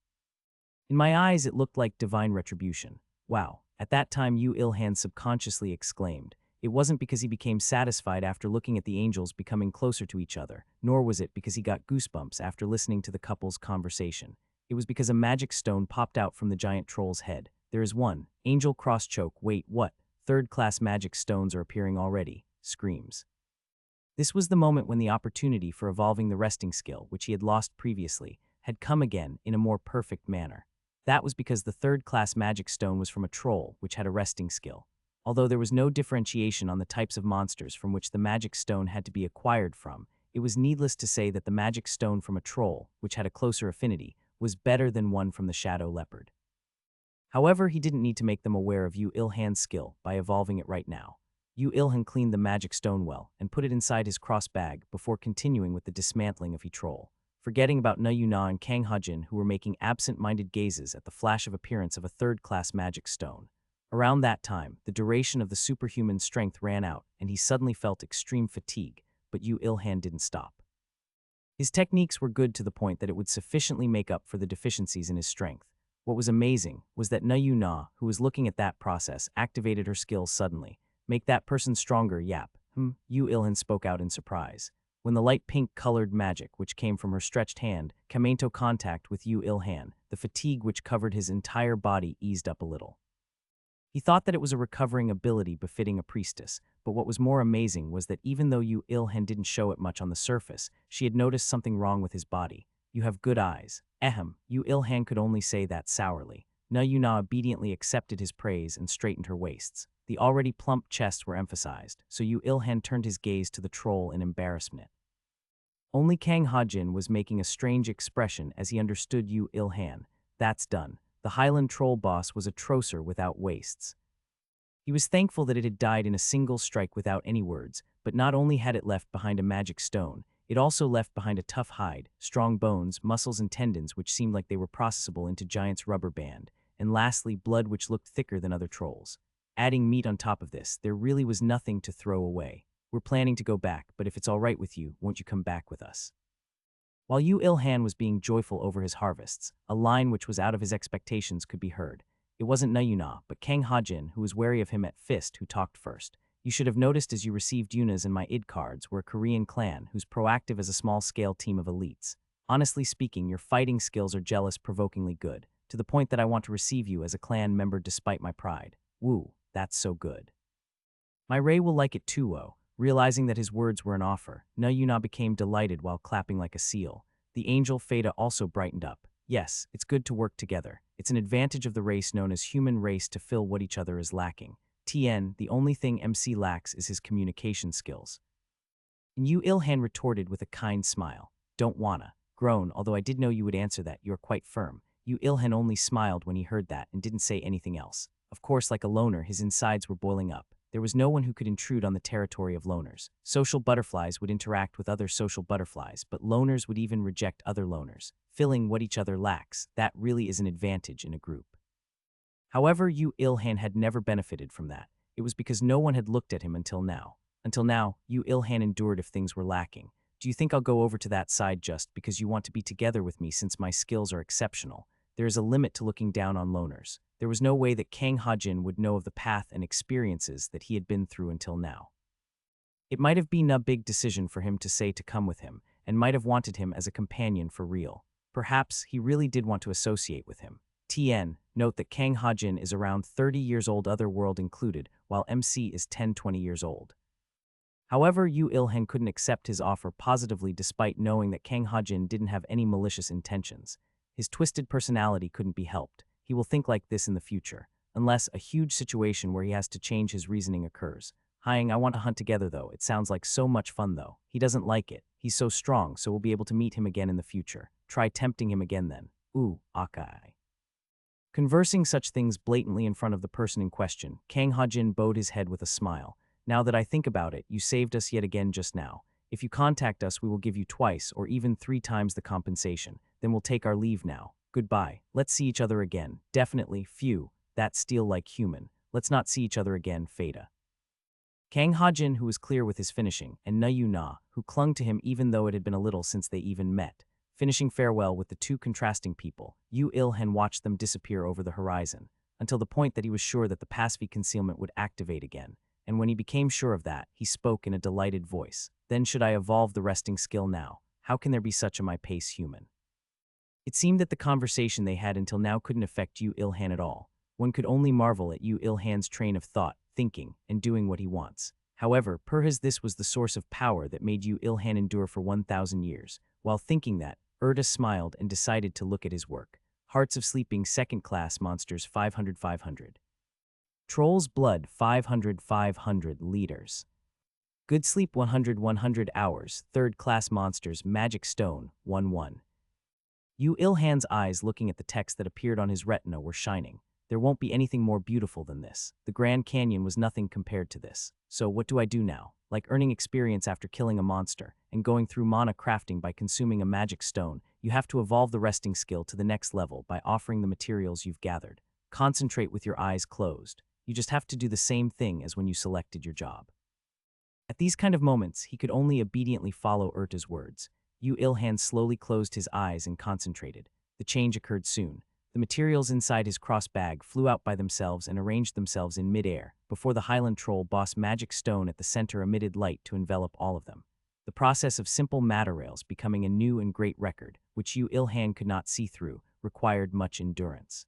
In my eyes, it looked like divine retribution. Wow. At that time, Ilhan subconsciously exclaimed. It wasn't because he became satisfied after looking at the angels becoming closer to each other, nor was it because he got goosebumps after listening to the couple's conversation. It was because a magic stone popped out from the giant troll's head. There is one. Angel cross-choke. Wait, what? Third-class magic stones are appearing already. Screams. This was the moment when the opportunity for evolving the resting skill, which he had lost previously, had come again in a more perfect manner. That was because the third-class magic stone was from a troll, which had a resting skill. Although there was no differentiation on the types of monsters from which the magic stone had to be acquired from, it was needless to say that the magic stone from a troll, which had a closer affinity, was better than one from the shadow leopard. However, he didn't need to make them aware of Ilhan's skill by evolving it right now. Ilhan cleaned the magic stone well and put it inside his cross bag before continuing with the dismantling of he troll, forgetting about Na Yuna and Kang Hajin, who were making absent-minded gazes at the flash of appearance of a third-class magic stone. Around that time, the duration of the superhuman strength ran out, and he suddenly felt extreme fatigue, but Ilhan didn't stop. His techniques were good to the point that it would sufficiently make up for the deficiencies in his strength. What was amazing was that Na Yuna, who was looking at that process, activated her skills suddenly. Make that person stronger, yap. Ilhan spoke out in surprise. When the light pink-colored magic which came from her stretched hand came into contact with Yu Ilhan, the fatigue which covered his entire body eased up a little. He thought that it was a recovering ability befitting a priestess, but what was more amazing was that even though Yu Ilhan didn't show it much on the surface, she had noticed something wrong with his body. "You have good eyes." Ahem, Yu Ilhan could only say that sourly. Na Yuna obediently accepted his praise and straightened her waists. The already plump chests were emphasized, so Yu Ilhan turned his gaze to the troll in embarrassment. Only Kang Hajin was making a strange expression as he understood Yu Ilhan. That's done. The Highland troll boss was a trocer without waists. He was thankful that it had died in a single strike without any words, but not only had it left behind a magic stone, it also left behind a tough hide, strong bones, muscles and tendons which seemed like they were processable into giant's rubber band, and lastly blood which looked thicker than other trolls. Adding meat on top of this, there really was nothing to throw away. "We're planning to go back, but if it's all right with you, won't you come back with us?" While Yu Ilhan was being joyful over his harvests, a line which was out of his expectations could be heard. It wasn't Nayuna, but Kang Hajin, who was wary of him at Fist, who talked first. "You should have noticed as you received Yuna's and my id cards were a Korean clan who's proactive as a small-scale team of elites. Honestly speaking, your fighting skills are jealous-provokingly good, to the point that I want to receive you as a clan member despite my pride. Woo, that's so good. My Ray will like it too, oh." Realizing that his words were an offer, Nayuna became delighted while clapping like a seal. The angel Feda also brightened up. "Yes, it's good to work together. It's an advantage of the race known as human race to fill what each other is lacking. TN, the only thing MC lacks is his communication skills." And Yu Ilhan retorted with a kind smile. "Don't wanna." Groan, although I did know you would answer that, you're quite firm. Yu Ilhan only smiled when he heard that and didn't say anything else. Of course, like a loner, his insides were boiling up. There was no one who could intrude on the territory of loners. Social butterflies would interact with other social butterflies, but loners would even reject other loners. Filling what each other lacks, that really is an advantage in a group. However, Yu Ilhan had never benefited from that. It was because no one had looked at him until now. Until now, Yu Ilhan endured if things were lacking. "Do you think I'll go over to that side just because you want to be together with me since my skills are exceptional? There is a limit to looking down on loners." There was no way that Kang Hajin would know of the path and experiences that he had been through until now. It might have been a big decision for him to say to come with him, and might have wanted him as a companion for real. Perhaps he really did want to associate with him. TN, note that Kang Hajin is around 30 years old, otherworld included, while MC is 10-20 years old. However, Yu Ilhan couldn't accept his offer positively despite knowing that Kang Hajin didn't have any malicious intentions. His twisted personality couldn't be helped. He will think like this in the future, unless a huge situation where he has to change his reasoning occurs. "Hying, I want to hunt together though. It sounds like so much fun though." He doesn't like it. He's so strong, so we'll be able to meet him again in the future. Try tempting him again then. Ooh, Akai. Conversing such things blatantly in front of the person in question, Kang Hajin bowed his head with a smile. "Now that I think about it, you saved us yet again just now. If you contact us, we will give you twice or even 3 times the compensation. Then we'll take our leave now. Goodbye. Let's see each other again." "Definitely, phew. That's steel-like human. Let's not see each other again, Feda." Kang Hajin, who was clear with his finishing, and Nayuna, who clung to him even though it had been a little since they even met. Finishing farewell with the two contrasting people, Yu Ilhan watched them disappear over the horizon, until the point that he was sure that the Pasvi concealment would activate again, and when he became sure of that, he spoke in a delighted voice. "Then should I evolve the resting skill now? How can there be such a my pace human?" It seemed that the conversation they had until now couldn't affect Yu Ilhan at all. One could only marvel at Yu Ilhan's train of thought, thinking, and doing what he wants. However, this was the source of power that made Yu Ilhan endure for 1,000 years. While thinking that, Erda smiled and decided to look at his work. Hearts of Sleeping Second-Class Monsters 500-500. Troll's Blood 500-500 liters. Good Sleep 100-100 hours. Third-Class Monsters Magic Stone 1-1. Yu Ilhan's eyes looking at the text that appeared on his retina were shining. There won't be anything more beautiful than this. The Grand Canyon was nothing compared to this. So what do I do now? Like earning experience after killing a monster, and going through mana crafting by consuming a magic stone, you have to evolve the resting skill to the next level by offering the materials you've gathered. Concentrate with your eyes closed. You just have to do the same thing as when you selected your job. At these kind of moments, he could only obediently follow Erta's words. Yu Ilhan slowly closed his eyes and concentrated. The change occurred soon. The materials inside his cross bag flew out by themselves and arranged themselves in mid-air, before the Highland Troll boss magic stone at the center emitted light to envelop all of them. The process of simple matter rails becoming a new and great record, which Yu Ilhan could not see through, required much endurance.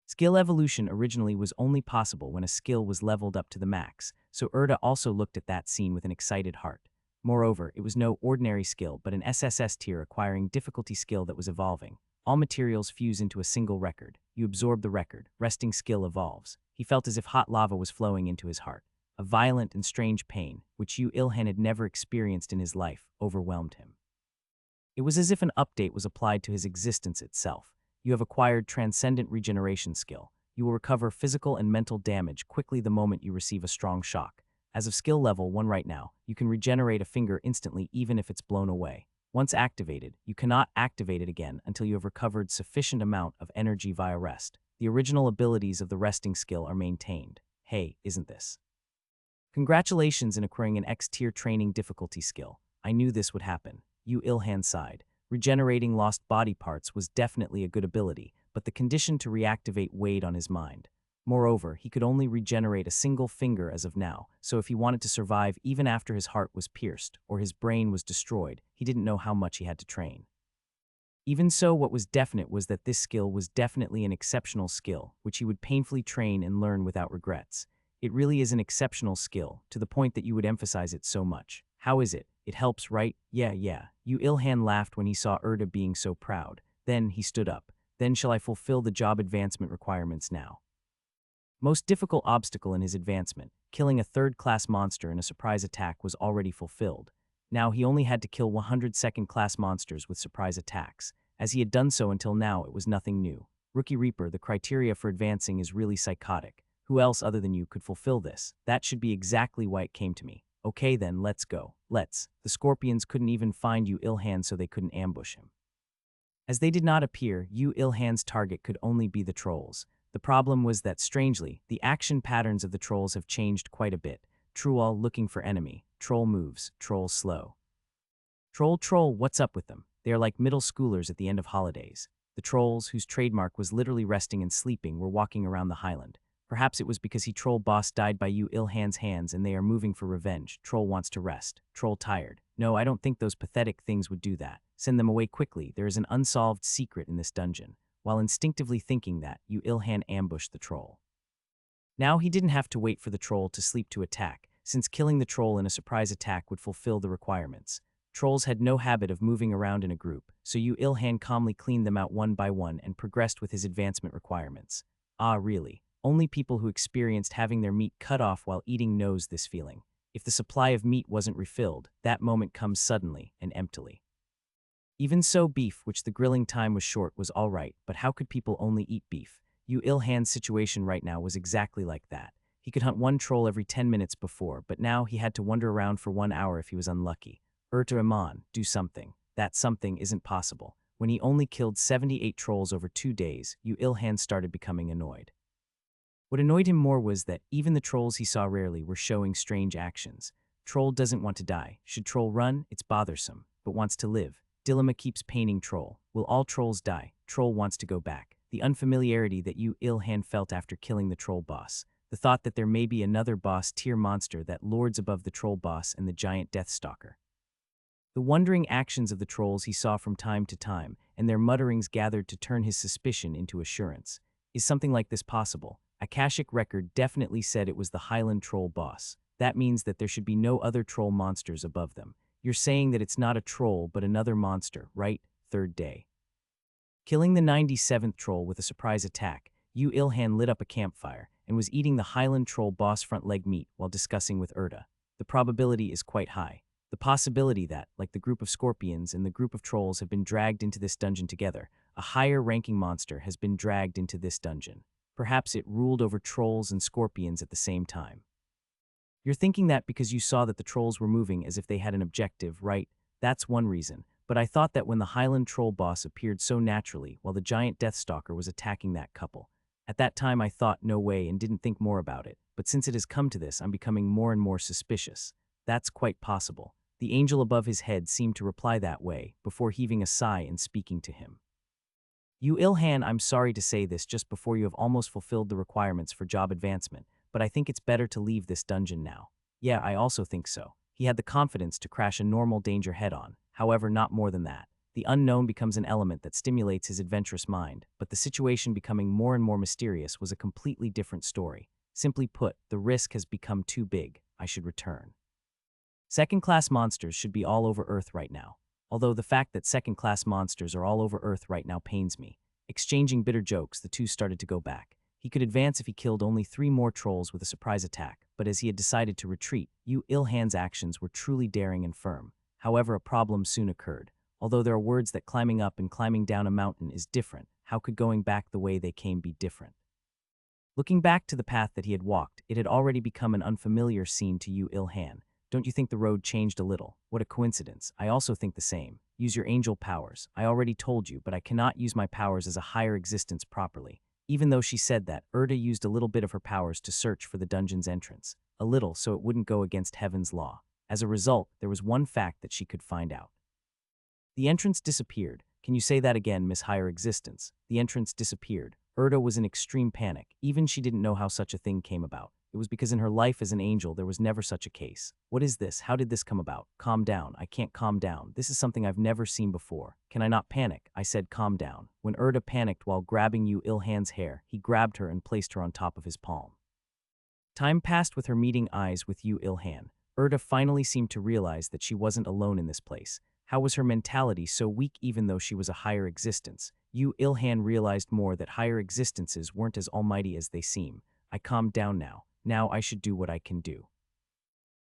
Skill evolution originally was only possible when a skill was leveled up to the max, so Erda also looked at that scene with an excited heart. Moreover, it was no ordinary skill but an SSS tier acquiring difficulty skill that was evolving. All materials fuse into a single record. You absorb the record, resting skill evolves. He felt as if hot lava was flowing into his heart. A violent and strange pain, which Yu Ilhan had never experienced in his life, overwhelmed him. It was as if an update was applied to his existence itself. You have acquired transcendent regeneration skill. You will recover physical and mental damage quickly the moment you receive a strong shock. As of skill level 1 right now, you can regenerate a finger instantly even if it's blown away. Once activated, you cannot activate it again until you have recovered sufficient amount of energy via rest. The original abilities of the resting skill are maintained. Hey, isn't this? Congratulations in acquiring an X-tier training difficulty skill. I knew this would happen. Yu Ilhan sighed. Regenerating lost body parts was definitely a good ability, but the condition to reactivate weighed on his mind. Moreover, he could only regenerate a single finger as of now, so if he wanted to survive even after his heart was pierced or his brain was destroyed, he didn't know how much he had to train. Even so, what was definite was that this skill was definitely an exceptional skill, which he would painfully train and learn without regrets. It really is an exceptional skill, to the point that you would emphasize it so much. How is it? It helps, right? Yeah. Yu Ilhan laughed when he saw Erda being so proud. Then he stood up. Then shall I fulfill the job advancement requirements now? Most difficult obstacle in his advancement, killing a third-class monster in a surprise attack, was already fulfilled. Now he only had to kill 100 second-class monsters with surprise attacks. As he had done so until now, it was nothing new. Rookie Reaper, the criteria for advancing is really psychotic. Who else other than you could fulfill this? That should be exactly why it came to me. Okay then, let's go. Let's. The scorpions couldn't even find Yu Ilhan, so they couldn't ambush him. As they did not appear, Yu Ilhan's target could only be the trolls. The problem was that, strangely, the action patterns of the trolls have changed quite a bit. Troll looking for enemy. Troll moves. Troll slow. Troll, what's up with them? They are like middle schoolers at the end of holidays. The trolls, whose trademark was literally resting and sleeping, were walking around the highland. Perhaps it was because troll boss died by Yu Ilhan's hands and they are moving for revenge. Troll wants to rest. Troll tired. No, I don't think those pathetic things would do that. Send them away quickly. There is an unsolved secret in this dungeon. While instinctively thinking that, Yu Ilhan ambushed the troll. Now he didn't have to wait for the troll to sleep to attack, since killing the troll in a surprise attack would fulfill the requirements. Trolls had no habit of moving around in a group, so Yu Ilhan calmly cleaned them out one by one and progressed with his advancement requirements. Ah, really? Only people who experienced having their meat cut off while eating knows this feeling. If the supply of meat wasn't refilled, that moment comes suddenly and emptily. Even so, beef, which the grilling time was short, was all right, but how could people only eat beef? Yu Ilhan's situation right now was exactly like that. He could hunt one troll every 10 minutes before, but now he had to wander around for 1 hour if he was unlucky. Iman, do something. That something isn't possible. When he only killed 78 trolls over 2 days, Yu Ilhan started becoming annoyed. What annoyed him more was that even the trolls he saw rarely were showing strange actions. Troll doesn't want to die. Should troll run? It's bothersome, but wants to live. Dilemma keeps painting troll. Will all trolls die? Troll wants to go back. The unfamiliarity that Yu Ilhan felt after killing the troll boss. The thought that there may be another boss-tier monster that lords above the troll boss and the giant Deathstalker. The wondering actions of the trolls he saw from time to time, and their mutterings gathered to turn his suspicion into assurance. Is something like this possible? Akashic record definitely said it was the Highland troll boss. That means that there should be no other troll monsters above them. You're saying that it's not a troll but another monster, right? Third day. Killing the 97th troll with a surprise attack, Yu Ilhan lit up a campfire and was eating the Highland troll boss front leg meat while discussing with Erda. The probability is quite high. The possibility that, like the group of scorpions and the group of trolls have been dragged into this dungeon together, a higher-ranking monster has been dragged into this dungeon. Perhaps it ruled over trolls and scorpions at the same time. You're thinking that because you saw that the trolls were moving as if they had an objective, right? That's one reason. But I thought that when the Highland troll boss appeared so naturally while the giant Deathstalker was attacking that couple. At that time I thought no way and didn't think more about it, but since it has come to this, I'm becoming more and more suspicious. That's quite possible. The angel above his head seemed to reply that way, before heaving a sigh and speaking to him. Yu Ilhan, I'm sorry to say this just before you have almost fulfilled the requirements for job advancement, but I think it's better to leave this dungeon now. Yeah, I also think so. He had the confidence to crash a normal danger head-on, however not more than that. The unknown becomes an element that stimulates his adventurous mind, but the situation becoming more and more mysterious was a completely different story. Simply put, the risk has become too big. I should return. Second-class monsters should be all over Earth right now. Although the fact that second-class monsters are all over Earth right now pains me. Exchanging bitter jokes, the two started to go back. He could advance if he killed only 3 more trolls with a surprise attack, but as he had decided to retreat, Yu Ilhan's actions were truly daring and firm. However, a problem soon occurred. Although there are words that climbing up and climbing down a mountain is different, how could going back the way they came be different? Looking back to the path that he had walked, it had already become an unfamiliar scene to Yu Ilhan. Don't you think the road changed a little? What a coincidence. I also think the same. Use your angel powers. I already told you, but I cannot use my powers as a higher existence properly. Even though she said that, Erda used a little bit of her powers to search for the dungeon's entrance. A little, so it wouldn't go against heaven's law. As a result, there was one fact that she could find out. The entrance disappeared. Can you say that again, Miss Higher Existence? The entrance disappeared. Erda was in extreme panic. Even she didn't know how such a thing came about. It was because in her life as an angel there was never such a case. What is this? How did this come about? Calm down. I can't calm down. This is something I've never seen before. Can I not panic? I said calm down. When Erda panicked while grabbing Yu Ilhan's hair, he grabbed her and placed her on top of his palm. Time passed with her meeting eyes with Yu Ilhan. Erda finally seemed to realize that she wasn't alone in this place. How was her mentality so weak even though she was a higher existence? Yu Ilhan realized more that higher existences weren't as almighty as they seem. I calmed down now. Now I should do what I can do.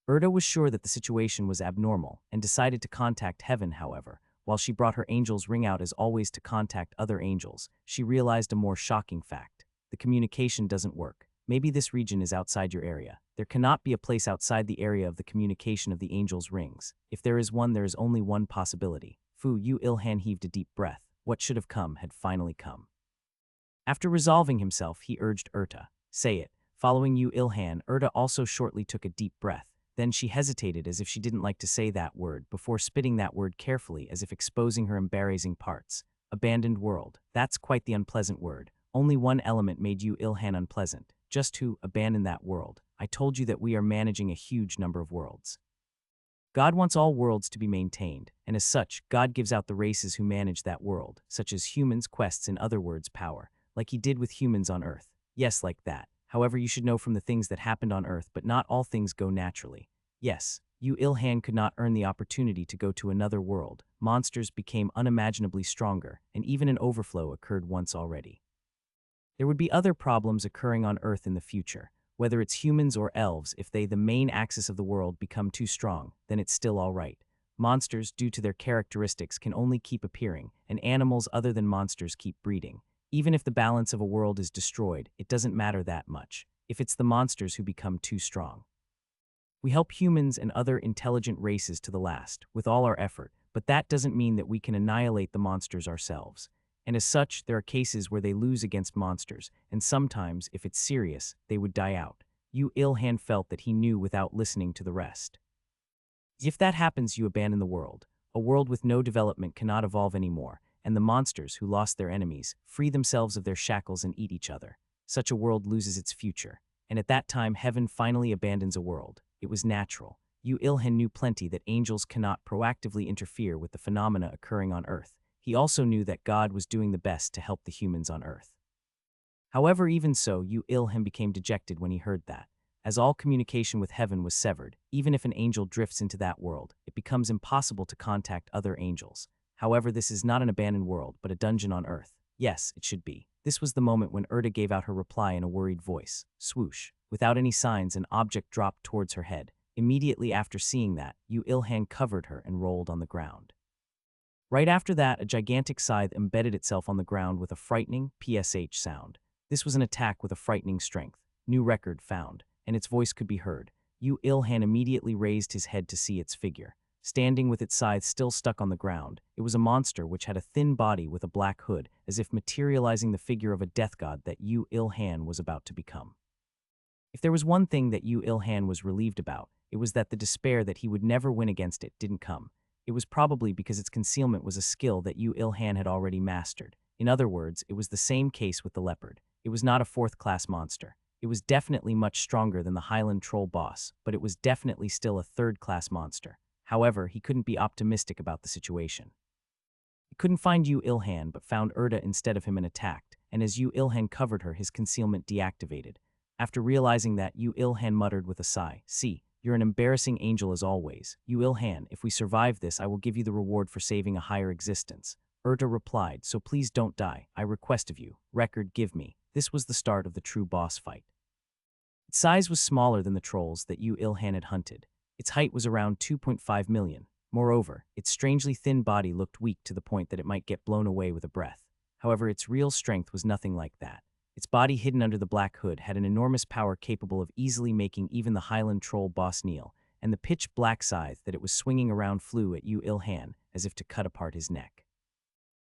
Erda was sure that the situation was abnormal and decided to contact heaven, however. While she brought her angel's ring out as always to contact other angels, she realized a more shocking fact. The communication doesn't work. Maybe this region is outside your area. There cannot be a place outside the area of the communication of the angel's rings. If there is one, there is only one possibility. Yu Ilhan heaved a deep breath. What should have come had finally come. After resolving himself, he urged Erta, say it. Following Yu Ilhan, Erta also shortly took a deep breath. Then she hesitated as if she didn't like to say that word, before spitting that word carefully as if exposing her embarrassing parts. Abandoned world. That's quite the unpleasant word. Only one element made Yu Ilhan unpleasant. Just who abandoned that world. I told you that we are managing a huge number of worlds. God wants all worlds to be maintained, and as such, God gives out the races who manage that world, such as humans, quests, in other words, power, like he did with humans on Earth. Yes, like that. However, you should know from the things that happened on Earth, but not all things go naturally. Yes, Yu Ilhan could not earn the opportunity to go to another world. Monsters became unimaginably stronger, and even an overflow occurred once already. There would be other problems occurring on Earth in the future. Whether it's humans or elves, if they, the main axis of the world, become too strong, then it's still all right. Monsters, due to their characteristics, can only keep appearing, and animals other than monsters keep breeding. Even if the balance of a world is destroyed, it doesn't matter that much, if it's the monsters who become too strong. We help humans and other intelligent races to the last, with all our effort, but that doesn't mean that we can annihilate the monsters ourselves. And as such, there are cases where they lose against monsters, and sometimes, if it's serious, they would die out. Yu Ilhan felt that he knew without listening to the rest. If that happens, you abandon the world. A world with no development cannot evolve anymore, and the monsters who lost their enemies free themselves of their shackles and eat each other. Such a world loses its future, and at that time heaven finally abandons a world. It was natural. Yu Ilhan knew plenty that angels cannot proactively interfere with the phenomena occurring on Earth. He also knew that God was doing the best to help the humans on Earth. However, even so, Yu Ilhan became dejected when he heard that. As all communication with heaven was severed, even if an angel drifts into that world, it becomes impossible to contact other angels. However, this is not an abandoned world, but a dungeon on Earth. Yes, it should be. This was the moment when Erda gave out her reply in a worried voice. Swoosh. Without any signs, an object dropped towards her head. Immediately after seeing that, Yu Ilhan covered her and rolled on the ground. Right after that, a gigantic scythe embedded itself on the ground with a frightening PSH sound. This was an attack with a frightening strength. New record found, and its voice could be heard. Yu Ilhan immediately raised his head to see its figure. Standing with its scythe still stuck on the ground, it was a monster which had a thin body with a black hood, as if materializing the figure of a death god that Yu Ilhan was about to become. If there was one thing that Yu Ilhan was relieved about, it was that the despair that he would never win against it didn't come. It was probably because its concealment was a skill that Yu Ilhan had already mastered. In other words, it was the same case with the leopard. It was not a fourth-class monster. It was definitely much stronger than the Highland Troll boss, but it was definitely still a third-class monster. However, he couldn't be optimistic about the situation. He couldn't find Yu Ilhan but found Erda instead of him and attacked, and as Yu Ilhan covered her, his concealment deactivated. After realizing that, Yu Ilhan muttered with a sigh, "See, you're an embarrassing angel as always. Yu Ilhan, if we survive this, I will give you the reward for saving a higher existence." Erda replied, "So please don't die, I request of you. Record give me." This was the start of the true boss fight. Its size was smaller than the trolls that Yu Ilhan had hunted. Its height was around 2.5 million. Moreover, its strangely thin body looked weak to the point that it might get blown away with a breath. However, its real strength was nothing like that. Its body hidden under the black hood had an enormous power capable of easily making even the Highland Troll boss kneel, and the pitch-black scythe that it was swinging around flew at Yu Ilhan as if to cut apart his neck.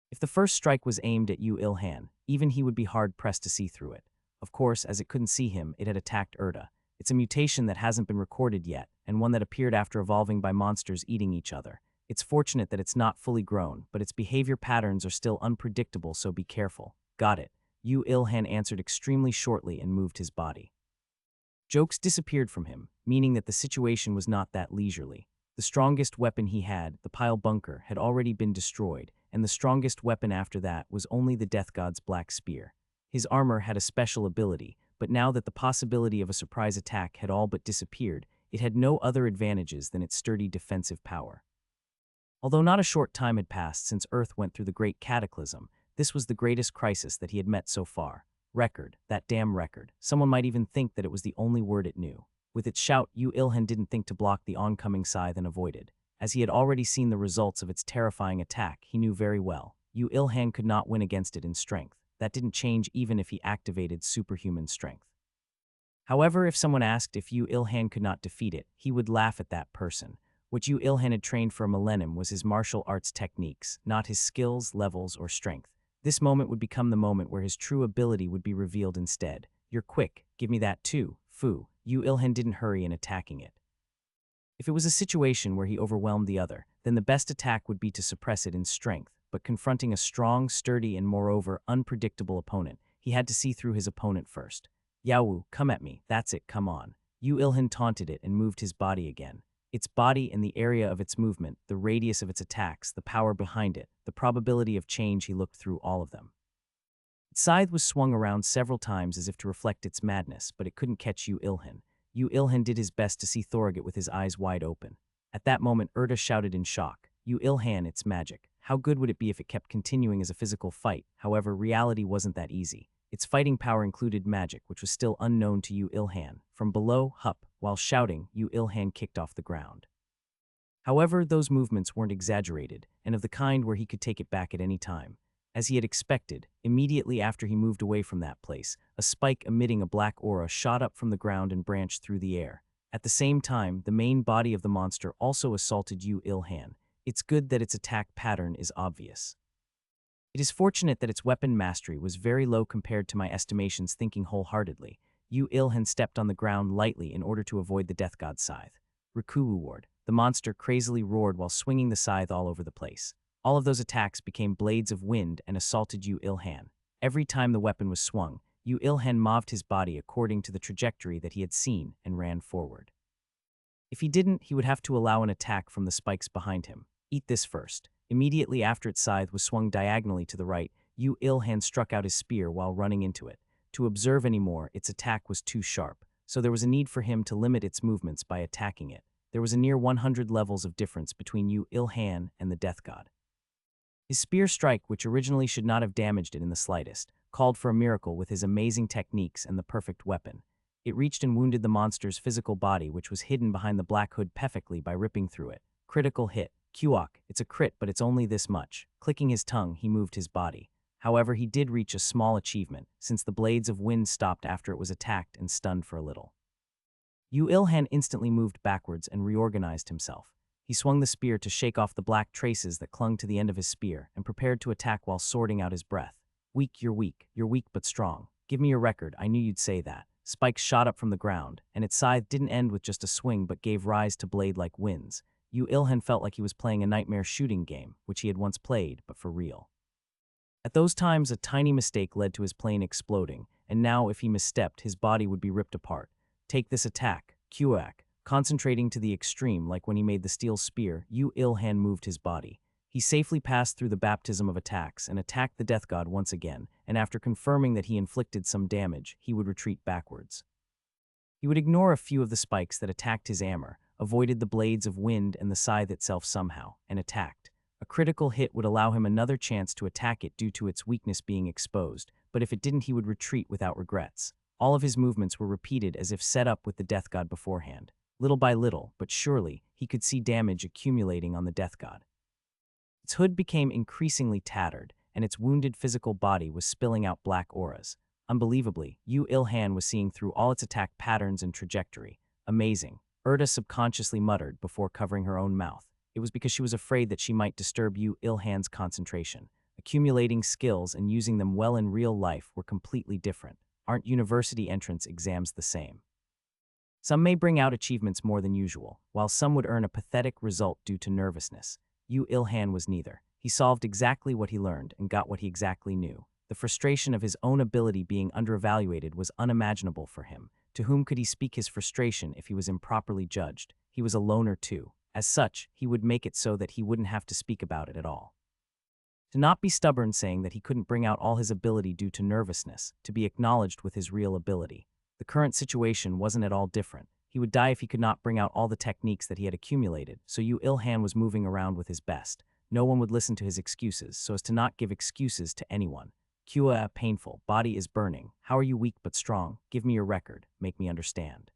If the first strike was aimed at Yu Ilhan, even he would be hard-pressed to see through it. Of course, as it couldn't see him, it had attacked Erda. It's a mutation that hasn't been recorded yet, and one that appeared after evolving by monsters eating each other. It's fortunate that it's not fully grown, but its behavior patterns are still unpredictable, so be careful. Got it. Yu Ilhan answered extremely shortly and moved his body. Jokes disappeared from him, meaning that the situation was not that leisurely. The strongest weapon he had, the pile bunker, had already been destroyed, and the strongest weapon after that was only the death god's black spear. His armor had a special ability, but now that the possibility of a surprise attack had all but disappeared, it had no other advantages than its sturdy defensive power. Although not a short time had passed since Earth went through the Great Cataclysm, this was the greatest crisis that he had met so far. Record, that damn record. Someone might even think that it was the only word it knew. With its shout, Yu Ilhan didn't think to block the oncoming scythe and avoided. As he had already seen the results of its terrifying attack, he knew very well. Yu Ilhan could not win against it in strength. That didn't change even if he activated superhuman strength. However, if someone asked if Yu Ilhan could not defeat it, he would laugh at that person. What Yu Ilhan had trained for a millennium was his martial arts techniques, not his skills, levels, or strength. This moment would become the moment where his true ability would be revealed instead. "You're quick, give me that too, Fu." Yu Ilhan didn't hurry in attacking it. If it was a situation where he overwhelmed the other, then the best attack would be to suppress it in strength, but confronting a strong, sturdy, and moreover, unpredictable opponent, he had to see through his opponent first. "Yaowu, come at me, that's it, come on." Yu Ilhan taunted it and moved his body again. Its body and the area of its movement, the radius of its attacks, the power behind it, the probability of change, he looked through all of them. Its scythe was swung around several times as if to reflect its madness, but it couldn't catch Yu Ilhan. Yu Ilhan did his best to see Thorogate with his eyes wide open. At that moment, Erda shouted in shock, "Yu Ilhan, it's magic. How good would it be if it kept continuing as a physical fight?" However, reality wasn't that easy. Its fighting power included magic, which was still unknown to Yu Ilhan. From below, Hup, while shouting, Yu Ilhan kicked off the ground. However, those movements weren't exaggerated, and of the kind where he could take it back at any time. As he had expected, immediately after he moved away from that place, a spike emitting a black aura shot up from the ground and branched through the air. At the same time, the main body of the monster also assaulted Yu Ilhan. It's good that its attack pattern is obvious. It is fortunate that its weapon mastery was very low compared to my estimations. Thinking wholeheartedly, Yu Ilhan stepped on the ground lightly in order to avoid the death god's scythe. Rikuwu ward. The monster crazily roared while swinging the scythe all over the place. All of those attacks became blades of wind and assaulted Yu Ilhan. Every time the weapon was swung, Yu Ilhan moved his body according to the trajectory that he had seen and ran forward. If he didn't, he would have to allow an attack from the spikes behind him. Eat this first. Immediately after its scythe was swung diagonally to the right, Yu Ilhan struck out his spear while running into it. To observe anymore, its attack was too sharp, so there was a need for him to limit its movements by attacking it. There was a near 100 levels of difference between Yu Ilhan and the death god. His spear strike, which originally should not have damaged it in the slightest, called for a miracle with his amazing techniques and the perfect weapon. It reached and wounded the monster's physical body, which was hidden behind the black hood perfectly by ripping through it. Critical hit. Kuok, it's a crit, but it's only this much. Clicking his tongue, he moved his body. However, he did reach a small achievement, since the blades of wind stopped after it was attacked and stunned for a little. Yu Ilhan instantly moved backwards and reorganized himself. He swung the spear to shake off the black traces that clung to the end of his spear and prepared to attack while sorting out his breath. "Weak, you're weak but strong. Give me your record, I knew you'd say that." Spikes shot up from the ground, and its scythe didn't end with just a swing but gave rise to blade-like winds. Yu Ilhan felt like he was playing a nightmare shooting game, which he had once played, but for real. At those times, a tiny mistake led to his plane exploding, and now if he misstepped, his body would be ripped apart. Take this attack, Kuak. Concentrating to the extreme, like when he made the steel spear, Yu Ilhan moved his body. He safely passed through the baptism of attacks and attacked the death god once again, and after confirming that he inflicted some damage, he would retreat backwards. He would ignore a few of the spikes that attacked his armor, avoided the blades of wind and the scythe itself somehow, and attacked. A critical hit would allow him another chance to attack it due to its weakness being exposed, but if it didn't, he would retreat without regrets. All of his movements were repeated as if set up with the death god beforehand. Little by little, but surely, he could see damage accumulating on the death god. Its hood became increasingly tattered, and its wounded physical body was spilling out black auras. Unbelievably, Yu Ilhan was seeing through all its attack patterns and trajectory. Amazing, Erda subconsciously muttered before covering her own mouth. It was because she was afraid that she might disturb Yu Ilhan's concentration. Accumulating skills and using them well in real life were completely different. Aren't university entrance exams the same? Some may bring out achievements more than usual, while some would earn a pathetic result due to nervousness. Yu Ilhan was neither. He solved exactly what he learned and got what he exactly knew. The frustration of his own ability being underevaluated was unimaginable for him. To whom could he speak his frustration if he was improperly judged? He was a loner too. As such, he would make it so that he wouldn't have to speak about it at all. To not be stubborn saying that he couldn't bring out all his ability due to nervousness, to be acknowledged with his real ability. The current situation wasn't at all different. He would die if he could not bring out all the techniques that he had accumulated, so Yu Ilhan was moving around with his best. No one would listen to his excuses, so as to not give excuses to anyone. Kua, painful, body is burning. How are you weak but strong? Give me your record. Make me understand.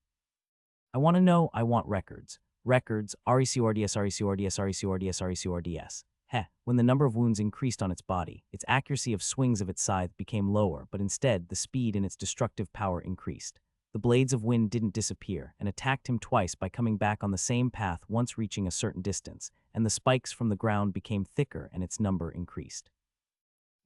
I want to know, I want records. Records, RECORDS, RECORDS, RECORDS, RECORDS. Heh, when the number of wounds increased on its body, its accuracy of swings of its scythe became lower, but instead, the speed and its destructive power increased. The blades of wind didn't disappear, and attacked him twice by coming back on the same path once reaching a certain distance, and the spikes from the ground became thicker and its number increased.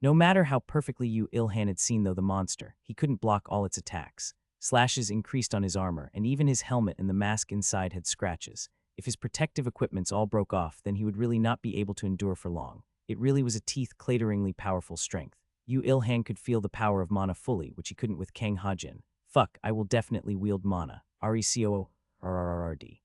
No matter how perfectly Yu Ilhan had seen though the monster, he couldn't block all its attacks. Slashes increased on his armor, and even his helmet and the mask inside had scratches. If his protective equipments all broke off, then he would really not be able to endure for long. It really was a teeth-clateringly powerful strength. Yu Ilhan could feel the power of mana fully, which he couldn't with Kang Hajin. Fuck, I will definitely wield mana. RECORRRD.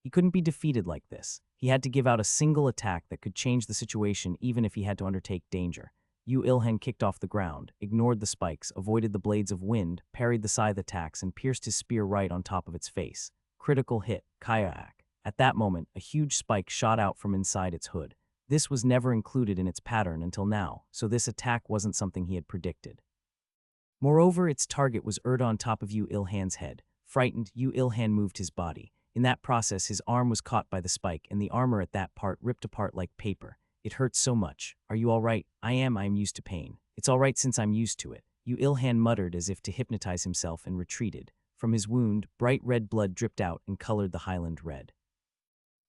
He couldn't be defeated like this. He had to give out a single attack that could change the situation even if he had to undertake danger. Yu Ilhan kicked off the ground, ignored the spikes, avoided the blades of wind, parried the scythe attacks, and pierced his spear right on top of its face. Critical hit, Kayak. At that moment, a huge spike shot out from inside its hood. This was never included in its pattern until now, so this attack wasn't something he had predicted. Moreover, its target was Erda on top of Yu Ilhan's head. Frightened, Yu Ilhan moved his body. In that process, his arm was caught by the spike, and the armor at that part ripped apart like paper. It hurts so much. Are you all right? I am used to pain. It's all right since I'm used to it. Yu Ilhan muttered as if to hypnotize himself and retreated. From his wound, bright red blood dripped out and colored the highland red.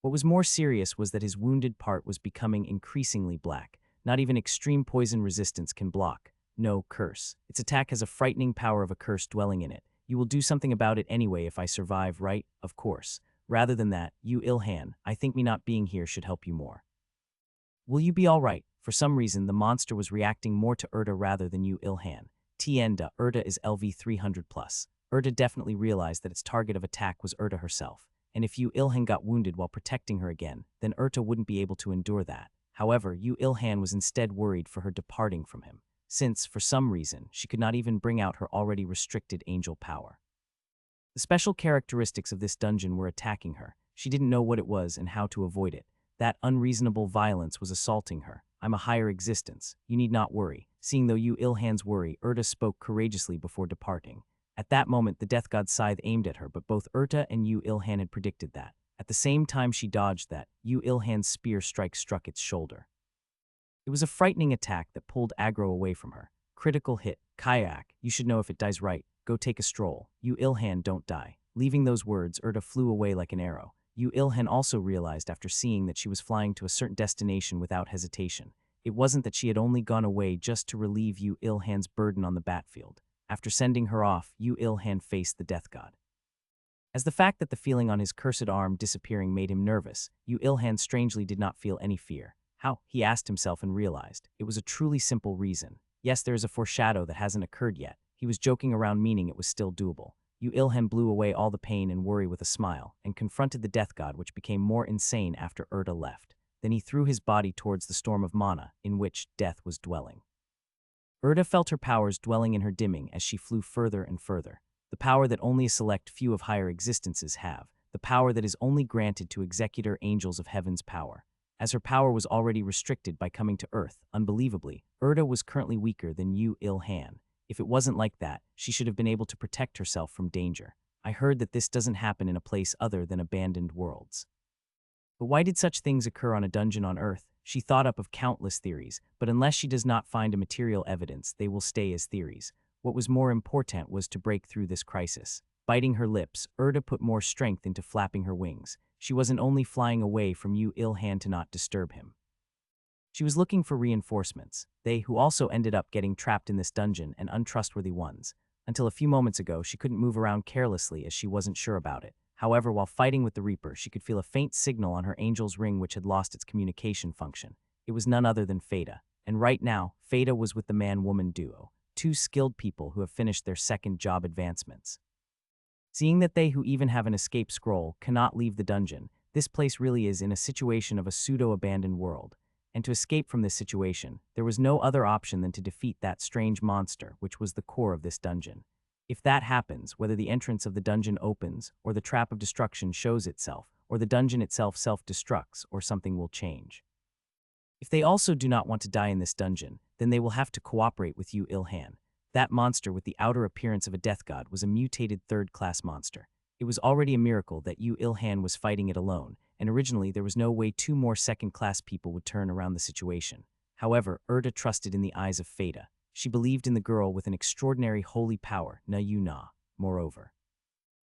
What was more serious was that his wounded part was becoming increasingly black. Not even extreme poison resistance can block. No, curse. Its attack has a frightening power of a curse dwelling in it. You will do something about it anyway if I survive, right? Of course. Rather than that, Yu Ilhan, I think me not being here should help you more. Will you be all right? For some reason, the monster was reacting more to Erda rather than Yu Ilhan. Tienda, Erda is LV 300+. Erda definitely realized that its target of attack was Erda herself, and if Yu Ilhan got wounded while protecting her again, then Erda wouldn't be able to endure that. However, Yu Ilhan was instead worried for her departing from him, since, for some reason, she could not even bring out her already restricted angel power. The special characteristics of this dungeon were attacking her. She didn't know what it was and how to avoid it. That unreasonable violence was assaulting her. I'm a higher existence. You need not worry. Seeing though Yu Ilhan's worry, Erda spoke courageously before departing. At that moment, the death god's scythe aimed at her, but both Erta and Yu Ilhan had predicted that. At the same time she dodged that, Yu Ilhan's spear strike struck its shoulder. It was a frightening attack that pulled aggro away from her. Critical hit. Kayak, you should know if it dies right. Go take a stroll. Yu Ilhan, don't die. Leaving those words, Erta flew away like an arrow. Yu Ilhan also realized after seeing that she was flying to a certain destination without hesitation. It wasn't that she had only gone away just to relieve Yu Ilhan's burden on the battlefield. After sending her off, Yu Ilhan faced the death god. As the fact that the feeling on his cursed arm disappearing made him nervous, Yu Ilhan strangely did not feel any fear. How? He asked himself and realized. It was a truly simple reason. Yes, there is a foreshadow that hasn't occurred yet. He was joking around, meaning it was still doable. Yu Ilhan blew away all the pain and worry with a smile, and confronted the death god, which became more insane after Erda left. Then he threw his body towards the storm of mana, in which death was dwelling. Erda felt her powers dwelling in her, dimming as she flew further and further. The power that only a select few of higher existences have, the power that is only granted to executor angels of heaven's power. As her power was already restricted by coming to Earth, unbelievably, Erda was currently weaker than Yu Ilhan. If it wasn't like that, she should have been able to protect herself from danger. I heard that this doesn't happen in a place other than abandoned worlds. But why did such things occur on a dungeon on Earth? She thought up of countless theories, but unless she does not find a material evidence, they will stay as theories. What was more important was to break through this crisis. Biting her lips, Erda put more strength into flapping her wings. She wasn't only flying away from Yu Ilhan to not disturb him. She was looking for reinforcements, they who also ended up getting trapped in this dungeon, and untrustworthy ones. Until a few moments ago, she couldn't move around carelessly as she wasn't sure about it. However, while fighting with the Reaper, she could feel a faint signal on her angel's ring which had lost its communication function. It was none other than Fada. And right now, Fada was with the man-woman duo, two skilled people who have finished their second job advancements. Seeing that they who even have an escape scroll cannot leave the dungeon, this place really is in a situation of a pseudo-abandoned world. And to escape from this situation, there was no other option than to defeat that strange monster, which was the core of this dungeon. If that happens, whether the entrance of the dungeon opens, or the trap of destruction shows itself, or the dungeon itself self-destructs, or something will change. If they also do not want to die in this dungeon, then they will have to cooperate with Yu Ilhan. That monster with the outer appearance of a death god was a mutated third-class monster. It was already a miracle that Yu Ilhan was fighting it alone, and originally there was no way two more second-class people would turn around the situation. However, Erda trusted in the eyes of Fada. She believed in the girl with an extraordinary holy power, Na Yu Na. Moreover,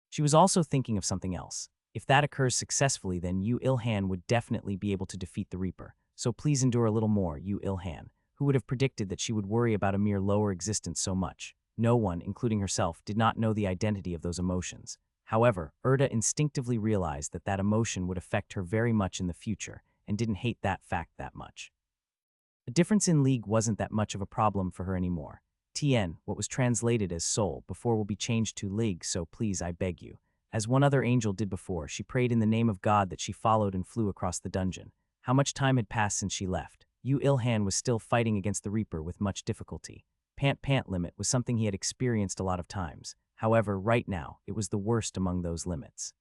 she was also thinking of something else. If that occurs successfully, then Yu Ilhan would definitely be able to defeat the Reaper. So please endure a little more, Yu Ilhan. Who would have predicted that she would worry about a mere lower existence so much? No one, including herself, did not know the identity of those emotions. However, Erda instinctively realized that that emotion would affect her very much in the future, and didn't hate that fact that much. The difference in league wasn't that much of a problem for her anymore. Tien, what was translated as soul, before will be changed to league, so please I beg you. As one other angel did before, she prayed in the name of God that she followed and flew across the dungeon. How much time had passed since she left? Yu Ilhan was still fighting against the Reaper with much difficulty. Pant limit was something he had experienced a lot of times. However, right now, it was the worst among those limits.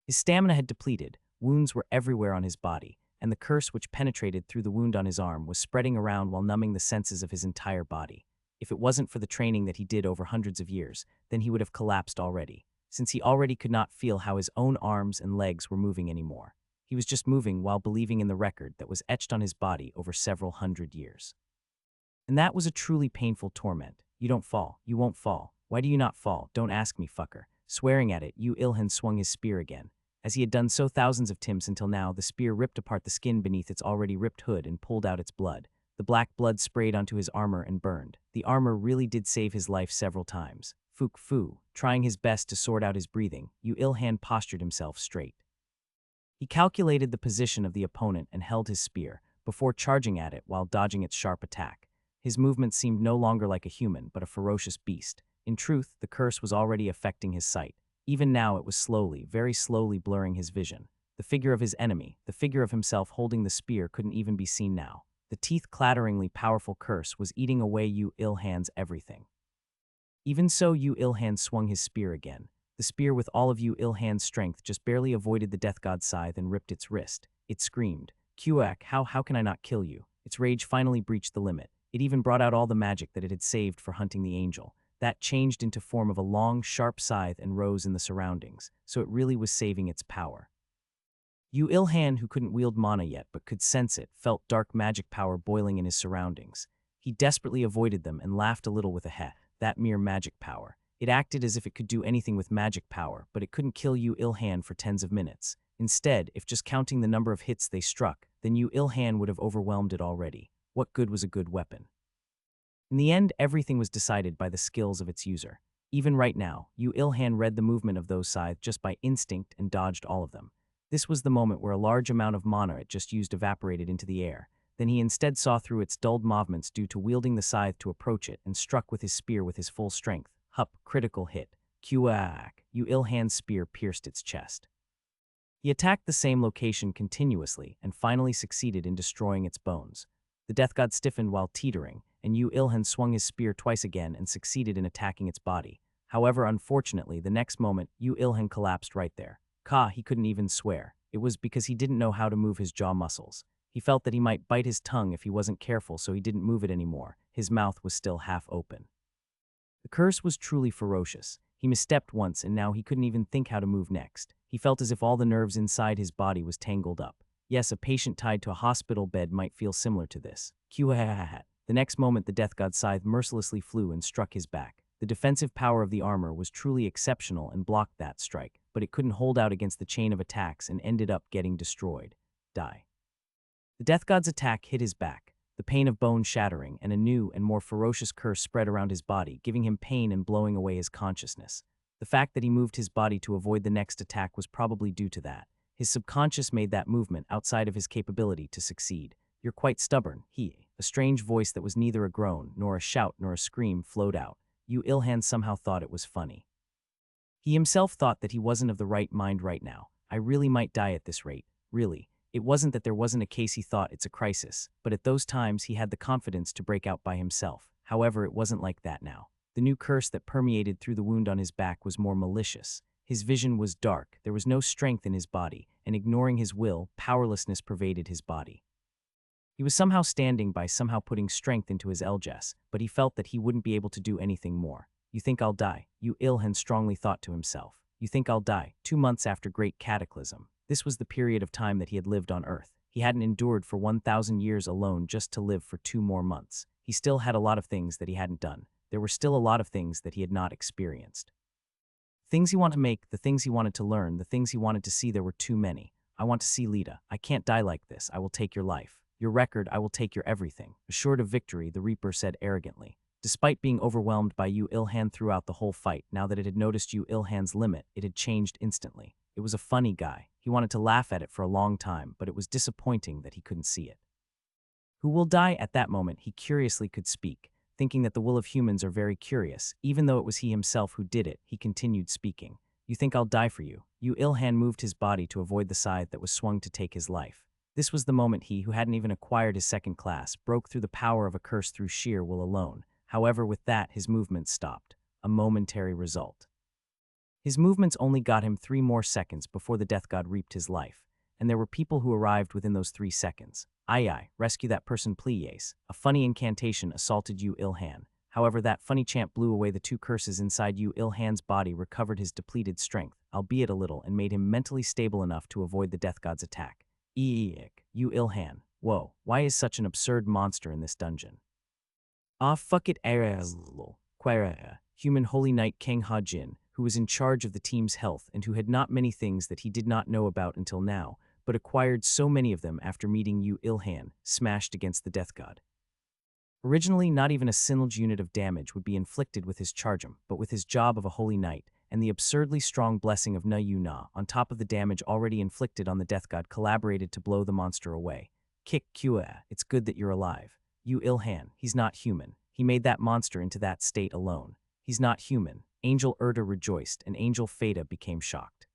His stamina had depleted, wounds were everywhere on his body, and the curse which penetrated through the wound on his arm was spreading around while numbing the senses of his entire body. If it wasn't for the training that he did over hundreds of years, then he would have collapsed already, since he already could not feel how his own arms and legs were moving anymore. He was just moving while believing in the record that was etched on his body over several hundred years. And that was a truly painful torment. You don't fall, you won't fall. Why do you not fall? Don't ask me, fucker. Swearing at it, Yu Ilhan swung his spear again. As he had done so thousands of times until now, the spear ripped apart the skin beneath its already ripped hood and pulled out its blood. The black blood sprayed onto his armor and burned. The armor really did save his life several times. Fook Fu, trying his best to sort out his breathing, Yu Ilhan postured himself straight. He calculated the position of the opponent and held his spear, before charging at it while dodging its sharp attack. His movement seemed no longer like a human, but a ferocious beast. In truth, the curse was already affecting his sight. Even now it was slowly, very slowly blurring his vision. The figure of his enemy, the figure of himself holding the spear, couldn't even be seen now. The teeth-clatteringly powerful curse was eating away Yu Ilhan's everything. Even so, Yu Ilhan swung his spear again. The spear with all of Yu Ilhan's strength just barely avoided the death god's scythe and ripped its wrist. It screamed, "Kuak, how can I not kill you?" Its rage finally breached the limit. It even brought out all the magic that it had saved for hunting the angel. That changed into form of a long, sharp scythe and rose in the surroundings, so it really was saving its power. Yu Ilhan, who couldn't wield mana yet but could sense it, felt dark magic power boiling in his surroundings. He desperately avoided them and laughed a little with a heh, that mere magic power. It acted as if it could do anything with magic power, but it couldn't kill Yu Ilhan for tens of minutes. Instead, if just counting the number of hits they struck, then Yu Ilhan would have overwhelmed it already. What good was a good weapon? In the end, everything was decided by the skills of its user. Even right now, Yu Ilhan read the movement of those scythes just by instinct and dodged all of them. This was the moment where a large amount of mana it just used evaporated into the air. Then he instead saw through its dulled movements due to wielding the scythe to approach it and struck with his spear with his full strength. Hup, critical hit. Quack, Yu-Il-Han's spear pierced its chest. He attacked the same location continuously and finally succeeded in destroying its bones. The death god stiffened while teetering, and Yu-Il-Han swung his spear twice again and succeeded in attacking its body. However, unfortunately, the next moment, Yu-Il-Han collapsed right there. He couldn't even swear. It was because he didn't know how to move his jaw muscles. He felt that he might bite his tongue if he wasn't careful, so he didn't move it anymore. His mouth was still half open. The curse was truly ferocious. He misstepped once and now he couldn't even think how to move next. He felt as if all the nerves inside his body was tangled up. Yes, a patient tied to a hospital bed might feel similar to this. The next moment the death god's scythe mercilessly flew and struck his back. The defensive power of the armor was truly exceptional and blocked that strike, but it couldn't hold out against the chain of attacks and ended up getting destroyed. Die. The death god's attack hit his back, the pain of bone shattering, and a new and more ferocious curse spread around his body, giving him pain and blowing away his consciousness. The fact that he moved his body to avoid the next attack was probably due to that. His subconscious made that movement outside of his capability to succeed. You're quite stubborn, a strange voice that was neither a groan, nor a shout, nor a scream flowed out. Yu-Il-Han somehow thought it was funny. He himself thought that he wasn't of the right mind right now. I really might die at this rate. Really. It wasn't that there wasn't a case he thought it's a crisis, but at those times he had the confidence to break out by himself. However, it wasn't like that now. The new curse that permeated through the wound on his back was more malicious. His vision was dark, there was no strength in his body, and ignoring his will, powerlessness pervaded his body. He was somehow standing by somehow putting strength into his Eljas, but he felt that he wouldn't be able to do anything more. You think I'll die, Yu-Il-Han strongly thought to himself. You think I'll die, 2 months after Great Cataclysm. This was the period of time that he had lived on Earth. He hadn't endured for 1,000 years alone just to live for 2 more months. He still had a lot of things that he hadn't done. There were still a lot of things that he had not experienced. Things he wanted to make, the things he wanted to learn, the things he wanted to see, there were too many. I want to see Lita. I can't die like this. I will take your life. Your record, I will take your everything. Assured of victory, the Reaper said arrogantly. Despite being overwhelmed by Yu-Il-Han throughout the whole fight, now that it had noticed Yu-Il-Han's limit, it had changed instantly. It was a funny guy. He wanted to laugh at it for a long time, but it was disappointing that he couldn't see it. Who will die at that moment, he curiously could speak. Thinking that the will of humans are very curious, even though it was he himself who did it, he continued speaking. You think I'll die for you? Yu-Il-Han moved his body to avoid the scythe that was swung to take his life. This was the moment he, who hadn't even acquired his second class, broke through the power of a curse through sheer will alone. However, with that, his movement stopped. A momentary result. His movements only got him 3 more seconds before the death god reaped his life, and there were people who arrived within those 3 seconds. Aye, rescue that person please. A funny incantation assaulted Yu-Il-Han. However, that funny chant blew away the 2 curses inside Yu-Il-Han's body, recovered his depleted strength, albeit a little, and made him mentally stable enough to avoid the death god's attack. Yu-Il-Han. Whoa, why is such an absurd monster in this dungeon? Fuck it, human holy knight Kang Ha-jin, who was in charge of the team's health and who had not many things that he did not know about until now, but acquired so many of them after meeting Yu-Il-Han, smashed against the death god. Originally, not even a single unit of damage would be inflicted with his chargem, but with his job of a holy knight, and the absurdly strong blessing of Na-Yu-Na, on top of the damage already inflicted on the death god, collaborated to blow the monster away. Kick Kua, it's good that you're alive. Yu-Il-Han, he's not human. He made that monster into that state alone. He's not human. Angel Erda rejoiced, and Angel Feda became shocked.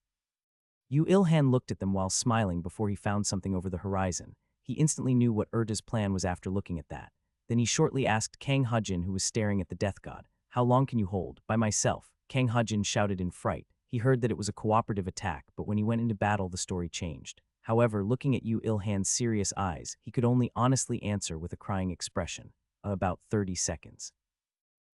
Yu-Il-Han looked at them while smiling before he found something over the horizon. He instantly knew what Erda's plan was after looking at that. Then he shortly asked Kang Ha-jin, who was staring at the death god, "How long can you hold?" "By myself," Kang Ha-jin shouted in fright. He heard that it was a cooperative attack, but when he went into battle the story changed. However, looking at Yu-Il-Han's serious eyes, he could only honestly answer with a crying expression. About 30 seconds.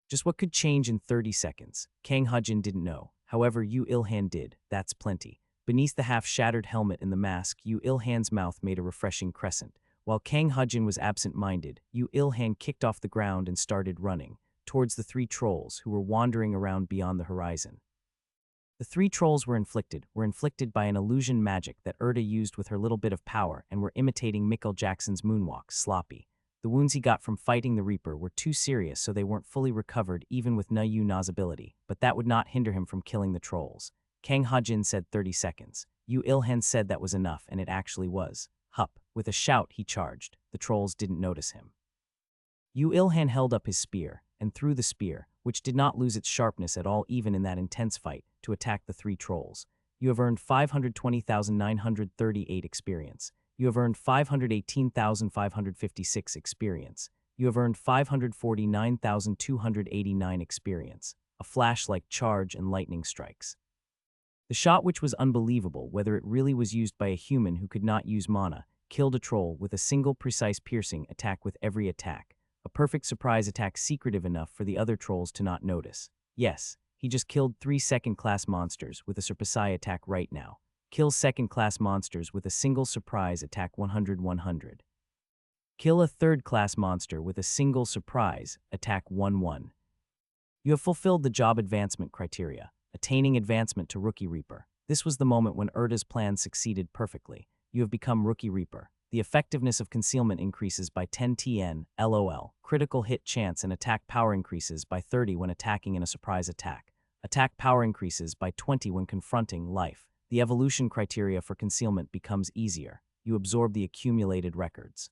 Just what could change in 30 seconds? Kang Ha-jin didn't know. However, Yu-Il-Han did. That's plenty. Beneath the half-shattered helmet and the mask, Yu-Il-Han's mouth made a refreshing crescent. While Kang Ha-jin was absent-minded, Yu-Il-Han kicked off the ground and started running, towards the 3 trolls who were wandering around beyond the horizon. The 3 trolls were inflicted by an illusion magic that Erda used with her little bit of power and were imitating Michael Jackson's moonwalk, sloppy. The wounds he got from fighting the Reaper were too serious, so they weren't fully recovered even with Na-Yu-Na's ability, but that would not hinder him from killing the trolls. Kang Ha-jin said 30 seconds. Yu-Il-Han said that was enough, and it actually was. Hup. With a shout, he charged. The trolls didn't notice him. Yu Ilhan held up his spear, and threw the spear, which did not lose its sharpness at all even in that intense fight, to attack the three trolls. You have earned 520,938 experience. You have earned 518,556 experience. You have earned 549,289 experience. A flash-like charge and lightning strikes. The shot, which was unbelievable, whether it really was used by a human who could not use mana, killed a troll with a single precise piercing attack with every attack. A perfect surprise attack secretive enough for the other trolls to not notice. Yes, he just killed 3 second-class monsters with a surprise attack right now. Kill second-class monsters with a single surprise attack 100-100. Kill a third-class monster with a single surprise attack 1-1. You have fulfilled the job advancement criteria, attaining advancement to Rookie Reaper. This was the moment when Erda's plan succeeded perfectly. You have become Rookie Reaper. The effectiveness of concealment increases by 10 TN, LOL. Critical hit chance and attack power increases by 30 when attacking in a surprise attack. Attack power increases by 20 when confronting life. The evolution criteria for concealment becomes easier. You absorb the accumulated records.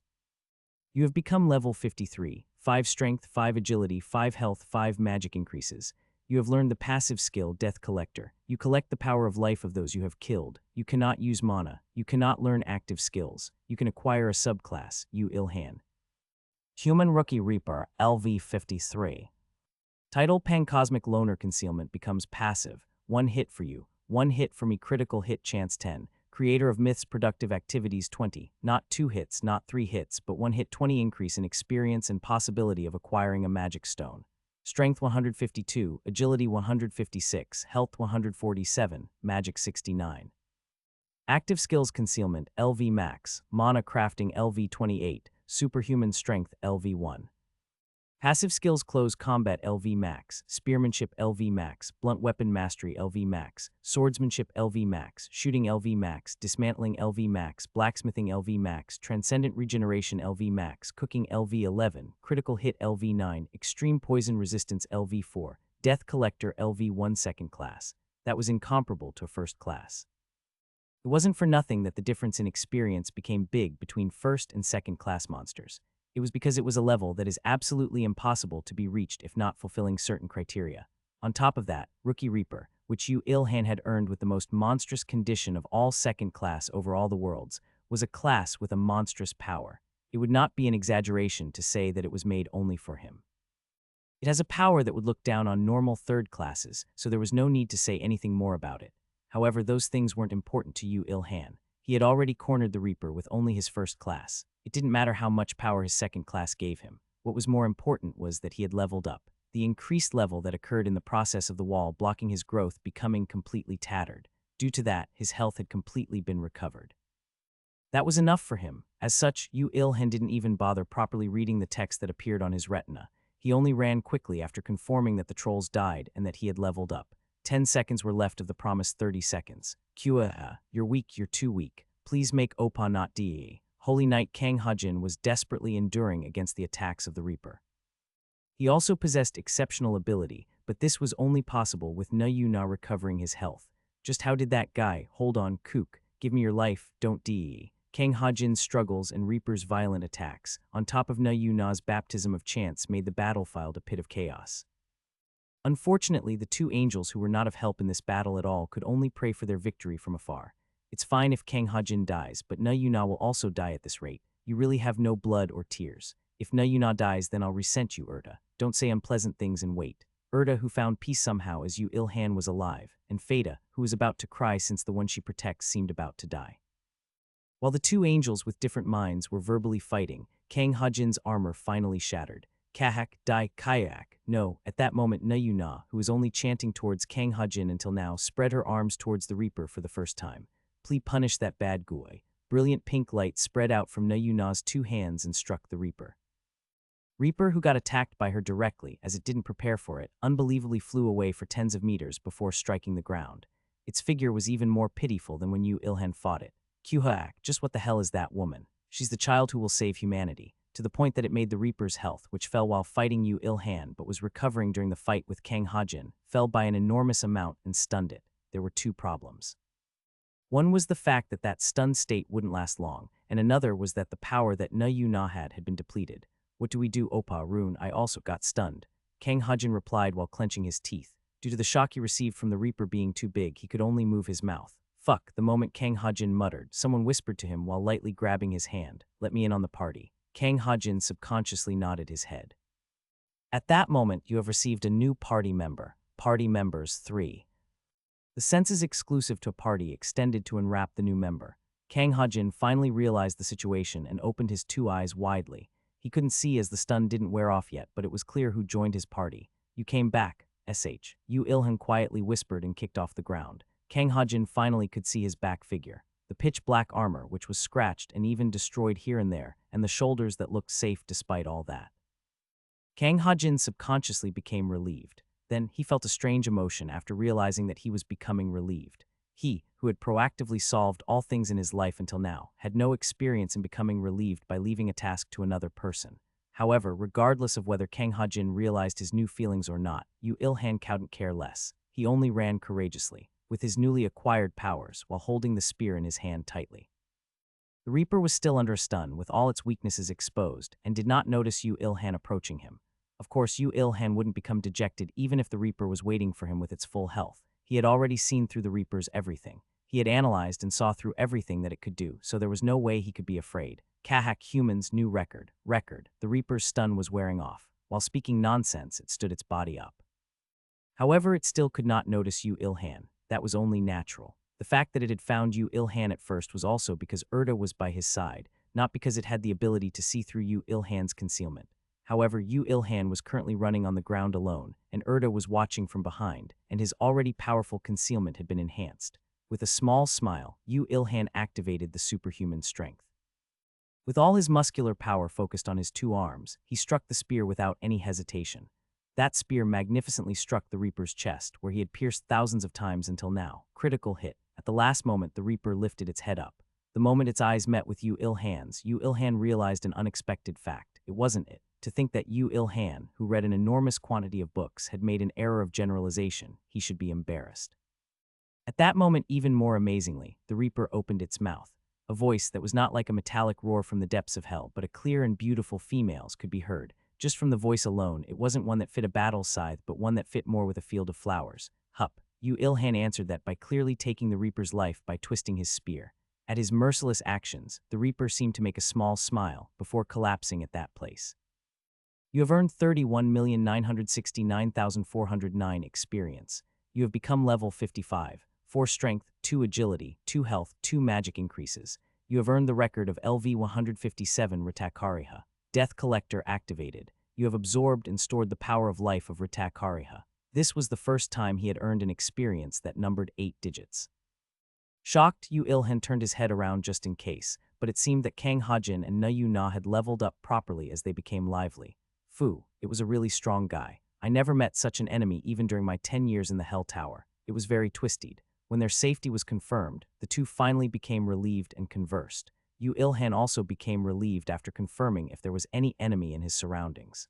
You have become level 53, 5 strength, 5 agility, 5 health, 5 magic increases. You have learned the passive skill, Death Collector. You collect the power of life of those you have killed. You cannot use mana. You cannot learn active skills. You can acquire a subclass, Yu Ilhan. Human Rookie Reaper, LV53. Title Pancosmic Loner Concealment becomes passive. 1 hit for you. 1 hit for me. Critical hit chance 10. Creator of Myths Productive Activities 20. Not 2 hits, not 3 hits, but 1 hit 20 increase in experience and possibility of acquiring a magic stone. Strength 152, Agility 156, Health 147, Magic 69. Active Skills Concealment, LV Max, Mana Crafting LV 28, Superhuman Strength LV 1. Passive Skills Close Combat LV Max, Spearmanship LV Max, Blunt Weapon Mastery LV Max, Swordsmanship LV Max, Shooting LV Max, Dismantling LV Max, Blacksmithing LV Max, Transcendent Regeneration LV Max, Cooking LV 11, Critical Hit LV 9, Extreme Poison Resistance LV 4, Death Collector LV 1 second class. That was incomparable to a first class. It wasn't for nothing that the difference in experience became big between first and second class monsters. It was because it was a level that is absolutely impossible to be reached if not fulfilling certain criteria. On top of that, Rookie Reaper, which Yu Ilhan had earned with the most monstrous condition of all second class over all the worlds, was a class with a monstrous power. It would not be an exaggeration to say that it was made only for him. It has a power that would look down on normal third classes, so there was no need to say anything more about it. However, those things weren't important to Yu Ilhan. He had already cornered the Reaper with only his first class. It didn't matter how much power his second class gave him. What was more important was that he had leveled up. The increased level that occurred in the process of the wall blocking his growth becoming completely tattered. Due to that, his health had completely been recovered. That was enough for him. As such, Yu Ilhan didn't even bother properly reading the text that appeared on his retina. He only ran quickly after confirming that the trolls died and that he had leveled up. 10 seconds were left of the promised 30 seconds. Kua, you're weak, you're too weak. Please make Oppa not die. Holy Knight Kang Hajin was desperately enduring against the attacks of the Reaper. He also possessed exceptional ability, but this was only possible with Nayuna recovering his health. Just how did that guy, hold on, kook, give me your life, don't die. Kang Hajin's struggles and Reaper's violent attacks, on top of Nayuna's baptism of chance, made the battlefield a pit of chaos. Unfortunately, the two angels who were not of help in this battle at all could only pray for their victory from afar. It's fine if Kang Hajin dies, but Nayuna will also die at this rate. You really have no blood or tears. If Nayuna dies, then I'll resent you, Erda. Don't say unpleasant things and wait. Erda, who found peace somehow as Yu Ilhan was alive, and Feda, who was about to cry since the one she protects seemed about to die. While the two angels with different minds were verbally fighting, Kang Hajin's armor finally shattered. Kahak, Dai, Kayak. No, at that moment Nayuna, who was only chanting towards Kang Hajin until now, spread her arms towards the Reaper for the first time. Please punish that bad guy. Brilliant pink light spread out from Nayuna's two hands and struck the Reaper. Reaper, who got attacked by her directly, as it didn't prepare for it, unbelievably flew away for tens of meters before striking the ground. Its figure was even more pitiful than when Yu Ilhan fought it. Kuhaak, just what the hell is that woman? She's the child who will save humanity, to the point that it made the Reaper's health, which fell while fighting Yu Ilhan but was recovering during the fight with Kang Hajin, fell by an enormous amount and stunned it. There were two problems. One was the fact that that stunned state wouldn't last long, and another was that the power that Nayu Na had been depleted. What do we do, Opa Rune? I also got stunned. Kang Hajin replied while clenching his teeth. Due to the shock he received from the Reaper being too big, he could only move his mouth. Fuck, the moment Kang Hajin muttered, someone whispered to him while lightly grabbing his hand, "Let me in on the party." Kang Hajin subconsciously nodded his head. At that moment, you have received a new party member. Party members 3. The senses exclusive to a party extended to enwrap the new member. Kang Hajin finally realized the situation and opened his 2 eyes widely. He couldn't see as the stun didn't wear off yet, but it was clear who joined his party. "You came back, SH. Yu Ilhan quietly whispered and kicked off the ground. Kang Hajin finally could see his back figure. The pitch-black armor, which was scratched and even destroyed here and there, and the shoulders that looked safe despite all that. Kang Hajin subconsciously became relieved. Then he felt a strange emotion after realizing that he was becoming relieved. He, who had proactively solved all things in his life until now, had no experience in becoming relieved by leaving a task to another person. However, regardless of whether Kang Hajin realized his new feelings or not, Yu Ilhan couldn't care less. He only ran courageously, with his newly acquired powers, while holding the spear in his hand tightly. The Reaper was still under a stun, with all its weaknesses exposed, and did not notice Yu Ilhan approaching him. Of course, Yu Ilhan wouldn't become dejected even if the Reaper was waiting for him with its full health. He had already seen through the Reaper's everything. He had analyzed and saw through everything that it could do, so there was no way he could be afraid. Kahak Human's new record. The Reaper's stun was wearing off. While speaking nonsense, it stood its body up. However, it still could not notice Yu Ilhan. That was only natural. The fact that it had found Yu Ilhan at first was also because Erda was by his side, not because it had the ability to see through Yu Ilhan's concealment. However, Yu Ilhan was currently running on the ground alone, and Erda was watching from behind, and his already powerful concealment had been enhanced. With a small smile, Yu Ilhan activated the superhuman strength. With all his muscular power focused on his 2 arms, he struck the spear without any hesitation. That spear magnificently struck the Reaper's chest, where he had pierced thousands of times until now. Critical hit. At the last moment, the Reaper lifted its head up. The moment its eyes met with Yu Ilhan's, Yu Ilhan realized an unexpected fact. It wasn't it. To think that Yu Ilhan, who read an enormous quantity of books, had made an error of generalization, he should be embarrassed. At that moment, even more amazingly, the Reaper opened its mouth. A voice that was not like a metallic roar from the depths of hell, but a clear and beautiful female's could be heard. Just from the voice alone, it wasn't one that fit a battle scythe, but one that fit more with a field of flowers. Hup. Yu Ilhan answered that by clearly taking the Reaper's life by twisting his spear. At his merciless actions, the Reaper seemed to make a small smile before collapsing at that place. You have earned 31,969,409 experience. You have become level 55. 4 strength, 2 agility, 2 health, 2 magic increases. You have earned the record of LV 157 Ritakariha. Death Collector activated. You have absorbed and stored the power of life of Ritakariha. This was the first time he had earned an experience that numbered 8 digits. Shocked, Yu Ilhan turned his head around just in case, but it seemed that Kang Hajin and Nayu Na had leveled up properly as they became lively. Phew, it was a really strong guy. I never met such an enemy even during my 10 years in the Hell Tower. It was very twisted. When their safety was confirmed, the two finally became relieved and conversed. Yu Ilhan also became relieved after confirming if there was any enemy in his surroundings.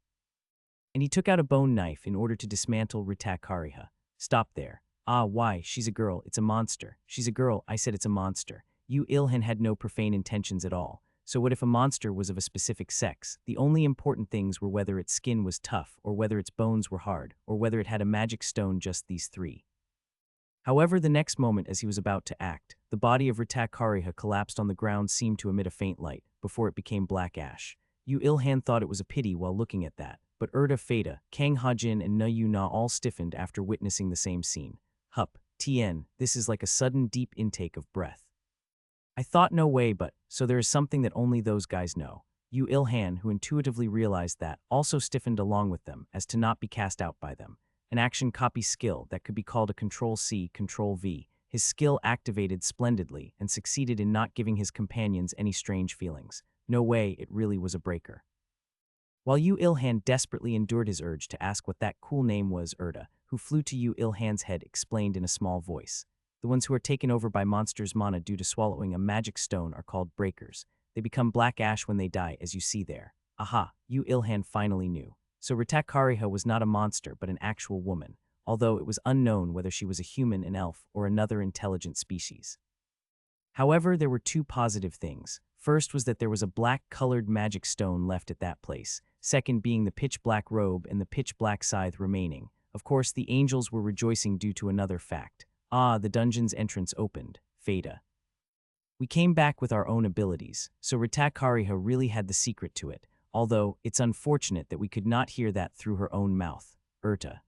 And he took out a bone knife in order to dismantle Ritakariha. Stop there. Ah, why? She's a girl. It's a monster. She's a girl. I said it's a monster. Yu Ilhan had no profane intentions at all. So what if a monster was of a specific sex? The only important things were whether its skin was tough, or whether its bones were hard, or whether it had a magic stone, just these 3. However, the next moment as he was about to act, the body of Ritakariha collapsed on the ground, seemed to emit a faint light, before it became black ash. Yu Ilhan thought it was a pity while looking at that, but Erda Feta, Kang Hajin and Nayu Na all stiffened after witnessing the same scene. Hup, Tien, this is like a sudden deep intake of breath. I thought no way, but, so there is something that only those guys know. Yu Ilhan, who intuitively realized that, also stiffened along with them, as to not be cast out by them. An action copy skill that could be called a Control-C, Control-V. His skill activated splendidly and succeeded in not giving his companions any strange feelings. No way, it really was a breaker. While Yu Ilhan desperately endured his urge to ask what that cool name was, Erda, who flew to Yu Ilhan's head, explained in a small voice. The ones who are taken over by monsters' mana due to swallowing a magic stone are called breakers. They become black ash when they die, as you see there. Aha, Yu Ilhan finally knew. So Ritakariha was not a monster but an actual woman, although it was unknown whether she was a human, an elf, or another intelligent species. However, there were two positive things. First was that there was a black-colored magic stone left at that place. Second being the pitch-black robe and the pitch-black scythe remaining. Of course, the angels were rejoicing due to another fact. Ah, the dungeon's entrance opened. Feta. We came back with our own abilities, so Ritakariha really had the secret to it, although it's unfortunate that we could not hear that through her own mouth. Urta.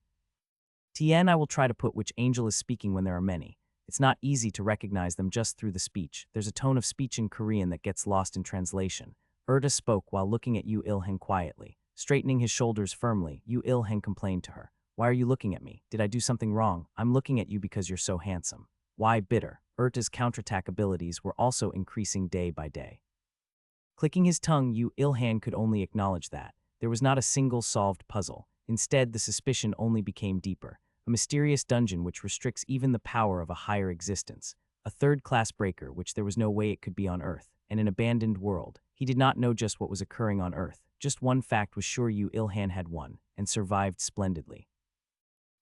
Tien, I will try to put which angel is speaking when there are many. It's not easy to recognize them just through the speech. There's a tone of speech in Korean that gets lost in translation. Urta spoke while looking at Yu Ilhen quietly. Straightening his shoulders firmly, Yu Ilhen complained to her. Why are you looking at me? Did I do something wrong? I'm looking at you because you're so handsome. Why bitter? Urta's counterattack abilities were also increasing day by day. Clicking his tongue, Yu Ilhan could only acknowledge that. There was not a single solved puzzle. Instead, the suspicion only became deeper. A mysterious dungeon which restricts even the power of a higher existence. A third-class breaker which there was no way it could be on Earth. And an abandoned world. He did not know just what was occurring on Earth. Just one fact was sure: Yu Ilhan had won, and survived splendidly.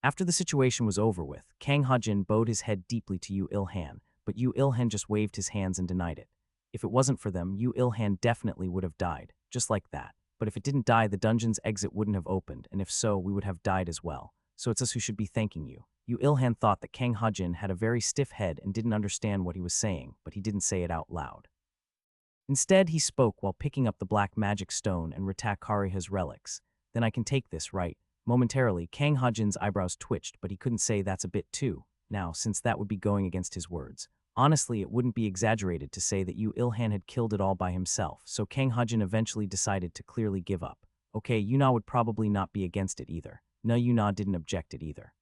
After the situation was over with, Kang Hajin bowed his head deeply to Yu Ilhan, but Yu Ilhan just waved his hands and denied it. If it wasn't for them, Yu Ilhan definitely would have died, just like that. But if it didn't die, the dungeon's exit wouldn't have opened, and if so, we would have died as well. So it's us who should be thanking you. Yu Ilhan thought that Kang Hajin had a very stiff head and didn't understand what he was saying, but he didn't say it out loud. Instead, he spoke while picking up the black magic stone and Ritakariha's relics. Then I can take this, right? Momentarily, Kang Hajin's eyebrows twitched, but he couldn't say that's a bit too. Now, since that would be going against his words. Honestly, it wouldn't be exaggerated to say that Yu Ilhan had killed it all by himself, so Kang Hajin eventually decided to clearly give up. Okay, Yuna would probably not be against it either. No, Yuna didn't object it either.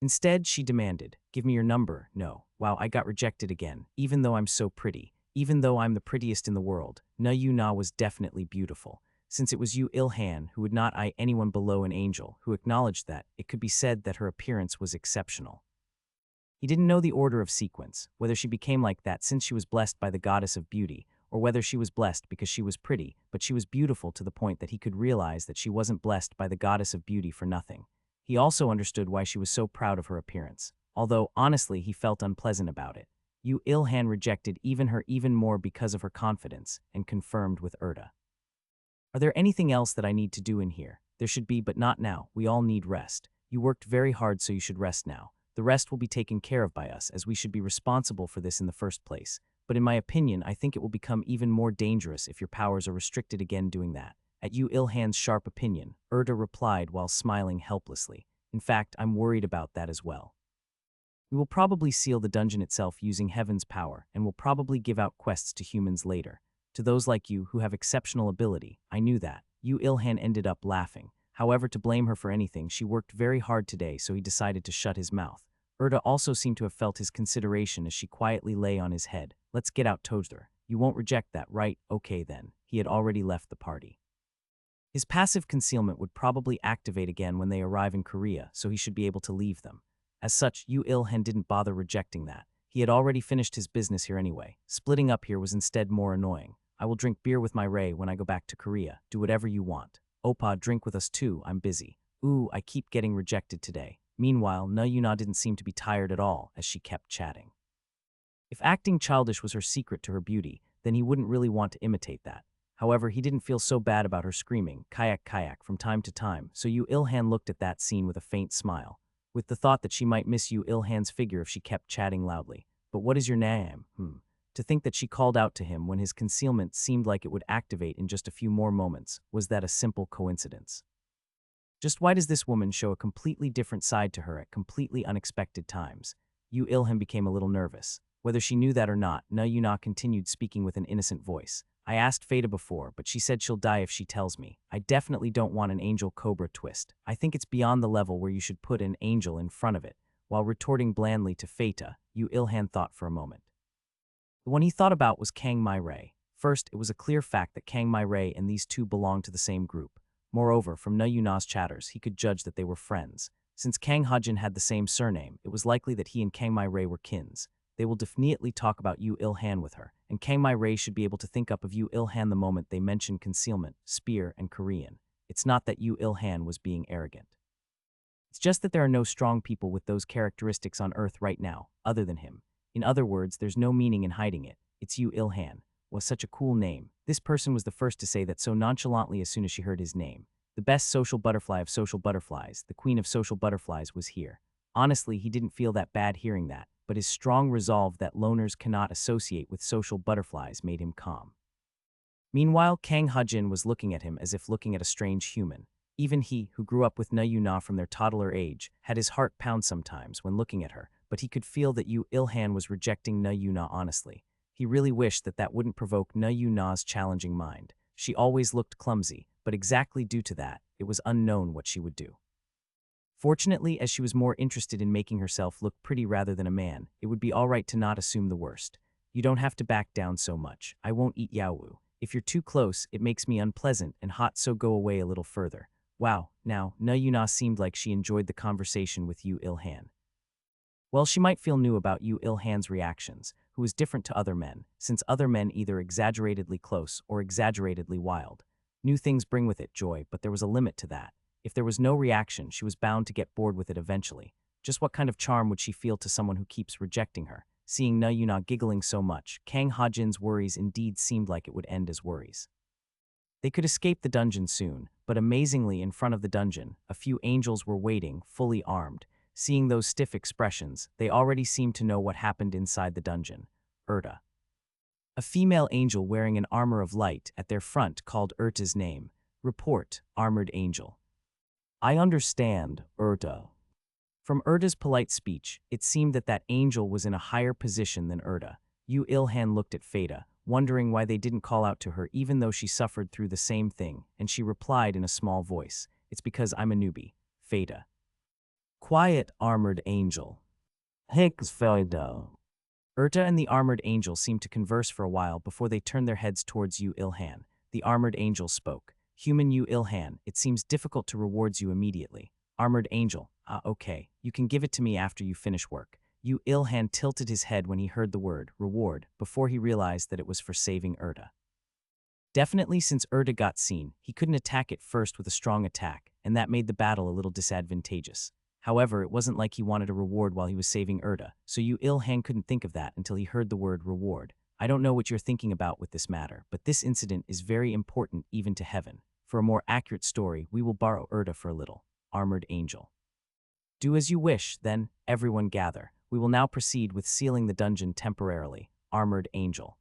Instead, she demanded, give me your number. No. Wow, I got rejected again, even though I'm so pretty. Even though I'm the prettiest in the world, Na Yuna was definitely beautiful. Since it was Yu Ilhan who would not eye anyone below an angel, who acknowledged that, it could be said that her appearance was exceptional. He didn't know the order of sequence, whether she became like that since she was blessed by the goddess of beauty, or whether she was blessed because she was pretty, but she was beautiful to the point that he could realize that she wasn't blessed by the goddess of beauty for nothing. He also understood why she was so proud of her appearance, although, honestly, he felt unpleasant about it. Yu Ilhan rejected her even more because of her confidence, and confirmed with Urta. Are there anything else that I need to do in here? There should be, but not now. We all need rest. You worked very hard, so you should rest now. The rest will be taken care of by us, as we should be responsible for this in the first place. But in my opinion, I think it will become even more dangerous if your powers are restricted again doing that. At Yu Ilhan's sharp opinion, Urta replied while smiling helplessly. In fact, I'm worried about that as well. We will probably seal the dungeon itself using heaven's power, and will probably give out quests to humans later. To those like you who have exceptional ability, I knew that. Yu Ilhan ended up laughing. However, to blame her for anything, she worked very hard today, so he decided to shut his mouth. Urta also seemed to have felt his consideration as she quietly lay on his head. Let's get out, Tozer. You won't reject that, right? Okay then. He had already left the party. His passive concealment would probably activate again when they arrive in Korea, so he should be able to leave them. As such, Yu Ilhan didn't bother rejecting that. He had already finished his business here anyway. Splitting up here was instead more annoying. I will drink beer with my Ray when I go back to Korea. Do whatever you want. Oppa, drink with us too, I'm busy. Ooh, I keep getting rejected today. Meanwhile, Na Yuna didn't seem to be tired at all as she kept chatting. If acting childish was her secret to her beauty, then he wouldn't really want to imitate that. However, he didn't feel so bad about her screaming, kayak kayak, from time to time, so Yu Ilhan looked at that scene with a faint smile, with the thought that she might miss Yu Ilhan's figure if she kept chatting loudly. But what is your name? To think that she called out to him when his concealment seemed like it would activate in just a few more moments, was that a simple coincidence? Just why does this woman show a completely different side to her at completely unexpected times? Yu Ilhan became a little nervous. Whether she knew that or not, Na Yuna continued speaking with an innocent voice. I asked Feta before, but she said she'll die if she tells me. I definitely don't want an angel cobra twist. I think it's beyond the level where you should put an angel in front of it. While retorting blandly to Feta, Yu Ilhan thought for a moment. The one he thought about was Kang Mai-Ray. First, it was a clear fact that Kang Mai-Ray and these two belonged to the same group. Moreover, from Na Yuna's chatters, he could judge that they were friends. Since Kang Hajin had the same surname, it was likely that he and Kang Mai-Ray were kins. They will definitely talk about Yu Ilhan with her, and Kang Mai-Ray should be able to think up of Yu Ilhan the moment they mention concealment, spear, and Korean. It's not that Yu Ilhan was being arrogant. It's just that there are no strong people with those characteristics on Earth right now, other than him. In other words, there's no meaning in hiding it. It's Yu Ilhan. Was such a cool name. This person was the first to say that so nonchalantly as soon as she heard his name. The best social butterfly of social butterflies, the queen of social butterflies, was here. Honestly, he didn't feel that bad hearing that, but his strong resolve that loners cannot associate with social butterflies made him calm. Meanwhile, Kang Hajin was looking at him as if looking at a strange human. Even he, who grew up with Na Yuna from their toddler age, had his heart pound sometimes when looking at her, but he could feel that Yu Ilhan was rejecting Na Yuna honestly. He really wished that that wouldn't provoke Na Yuna's challenging mind. She always looked clumsy, but exactly due to that, it was unknown what she would do. Fortunately, as she was more interested in making herself look pretty rather than a man, it would be all right to not assume the worst. You don't have to back down so much. I won't eat Yaowu. If you're too close, it makes me unpleasant and hot, so go away a little further. Wow, now, Na Yuna seemed like she enjoyed the conversation with Yu Ilhan. Well, she might feel new about Yu Ilhan's reactions, who was different to other men, since other men either exaggeratedly close or exaggeratedly wild. New things bring with it joy, but there was a limit to that. If there was no reaction, she was bound to get bored with it eventually. Just what kind of charm would she feel to someone who keeps rejecting her? Seeing Na Yuna giggling so much, Kang Hajin's worries indeed seemed like it would end as worries. They could escape the dungeon soon, but amazingly in front of the dungeon, a few angels were waiting, fully armed. Seeing those stiff expressions, they already seemed to know what happened inside the dungeon. Erta. A female angel wearing an armor of light at their front called Erta's name. Report, armored angel. I understand, Erta. From Erta's polite speech, it seemed that that angel was in a higher position than Erta. Yu Ilhan looked at Feta, wondering why they didn't call out to her even though she suffered through the same thing, and she replied in a small voice, "It's because I'm a newbie, Feta." Quiet, armored angel. Hicks Feta. Erta and the armored angel seemed to converse for a while before they turned their heads towards Yu Ilhan. The armored angel spoke. Human Yu Ilhan, it seems difficult to reward you immediately. Armored angel, okay, you can give it to me after you finish work. Yu Ilhan tilted his head when he heard the word, reward, before he realized that it was for saving Erta. Definitely since Erta got seen, he couldn't attack it first with a strong attack, and that made the battle a little disadvantageous. However, it wasn't like he wanted a reward while he was saving Erta, so Yu Ilhan couldn't think of that until he heard the word reward. I don't know what you're thinking about with this matter, but this incident is very important even to heaven. For a more accurate story, we will borrow Erta for a little. Armored angel. Do as you wish, then, everyone gather. We will now proceed with sealing the dungeon temporarily. Armored angel.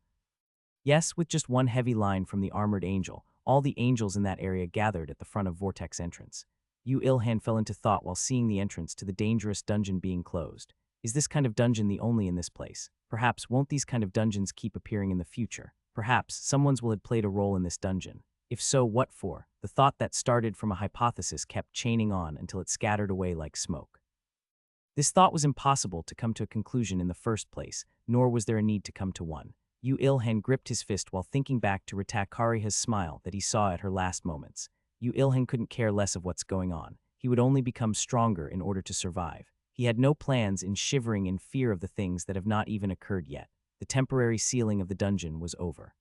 Yes, with just one heavy line from the armored angel, all the angels in that area gathered at the front of Vortex entrance. Yu Ilhan fell into thought while seeing the entrance to the dangerous dungeon being closed. Is this kind of dungeon the only in this place? Perhaps won't these kind of dungeons keep appearing in the future? Perhaps someone's will had played a role in this dungeon. If so, what for? The thought that started from a hypothesis kept chaining on until it scattered away like smoke. This thought was impossible to come to a conclusion in the first place, nor was there a need to come to one. Yu Ilhan gripped his fist while thinking back to Rita Kariha's smile that he saw at her last moments. Yu Ilhan couldn't care less of what's going on. He would only become stronger in order to survive. He had no plans in shivering in fear of the things that have not even occurred yet. The temporary sealing of the dungeon was over.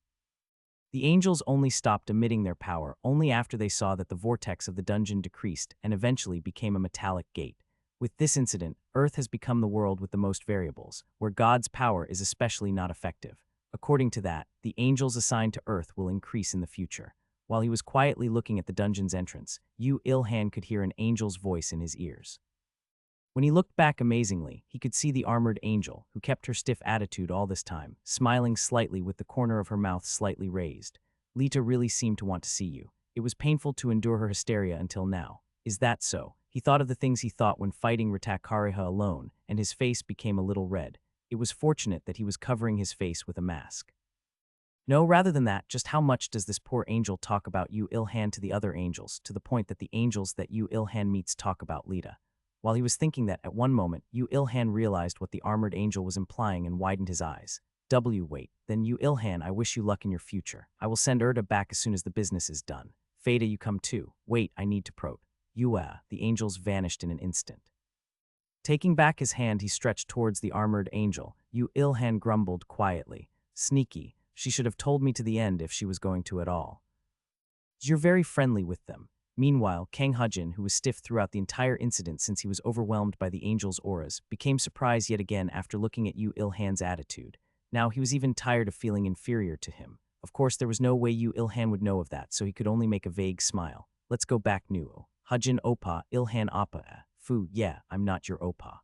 The angels only stopped emitting their power only after they saw that the vortex of the dungeon decreased and eventually became a metallic gate. With this incident, Earth has become the world with the most variables, where God's power is especially not effective. According to that, the angels assigned to Earth will increase in the future. While he was quietly looking at the dungeon's entrance, Yu Ilhan could hear an angel's voice in his ears. When he looked back amazingly, he could see the armored angel, who kept her stiff attitude all this time, smiling slightly with the corner of her mouth slightly raised. Lita really seemed to want to see you. It was painful to endure her hysteria until now. Is that so? He thought of the things he thought when fighting Rita Kariha alone, and his face became a little red. It was fortunate that he was covering his face with a mask. No, rather than that, just how much does this poor angel talk about Yu Ilhan to the other angels, to the point that the angels that Yu Ilhan meets talk about Lita? While he was thinking that, at one moment, Yu Ilhan realized what the armored angel was implying and widened his eyes. Wait, then Yu Ilhan, I wish you luck in your future. I will send Erta back as soon as the business is done. Feta, you come too. Wait, I need to prote. The angels vanished in an instant. Taking back his hand, he stretched towards the armored angel. Yu Ilhan grumbled quietly. Sneaky, she should have told me to the end if she was going to at all. You're very friendly with them. Meanwhile, Kang Hujin, who was stiff throughout the entire incident since he was overwhelmed by the angel's auras, became surprised yet again after looking at Yu Ilhan's attitude. Now he was even tired of feeling inferior to him. Of course, there was no way Yu Ilhan would know of that, so he could only make a vague smile. Let's go back, Nuo. Hujin Opa, Ilhan Appa. Fu, yeah, I'm not your Opa.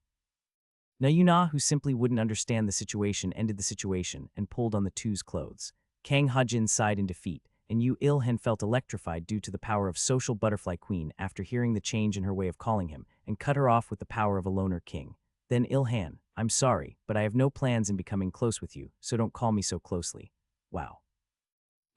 Now Yuna, who simply wouldn't understand the situation, ended the situation and pulled on the two's clothes. Kang Hujin sighed in defeat, and Yu Ilhan felt electrified due to the power of social butterfly queen after hearing the change in her way of calling him, and cut her off with the power of a loner king. Then Ilhan, I'm sorry, but I have no plans in becoming close with you, so don't call me so closely. Wow.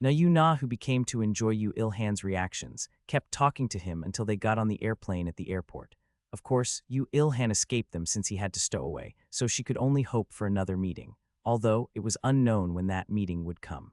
Now Yuna, who became to enjoy Yu Ilhan's reactions, kept talking to him until they got on the airplane at the airport. Of course, Yu Ilhan escaped them since he had to stow away, so she could only hope for another meeting, although it was unknown when that meeting would come.